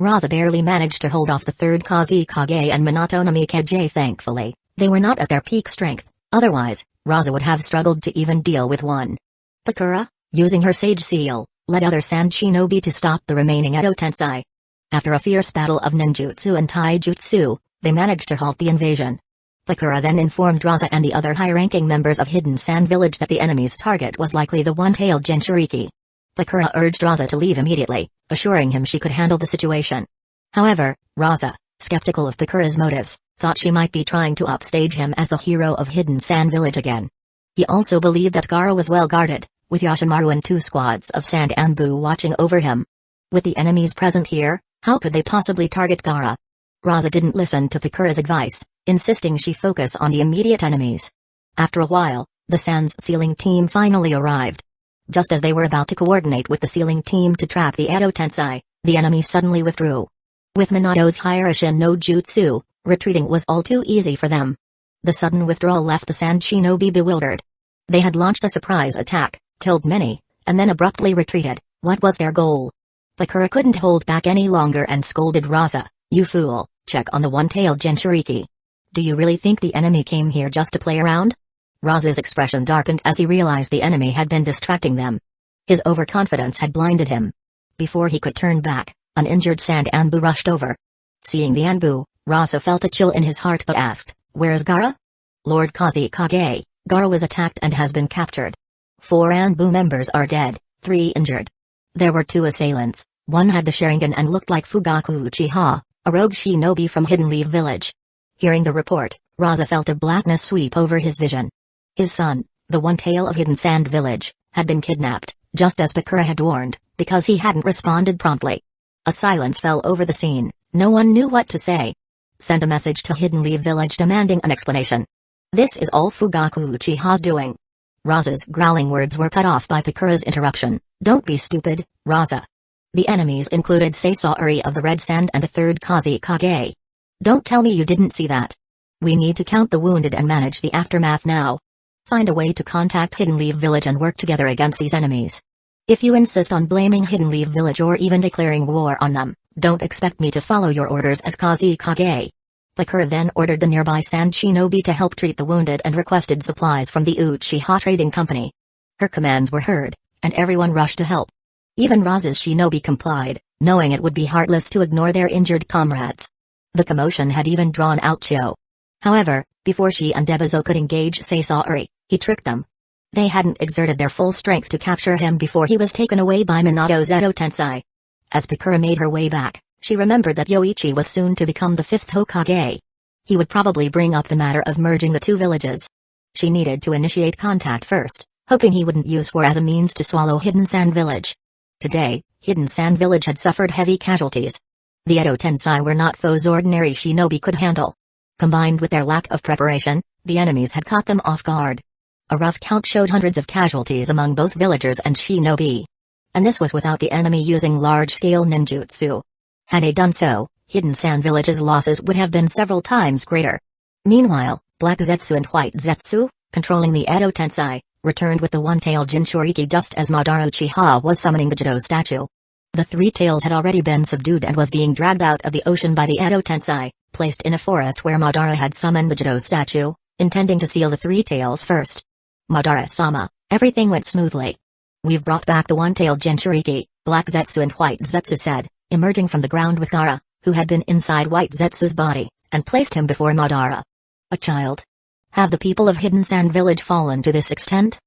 A: Raza barely managed to hold off the third Kazekage and Minato no Mikage. Thankfully, they were not at their peak strength, otherwise, Raza would have struggled to even deal with one. Bakura, using her Sage Seal, led other Sand Shinobi to stop the remaining Edo Tensei. After a fierce battle of ninjutsu and taijutsu, they managed to halt the invasion. Bakura then informed Raza and the other high-ranking members of Hidden Sand Village that the enemy's target was likely the one-tailed Jinchuriki. Bakura urged Raza to leave immediately, assuring him she could handle the situation. However, Raza, skeptical of Bakura's motives, thought she might be trying to upstage him as the hero of Hidden Sand Village again. He also believed that Gaara was well guarded, with Yoshimaru and 2 squads of Sand Anbu watching over him. With the enemies present here, how could they possibly target Gaara? Raza didn't listen to Bakura's advice, insisting she focus on the immediate enemies. After a while, the Sand's sealing team finally arrived. Just as they were about to coordinate with the sealing team to trap the Edo Tensei, the enemy suddenly withdrew. With Minato's Hiraishin no Jutsu, retreating was all too easy for them. The sudden withdrawal left the Sand Shinobi bewildered. They had launched a surprise attack, killed many, and then abruptly retreated. What was their goal? Bakura couldn't hold back any longer and scolded Raza, "You fool, check on the one-tailed Jinchuriki. Do you really think the enemy came here just to play around?" Raza's expression darkened as he realized the enemy had been distracting them. His overconfidence had blinded him. Before he could turn back, an injured Sand Anbu rushed over. Seeing the Anbu, Raza felt a chill in his heart but asked, "Where is Gaara?" "Lord Kazekage, Gaara was attacked and has been captured. 4 Anbu members are dead, 3 injured." There were 2 assailants. One had the Sharingan and looked like Fugaku Uchiha, a rogue shinobi from Hidden Leaf Village. Hearing the report, Raza felt a blackness sweep over his vision. His son, the one-tail of Hidden Sand Village, had been kidnapped, just as Bakura had warned, because he hadn't responded promptly. A silence fell over the scene. No one knew what to say. Send a message to Hidden Leaf Village demanding an explanation. This is all Fugaku Uchiha's doing. Raza's growling words were cut off by Bakura's interruption. "Don't be stupid, Raza. The enemies included Sasori of the Red Sand and the third Kazekage. Don't tell me you didn't see that." We need to count the wounded and manage the aftermath now. Find a way to contact Hidden Leaf Village and work together against these enemies. If you insist on blaming Hidden Leaf Village or even declaring war on them, don't expect me to follow your orders as Kusagakure. Bakura then ordered the nearby Sand Shinobi to help treat the wounded and requested supplies from the Uchiha Trading Company. Her commands were heard, and everyone rushed to help. Even Raza's shinobi complied, knowing it would be heartless to ignore their injured comrades. The commotion had even drawn out Chio. However, before she and Danzō could engage Sasaori, he tricked them. They hadn't exerted their full strength to capture him before he was taken away by Minato's Edo Tensei. As Bakura made her way back, she remembered that Yoichi was soon to become the 5th Hokage. He would probably bring up the matter of merging the two villages. She needed to initiate contact first, hoping he wouldn't use war as a means to swallow Hidden Sand Village. Today, Hidden Sand Village had suffered heavy casualties. The Edo Tensei were not foes ordinary shinobi could handle. Combined with their lack of preparation, the enemies had caught them off guard. A rough count showed hundreds of casualties among both villagers and shinobi. And this was without the enemy using large-scale ninjutsu. Had they done so, Hidden Sand Village's losses would have been several times greater. Meanwhile, Black Zetsu and White Zetsu, controlling the Edo Tensei, returned with the one-tailed Jinchuriki just as Madara Uchiha was summoning the Jido statue. The three tails had already been subdued and was being dragged out of the ocean by the Edo Tensei, placed in a forest where Madara had summoned the Jido statue, intending to seal the three tails first. Madara-sama, everything went smoothly. We've brought back the one-tailed Jinchuriki, Black Zetsu and White Zetsu said, emerging from the ground with Gaara, who had been inside White Zetsu's body, and placed him before Madara. A child? Have the people of Hidden Sand Village fallen to this extent?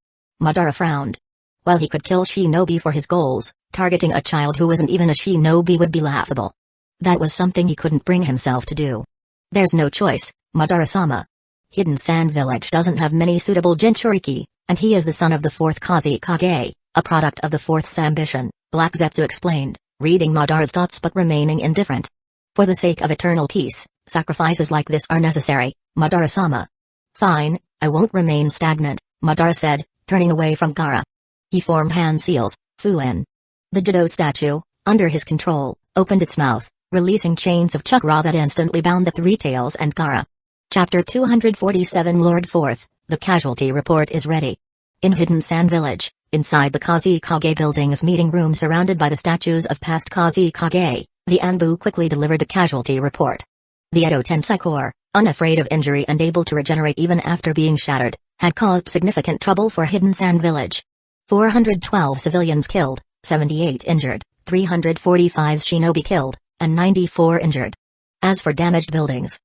A: Madara frowned. While he could kill shinobi for his goals, targeting a child who wasn't even a shinobi would be laughable. That was something he couldn't bring himself to do. There's no choice, Madara-sama. Hidden Sand Village doesn't have many suitable Jinchuriki, and he is the son of the 4th Kusagakure, a product of the 4th's ambition, Black Zetsu explained, reading Madara's thoughts but remaining indifferent. For the sake of eternal peace, sacrifices like this are necessary, Madara-sama. Fine, I won't remain stagnant, Madara said, turning away from Gaara. He formed hand seals, Fuin. The Jido statue, under his control, opened its mouth, releasing chains of chakra that instantly bound the three tails and Gaara. Chapter 247 Lord 4th, the casualty report is ready. In Hidden Sand Village, inside the Kusagakure building's meeting room surrounded by the statues of past Kusagakure, the Anbu quickly delivered the casualty report. The Edo Tensei Corps, unafraid of injury and able to regenerate even after being shattered, had caused significant trouble for Hidden Sand Village. 412 civilians killed, 78 injured, 345 shinobi killed, and 94 injured. As for damaged buildings,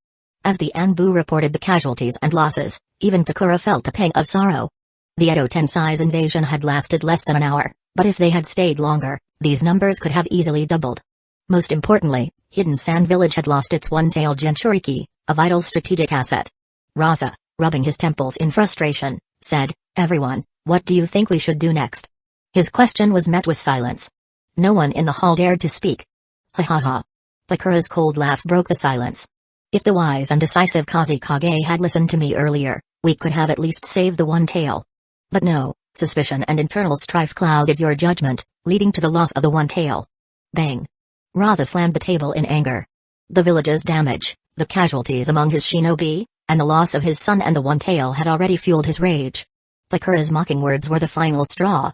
A: as the Anbu reported the casualties and losses, even Bakura felt a pang of sorrow. The Edo Tensei's invasion had lasted less than an hour, but if they had stayed longer, these numbers could have easily doubled. Most importantly, Hidden Sand Village had lost its one-tailed Jinchuriki, a vital strategic asset. Raza, rubbing his temples in frustration, said, "Everyone, what do you think we should do next?" His question was met with silence. No one in the hall dared to speak. Ha ha ha. Bakura's cold laugh broke the silence. If the wise and decisive Kusagakure had listened to me earlier, we could have at least saved the one tail. But no, suspicion and internal strife clouded your judgment, leading to the loss of the one tail. Bang. Raza slammed the table in anger. The village's damage, the casualties among his shinobi, and the loss of his son and the one tail had already fueled his rage. Bakura's mocking words were the final straw.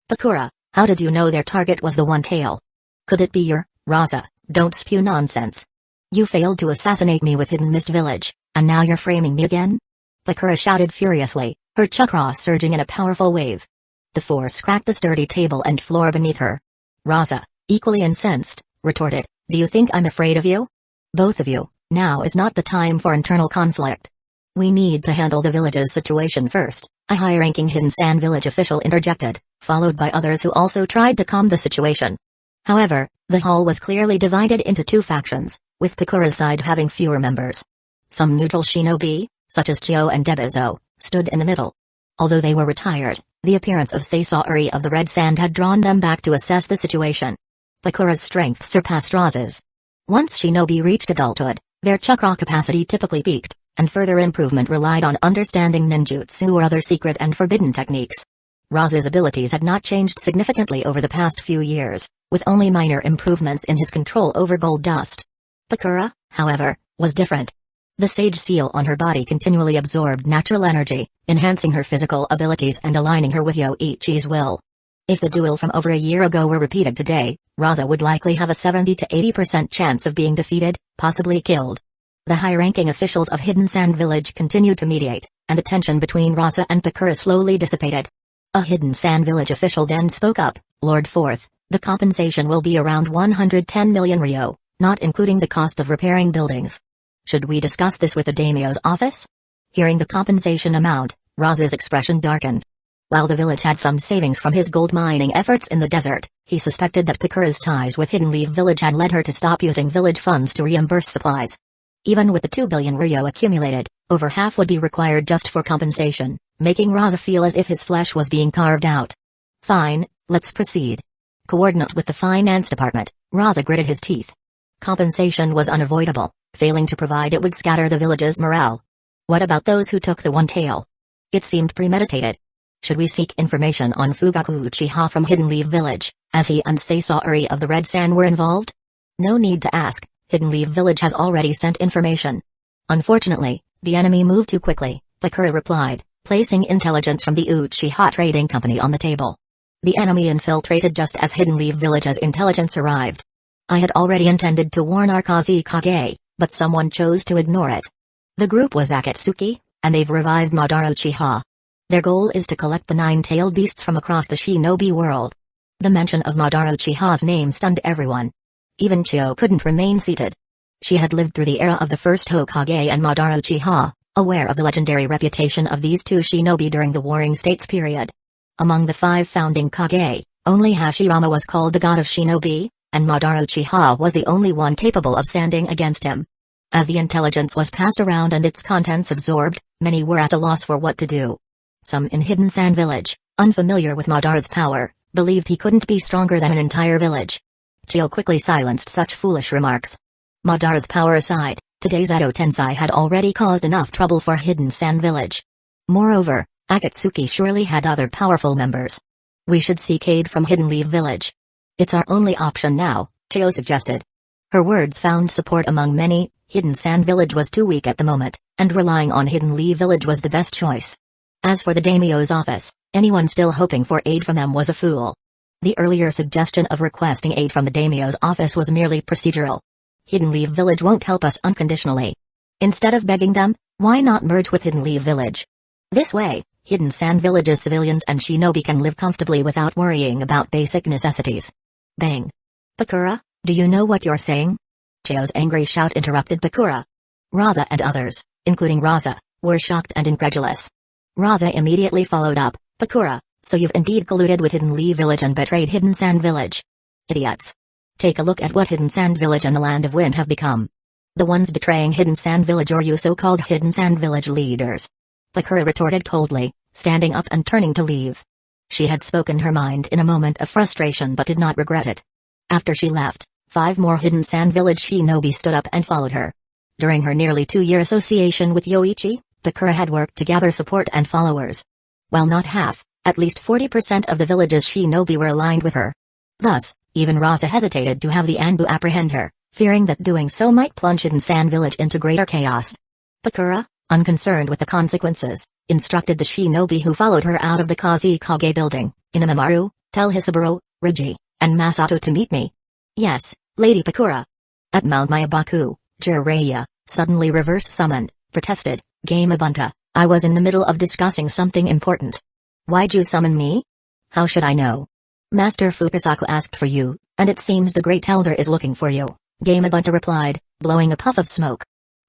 A: Bakura, how did you know their target was the one tail? Could it be your, Raza, don't spew nonsense. You failed to assassinate me with Hidden Mist Village, and now you're framing me again? Bakura shouted furiously, her chakra surging in a powerful wave. The force cracked the sturdy table and floor beneath her. Raza, equally incensed, retorted, do you think I'm afraid of you? Both of you, now is not the time for internal conflict. We need to handle the village's situation first, a high-ranking Hidden Sand Village official interjected, followed by others who also tried to calm the situation. However, the hall was clearly divided into two factions, with Bakura's side having fewer members. Some neutral shinobi, such as Chio and Danzō, stood in the middle. Although they were retired, the appearance of Sasaori of the Red Sand had drawn them back to assess the situation. Bakura's strength surpassed Raza's. Once shinobi reached adulthood, their chakra capacity typically peaked, and further improvement relied on understanding ninjutsu or other secret and forbidden techniques. Raza's abilities had not changed significantly over the past few years, with only minor improvements in his control over gold dust. Bakura, however, was different. The sage seal on her body continually absorbed natural energy, enhancing her physical abilities and aligning her with Yoichi's will. If the duel from over a year ago were repeated today, Raza would likely have a 70 to 80% chance of being defeated, possibly killed. The high-ranking officials of Hidden Sand Village continued to mediate, and the tension between Raza and Pakura slowly dissipated. A Hidden Sand Village official then spoke up, Lord Fourth, the compensation will be around 110 million ryo, not including the cost of repairing buildings. Should we discuss this with the daimyo's office? Hearing the compensation amount, Raza's expression darkened. While the village had some savings from his gold mining efforts in the desert, he suspected that Pakura's ties with Hidden Leaf Village had led her to stop using village funds to reimburse supplies. Even with the 2 billion ryo accumulated, over half would be required just for compensation, making Raza feel as if his flesh was being carved out. Fine, let's proceed. Coordinate with the finance department, Raza gritted his teeth. Compensation was unavoidable, failing to provide it would scatter the village's morale. What about those who took the one tail? It seemed premeditated. Should we seek information on Fugaku Uchiha from Hidden Leaf Village, as he and Saisari of the Red Sand were involved? No need to ask, Hidden Leaf Village has already sent information. Unfortunately, the enemy moved too quickly, Pakura replied, placing intelligence from the Uchiha Trading Company on the table. The enemy infiltrated just as Hidden Leaf Village's intelligence arrived. I had already intended to warn our Kusagakure, but someone chose to ignore it. The group was Akatsuki, and they've revived Madara Uchiha. Their goal is to collect the 9-tailed beasts from across the shinobi world. The mention of Madara Uchiha's name stunned everyone. Even Chio couldn't remain seated. She had lived through the era of the first Hokage and Madara Uchiha, aware of the legendary reputation of these two shinobi during the Warring States period. Among the 5 founding Kage, only Hashirama was called the god of shinobi, and Madara Uchiha was the only one capable of standing against him. As the intelligence was passed around and its contents absorbed, many were at a loss for what to do. Some in Hidden Sand Village, unfamiliar with Madara's power, believed he couldn't be stronger than an entire village. Chio quickly silenced such foolish remarks. Madara's power aside, today's Edo Tensei had already caused enough trouble for Hidden Sand Village. Moreover, Akatsuki surely had other powerful members. We should seek aid from Hidden Leaf Village. It's our only option now, Chio suggested. Her words found support among many. Hidden Sand Village was too weak at the moment, and relying on Hidden Leaf Village was the best choice. As for the daimyo's office, anyone still hoping for aid from them was a fool. The earlier suggestion of requesting aid from the daimyo's office was merely procedural. Hidden Leaf Village won't help us unconditionally. Instead of begging them, why not merge with Hidden Leaf Village? This way, Hidden Sand Village's civilians and shinobi can live comfortably without worrying about basic necessities. Bang! Pakura, do you know what you're saying? Chio's angry shout interrupted Pakura. Raza and others, including Raza, were shocked and incredulous. Raza immediately followed up, Pakura, so you've indeed colluded with Hidden Leaf Village and betrayed Hidden Sand Village. Idiots. Take a look at what Hidden Sand Village and the Land of Wind have become. The ones betraying Hidden Sand Village are you so-called Hidden Sand Village leaders. Pakura retorted coldly, standing up and turning to leave. She had spoken her mind in a moment of frustration but did not regret it. After she left, 5 more Hidden Sand Village shinobi stood up and followed her. During her nearly 2-year association with Yoichi, Pakura had worked to gather support and followers. While not half, at least 40% of the village's shinobi were aligned with her. Thus, even Raza hesitated to have the Anbu apprehend her, fearing that doing so might plunge Hidden Sand Village into greater chaos. Pakura, unconcerned with the consequences, instructed the shinobi who followed her out of the Kusagakure building, Inamimaru, tell Hisaburo, Riji, and Masato to meet me. Yes, Lady Pakura. At Mount Mayabaku, Jiraiya, suddenly reverse-summoned, protested, Gamabunta, I was in the middle of discussing something important. Why'd you summon me? How should I know? Master Fukasaku asked for you, and it seems the Great Elder is looking for you, Gamabunta replied, blowing a puff of smoke.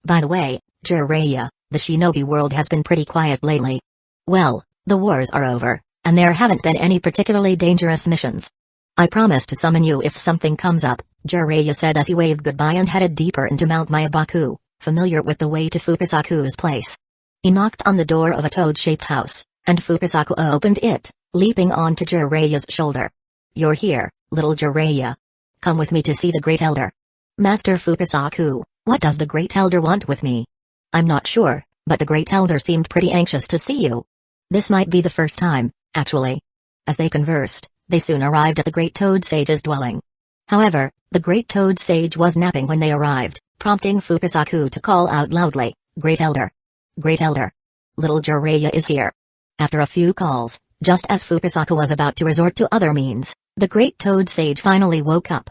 A: By the way, Jiraiya, the shinobi world has been pretty quiet lately. Well, the wars are over, and there haven't been any particularly dangerous missions. I promise to summon you if something comes up, Jiraiya said as he waved goodbye and headed deeper into Mount Mayabaku, familiar with the way to Fukasaku's place. He knocked on the door of a toad-shaped house, and Fukasaku opened it, leaping onto Jiraiya's shoulder. You're here, little Jiraiya. Come with me to see the Great Elder. Master Fukasaku, what does the Great Elder want with me? I'm not sure, but the Great Elder seemed pretty anxious to see you. This might be the first time, actually. As they conversed, they soon arrived at the Great Toad Sage's dwelling. However, the Great Toad Sage was napping when they arrived, prompting Fukasaku to call out loudly, "Great Elder! Great Elder! Little Jiraiya is here." After a few calls, just as Fukasaku was about to resort to other means, the Great Toad Sage finally woke up.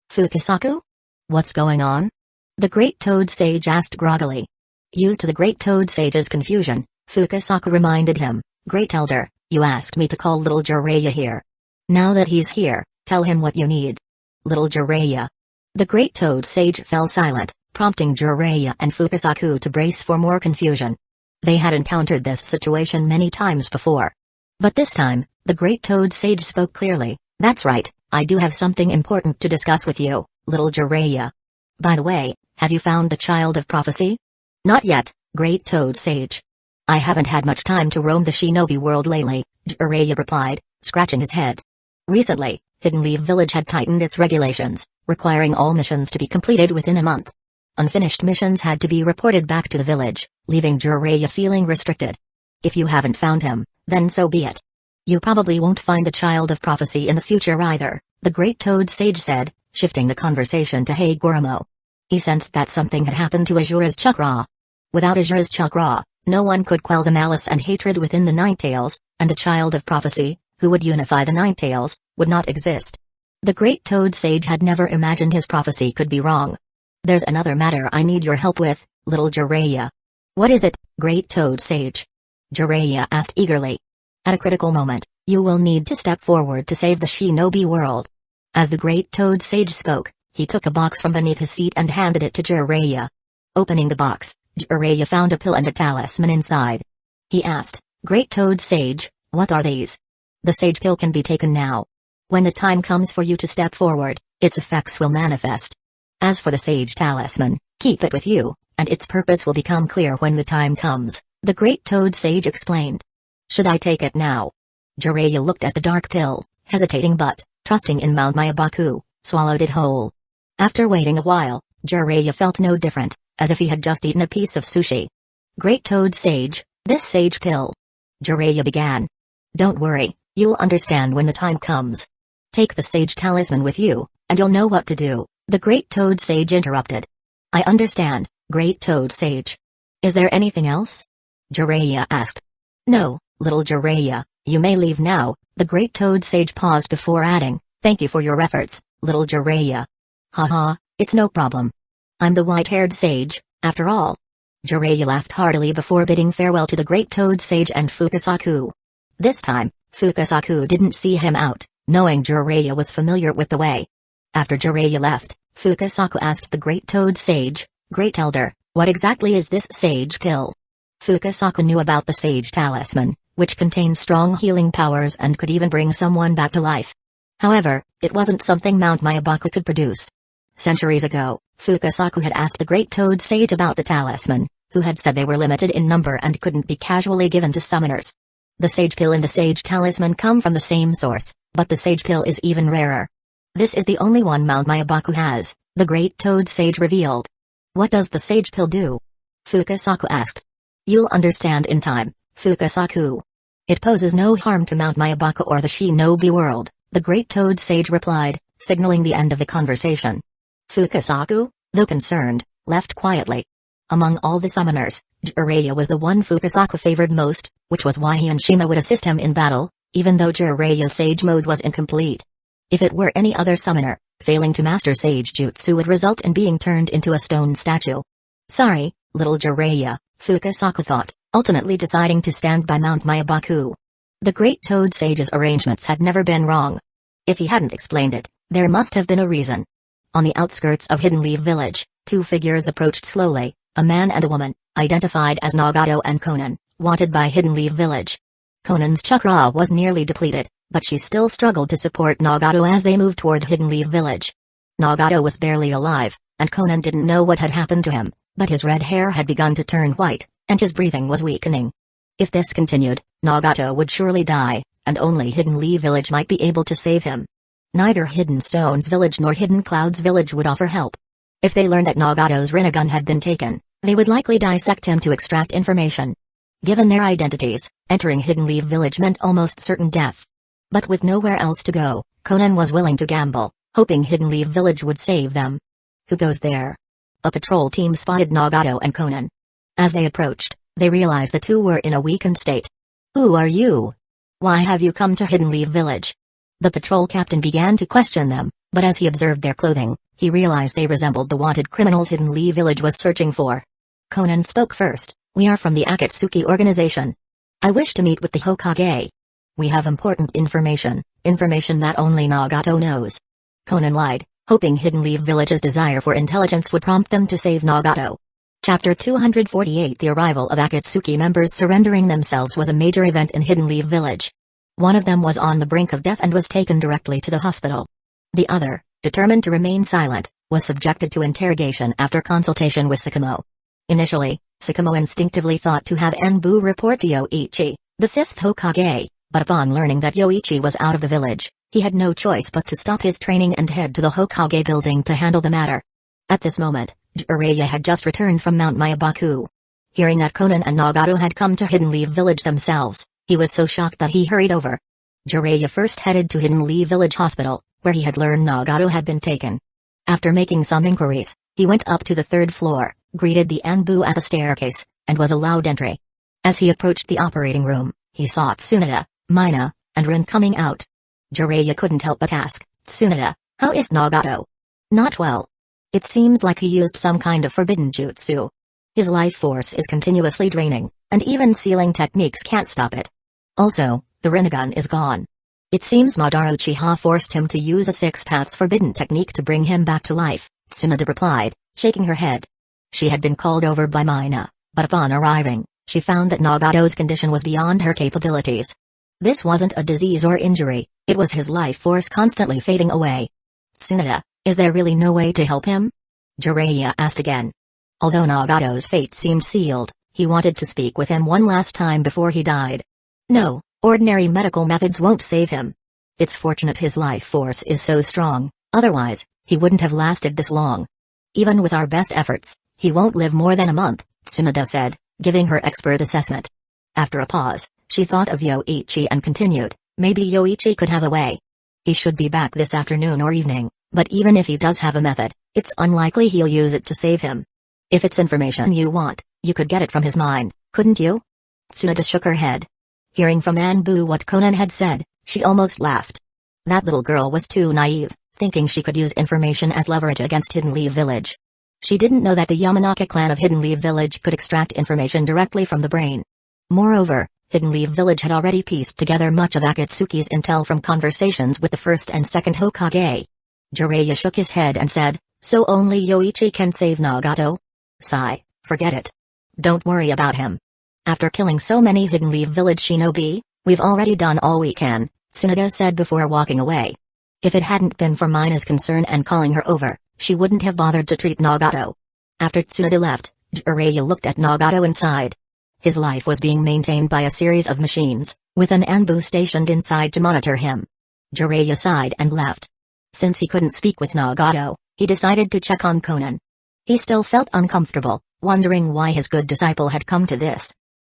A: "Fukasaku? What's going on?" the Great Toad Sage asked groggily. Used to the Great Toad Sage's confusion, Fukasaku reminded him, "Great Elder, you asked me to call little Jiraiya here. Now that he's here, tell him what you need." "Little Jiraiya." The Great Toad Sage fell silent, prompting Jiraiya and Fukasaku to brace for more confusion. They had encountered this situation many times before. But this time, the Great Toad Sage spoke clearly, "That's right, I do have something important to discuss with you, little Jiraiya. By the way, have you found the Child of Prophecy?" "Not yet, Great Toad Sage. I haven't had much time to roam the shinobi world lately," Jiraiya replied, scratching his head. Recently, Hidden Leaf Village had tightened its regulations, requiring all missions to be completed within a month. Unfinished missions had to be reported back to the village, leaving Jiraiya feeling restricted. "If you haven't found him, then so be it. You probably won't find the Child of Prophecy in the future either," the Great Toad Sage said, shifting the conversation to Hagoromo. He sensed that something had happened to Azura's chakra. Without Azura's chakra, no one could quell the malice and hatred within the Ninetales, and the Child of Prophecy, who would unify the Ninetales, would not exist. The Great Toad Sage had never imagined his prophecy could be wrong. "There's another matter I need your help with, little Jiraiya." "What is it, Great Toad Sage?" Jiraiya asked eagerly. "At a critical moment, you will need to step forward to save the shinobi world." As the Great Toad Sage spoke, he took a box from beneath his seat and handed it to Jiraiya. Opening the box, Jiraiya found a pill and a talisman inside. He asked, "Great Toad Sage, what are these?" "The Sage Pill can be taken now. When the time comes for you to step forward, its effects will manifest. As for the Sage Talisman, keep it with you, and its purpose will become clear when the time comes," the Great Toad Sage explained. "Should I take it now?" Jiraiya looked at the dark pill, hesitating but, trusting in Mount Mayabaku, swallowed it whole. After waiting a while, Jiraiya felt no different, as if he had just eaten a piece of sushi. "Great Toad Sage, this Sage Pill," Jiraiya began. "Don't worry, you'll understand when the time comes. Take the Sage Talisman with you, and you'll know what to do," the Great Toad Sage interrupted. "I understand, Great Toad Sage. Is there anything else?" Jiraiya asked. "No, little Jiraiya, you may leave now," the Great Toad Sage paused before adding, "Thank you for your efforts, little Jiraiya." "Haha, it's no problem. I'm the white-haired sage, after all." Jiraiya laughed heartily before bidding farewell to the Great Toad Sage and Fukasaku. This time, Fukasaku didn't see him out, knowing Jiraiya was familiar with the way. After Jiraiya left, Fukasaku asked the Great Toad Sage, "Great Elder, what exactly is this Sage Pill?" Fukasaku knew about the Sage Talisman, which contained strong healing powers and could even bring someone back to life. However, it wasn't something Mount Mayabaku could produce. Centuries ago, Fukasaku had asked the Great Toad Sage about the talisman, who had said they were limited in number and couldn't be casually given to summoners. The Sage Pill and the Sage Talisman come from the same source, but the Sage Pill is even rarer. "This is the only one Mount Mayabaku has," the Great Toad Sage revealed. "What does the Sage Pill do?" Fukasaku asked. "You'll understand in time, Fukasaku. It poses no harm to Mount Mayabaku or the shinobi world," the Great Toad Sage replied, signaling the end of the conversation. Fukasaku, though concerned, left quietly. Among all the summoners, Jiraiya was the one Fukasaku favored most, which was why he and Shima would assist him in battle, even though Jiraiya's Sage mode was incomplete. If it were any other summoner, failing to master Sage Jutsu would result in being turned into a stone statue. "Sorry, little Jiraiya," Fukasaku thought, ultimately deciding to stand by Mount Mayabaku. The Great Toad Sage's arrangements had never been wrong. If he hadn't explained it, there must have been a reason. On the outskirts of Hidden Leaf Village, two figures approached slowly, a man and a woman, identified as Nagato and Konan, wanted by Hidden Leaf Village. Konan's chakra was nearly depleted, but she still struggled to support Nagato as they moved toward Hidden Leaf Village. Nagato was barely alive, and Konan didn't know what had happened to him, but his red hair had begun to turn white, and his breathing was weakening. If this continued, Nagato would surely die, and only Hidden Leaf Village might be able to save him. Neither Hidden Stones Village nor Hidden Clouds Village would offer help. If they learned that Nagato's Rinnegan had been taken, they would likely dissect him to extract information. Given their identities, entering Hidden Leaf Village meant almost certain death. But with nowhere else to go, Konan was willing to gamble, hoping Hidden Leaf Village would save them. Who goes there? A patrol team spotted Nagato and Conan. As they approached, they realized the two were in a weakened state. Who are you? Why have you come to Hidden Leaf Village? The patrol captain began to question them, but as he observed their clothing, he realized they resembled the wanted criminals Hidden Leaf Village was searching for. Conan spoke first. We are from the Akatsuki organization. I wish to meet with the Hokage. We have important information that only Nagato knows. Conan lied, hoping Hidden Leaf Village's desire for intelligence would prompt them to save Nagato. Chapter 248 The arrival of Akatsuki members surrendering themselves was a major event in Hidden Leaf Village. One of them was on the brink of death and was taken directly to the hospital. The other, determined to remain silent, was subjected to interrogation after consultation with Sakamo. Initially, Sakamo instinctively thought to have Enbu report to Yoichi, the fifth Hokage, but upon learning that Yoichi was out of the village, he had no choice but to stop his training and head to the Hokage building to handle the matter. At this moment, Jiraiya had just returned from Mount Mayabaku. Hearing that Conan and Nagato had come to Hidden Leaf Village themselves, he was so shocked that he hurried over. Jiraiya first headed to Hidden Leaf Village Hospital, where he had learned Nagato had been taken. After making some inquiries, he went up to the third floor, greeted the Enbu at the staircase, and was allowed entry. As he approached the operating room, he saw Tsunade, Mina, and Rin coming out. Jiraiya couldn't help but ask, Tsunade, how is Nagato? Not well. It seems like he used some kind of forbidden jutsu. His life force is continuously draining, and even sealing techniques can't stop it. Also, the Rinnegan is gone. It seems Madara Uchiha forced him to use a Six Paths forbidden technique to bring him back to life, Tsunade replied, shaking her head. She had been called over by Mina, but upon arriving, she found that Nagato's condition was beyond her capabilities. This wasn't a disease or injury, it was his life force constantly fading away. Tsunade, is there really no way to help him? Jiraiya asked again. Although Nagato's fate seemed sealed, he wanted to speak with him one last time before he died. No, ordinary medical methods won't save him. It's fortunate his life force is so strong, otherwise, he wouldn't have lasted this long. Even with our best efforts, he won't live more than a month, Tsunade said, giving her expert assessment. After a pause, she thought of Yoichi and continued, maybe Yoichi could have a way. He should be back this afternoon or evening, but even if he does have a method, it's unlikely he'll use it to save him. If it's information you want, you could get it from his mind, couldn't you? Tsunade shook her head. Hearing from Enbu what Conan had said, she almost laughed. That little girl was too naive, thinking she could use information as leverage against Hidden Leaf Village. She didn't know that the Yamanaka clan of Hidden Leaf Village could extract information directly from the brain. Moreover, Hidden Leaf Village had already pieced together much of Akatsuki's intel from conversations with the first and second Hokage. Jiraiya shook his head and said, so only Yoichi can save Nagato? Sigh, forget it. Don't worry about him. After killing so many Hidden Leaf Village shinobi, we've already done all we can, Tsunade said before walking away. If it hadn't been for Mina's concern and calling her over, she wouldn't have bothered to treat Nagato. After Tsunade left, Jiraiya looked at Nagato and sighed. His life was being maintained by a series of machines, with an Enbu stationed inside to monitor him. Jiraiya sighed and left. Since he couldn't speak with Nagato, he decided to check on Conan. He still felt uncomfortable, wondering why his good disciple had come to this.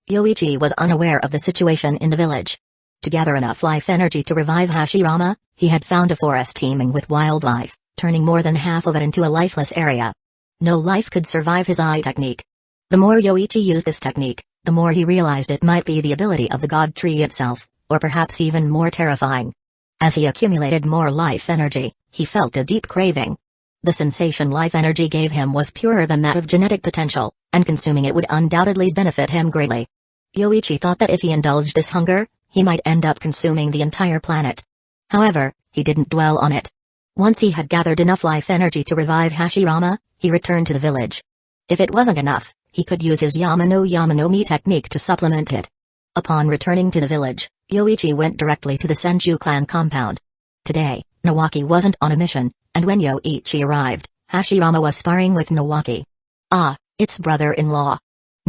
A: Yoichi was unaware of the situation in the village. To gather enough life energy to revive Hashirama, he had found a forest teeming with wildlife, turning more than half of it into a lifeless area. No life could survive his eye technique. The more Yoichi used this technique, the more he realized it might be the ability of the god tree itself, or perhaps even more terrifying. As he accumulated more life energy, he felt a deep craving. The sensation life energy gave him was purer than that of genetic potential, and consuming it would undoubtedly benefit him greatly. Yoichi thought that if he indulged this hunger, he might end up consuming the entire planet. However, he didn't dwell on it. Once he had gathered enough life energy to revive Hashirama, he returned to the village. If it wasn't enough, he could use his Yamanomi technique to supplement it. Upon returning to the village, Yoichi went directly to the Senju clan compound. Today, Nawaki wasn't on a mission, and when Yoichi arrived, Hashirama was sparring with Nawaki. Ah, it's brother-in-law!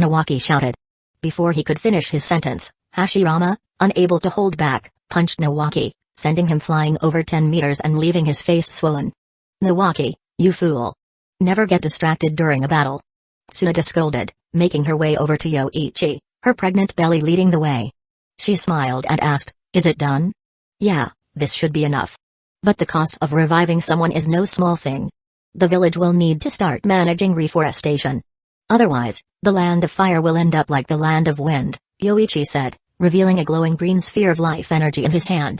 A: Nawaki shouted. Before he could finish his sentence, Hashirama, unable to hold back, punched Nawaki, sending him flying over 10 meters and leaving his face swollen. Nawaki, you fool! Never get distracted during a battle. Tsunade scolded, making her way over to Yoichi, her pregnant belly leading the way. She smiled and asked, is it done? Yeah, this should be enough. But the cost of reviving someone is no small thing. The village will need to start managing reforestation. Otherwise, the land of fire will end up like the land of wind, Yoichi said, revealing a glowing green sphere of life energy in his hand.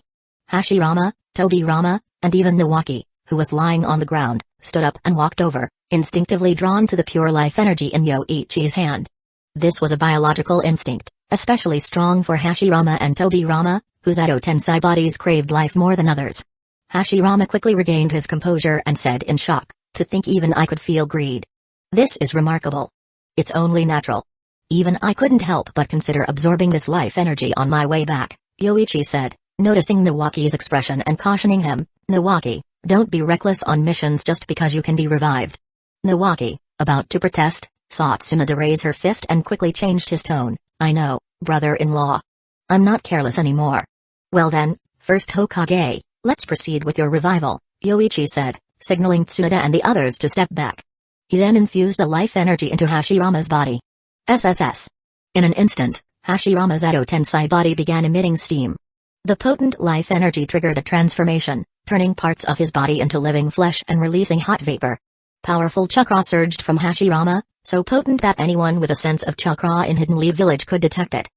A: Hashirama, Tobirama, and even Nawaki, who was lying on the ground, stood up and walked over, instinctively drawn to the pure life energy in Yoichi's hand. This was a biological instinct, especially strong for Hashirama and Tobirama, whose Edo Tensei bodies craved life more than others. Hashirama quickly regained his composure and said in shock, "To think even I could feel greed. This is remarkable. It's only natural. Even I couldn't help but consider absorbing this life energy on my way back," Yoichi said, noticing Nawaki's expression and cautioning him, "Nawaki, don't be reckless on missions just because you can be revived." Nawaki, about to protest, saw Tsunade raise her fist and quickly changed his tone. "I know, brother-in-law. I'm not careless anymore." "Well then, first Hokage, let's proceed with your revival," Yoichi said, signaling Tsunade and the others to step back. He then infused the life energy into Hashirama's body. SSS. In an instant, Hashirama's Edo Tensei body began emitting steam. The potent life energy triggered a transformation, turning parts of his body into living flesh and releasing hot vapor. Powerful chakra surged from Hashirama, so potent that anyone with a sense of chakra in Hidden Leaf Village could detect it.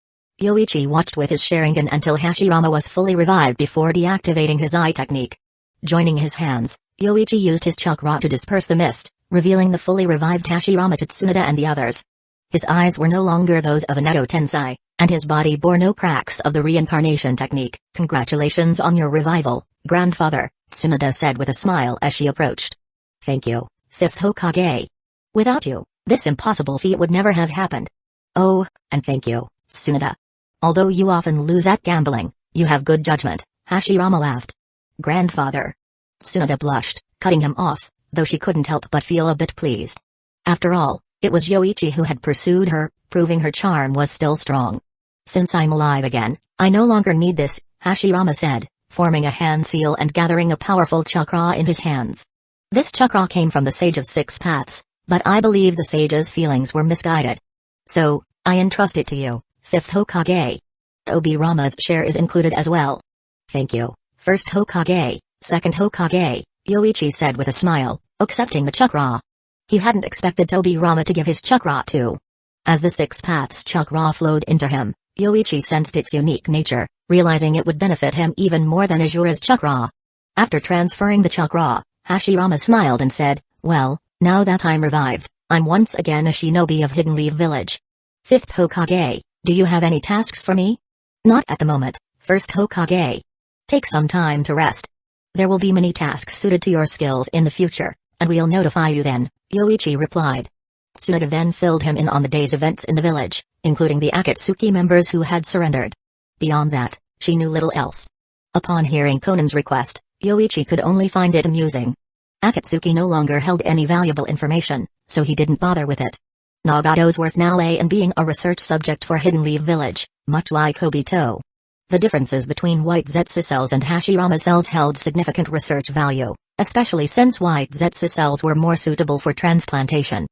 A: Yoichi watched with his Sharingan until Hashirama was fully revived before deactivating his eye technique. Joining his hands, Yoichi used his chakra to disperse the mist, revealing the fully revived Hashirama to Tsunade and the others. His eyes were no longer those of an Edo Tensei, and his body bore no cracks of the reincarnation technique. "Congratulations on your revival, grandfather," Tsunade said with a smile as she approached. "Thank you, 5th Hokage. Without you, this impossible feat would never have happened." "Oh, and thank you, Tsunade. Although you often lose at gambling, you have good judgment," Hashirama laughed. "Grandfather." Tsunade blushed, cutting him off, though she couldn't help but feel a bit pleased. After all, it was Yoichi who had pursued her, proving her charm was still strong. "Since I'm alive again, I no longer need this," Hashirama said, forming a hand seal and gathering a powerful chakra in his hands. This chakra came from the Sage of Six Paths, but I believe the sage's feelings were misguided. "So, I entrust it to you, 5th Hokage. Tobirama's share is included as well." "Thank you, 1st Hokage, 2nd Hokage," Yoichi said with a smile, accepting the chakra. He hadn't expected Tobirama to give his chakra too. As the Six Paths chakra flowed into him, Yoichi sensed its unique nature, realizing it would benefit him even more than Azura's chakra. After transferring the chakra, Hashirama smiled and said, "Well, now that I'm revived, I'm once again a shinobi of Hidden Leaf Village. 5th Hokage, do you have any tasks for me?" "Not at the moment, 1st Hokage. Take some time to rest. There will be many tasks suited to your skills in the future, and we'll notify you then," Yoichi replied. Tsunade then filled him in on the day's events in the village, including the Akatsuki members who had surrendered. Beyond that, she knew little else. Upon hearing Conan's request, Yoichi could only find it amusing. Akatsuki no longer held any valuable information, so he didn't bother with it. Nagato's worth now lay in being a research subject for Hidden Leaf Village, much like Obito. The differences between white Zetsu cells and Hashirama cells held significant research value, especially since white Zetsu cells were more suitable for transplantation.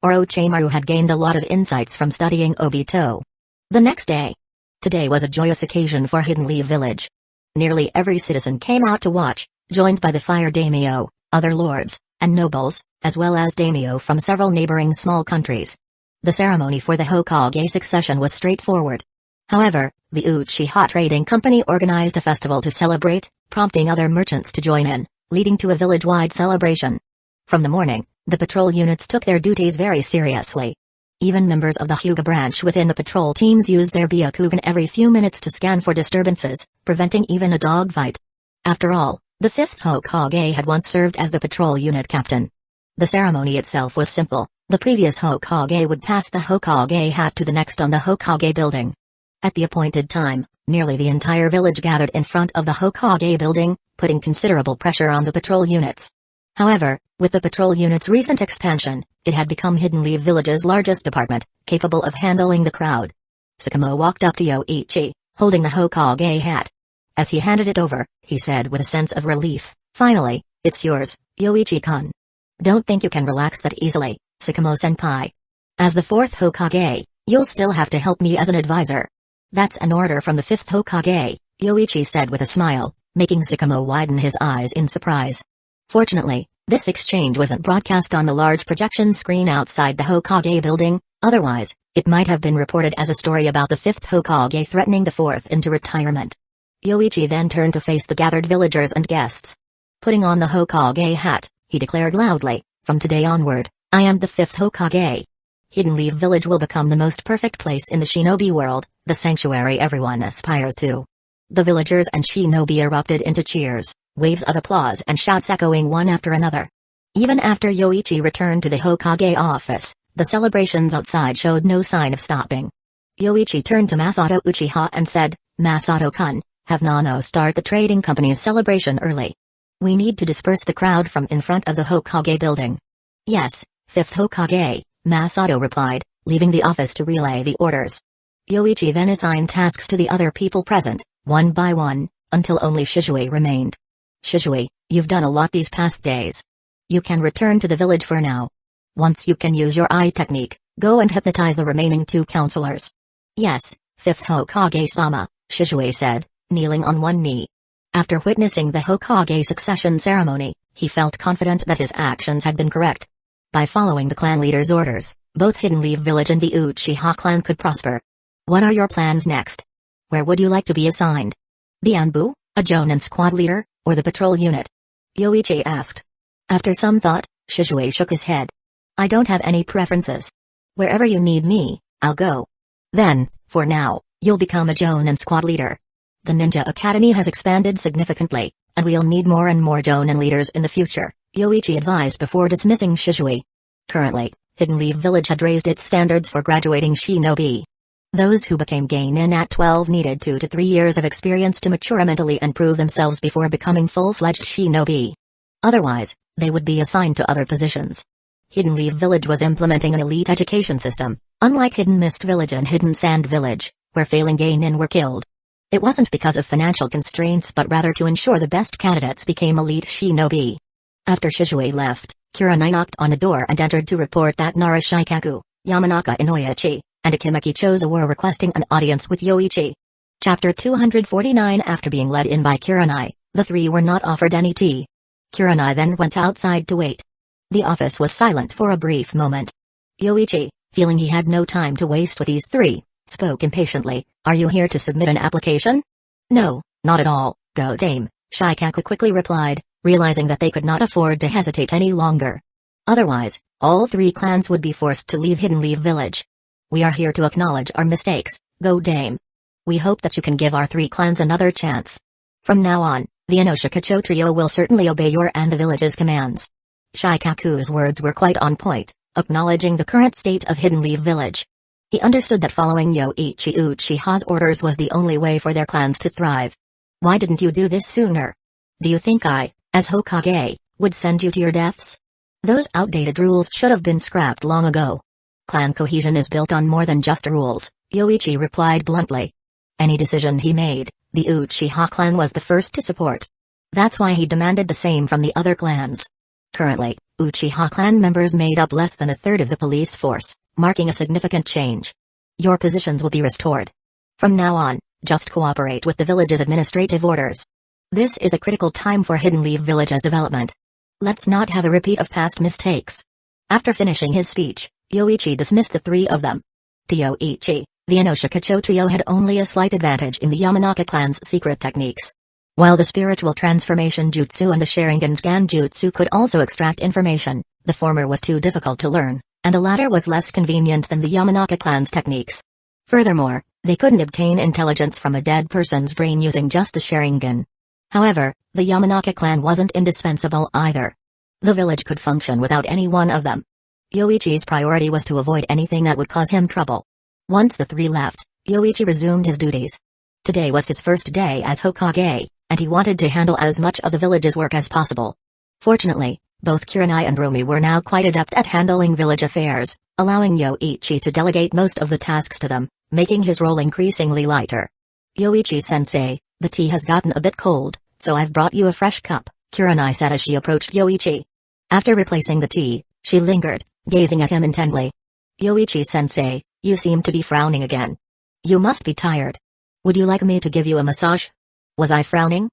A: Orochimaru had gained a lot of insights from studying Obito. The next day. Today was a joyous occasion for Hidden Leaf Village. Nearly every citizen came out to watch, joined by the Fire Daimyo, other lords, and nobles, as well as daimyo from several neighboring small countries. The ceremony for the Hokage succession was straightforward. However, the Uchiha Trading Company organized a festival to celebrate, prompting other merchants to join in, leading to a village-wide celebration. From the morning, the patrol units took their duties very seriously. Even members of the Hyuga branch within the patrol teams used their Byakugan every few minutes to scan for disturbances, preventing even a dogfight. After all, the 5th Hokage had once served as the patrol unit captain. The ceremony itself was simple. The previous Hokage would pass the Hokage hat to the next on the Hokage building. At the appointed time, nearly the entire village gathered in front of the Hokage building, putting considerable pressure on the patrol units. However, with the patrol unit's recent expansion, it had become Hidden Leaf Village's largest department, capable of handling the crowd. Sakamo walked up to Yoichi, holding the Hokage hat. As he handed it over, he said with a sense of relief, "Finally, it's yours, Yoichi-kun. Don't think you can relax that easily, Sakamo-senpai. As the 4th Hokage, you'll still have to help me as an advisor." "That's an order from the 5th Hokage," Yoichi said with a smile, making Sakamo widen his eyes in surprise. Fortunately, this exchange wasn't broadcast on the large projection screen outside the Hokage building, otherwise, it might have been reported as a story about the 5th Hokage threatening the 4th into retirement. Yoichi then turned to face the gathered villagers and guests. Putting on the Hokage hat, he declared loudly, "From today onward, I am the 5th Hokage. Hidden Leaf Village will become the most perfect place in the shinobi world, the sanctuary everyone aspires to." The villagers and shinobi erupted into cheers, waves of applause and shouts echoing one after another. Even after Yoichi returned to the Hokage office, the celebrations outside showed no sign of stopping. Yoichi turned to Masato Uchiha and said, "Masato-kun, have Nano start the trading company's celebration early. We need to disperse the crowd from in front of the Hokage building." "Yes, 5th Hokage," Masato replied, leaving the office to relay the orders. Yoichi then assigned tasks to the other people present, one by one, until only Shizue remained. "Shizue, you've done a lot these past days. You can return to the village for now. Once you can use your eye technique, go and hypnotize the remaining 2 counselors." "Yes, 5th Hokage-sama," Shizue said, kneeling on one knee. After witnessing the Hokage succession ceremony, he felt confident that his actions had been correct. By following the clan leader's orders, both Hidden Leaf Village and the Uchiha clan could prosper. "What are your plans next? Where would you like to be assigned? The Anbu, a Jonin squad leader, or the patrol unit?" Yoichi asked. After some thought, Shizue shook his head. "I don't have any preferences. Wherever you need me, I'll go." "Then, for now, you'll become a Jonin squad leader. The Ninja Academy has expanded significantly, and we'll need more and more Jonin leaders in the future," Yoichi advised before dismissing Shizue. Currently, Hidden Leaf Village had raised its standards for graduating shinobi. Those who became genin at 12 needed 2 to 3 years of experience to mature mentally and prove themselves before becoming full-fledged shinobi. Otherwise, they would be assigned to other positions. Hidden Leaf Village was implementing an elite education system, unlike Hidden Mist Village and Hidden Sand Village, where failing genin were killed. It wasn't because of financial constraints but rather to ensure the best candidates became elite shinobi. After Shizue left, Kurenai knocked on the door and entered to report that Nara Shikaku, Yamanaka Inoyachi, and Akimeki Choza were requesting an audience with Yoichi. Chapter 249. After being led in by Kurenai, the 3 were not offered any tea. Kurenai then went outside to wait. The office was silent for a brief moment. Yoichi, feeling he had no time to waste with these 3, spoke impatiently, "Are you here to submit an application?" "No, not at all, go dame," Shikaku quickly replied, realizing that they could not afford to hesitate any longer. Otherwise, all 3 clans would be forced to leave Hidden Leaf Village. "We are here to acknowledge our mistakes, go dame. We hope that you can give our 3 clans another chance. From now on, the Inoshikacho trio will certainly obey your and the village's commands." Shikaku's words were quite on point, acknowledging the current state of Hidden Leaf Village. He understood that following Yoichi Uchiha's orders was the only way for their clans to thrive. "Why didn't you do this sooner? Do you think I, as Hokage, would send you to your deaths? Those outdated rules should have been scrapped long ago. Clan cohesion is built on more than just rules," Yoichi replied bluntly. Any decision he made, the Uchiha clan was the first to support. That's why he demanded the same from the other clans. Currently, Uchiha clan members made up less than a third of the police force, marking a significant change. "Your positions will be restored. From now on, just cooperate with the village's administrative orders. This is a critical time for Hidden Leaf Village's development. Let's not have a repeat of past mistakes." After finishing his speech, Yoichi dismissed the 3 of them. To Yoichi, the Inoshikacho trio had only a slight advantage in the Yamanaka clan's secret techniques. While the spiritual transformation jutsu and the Sharingan's Ganjutsu could also extract information, the former was too difficult to learn, and the latter was less convenient than the Yamanaka clan's techniques. Furthermore, they couldn't obtain intelligence from a dead person's brain using just the Sharingan. However, the Yamanaka clan wasn't indispensable either. The village could function without any one of them. Yoichi's priority was to avoid anything that would cause him trouble. Once the 3 left, Yoichi resumed his duties. Today was his first day as Hokage, and he wanted to handle as much of the village's work as possible. Fortunately, both Kurenai and Rumi were now quite adept at handling village affairs, allowing Yoichi to delegate most of the tasks to them, making his role increasingly lighter. "Yoichi-sensei, the tea has gotten a bit cold, so I've brought you a fresh cup," Kurenai said as she approached Yoichi. After replacing the tea, she lingered, gazing at him intently. "Yoichi-sensei, you seem to be frowning again. You must be tired. Would you like me to give you a massage?" "Was I frowning?"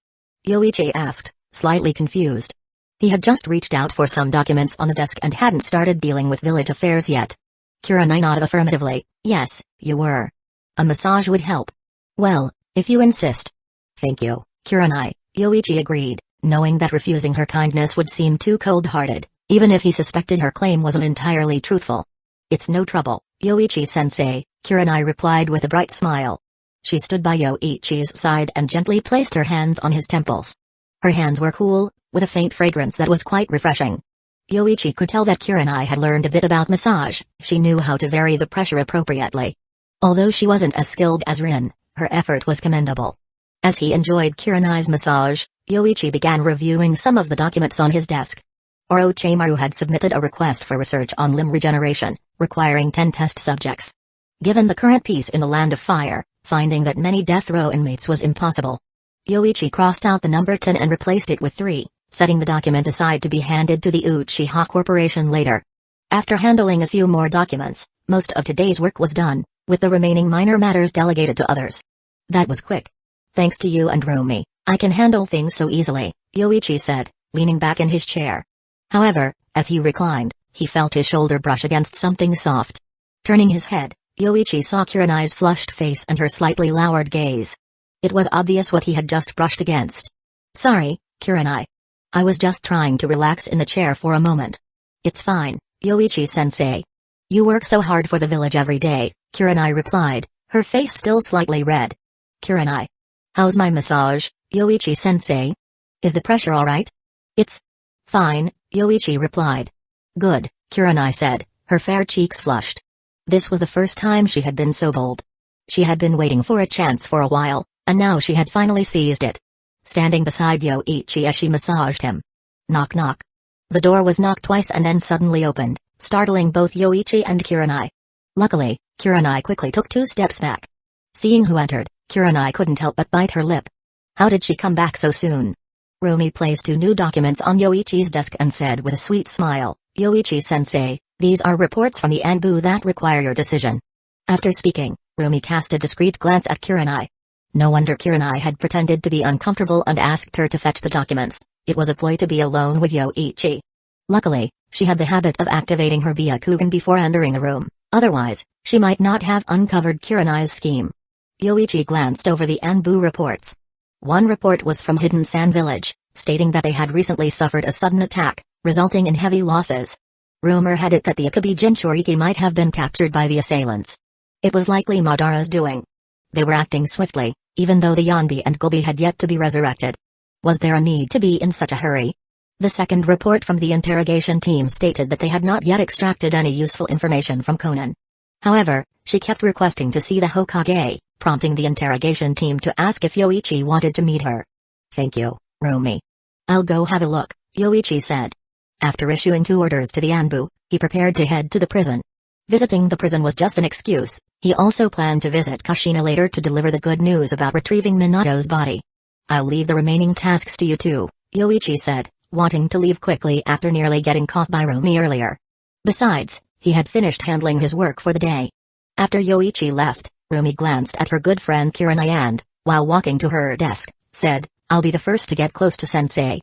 A: Yoichi asked, slightly confused. He had just reached out for some documents on the desk and hadn't started dealing with village affairs yet. Kurenai nodded affirmatively. Yes, you were. A massage would help. Well, if you insist. Thank you, Kurenai, Yoichi agreed, knowing that refusing her kindness would seem too cold-hearted, even if he suspected her claim wasn't entirely truthful. It's no trouble, Yoichi-sensei, Kurenai replied with a bright smile. She stood by Yoichi's side and gently placed her hands on his temples. Her hands were cool, with a faint fragrance that was quite refreshing. Yoichi could tell that Kurenai had learned a bit about massage. She knew how to vary the pressure appropriately. Although she wasn't as skilled as Rin, her effort was commendable. As he enjoyed Kurenai's massage, Yoichi began reviewing some of the documents on his desk. Orochimaru had submitted a request for research on limb regeneration, requiring 10 test subjects. Given the current peace in the Land of Fire, finding that many death row inmates was impossible. Yoichi crossed out the number 10 and replaced it with 3, setting the document aside to be handed to the Uchiha Corporation later. After handling a few more documents, most of today's work was done, with the remaining minor matters delegated to others. That was quick. Thanks to you and Rumi, I can handle things so easily, Yoichi said, leaning back in his chair. However, as he reclined, he felt his shoulder brush against something soft. Turning his head, Yoichi saw Kurenai's flushed face and her slightly lowered gaze. It was obvious what he had just brushed against. Sorry, Kurenai. I was just trying to relax in the chair for a moment. It's fine, Yoichi-sensei. You work so hard for the village every day, Kurenai replied, her face still slightly red. Kurenai. How's my massage, Yoichi-sensei? Is the pressure alright? It's fine, Yoichi replied. Good, Kurenai said, her fair cheeks flushed. This was the first time she had been so bold. She had been waiting for a chance for a while, and now she had finally seized it. Standing beside Yoichi as she massaged him. Knock knock. The door was knocked twice and then suddenly opened, startling both Yoichi and Kurenai. Luckily, Kurenai quickly took 2 steps back. Seeing who entered, Kurenai couldn't help but bite her lip. How did she come back so soon? Rumi placed 2 new documents on Yoichi's desk and said with a sweet smile, Yoichi-sensei, these are reports from the Anbu that require your decision. After speaking, Rumi cast a discreet glance at Kurenai. No wonder Kurenai had pretended to be uncomfortable and asked her to fetch the documents. It was a ploy to be alone with Yoichi. Luckily, she had the habit of activating her Byakugan before entering the room, otherwise, she might not have uncovered Kurenai's scheme. Yoichi glanced over the Anbu reports. One report was from Hidden Sand Village, stating that they had recently suffered a sudden attack, resulting in heavy losses. Rumor had it that the Akabi Jinchuriki might have been captured by the assailants. It was likely Madara's doing. They were acting swiftly, even though the Yanbi and Gobi had yet to be resurrected. Was there a need to be in such a hurry? The second report from the interrogation team stated that they had not yet extracted any useful information from Conan. However, she kept requesting to see the Hokage, prompting the interrogation team to ask if Yoichi wanted to meet her. Thank you, Rumi. I'll go have a look, Yoichi said. After issuing 2 orders to the Anbu, he prepared to head to the prison. Visiting the prison was just an excuse. He also planned to visit Kushina later to deliver the good news about retrieving Minato's body. I'll leave the remaining tasks to you two, Yoichi said, wanting to leave quickly after nearly getting caught by Rumi earlier. Besides, he had finished handling his work for the day. After Yoichi left, Rumi glanced at her good friend Kurenai and, while walking to her desk, said, I'll be the first to get close to sensei.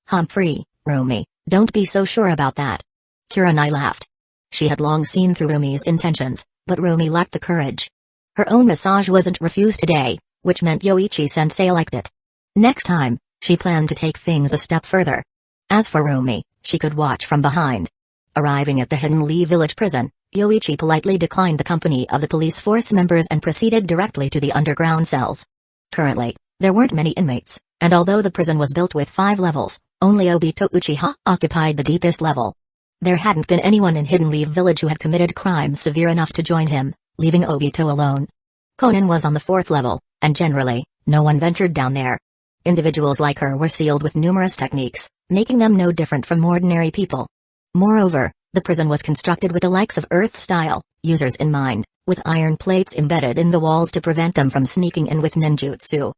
A: Humphrey, Rumi, don't be so sure about that. Kurenai laughed. She had long seen through Rumi's intentions, but Rumi lacked the courage. Her own massage wasn't refused today, which meant Yoichi-sensei liked it. Next time, she planned to take things a step further. As for Rumi, she could watch from behind. Arriving at the Hidden Lee village prison, Yoichi politely declined the company of the police force members and proceeded directly to the underground cells. Currently, there weren't many inmates, and although the prison was built with 5 levels, only Obito Uchiha occupied the deepest level. There hadn't been anyone in Hidden Lee village who had committed crimes severe enough to join him, leaving Obito alone. Conan was on the 4th level, and generally, no one ventured down there. Individuals like her were sealed with numerous techniques, making them no different from ordinary people. Moreover, the prison was constructed with the likes of Earth-style users in mind, with iron plates embedded in the walls to prevent them from sneaking in with ninjutsu.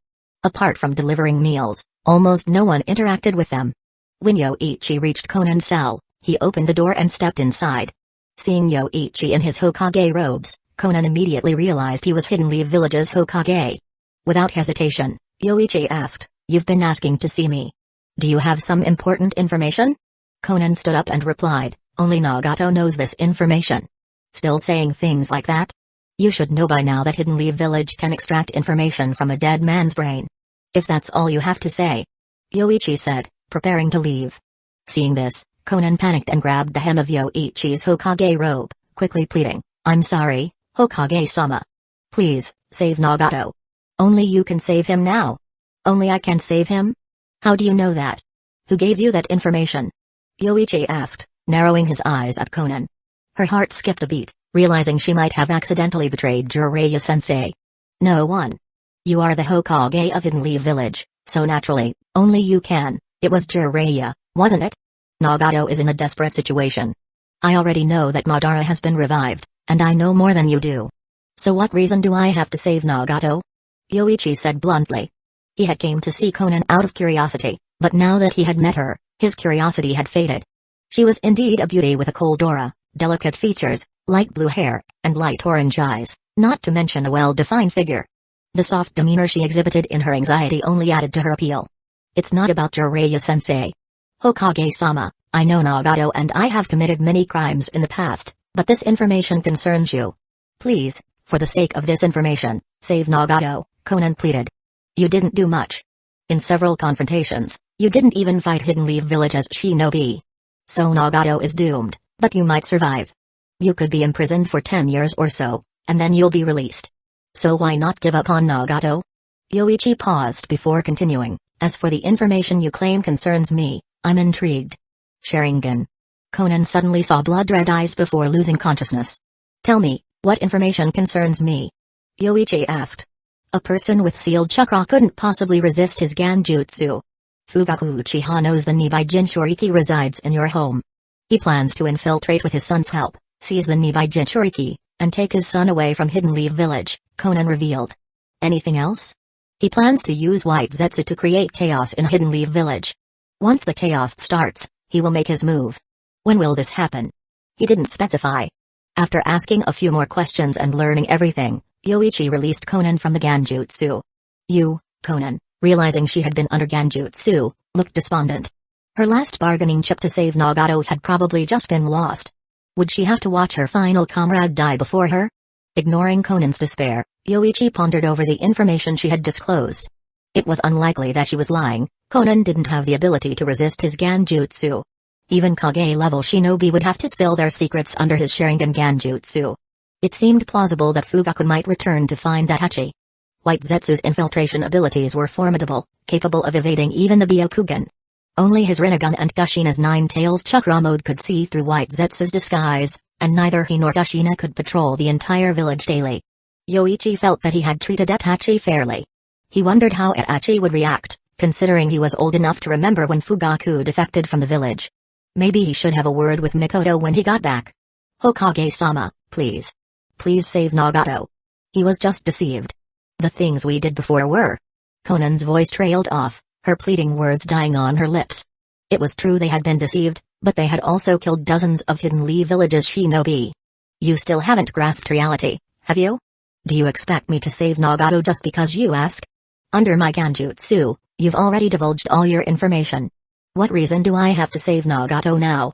A: Apart from delivering meals, almost no one interacted with them. When Yoichi reached Conan's cell, he opened the door and stepped inside. Seeing Yoichi in his Hokage robes, Conan immediately realized he was Hidden Lee Village's Hokage. Without hesitation, Yoichi asked, You've been asking to see me. Do you have some important information? Conan stood up and replied, only Nagato knows this information. Still saying things like that? You should know by now that Hidden Leaf Village can extract information from a dead man's brain. If that's all you have to say. Yoichi said, preparing to leave. Seeing this, Conan panicked and grabbed the hem of Yoichi's Hokage robe, quickly pleading, I'm sorry, Hokage-sama. Please, save Nagato. Only you can save him now. Only I can save him? How do you know that? Who gave you that information? Yoichi asked, narrowing his eyes at Conan. Her heart skipped a beat, realizing she might have accidentally betrayed Jiraiya-sensei. No one. You are the Hokage of Hidden Leaf Village, so naturally, only you can. It was Jiraiya, wasn't it? Nagato is in a desperate situation. I already know that Madara has been revived, and I know more than you do. So what reason do I have to save Nagato? Yoichi said bluntly. He had came to see Conan out of curiosity, but now that he had met her, his curiosity had faded. She was indeed a beauty with a cold aura, delicate features, light blue hair, and light orange eyes, not to mention a well-defined figure. The soft demeanor she exhibited in her anxiety only added to her appeal. It's not about Jiraiya-sensei. Hokage-sama, I know Nagato and I have committed many crimes in the past, but this information concerns you. Please, for the sake of this information, save Nagato, Conan pleaded. You didn't do much. In several confrontations, you didn't even fight Hidden Leaf Village as shinobi. So Nagato is doomed, but you might survive. You could be imprisoned for 10 years or so, and then you'll be released. So why not give up on Nagato? Yoichi paused before continuing, as for the information you claim concerns me, I'm intrigued. Sharingan. Conan suddenly saw blood-red eyes before losing consciousness. Tell me, what information concerns me? Yoichi asked. A person with sealed chakra couldn't possibly resist his Genjutsu. Fugaku Uchiha knows the Nibai Jinchuriki resides in your home. He plans to infiltrate with his son's help, seize the Nibai Jinchuriki, and take his son away from Hidden Leaf Village, Conan revealed. Anything else? He plans to use White Zetsu to create chaos in Hidden Leaf Village. Once the chaos starts, he will make his move. When will this happen? He didn't specify. After asking a few more questions and learning everything, Yoichi released Conan from the Genjutsu. You, Conan, realizing she had been under Genjutsu, looked despondent. Her last bargaining chip to save Nagato had probably just been lost. Would she have to watch her final comrade die before her? Ignoring Conan's despair, Yoichi pondered over the information she had disclosed. It was unlikely that she was lying. Conan didn't have the ability to resist his Genjutsu. Even Kage-level shinobi would have to spill their secrets under his Sharingan Genjutsu. It seemed plausible that Fugaku might return to find Hachi. White Zetsu's infiltration abilities were formidable, capable of evading even the Byakugan. Only his Rinnegan and Kushina's Nine-Tails Chakra mode could see through White Zetsu's disguise, and neither he nor Kushina could patrol the entire village daily. Yoichi felt that he had treated Hachi fairly. He wondered how Hachi would react, considering he was old enough to remember when Fugaku defected from the village. Maybe he should have a word with Mikoto when he got back. Hokage-sama, please. Please save Nagato. He was just deceived. The things we did before were. Conan's voice trailed off, her pleading words dying on her lips. It was true they had been deceived, but they had also killed dozens of Hidden Leaf Village's shinobi. You still haven't grasped reality, have you? Do you expect me to save Nagato just because you ask? Under my Genjutsu, you've already divulged all your information. What reason do I have to save Nagato now?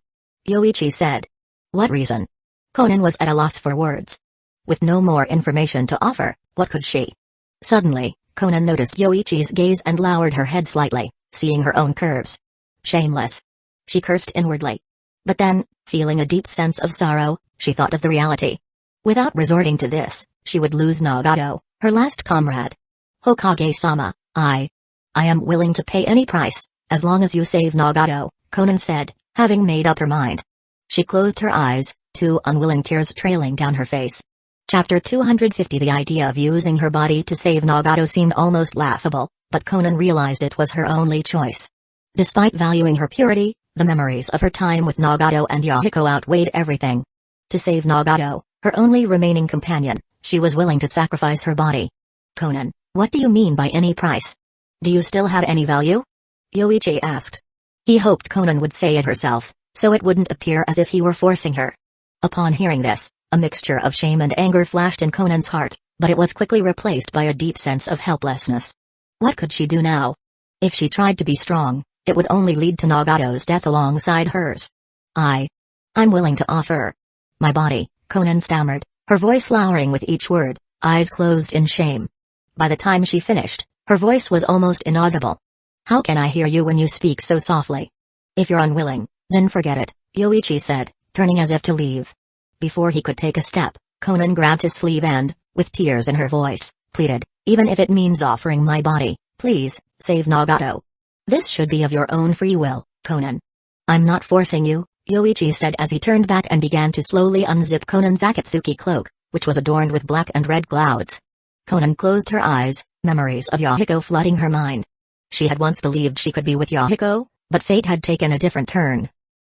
A: Yoichi said. What reason? Conan was at a loss for words. With no more information to offer, what could she? Suddenly, Conan noticed Yoichi's gaze and lowered her head slightly, seeing her own curves. Shameless. She cursed inwardly. But then, feeling a deep sense of sorrow, she thought of the reality. Without resorting to this, she would lose Nagato, her last comrade. Hokage-sama, I am willing to pay any price, as long as you save Nagato, Conan said, having made up her mind. She closed her eyes, two unwilling tears trailing down her face. Chapter 250. The idea of using her body to save Nagato seemed almost laughable, but Conan realized it was her only choice. Despite valuing her purity, the memories of her time with Nagato and Hueco outweighed everything. To save Nagato, her only remaining companion, she was willing to sacrifice her body. Conan, what do you mean by any price? Do you still have any value? Yoichi asked. He hoped Conan would say it herself, so it wouldn't appear as if he were forcing her. Upon hearing this, a mixture of shame and anger flashed in Conan's heart, but it was quickly replaced by a deep sense of helplessness. What could she do now? If she tried to be strong, it would only lead to Nagato's death alongside hers. I'm willing to offer my body, Conan stammered, her voice lowering with each word, eyes closed in shame. By the time she finished, her voice was almost inaudible. How can I hear you when you speak so softly? If you're unwilling, then forget it, Yoichi said, turning as if to leave. Before he could take a step, Conan grabbed his sleeve and, with tears in her voice, pleaded, even if it means offering my body, please, save Nagato. This should be of your own free will, Conan. I'm not forcing you, Yoichi said as he turned back and began to slowly unzip Conan's Akatsuki cloak, which was adorned with black and red clouds. Conan closed her eyes, memories of Yahiko flooding her mind. She had once believed she could be with Yahiko, but fate had taken a different turn.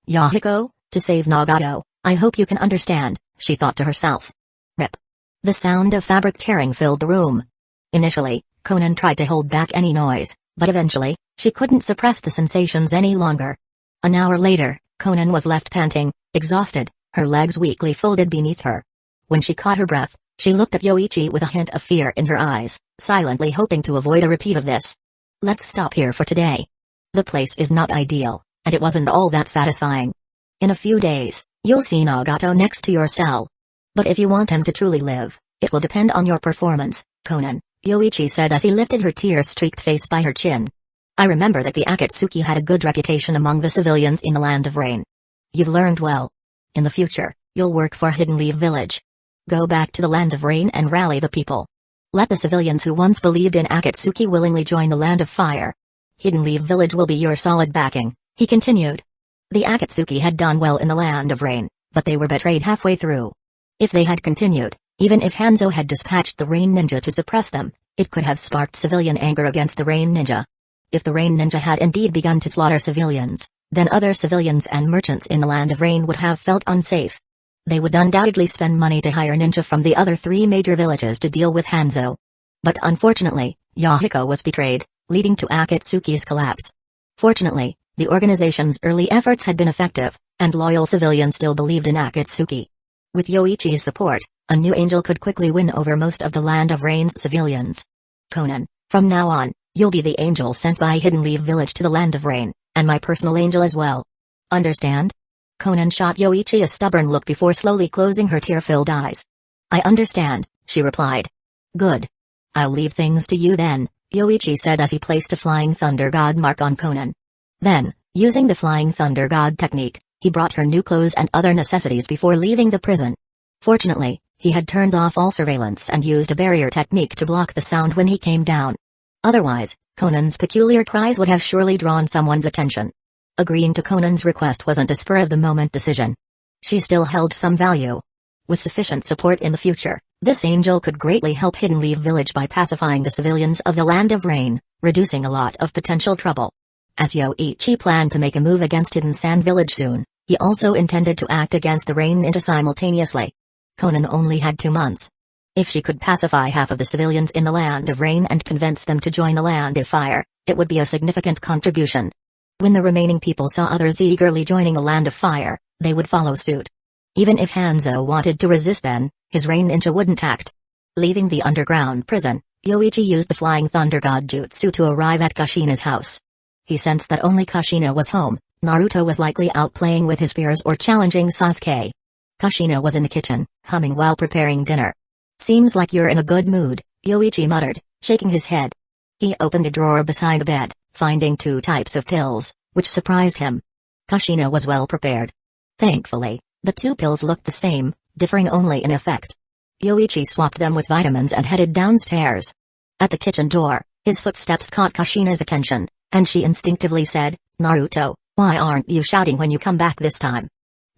A: Yahiko, to save Nagato, I hope you can understand, she thought to herself. Rip. The sound of fabric tearing filled the room. Initially, Conan tried to hold back any noise, but eventually, she couldn't suppress the sensations any longer. An hour later, Conan was left panting, exhausted, her legs weakly folded beneath her. When she caught her breath, she looked at Yoichi with a hint of fear in her eyes, silently hoping to avoid a repeat of this. Let's stop here for today. The place is not ideal, and it wasn't all that satisfying. In a few days, you'll see Nagato next to your cell. But if you want him to truly live, it will depend on your performance, Conan, Yoichi said as he lifted her tear-streaked face by her chin. I remember that the Akatsuki had a good reputation among the civilians in the Land of Rain. You've learned well. In the future, you'll work for Hidden Leaf Village. Go back to the Land of Rain and rally the people. Let the civilians who once believed in Akatsuki willingly join the Land of Fire. Hidden Leaf Village will be your solid backing, he continued. The Akatsuki had done well in the Land of Rain, but they were betrayed halfway through. If they had continued, even if Hanzo had dispatched the Rain Ninja to suppress them, it could have sparked civilian anger against the Rain Ninja. If the Rain Ninja had indeed begun to slaughter civilians, then other civilians and merchants in the Land of Rain would have felt unsafe. They would undoubtedly spend money to hire ninja from the other 3 major villages to deal with Hanzo. But unfortunately, Yahiko was betrayed, leading to Akatsuki's collapse. Fortunately, the organization's early efforts had been effective, and loyal civilians still believed in Akatsuki. With Yoichi's support, a new angel could quickly win over most of the Land of Rain's civilians. Conan, from now on, you'll be the angel sent by Hidden Leaf Village to the Land of Rain, and my personal angel as well. Understand? Conan shot Yoichi a stubborn look before slowly closing her tear-filled eyes. I understand, she replied. Good. I'll leave things to you then, Yoichi said as he placed a Flying Thunder God mark on Conan. Then, using the Flying Thunder God technique, he brought her new clothes and other necessities before leaving the prison. Fortunately, he had turned off all surveillance and used a barrier technique to block the sound when he came down. Otherwise, Conan's peculiar cries would have surely drawn someone's attention. Agreeing to Conan's request wasn't a spur-of-the-moment decision. She still held some value. With sufficient support in the future, this angel could greatly help Hidden Leaf Village by pacifying the civilians of the Land of Rain, reducing a lot of potential trouble. As Yoichi planned to make a move against Hidden Sand Village soon, he also intended to act against the Rain Ninja simultaneously. Conan only had 2 months. If she could pacify half of the civilians in the Land of Rain and convince them to join the Land of Fire, it would be a significant contribution. When the remaining people saw others eagerly joining the Land of Fire, they would follow suit. Even if Hanzo wanted to resist then, his Rain Ninja wouldn't act. Leaving the underground prison, Yoichi used the Flying Thunder God Jutsu to arrive at Kushina's house. He sensed that only Kushina was home. Naruto was likely out playing with his peers or challenging Sasuke. Kushina was in the kitchen, humming while preparing dinner. Seems like you're in a good mood, Yoichi muttered, shaking his head. He opened a drawer beside the bed, finding 2 types of pills, which surprised him. Kushina was well prepared. Thankfully, the 2 pills looked the same, differing only in effect. Yoichi swapped them with vitamins and headed downstairs. At the kitchen door, his footsteps caught Kushina's attention, and she instinctively said, Naruto, why aren't you shouting when you come back this time?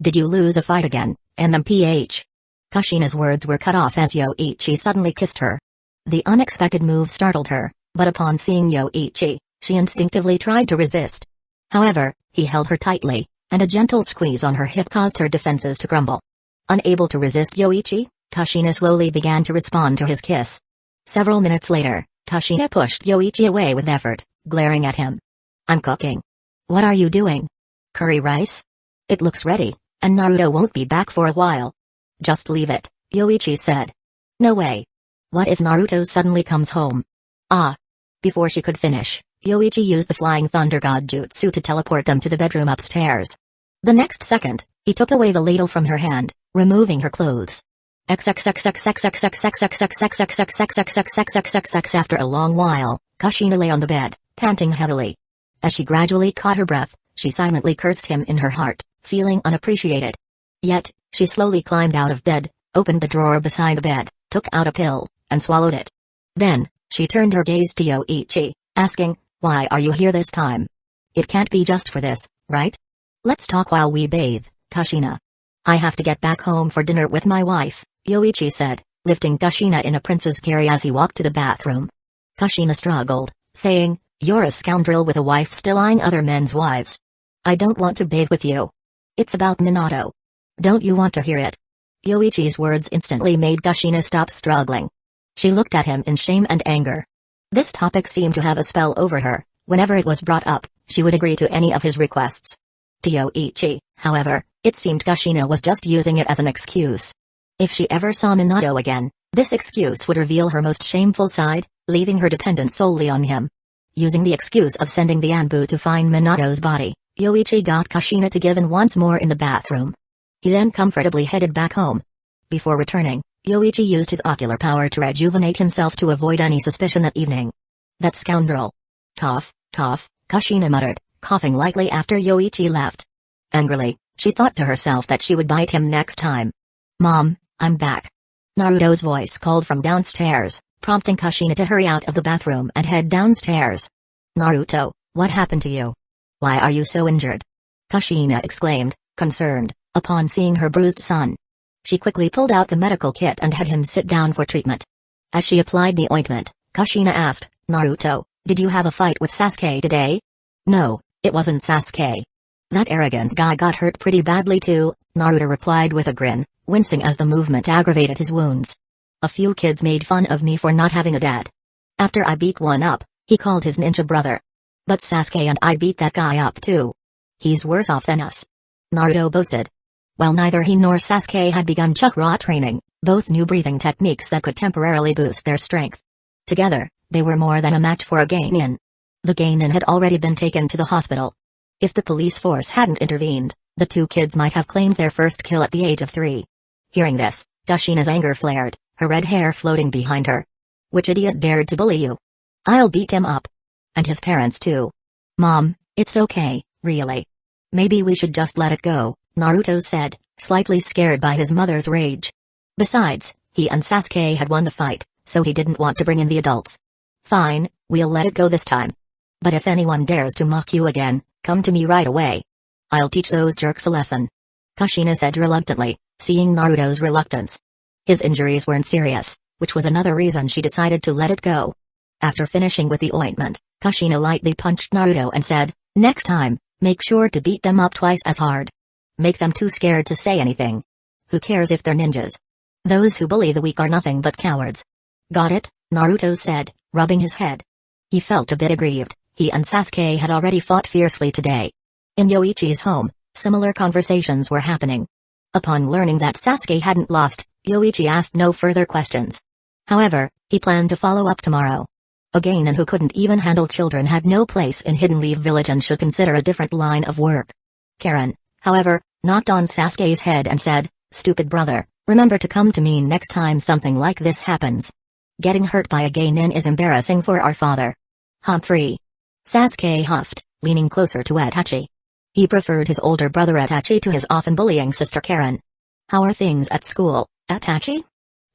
A: Did you lose a fight again, MMPH? Kushina's words were cut off as Yoichi suddenly kissed her. The unexpected move startled her, but upon seeing Yoichi, she instinctively tried to resist. However, he held her tightly, and a gentle squeeze on her hip caused her defenses to crumble. Unable to resist Yoichi, Kushina slowly began to respond to his kiss. Several minutes later, Kushina pushed Yoichi away with effort, glaring at him. I'm cooking. What are you doing? Curry rice? It looks ready, and Naruto won't be back for a while. Just leave it, Yoichi said. No way. What if Naruto suddenly comes home? Ah. Before she could finish, Yoichi used the Flying Thunder God Jutsu to teleport them to the bedroom upstairs. The next second, he took away the ladle from her hand, removing her clothes. After a long while, Kushina lay on the bed, panting heavily. As she gradually caught her breath, she silently cursed him in her heart, feeling unappreciated. Yet, she slowly climbed out of bed, opened the drawer beside the bed, took out a pill, and swallowed it. Then, she turned her gaze to Yoichi, asking, "Why are you here this time? It can't be just for this, right? Let's talk while we bathe, Kushina." "I have to get back home for dinner with my wife," Yoichi said, lifting Kushina in a prince's carry as he walked to the bathroom. Kushina struggled, saying, "You're a scoundrel with a wife still eyeing other men's wives. I don't want to bathe with you. It's about Minato. Don't you want to hear it?" Yoichi's words instantly made Kushina stop struggling. She looked at him in shame and anger. This topic seemed to have a spell over her. Whenever it was brought up, she would agree to any of his requests. To Yoichi, however, it seemed Kushina was just using it as an excuse. If she ever saw Minato again, this excuse would reveal her most shameful side, leaving her dependent solely on him. Using the excuse of sending the Anbu to find Minato's body, Yoichi got Kushina to give in once more in the bathroom. He then comfortably headed back home. Before returning, Yoichi used his ocular power to rejuvenate himself to avoid any suspicion that evening. "That scoundrel." Cough, cough, Kushina muttered, coughing lightly after Yoichi left. Angrily, she thought to herself that she would bite him next time. "Mom, I'm back." Naruto's voice called from downstairs, prompting Kushina to hurry out of the bathroom and head downstairs. "Naruto, what happened to you? Why are you so injured?" Kushina exclaimed, concerned, upon seeing her bruised son. She quickly pulled out the medical kit and had him sit down for treatment. As she applied the ointment, Kushina asked, "Naruto, did you have a fight with Sasuke today?" "No, it wasn't Sasuke. That arrogant guy got hurt pretty badly too," Naruto replied with a grin, wincing as the movement aggravated his wounds. "A few kids made fun of me for not having a dad. After I beat one up, he called his ninja brother. But Sasuke and I beat that guy up too. He's worse off than us," Naruto boasted. While neither he nor Sasuke had begun chakra training, both knew breathing techniques that could temporarily boost their strength. Together, they were more than a match for a genin. The genin had already been taken to the hospital. If the police force hadn't intervened, the two kids might have claimed their first kill at the age of 3. Hearing this, Kushina's anger flared, her red hair floating behind her. "Which idiot dared to bully you? I'll beat him up. And his parents too." "Mom, it's okay, really. Maybe we should just let it go," Naruto said, slightly scared by his mother's rage. Besides, he and Sasuke had won the fight, so he didn't want to bring in the adults. "Fine, we'll let it go this time. But if anyone dares to mock you again, come to me right away. I'll teach those jerks a lesson," Kushina said reluctantly, seeing Naruto's reluctance. His injuries weren't serious, which was another reason she decided to let it go. After finishing with the ointment, Kushina lightly punched Naruto and said, "Next time, make sure to beat them up twice as hard. Make them too scared to say anything. Who cares if they're ninjas? Those who bully the weak are nothing but cowards." "Got it," Naruto said, rubbing his head. He felt a bit aggrieved. He and Sasuke had already fought fiercely today. In Yoichi's home, similar conversations were happening. Upon learning that Sasuke hadn't lost, Yoichi asked no further questions. However, he planned to follow up tomorrow. A genin who couldn't even handle children had no place in Hidden Leaf Village and should consider a different line of work. Karen, however, knocked on Sasuke's head and said, "Stupid brother, remember to come to me next time something like this happens. Getting hurt by a genin is embarrassing for our father." "Humphrey." Sasuke huffed, leaning closer to Itachi. He preferred his older brother Itachi to his often bullying sister Karen. "How are things at school, Itachi?"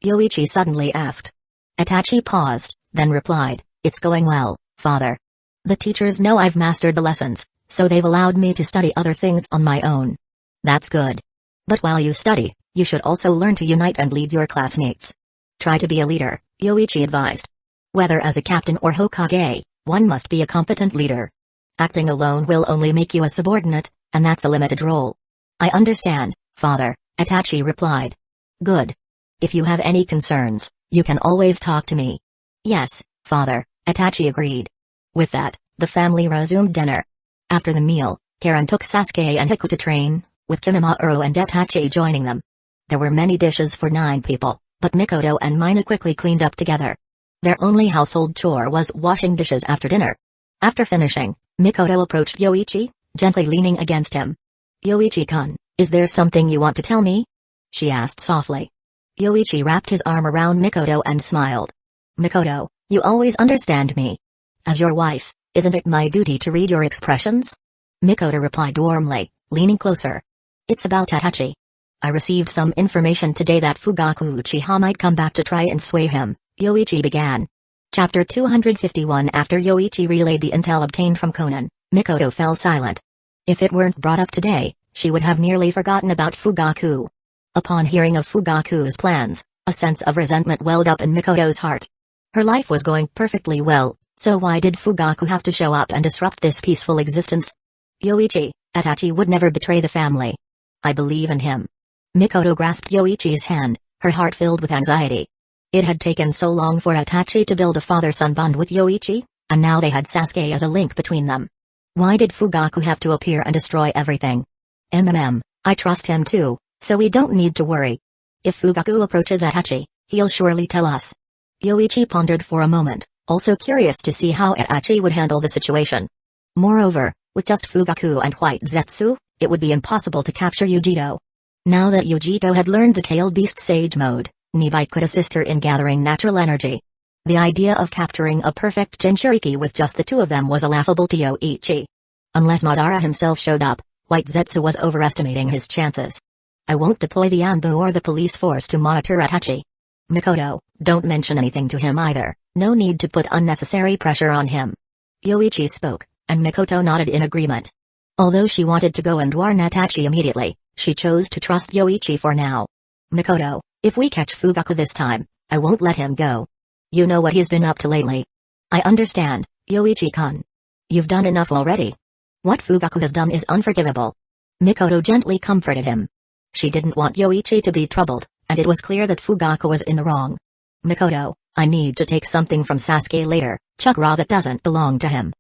A: Yoichi suddenly asked. Itachi paused, then replied, "It's going well, father. The teachers know I've mastered the lessons, so they've allowed me to study other things on my own." "That's good. But while you study, you should also learn to unite and lead your classmates. Try to be a leader," Yoichi advised. "Whether as a captain or Hokage, one must be a competent leader. Acting alone will only make you a subordinate, and that's a limited role." "I understand, father," Itachi replied. "Good. If you have any concerns, you can always talk to me." "Yes, father," Itachi agreed. With that, the family resumed dinner. After the meal, Karen took Sasuke and Hueco to train, with Kimimaro and Itachi joining them. There were many dishes for 9 people, but Mikoto and Mina quickly cleaned up together. Their only household chore was washing dishes after dinner. After finishing, Mikoto approached Yoichi, gently leaning against him. Yoichi-kun, is there something you want to tell me? She asked softly. Yoichi wrapped his arm around Mikoto and smiled. Mikoto, you always understand me. As your wife, isn't it my duty to read your expressions? Mikoto replied warmly, leaning closer. It's about Itachi. I received some information today that Fugaku Uchiha might come back to try and sway him, Yoichi began. Chapter 251. After Yoichi relayed the intel obtained from Conan, Mikoto fell silent. If it weren't brought up today, she would have nearly forgotten about Fugaku. Upon hearing of Fugaku's plans, a sense of resentment welled up in Mikoto's heart. Her life was going perfectly well, so why did Fugaku have to show up and disrupt this peaceful existence? Yoichi, Itachi would never betray the family. I believe in him. Mikoto grasped Yoichi's hand, her heart filled with anxiety. It had taken so long for Itachi to build a father-son bond with Yoichi, and now they had Sasuke as a link between them. Why did Fugaku have to appear and destroy everything? I trust him too, so we don't need to worry. If Fugaku approaches Itachi, he'll surely tell us. Yoichi pondered for a moment, also curious to see how Itachi would handle the situation. Moreover, with just Fugaku and White Zetsu, it would be impossible to capture Yujito. Now that Yujito had learned the Tailed Beast Sage mode, Nibai could assist her in gathering natural energy. The idea of capturing a perfect Jinchuriki with just the two of them was laughable to Yoichi. Unless Madara himself showed up, White Zetsu was overestimating his chances. I won't deploy the Anbu or the police force to monitor Itachi. Mikoto, don't mention anything to him either, no need to put unnecessary pressure on him. Yoichi spoke, and Mikoto nodded in agreement. Although she wanted to go and warn Itachi immediately, she chose to trust Yoichi for now. Mikoto, if we catch Fugaku this time, I won't let him go. You know what he's been up to lately. I understand, Yoichi-kun. You've done enough already. What Fugaku has done is unforgivable. Mikoto gently comforted him. She didn't want Yoichi to be troubled, and it was clear that Fugaku was in the wrong. Mikoto, I need to take something from Sasuke later, chakra that doesn't belong to him.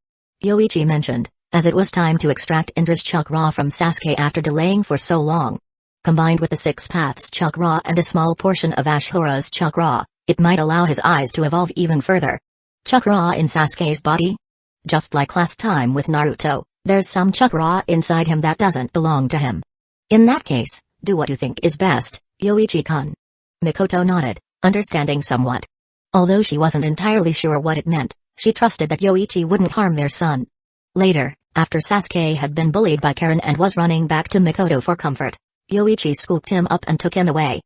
A: Yoichi mentioned, as it was time to extract Indra's chakra from Sasuke after delaying for so long. Combined with the Six Paths chakra and a small portion of Ashura's chakra, it might allow his eyes to evolve even further. Chakra in Sasuke's body? Just like last time with Naruto, there's some chakra inside him that doesn't belong to him. In that case, do what you think is best, Yoichi-kun. Mikoto nodded, understanding somewhat. Although she wasn't entirely sure what it meant, she trusted that Yoichi wouldn't harm their son. Later, after Sasuke had been bullied by Karen and was running back to Mikoto for comfort, Yoichi scooped him up and took him away.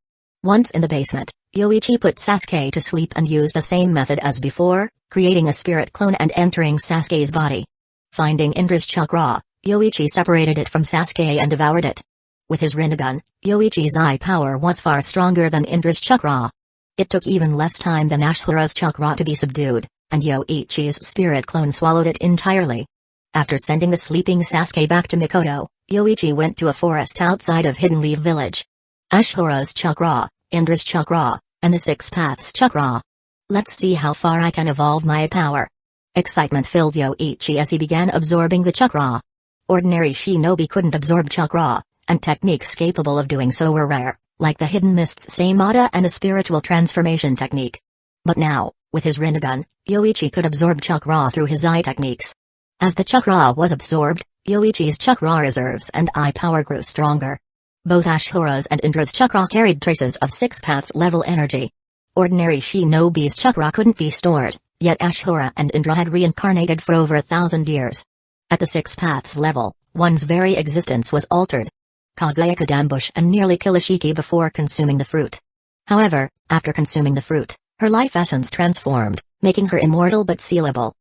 A: Once in the basement, Yoichi put Sasuke to sleep and used the same method as before, creating a spirit clone and entering Sasuke's body. Finding Indra's chakra, Yoichi separated it from Sasuke and devoured it. With his Rinnegan, Yoichi's eye power was far stronger than Indra's chakra. It took even less time than Ashura's chakra to be subdued, and Yoichi's spirit clone swallowed it entirely. After sending the sleeping Sasuke back to Mikoto, Yoichi went to a forest outside of Hidden Leaf Village. Ashura's chakra, Indra's chakra, and the Six Paths chakra. Let's see how far I can evolve my power. Excitement filled Yoichi as he began absorbing the chakra. Ordinary shinobi couldn't absorb chakra, and techniques capable of doing so were rare, like the Hidden Mists Samada and the Spiritual Transformation technique. But now, with his Rinnegan, Yoichi could absorb chakra through his eye techniques. As the chakra was absorbed, Yoichi's chakra reserves and eye power grew stronger. Both Ashura's and Indra's chakra carried traces of Six Paths level energy. Ordinary shinobi's chakra couldn't be stored, yet Ashura and Indra had reincarnated for over 1,000 years. At the Six Paths level, one's very existence was altered. Kaguya could ambush and nearly kill Ishiki before consuming the fruit. However, after consuming the fruit, her life essence transformed, making her immortal but sealable.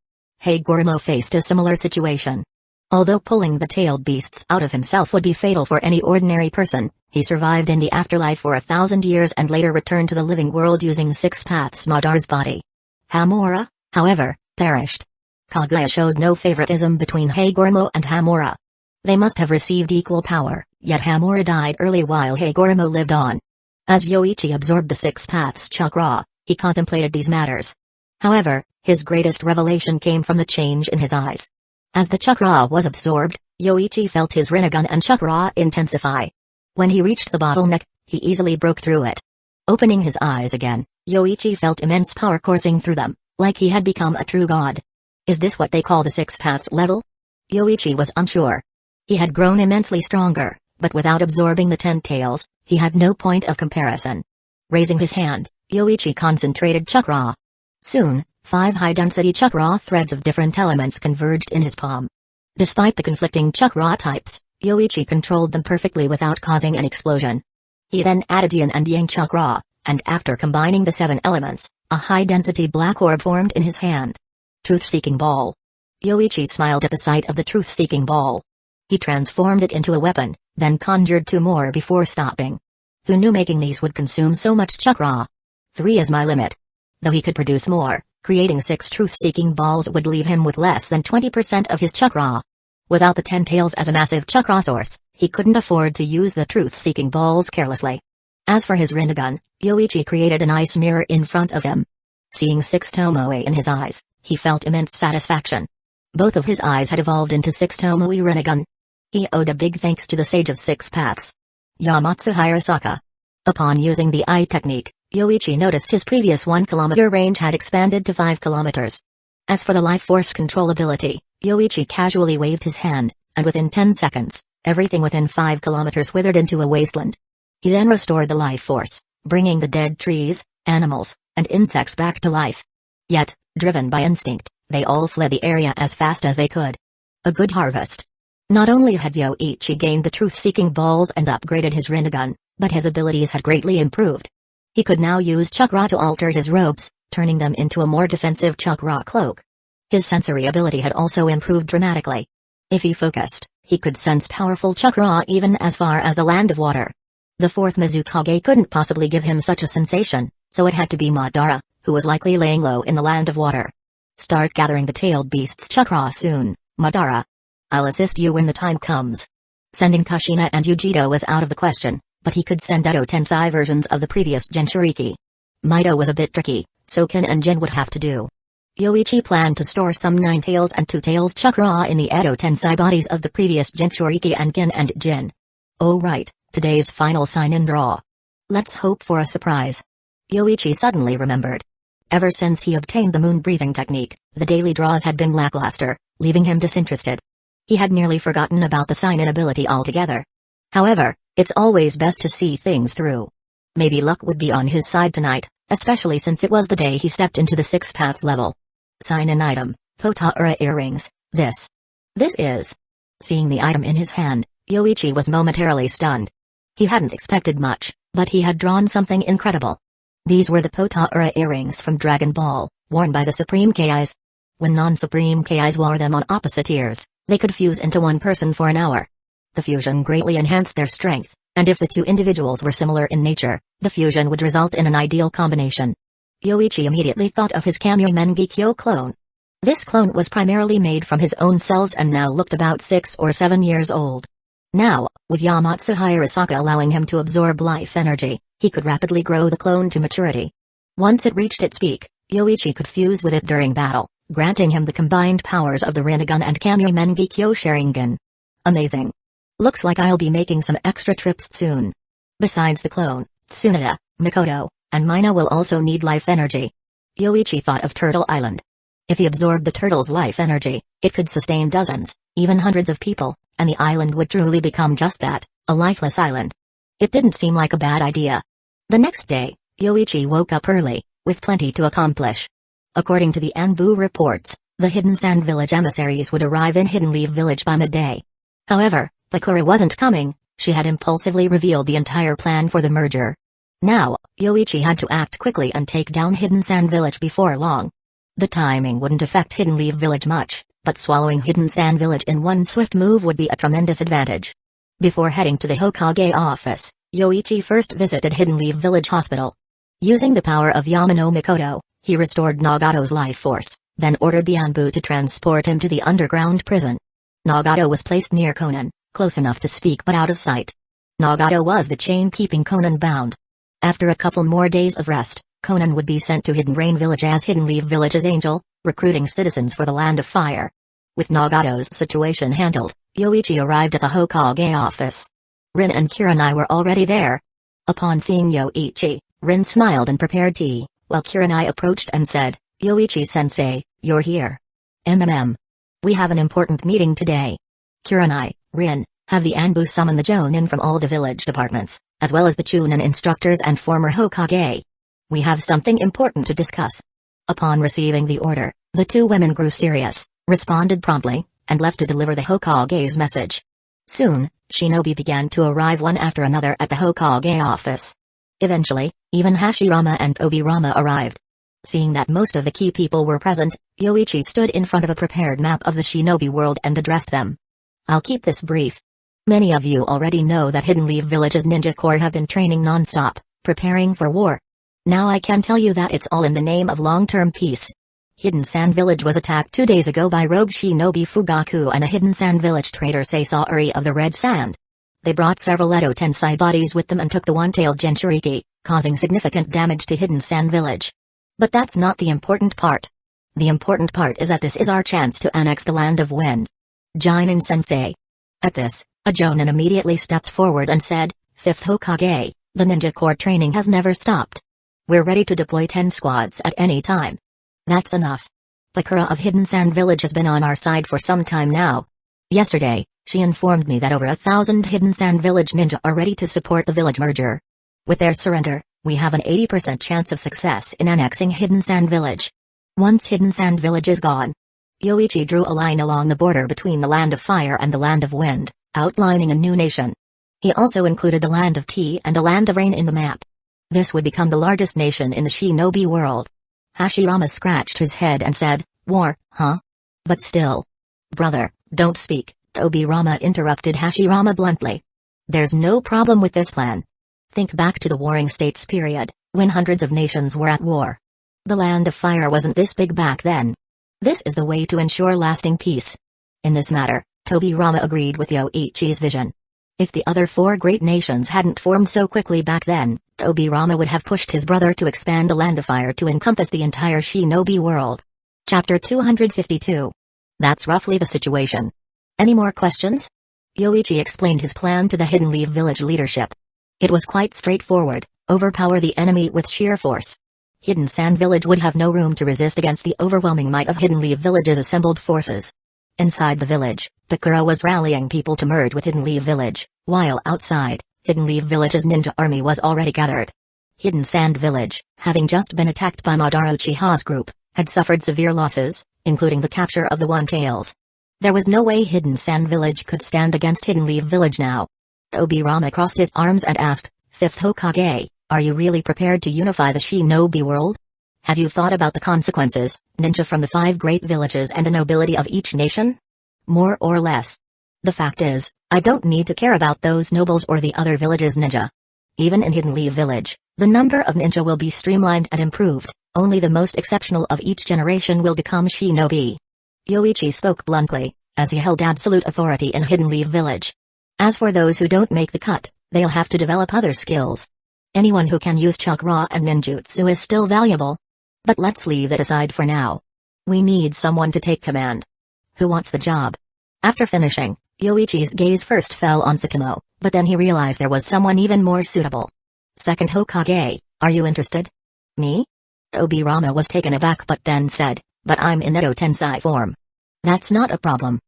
A: Hagoromo faced a similar situation. Although pulling the tailed beasts out of himself would be fatal for any ordinary person, he survived in the afterlife for 1,000 years and later returned to the living world using Six Paths Madara's body. Hamura, however, perished. Kaguya showed no favoritism between Hagoromo and Hamura. They must have received equal power, yet Hamura died early while Hagoromo lived on. As Yoichi absorbed the Six Paths chakra, he contemplated these matters. However, his greatest revelation came from the change in his eyes. As the chakra was absorbed, Yoichi felt his Rinnegan and chakra intensify. When he reached the bottleneck, he easily broke through it. Opening his eyes again, Yoichi felt immense power coursing through them, like he had become a true god. Is this what they call the Six Paths level? Yoichi was unsure. He had grown immensely stronger, but without absorbing the 10 tails, he had no point of comparison. Raising his hand, Yoichi concentrated chakra. Soon, 5 high-density chakra threads of different elements converged in his palm. Despite the conflicting chakra types, Yoichi controlled them perfectly without causing an explosion. He then added yin and yang chakra, and after combining the 7 elements, a high-density black orb formed in his hand. Truth-seeking ball. Yoichi smiled at the sight of the truth-seeking ball. He transformed it into a weapon, then conjured 2 more before stopping. Who knew making these would consume so much chakra? 3 is my limit. Though he could produce more, creating 6 truth-seeking balls would leave him with less than 20% of his chakra. Without the 10 tails as a massive chakra source, he couldn't afford to use the truth-seeking balls carelessly. As for his Rinnegan, Yoichi created an ice mirror in front of him. Seeing 6 tomoe in his eyes, he felt immense satisfaction. Both of his eyes had evolved into 6 tomoe Rinnegan. He owed a big thanks to the Sage of 6 Paths, Yamatsuhiro Saka. Upon using the eye technique, Yoichi noticed his previous 1 kilometer range had expanded to 5 kilometers. As for the life force control ability, Yoichi casually waved his hand, and within 10 seconds, everything within 5 kilometers withered into a wasteland. He then restored the life force, bringing the dead trees, animals, and insects back to life. Yet, driven by instinct, they all fled the area as fast as they could. A good harvest. Not only had Yoichi gained the truth-seeking balls and upgraded his Rinnegan, but his abilities had greatly improved. He could now use chakra to alter his robes, turning them into a more defensive chakra cloak. His sensory ability had also improved dramatically. If he focused, he could sense powerful chakra even as far as the land of water. The 4th Mizukage couldn't possibly give him such a sensation, so it had to be Madara, who was likely laying low in the land of water. Start gathering the tailed beast's chakra soon, Madara. I'll assist you when the time comes. Sending Kushina and Yujito was out of the question, but he could send Edo Tensei versions of the previous Jinchuriki. Mido was a bit tricky, so Kin and Jin would have to do. Yoichi planned to store some 9 tails and 2 tails chakra in the Edo Tensei bodies of the previous Jinchuriki and Kin and Jin. Oh right, today's final sign-in draw. Let's hope for a surprise. Yoichi suddenly remembered. Ever since he obtained the moon-breathing technique, the daily draws had been lackluster, leaving him disinterested. He had nearly forgotten about the sign-in ability altogether. However, it's always best to see things through. Maybe luck would be on his side tonight, especially since it was the day he stepped into the 6 Paths level. Sign-in item, Potaura earrings, this is. Seeing the item in his hand, Yoichi was momentarily stunned. He hadn't expected much, but he had drawn something incredible. These were the Potaura earrings from Dragon Ball, worn by the Supreme Kais. When non-Supreme Kais wore them on opposite ears, they could fuse into one person for an hour. The fusion greatly enhanced their strength, and if the 2 individuals were similar in nature, the fusion would result in an ideal combination. Yoichi immediately thought of his Kamui Mengekyo clone. This clone was primarily made from his own cells and now looked about 6 or 7 years old. Now, with Yamatsuhiro Saka allowing him to absorb life energy, he could rapidly grow the clone to maturity. Once it reached its peak, Yoichi could fuse with it during battle, granting him the combined powers of the Rinnegan and Kamui Mengekyo Sharingan. Amazing. Looks like I'll be making some extra trips soon. Besides the clone, Tsunade, Mikoto, and Mina will also need life energy. Yoichi thought of Turtle Island. If he absorbed the turtle's life energy, it could sustain dozens, even hundreds of people, and the island would truly become just that, a lifeless island. It didn't seem like a bad idea. The next day, Yoichi woke up early, with plenty to accomplish. According to the Anbu reports, the Hidden Sand Village emissaries would arrive in Hidden Leaf Village by midday. However, Pakura wasn't coming. She had impulsively revealed the entire plan for the merger. Now, Yoichi had to act quickly and take down Hidden Sand Village before long. The timing wouldn't affect Hidden Leaf Village much, but swallowing Hidden Sand Village in one swift move would be a tremendous advantage. Before heading to the Hokage office, Yoichi first visited Hidden Leaf Village Hospital. Using the power of Yamano Mikoto, he restored Nagato's life force, then ordered the Anbu to transport him to the underground prison. Nagato was placed near Conan, close enough to speak but out of sight. Nagato was the chain keeping Conan bound. After a couple more days of rest, Conan would be sent to Hidden Rain Village as Hidden Leaf Village's angel, recruiting citizens for the Land of Fire. With Nagato's situation handled, Yoichi arrived at the Hokage office. Rin and Kurenai were already there. Upon seeing Yoichi, Rin smiled and prepared tea, while Kurenai approached and said, "Yoichi-sensei, you're here." We have an important meeting today. Kurenai, Rin, have the Anbu summon the Jonin from all the village departments, as well as the Chunin instructors and former Hokage. We have something important to discuss. Upon receiving the order, the two women grew serious, responded promptly, and left to deliver the Hokage's message. Soon, shinobi began to arrive one after another at the Hokage office. Eventually, even Hashirama and Obirama arrived. Seeing that most of the key people were present, Yoichi stood in front of a prepared map of the shinobi world and addressed them. I'll keep this brief. Many of you already know that Hidden Leaf Village's ninja corps have been training non-stop, preparing for war. Now I can tell you that it's all in the name of long-term peace. Hidden Sand Village was attacked 2 days ago by rogue shinobi Fugaku and a Hidden Sand Village traitor Saisari of the Red Sand. They brought several Edo Tensei bodies with them and took the one-tailed Jinchuriki, causing significant damage to Hidden Sand Village. But that's not the important part. The important part is that this is our chance to annex the Land of Wind. Jinin Sensei. At this, a Jonin immediately stepped forward and said, Fifth Hokage, the ninja corps training has never stopped. We're ready to deploy 10 squads at any time. That's enough. Bakura of Hidden Sand Village has been on our side for some time now. Yesterday, she informed me that over 1,000 Hidden Sand Village ninja are ready to support the village merger. With their surrender, we have an 80% chance of success in annexing Hidden Sand Village. Once Hidden Sand Village is gone, Yoichi drew a line along the border between the Land of Fire and the Land of Wind, outlining a new nation. He also included the Land of Tea and the Land of Rain in the map. This would become the largest nation in the shinobi world. Hashirama scratched his head and said, War, huh? But still. Brother, don't speak, Obirama interrupted Hashirama bluntly. There's no problem with this plan. Think back to the Warring States period, when hundreds of nations were at war. The Land of Fire wasn't this big back then. This is the way to ensure lasting peace. In this matter, Obirama agreed with Yoichi's vision. If the other 4 great nations hadn't formed so quickly back then, Obirama would have pushed his brother to expand the Land of Fire to encompass the entire shinobi world. Chapter 252. That's roughly the situation. Any more questions? Yoichi explained his plan to the Hidden Leaf Village leadership. It was quite straightforward: overpower the enemy with sheer force. Hidden Sand Village would have no room to resist against the overwhelming might of Hidden Leaf Village's assembled forces. Inside the village, Bakura was rallying people to merge with Hidden Leaf Village, while outside, Hidden Leaf Village's ninja army was already gathered. Hidden Sand Village, having just been attacked by Madara Uchiha's group, had suffered severe losses, including the capture of the One-Tails. There was no way Hidden Sand Village could stand against Hidden Leaf Village now. Obirama crossed his arms and asked, Fifth Hokage, are you really prepared to unify the shinobi world? Have you thought about the consequences, ninja from the 5 great villages and the nobility of each nation? More or less. The fact is, I don't need to care about those nobles or the other villages' ninja. Even in Hidden Leaf Village, the number of ninja will be streamlined and improved, only the most exceptional of each generation will become shinobi. Yoichi spoke bluntly, as he held absolute authority in Hidden Leaf Village. As for those who don't make the cut, they'll have to develop other skills. Anyone who can use chakra and ninjutsu is still valuable. But let's leave it aside for now. We need someone to take command. Who wants the job? After finishing, Yoichi's gaze first fell on Tsukumo, but then he realized there was someone even more suitable. Second Hokage, are you interested? Me? Obirama was taken aback but then said, but I'm in Edo Tensei form. That's not a problem.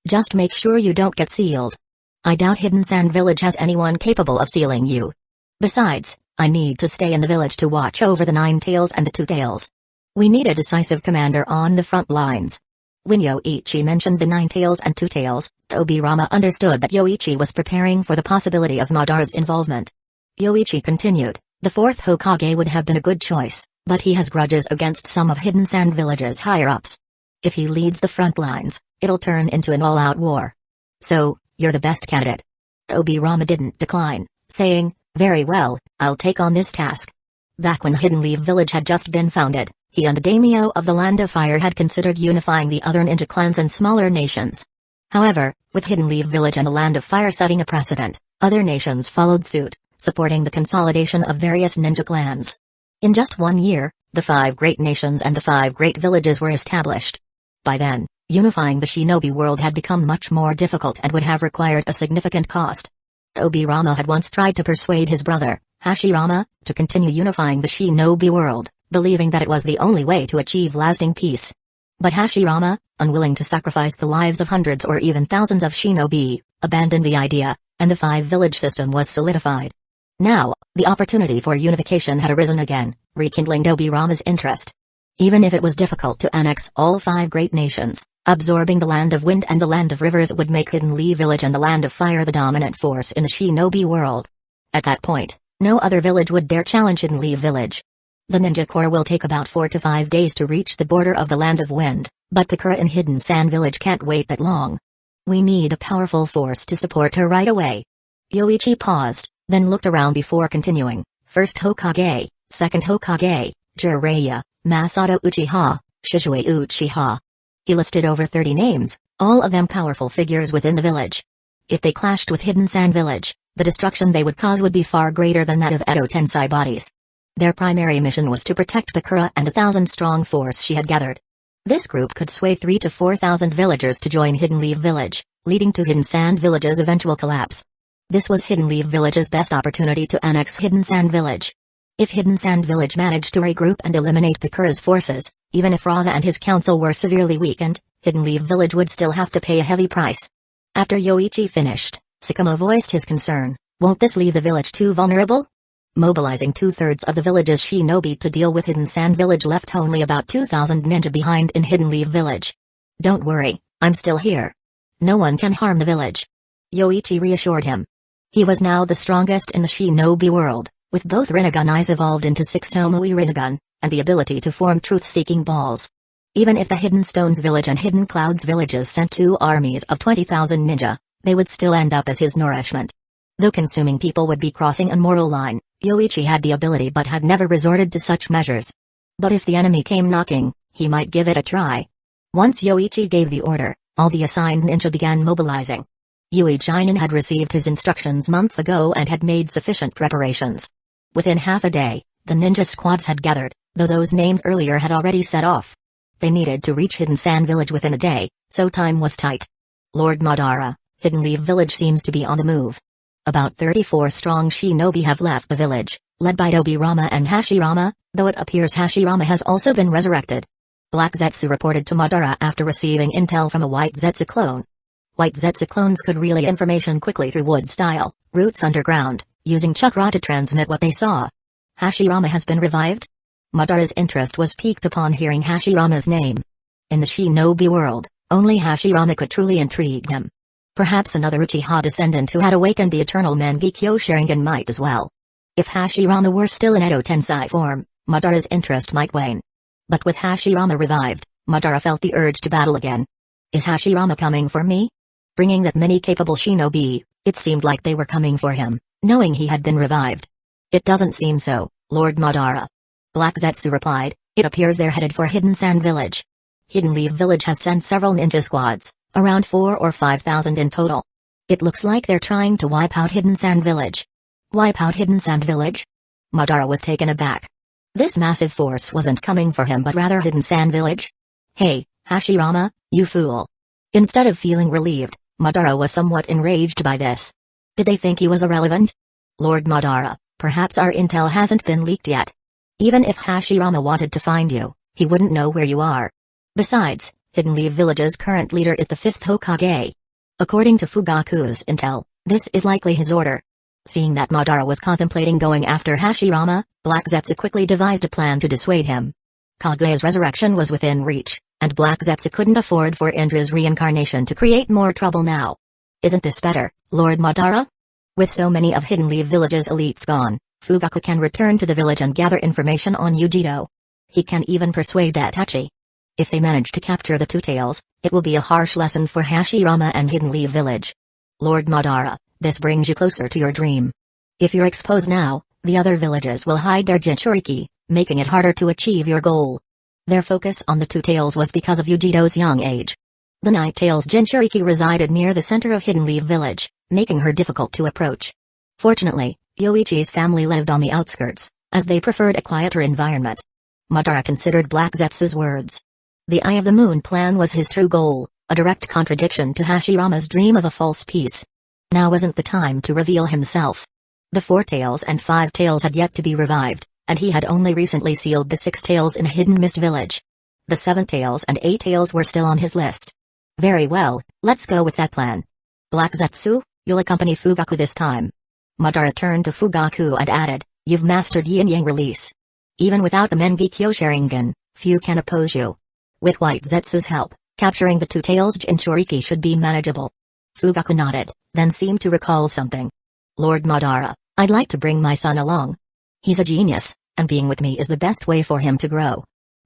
A: Just make sure you don't get sealed. I doubt Hidden Sand Village has anyone capable of sealing you. Besides, I need to stay in the village to watch over the 9 tails and the 2 tails. We need a decisive commander on the front lines. When Yoichi mentioned the 9 tails and 2 tails, Obirama understood that Yoichi was preparing for the possibility of Madara's involvement. Yoichi continued, the 4th Hokage would have been a good choice, but he has grudges against some of Hidden Sand Village's higher-ups. If he leads the front lines, it'll turn into an all-out war. So, you're the best candidate. Obirama didn't decline, saying, very well, I'll take on this task. Back when Hidden Leaf Village had just been founded, he and the daimyo of the Land of Fire had considered unifying the other ninja clans and smaller nations. However, with Hidden Leaf Village and the Land of Fire setting a precedent, other nations followed suit, supporting the consolidation of various ninja clans. In just 1 year, the 5 great nations and the 5 great villages were established. By then, unifying the shinobi world had become much more difficult and would have required a significant cost. Obirama had once tried to persuade his brother, Hashirama, to continue unifying the shinobi world, believing that it was the only way to achieve lasting peace. But Hashirama, unwilling to sacrifice the lives of hundreds or even thousands of shinobi, abandoned the idea, and the five-village system was solidified. Now, the opportunity for unification had arisen again, rekindling Obirama's interest. Even if it was difficult to annex all five great nations, absorbing the Land of Wind and the Land of Rivers would make Hidden Leaf Village and the Land of Fire the dominant force in the shinobi world. At that point, no other village would dare challenge Hidden Leaf Village. The Ninja Corps will take about 4 to 5 days to reach the border of the Land of Wind, but Pakura in Hidden Sand Village can't wait that long. We need a powerful force to support her right away. Yoichi paused, then looked around before continuing. First Hokage, second Hokage, Jiraiya, Masato Uchiha, Shizue Uchiha. He listed over 30 names, all of them powerful figures within the village. If they clashed with Hidden Sand Village, the destruction they would cause would be far greater than that of Edo Tensei bodies. Their primary mission was to protect Pakura and the 1,000-strong force she had gathered. This group could sway 3,000 to 4,000 villagers to join Hidden Leaf Village, leading to Hidden Sand Village's eventual collapse. This was Hidden Leaf Village's best opportunity to annex Hidden Sand Village. If Hidden Sand Village managed to regroup and eliminate Pakura's forces, even if Raza and his council were severely weakened, Hidden Leaf Village would still have to pay a heavy price. After Yoichi finished, Sakamo voiced his concern. Won't this leave the village too vulnerable? Mobilizing 2/3 of the village's shinobi to deal with Hidden Sand Village left only about 2,000 ninja behind in Hidden Leaf Village. Don't worry, I'm still here. No one can harm the village. Yoichi reassured him. He was now the strongest in the shinobi world, with both Rinnegan eyes evolved into 6 Tomoe Rinnegan, and the ability to form truth-seeking balls. Even if the Hidden Stones Village and Hidden Clouds villages sent 2 armies of 20,000 ninja, they would still end up as his nourishment. Though consuming people would be crossing a moral line, Yoichi had the ability but had never resorted to such measures. But if the enemy came knocking, he might give it a try. Once Yoichi gave the order, all the assigned ninja began mobilizing. Yui Jinin had received his instructions months ago and had made sufficient preparations. Within half a day, the ninja squads had gathered, though those named earlier had already set off. They needed to reach Hidden Sand Village within a day, so time was tight. Lord Madara, Hidden Leaf Village seems to be on the move. About 34 strong shinobi have left the village, led by Obirama and Hashirama, though it appears Hashirama has also been resurrected. Black Zetsu reported to Madara after receiving intel from a White Zetsu clone. White Zetsu clones could relay information quickly through wood-style routes underground, using chakra to transmit what they saw. Hashirama has been revived? Madara's interest was piqued upon hearing Hashirama's name. In the shinobi world, only Hashirama could truly intrigue him. Perhaps another Uchiha descendant who had awakened the eternal Mangekyo Sharingan might as well. If Hashirama were still in Edo Tensei form, Madara's interest might wane. But with Hashirama revived, Madara felt the urge to battle again. Is Hashirama coming for me? Bringing that many capable shinobi, it seemed like they were coming for him, knowing he had been revived. It doesn't seem so, Lord Madara. Black Zetsu replied, it appears they're headed for Hidden Sand Village. Hidden Leaf Village has sent several ninja squads, around 4,000 or 5,000 in total. It looks like they're trying to wipe out Hidden Sand Village. Wipe out Hidden Sand Village? Madara was taken aback. This massive force wasn't coming for him but rather Hidden Sand Village? Hey, Hashirama, you fool. Instead of feeling relieved, Madara was somewhat enraged by this. Did they think he was irrelevant? Lord Madara, perhaps our intel hasn't been leaked yet. Even if Hashirama wanted to find you, he wouldn't know where you are. Besides, Hidden Leaf Village's current leader is the 5th Hokage. According to Fugaku's intel, this is likely his order. Seeing that Madara was contemplating going after Hashirama, Black Zetsu quickly devised a plan to dissuade him. Kaguya's resurrection was within reach, and Black Zetsu couldn't afford for Indra's reincarnation to create more trouble now. Isn't this better, Lord Madara? With so many of Hidden Leaf Village's elites gone, Fugaku can return to the village and gather information on Yujido. He can even persuade Itachi. If they manage to capture the Two Tails, it will be a harsh lesson for Hashirama and Hidden Leaf Village. Lord Madara, this brings you closer to your dream. If you're exposed now, the other villages will hide their Jinchuriki, making it harder to achieve your goal. Their focus on the Two Tails was because of Yujido's young age. The Night Tail's Jinchuriki resided near the center of Hidden Leaf Village, making her difficult to approach. Fortunately, Yoichi's family lived on the outskirts, as they preferred a quieter environment. Madara considered Black Zetsu's words. The Eye of the Moon plan was his true goal, a direct contradiction to Hashirama's dream of a false peace. Now wasn't the time to reveal himself. The 4 Tails and 5 Tails had yet to be revived, and he had only recently sealed the 6 Tails in Hidden Mist Village. The 7 tails and 8 tails were still on his list. Very well, let's go with that plan. Black Zetsu, you'll accompany Fugaku this time. Madara turned to Fugaku and added, you've mastered Yin-Yang release. Even without the Mengekyo Sharingan, few can oppose you. With White Zetsu's help, capturing the 2 tails Jinchuriki should be manageable. Fugaku nodded, then seemed to recall something. Lord Madara, I'd like to bring my son along. He's a genius, and being with me is the best way for him to grow.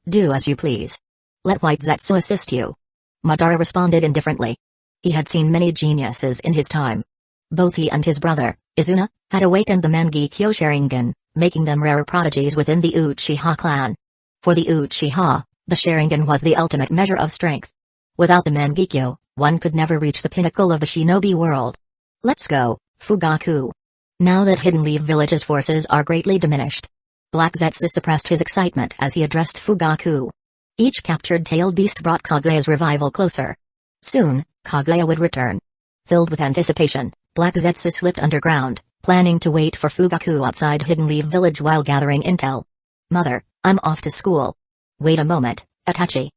A: Do as you please. Let White Zetsu assist you. Madara responded indifferently. He had seen many geniuses in his time. Both he and his brother, Izuna, had awakened the Mengekyo Sharingan, making them rare prodigies within the Uchiha clan. For the Uchiha, the Sharingan was the ultimate measure of strength. Without the Mengekyo, one could never reach the pinnacle of the shinobi world. Let's go, Fugaku. Now that Hidden Leaf Village's forces are greatly diminished. Black Zetsu suppressed his excitement as he addressed Fugaku. Each captured tailed beast brought Kaguya's revival closer. Soon, Kaguya would return. Filled with anticipation, Black Zetsu slipped underground, planning to wait for Fugaku outside Hidden Leaf Village while gathering intel. Mother, I'm off to school. Wait a moment, Itachi.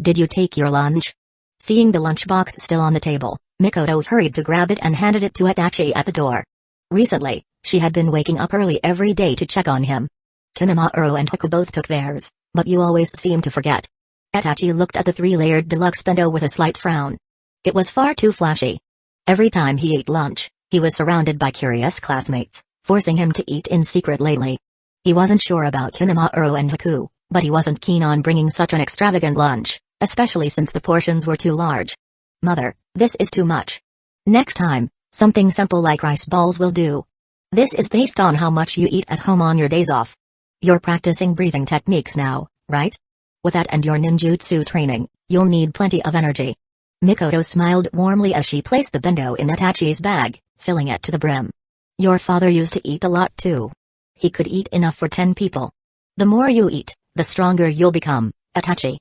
A: Did you take your lunch? Seeing the lunchbox still on the table, Mikoto hurried to grab it and handed it to Itachi at the door. Recently, she had been waking up early every day to check on him. Kinamaru and Hueco both took theirs, but you always seem to forget. Itachi looked at the 3-layered deluxe bento with a slight frown. It was far too flashy. Every time he ate lunch, he was surrounded by curious classmates, forcing him to eat in secret lately. He wasn't sure about Kinamaru and Hueco, but he wasn't keen on bringing such an extravagant lunch, especially since the portions were too large. Mother, this is too much. Next time, something simple like rice balls will do. This is based on how much you eat at home on your days off. You're practicing breathing techniques now, right? With that and your ninjutsu training, you'll need plenty of energy. Mikoto smiled warmly as she placed the bento in Itachi's bag, filling it to the brim. Your father used to eat a lot too. He could eat enough for 10 people. The more you eat, the stronger you'll become, Itachi.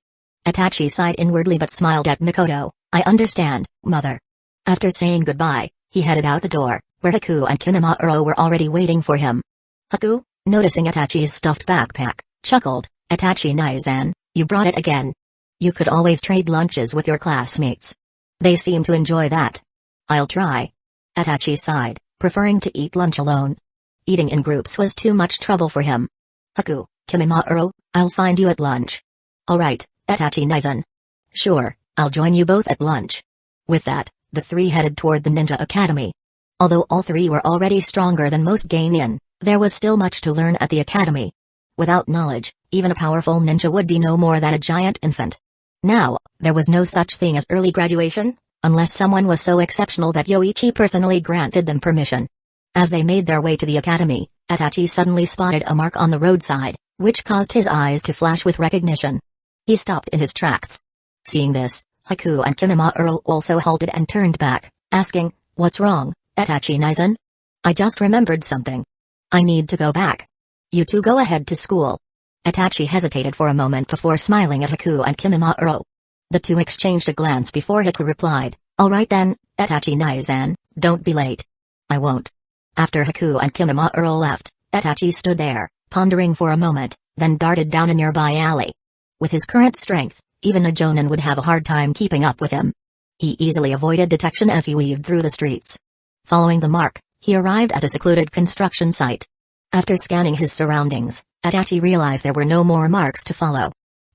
A: Itachi sighed inwardly but smiled at Mikoto. I understand, mother. After saying goodbye, he headed out the door, where Hueco and Kinamaru were already waiting for him. Hueco, noticing Itachi's stuffed backpack, chuckled, Itachi Naizan, you brought it again. You could always trade lunches with your classmates. They seem to enjoy that. I'll try. Itachi sighed, preferring to eat lunch alone. Eating in groups was too much trouble for him. Hueco, Kinamaru, I'll find you at lunch. Alright, Itachi Naizan. Sure, I'll join you both at lunch. With that, the 3 headed toward the Ninja Academy. Although all 3 were already stronger than most Geinin, there was still much to learn at the academy. Without knowledge, even a powerful ninja would be no more than a giant infant. Now, there was no such thing as early graduation, unless someone was so exceptional that Yoichi personally granted them permission. As they made their way to the academy, Itachi suddenly spotted a mark on the roadside, which caused his eyes to flash with recognition. He stopped in his tracks. Seeing this, Hueco and Kinamaru also halted and turned back, asking, What's wrong, Itachi Naizan? I just remembered something. I need to go back. You two go ahead to school. Itachi hesitated for a moment before smiling at Hueco and Kinamaru. The two exchanged a glance before Hueco replied, Alright then, Itachi Naizan, don't be late. I won't. After Hueco and Kinamaru left, Itachi stood there, pondering for a moment, then darted down a nearby alley. With his current strength, even a Jonin would have a hard time keeping up with him. He easily avoided detection as he weaved through the streets. Following the mark, he arrived at a secluded construction site. After scanning his surroundings, Itachi realized there were no more marks to follow.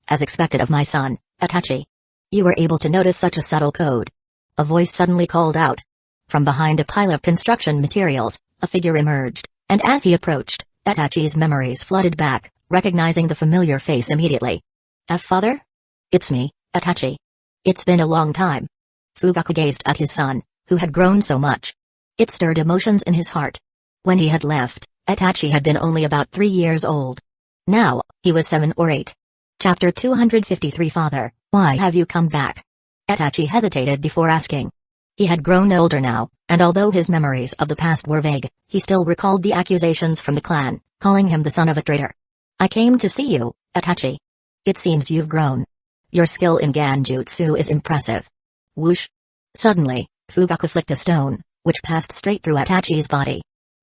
A: As expected of my son, Itachi. You were able to notice such a subtle code. A voice suddenly called out. From behind a pile of construction materials, a figure emerged, and as he approached, Itachi's memories flooded back, recognizing the familiar face immediately. Father? It's me, Itachi. It's been a long time. Fugaku gazed at his son, who had grown so much. It stirred emotions in his heart. When he had left, Itachi had been only about 3 years old. Now, he was 7 or 8. Chapter 253 Father, why have you come back? Itachi hesitated before asking. He had grown older now, and although his memories of the past were vague, he still recalled the accusations from the clan, calling him the son of a traitor. I came to see you, Itachi. It seems you've grown. Your skill in Genjutsu is impressive. Whoosh. Suddenly, Fugaku flicked a stone, which passed straight through Itachi's body.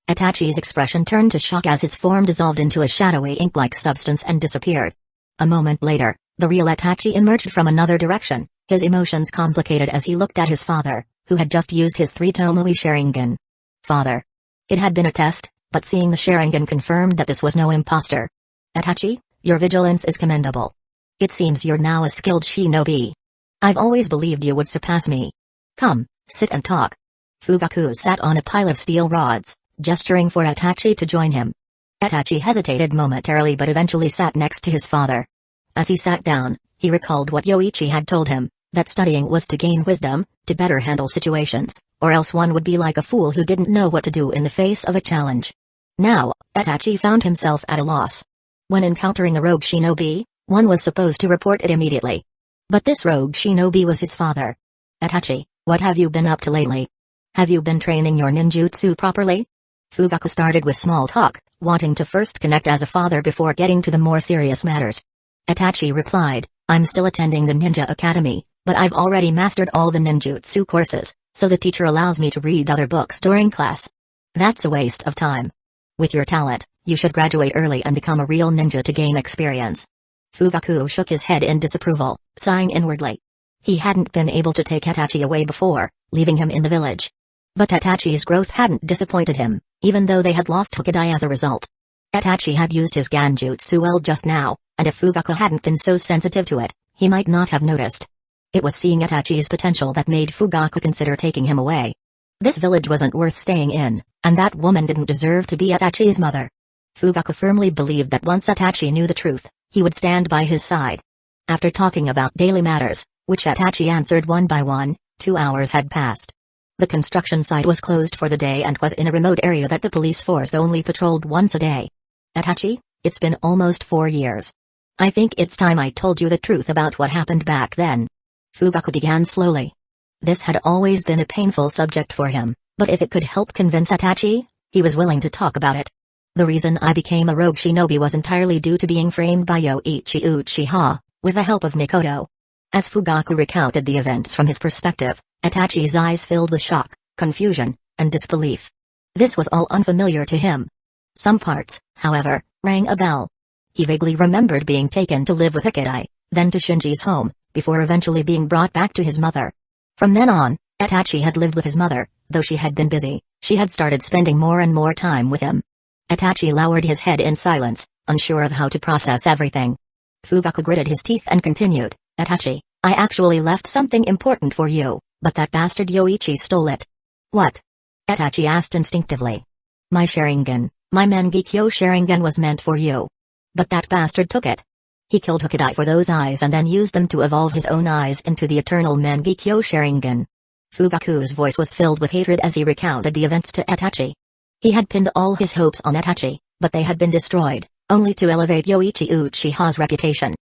A: Itachi's expression turned to shock as his form dissolved into a shadowy ink-like substance and disappeared. A moment later, The real Itachi emerged from another direction, his emotions complicated as he looked at his father, who had just used his 3 Tomoe Sharingan. Father. It had been a test, but seeing the Sharingan confirmed that this was no imposter. Itachi, your vigilance is commendable. It seems you're now a skilled shinobi. I've always believed you would surpass me. Come, sit and talk. Fugaku sat on a pile of steel rods, gesturing for Itachi to join him. Itachi hesitated momentarily but eventually sat next to his father. As he sat down, he recalled what Yoichi had told him, that studying was to gain wisdom, to better handle situations, or else one would be like a fool who didn't know what to do in the face of a challenge. Now, Itachi found himself at a loss. When encountering a rogue shinobi, one was supposed to report it immediately. But this rogue shinobi was his father. Itachi, what have you been up to lately? Have you been training your ninjutsu properly? Fugaku started with small talk, wanting to first connect as a father before getting to the more serious matters. Itachi replied, I'm still attending the ninja academy, but I've already mastered all the ninjutsu courses, so the teacher allows me to read other books during class. That's a waste of time. With your talent, you should graduate early and become a real ninja to gain experience. Fugaku shook his head in disapproval, sighing inwardly. He hadn't been able to take Itachi away before, leaving him in the village. But Itachi's growth hadn't disappointed him, even though they had lost Hokudai as a result. Itachi had used his Ganjutsu well just now, and if Fugaku hadn't been so sensitive to it, he might not have noticed. It was seeing Itachi's potential that made Fugaku consider taking him away. This village wasn't worth staying in, and that woman didn't deserve to be Itachi's mother. Fugaku firmly believed that once Itachi knew the truth, he would stand by his side. After talking about daily matters, which Itachi answered one by one, 2 hours had passed. The construction site was closed for the day and was in a remote area that the police force only patrolled once a day. Itachi, it's been almost 4 years. I think it's time I told you the truth about what happened back then. Fugaku began slowly. This had always been a painful subject for him, but if it could help convince Itachi, he was willing to talk about it. The reason I became a rogue shinobi was entirely due to being framed by Yoichi Uchiha, with the help of Mikoto. As Fugaku recounted the events from his perspective, Itachi's eyes filled with shock, confusion, and disbelief. This was all unfamiliar to him. Some parts, however, rang a bell. He vaguely remembered being taken to live with Hokudai, then to Shinji's home, before eventually being brought back to his mother. From then on, Itachi had lived with his mother, though she had been busy, she had started spending more and more time with him. Itachi lowered his head in silence, unsure of how to process everything. Fugaku gritted his teeth and continued, Itachi, I actually left something important for you, but that bastard Yoichi stole it. What? Itachi asked instinctively. My Sharingan, my Mangekyo Sharingan was meant for you. But that bastard took it. He killed Hokudai for those eyes and then used them to evolve his own eyes into the eternal Mangekyo Sharingan. Fugaku's voice was filled with hatred as he recounted the events to Itachi. He had pinned all his hopes on Itachi, but they had been destroyed, only to elevate Yoichi Uchiha's reputation.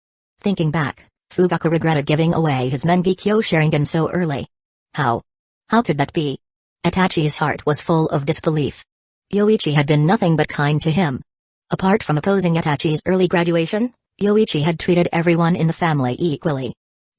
A: Thinking back, Fugaku regretted giving away his Mangekyo Sharingan so early. How? How could that be? Itachi's heart was full of disbelief. Yoichi had been nothing but kind to him. Apart from opposing Itachi's early graduation, Yoichi had treated everyone in the family equally.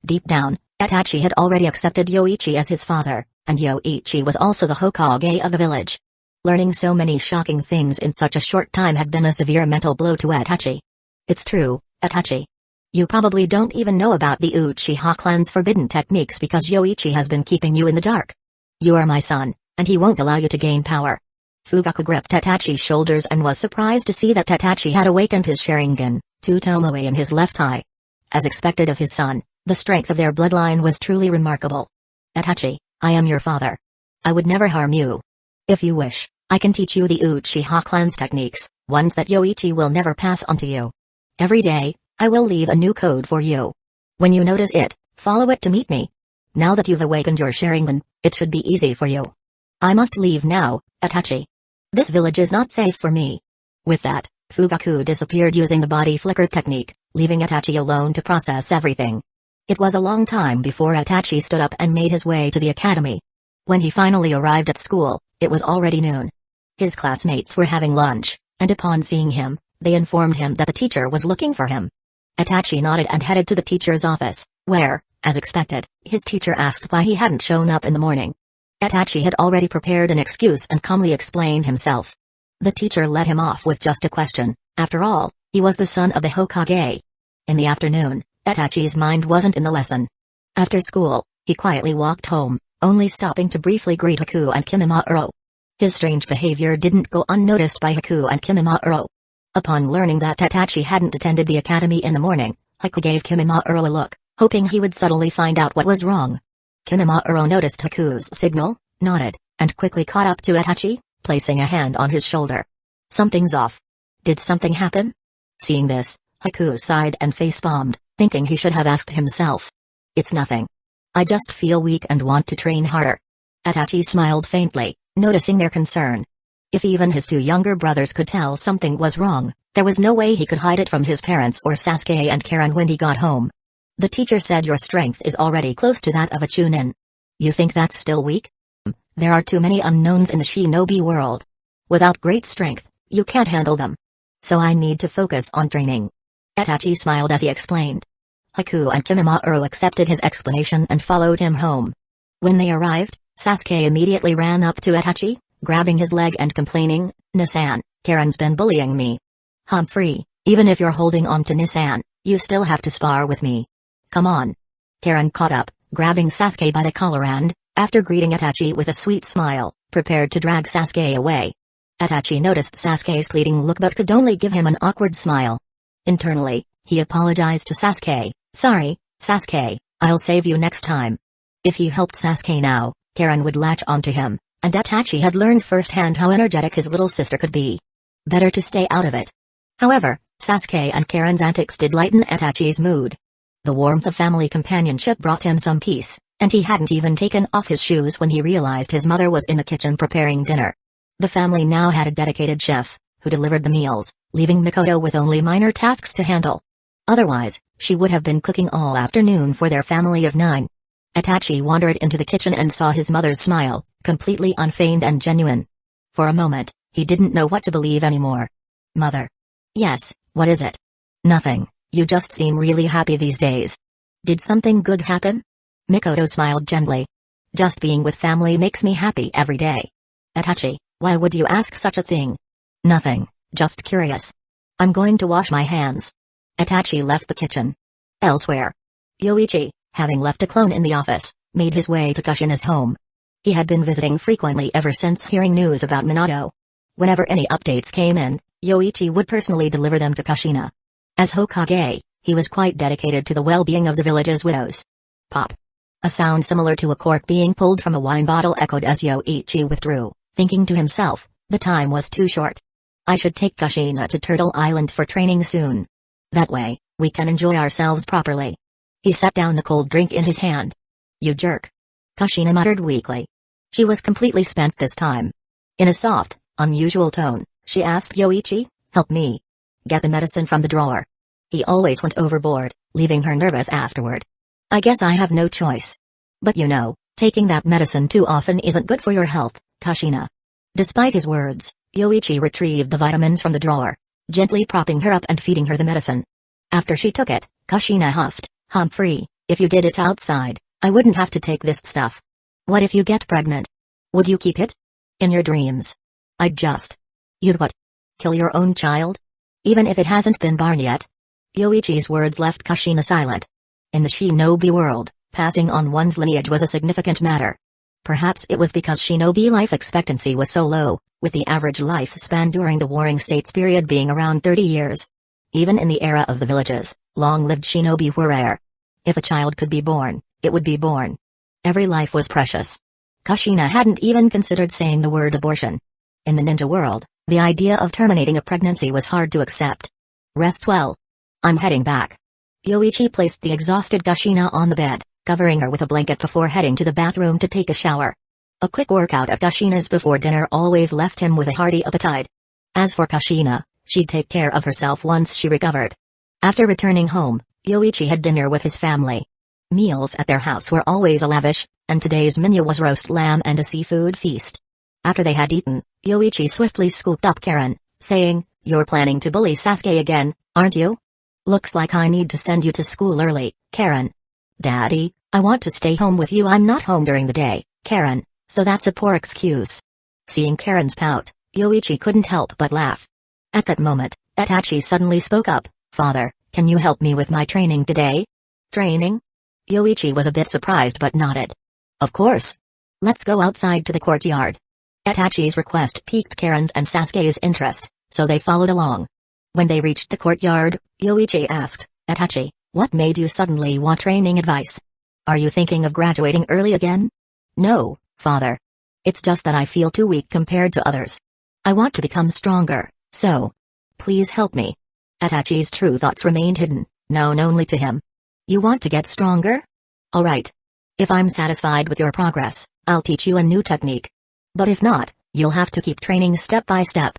A: Deep down, Itachi had already accepted Yoichi as his father, and Yoichi was also the Hokage of the village. Learning so many shocking things in such a short time had been a severe mental blow to Itachi. It's true, Itachi. You probably don't even know about the Uchiha clan's forbidden techniques because Yoichi has been keeping you in the dark. You are my son, and he won't allow you to gain power. Fugaku gripped Itachi's shoulders and was surprised to see that Itachi had awakened his Sharingan, 2 Tomoe in his left eye. As expected of his son, the strength of their bloodline was truly remarkable. Itachi, I am your father. I would never harm you. If you wish, I can teach you the Uchiha clan's techniques, ones that Yoichi will never pass on to you. Every day, I will leave a new code for you. When you notice it, follow it to meet me. Now that you've awakened your Sharingan, it should be easy for you. I must leave now, Itachi. This village is not safe for me. With that, Fugaku disappeared using the body flicker technique, leaving Itachi alone to process everything. It was a long time before Itachi stood up and made his way to the academy. When he finally arrived at school, it was already noon. His classmates were having lunch, and upon seeing him, they informed him that the teacher was looking for him. Itachi nodded and headed to the teacher's office, where, as expected, his teacher asked why he hadn't shown up in the morning. Itachi had already prepared an excuse and calmly explained himself. The teacher let him off with just a question. After all, he was the son of the Hokage. In the afternoon, Itachi's mind wasn't in the lesson. After school, he quietly walked home, only stopping to briefly greet Hueco and Kimimaro. His strange behavior didn't go unnoticed by Hueco and Kimimaro. Upon learning that Itachi hadn't attended the academy in the morning, Hueco gave Kimimaro a look, hoping he would subtly find out what was wrong. Kimimaro noticed Hueco's signal, nodded, and quickly caught up to Itachi, placing a hand on his shoulder. Something's off. Did something happen? Seeing this, Hueco sighed and face-palmed, thinking he should have asked himself. It's nothing. I just feel weak and want to train harder. Itachi smiled faintly, noticing their concern. If even his two younger brothers could tell something was wrong, there was no way he could hide it from his parents or Sasuke and Karen when he got home. The teacher said your strength is already close to that of a Chunin. You think that's still weak? There are too many unknowns in the shinobi world. Without great strength, you can't handle them. So I need to focus on training. Itachi smiled as he explained. Hueco and Kimimaro accepted his explanation and followed him home. When they arrived, Sasuke immediately ran up to Itachi, grabbing his leg and complaining, Nisan, Karen's been bullying me. Humphrey, even if you're holding on to Nisan, you still have to spar with me. Come on. Karen caught up, grabbing Sasuke by the collar and, after greeting Itachi with a sweet smile, prepared to drag Sasuke away. Itachi noticed Sasuke's pleading look but could only give him an awkward smile. Internally, he apologized to Sasuke. Sorry, Sasuke, I'll save you next time. If he helped Sasuke now, Karen would latch onto him, and Itachi had learned firsthand how energetic his little sister could be. Better to stay out of it. However, Sasuke and Karen's antics did lighten Itachi's mood. The warmth of family companionship brought him some peace, and he hadn't even taken off his shoes when he realized his mother was in the kitchen preparing dinner. The family now had a dedicated chef, who delivered the meals, leaving Mikoto with only minor tasks to handle. Otherwise, she would have been cooking all afternoon for their family of 9. Itachi wandered into the kitchen and saw his mother's smile, completely unfeigned and genuine. For a moment, he didn't know what to believe anymore. Mother. Yes, what is it? Nothing, you just seem really happy these days. Did something good happen? Mikoto smiled gently. Just being with family makes me happy every day. Itachi, why would you ask such a thing? Nothing, just curious. I'm going to wash my hands. Itachi left the kitchen. Elsewhere, Yoichi, having left a clone in the office, made his way to Kushina's home. He had been visiting frequently ever since hearing news about Minato. Whenever any updates came in, Yoichi would personally deliver them to Kushina. As Hokage, he was quite dedicated to the well-being of the village's widows. Pop. A sound similar to a cork being pulled from a wine bottle echoed as Yoichi withdrew, thinking to himself, the time was too short. I should take Kushina to Turtle Island for training soon. That way, we can enjoy ourselves properly. He set down the cold drink in his hand. You jerk. Kushina muttered weakly. She was completely spent this time. In a soft, unusual tone, she asked Yoichi, help me. Get the medicine from the drawer. He always went overboard, leaving her nervous afterward. I guess I have no choice. But you know, taking that medicine too often isn't good for your health, Kushina. Despite his words, Yoichi retrieved the vitamins from the drawer, gently propping her up and feeding her the medicine. After she took it, Kushina huffed, Humphrey, if you did it outside, I wouldn't have to take this stuff. What if you get pregnant? Would you keep it? In your dreams. You'd what? Kill your own child? Even if it hasn't been born yet? Yoichi's words left Kushina silent. In the shinobi world, passing on one's lineage was a significant matter. Perhaps it was because shinobi life expectancy was so low, with the average lifespan during the Warring States period being around 30 years. Even in the era of the villages, long-lived shinobi were rare. If a child could be born, it would be born. Every life was precious. Kushina hadn't even considered saying the word abortion. In the ninja world, the idea of terminating a pregnancy was hard to accept. Rest well. I'm heading back. Yoichi placed the exhausted Kushina on the bed, covering her with a blanket before heading to the bathroom to take a shower. A quick workout at Kushina's before dinner always left him with a hearty appetite. As for Kushina, she'd take care of herself once she recovered. After returning home, Yoichi had dinner with his family. Meals at their house were always lavish, and today's menu was roast lamb and a seafood feast. After they had eaten, Yoichi swiftly scooped up Karen, saying, You're planning to bully Sasuke again, aren't you? Looks like I need to send you to school early, Karen. Daddy, I want to stay home with you. I'm not home during the day, Karen, so that's a poor excuse. Seeing Karen's pout, Yoichi couldn't help but laugh. At that moment, Itachi suddenly spoke up, Father, can you help me with my training today? Training? Yoichi was a bit surprised but nodded. Of course. Let's go outside to the courtyard. Itachi's request piqued Karen's and Sasuke's interest, so they followed along. When they reached the courtyard, Yoichi asked, Itachi, what made you suddenly want training advice? Are you thinking of graduating early again? No, father. It's just that I feel too weak compared to others. I want to become stronger, so please help me. Itachi's true thoughts remained hidden, known only to him. You want to get stronger? Alright. If I'm satisfied with your progress, I'll teach you a new technique. But if not, you'll have to keep training step by step.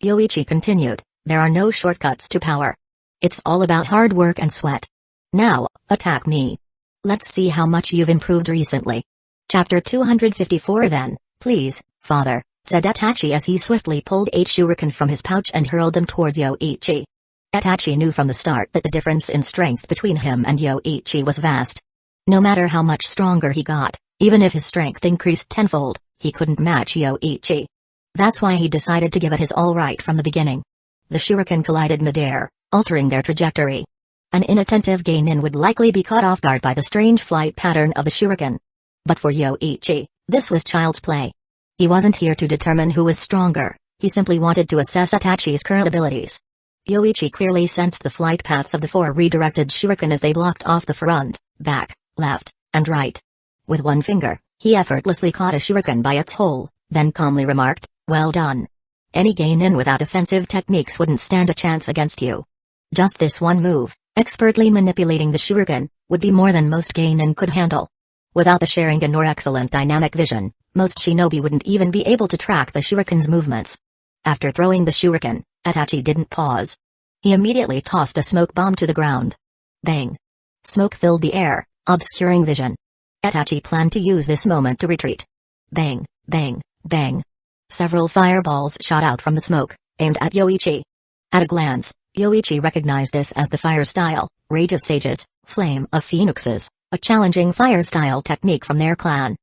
A: Yoichi continued, there are no shortcuts to power. It's all about hard work and sweat. Now, attack me. Let's see how much you've improved recently. Chapter 254 Then, please, father, said Itachi as he swiftly pulled 8 shuriken from his pouch and hurled them toward Yoichi. Itachi knew from the start that the difference in strength between him and Yoichi was vast. No matter how much stronger he got, even if his strength increased tenfold, he couldn't match Yoichi. That's why he decided to give it his all right from the beginning. The shuriken collided midair, altering their trajectory. An inattentive genin would likely be caught off guard by the strange flight pattern of the shuriken. But for Yoichi, this was child's play. He wasn't here to determine who was stronger, he simply wanted to assess Itachi's current abilities. Yoichi clearly sensed the flight paths of the 4 redirected shuriken as they blocked off the front, back, left, and right. With one finger, he effortlessly caught a shuriken by its hole, then calmly remarked, well done. Any genin without offensive techniques wouldn't stand a chance against you. Just this one move, expertly manipulating the shuriken, would be more than most genin could handle. Without the Sharingan or excellent dynamic vision, most shinobi wouldn't even be able to track the shuriken's movements. After throwing the shuriken, Itachi didn't pause. He immediately tossed a smoke bomb to the ground. Bang! Smoke filled the air, obscuring vision. Itachi planned to use this moment to retreat. Bang, bang, bang. Several fireballs shot out from the smoke, aimed at Yoichi. At a glance, Yoichi recognized this as the fire style, Rage of Sages, Flame of Phoenixes, a challenging fire style technique from their clan.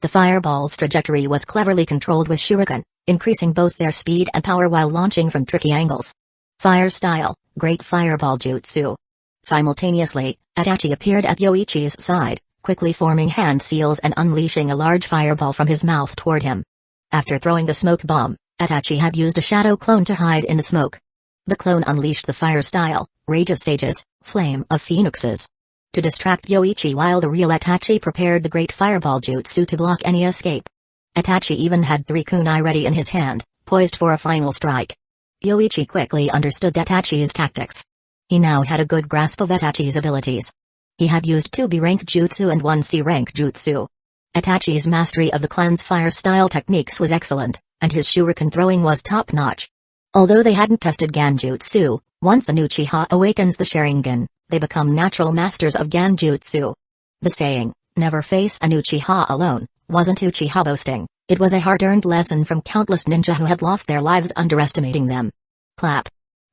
A: The fireball's trajectory was cleverly controlled with shuriken, increasing both their speed and power while launching from tricky angles. Fire style, Great Fireball Jutsu. Simultaneously, Itachi appeared at Yoichi's side, quickly forming hand seals and unleashing a large fireball from his mouth toward him. After throwing the smoke bomb, Itachi had used a shadow clone to hide in the smoke. The clone unleashed the fire style, Rage of Sages, Flame of Phoenixes, to distract Yoichi while the real Itachi prepared the Great Fireball Jutsu to block any escape. Itachi even had 3 kunai ready in his hand, poised for a final strike. Yoichi quickly understood Itachi's tactics. He now had a good grasp of Itachi's abilities. He had used 2 B-rank jutsu and 1 C-rank jutsu. Itachi's mastery of the clan's fire-style techniques was excellent, and his shuriken throwing was top-notch. Although they hadn't tested Ganjutsu, once an Uchiha awakens the Sharingan, they become natural masters of Ganjutsu. The saying, never face an Uchiha alone, wasn't Uchiha boasting, it was a hard-earned lesson from countless ninja who had lost their lives underestimating them. Clap.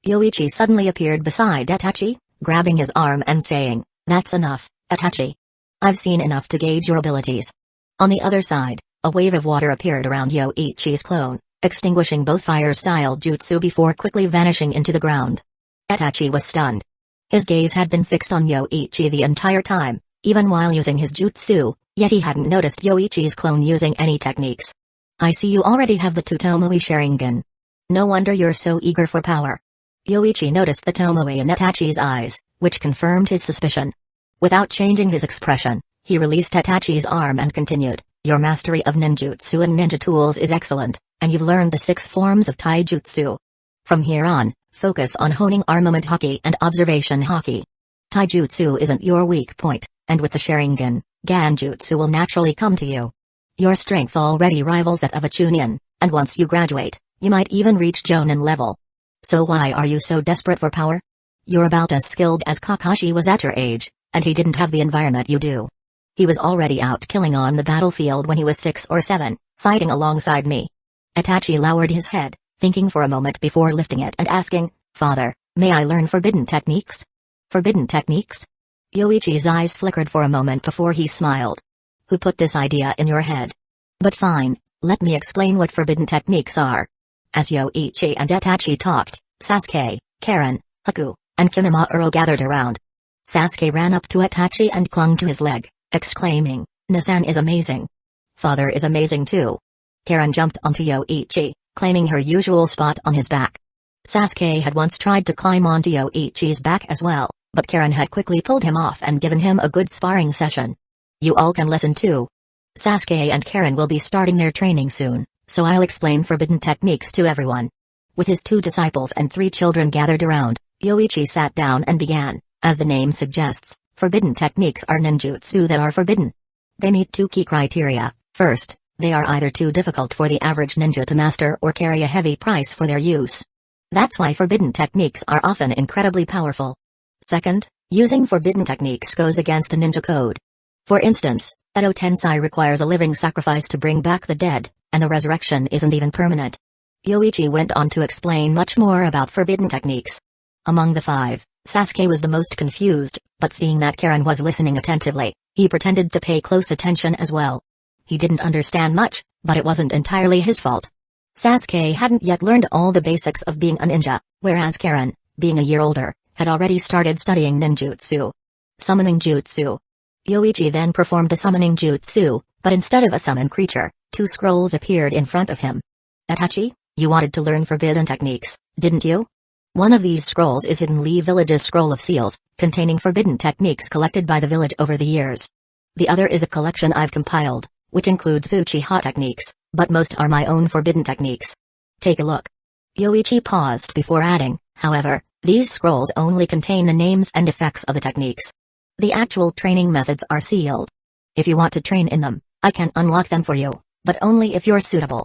A: Yoichi suddenly appeared beside Itachi, grabbing his arm and saying, that's enough, Itachi. I've seen enough to gauge your abilities. On the other side, a wave of water appeared around Yoichi's clone, extinguishing both fire-style jutsu before quickly vanishing into the ground. Itachi was stunned. His gaze had been fixed on Yoichi the entire time, even while using his jutsu, yet he hadn't noticed Yoichi's clone using any techniques. I see you already have the Tomoe Sharingan. No wonder you're so eager for power. Yoichi noticed the Tomoe in Itachi's eyes, which confirmed his suspicion. Without changing his expression, he released Itachi's arm and continued, your mastery of ninjutsu and ninja tools is excellent, and you've learned the 6 forms of taijutsu. From here on, focus on honing armament haki and observation haki. Taijutsu isn't your weak point, and with the Sharingan, Ganjutsu will naturally come to you. Your strength already rivals that of a Chunin, and once you graduate, you might even reach Jonin level. So why are you so desperate for power? You're about as skilled as Kakashi was at your age, and he didn't have the environment you do. He was already out killing on the battlefield when he was 6 or 7, fighting alongside me. Itachi lowered his head, thinking for a moment before lifting it and asking, Father, may I learn forbidden techniques? Forbidden techniques? Yoichi's eyes flickered for a moment before he smiled. Who put this idea in your head? But fine, let me explain what forbidden techniques are. As Yoichi and Itachi talked, Sasuke, Karen, Hueco, and Kimimaro gathered around. Sasuke ran up to Itachi and clung to his leg, exclaiming, "Nasan is amazing. Father is amazing too." Karen jumped onto Yoichi, claiming her usual spot on his back. Sasuke had once tried to climb onto Yoichi's back as well, but Karen had quickly pulled him off and given him a good sparring session. You all can listen too. Sasuke and Karen will be starting their training soon, so I'll explain forbidden techniques to everyone. With his 2 disciples and 3 children gathered around, Yoichi sat down and began. As the name suggests, forbidden techniques are ninjutsu that are forbidden. They meet 2 key criteria. First, they are either too difficult for the average ninja to master or carry a heavy price for their use. That's why forbidden techniques are often incredibly powerful. Second, using forbidden techniques goes against the ninja code. For instance, Edo Tensei requires a living sacrifice to bring back the dead, and the resurrection isn't even permanent. Yoichi went on to explain much more about forbidden techniques. Among the 5, Sasuke was the most confused, but seeing that Karen was listening attentively, he pretended to pay close attention as well. He didn't understand much, but it wasn't entirely his fault. Sasuke hadn't yet learned all the basics of being a ninja, whereas Karen, being a year older, had already started studying ninjutsu. Summoning jutsu. Yoichi then performed the summoning jutsu, but instead of a summoned creature, 2 scrolls appeared in front of him. Itachi, you wanted to learn forbidden techniques, didn't you? One of these scrolls is Hidden Lee Village's Scroll of Seals, containing forbidden techniques collected by the village over the years. The other is a collection I've compiled, which includes Uchiha techniques, but most are my own forbidden techniques. Take a look. Yoichi paused before adding, however, these scrolls only contain the names and effects of the techniques. The actual training methods are sealed. If you want to train in them, I can unlock them for you, but only if you're suitable.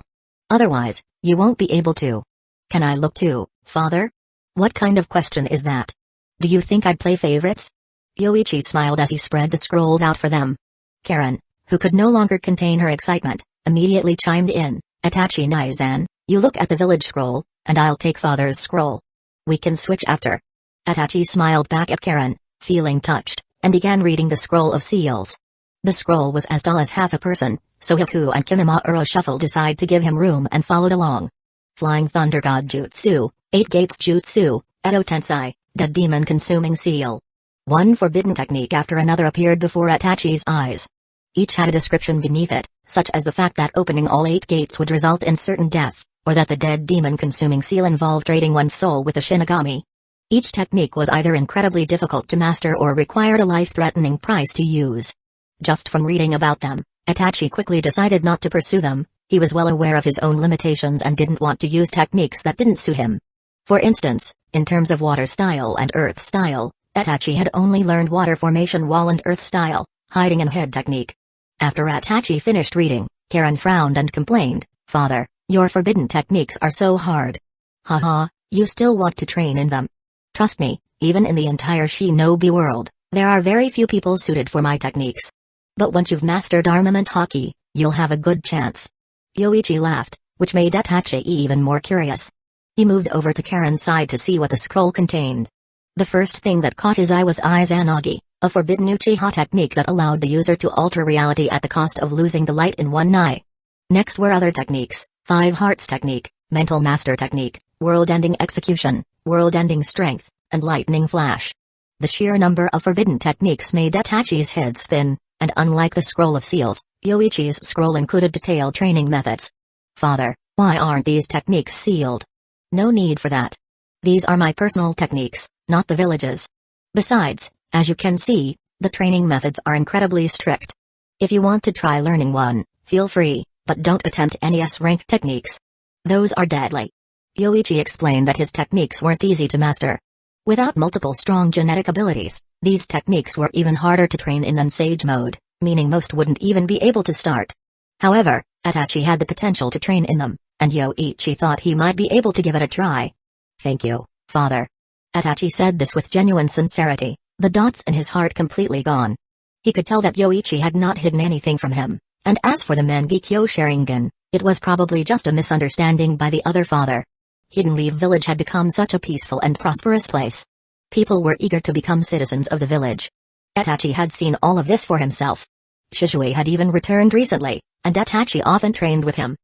A: Otherwise, you won't be able to. Can I look too, father? What kind of question is that? Do you think I'd play favorites? Yoichi smiled as he spread the scrolls out for them. Karen, who could no longer contain her excitement, immediately chimed in, Itachi Naizan, you look at the village scroll, and I'll take father's scroll. We can switch after. Itachi smiled back at Karen, feeling touched, and began reading the scroll of seals. The scroll was as tall as half a person, so Hueco and Kimimaro shuffled aside to give him room and followed along. Flying Thunder God Jutsu, 8 Gates Jutsu, Edo Tensei, Dead Demon Consuming Seal. One forbidden technique after another appeared before Itachi's eyes. Each had a description beneath it, such as the fact that opening all 8 gates would result in certain death, or that the Dead Demon Consuming Seal involved trading one's soul with a Shinigami. Each technique was either incredibly difficult to master or required a life-threatening price to use. Just from reading about them, Itachi quickly decided not to pursue them. He was well aware of his own limitations and didn't want to use techniques that didn't suit him. For instance, in terms of water style and earth style, Itachi had only learned water formation wall and earth style, hiding and head technique. After Itachi finished reading, Karen frowned and complained, Father, your forbidden techniques are so hard. Haha, you still want to train in them. Trust me, even in the entire shinobi world, there are very few people suited for my techniques. But once you've mastered armament hockey, you'll have a good chance. Yoichi laughed, which made Itachi even more curious. He moved over to Karen's side to see what the scroll contained. The first thing that caught his eye was Izanagi, a forbidden Uchiha technique that allowed the user to alter reality at the cost of losing the light in one eye. Next were other techniques, 5 Hearts technique, Mental Master technique, World-Ending Execution, World-Ending Strength, and Lightning Flash. The sheer number of forbidden techniques made Itachi's head spin, and unlike the Scroll of Seals, Yoichi's scroll included detailed training methods. Father, why aren't these techniques sealed? No need for that. These are my personal techniques, not the village's. Besides, as you can see, the training methods are incredibly strict. If you want to try learning one, feel free, but don't attempt any S-rank techniques. Those are deadly. Yoichi explained that his techniques weren't easy to master. Without multiple strong genetic abilities, these techniques were even harder to train in than Sage mode, meaning most wouldn't even be able to start. However, Itachi had the potential to train in them, and Yoichi thought he might be able to give it a try. Thank you, Father. Itachi said this with genuine sincerity, the dots in his heart completely gone. He could tell that Yoichi had not hidden anything from him, and as for the Mangekyo Sharingan, it was probably just a misunderstanding by the other father. Hidden Leaf Village had become such a peaceful and prosperous place. People were eager to become citizens of the village. Itachi had seen all of this for himself. Shisui had even returned recently, and Itachi often trained with him.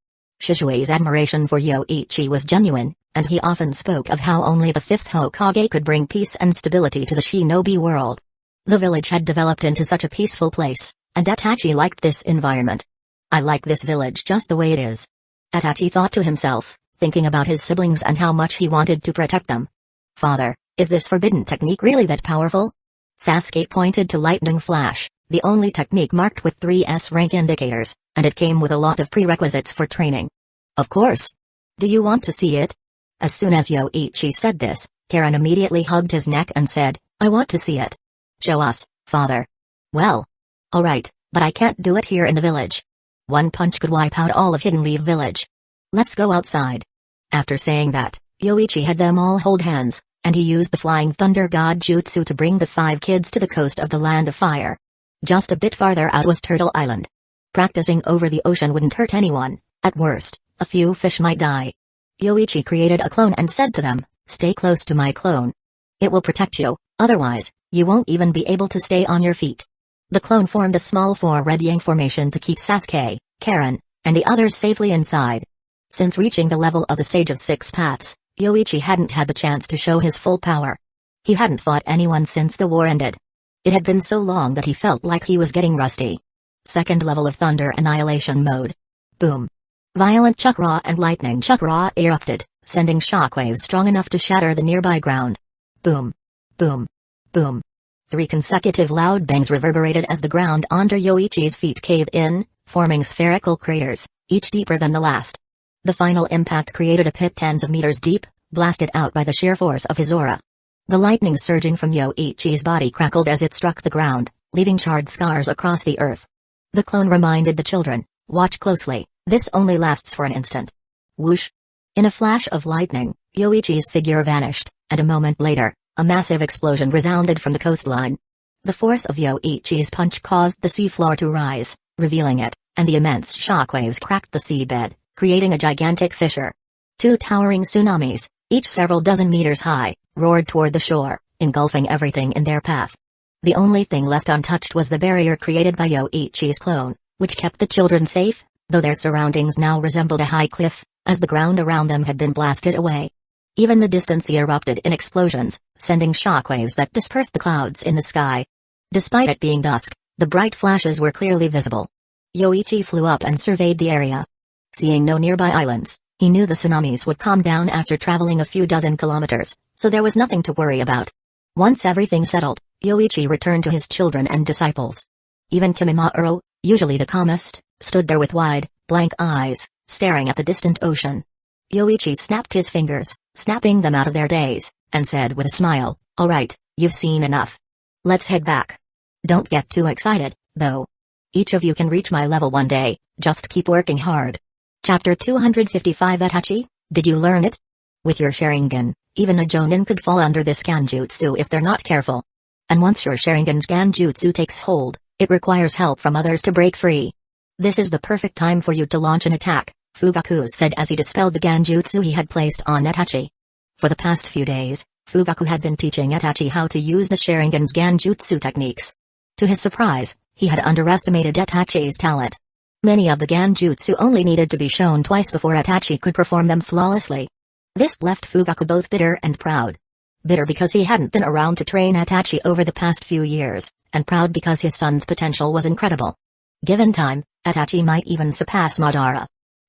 A: Shisui's admiration for Yoichi was genuine, and he often spoke of how only the 5th Hokage could bring peace and stability to the shinobi world. The village had developed into such a peaceful place, and Itachi liked this environment. I like this village just the way it is. Itachi thought to himself, thinking about his siblings and how much he wanted to protect them. Father, is this forbidden technique really that powerful? Sasuke pointed to Lightning Flash, the only technique marked with 3S rank indicators, and it came with a lot of prerequisites for training. Of course. Do you want to see it? As soon as Yoichi said this, Karen immediately hugged his neck and said, I want to see it. Show us, father. Well. Alright, but I can't do it here in the village. One punch could wipe out all of Hidden Leaf Village. Let's go outside. After saying that, Yoichi had them all hold hands, and he used the Flying Thunder God Jutsu to bring the 5 kids to the coast of the Land of Fire. Just a bit farther out was Turtle Island. Practicing over the ocean wouldn't hurt anyone, at worst, a few fish might die. Yoichi created a clone and said to them, stay close to my clone. It will protect you, otherwise, you won't even be able to stay on your feet. The clone formed a small 4-red yang formation to keep Sasuke, Karen, and the others safely inside. Since reaching the level of the Sage of 6 Paths, Yoichi hadn't had the chance to show his full power. He hadn't fought anyone since the war ended. It had been so long that he felt like he was getting rusty. Second level of Thunder Annihilation mode. Boom. Violent chakra and lightning chakra erupted, sending shockwaves strong enough to shatter the nearby ground. Boom. Boom. Boom. 3 consecutive loud bangs reverberated as the ground under Yoichi's feet caved in, forming spherical craters, each deeper than the last. The final impact created a pit tens of meters deep, blasted out by the sheer force of his aura. The lightning surging from Yoichi's body crackled as it struck the ground, leaving charred scars across the earth. The clone reminded the children, watch closely, this only lasts for an instant. Whoosh! In a flash of lightning, Yoichi's figure vanished, and a moment later, a massive explosion resounded from the coastline. The force of Yoichi's punch caused the seafloor to rise, revealing it, and the immense shockwaves cracked the seabed, creating a gigantic fissure. 2 towering tsunamis, each several dozen meters high, roared toward the shore, engulfing everything in their path. The only thing left untouched was the barrier created by Yoichi's clone, which kept the children safe, though their surroundings now resembled a high cliff, as the ground around them had been blasted away. Even the distance erupted in explosions, sending shockwaves that dispersed the clouds in the sky. Despite it being dusk, the bright flashes were clearly visible. Yoichi flew up and surveyed the area. Seeing no nearby islands, he knew the tsunamis would calm down after traveling a few dozen kilometers, so there was nothing to worry about. Once everything settled, Yoichi returned to his children and disciples. Even Kimimaro, usually the calmest, stood there with wide, blank eyes, staring at the distant ocean. Yoichi snapped his fingers, snapping them out of their daze, and said with a smile, alright, you've seen enough. Let's head back. Don't get too excited, though. Each of you can reach my level one day, just keep working hard. Chapter 255 Itachi, did you learn it? With your Sharingan, even a Jonin could fall under this Genjutsu if they're not careful. And once your Sharingan's Genjutsu takes hold, it requires help from others to break free. This is the perfect time for you to launch an attack, Fugaku said as he dispelled the Genjutsu he had placed on Itachi. For the past few days, Fugaku had been teaching Itachi how to use the Sharingan's Genjutsu techniques. To his surprise, he had underestimated Itachi's talent. Many of the Genjutsu only needed to be shown twice before Itachi could perform them flawlessly. This left Fugaku both bitter and proud. Bitter because he hadn't been around to train Itachi over the past few years, and proud because his son's potential was incredible. Given time, Itachi might even surpass Madara.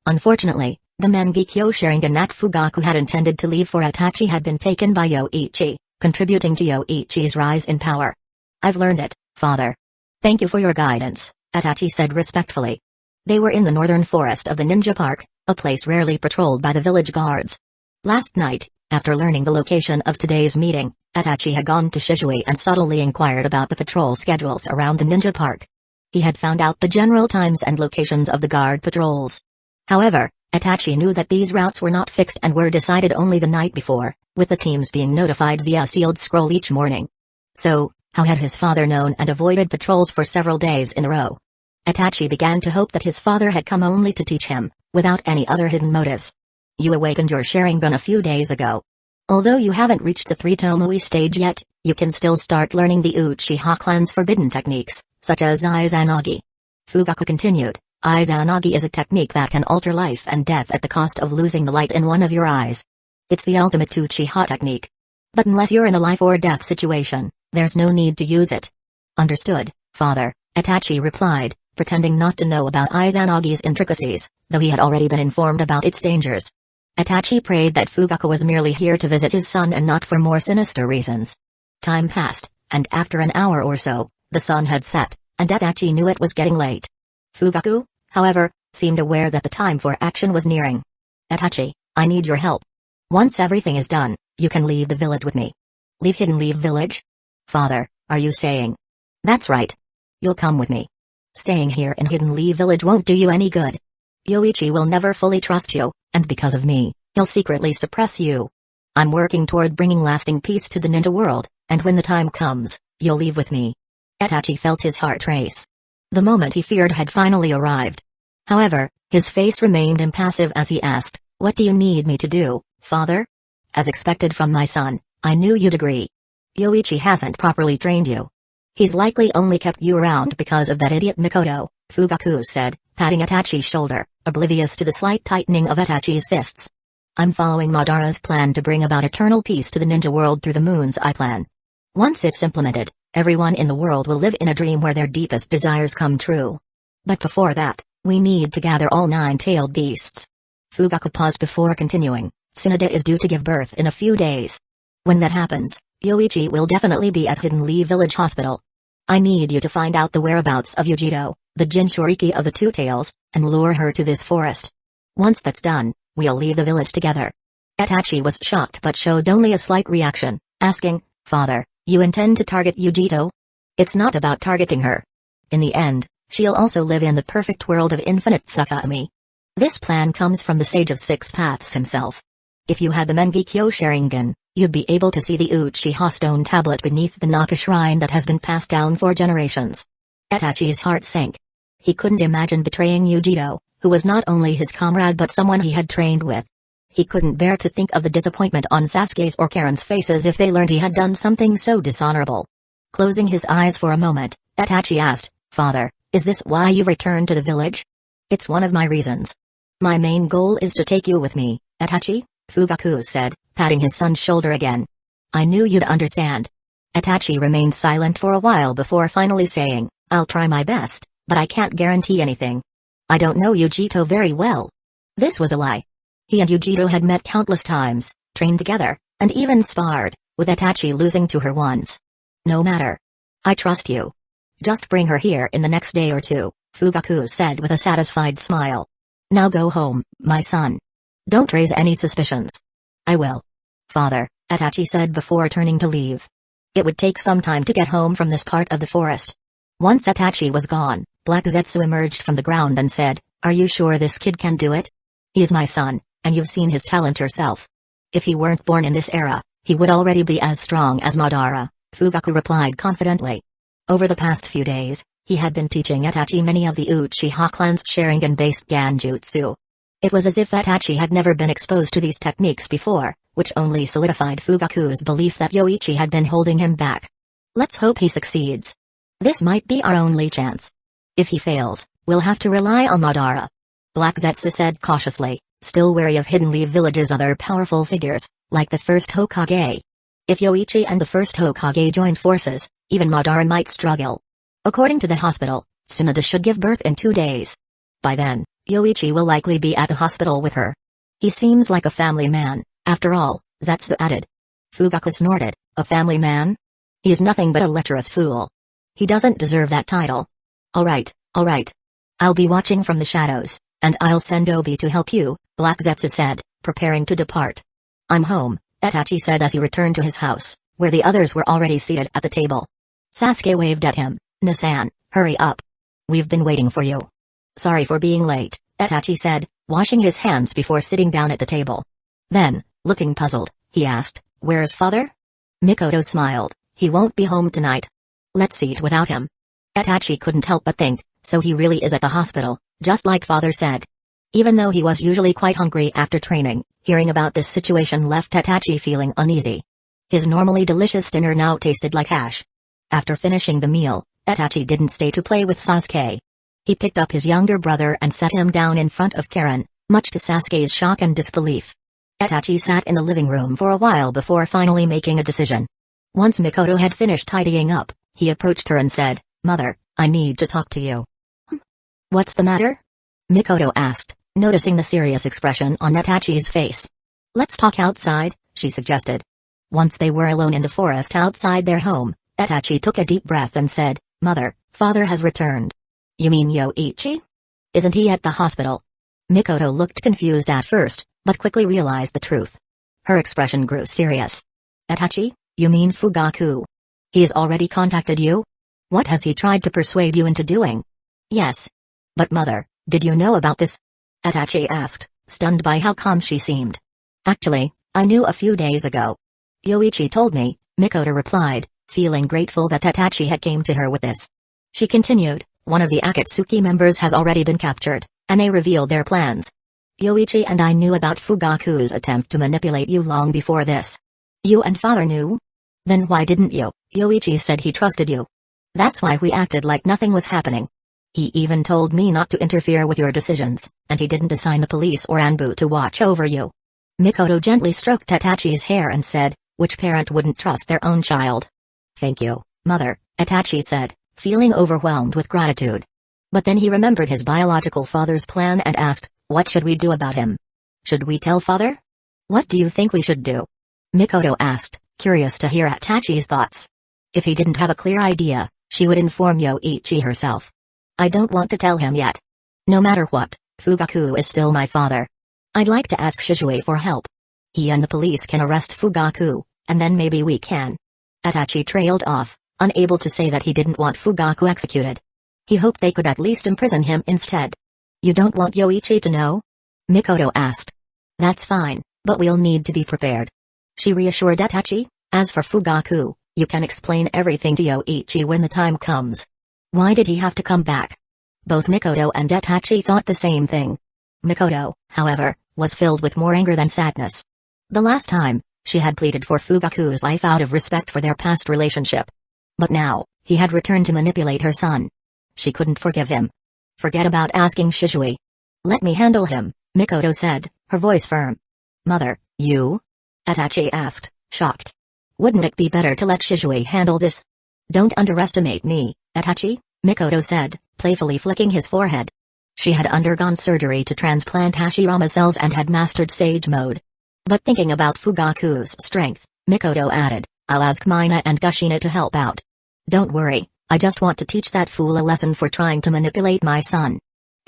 A: Unfortunately, the Mangekyo Sharingan that Fugaku had intended to leave for Itachi had been taken by Yoichi, contributing to Yoichi's rise in power. I've learned it, father. Thank you for your guidance, Itachi said respectfully. They were in the northern forest of the Ninja Park, a place rarely patrolled by the village guards. Last night, after learning the location of today's meeting, Itachi had gone to Shizui and subtly inquired about the patrol schedules around the Ninja Park. He had found out the general times and locations of the guard patrols. However, Itachi knew that these routes were not fixed and were decided only the night before, with the teams being notified via sealed scroll each morning. So, how had his father known and avoided patrols for several days in a row? Itachi began to hope that his father had come only to teach him, without any other hidden motives. You awakened your Sharingan a few days ago. Although you haven't reached the 3 Tomoe stage yet, you can still start learning the Uchiha clan's forbidden techniques, such as Izanagi. Fugaku continued, Izanagi is a technique that can alter life and death at the cost of losing the light in one of your eyes. It's the ultimate Uchiha technique. But unless you're in a life or death situation, there's no need to use it. Understood, father, Itachi replied, pretending not to know about Izanagi's intricacies, though he had already been informed about its dangers. Itachi prayed that Fugaku was merely here to visit his son and not for more sinister reasons. Time passed, and after an hour or so, the sun had set, and Itachi knew it was getting late. Fugaku, however, seemed aware that the time for action was nearing. Itachi, I need your help. Once everything is done, you can leave the village with me. Leave Hidden Leaf Village? Father, are you saying? That's right. You'll come with me. Staying here in Hidden Leaf Village won't do you any good. Yoichi will never fully trust you, and because of me, he'll secretly suppress you. I'm working toward bringing lasting peace to the ninja world, and when the time comes, you'll leave with me. Itachi felt his heart race. The moment he feared had finally arrived. However, his face remained impassive as he asked, what do you need me to do, father? As expected from my son, I knew you'd agree. Yoichi hasn't properly trained you. He's likely only kept you around because of that idiot Mikoto, Fugaku said, patting Itachi's shoulder, oblivious to the slight tightening of Itachi's fists. I'm following Madara's plan to bring about eternal peace to the ninja world through the Moon's Eye plan. Once it's implemented, everyone in the world will live in a dream where their deepest desires come true. But before that, we need to gather all 9-tailed beasts. Fugaku paused before continuing. Tsunade is due to give birth in a few days. When that happens, Yoichi will definitely be at Hidden Leaf Village Hospital. I need you to find out the whereabouts of Yujito, the Jinchuriki of the Two Tails, and lure her to this forest. Once that's done, we'll leave the village together. Itachi was shocked but showed only a slight reaction, asking, Father, you intend to target Yujito? It's not about targeting her. In the end, she'll also live in the perfect world of infinite Tsukami. This plan comes from the Sage of Six Paths himself. If you had the Mengekyo Sharingan, you'd be able to see the Uchiha stone tablet beneath the Naka shrine that has been passed down for generations. Itachi's heart sank. He couldn't imagine betraying Yujito, who was not only his comrade but someone he had trained with. He couldn't bear to think of the disappointment on Sasuke's or Karen's faces if they learned he had done something so dishonorable. Closing his eyes for a moment, Itachi asked, Father, is this why you returned to the village? It's one of my reasons. My main goal is to take you with me, Itachi, Fugaku said, patting his son's shoulder again. I knew you'd understand. Itachi remained silent for a while before finally saying, I'll try my best, but I can't guarantee anything. I don't know Yujito very well. This was a lie. He and Yujito had met countless times, trained together, and even sparred, with Itachi losing to her once. No matter. I trust you. Just bring her here in the next day or two, Fugaku said with a satisfied smile. Now go home, my son. Don't raise any suspicions. I will. Father, Itachi said before turning to leave. It would take some time to get home from this part of the forest. Once Itachi was gone, Black Zetsu emerged from the ground and said, Are you sure this kid can do it? He's my son, and you've seen his talent yourself. If he weren't born in this era, he would already be as strong as Madara, Fugaku replied confidently. Over the past few days, he had been teaching Itachi many of the Uchiha clan's Sharingan-based Ganjutsu. It was as if Itachi had never been exposed to these techniques before, which only solidified Fugaku's belief that Yoichi had been holding him back. Let's hope he succeeds. This might be our only chance. If he fails, we'll have to rely on Madara. Black Zetsu said cautiously, still wary of Hidden Leaf Village's other powerful figures, like the first Hokage. If Yoichi and the first Hokage joined forces, even Madara might struggle. According to the hospital, Tsunade should give birth in 2 days. By then, Yoichi will likely be at the hospital with her. He seems like a family man, after all, Zetsu added. Fugaku snorted, a family man? He's nothing but a lecherous fool. He doesn't deserve that title. Alright. I'll be watching from the shadows, and I'll send Obi to help you, Black Zetsu said, preparing to depart. I'm home, Itachi said as he returned to his house, where the others were already seated at the table. Sasuke waved at him. Nisan, hurry up. We've been waiting for you. Sorry for being late, Itachi said, washing his hands before sitting down at the table. Then, looking puzzled, he asked, Where's father? Mikoto smiled, he won't be home tonight. Let's eat without him. Itachi couldn't help but think, so he really is at the hospital, just like father said. Even though he was usually quite hungry after training, hearing about this situation left Itachi feeling uneasy. His normally delicious dinner now tasted like ash. After finishing the meal, Itachi didn't stay to play with Sasuke. He picked up his younger brother and sat him down in front of Karen, much to Sasuke's shock and disbelief. Itachi sat in the living room for a while before finally making a decision. Once Mikoto had finished tidying up, He approached her and said, "Mother, I need to talk to you." "What's the matter?" Mikoto asked, noticing the serious expression on Itachi's face. "Let's talk outside," she suggested. Once they were alone in the forest outside their home, Itachi took a deep breath and said, "Mother, father has returned." "You mean Yoichi? Isn't he at the hospital?" Mikoto looked confused at first, but quickly realized the truth. Her expression grew serious. "Itachi, you mean Fugaku? He's already contacted you? What has he tried to persuade you into doing?" "Yes. But mother, did you know about this?" Itachi asked, stunned by how calm she seemed. "Actually, I knew a few days ago. Yoichi told me," Mikoto replied, feeling grateful that Itachi had came to her with this. She continued, "One of the Akatsuki members has already been captured, and they revealed their plans. Yoichi and I knew about Fugaku's attempt to manipulate you long before this." "You and father knew? Then why didn't you?" "Yoichi said he trusted you. That's why we acted like nothing was happening. He even told me not to interfere with your decisions, and he didn't assign the police or Anbu to watch over you." Mikoto gently stroked Itachi's hair and said, "Which parent wouldn't trust their own child?" "Thank you, mother," Itachi said, feeling overwhelmed with gratitude. But then he remembered his biological father's plan and asked, "What should we do about him? Should we tell father?" "What do you think we should do?" Mikoto asked, curious to hear Itachi's thoughts. If he didn't have a clear idea, she would inform Yoichi herself. "I don't want to tell him yet. No matter what, Fugaku is still my father. I'd like to ask Shisui for help. He and the police can arrest Fugaku, and then maybe we can." Itachi trailed off, unable to say that he didn't want Fugaku executed. He hoped they could at least imprison him instead. "You don't want Yoichi to know?" Mikoto asked. "That's fine, but we'll need to be prepared." She reassured Itachi, "As for Fugaku, you can explain everything to Yoichi when the time comes." Why did he have to come back? Both Mikoto and Itachi thought the same thing. Mikoto, however, was filled with more anger than sadness. The last time, she had pleaded for Fugaku's life out of respect for their past relationship. But now, he had returned to manipulate her son. She couldn't forgive him. "Forget about asking Shisui. Let me handle him," Mikoto said, her voice firm. "Mother, you?" Itachi asked, shocked. "Wouldn't it be better to let Shisui handle this?" "Don't underestimate me, Itachi," Mikoto said, playfully flicking his forehead. She had undergone surgery to transplant Hashirama cells and had mastered Sage Mode. But thinking about Fugaku's strength, Mikoto added, "I'll ask Mina and Gushina to help out. Don't worry, I just want to teach that fool a lesson for trying to manipulate my son."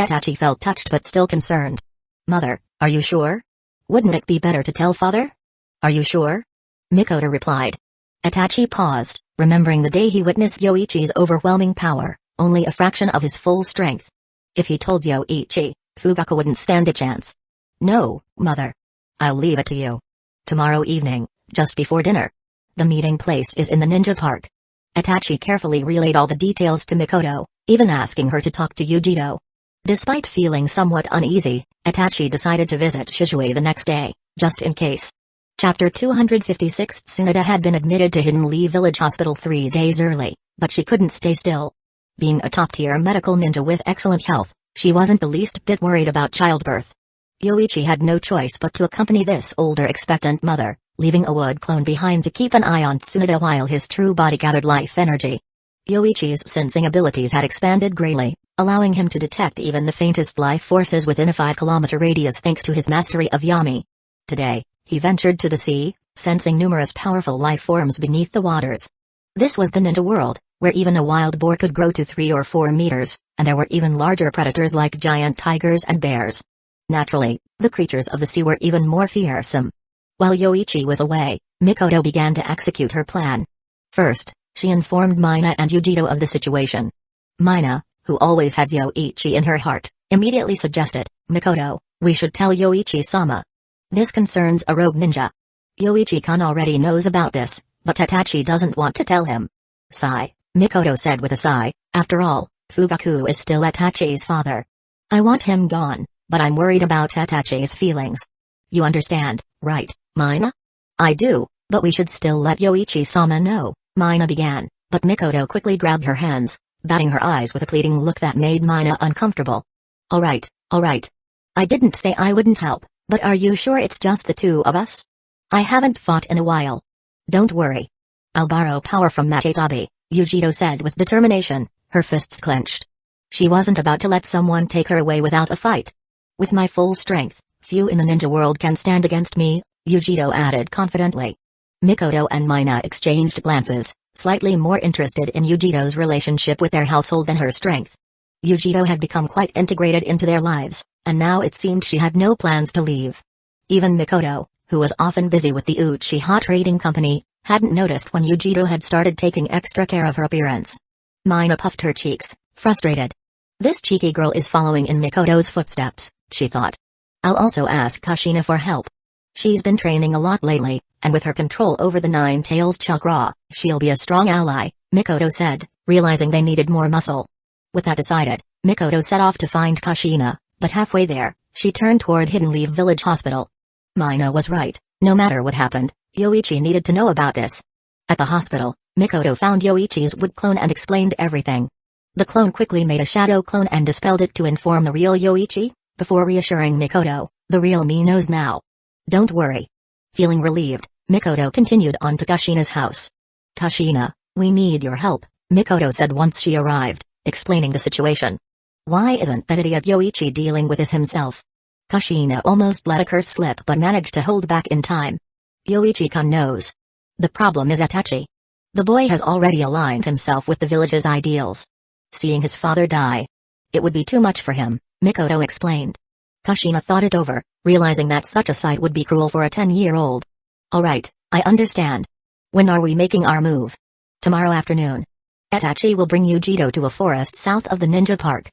A: Itachi felt touched but still concerned. "Mother, are you sure? Wouldn't it be better to tell father?" "Are you sure?" Mikoto replied. Itachi paused, remembering the day he witnessed Yoichi's overwhelming power, only a fraction of his full strength. If he told Yoichi, Fugaku wouldn't stand a chance. "No, mother. I'll leave it to you. Tomorrow evening, just before dinner. The meeting place is in the ninja park." Itachi carefully relayed all the details to Mikoto, even asking her to talk to Yujiro. Despite feeling somewhat uneasy, Itachi decided to visit Shisui the next day, just in case. Chapter 256 Tsunoda had been admitted to Hidden Lee Village Hospital 3 days early, but she couldn't stay still. Being a top-tier medical ninja with excellent health, she wasn't the least bit worried about childbirth. Yoichi had no choice but to accompany this older expectant mother, leaving a wood clone behind to keep an eye on Tsunoda while his true body gathered life energy. Yoichi's sensing abilities had expanded greatly, allowing him to detect even the faintest life forces within a 5-kilometer radius thanks to his mastery of Yami. Today, he ventured to the sea, sensing numerous powerful life forms beneath the waters. This was the ninja world, where even a wild boar could grow to 3 or 4 meters, and there were even larger predators like giant tigers and bears. Naturally, the creatures of the sea were even more fearsome. While Yoichi was away, Mikoto began to execute her plan. First, she informed Mina and Yujiro of the situation. Mina, who always had Yoichi in her heart, immediately suggested, "Mikoto, we should tell Yoichi-sama. This concerns a rogue ninja. Yoichi-kun already knows about this, but Itachi doesn't want to tell him." "Sigh," Mikoto said with a sigh, "after all, Fugaku is still Itachi's father. I want him gone, but I'm worried about Itachi's feelings. You understand, right, Mina?" "I do, but we should still let Yoichi-sama know," Mina began, but Mikoto quickly grabbed her hands, batting her eyes with a pleading look that made Mina uncomfortable. All right. I didn't say I wouldn't help, but are you sure it's just the two of us? I haven't fought in a while. Don't worry. I'll borrow power from Matatabi, Yujiro said with determination, her fists clenched. She wasn't about to let someone take her away without a fight. With my full strength, few in the ninja world can stand against me, Yujiro added confidently. Mikoto and Mina exchanged glances, slightly more interested in Yujiro's relationship with their household than her strength. Yujiro had become quite integrated into their lives, and now it seemed she had no plans to leave. Even Mikoto, who was often busy with the Uchiha trading company, hadn't noticed when Yujiro had started taking extra care of her appearance. Mina puffed her cheeks, frustrated. This cheeky girl is following in Mikoto's footsteps, she thought. I'll also ask Kushina for help. She's been training a lot lately, and with her control over the Nine Tails chakra, she'll be a strong ally, Mikoto said, realizing they needed more muscle. With that decided, Mikoto set off to find Kushina, but halfway there, she turned toward Hidden Leaf Village Hospital. Mina was right, no matter what happened, Yoichi needed to know about this. At the hospital, Mikoto found Yoichi's wood clone and explained everything. The clone quickly made a shadow clone and dispelled it to inform the real Yoichi, before reassuring Mikoto, the real me knows now. Don't worry. Feeling relieved, Mikoto continued on to Kushina's house. Kushina, we need your help, Mikoto said once she arrived, explaining the situation. Why isn't that idiot Yoichi dealing with this himself? Kushina almost let a curse slip but managed to hold back in time. Yoichi-kun knows. The problem is Itachi. The boy has already aligned himself with the village's ideals. Seeing his father die, it would be too much for him, Mikoto explained. Kushina thought it over, realizing that such a sight would be cruel for a 10-year-old. Alright, I understand. When are we making our move? Tomorrow afternoon. Itachi will bring Yujiro to a forest south of the ninja park.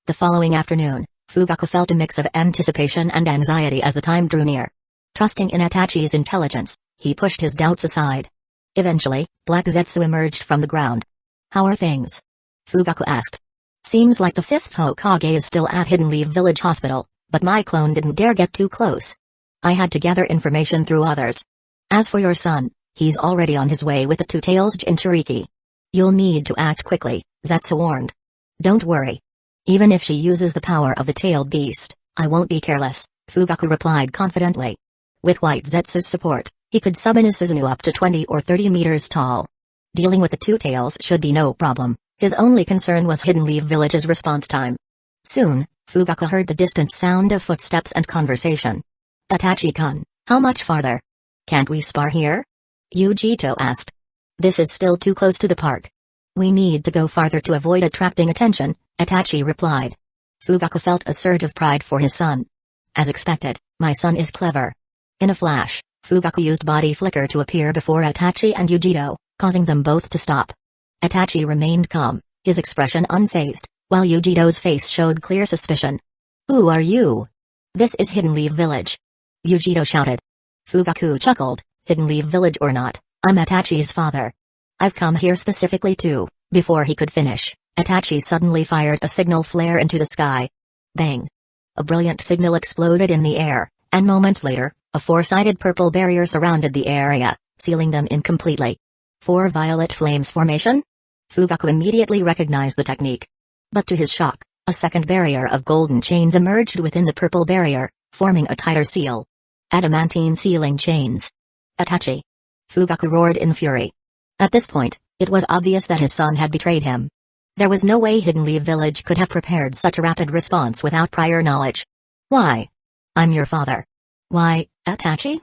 A: The following afternoon, Fugaku felt a mix of anticipation and anxiety as the time drew near. Trusting in Itachi's intelligence, he pushed his doubts aside. Eventually, Black Zetsu emerged from the ground. How are things? Fugaku asked. Seems like the fifth Hokage is still at Hidden Leaf Village Hospital, but my clone didn't dare get too close. I had to gather information through others. As for your son, he's already on his way with the two-tails Jinchuriki. You'll need to act quickly, Zetsu warned. Don't worry. Even if she uses the power of the tailed beast, I won't be careless, Fugaku replied confidently. With White Zetsu's support, he could summon a Susanoo up to 20 or 30 meters tall. Dealing with the two tails should be no problem. His only concern was Hidden Leaf Village's response time. Soon, Fugaku heard the distant sound of footsteps and conversation. Itachi-kun, how much farther? Can't we spar here? Yujito asked. This is still too close to the park. We need to go farther to avoid attracting attention, Itachi replied. Fugaku felt a surge of pride for his son. As expected, my son is clever. In a flash, Fugaku used body flicker to appear before Itachi and Yujiro, causing them both to stop. Itachi remained calm, his expression unfazed, while Yujito's face showed clear suspicion. Who are you? This is Hidden Leaf Village. Yujiro shouted. Fugaku chuckled, Hidden Leaf Village or not, I'm Itachi's father. I've come here specifically to. Before he could finish, Itachi suddenly fired a signal flare into the sky. Bang! A brilliant signal exploded in the air, and moments later, a four-sided purple barrier surrounded the area, sealing them in completely. Four violet flames formation? Fugaku immediately recognized the technique. But to his shock, a second barrier of golden chains emerged within the purple barrier, forming a tighter seal. Adamantine sealing chains. Itachi! Fugaku roared in fury. At this point, it was obvious that his son had betrayed him. There was no way Hidden Leaf Village could have prepared such a rapid response without prior knowledge. Why? I'm your father. Why, Itachi?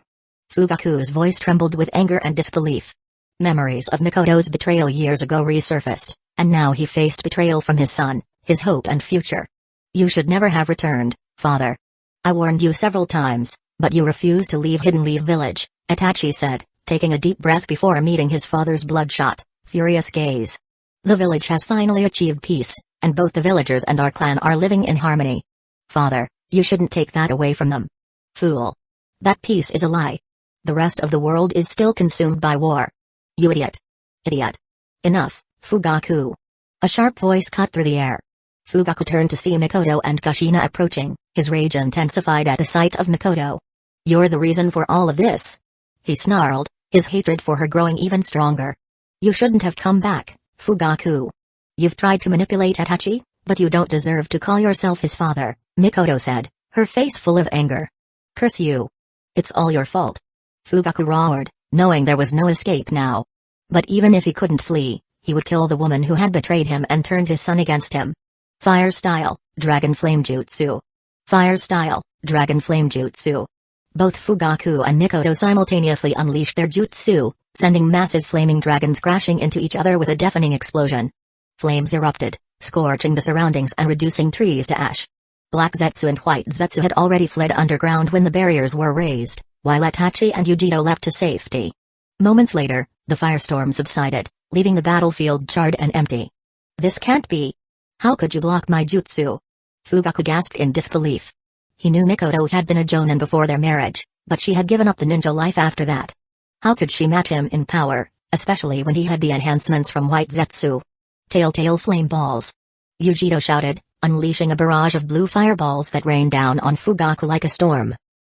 A: Fugaku's voice trembled with anger and disbelief. Memories of Mikoto's betrayal years ago resurfaced, and now he faced betrayal from his son, his hope and future. You should never have returned, father. I warned you several times, but you refused to leave Hidden Leaf Village, Itachi said, taking a deep breath before meeting his father's bloodshot, furious gaze. The village has finally achieved peace, and both the villagers and our clan are living in harmony. Father, you shouldn't take that away from them. Fool. That peace is a lie. The rest of the world is still consumed by war. You idiot. Idiot. Enough, Fugaku. A sharp voice cut through the air. Fugaku turned to see Mikoto and Kushina approaching, his rage intensified at the sight of Mikoto. You're the reason for all of this. He snarled, his hatred for her growing even stronger. You shouldn't have come back, Fugaku. You've tried to manipulate Itachi, but you don't deserve to call yourself his father, Mikoto said, her face full of anger. Curse you. It's all your fault. Fugaku roared, knowing there was no escape now. But even if he couldn't flee, He would kill the woman who had betrayed him and turned his son against him. Fire Style, Dragon Flame Jutsu. Fire Style, Dragon Flame Jutsu. Both Fugaku and Mikoto simultaneously unleashed their jutsu, sending massive flaming dragons crashing into each other with a deafening explosion. Flames erupted, scorching the surroundings and reducing trees to ash. Black Zetsu and White Zetsu had already fled underground when the barriers were raised, while Itachi and Yujiro leapt to safety. Moments later, the firestorm subsided, leaving the battlefield charred and empty. This can't be. How could you block my jutsu? Fugaku gasped in disbelief. He knew Mikoto had been a jonin before their marriage, but she had given up the ninja life after that. How could she match him in power, especially when he had the enhancements from White Zetsu? Telltale flame balls. Yujiro shouted, unleashing a barrage of blue fireballs that rained down on Fugaku like a storm.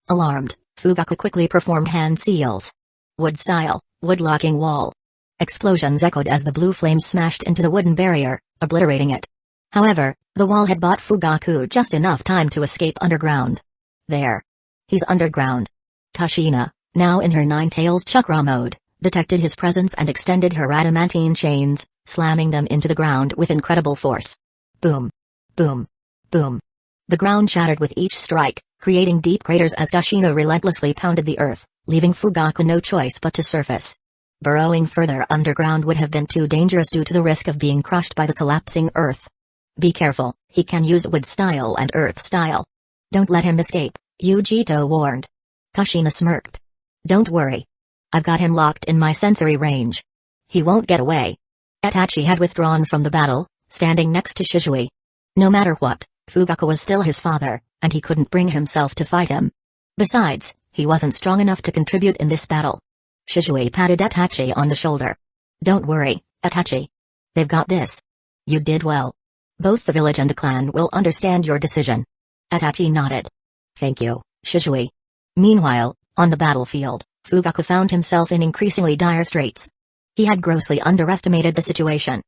A: Alarmed, Fugaku quickly performed hand seals. Wood style, wood locking wall. Explosions echoed as the blue flames smashed into the wooden barrier, obliterating it. However, the wall had bought Fugaku just enough time to escape underground. There. He's underground. Kushina, now in her nine-tails chakra mode, detected his presence and extended her adamantine chains, slamming them into the ground with incredible force. Boom. Boom. Boom. The ground shattered with each strike, creating deep craters as Kushina relentlessly pounded the earth, leaving Fugaku no choice but to surface. Burrowing further underground would have been too dangerous due to the risk of being crushed by the collapsing earth. Be careful, he can use wood style and earth style. Don't let him escape, Yujito warned. Kushina smirked. Don't worry. I've got him locked in my sensory range. He won't get away. Itachi had withdrawn from the battle, standing next to Shizui. No matter what, Fugaku was still his father, and he couldn't bring himself to fight him. Besides, he wasn't strong enough to contribute in this battle. Shizui patted Itachi on the shoulder. Don't worry, Itachi. They've got this. You did well. Both the village and the clan will understand your decision. Itachi nodded. Thank you, Shizui. Meanwhile, on the battlefield, Fugaku found himself in increasingly dire straits. He had grossly underestimated the situation.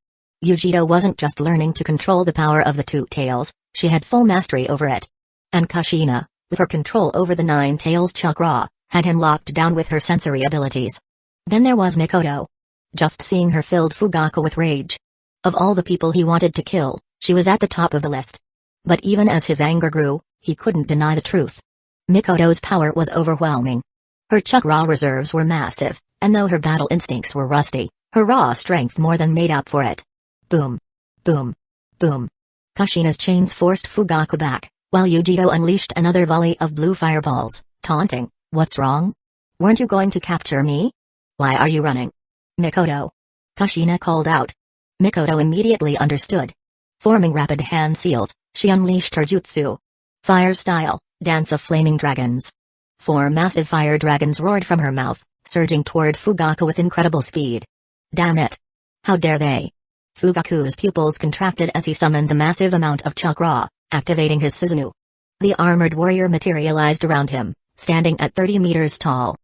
A: Yujiro wasn't just learning to control the power of the two tails, she had full mastery over it. And Kushina, with her control over the nine tails chakra, had him locked down with her sensory abilities. Then there was Mikoto. Just seeing her filled Fugaku with rage. Of all the people he wanted to kill, she was at the top of the list. But even as his anger grew, he couldn't deny the truth. Mikoto's power was overwhelming. Her chakra reserves were massive, and though her battle instincts were rusty, her raw strength more than made up for it. Boom. Boom. Boom. Kushina's chains forced Fugaku back, while Yujiro unleashed another volley of blue fireballs, taunting, "What's wrong? Weren't you going to capture me? Why are you running?" Mikoto. Kushina called out. Mikoto immediately understood. Forming rapid hand seals, she unleashed her jutsu. Fire style, dance of flaming dragons. 4 massive fire dragons roared from her mouth, surging toward Fugaku with incredible speed. Damn it! How dare they! Fugaku's pupils contracted as he summoned a massive amount of chakra, activating his Susanoo. The armored warrior materialized around him, standing at 30 meters tall,